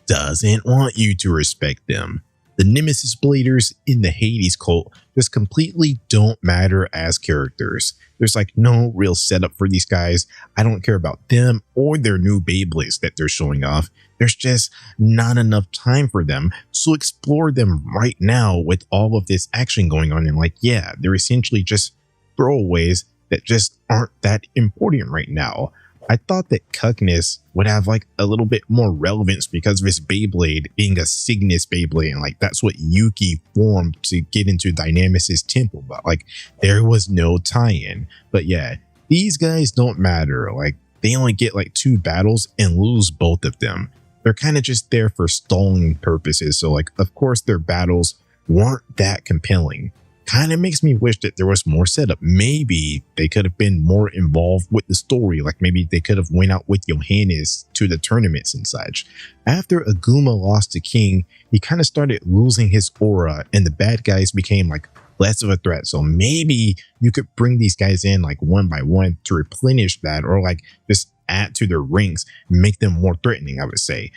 doesn't want you to respect them. The Nemesis Bladers in the Hades cult just completely don't matter as characters. There's like no real setup for these guys. I don't care about them or their new Beyblades that they're showing off. There's just not enough time for them. So explore them right now with all of this action going on. And like, yeah, they're essentially just throwaways that just aren't that important right now. I thought that Cuckness would have like a little bit more relevance because of his Beyblade being a Cygnus Beyblade, and like that's what Yuki formed to get into Dynamis's temple, but like there was no tie-in. But yeah, these guys don't matter. Like they only get like 2 battles and lose both of them. They're kind of just there for stalling purposes, so like of course their battles weren't that compelling. Kind of makes me wish that there was more setup. Maybe they could have been more involved with the story. Like maybe they could have went out with Johannes to the tournaments and such. After Aguma lost to King, he kind of started losing his aura and the bad guys became like less of a threat. So maybe you could bring these guys in like one by one to replenish that, or like just add to their ranks, make them more threatening, I would say.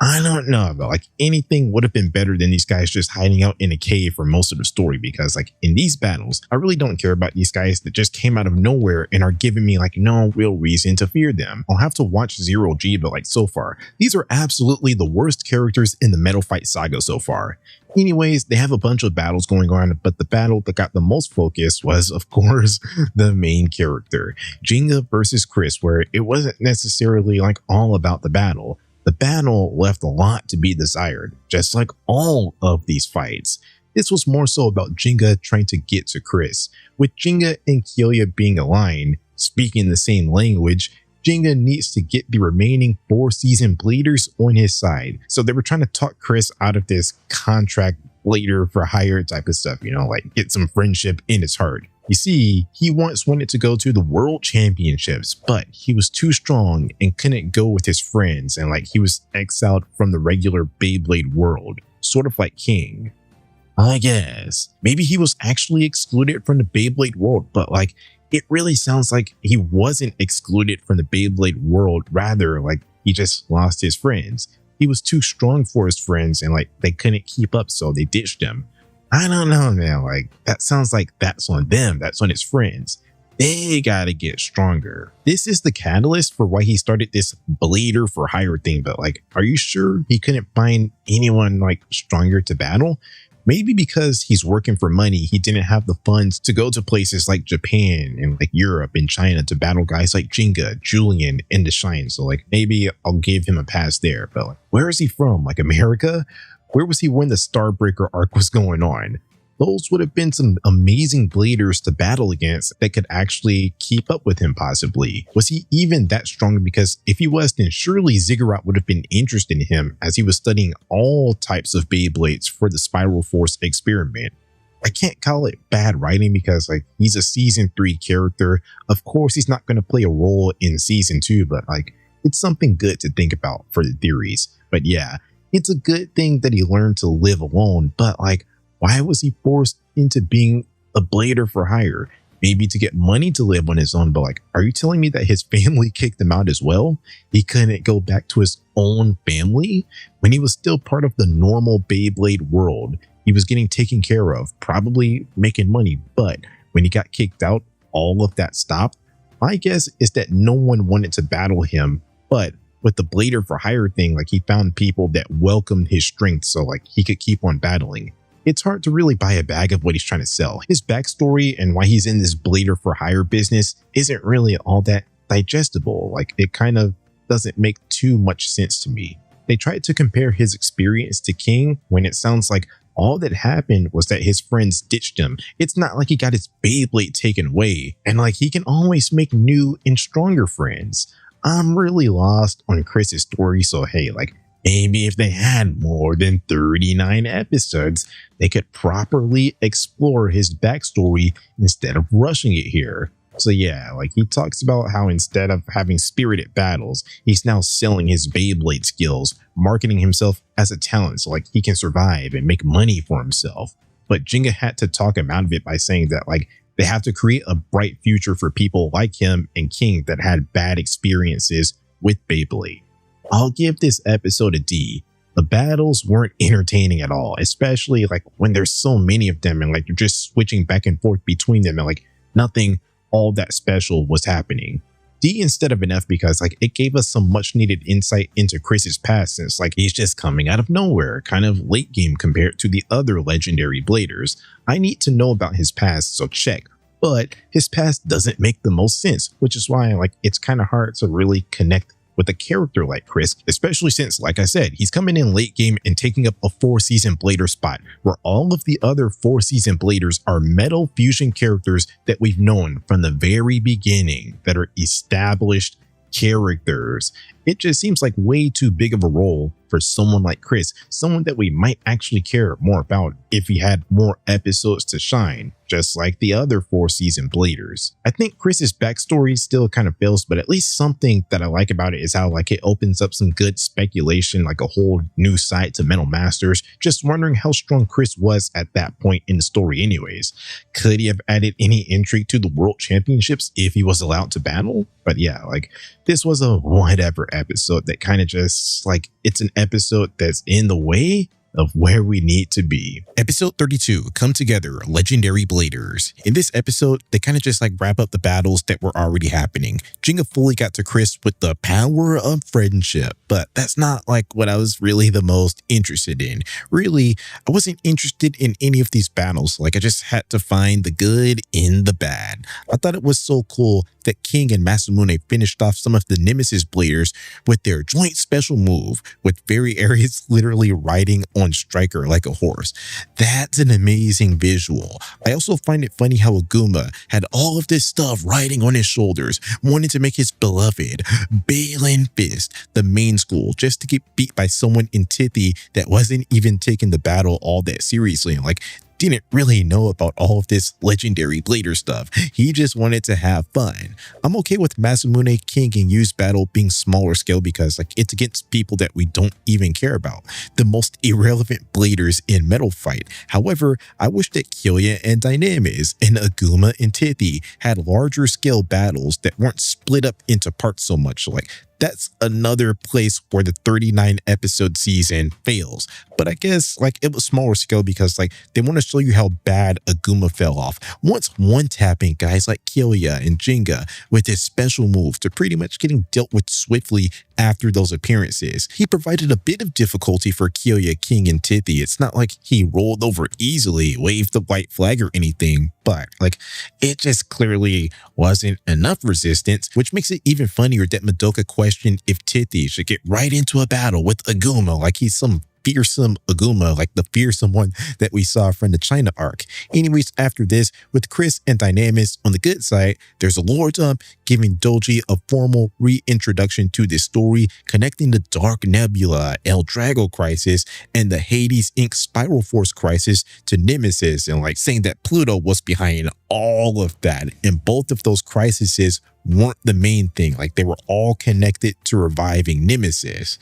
I don't know, but like anything would have been better than these guys just hiding out in a cave for most of the story, because like in these battles, I really don't care about these guys that just came out of nowhere and are giving me like no real reason to fear them. I'll have to watch Zero G, but like so far, these are absolutely the worst characters in the Metal Fight Saga so far. Anyways, they have a bunch of battles going on, but the battle that got the most focus was, of course, the main character, Digya versus Chris, where it wasn't necessarily like all about the battle. The battle left a lot to be desired, just like all of these fights. This was more so about Digya trying to get to Chris. With Digya and Kilya being aligned, speaking the same language, Digya needs to get the remaining 4 seasoned Bladers on his side. So they were trying to talk Chris out of this contract Blader for hire type of stuff, you know, like get some friendship in his heart. You see, he once wanted to go to the World Championships, but he was too strong and couldn't go with his friends, and like he was exiled from the regular Beyblade world, sort of like King. I guess maybe he was actually excluded from the Beyblade world, but like it really sounds like he wasn't excluded from the Beyblade world, rather like he just lost his friends. He was too strong for his friends and like they couldn't keep up, so they ditched him. I don't know, man. Like, that sounds like that's on them. That's on his friends. They gotta get stronger. This is the catalyst for why he started this blader for hire thing. But like, are you sure he couldn't find anyone like stronger to battle? Maybe because he's working for money, he didn't have the funds to go to places like Japan and like Europe and China to battle guys like Jinga, Julian, and the Shine. So like, maybe I'll give him a pass there. But like, where is he from? Like America? Where was he when the Starbreaker arc was going on? Those would have been some amazing bladers to battle against that could actually keep up with him possibly. Was he even that strong? Because if he was, then surely Ziggurat would have been interested in him as he was studying all types of Beyblades for the Spiral Force experiment. I can't call it bad writing because like he's a season 3 character. Of course, he's not going to play a role in season 2, but like it's something good to think about for the theories. But yeah, it's a good thing that he learned to live alone, but like, why was he forced into being a blader for hire? Maybe to get money to live on his own, but like, are you telling me that his family kicked him out as well? He couldn't go back to his own family when he was still part of the normal Beyblade world. He was getting taken care of, probably making money, but when he got kicked out, all of that stopped. My guess is that no one wanted to battle him, but with the blader for hire thing, like he found people that welcomed his strength so like he could keep on battling. It's hard to really buy a bag of what he's trying to sell. His backstory and why he's in this blader for hire business isn't really all that digestible. Like it kind of doesn't make too much sense to me. They tried to compare his experience to King when it sounds like all that happened was that his friends ditched him. It's not like he got his Beyblade taken away and like he can always make new and stronger friends. I'm really lost on Chris's story, so hey, like maybe if they had more than 39 episodes, they could properly explore his backstory instead of rushing it here. So yeah, like he talks about how instead of having spirited battles, he's now selling his Beyblade skills, marketing himself as a talent so like he can survive and make money for himself. But Jinga had to talk him out of it by saying that like they have to create a bright future for people like him and King that had bad experiences with Beyblade. I'll give this episode a D. The battles weren't entertaining at all, especially like when there's so many of them and like you're just switching back and forth between them and like nothing all that special was happening. D instead of an F because like it gave us some much needed insight into Chris's past since like he's just coming out of nowhere, kind of late game compared to the other legendary bladers. I need to know about his past, so check. But his past doesn't make the most sense, which is why like it's kind of hard to really connect with a character like Chris, especially since, like I said, he's coming in late game and taking up a 4-season blader spot where all of the other 4-season bladers are Metal Fusion characters that we've known from the very beginning that are established characters. It just seems like way too big of a role for someone like Chris, someone that we might actually care more about if he had more episodes to shine, just like the other 4-season bladers. I think Chris's backstory still kind of fails, but at least something that I like about it is how like it opens up some good speculation, like a whole new side to Metal Masters. Just wondering how strong Chris was at that point in the story anyways. Could he have added any intrigue to the World Championships if he was allowed to battle? But yeah, like this was a whatever episode that kind of just like, it's an episode that's in the way of where we need to be. Episode 32, Come Together, Legendary Bladers. In this episode, they kind of just like wrap up the battles that were already happening. Jinga fully got to Chris with the power of friendship, but that's not like what I was really the most interested in. Really, I wasn't interested in any of these battles. Like I just had to find the good in the bad. I thought it was so cool that King and Masamune finished off some of the Nemesis bladers with their joint special move, with Very Aries literally riding on Striker like a horse. That's an amazing visual. I also find it funny how Aguma had all of this stuff riding on his shoulders, wanting to make his beloved Balin Fist the main school just to get beat by someone in Tithy that wasn't even taking the battle all that seriously. Like, didn't really know about all of this legendary blader stuff. He just wanted to have fun. I'm okay with Masamune, King, and Yu's battle being smaller scale because like it's against people that we don't even care about, the most irrelevant bladers in Metal Fight. However, I wish that Kyoya and Dynamis and Aguma and Tithy had larger scale battles that weren't split up into parts so much. Like that's another place where the 39 episode season fails. But I guess like it was smaller scale because like they want to show you how bad Aguma fell off. Once one-tapping guys like Kyoya and Jinga with his special moves to pretty much getting dealt with swiftly after those appearances. He provided a bit of difficulty for Kyoya, King, and Tithy. It's not like he rolled over easily, waved the white flag or anything, but like it just clearly wasn't enough resistance, which makes it even funnier that Madoka questioned if Tithy should get right into a battle with Aguma like he's some fearsome Aguma, like the fearsome one that we saw from the China arc. Anyways, after this, with Chris and Dynamis on the good side, there's a lore dump giving Doji a formal reintroduction to this story, connecting the Dark Nebula, El Drago crisis, and the Hades Inc. Spiral Force crisis to Nemesis, and like saying that Pluto was behind all of that. And both of those crises weren't the main thing. Like they were all connected to reviving Nemesis.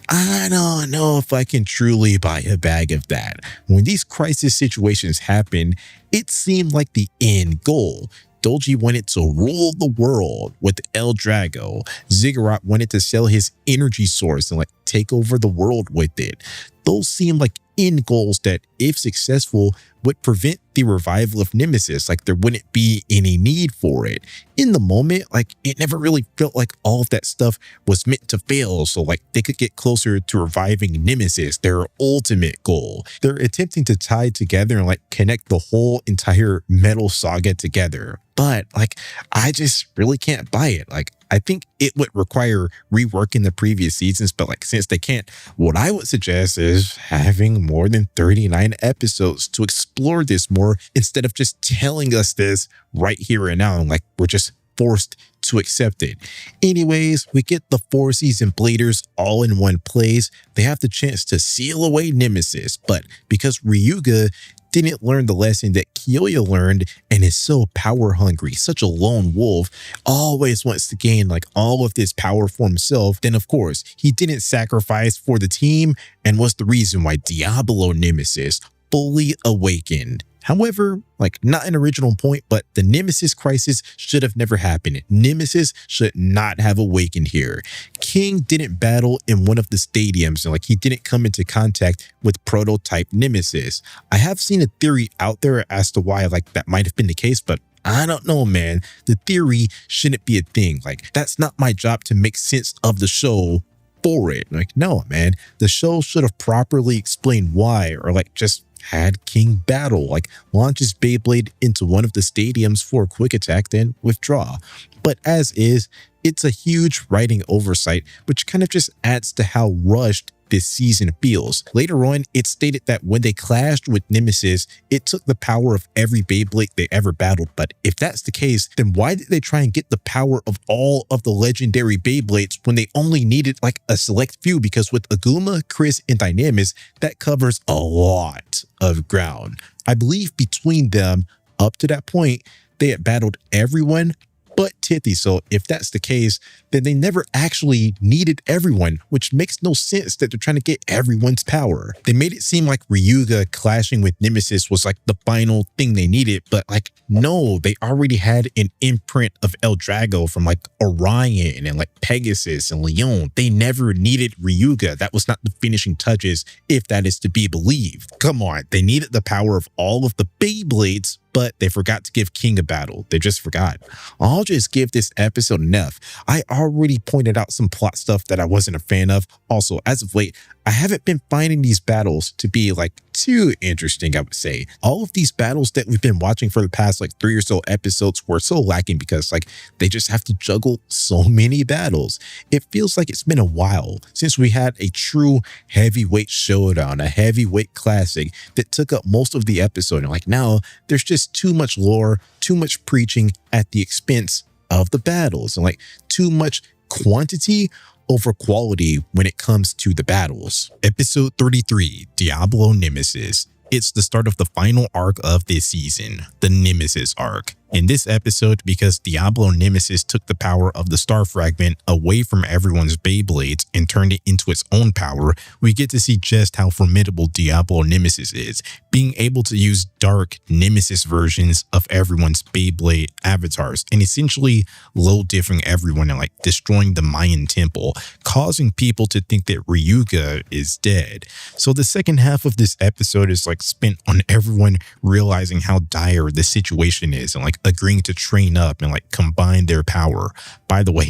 I don't know if I can truly buy a bag of that. When these crisis situations happen, it seemed like the end goal. Doji wanted to rule the world with El Drago. Ziggurat wanted to sell his energy source and like take over the world with it. Those seem like end goals that, if successful, would prevent the revival of Nemesis. Like there wouldn't be any need for it. In the moment, like it never really felt like all of that stuff was meant to fail, so like they could get closer to reviving Nemesis, their ultimate goal. They're attempting to tie together and like connect the whole entire metal saga together. But like I just really can't buy it. Like I think it would require reworking the previous seasons, but like since they can't, what I would suggest is having more than 39 episodes to explore this more instead of just telling us this right here and now. Like we're just forced to accept it. Anyways, we get the 4-season Bladers all in one place. They have the chance to seal away Nemesis, but because Ryuga didn't learn the lesson that Kyoya learned and is so power hungry, such a lone wolf, always wants to gain like all of this power for himself, then of course he didn't sacrifice for the team and was the reason why Diablo Nemesis fully awakened. However, like not an original point, but the Nemesis crisis should have never happened. Nemesis should not have awakened here. King didn't battle in one of the stadiums and like he didn't come into contact with prototype Nemesis. I have seen a theory out there as to why like that might have been the case, but I don't know, man. The theory shouldn't be a thing. Like that's not my job to make sense of the show for it. Like, no, man, the show should have properly explained why, or like just had King battle, like launches Beyblade into one of the stadiums for a quick attack, then withdraw. But as is, it's a huge writing oversight, which kind of just adds to how rushed this season feels. Later on, it's stated that when they clashed with Nemesis, it took the power of every Beyblade they ever battled. But if that's the case, then why did they try and get the power of all of the legendary Beyblades when they only needed like a select few? Because with Aguma, Chris, and Dynamis, that covers a lot of ground. I believe between them, up to that point, they had battled everyone but Tithy. So if that's the case, then they never actually needed everyone, which makes no sense that they're trying to get everyone's power. They made it seem like Ryuga clashing with Nemesis was like the final thing they needed, but like, no, they already had an imprint of El Drago from like Orion and like Pegasus and Leon. They never needed Ryuga. That was not the finishing touches, if that is to be believed. Come on, they needed the power of all of the Beyblades, but they forgot to give King a battle. They just forgot. I'll just give this episode an F. I already pointed out some plot stuff that I wasn't a fan of. Also, as of late, I haven't been finding these battles to be like too interesting, I would say. All of these battles that we've been watching for the past like 3 or so episodes were so lacking because like they just have to juggle so many battles. It feels like it's been a while since we had a true heavyweight showdown, a heavyweight classic that took up most of the episode. And like now there's just too much lore, too much preaching at the expense of the battles, and like too much quantity over quality when it comes to the battles. Episode 33, Diablo Nemesis. It's the start of the final arc of this season, the Nemesis arc. In this episode, because Diablo Nemesis took the power of the Star Fragment away from everyone's Beyblades and turned it into its own power, we get to see just how formidable Diablo Nemesis is, being able to use dark Nemesis versions of everyone's Beyblade avatars and essentially low-diffing everyone and destroying the Mayan temple, causing people to think that Ryuga is dead. So the second half of this episode is spent on everyone realizing how dire the situation is and agreeing to train up and combine their power. By the way,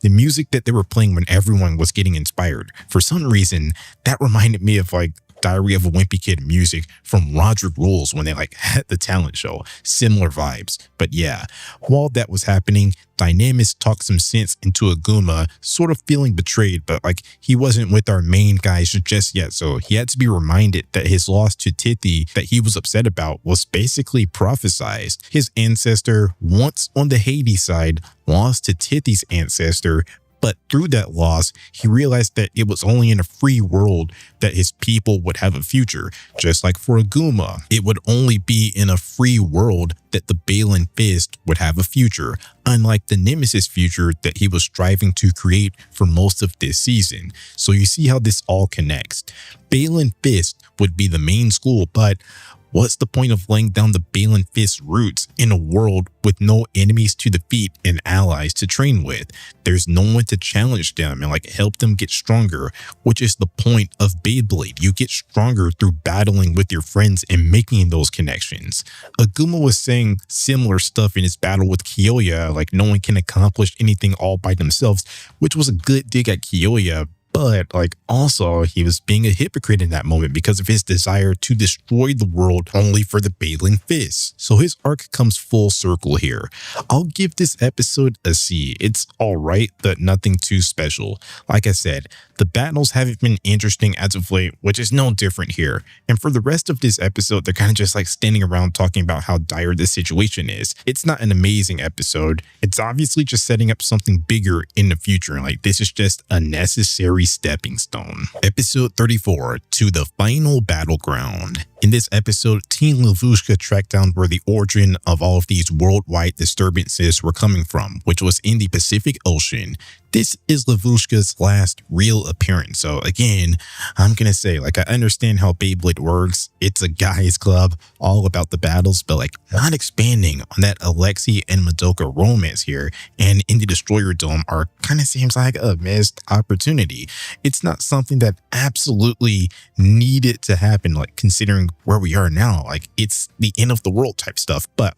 the music that they were playing when everyone was getting inspired, for some reason that reminded me of Diary of a Wimpy Kid music from Roderick Rules when they had the talent show. Similar vibes. But yeah, while that was happening, Dynamis talked some sense into Aguma, sort of feeling betrayed, but he wasn't with our main guys just yet, so he had to be reminded that his loss to Tithi that he was upset about was basically prophesized. His ancestor, once on the Hades side, lost to Tithi's ancestor, but through that loss, he realized that it was only in a free world that his people would have a future. Just like for Aguma, it would only be in a free world that the Balin Fist would have a future, unlike the Nemesis future that he was striving to create for most of this season. So you see how this all connects. Balin Fist would be the main school, but what's the point of laying down the Balin Fist's roots in a world with no enemies to defeat and allies to train with? There's no one to challenge them and help them get stronger, which is the point of Beyblade. You get stronger through battling with your friends and making those connections. Aguma was saying similar stuff in his battle with Kyoya, no one can accomplish anything all by themselves, which was a good dig at Kyoya. But also he was being a hypocrite in that moment because of his desire to destroy the world only for the Balin Fist. So his arc comes full circle here. I'll give this episode a C. It's alright, but nothing too special. Like I said, the battles haven't been interesting as of late, which is no different here. And for the rest of this episode, they're kind of just standing around talking about how dire this situation is. It's not an amazing episode. It's obviously just setting up something bigger in the future. This is just a necessary stepping stone. Episode 34, To the Final Battleground. In this episode, Team Levushka tracked down where the origin of all of these worldwide disturbances were coming from, which was in the Pacific Ocean. This is Levushka's last real appearance. So again, I'm gonna say, I understand how Beyblade works. It's a guys club, all about the battles, but not expanding on that Alexei and Madoka romance here and in the Destroyer Dome arc kind of seems like a missed opportunity. It's not something that absolutely needed to happen, considering where we are now. It's the end of the world type stuff, but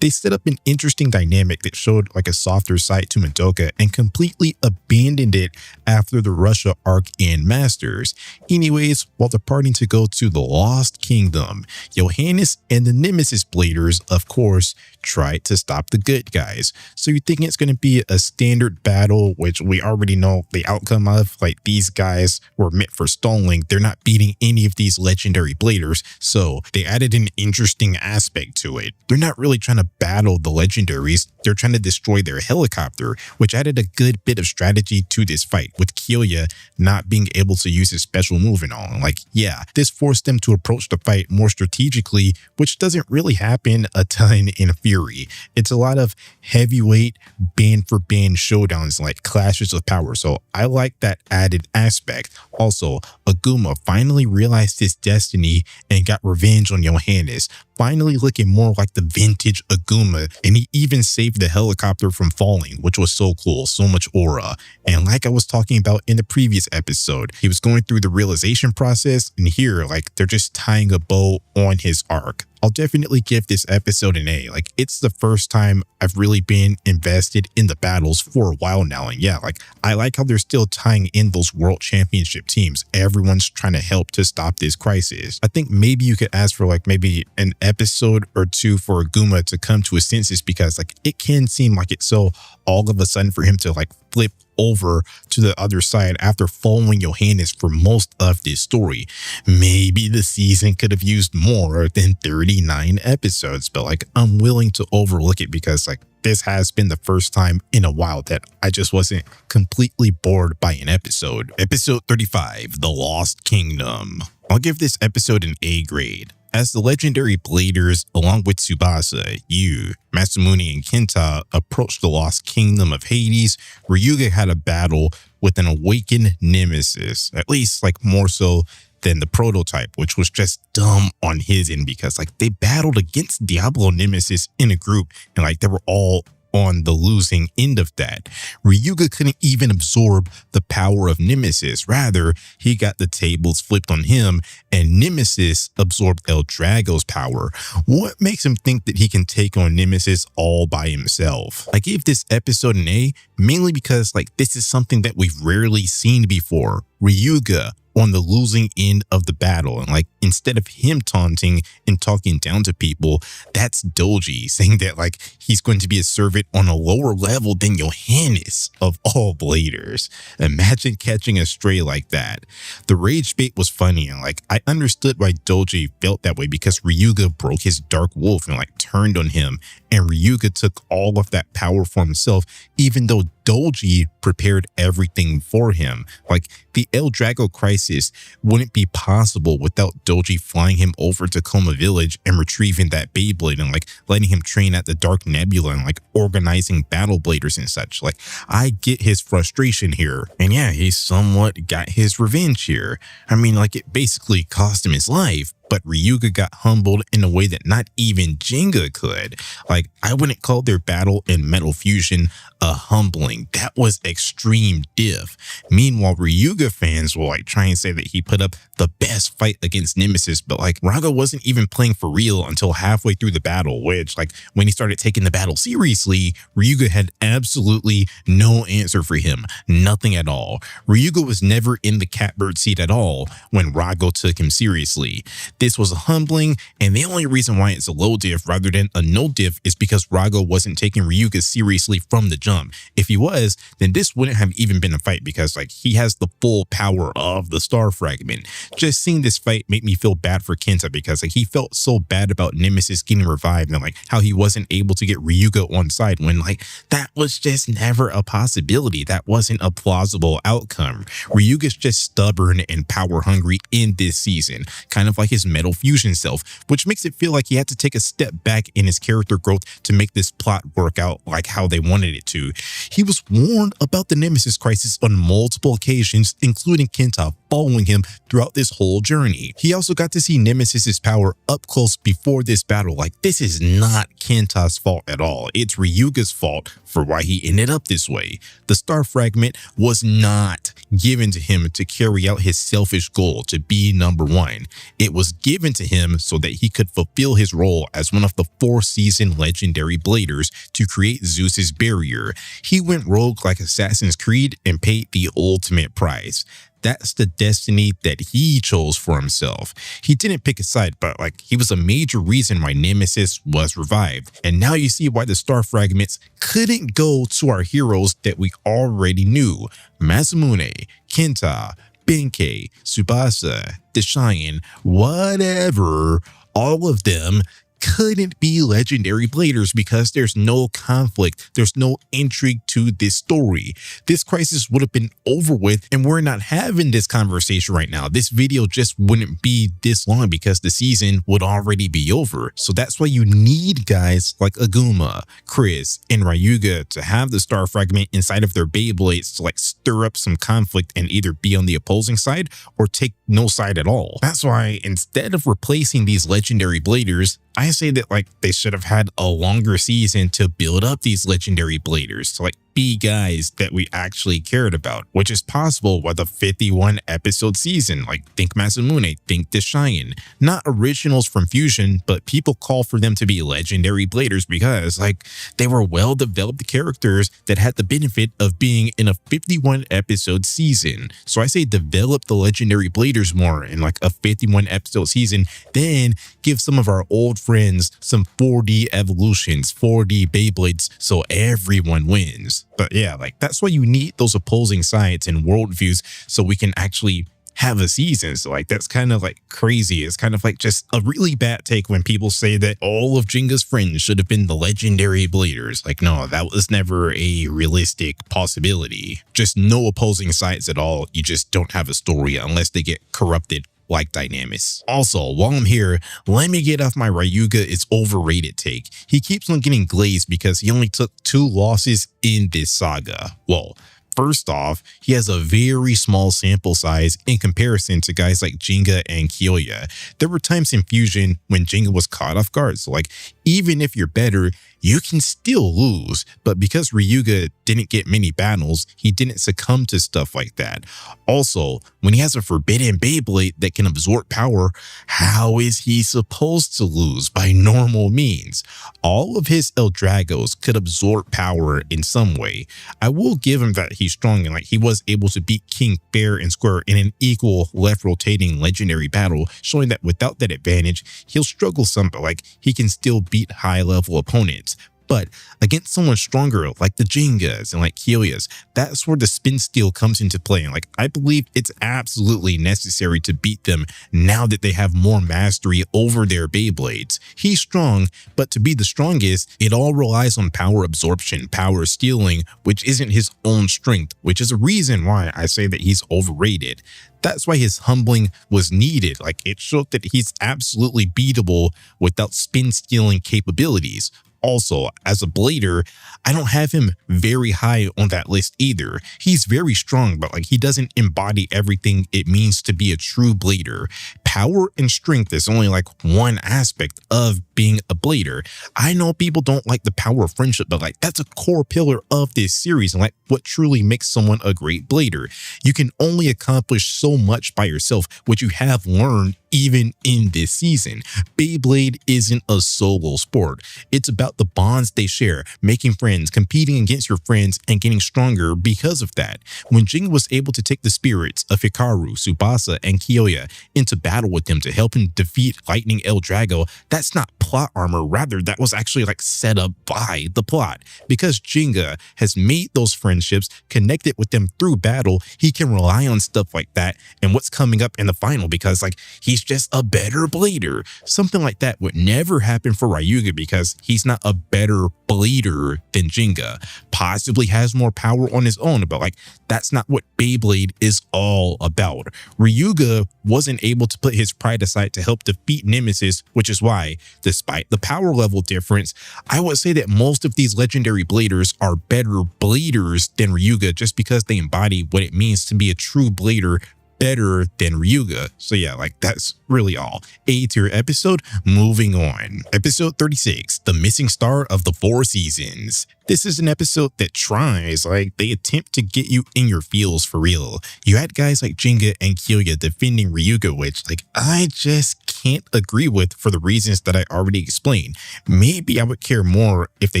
they set up an interesting dynamic that showed a softer side to Madoka and completely abandoned it after the Russia arc in Masters. Anyways, while departing to go to the Lost Kingdom, Johannes and the Nemesis Bladers, of course, tried to stop the good guys. So you're thinking it's going to be a standard battle, which we already know the outcome of. These guys were meant for stalling. They're not beating any of these legendary bladers, so they added an interesting aspect to it. They're not really trying to battle the legendaries. They're trying to destroy their helicopter, which added a good bit of strategy to this fight, with Kyoya not being able to use his special move and all. Yeah, this forced them to approach the fight more strategically, which doesn't really happen a ton in Fury. It's a lot of heavyweight band for band showdowns, clashes of power, so I like that added aspect. Also, Aguma finally realized his destiny and got revenge on Johannes, finally looking more like the vintage Aguma, and he even saved the helicopter from falling, which was so cool, so much aura. And like I was talking about in the previous episode, he was going through the realization process, and here, they're just tying a bow on his arc. I'll definitely give this episode an A. It's the first time I've really been invested in the battles for a while now. And yeah, I like how they're still tying in those world championship teams. Everyone's trying to help to stop this crisis. I think maybe you could ask for maybe an episode or two for Aguma to come to his senses, because it can seem like it's so all of a sudden for him to flip over to the other side after following Johannes for most of this story. Maybe the season could have used more than 39 episodes, but I'm willing to overlook it because this has been the first time in a while that I just wasn't completely bored by an episode. Episode 35, The Lost Kingdom. I'll give this episode an A grade. As the legendary bladers, along with Tsubasa, Yu, Masamune, and Kenta approached the lost kingdom of Hades, Ryuga had a battle with an awakened nemesis, at least like more so than the prototype, which was just dumb on his end because like they battled against Diablo Nemesis in a group and like they were all on the losing end of that. Ryuga couldn't even absorb the power of Nemesis. Rather, he got the tables flipped on him and Nemesis absorbed El Drago's power. What makes him think that he can take on Nemesis all by himself? I gave this episode an A mainly because like this is something that we've rarely seen before. Ryuga on the losing end of the battle, and like instead of him taunting and talking down to people, that's Doji saying that like he's going to be a servant on a lower level than Johannes of all bladers. Imagine catching a stray like that. The rage bait was funny, and like I understood why Doji felt that way because Ryuga broke his dark wolf and like turned on him, and Ryuga took all of that power for himself even though Doji prepared everything for him. Like the El Drago crisis wouldn't be possible without Doji flying him over to Coma Village and retrieving that Beyblade and like letting him train at the Dark Nebula and like organizing battle bladers and such. Like I get his frustration here, and yeah, he somewhat got his revenge here. I mean, like it basically cost him his life, but Ryuga got humbled in a way that not even Jenga could. Like, I wouldn't call their battle in Metal Fusion a humbling. That was extreme diff. Meanwhile, Ryuga fans will like try and say that he put up the best fight against Nemesis, but like Raga wasn't even playing for real until halfway through the battle, which like when he started taking the battle seriously, Ryuga had absolutely no answer for him. Nothing at all. Ryuga was never in the catbird seat at all when Raga took him seriously. This was humbling, and the only reason why it's a low diff rather than a no diff is because Raga wasn't taking Ryuga seriously from the jump. If he was, then this wouldn't have even been a fight because like he has the full power of the star fragment. Just seeing this fight made me feel bad for Kenta because like he felt so bad about Nemesis getting revived and like how he wasn't able to get Ryuga on side when like that was just never a possibility. That wasn't a plausible outcome. Ryuga's just stubborn and power hungry in this season, kind of like his Metal Fusion self, which makes it feel like he had to take a step back in his character growth to make this plot work out like how they wanted it to. He was warned about the Nemesis crisis on multiple occasions, including Kenta following him throughout this whole journey. He also got to see Nemesis's power up close before this battle. Like, this is not Kenta's fault at all. It's Ryuga's fault for why he ended up this way. The star fragment was not given to him to carry out his selfish goal to be number one. It was given to him so that he could fulfill his role as one of the 4-season legendary bladers to create Zeus's barrier. He went rogue like Assassin's Creed and paid the ultimate price. That's the destiny that he chose for himself. He didn't pick a side, but like he was a major reason why Nemesis was revived. And now you see why the star fragments couldn't go to our heroes that we already knew. Masamune, Kenta, Benkei, Tsubasa, Deshayan, whatever, all of them couldn't be legendary bladers because there's no conflict, there's no intrigue to this story. This crisis would have been over with, and we're not having this conversation right now. This video just wouldn't be this long because the season would already be over. So that's why you need guys like Aguma, Chris, and Ryuga to have the star fragment inside of their Beyblades to like stir up some conflict and either be on the opposing side or take no side at all. That's why instead of replacing these legendary bladers, I say that like they should have had a longer season to build up these legendary bladers to like be guys that we actually cared about, which is possible with a 51 episode season. Like think Masamune, think Deshayan. Not originals from Fusion, but people call for them to be legendary bladers because like they were well developed characters that had the benefit of being in a 51 episode season. So I say develop the legendary bladers more in like a 51 episode season, then give some of our old friends some 4D evolutions, 4D Beyblades, so everyone wins. But yeah, like that's why you need those opposing sides and worldviews so we can actually have a season. So like that's kind of like crazy. It's kind of like just a really bad take when people say that all of Jenga's friends should have been the legendary bladers. Like no, that was never a realistic possibility. Just no opposing sides at all. You just don't have a story unless they get corrupted like Dynamis. Also, while I'm here, let me get off my Ryuga is overrated take. He keeps on getting glazed because he only took 2 losses in this saga. Well, first off, he has a very small sample size in comparison to guys like Digya and Kyoya. There were times in Fusion when Digya was caught off guard, so like, even if you're better, you can still lose. But because Ryuga didn't get many battles, he didn't succumb to stuff like that. Also, when he has a forbidden Beyblade that can absorb power, how is he supposed to lose? By normal means. All of his El Dragos could absorb power in some way. I will give him that he's strong and like he was able to beat King fair and square in an equal left rotating legendary battle, showing that without that advantage, he'll struggle some, but like he can still beat high level opponents. But against someone stronger like the Jingas and like Kyoya's, that's where the Spin Steel comes into play. And like, I believe it's absolutely necessary to beat them now that they have more mastery over their Beyblades. He's strong, but to be the strongest, it all relies on power absorption, power stealing, which isn't his own strength, which is a reason why I say that he's overrated. That's why his humbling was needed. Like, it showed that he's absolutely beatable without spin stealing capabilities. Also, as a blader, I don't have him very high on that list either. He's very strong, but like he doesn't embody everything it means to be a true blader. Power and strength is only like one aspect of being a blader. I know people don't like the power of friendship, but like that's a core pillar of this series and like what truly makes someone a great blader. You can only accomplish so much by yourself, which you have learned even in this season. Beyblade isn't a solo sport. It's about the bonds they share, making friends, competing against your friends, and getting stronger because of that. When Jing was able to take the spirits of Hikaru, Tsubasa, and Kyoya into battle with them to help him defeat Lightning El Drago, that's not plot armor, rather that was actually like set up by the plot. Because Jinga has made those friendships, connected with them through battle, he can rely on stuff like that and what's coming up in the final because like he's just a better blader. Something like that would never happen for Ryuga because he's not a better blader than Jinga. Possibly has more power on his own, but like that's not what Beyblade is all about. Ryuga wasn't able to put his pride aside to help defeat Nemesis, which is why, despite the power level difference, I would say that most of these legendary bladers are better bladers than Ryuga just because they embody what it means to be a true blader better than Ryuga. So yeah, like that's really all. A tier episode, moving on. Episode 36, The Missing Star of the 4 Seasons. This is an episode that tries, like they attempt to get you in your feels for real. You had guys like Jinga and Kyoya defending Ryuga, which like I just can't agree with for the reasons that I already explained. Maybe I would care more if they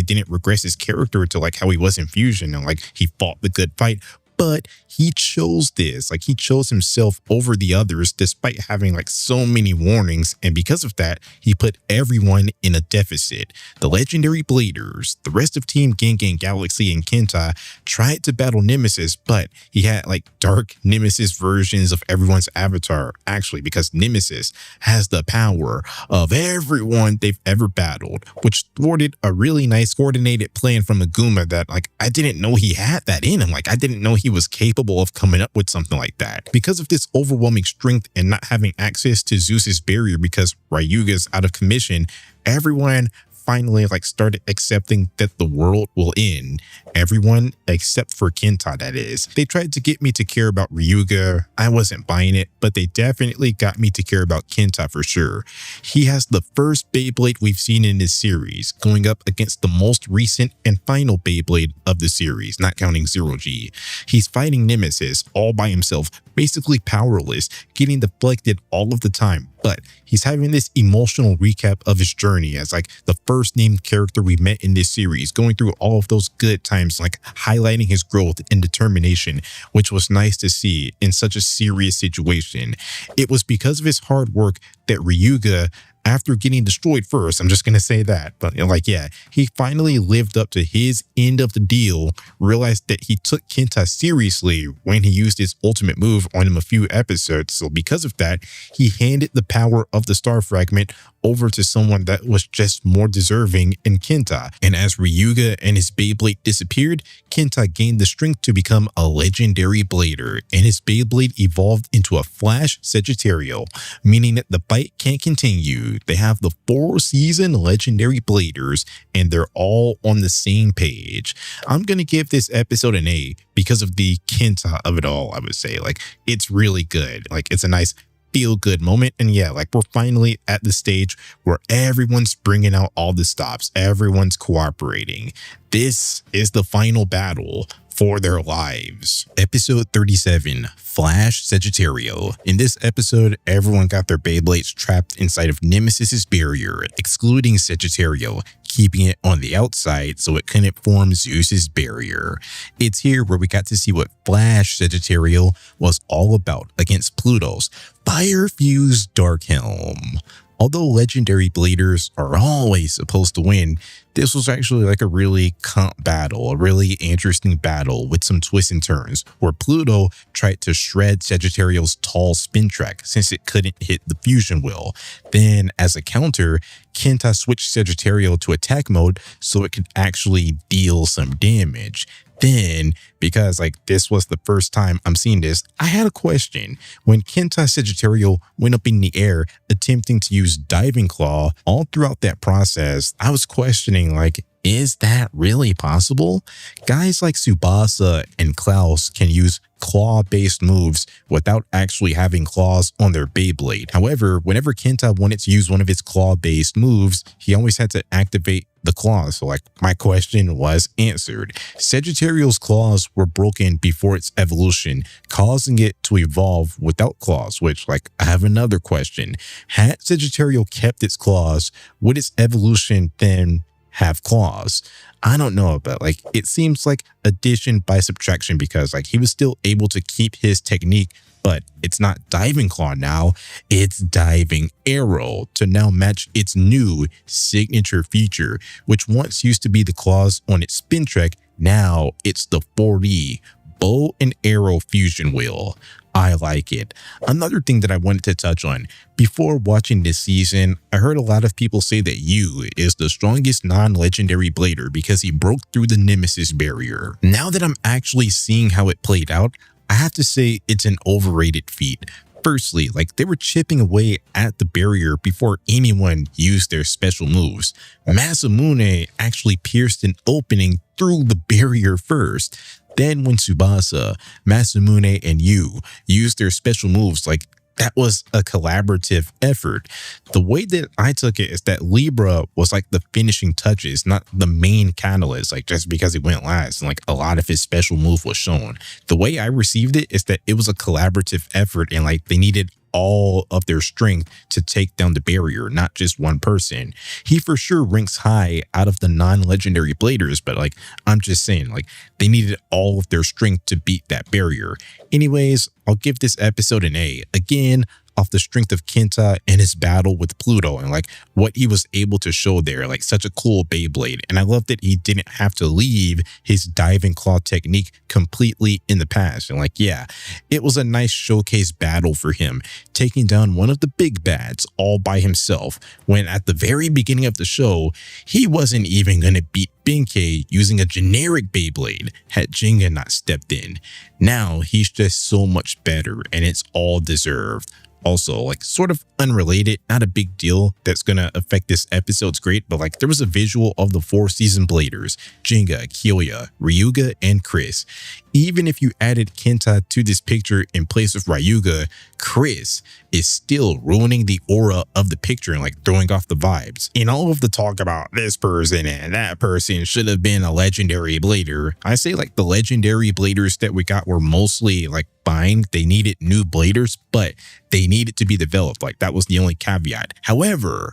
didn't regress his character to like how he was in Fusion and like he fought the good fight. But he chose this, like he chose himself over the others despite having like so many warnings, and because of that, he put everyone in a deficit. The legendary bladers, the rest of Team Gengen, Galaxy, and Kenta tried to battle Nemesis, but he had like dark Nemesis versions of everyone's avatar, actually, because Nemesis has the power of everyone they've ever battled, which thwarted a really nice coordinated plan from Aguma that like I didn't know he had that in him. Like I didn't know he was capable of coming up with something like that. Because of this overwhelming strength and not having access to Zeus's barrier because Ryuga's out of commission, everyone finally like started accepting that the world will end. Everyone except for Kenta, that is. They tried to get me to care about Ryuga. I wasn't buying it, but they definitely got me to care about Kenta for sure. He has the first Beyblade we've seen in this series, going up against the most recent and final Beyblade of the series, not counting Zero G. He's fighting Nemesis all by himself, basically powerless, getting deflected all of the time. But he's having this emotional recap of his journey as like the first named character we met in this series, going through all of those good times, like highlighting his growth and determination, which was nice to see in such a serious situation. It was because of his hard work that Ryuga, after getting destroyed first, I'm just going to say that, but like, yeah, he finally lived up to his end of the deal, realized that he took Kenta seriously when he used his ultimate move on him a few episodes. So because of that, he handed the power of the star fragment over to someone that was just more deserving in Kenta. And as Ryuga and his Beyblade disappeared, Kenta gained the strength to become a legendary blader, and his Beyblade evolved into a Flash Sagittario, meaning that the fight can't continue. They have the 4-season legendary bladers, and they're all on the same page. I'm going to give this episode an A because of the Kenta of it all, I would say. Like, it's really good. Like, it's a nice feel-good moment. And yeah, like, we're finally at the stage where everyone's bringing out all the stops. Everyone's cooperating. This is the final battle for their lives. Episode 37, Flash Sagittario. In this episode, everyone got their Beyblades trapped inside of Nemesis's barrier, excluding Sagittario, keeping it on the outside so it couldn't form Zeus's barrier. It's here where we got to see what Flash Sagittario was all about against Pluto's fire-fused Dark Helm. Although legendary bladers are always supposed to win, this was actually like a really comp battle, a really interesting battle with some twists and turns, where Pluto tried to shred Sagittario's tall spin track since it couldn't hit the fusion wheel. Then, as a counter, Kenta switched Sagittario to attack mode so it could actually deal some damage. Then, because like this was the first time I'm seeing this, I had a question. When Kenta Sagittario went up in the air attempting to use Diving Claw, all throughout that process, I was questioning, like, is that really possible? Guys like Tsubasa and Klaus can use claw-based moves without actually having claws on their Beyblade. However, whenever Kenta wanted to use one of his claw-based moves, he always had to activate the claws. So like, my question was answered. Sagittario's claws were broken before its evolution, causing it to evolve without claws, which, like, I have another question. Had Sagittario kept its claws, would its evolution then have claws? I don't know, but like, it seems like addition by subtraction, because like, he was still able to keep his technique, but it's not Diving Claw now, it's Diving Arrow to now match its new signature feature, which once used to be the claws on its spin track. Now it's the 4D bow and arrow fusion wheel. I like it. Another thing that I wanted to touch on, before watching this season, I heard a lot of people say that Yu is the strongest non-legendary blader because he broke through the Nemesis barrier. Now that I'm actually seeing how it played out, I have to say it's an overrated feat. Firstly, like, they were chipping away at the barrier before anyone used their special moves. Masamune actually pierced an opening through the barrier first. Then when Tsubasa, Masamune, and Yu used their special moves, like, that was a collaborative effort. The way that I took it is that Libra was like the finishing touches, not the main catalyst, like just because he went last and like a lot of his special move was shown. The way I received it is that it was a collaborative effort, and like, they needed all of their strength to take down the barrier, not just one person. He for sure ranks high out of the non-legendary bladers, but like, I'm just saying, like, they needed all of their strength to beat that barrier. Anyways, I'll give this episode an A. Again, off the strength of Kenta and his battle with Pluto and like what he was able to show there, like such a cool Beyblade. And I love that he didn't have to leave his Diving Claw technique completely in the past. And like, yeah, it was a nice showcase battle for him, taking down one of the big bads all by himself, when at the very beginning of the show, he wasn't even going to beat Benkei using a generic Beyblade had Jinga not stepped in. Now he's just so much better, and it's all deserved. Also, like, sort of unrelated, not a big deal that's gonna affect this episode's grade, but like, there was a visual of the 4-season bladers, Jinga, Kyoya, Ryuga, and Chris. Even if you added Kenta to this picture in place of Ryuga, Chris is still ruining the aura of the picture and like throwing off the vibes. In all of the talk about this person and that person should have been a legendary blader, I say like the legendary bladers that we got were mostly like fine. They needed new bladers, but they needed to be developed. Like, that was the only caveat. However,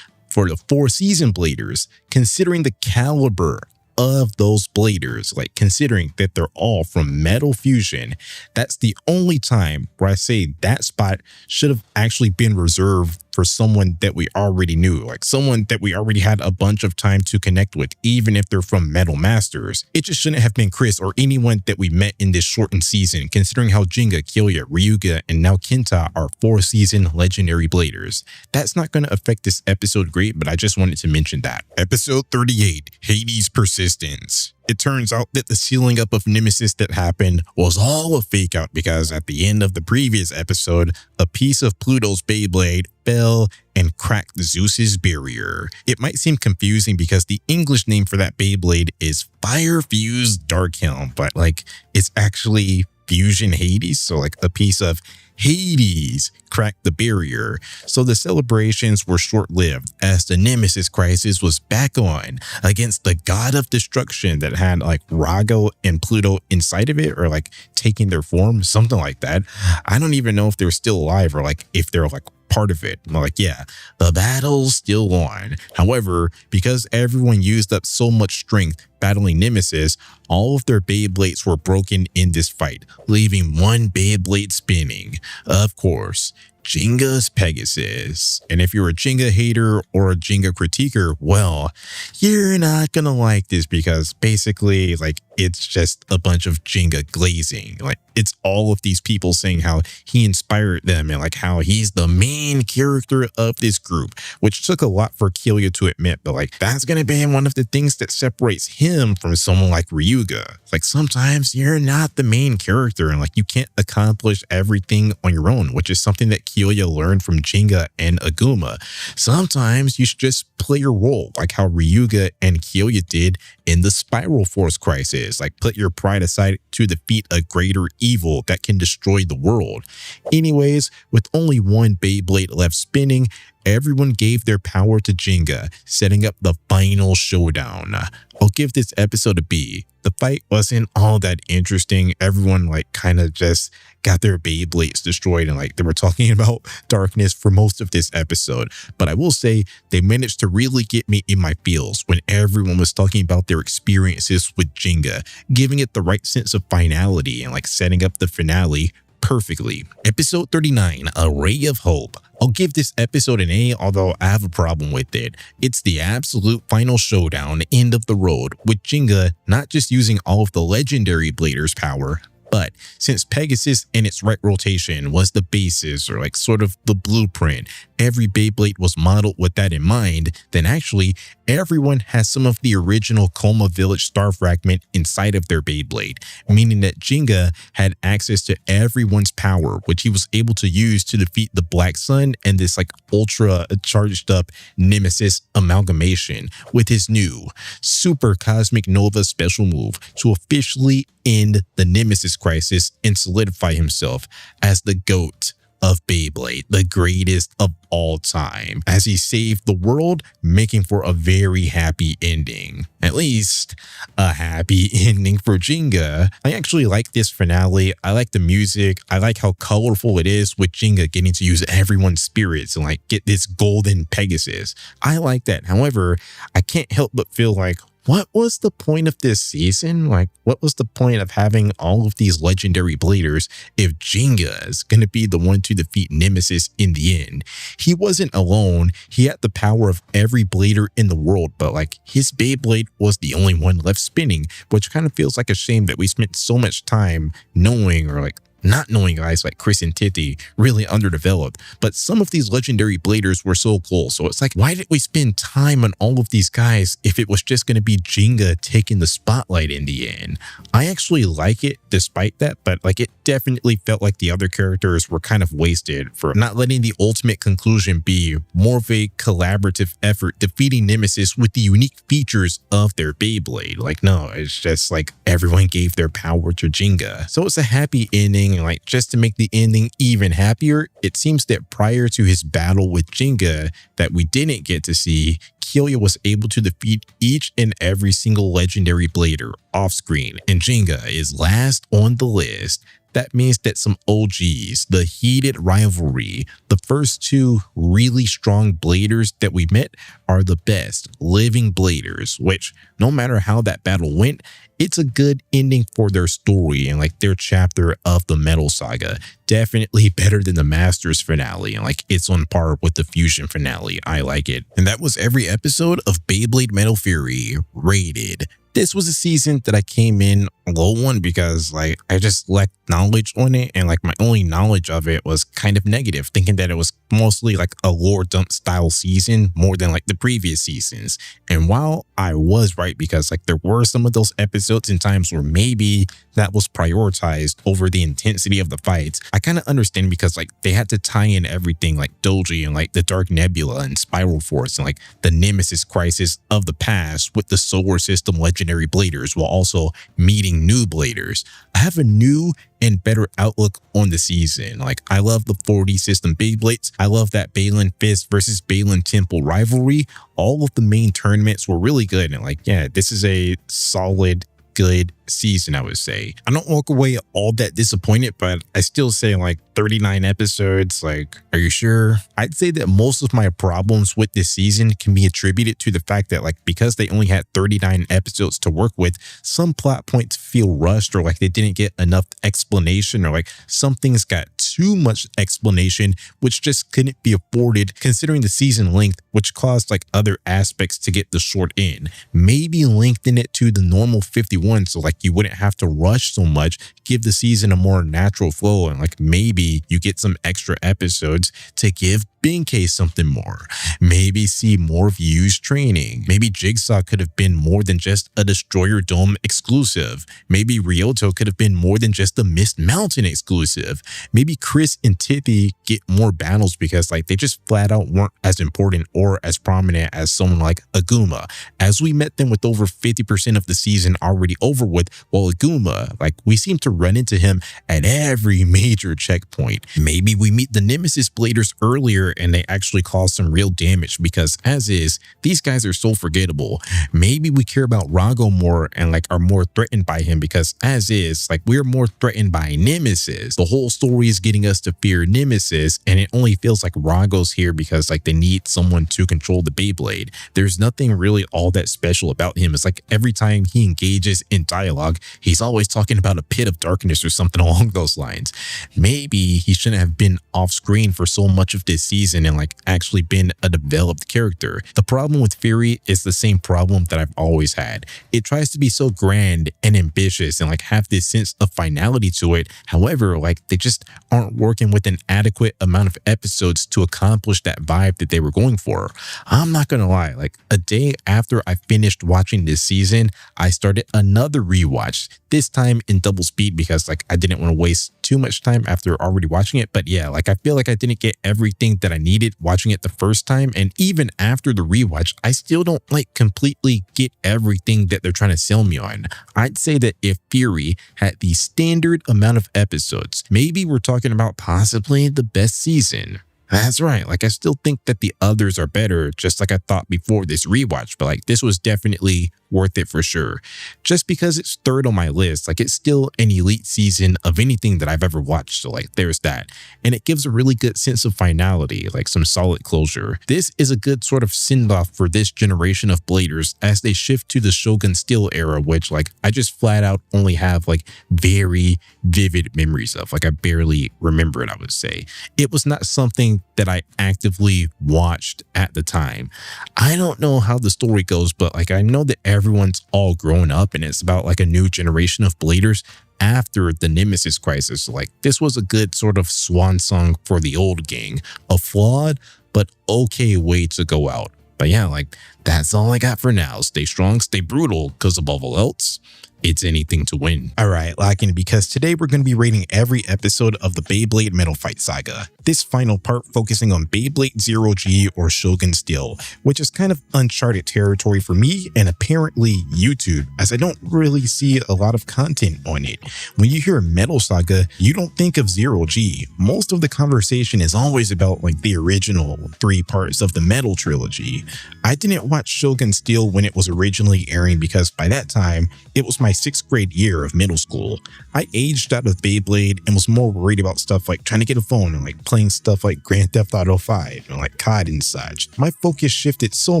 for the 4-season bladers, considering the caliber of those bladers, like considering that they're all from Metal Fusion, that's the only time where I say that spot should have actually been reserved for someone that we already knew, like someone that we already had a bunch of time to connect with, even if they're from Metal Masters. It just shouldn't have been Chris or anyone that we met in this shortened season, considering how Jinga, Kyoya, Ryuga, and now Kenta are 4-season legendary bladers. That's not going to affect this episode great, but I just wanted to mention that. Episode 38, Hades' Persistence. It turns out that the sealing up of Nemesis that happened was all a fake out because at the end of the previous episode, a piece of Pluto's Beyblade fell and cracked Zeus's barrier. It might seem confusing because the English name for that Beyblade is Fire Fused Darkhelm, but like it's actually Fusion Hades, so like a piece of Hades cracked the barrier. So the celebrations were short-lived as the Nemesis crisis was back on against the god of destruction that had like Rago and Pluto inside of it, or like taking their form, something like that. I don't even know if they're still alive or like if they're like part of it. I'm like, yeah, the battle's still on. However, because everyone used up so much strength battling Nemesis, all of their Beyblades were broken in this fight, leaving one Beyblade spinning. Of course, Jinga's Pegasus. And if you're a Jinga hater or a Jinga critiquer, well, you're not gonna like this because basically, like, it's just a bunch of Jinga glazing. Like, it's all of these people saying how he inspired them and like how he's the main character of this group, which took a lot for Kyoya to admit, but like that's gonna be one of the things that separates him from someone like Ryuga. Like sometimes you're not the main character and like you can't accomplish everything on your own, which is something that Kyoya learned from Jinga and Aguma. Sometimes you should just play your role, like how Ryuga and Kyoya did in the Spiral Force crisis. Like put your pride aside to defeat a greater evil that can destroy the world. Anyways, with only one Beyblade left spinning, everyone gave their power to Jinga, setting up the final showdown. I'll give this episode a B. The fight wasn't all that interesting. Everyone like kind of just got their Beyblades destroyed and like they were talking about darkness for most of this episode. But I will say they managed to really get me in my feels when everyone was talking about their experiences with Jinga, giving it the right sense of finality and like setting up the finale perfectly. Episode 39, A Ray of Hope. I'll give this episode an A, although I have a problem with it. It's the absolute final showdown, end of the road, with Jinga not just using all of the legendary Bladers' power, but since Pegasus and its right rotation was the basis or like sort of the blueprint, every Beyblade was modeled with that in mind, then actually everyone has some of the original Coma Village star fragment inside of their Beyblade, meaning that Jinga had access to everyone's power, which he was able to use to defeat the Black Sun and this like ultra charged up Nemesis amalgamation with his new Super Cosmic Nova special move to officially end the Nemesis crisis and solidify himself as the GOAT of Beyblade, the greatest of all time, as he saved the world, making for a very happy ending. At least a happy ending for Jinga. I actually like this finale. I like the music. I like how colorful it is with Jinga getting to use everyone's spirits and like get this golden Pegasus. I like that. However, I can't help but feel like, what was the point of this season? Like, what was the point of having all of these legendary bladers if Jinga is going to be the one to defeat Nemesis in the end? He wasn't alone. He had the power of every blader in the world, but like his Beyblade was the only one left spinning, which kind of feels like a shame that we spent so much time knowing or like not knowing guys like Chris and Titi, really underdeveloped, but some of these legendary bladers were so cool. So it's like, why did we spend time on all of these guys if it was just going to be Jinga taking the spotlight in the end? I actually like it despite that, but like it definitely felt like the other characters were kind of wasted for not letting the ultimate conclusion be more of a collaborative effort defeating Nemesis with the unique features of their Beyblade. Like, no, it's just like everyone gave their power to Jinga. So it's a happy ending. And like just to make the ending even happier, it seems that prior to his battle with Jinga that we didn't get to see, Kyoya was able to defeat each and every single legendary blader off screen, and Jinga is last on the list. That means that some OGs, the heated rivalry, the first two really strong bladers that we met are the best living bladers, which no matter how that battle went, it's a good ending for their story and like their chapter of the Metal Saga. Definitely better than the Masters finale, and like it's on par with the Fusion finale. I like it. And that was every episode of Beyblade Metal Fury rated. This was a season that I came in low on because like I just lacked knowledge on it, and like my only knowledge of it was kind of negative, thinking that it was mostly like a lore dump style season more than like the previous seasons. And while I was right, because like there were some of those episodes and times where maybe that was prioritized over the intensity of the fights, I kind of understand because like they had to tie in everything like Doji and like the Dark Nebula and Spiral Force and like the Nemesis crisis of the past with the solar system legendary bladers while also meeting new bladers. I have a new and better outlook on the season. Like I love the 4D system Beyblades. I love that Balin Fist versus Balin Temple rivalry. All of the main tournaments were really good, and like yeah, this is a solid good season, I would say. I don't walk away all that disappointed, but I still say like 39 episodes, like, are you sure? I'd say that most of my problems with this season can be attributed to the fact that like because they only had 39 episodes to work with, some plot points feel rushed or like they didn't get enough explanation, or like some things got too much explanation which just couldn't be afforded considering the season length, which caused like other aspects to get the short end. Maybe lengthen it to the normal 51 so like you wouldn't have to rush so much, give the season a more natural flow, and like maybe you get some extra episodes to give Benkei something more. Maybe see more views training. Maybe Jigsaw could have been more than just a Destroyer Dome exclusive. Maybe Ryoto could have been more than just a Mist Mountain exclusive. Maybe Chris and Tippy get more battles because like they just flat out weren't as important or as prominent as someone like Aguma, as we met them with over 50% of the season already over with, while Aguma, like we seem to run into him at every major checkpoint. Maybe we meet the Nemesis Bladers earlier and they actually cause some real damage because as is, these guys are so forgettable. Maybe we care about Rago more and like are more threatened by him because as is, like we're more threatened by Nemesis. The whole story is getting us to fear Nemesis, and it only feels like Rago's here because like they need someone to control the Beyblade. There's nothing really all that special about him. It's like every time he engages in dialogue, he's always talking about a pit of darkness or something along those lines. Maybe he shouldn't have been off screen for so much of this season and like actually been a developed character. The problem with Fury is the same problem that I've always had. It tries to be so grand and ambitious and like have this sense of finality to it. However, like they just aren't working with an adequate amount of episodes to accomplish that vibe that they were going for. I'm not gonna lie, like a day after I finished watching this season, I started another rewatch, this time in double speed because like I didn't want to waste too much time after already watching it. But yeah, like I feel like I didn't get everything that I needed watching it the first time, and even after the rewatch, I still don't like completely get everything that they're trying to sell me on. I'd say that if Fury had the standard amount of episodes, maybe we're talking about possibly the best season. That's right, like I still think that the others are better, just like I thought before this rewatch, but like this was definitely worth it for sure. Just because it's third on my list, like it's still an elite season of anything that I've ever watched, so like there's that. And it gives a really good sense of finality, like some solid closure. This is a good sort of send-off for this generation of bladers as they shift to the Shogun Steel era, which like I just flat out only have like very vivid memories of. Like I barely remember it, I would say. It was not something that I actively watched at the time. I don't know how the story goes, but like I know that everyone's all grown up and it's about like a new generation of bladers after the Nemesis crisis. So like this was a good sort of swan song for the old gang, a flawed but okay way to go out. But yeah, like that's all I got for now. Stay strong, stay brutal, because above all else, it's anything to win. All right, locking, because today we're going to be rating every episode of the Beyblade Metal Fight Saga. This final part focusing on Beyblade Zero G or Shogun Steel, which is kind of uncharted territory for me and apparently YouTube, as I don't really see a lot of content on it. When you hear Metal Saga, you don't think of Zero G. Most of the conversation is always about like the original 3 parts of the Metal trilogy. I didn't watch watched Shogun Steel when it was originally airing because by that time, it was my 6th grade year of middle school. I aged out of Beyblade and was more worried about stuff like trying to get a phone and like playing stuff like Grand Theft Auto 5 and like COD and such. My focus shifted so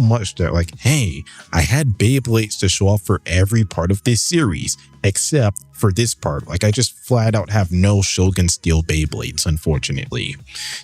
much that like, hey, I had Beyblades to show off for every part of this series, except for this part. Like I just flat out have no Shogun Steel Beyblades, unfortunately.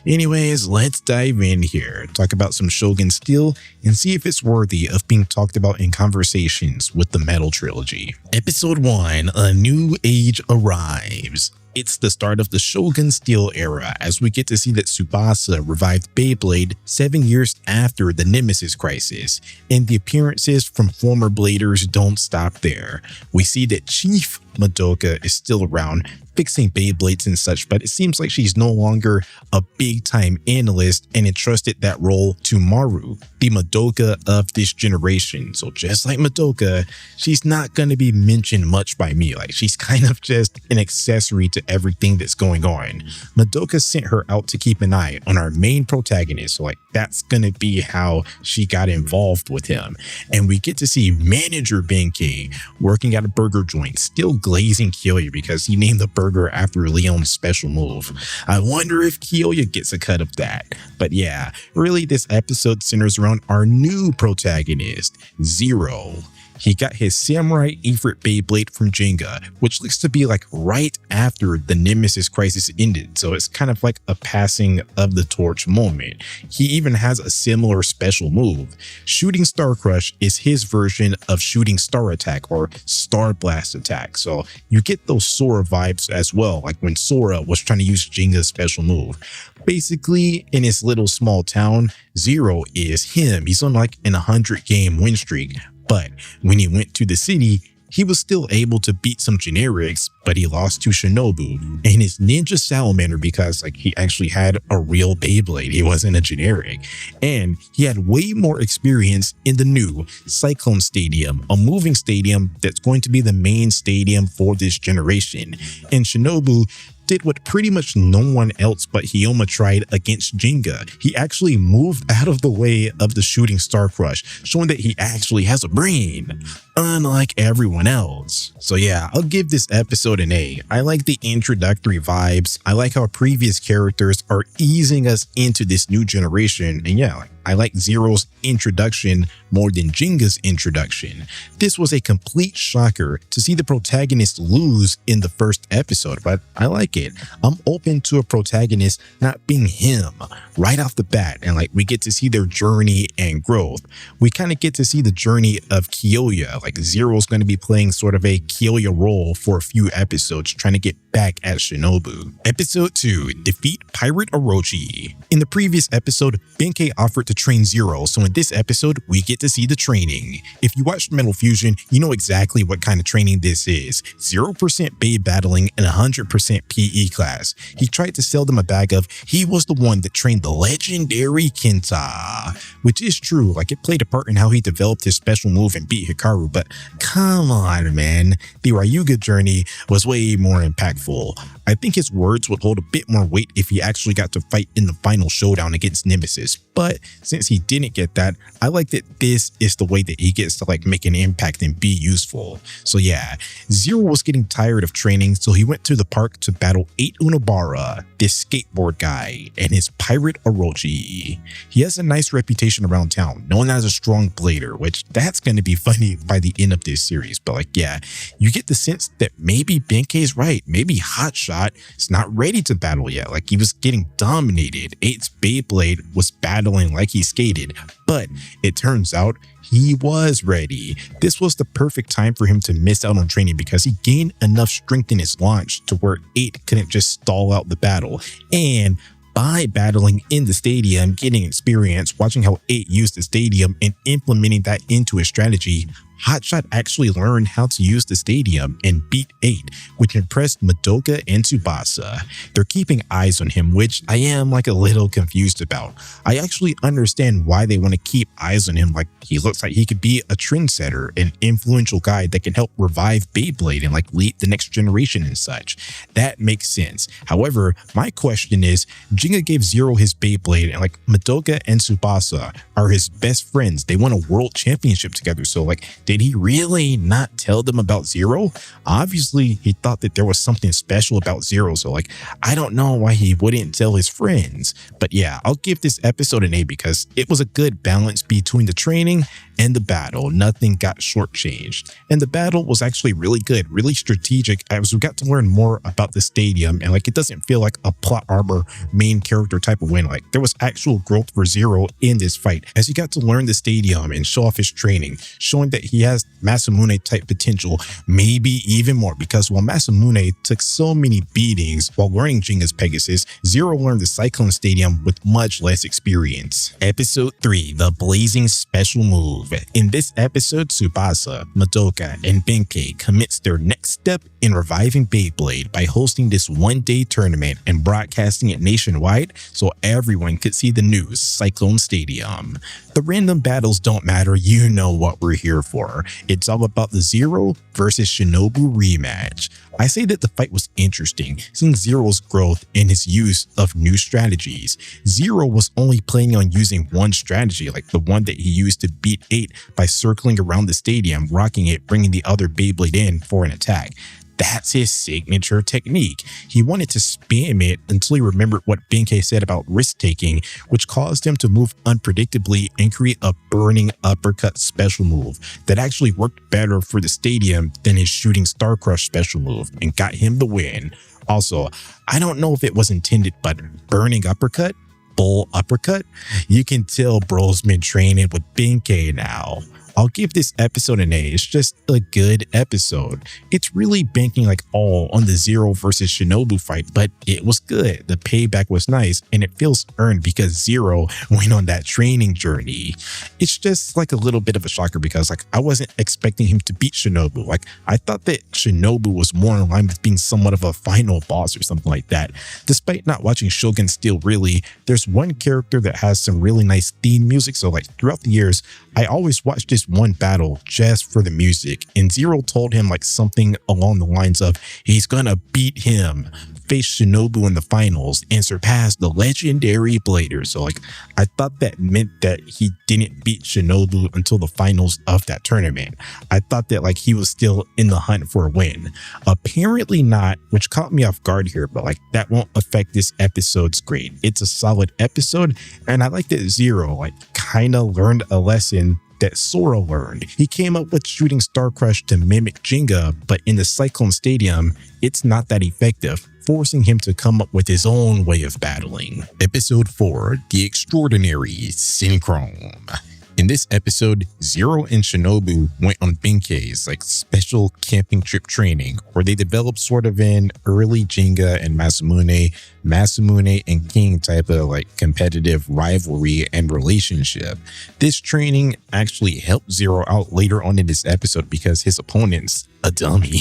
Anyways, let's dive in here, talk about some Shogun Steel and see if it's worthy of being talked about in conversations with the Metal Trilogy. Episode 1, A New Age Arrives. It's the start of the Shogun Steel era as we get to see that Tsubasa revived Beyblade 7 years after the Nemesis crisis, and the appearances from former Bladers don't stop there. We see that Chief Madoka is still around, fixing Beyblades and such, but it seems like she's no longer a big-time analyst and entrusted that role to Maru, the Madoka of this generation. So just like Madoka, she's not going to be mentioned much by me. Like she's kind of just an accessory to everything that's going on. Madoka sent her out to keep an eye on our main protagonist, so like that's going to be how she got involved with him. And we get to see manager Benkei working at a burger joint, still glazing Kyoya because he named the burger after Leon's special move. I wonder if Kyoya gets a cut of that. But yeah, really this episode centers around our new protagonist, Zero. He got his Samurai Ifrit Beyblade from Jenga, which looks to be like right after the Nemesis crisis ended, so it's kind of like a passing of the torch moment. He even has a similar special move. Shooting Star Crush is his version of Shooting Star Attack or Star Blast Attack, so you get those Sora vibes as well, like when Sora was trying to use Jenga's special move. Basically, in his little small town, Zero is him. He's on like an 100-game win streak. But when he went to the city, he was still able to beat some generics, but he lost to Shinobu and his Ninja Salamander because like he actually had a real Beyblade. He wasn't a generic. And he had way more experience in the new Cyclone Stadium, a moving stadium that's going to be the main stadium for this generation. And Shinobu did what pretty much no one else but Hyoma tried against Jenga. He actually moved out of the way of the Shooting Star Crush, showing that he actually has a brain, unlike everyone else. So yeah, I'll give this episode an A. I like the introductory vibes. I like how previous characters are easing us into this new generation. And yeah, I like Zero's introduction more than Jenga's introduction. This was a complete shocker to see the protagonist lose in the first episode, but I like it. I'm open to a protagonist not being him right off the bat, and like we get to see their journey and growth. We kind of get to see the journey of Kyoya. Like Zero's going to be playing sort of a Kyoya role for a few episodes, trying to get back at Shinobu. Episode 2, Defeat Pirate Orochi. In the previous episode, Benkei offered to train Zero, so in this episode, we get to see the training. If you watched Metal Fusion, you know exactly what kind of training this is. 0% Bey battling and 100% PE class. He tried to sell them a bag of, he was the one that trained the legendary Kenta, which is true, like it played a part in how he developed his special move and beat Hikaru, but come on man, the Ryuga journey was way more impactful. I think his words would hold a bit more weight if he actually got to fight in the final showdown against Nemesis, but since he didn't get that, I like that this is the way that he gets to like make an impact and be useful. So yeah, Zero was getting tired of training, so he went to the park to battle 8 Unobara, this skateboard guy, and his pirate Orochi. He has a nice reputation around town, known as a strong blader, which that's going to be funny by the end of this series, but like yeah, you get the sense that maybe Benkei's right, maybe Hotshot is not ready to battle yet, like he was getting dominated. 8's Beyblade was battling like he skated, but it turns out he was ready. This was the perfect time for him to miss out on training because he gained enough strength in his launch to where 8 couldn't just stall out the battle. And by battling in the stadium, getting experience, watching how 8 used the stadium and implementing that into his strategy, Hotshot actually learned how to use the stadium and beat 8, which impressed Madoka and Tsubasa. They're keeping eyes on him, which I am like a little confused about. I actually understand why they want to keep eyes on him, like he looks like he could be a trendsetter, an influential guy that can help revive Beyblade and like lead the next generation and such. That makes sense. However, my question is, Digya gave Zero his Beyblade and like Madoka and Tsubasa are his best friends. They won a world championship together, so like did he really not tell them about Zero? Obviously, he thought that there was something special about Zero, so like, I don't know why he wouldn't tell his friends. But yeah, I'll give this episode an A because it was a good balance between the training and the battle. Nothing got shortchanged. And the battle was actually really good, really strategic, as we got to learn more about the stadium, and like it doesn't feel like a plot armor main character type of win. Like there was actual growth for Zero in this fight, as he got to learn the stadium and show off his training, showing that he has Masamune type potential, maybe even more, because while Masamune took so many beatings while learning Jinga's Pegasus, Zero learned the Cyclone Stadium with much less experience. Episode 3, the Blazing Special Move. In this episode, Tsubasa, Madoka, and Benkei commits their next step in reviving Beyblade by hosting this one-day tournament and broadcasting it nationwide so everyone could see the new Cyclone Stadium. The random battles don't matter, you know what we're here for. It's all about the Zero versus Shinobu rematch. I say that the fight was interesting, seeing Zero's growth and his use of new strategies. Zero was only planning on using one strategy, like the one that he used to beat 8 by circling around the stadium, rocking it, bringing the other Beyblade in for an attack. That's his signature technique. He wanted to spam it until he remembered what Benkei said about risk-taking, which caused him to move unpredictably and create a burning uppercut special move that actually worked better for the stadium than his shooting Star Crush special move and got him the win. Also, I don't know if it was intended, but burning uppercut? Bull uppercut? You can tell bro's been training with Benkei now. I'll give this episode an A. It's just a good episode. It's really banking like all on the Zero versus Shinobu fight, but it was good. The payback was nice and it feels earned because Zero went on that training journey. It's just like a little bit of a shocker because like I wasn't expecting him to beat Shinobu. Like I thought that Shinobu was more in line with being somewhat of a final boss or something like that. Despite not watching Shogun Steel really, there's one character that has some really nice theme music. So like throughout the years, I always watched this one battle just for the music, and Zero told him like something along the lines of he's gonna beat him, face Shinobu in the finals, and surpass the legendary Blader. So like I thought that meant that he didn't beat Shinobu until the finals of that tournament. I thought that like he was still in the hunt for a win. Apparently not, which caught me off guard here, but like that won't affect this episode's grade. It's a solid episode, and I like that Zero like kind of learned a lesson that Sora learned. He came up with shooting Star Crush to mimic Jinga, but in the Cyclone Stadium, it's not that effective, forcing him to come up with his own way of battling. Episode 4, The Extraordinary Synchron. In this episode, Zero and Shinobu went on Benkei's like special camping trip training where they developed sort of an early Jinga and Masamune and King type of like competitive rivalry and relationship. This training actually helped Zero out later on in this episode because his opponent's a dummy.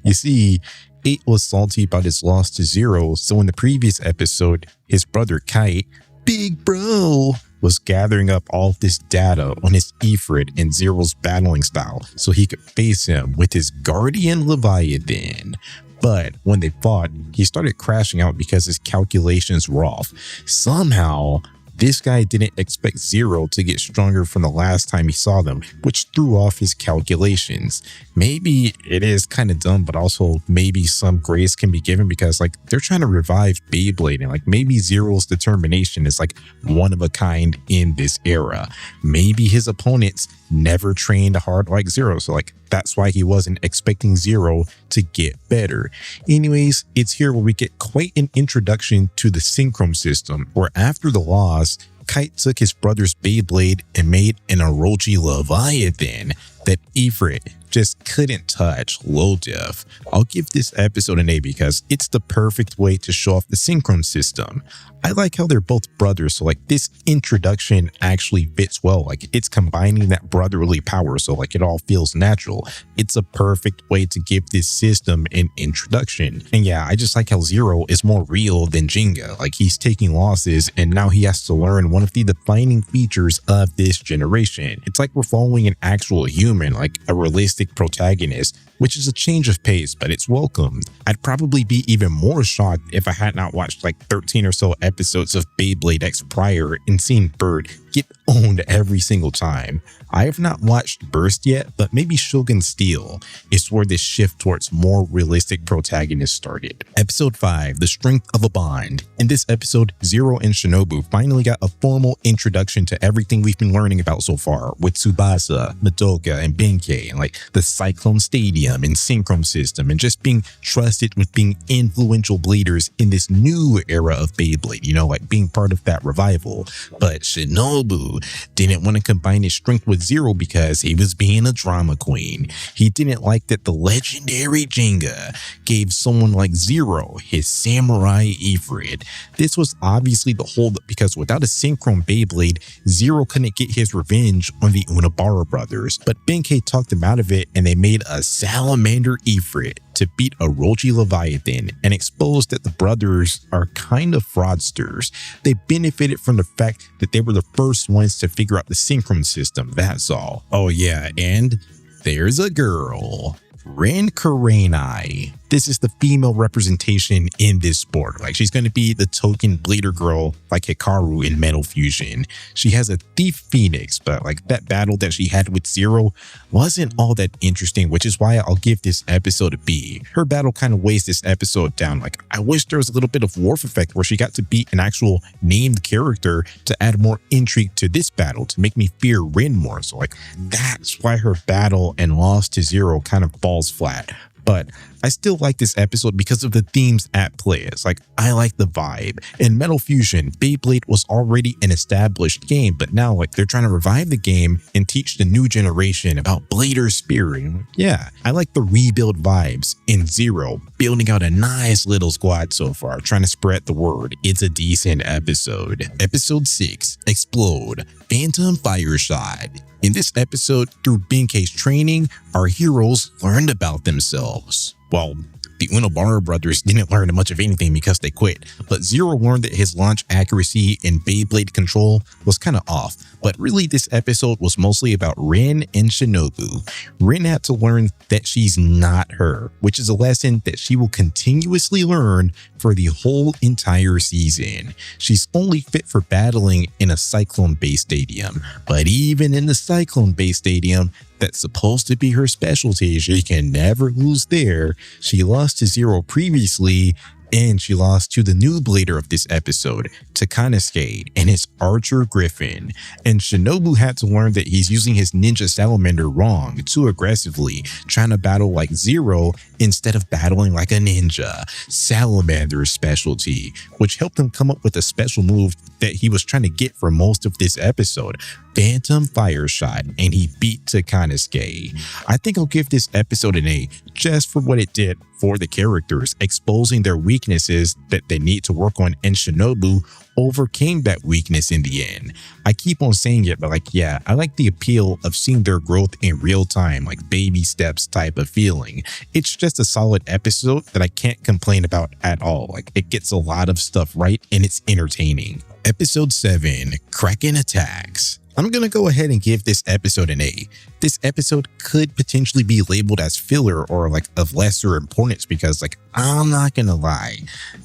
You see, 8 was salty about his loss to Zero, so in the previous episode, his brother Kite, big bro, was gathering up all of this data on his Ifrit and Zero's battling style so he could face him with his Guardian Leviathan. But when they fought, he started crashing out because his calculations were off. Somehow, this guy didn't expect Zero to get stronger from the last time he saw them, which threw off his calculations. Maybe it is kind of dumb, but also maybe some grace can be given because like they're trying to revive Beyblade and like maybe Zero's determination is like one of a kind in this era. Maybe his opponents never trained hard like Zero, so like that's why he wasn't expecting Zero to get better. Anyways, it's here where we get quite an introduction to the Synchron system, where after the loss, Kite took his brother's Beyblade and made an Orochi Leviathan that Ifrit just couldn't touch low def. I'll give this episode an A because it's the perfect way to show off the synchron system. I like how they're both brothers, so like this introduction actually fits well. Like it's combining that brotherly power, so like it all feels natural. It's a perfect way to give this system an introduction. And yeah, I just like how Zero is more real than Jenga. Like he's taking losses and now he has to learn one of the defining features of this generation. It's like we're following an actual human, like a realistic protagonist, which is a change of pace, but it's welcome. I'd probably be even more shocked if I had not watched like 13 or so episodes of Beyblade X prior and seen Bird get owned every single time. I have not watched Burst yet, but maybe Shogun Steel is where this shift towards more realistic protagonists started. Episode 5, The Strength of a Bond. In this episode, Zero and Shinobu finally got a formal introduction to everything we've been learning about so far with Tsubasa, Madoka, and Benkei, and like the Cyclone Stadium and Synchron system, and just being trusted with being influential bleeders in this new era of Beyblade, you know, like being part of that revival. But Shinobu didn't want to combine his strength with Zero because he was being a drama queen. He didn't like that the legendary Jenga gave someone like Zero his samurai Ifrit. This was obviously the holdup because without a synchron Beyblade, Zero couldn't get his revenge on the Unabara brothers. But Benkei talked him out of it and they made a salamander Ifrit to beat a Orochi Leviathan and exposed that the brothers are kind of fraudsters. They benefited from the fact that they were the first ones to figure out the synchron system, that's all. Oh yeah, and there's a girl. Ren Karenai. This is the female representation in this sport. Like she's going to be the token bleeder girl like Hikaru in Metal Fusion. She has a Thief Phoenix, but like that battle that she had with Zero wasn't all that interesting, which is why I'll give this episode a B. Her battle kind of weighs this episode down. Like I wish there was a little bit of Worf effect where she got to beat an actual named character to add more intrigue to this battle to make me fear Ren more. So like that's why her battle and loss to Zero kind of falls flat. But I still like this episode because of the themes at play. It's like, I like the vibe. In Metal Fusion, Beyblade was already an established game, but now like they're trying to revive the game and teach the new generation about Blader spirit. Yeah, I like the rebuild vibes. In Zero, building out a nice little squad so far, trying to spread the word. It's a decent episode. Episode 6, Explode, Phantom Fire Shot. In this episode, through Benkei's training, our heroes learned about themselves. Well, the Unabara brothers didn't learn much of anything because they quit, but Zero learned that his launch accuracy and Beyblade control was kind of off. But really, this episode was mostly about Ren and Shinobu. Ren had to learn that she's not her, which is a lesson that she will continuously learn for the whole entire season. She's only fit for battling in a Cyclone-based stadium, but even in the Cyclone-based stadium, that's supposed to be her specialty, she can never lose there. She lost to Zero previously, and she lost to the new blader of this episode, Takanosuke, and his Archer Griffin. And Shinobu had to learn that he's using his Ninja Salamander wrong, too aggressively, trying to battle like Zero instead of battling like a ninja. Salamander's specialty, which helped him come up with a special move that he was trying to get for most of this episode, Phantom Fire Shot, and he beat Takanosuke. I think I'll give this episode an A just for what it did for the characters, exposing their weaknesses that they need to work on, and Shinobu overcame that weakness in the end. I keep on saying it, but like, yeah, I like the appeal of seeing their growth in real time, like baby steps type of feeling. It's just a solid episode that I can't complain about at all. Like it gets a lot of stuff right and it's entertaining. Episode 7, Kraken Attacks. I'm gonna go ahead and give this episode an A. This episode could potentially be labeled as filler or like of lesser importance because like, I'm not gonna lie,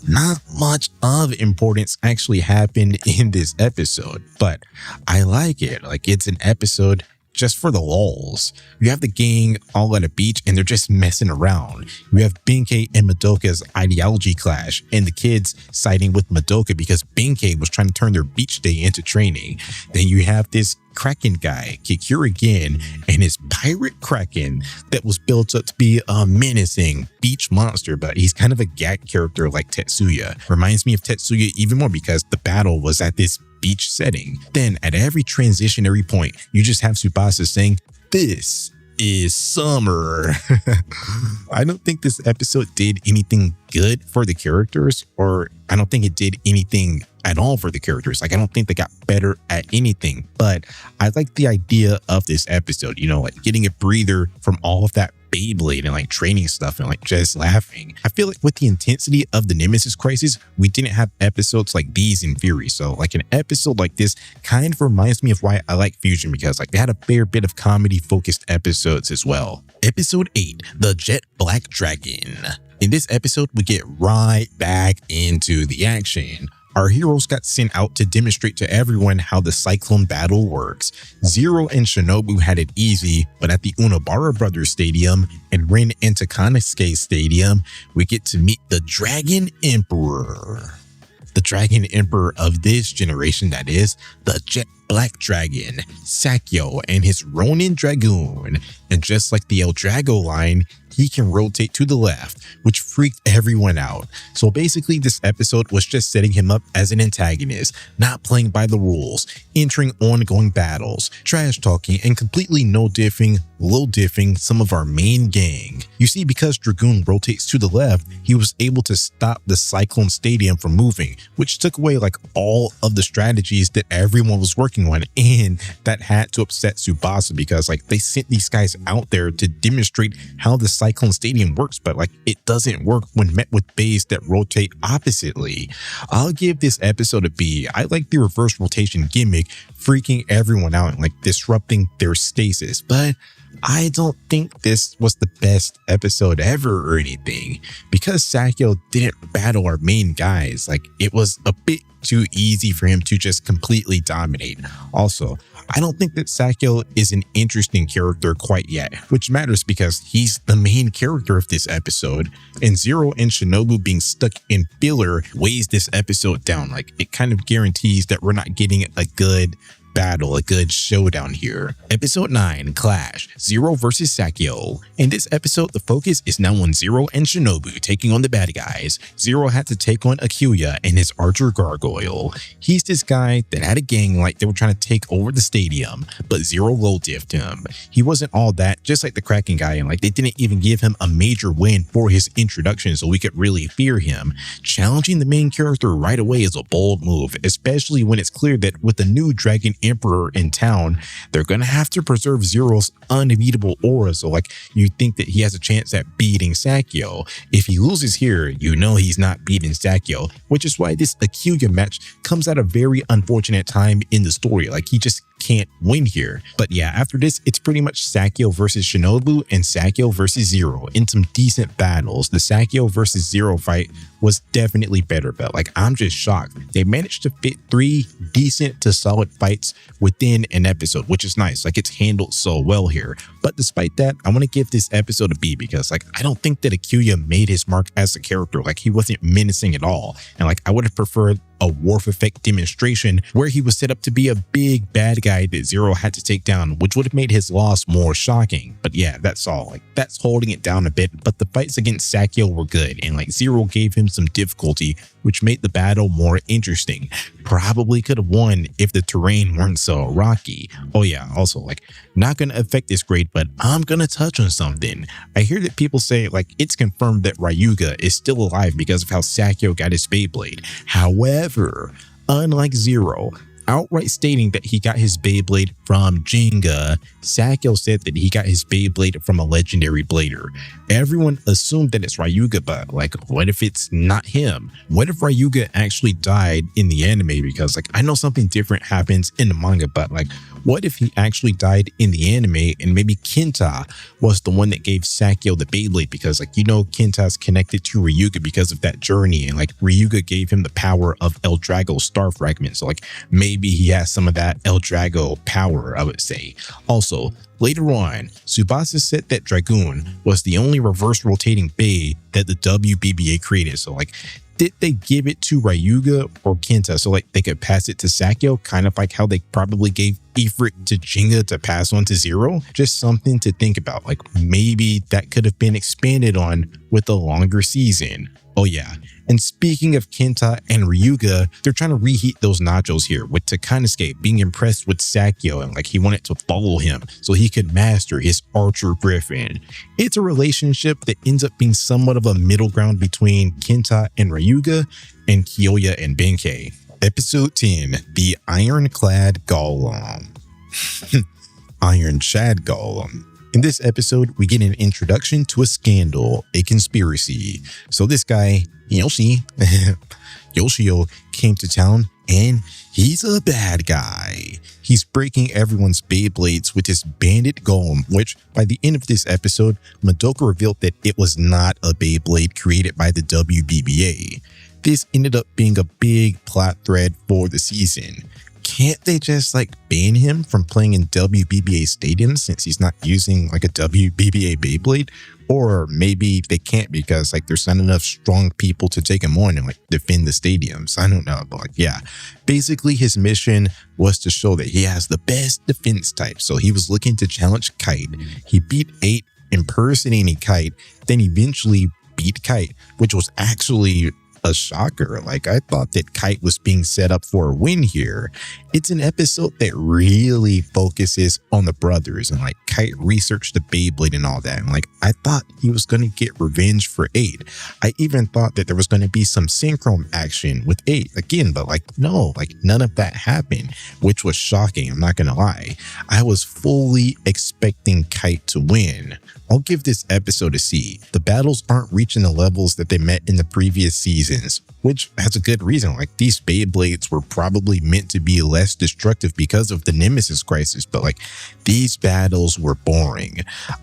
not much of importance actually happened in this episode, but I like it. Like it's an episode just for the lulz. You have the gang all at a beach and they're just messing around. You have Benkei and Madoka's ideology clash and the kids siding with Madoka because Benkei was trying to turn their beach day into training. Then you have this Kraken guy, Kikurigen, and his pirate Kraken that was built up to be a menacing beach monster, but he's kind of a gag character like Tetsuya. Reminds me of Tetsuya even more because the battle was at this beach setting. Then at every transitionary point, you just have Tsubasa saying, "This is summer. I don't think this episode did anything good for the characters, or I don't think it did anything at all for the characters. Like, I don't think they got better at anything, but I like the idea of this episode, you know, like getting a breather from all of that Beyblade and like training stuff and like just laughing. I feel like with the intensity of the Nemesis crisis, we didn't have episodes like these in Fury. So like an episode like this kind of reminds me of why I like Fusion, because like they had a fair bit of comedy focused episodes as well. Episode 8, the Jet Black Dragon. In this episode, we get right back into the action. Our heroes got sent out to demonstrate to everyone how the Cyclone battle works. Zero and Shinobu had it easy, but at the Unabara Brothers Stadium and Rin and Takanosuke Stadium, we get to meet the Dragon Emperor. The Dragon Emperor of this generation, that is, the Jet Black Dragon, Sakyo, and his Ronin Dragoon. And just like the El Drago line, he can rotate to the left, which freaked everyone out. So basically, this episode was just setting him up as an antagonist, not playing by the rules, entering ongoing battles, trash talking, and completely low diffing some of our main gang. You see, because Dragoon rotates to the left, he was able to stop the Cyclone Stadium from moving, which took away like all of the strategies that everyone was working on, and that had to upset Tsubasa, because like they sent these guys out there to demonstrate how the Cyclone Stadium works, but like it doesn't work when met with bays that rotate oppositely. I'll give this episode a B. I like the reverse rotation gimmick, freaking everyone out and like disrupting their stasis, but I don't think this was the best episode ever or anything, because Sakyo didn't battle our main guys. Like, it was a bit too easy for him to just completely dominate. Also, I don't think that Sakyo is an interesting character quite yet, which matters because he's the main character of this episode, and Zero and Shinobu being stuck in filler weighs this episode down. Like, it kind of guarantees that we're not getting a good battle, a good showdown here. Episode 9, Clash, Zero versus Sakyo. In this episode, the focus is now on Zero and Shinobu taking on the bad guys. Zero had to take on Akuya and his archer Gargoyle. He's this guy that had a gang like they were trying to take over the stadium, but Zero low diffed him. He wasn't all that, just like the Kraken guy, and like they didn't even give him a major win for his introduction so we could really fear him. Challenging the main character right away is a bold move, especially when it's clear that with the new Dragon Emperor in town, they're gonna have to preserve Zero's unbeatable aura, so like you think that he has a chance at beating Sakyo. If he loses here, you know he's not beating Sakyo, which is why this Akuya match comes at a very unfortunate time in the story. Like, he just can't win here. But yeah, after this, it's pretty much Sakyo versus Shinobu and Sakyo versus Zero in some decent battles. The Sakyo versus Zero fight was definitely better, but like, I'm just shocked. They managed to fit 3 decent to solid fights within an episode, which is nice. Like, it's handled so well here. But despite that, I want to give this episode a B, because like, I don't think that Akuya made his mark as a character. Like, he wasn't menacing at all. And like, I would have preferred a Wharf Effect demonstration where he was set up to be a big bad guy that Zero had to take down, which would have made his loss more shocking. But yeah, that's all. Like, that's holding it down a bit, but the fights against Sakyo were good, and like Zero gave him some difficulty, which made the battle more interesting. Probably could have won if the terrain weren't so rocky. Oh yeah, also like, not gonna affect this grade, but I'm gonna touch on something. I hear that people say like it's confirmed that Ryuga is still alive because of how Sakyo got his Beyblade. However, unlike Zero, outright stating that he got his Beyblade from Jenga, Sakyo said that he got his Beyblade from a legendary blader. Everyone assumed that it's Ryuga, but like, what if it's not him? What if Ryuga actually died in the anime? Because like, I know something different happens in the manga, but like, what if he actually died in the anime and maybe Kenta was the one that gave Sakyo the Beyblade? Because like, you know, Kenta's connected to Ryuga because of that journey, and like Ryuga gave him the power of El Drago's star fragment. So like, maybe he has some of that El Drago power, I would say. Also, later on, Tsubasa said that Dragoon was the only reverse rotating Bey that the WBBA created. So like, did they give it to Ryuga or Kenta so like they could pass it to Sakyo, kind of like how they probably gave Ifrit to Jenga to pass on to Zero? Just something to think about. Like, maybe that could have been expanded on with a longer season. Oh yeah, And speaking of Kenta and Ryuga, they're trying to reheat those nachos here, with Takanosuke being impressed with Sakyo and like he wanted to follow him so he could master his Archer Griffin. It's a relationship that ends up being somewhat of a middle ground between Kenta and Ryuga and Kyoya and Benkei. Episode 10, the Ironclad Golem. Iron Chad Golem. In this episode, we get an introduction to a scandal, a conspiracy. So this guy, Yoshio, came to town and he's a bad guy. He's breaking everyone's Beyblades with his bandit golem, which by the end of this episode, Madoka revealed that it was not a Beyblade created by the WBBA. This ended up being a big plot thread for the season. Can't they just like ban him from playing in WBBA stadiums since he's not using like a WBBA Beyblade? Or maybe they can't because like there's not enough strong people to take him on and like defend the stadiums. I don't know, but like, yeah. Basically his mission was to show that he has the best defense type. So he was looking to challenge Kite. He beat 8 impersonating Kite, then eventually beat Kite, which was actually a shocker. Like I thought that Kite was being set up for a win here. It's an episode that really focuses on the brothers and like Kite researched the Beyblade and all that. And like I thought he was going to get revenge for 8. I even thought that there was going to be some synchron action with 8 again, but like no, like none of that happened, which was shocking. I'm not going to lie. I was fully expecting Kite to win. I'll give this episode a C. The battles aren't reaching the levels that they met in the previous seasons, which has a good reason. Like these Beyblades were probably meant to be less destructive because of the Nemesis crisis, but like these battles were boring.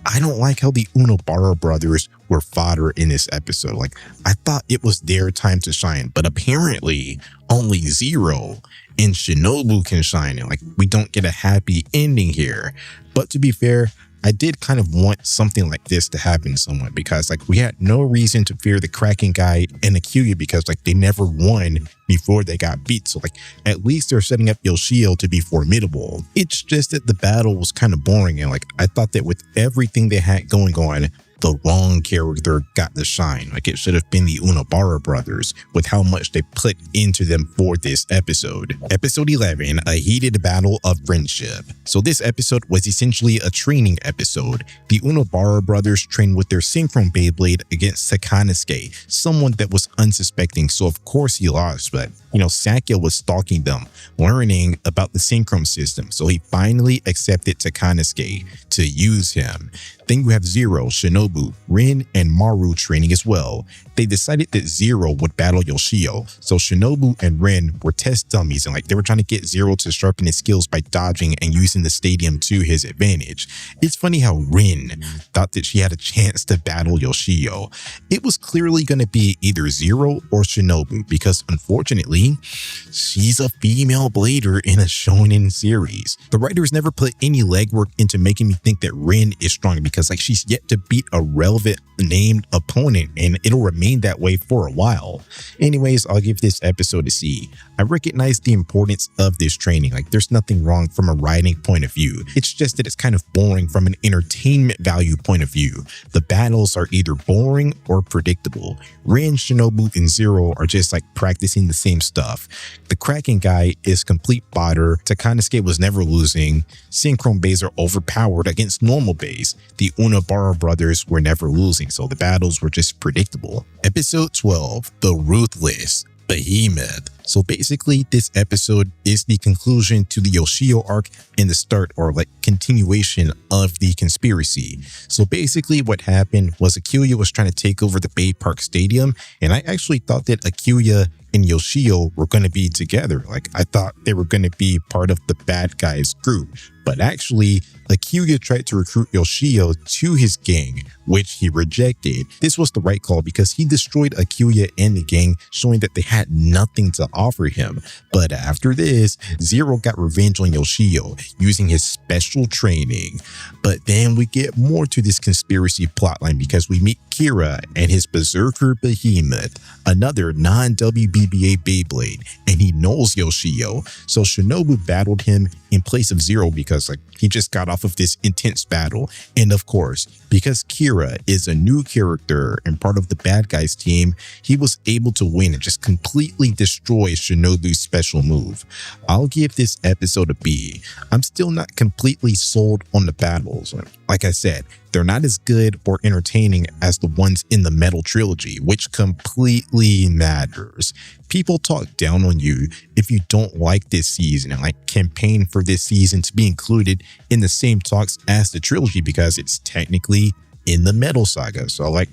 I don't like how the Unobara brothers were fodder in this episode. Like I thought it was their time to shine, but apparently only Zero and Shinobu can shine, and like we don't get a happy ending here. But to be fair, I did kind of want something like this to happen somewhat because like we had no reason to fear the Kraken guy and Akiyuya because like they never won before they got beat. So like at least they're setting up Yoshio to be formidable. It's just that the battle was kind of boring and like I thought that with everything they had going on, the wrong character got the shine. Like it should have been the Unobara brothers with how much they put into them for this episode. Episode 11, a heated battle of friendship. So this episode was essentially a training episode. The Unobara brothers trained with their synchron Beyblade against Takanosuke, someone that was unsuspecting. So of course he lost, but you know, Sakyo was stalking them, learning about the synchron system. So he finally accepted Takanosuke to use him. Then you have Zero, Shinobu, Rin, and Maru training as well. They decided that Zero would battle Yoshio. So Shinobu and Rin were test dummies and like they were trying to get Zero to sharpen his skills by dodging and using the stadium to his advantage. It's funny how Rin thought that she had a chance to battle Yoshio. It was clearly going to be either Zero or Shinobu because unfortunately, she's a female blader in a shonen series. The writers never put any legwork into making me think that Rin is strong because like she's yet to beat a relevant named opponent and it'll remain that way for a while. Anyways, I'll give this episode a C. I recognize the importance of this training. Like there's nothing wrong from a writing point of view. It's just that it's kind of boring from an entertainment value point of view. The battles are either boring or predictable. Rin, Shinobu, and Zero are just like practicing the same stuff. The Kraken guy is complete fodder. Takanosuke was never losing. Synchron bays are overpowered against normal bays. The Unobara brothers were never losing, so the battles were just predictable. Episode 12, The Ruthless Behemoth. So basically this episode is the conclusion to the Yoshio arc and the start or like continuation of the conspiracy. So basically what happened was Akiyuya was trying to take over the Bay Park Stadium, and I actually thought that Akiyuya and Yoshio were going to be together. Like I thought they were going to be part of the bad guys group, but actually Akiyuya tried to recruit Yoshio to his gang, which he rejected. This was the right call because he destroyed Akiyuya and the gang, showing that they had nothing to offer him. But after this, Zero got revenge on Yoshio using his special training. But then we get more to this conspiracy plotline because we meet Kira and his Berserker Behemoth, another non-WBBA Beyblade, and he knows Yoshio. So Shinobu battled him in place of Zero because because like he just got off of this intense battle. And of course, because Kira is a new character and part of the bad guys team, he was able to win and just completely destroy Shinobu's special move. I'll give this episode a B. I'm still not completely sold on the battles. Like I said, they're not as good or entertaining as the ones in the Metal Trilogy, which completely matters. People talk down on you if you don't like this season and like campaign for this season to be included in the same talks as the trilogy because it's technically in the Metal Saga. So like,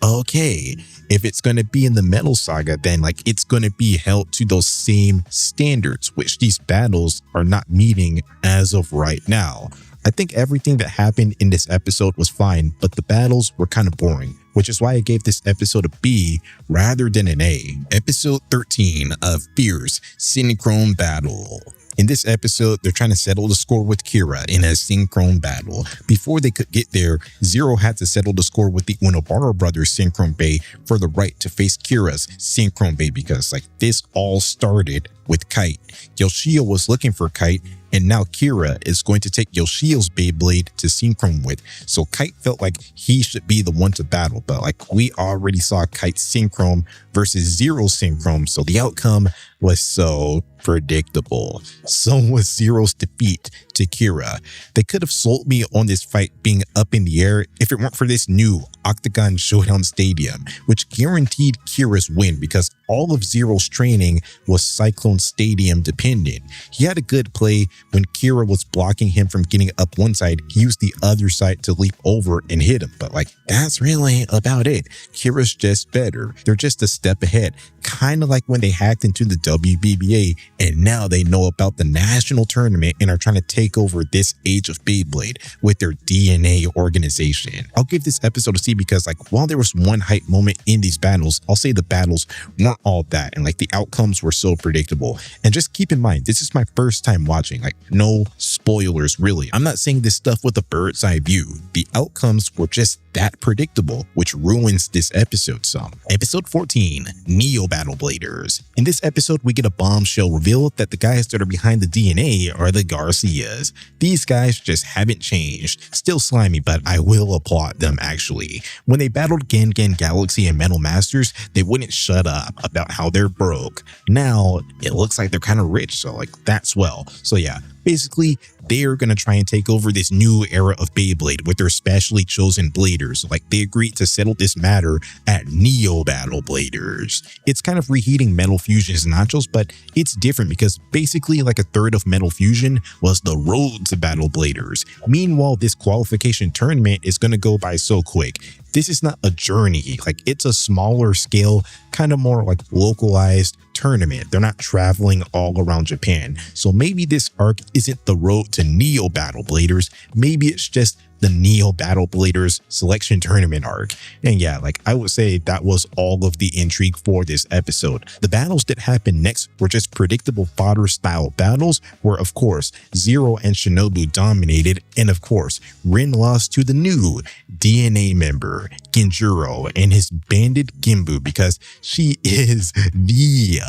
okay, if it's going to be in the Metal Saga, then like it's going to be held to those same standards, which these battles are not meeting as of right now. I think everything that happened in this episode was fine, but the battles were kind of boring, which is why I gave this episode a B rather than an A. Episode 13 of Fierce Synchron Battle. In this episode, they're trying to settle the score with Kira in a synchron battle. Before they could get there, Zero had to settle the score with the Unobara brothers synchron bay for the right to face Kira's synchron bay because like this all started with Kite. Yoshio was looking for Kite, and now Kira is going to take Yoshio's Beyblade to synchron with. So Kite felt like he should be the one to battle, but like we already saw Kite synchron versus Zero synchron, so the outcome was so predictable. So was Zero's defeat to Kira. They could have sold me on this fight being up in the air if it weren't for this new Octagon Showdown Stadium, which guaranteed Kira's win because all of Zero's training was Cyclone Stadium dependent. He had a good play when Kira was blocking him from getting up one side. He used the other side to leap over and hit him, but like that's really about it. Kira's just better. They're just a step ahead, kind of like when they hacked into the WBBA and now they know about the national tournament and are trying to take over this age of Beyblade with their DNA organization. I'll give this episode a C because like while there was one hype moment in these battles, I'll say the battles weren't all that and like the outcomes were so predictable. And just keep in mind, this is my first time watching, like no spoilers really. I'm not saying this stuff with a bird's eye view. The outcomes were just that predictable, which ruins this episode some. Episode 14, Neo Battle Bladers. In this episode, we get a bombshell reveal that the guys that are behind the DNA are the Garcias. These guys just haven't changed. Still slimy, but I will applaud them actually. When they battled Gen Galaxy and Metal Masters, they wouldn't shut up about how they're broke. Now, it looks like they're kind of rich, so like that's swell. So yeah, basically, they're going to try and take over this new era of Beyblade with their specially chosen bladers. Like they agreed to settle this matter at Neo Battle Bladers. It's kind of reheating Metal Fusion's nachos, but it's different because basically like a third of Metal Fusion was the road to Battle Bladers. Meanwhile, this qualification tournament is going to go by so quick. This is not a journey, like it's a smaller scale, kind of more like localized tournament. They're not traveling all around Japan. So maybe this arc isn't the road to Neo Battle Bladers. Maybe it's just the Neo Battle Bladers selection tournament arc. And yeah, like I would say that was all of the intrigue for this episode. The battles that happened next were just predictable fodder style battles where of course Zero and Shinobu dominated, and of course Rin lost to the new DNA member Genjuro and his bandit Gimbu because she is the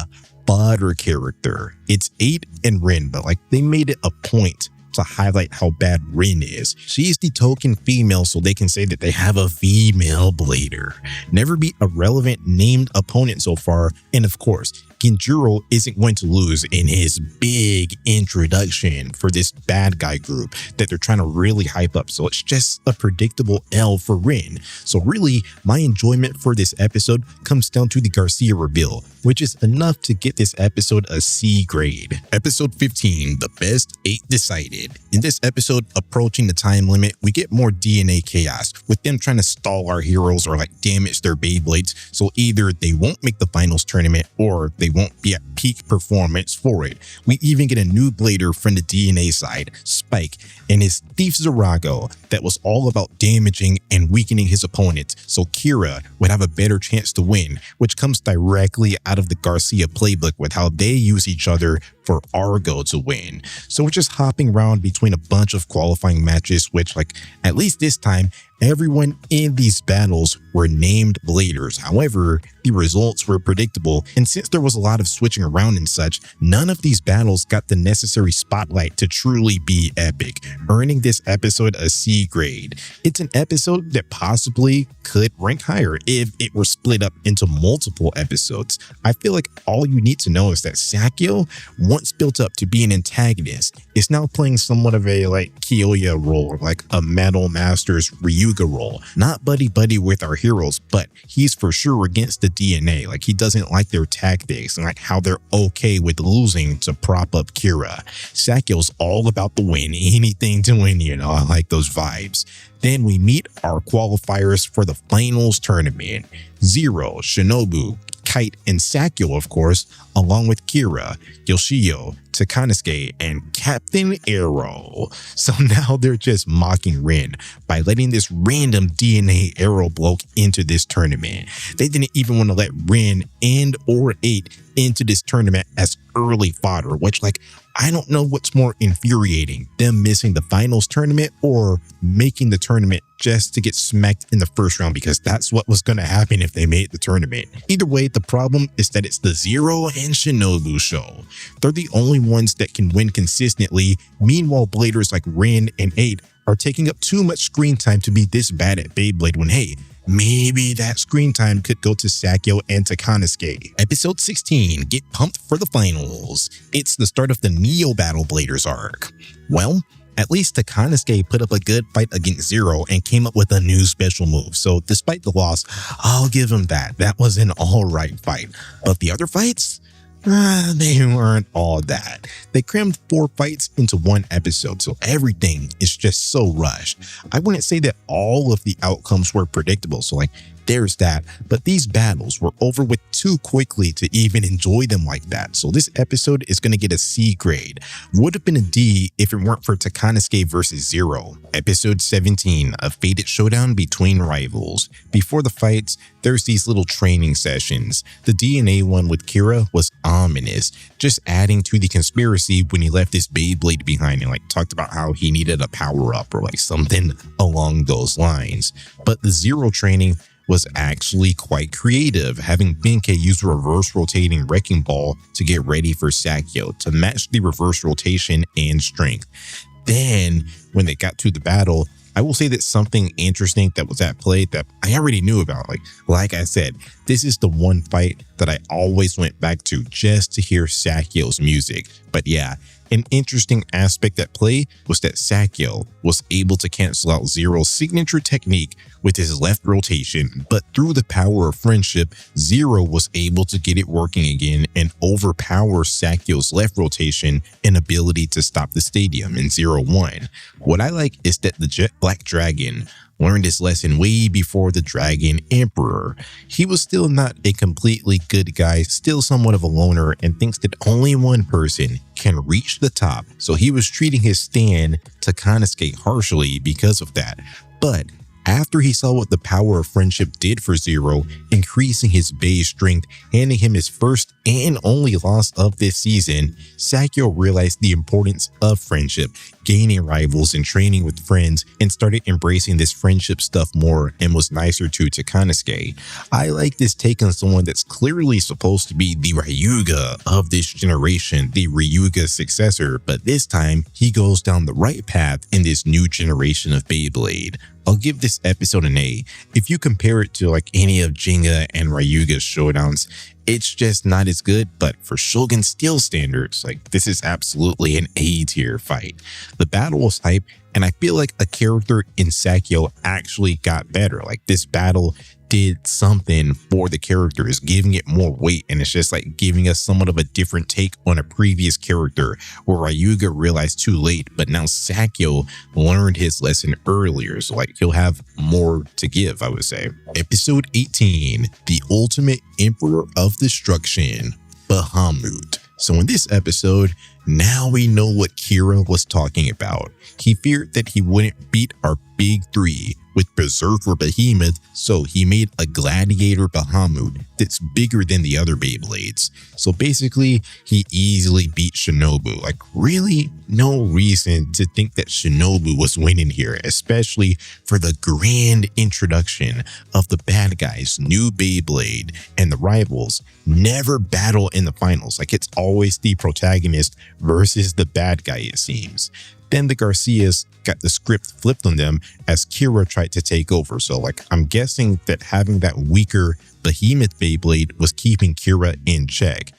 fodder character. It's 8 and Rin, but like they made it a point to highlight how bad Rin is. She's the token female so they can say that they have a female blader. Never beat a relevant named opponent so far, and of course, Genjuro isn't going to lose in his big introduction for this bad guy group that they're trying to really hype up. So it's just a predictable L for Rin. So really, my enjoyment for this episode comes down to the Garcia reveal, which is enough to get this episode a C grade. Episode 15, the best 8 decided. In this episode, approaching the time limit, we get more DNA chaos with them trying to stall our heroes or like damage their Beyblades. So either they won't make the finals tournament or they won't be at peak performance for it. We even get a new blader from the DNA side, Spike, and his Thief Zarago that was all about damaging and weakening his opponents, so Kira would have a better chance to win, which comes directly out of the Garcia playbook with how they use each other for Argo to win. So we're just hopping around between a bunch of qualifying matches, which, like, at least this time, everyone in these battles were named bladers. However, the results were predictable, and since there was a lot of switching around and such, none of these battles got the necessary spotlight to truly be epic, earning this episode a C grade. It's an episode that possibly could rank higher if it were split up into multiple episodes. I feel like all you need to know is that Sakyo, once built up to be an antagonist, is now playing somewhat of a Kyoya role, like a Metal Masters Ryuga role. Not buddy-buddy with our heroes, but he's for sure against the DNA. Like, he doesn't like their tactics and like how they're okay with losing to prop up Kira. Sakyo's all about the win, anything to win, you know, I like those vibes. Then we meet our qualifiers for the finals tournament. Zero, Shinobu, Kite, and Sakyo, of course, along with Kira, Yoshio, Takanosuke, and Captain Arrow. So now they're just mocking Rin by letting this random DNA Arrow bloke into this tournament. They didn't even want to let Rin and or 8 into this tournament as early fodder, which, like, I don't know what's more infuriating, them missing the finals tournament or making the tournament just to get smacked in the first round, because that's what was going to happen if they made the tournament. Either way, the problem is that it's the Zero and Shinobu show. They're the only ones that can win consistently. Meanwhile, bladers like Rin and 8 are taking up too much screen time to be this bad at Beyblade when, hey, maybe that screen time could go to Sakyo and Takanosuke. Episode 16, get pumped for the finals. It's the start of the Neo Battle Bladers arc. Well, at least Takanosuke put up a good fight against Zero and came up with a new special move. So despite the loss, I'll give him that. That was an alright fight. But the other fights? They weren't all that. They crammed 4 fights into one episode, so everything is just so rushed. I wouldn't say that all of the outcomes were predictable, so like, there's that, but these battles were over with too quickly to even enjoy them like that. So this episode is going to get a C grade. Would have been a D if it weren't for Takanosuke versus Zero. Episode 17, a fated showdown between rivals. Before the fights, there's these little training sessions. The DNA one with Kira was ominous, just adding to the conspiracy when he left this Beyblade behind and like talked about how he needed a power up or like something along those lines. But the Zero training was actually quite creative, having Benkei use a reverse rotating wrecking ball to get ready for Sakyo to match the reverse rotation and strength. Then, when they got to the battle, I will say that something interesting that was at play that I already knew about. Like I said, this is the one fight that I always went back to just to hear Sakyo's music. But yeah, an interesting aspect at play was that Sakyo was able to cancel out Zero's signature technique with his left rotation, but through the power of friendship, Zero was able to get it working again and overpower Sakyo's left rotation and ability to stop the stadium in Zero 1. What I like is that the Jet Black Dragon learned his lesson way before the Dragon Emperor. He was still not a completely good guy, still somewhat of a loner, and thinks that only one person can reach the top. So he was treating his stand Takanosuke harshly because of that. But after he saw what the power of friendship did for Zero, increasing his base strength, handing him his first and only loss of this season, Sakyo realized the importance of friendship, gaining rivals and training with friends, and started embracing this friendship stuff more and was nicer to Takanosuke. I like this take on someone that's clearly supposed to be the Ryuga of this generation, the Ryuga successor, but this time he goes down the right path in this new generation of Beyblade. I'll give this episode an A. If you compare it to like any of Jinga and Ryuga's showdowns, it's just not as good, but for Shogun Steel standards, like this is absolutely an A tier fight. The battle was hype, and I feel like a character in Sakyo actually got better. Like this battle did something for the characters, giving it more weight, and it's just like giving us somewhat of a different take on a previous character where Ryuga realized too late, but now Sakyo learned his lesson earlier, so like he'll have more to give, I would say. Episode 18, the ultimate Emperor of Destruction, Bahamut. So in this episode, now we know what Kira was talking about. He feared that he wouldn't beat our big three, with Berserker Behemoth, so he made a Gladiator Bahamut that's bigger than the other Beyblades. So basically, he easily beat Shinobu. Like, really no reason to think that Shinobu was winning here, especially for the grand introduction of the bad guys, new Beyblade, and the rivals never battle in the finals. Like, it's always the protagonist versus the bad guy, it seems. Then the Garcias got the script flipped on them as Kira tried to take over. So like, I'm guessing that having that weaker Behemoth Beyblade was keeping Kira in check.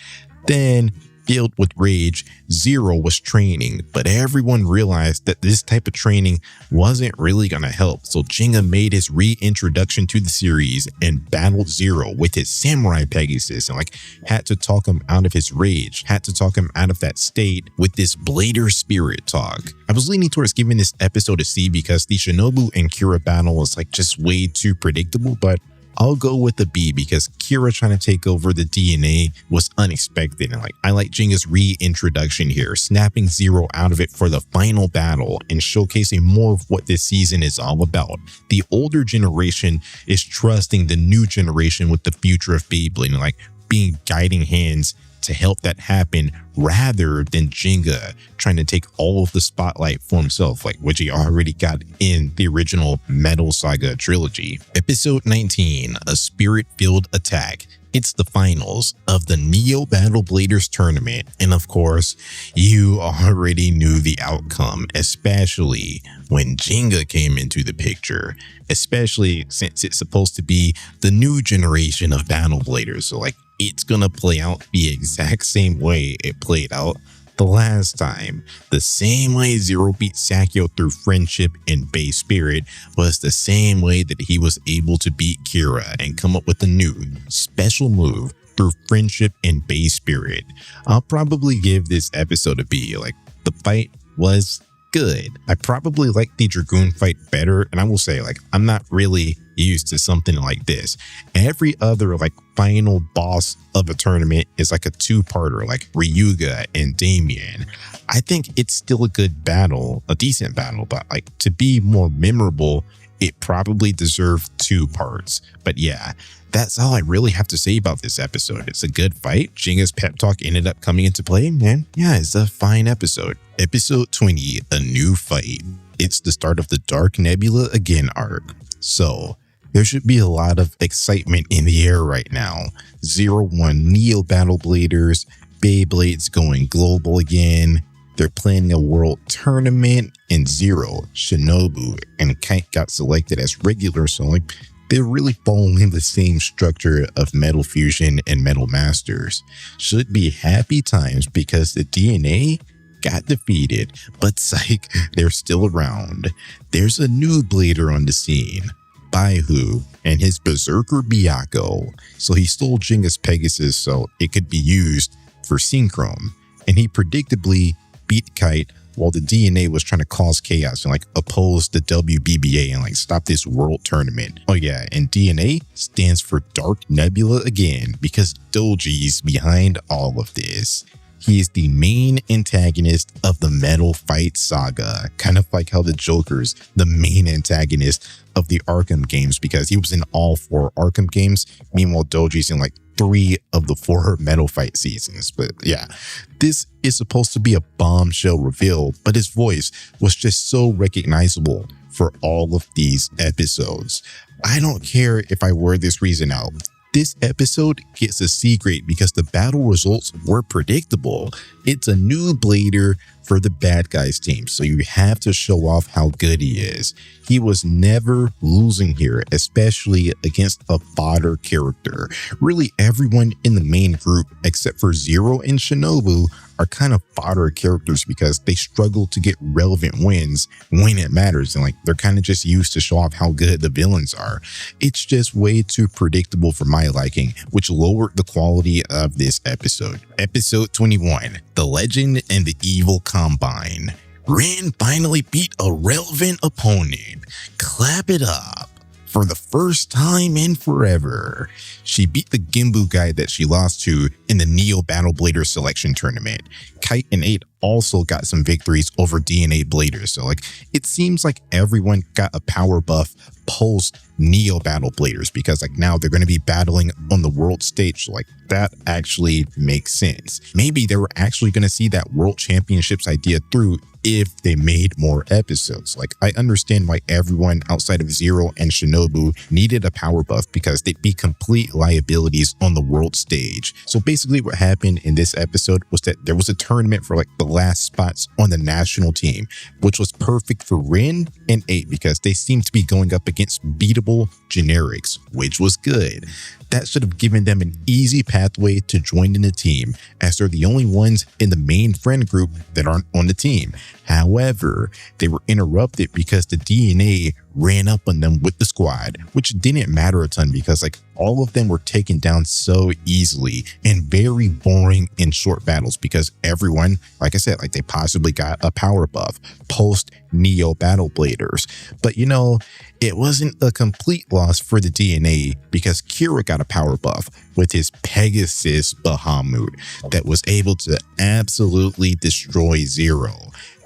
Then, filled with rage, Zero was training, but everyone realized that this type of training wasn't really going to help. So Jinga made his reintroduction to the series and battled Zero with his Samurai Pegasus and like had to talk him out of his rage, had to talk him out of that state with this Blader spirit talk. I was leaning towards giving this episode a C because the Shinobu and Kira battle was like just way too predictable, but I'll go with the B because Kira trying to take over the DNA was unexpected. And like, I like Jinga's reintroduction here, snapping Zero out of it for the final battle and showcasing more of what this season is all about. The older generation is trusting the new generation with the future of Beyblade and like being guiding hands to help that happen rather than Jinga trying to take all of the spotlight for himself, like which he already got in the original Metal Saga trilogy. Episode 19, A Spirit-Filled Attack. It's the finals of the Neo Battle Bladers tournament. And of course, you already knew the outcome, especially when Jinga came into the picture, especially since it's supposed to be the new generation of Battle Bladers. So like, it's gonna play out the exact same way it played out the last time. The same way Zero beat Sakyo through friendship and base spirit was the same way that he was able to beat Kira and come up with a new special move through friendship and base spirit. I'll probably give this episode a B. Like, the fight was good. I probably like the Dragoon fight better, and I will say, like, I'm not really used to something like this. Every other like final boss of a tournament is like a two-parter, like Ryuga and Damien. I think it's still a good battle, a decent battle, but like to be more memorable, it probably deserved two parts. But yeah, that's all I really have to say about this episode. It's a good fight. Jinga's pep talk ended up coming into play, and yeah, it's a fine episode. Episode 20, A New Fight. It's the start of the Dark Nebula Again arc. So there should be a lot of excitement in the air right now. 01 Neo Battle Bladers, Beyblade's going global again. They're planning a world tournament, and Zero, Shinobu, and Kite got selected as regular, so like they're really following the same structure of Metal Fusion and Metal Masters. Should be happy times because the DNA got defeated, but psych, they're still around. There's a new Blader on the scene, Baihu, and his Berserker Byakko. So he stole Jinga's Pegasus so it could be used for Synchrom, and he predictably beat Kite while the DNA was trying to cause chaos and like oppose the WBBA and like stop this world tournament. Oh yeah, and DNA stands for Dark Nebula Again because Doji's behind all of this. He is the main antagonist of the Metal Fight Saga, kind of like how the Joker's the main antagonist of the Arkham games because he was in all 4 Arkham games. Meanwhile, Doji's in like 3 of the 4 Metal Fight seasons. But yeah, this is supposed to be a bombshell reveal, but his voice was just so recognizable for all of these episodes. I don't care if I word this reason out. This episode gets a C grade because the battle results were predictable. It's a new Blader for the bad guys team, so you have to show off how good he is. He was never losing here, especially against a fodder character. Really, everyone in the main group except for Zero and Shinobu are kind of fodder characters because they struggle to get relevant wins when it matters, and like they're kind of just used to show off how good the villains are. It's just way too predictable for my liking, which lowered the quality of this episode. Episode 21, The Legend and the Evil Combine. Rin finally beat a relevant opponent. Clap it up. For the first time in forever, she beat the Gimbu guy that she lost to in the Neo Battle Blader selection tournament. Kite and 8 also got some victories over DNA Bladers. So like it seems like everyone got a power buff post Neo Battle Bladers, because like now they're going to be battling on the world stage. So like that actually makes sense. Maybe they were actually going to see that World Championships idea through if they made more episodes. Like I understand why everyone outside of Zero and Shinobu needed a power buff, because they'd be complete liabilities on the world stage. So basically what happened in this episode was that there was a tournament for like the last spots on the national team, which was perfect for Rin and 8 because they seemed to be going up against beatable generics, which was good. That should have given them an easy pathway to join in the team, as they're the only ones in the main friend group that aren't on the team. However, they were interrupted because the DNA ran up on them with the squad, which didn't matter a ton because like all of them were taken down so easily and very boring in short battles, because everyone, like I said, like they possibly got a power buff post Neo Battle Bladers. But you know, it wasn't a complete loss for the DNA, because Kira got a power buff with his Pegasus Bahamut that was able to absolutely destroy Zero.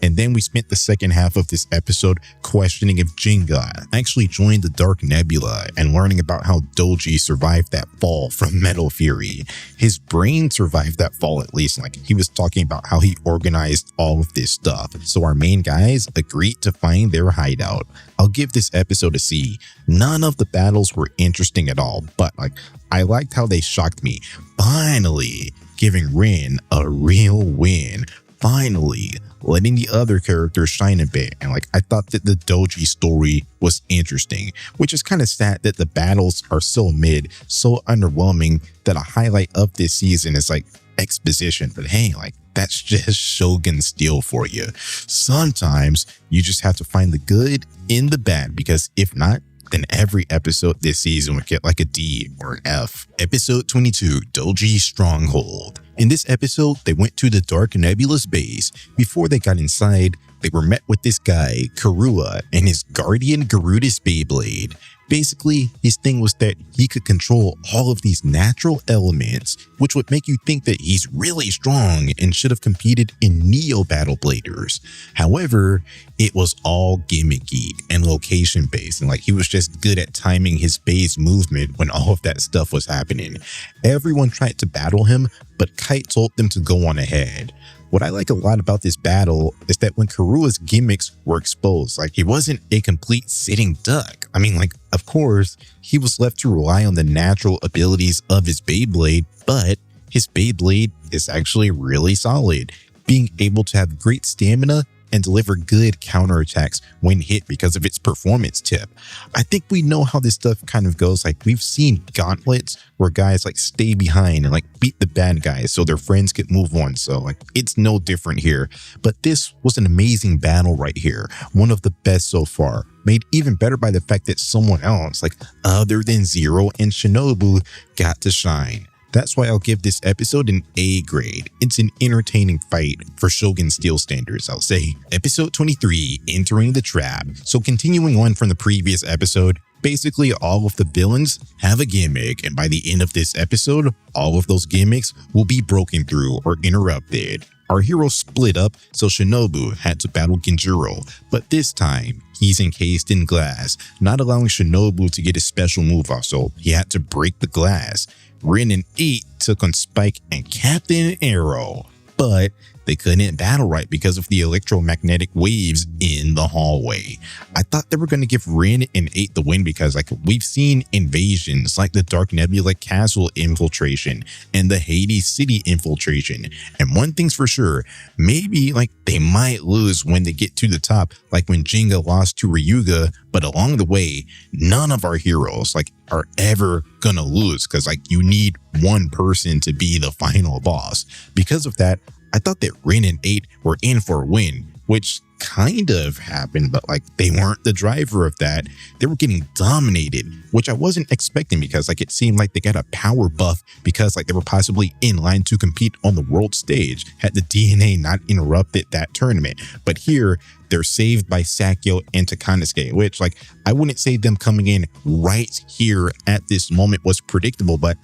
And then we spent the second half of this episode questioning if Digya actually joined the Dark Nebula and learning about how Doji survived that fall from Metal Fury. His brain survived that fall at least. Like he was talking about how he organized all of this stuff. So our main guys agreed to find their hideout. I'll give this episode a C. None of the battles were interesting at all, but like I liked how they shocked me. Finally giving Rin a real win. Finally letting the other characters shine a bit. And like I thought that the Doji story was interesting, which is kind of sad that the battles are so mid, so underwhelming, that a highlight of this season is like exposition. But hey, like that's just Shogun Steel for you. Sometimes you just have to find the good in the bad, because if not, then every episode this season would get like a D or an F. Episode 22, Doji Stronghold. In this episode, they went to the Dark Nebula's base. Before they got inside, they were met with this guy, Karua, and his guardian Garudis Beyblade. Basically, his thing was that he could control all of these natural elements, which would make you think that he's really strong and should have competed in Neo Battle Bladers. However, it was all gimmicky and location based, and like he was just good at timing his base movement when all of that stuff was happening. Everyone tried to battle him, but Kite told them to go on ahead. What I like a lot about this battle is that when Karua's gimmicks were exposed, like he wasn't a complete sitting duck. I mean, like, of course, he was left to rely on the natural abilities of his Beyblade, but his Beyblade is actually really solid, being able to have great stamina and deliver good counterattacks when hit because of its performance tip. I think we know how this stuff kind of goes. Like we've seen gauntlets where guys like stay behind and like beat the bad guys so their friends could move on. So like it's no different here. But this was an amazing battle right here. One of the best so far. Made even better by the fact that someone else, like other than Zero and Shinobu, got to shine. That's why I'll give this episode an A grade. It's an entertaining fight for Shogun Steel standards, I'll say. Episode 23, Entering the Trap. So continuing on from the previous episode, basically all of the villains have a gimmick, and by the end of this episode, all of those gimmicks will be broken through or interrupted. Our heroes split up, so Shinobu had to battle Genjuro, but this time, he's encased in glass, not allowing Shinobu to get his special move off, so he had to break the glass. Rin and 8 took on Spike and Captain Arrow, but they couldn't battle right because of the electromagnetic waves in the hallway. I thought they were going to give Rin and 8 the win because like we've seen invasions like the Dark Nebula Castle infiltration and the Hades City infiltration. And one thing's for sure, maybe like they might lose when they get to the top, like when Digya lost to Ryuga, but along the way, none of our heroes like are ever gonna lose because like you need one person to be the final boss. Because of that, I thought that Rin and 8 were in for a win, which kind of happened, but like they weren't the driver of that. They were getting dominated, which I wasn't expecting because like it seemed like they got a power buff because like they were possibly in line to compete on the world stage had the DNA not interrupted that tournament. But here, they're saved by Sakyo and Takanosuke, which like I wouldn't say them coming in right here at this moment was predictable, but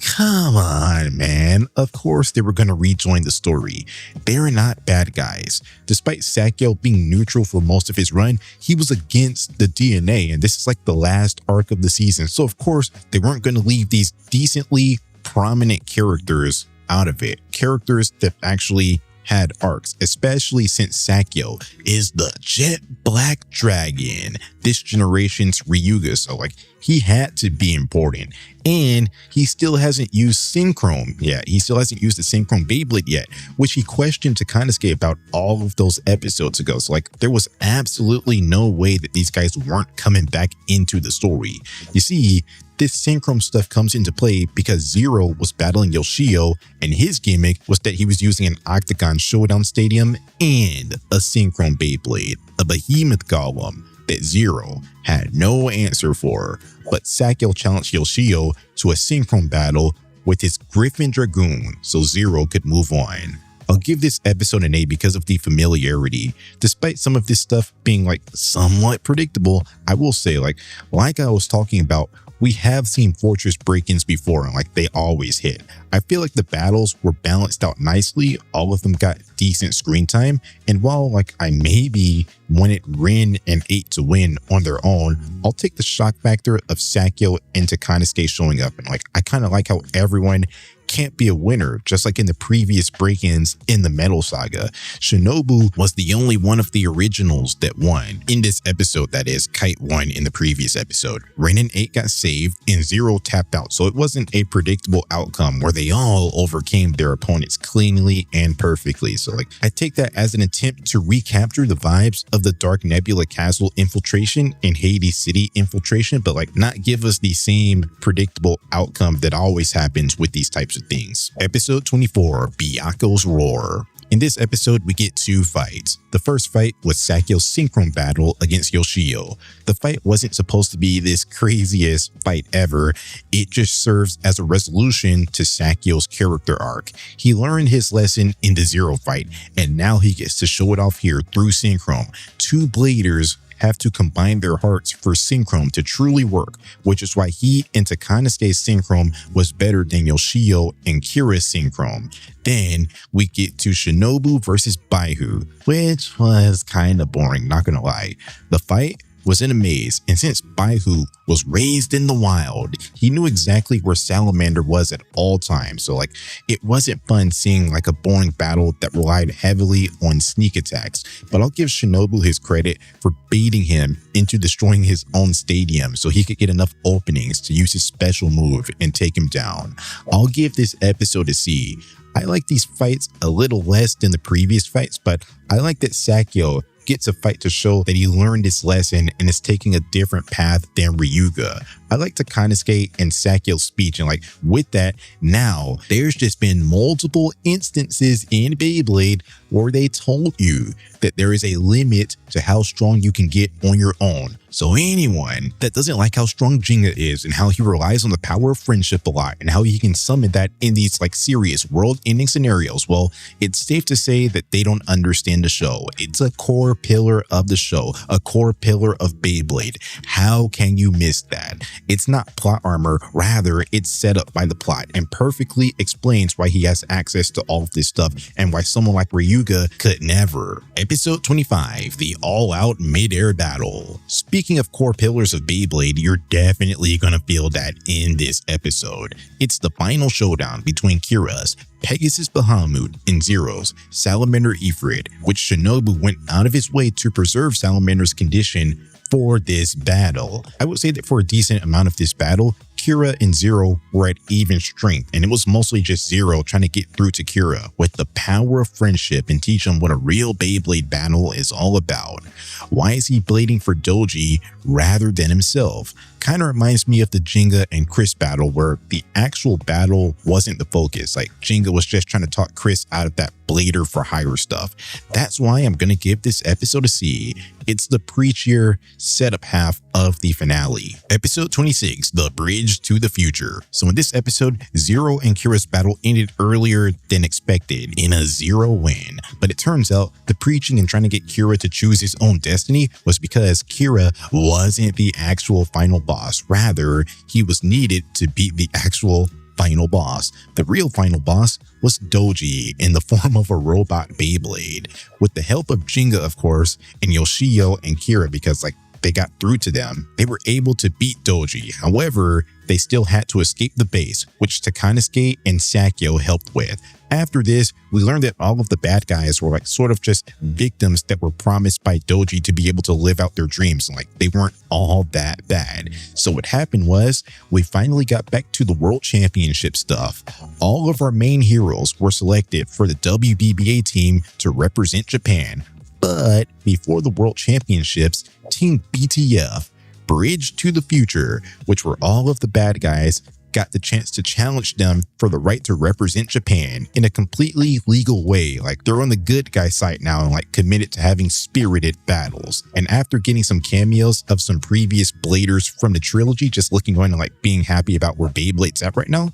come on, man. Of course they were going to rejoin the story. They're not bad guys. Despite Sakyo being neutral for most of his run, he was against the DNA, and this is like the last arc of the season. So of course they weren't going to leave these decently prominent characters out of it. Characters that actually had arcs, especially since Sakyo is the jet black dragon, this generation's Ryuga. So like he had to be important, and he still hasn't used Synchrome yet. He still hasn't used the Synchrome Beyblade yet, which he questioned Takanosuke about all of those episodes ago. So like there was absolutely no way that these guys weren't coming back into the story. You see, this Synchrome stuff comes into play because Zero was battling Yoshio, and his gimmick was that he was using an Octagon Showdown Stadium and a Synchrome Beyblade, a behemoth golem that Zero had no answer for. But Sakyo challenged Yoshio to a Synchrome battle with his Griffin Dragoon so Zero could move on. I'll give this episode an A because of the familiarity. Despite some of this stuff being like somewhat predictable, I will say like I was talking about, we have seen Fortress break-ins before, and like they always hit. I feel like the battles were balanced out nicely. All of them got decent screen time. And while like I maybe wanted Rin and 8 to win on their own, I'll take the shock factor of Sakyo and Takanosuke showing up. And like I kind of like how everyone can't be a winner, just like in the previous break-ins in the Metal Saga. Shinobu was the only one of the originals that won. In this episode, that is, Kite won in the previous episode. Rin and 8 got saved and Zero tapped out, so it wasn't a predictable outcome where they all overcame their opponents cleanly and perfectly. So like I take that as an attempt to recapture the vibes of the Dark Nebula Castle infiltration and Hades City infiltration, but like not give us the same predictable outcome that always happens with these types of things. Episode 24, Byaku's Roar. In this episode, we get two fights. The first fight was Sakyo's Synchrome battle against Yoshio. The fight wasn't supposed to be this craziest fight ever. It just serves as a resolution to Sakyo's character arc. He learned his lesson in the Zero fight, and now he gets to show it off here through Synchrome. Two bladers have to combine their hearts for Synchrome to truly work, which is why he and Takanosuke's Synchrome was better than Yoshio and Kira's Synchrome. Then we get to Shinobu versus Baihu, which was kind of boring, not gonna lie. The fight was in a maze, and since Baihu was raised in the wild, he knew exactly where Salamander was at all times. So like it wasn't fun seeing like a boring battle that relied heavily on sneak attacks. But I'll give Shinobu his credit for baiting him into destroying his own stadium so he could get enough openings to use his special move and take him down. I'll give this episode a C. I like these fights a little less than the previous fights, but I like that Sakyo gets a fight to show that he learned his lesson and is taking a different path than Ryuga. I like Takanosuke and Sakyo's speech, and like with that, now there's just been multiple instances in Beyblade where they told you that there is a limit to how strong you can get on your own. So anyone that doesn't like how strong Digya is and how he relies on the power of friendship a lot and how he can summon that in these like serious world-ending scenarios, well, it's safe to say that they don't understand the show. It's a core pillar of the show, a core pillar of Beyblade. How can you miss that? It's not plot armor, rather it's set up by the plot and perfectly explains why he has access to all of this stuff and why someone like Ryuga could never. Episode 25, the all-out mid-air battle. Speaking of core pillars of Beyblade, you're definitely gonna feel that in this episode. It's the final showdown between Kira's Pegasus Bahamut and Zero's Salamander Ifrit, which Shinobu went out of his way to preserve Salamander's condition for this battle. I would say that for a decent amount of this battle, Kira and Zero were at even strength, and it was mostly just Zero trying to get through to Kira with the power of friendship and teach him what a real Beyblade battle is all about. Why is he blading for Doji rather than himself? Kind of reminds me of the Digya and Chris battle where the actual battle wasn't the focus. Like Digya was just trying to talk Chris out of that blader for hire stuff. That's why I'm going to give this episode a C. It's the preachier setup half of the finale. Episode 26, The Bridge to the Future. So in this episode, Zero and Kira's battle ended earlier than expected in a Zero win. But it turns out the preaching and trying to get Kira to choose his own destiny was because Kira wasn't the actual final boss. Rather, he was needed to beat the actual final boss. The real final boss was Doji in the form of a robot Beyblade. With the help of Jinga, of course, and Yoshio and Kira, because they got through to them, they were able to beat Doji. However, they still had to escape the base, which Takanosuke and Sakyo helped with. After this, we learned that all of the bad guys were sort of just victims that were promised by Doji to be able to live out their dreams. They weren't all that bad. So what happened was we finally got back to the World Championship stuff. All of our main heroes were selected for the WBBA team to represent Japan. But before the World Championships, Team BTF, Bridge to the Future, which were all of the bad guys, got the chance to challenge them for the right to represent Japan in a completely legal way. They're on the good guy side now and committed to having spirited battles. And after getting some cameos of some previous bladers from the trilogy, just looking on and being happy about where Beyblade's at right now,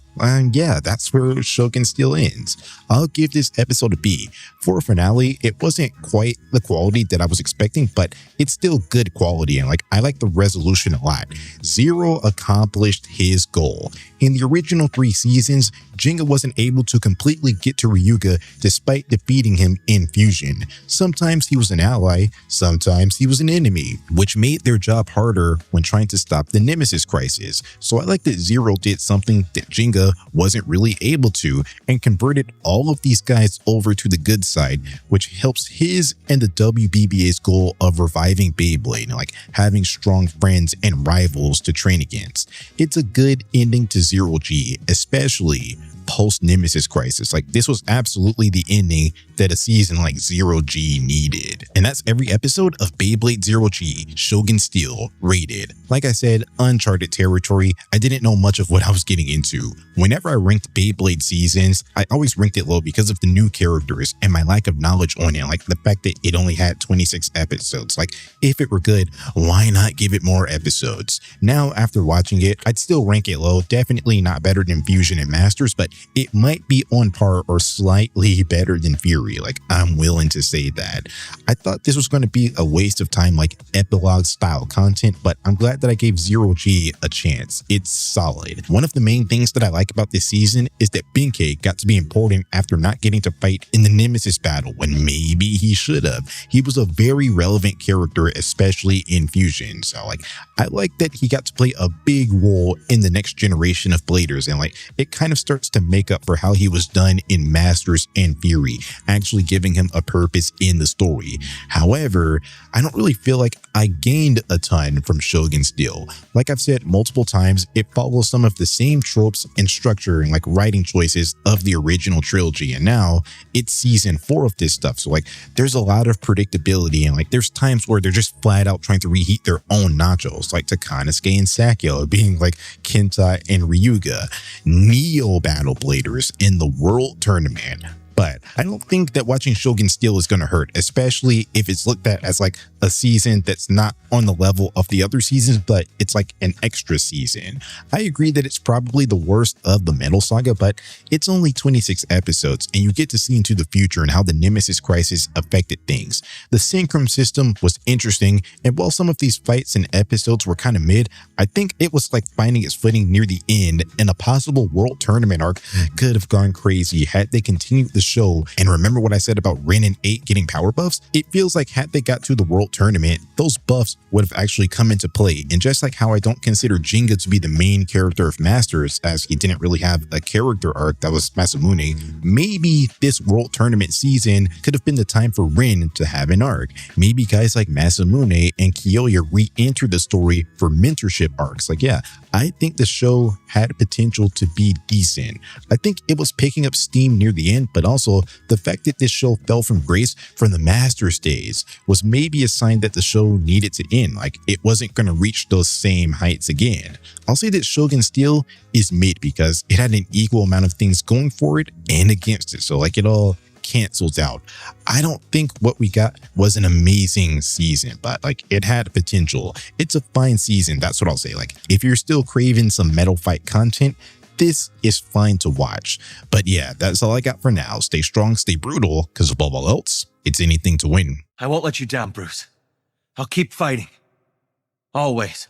yeah, that's where Shogun Steel ends. I'll give this episode a B. For a finale, it wasn't quite the quality that I was expecting, but it's still good quality, and I like the resolution a lot. Zero accomplished his goal. In the original 3 seasons, Jinga wasn't able to completely get to Ryuga despite defeating him in Fusion. Sometimes he was an ally, sometimes he was an enemy, which made their job harder when trying to stop the Nemesis crisis. So I like that Zero did something that Jinga wasn't really able to and converted all of these guys over to the good side, which helps his and the WBBA's goal of reviving Beyblade and having strong friends and rivals to train against. It's a good ending to Zero G, especially post-Nemesis crisis. This was absolutely the ending that a season like Zero G needed. And that's every episode of Beyblade Zero G, Shogun Steel, rated. Like I said, uncharted territory. I didn't know much of what I was getting into. Whenever I ranked Beyblade seasons, I always ranked it low because of the new characters and my lack of knowledge on it. The fact that it only had 26 episodes. If it were good, why not give it more episodes? Now, after watching it, I'd still rank it low. Definitely not better than Fusion and Masters, but it might be on par or slightly better than Fury. I'm willing to say that. I thought this was going to be a waste of time, epilogue style content, but I'm glad that I gave Zero G a chance. It's solid. One of the main things that I like about this season is that Benkei got to be important after not getting to fight in the Nemesis battle when maybe he should have. He was a very relevant character, especially in Fusion. So I like that he got to play a big role in the next generation of bladers, and it kind of starts to make up for how he was done in Masters and Fury, actually giving him a purpose in the story. However, I don't really feel like I gained a ton from Shogun Steel. Like I've said multiple times, it follows some of the same tropes and structure and writing choices of the original trilogy, and now it's season 4 of this stuff. So there's a lot of predictability, and there's times where they're just flat out trying to reheat their own nachos, like Takanosuke and Sakyo being Kenta and Ryuga, Neo battle bladers in the World Tournament. But I don't think that watching Shogun Steel is going to hurt, especially if it's looked at as a season that's not on the level of the other seasons, but it's an extra season. I agree that it's probably the worst of the Metal Saga, but it's only 26 episodes and you get to see into the future and how the Nemesis crisis affected things. The Synchron system was interesting, and while some of these fights and episodes were kind of mid, I think it was finding its footing near the end, and a possible World Tournament arc could have gone crazy had they continued the show. And remember what I said about Ren and 8 getting power buffs? It feels like had they got to the World Tournament, those buffs would have actually come into play. And just like how I don't consider Jinga to be the main character of Masters, as he didn't really have a character arc that was Masamune, maybe this World Tournament season could have been the time for Ren to have an arc. Maybe guys like Masamune and Kyoya re-enter the story for mentorship arcs. Yeah, I think the show had potential to be decent. I think it was picking up steam near the end, but also the fact that this show fell from grace from the Masters days was maybe a sign that the show needed to end. It wasn't going to reach those same heights again. I'll say that Shogun Steel is mid because it had an equal amount of things going for it and against it. So it all cancels out. I don't think what we got was an amazing season, but like it had potential. It's a fine season. That's what I'll say. Like if you're still craving some Metal Fight content, this is fine to watch. But yeah, that's all I got for now. Stay strong, stay brutal, because above all else, it's anything to win. I won't let you down, Bruce. I'll keep fighting. Always.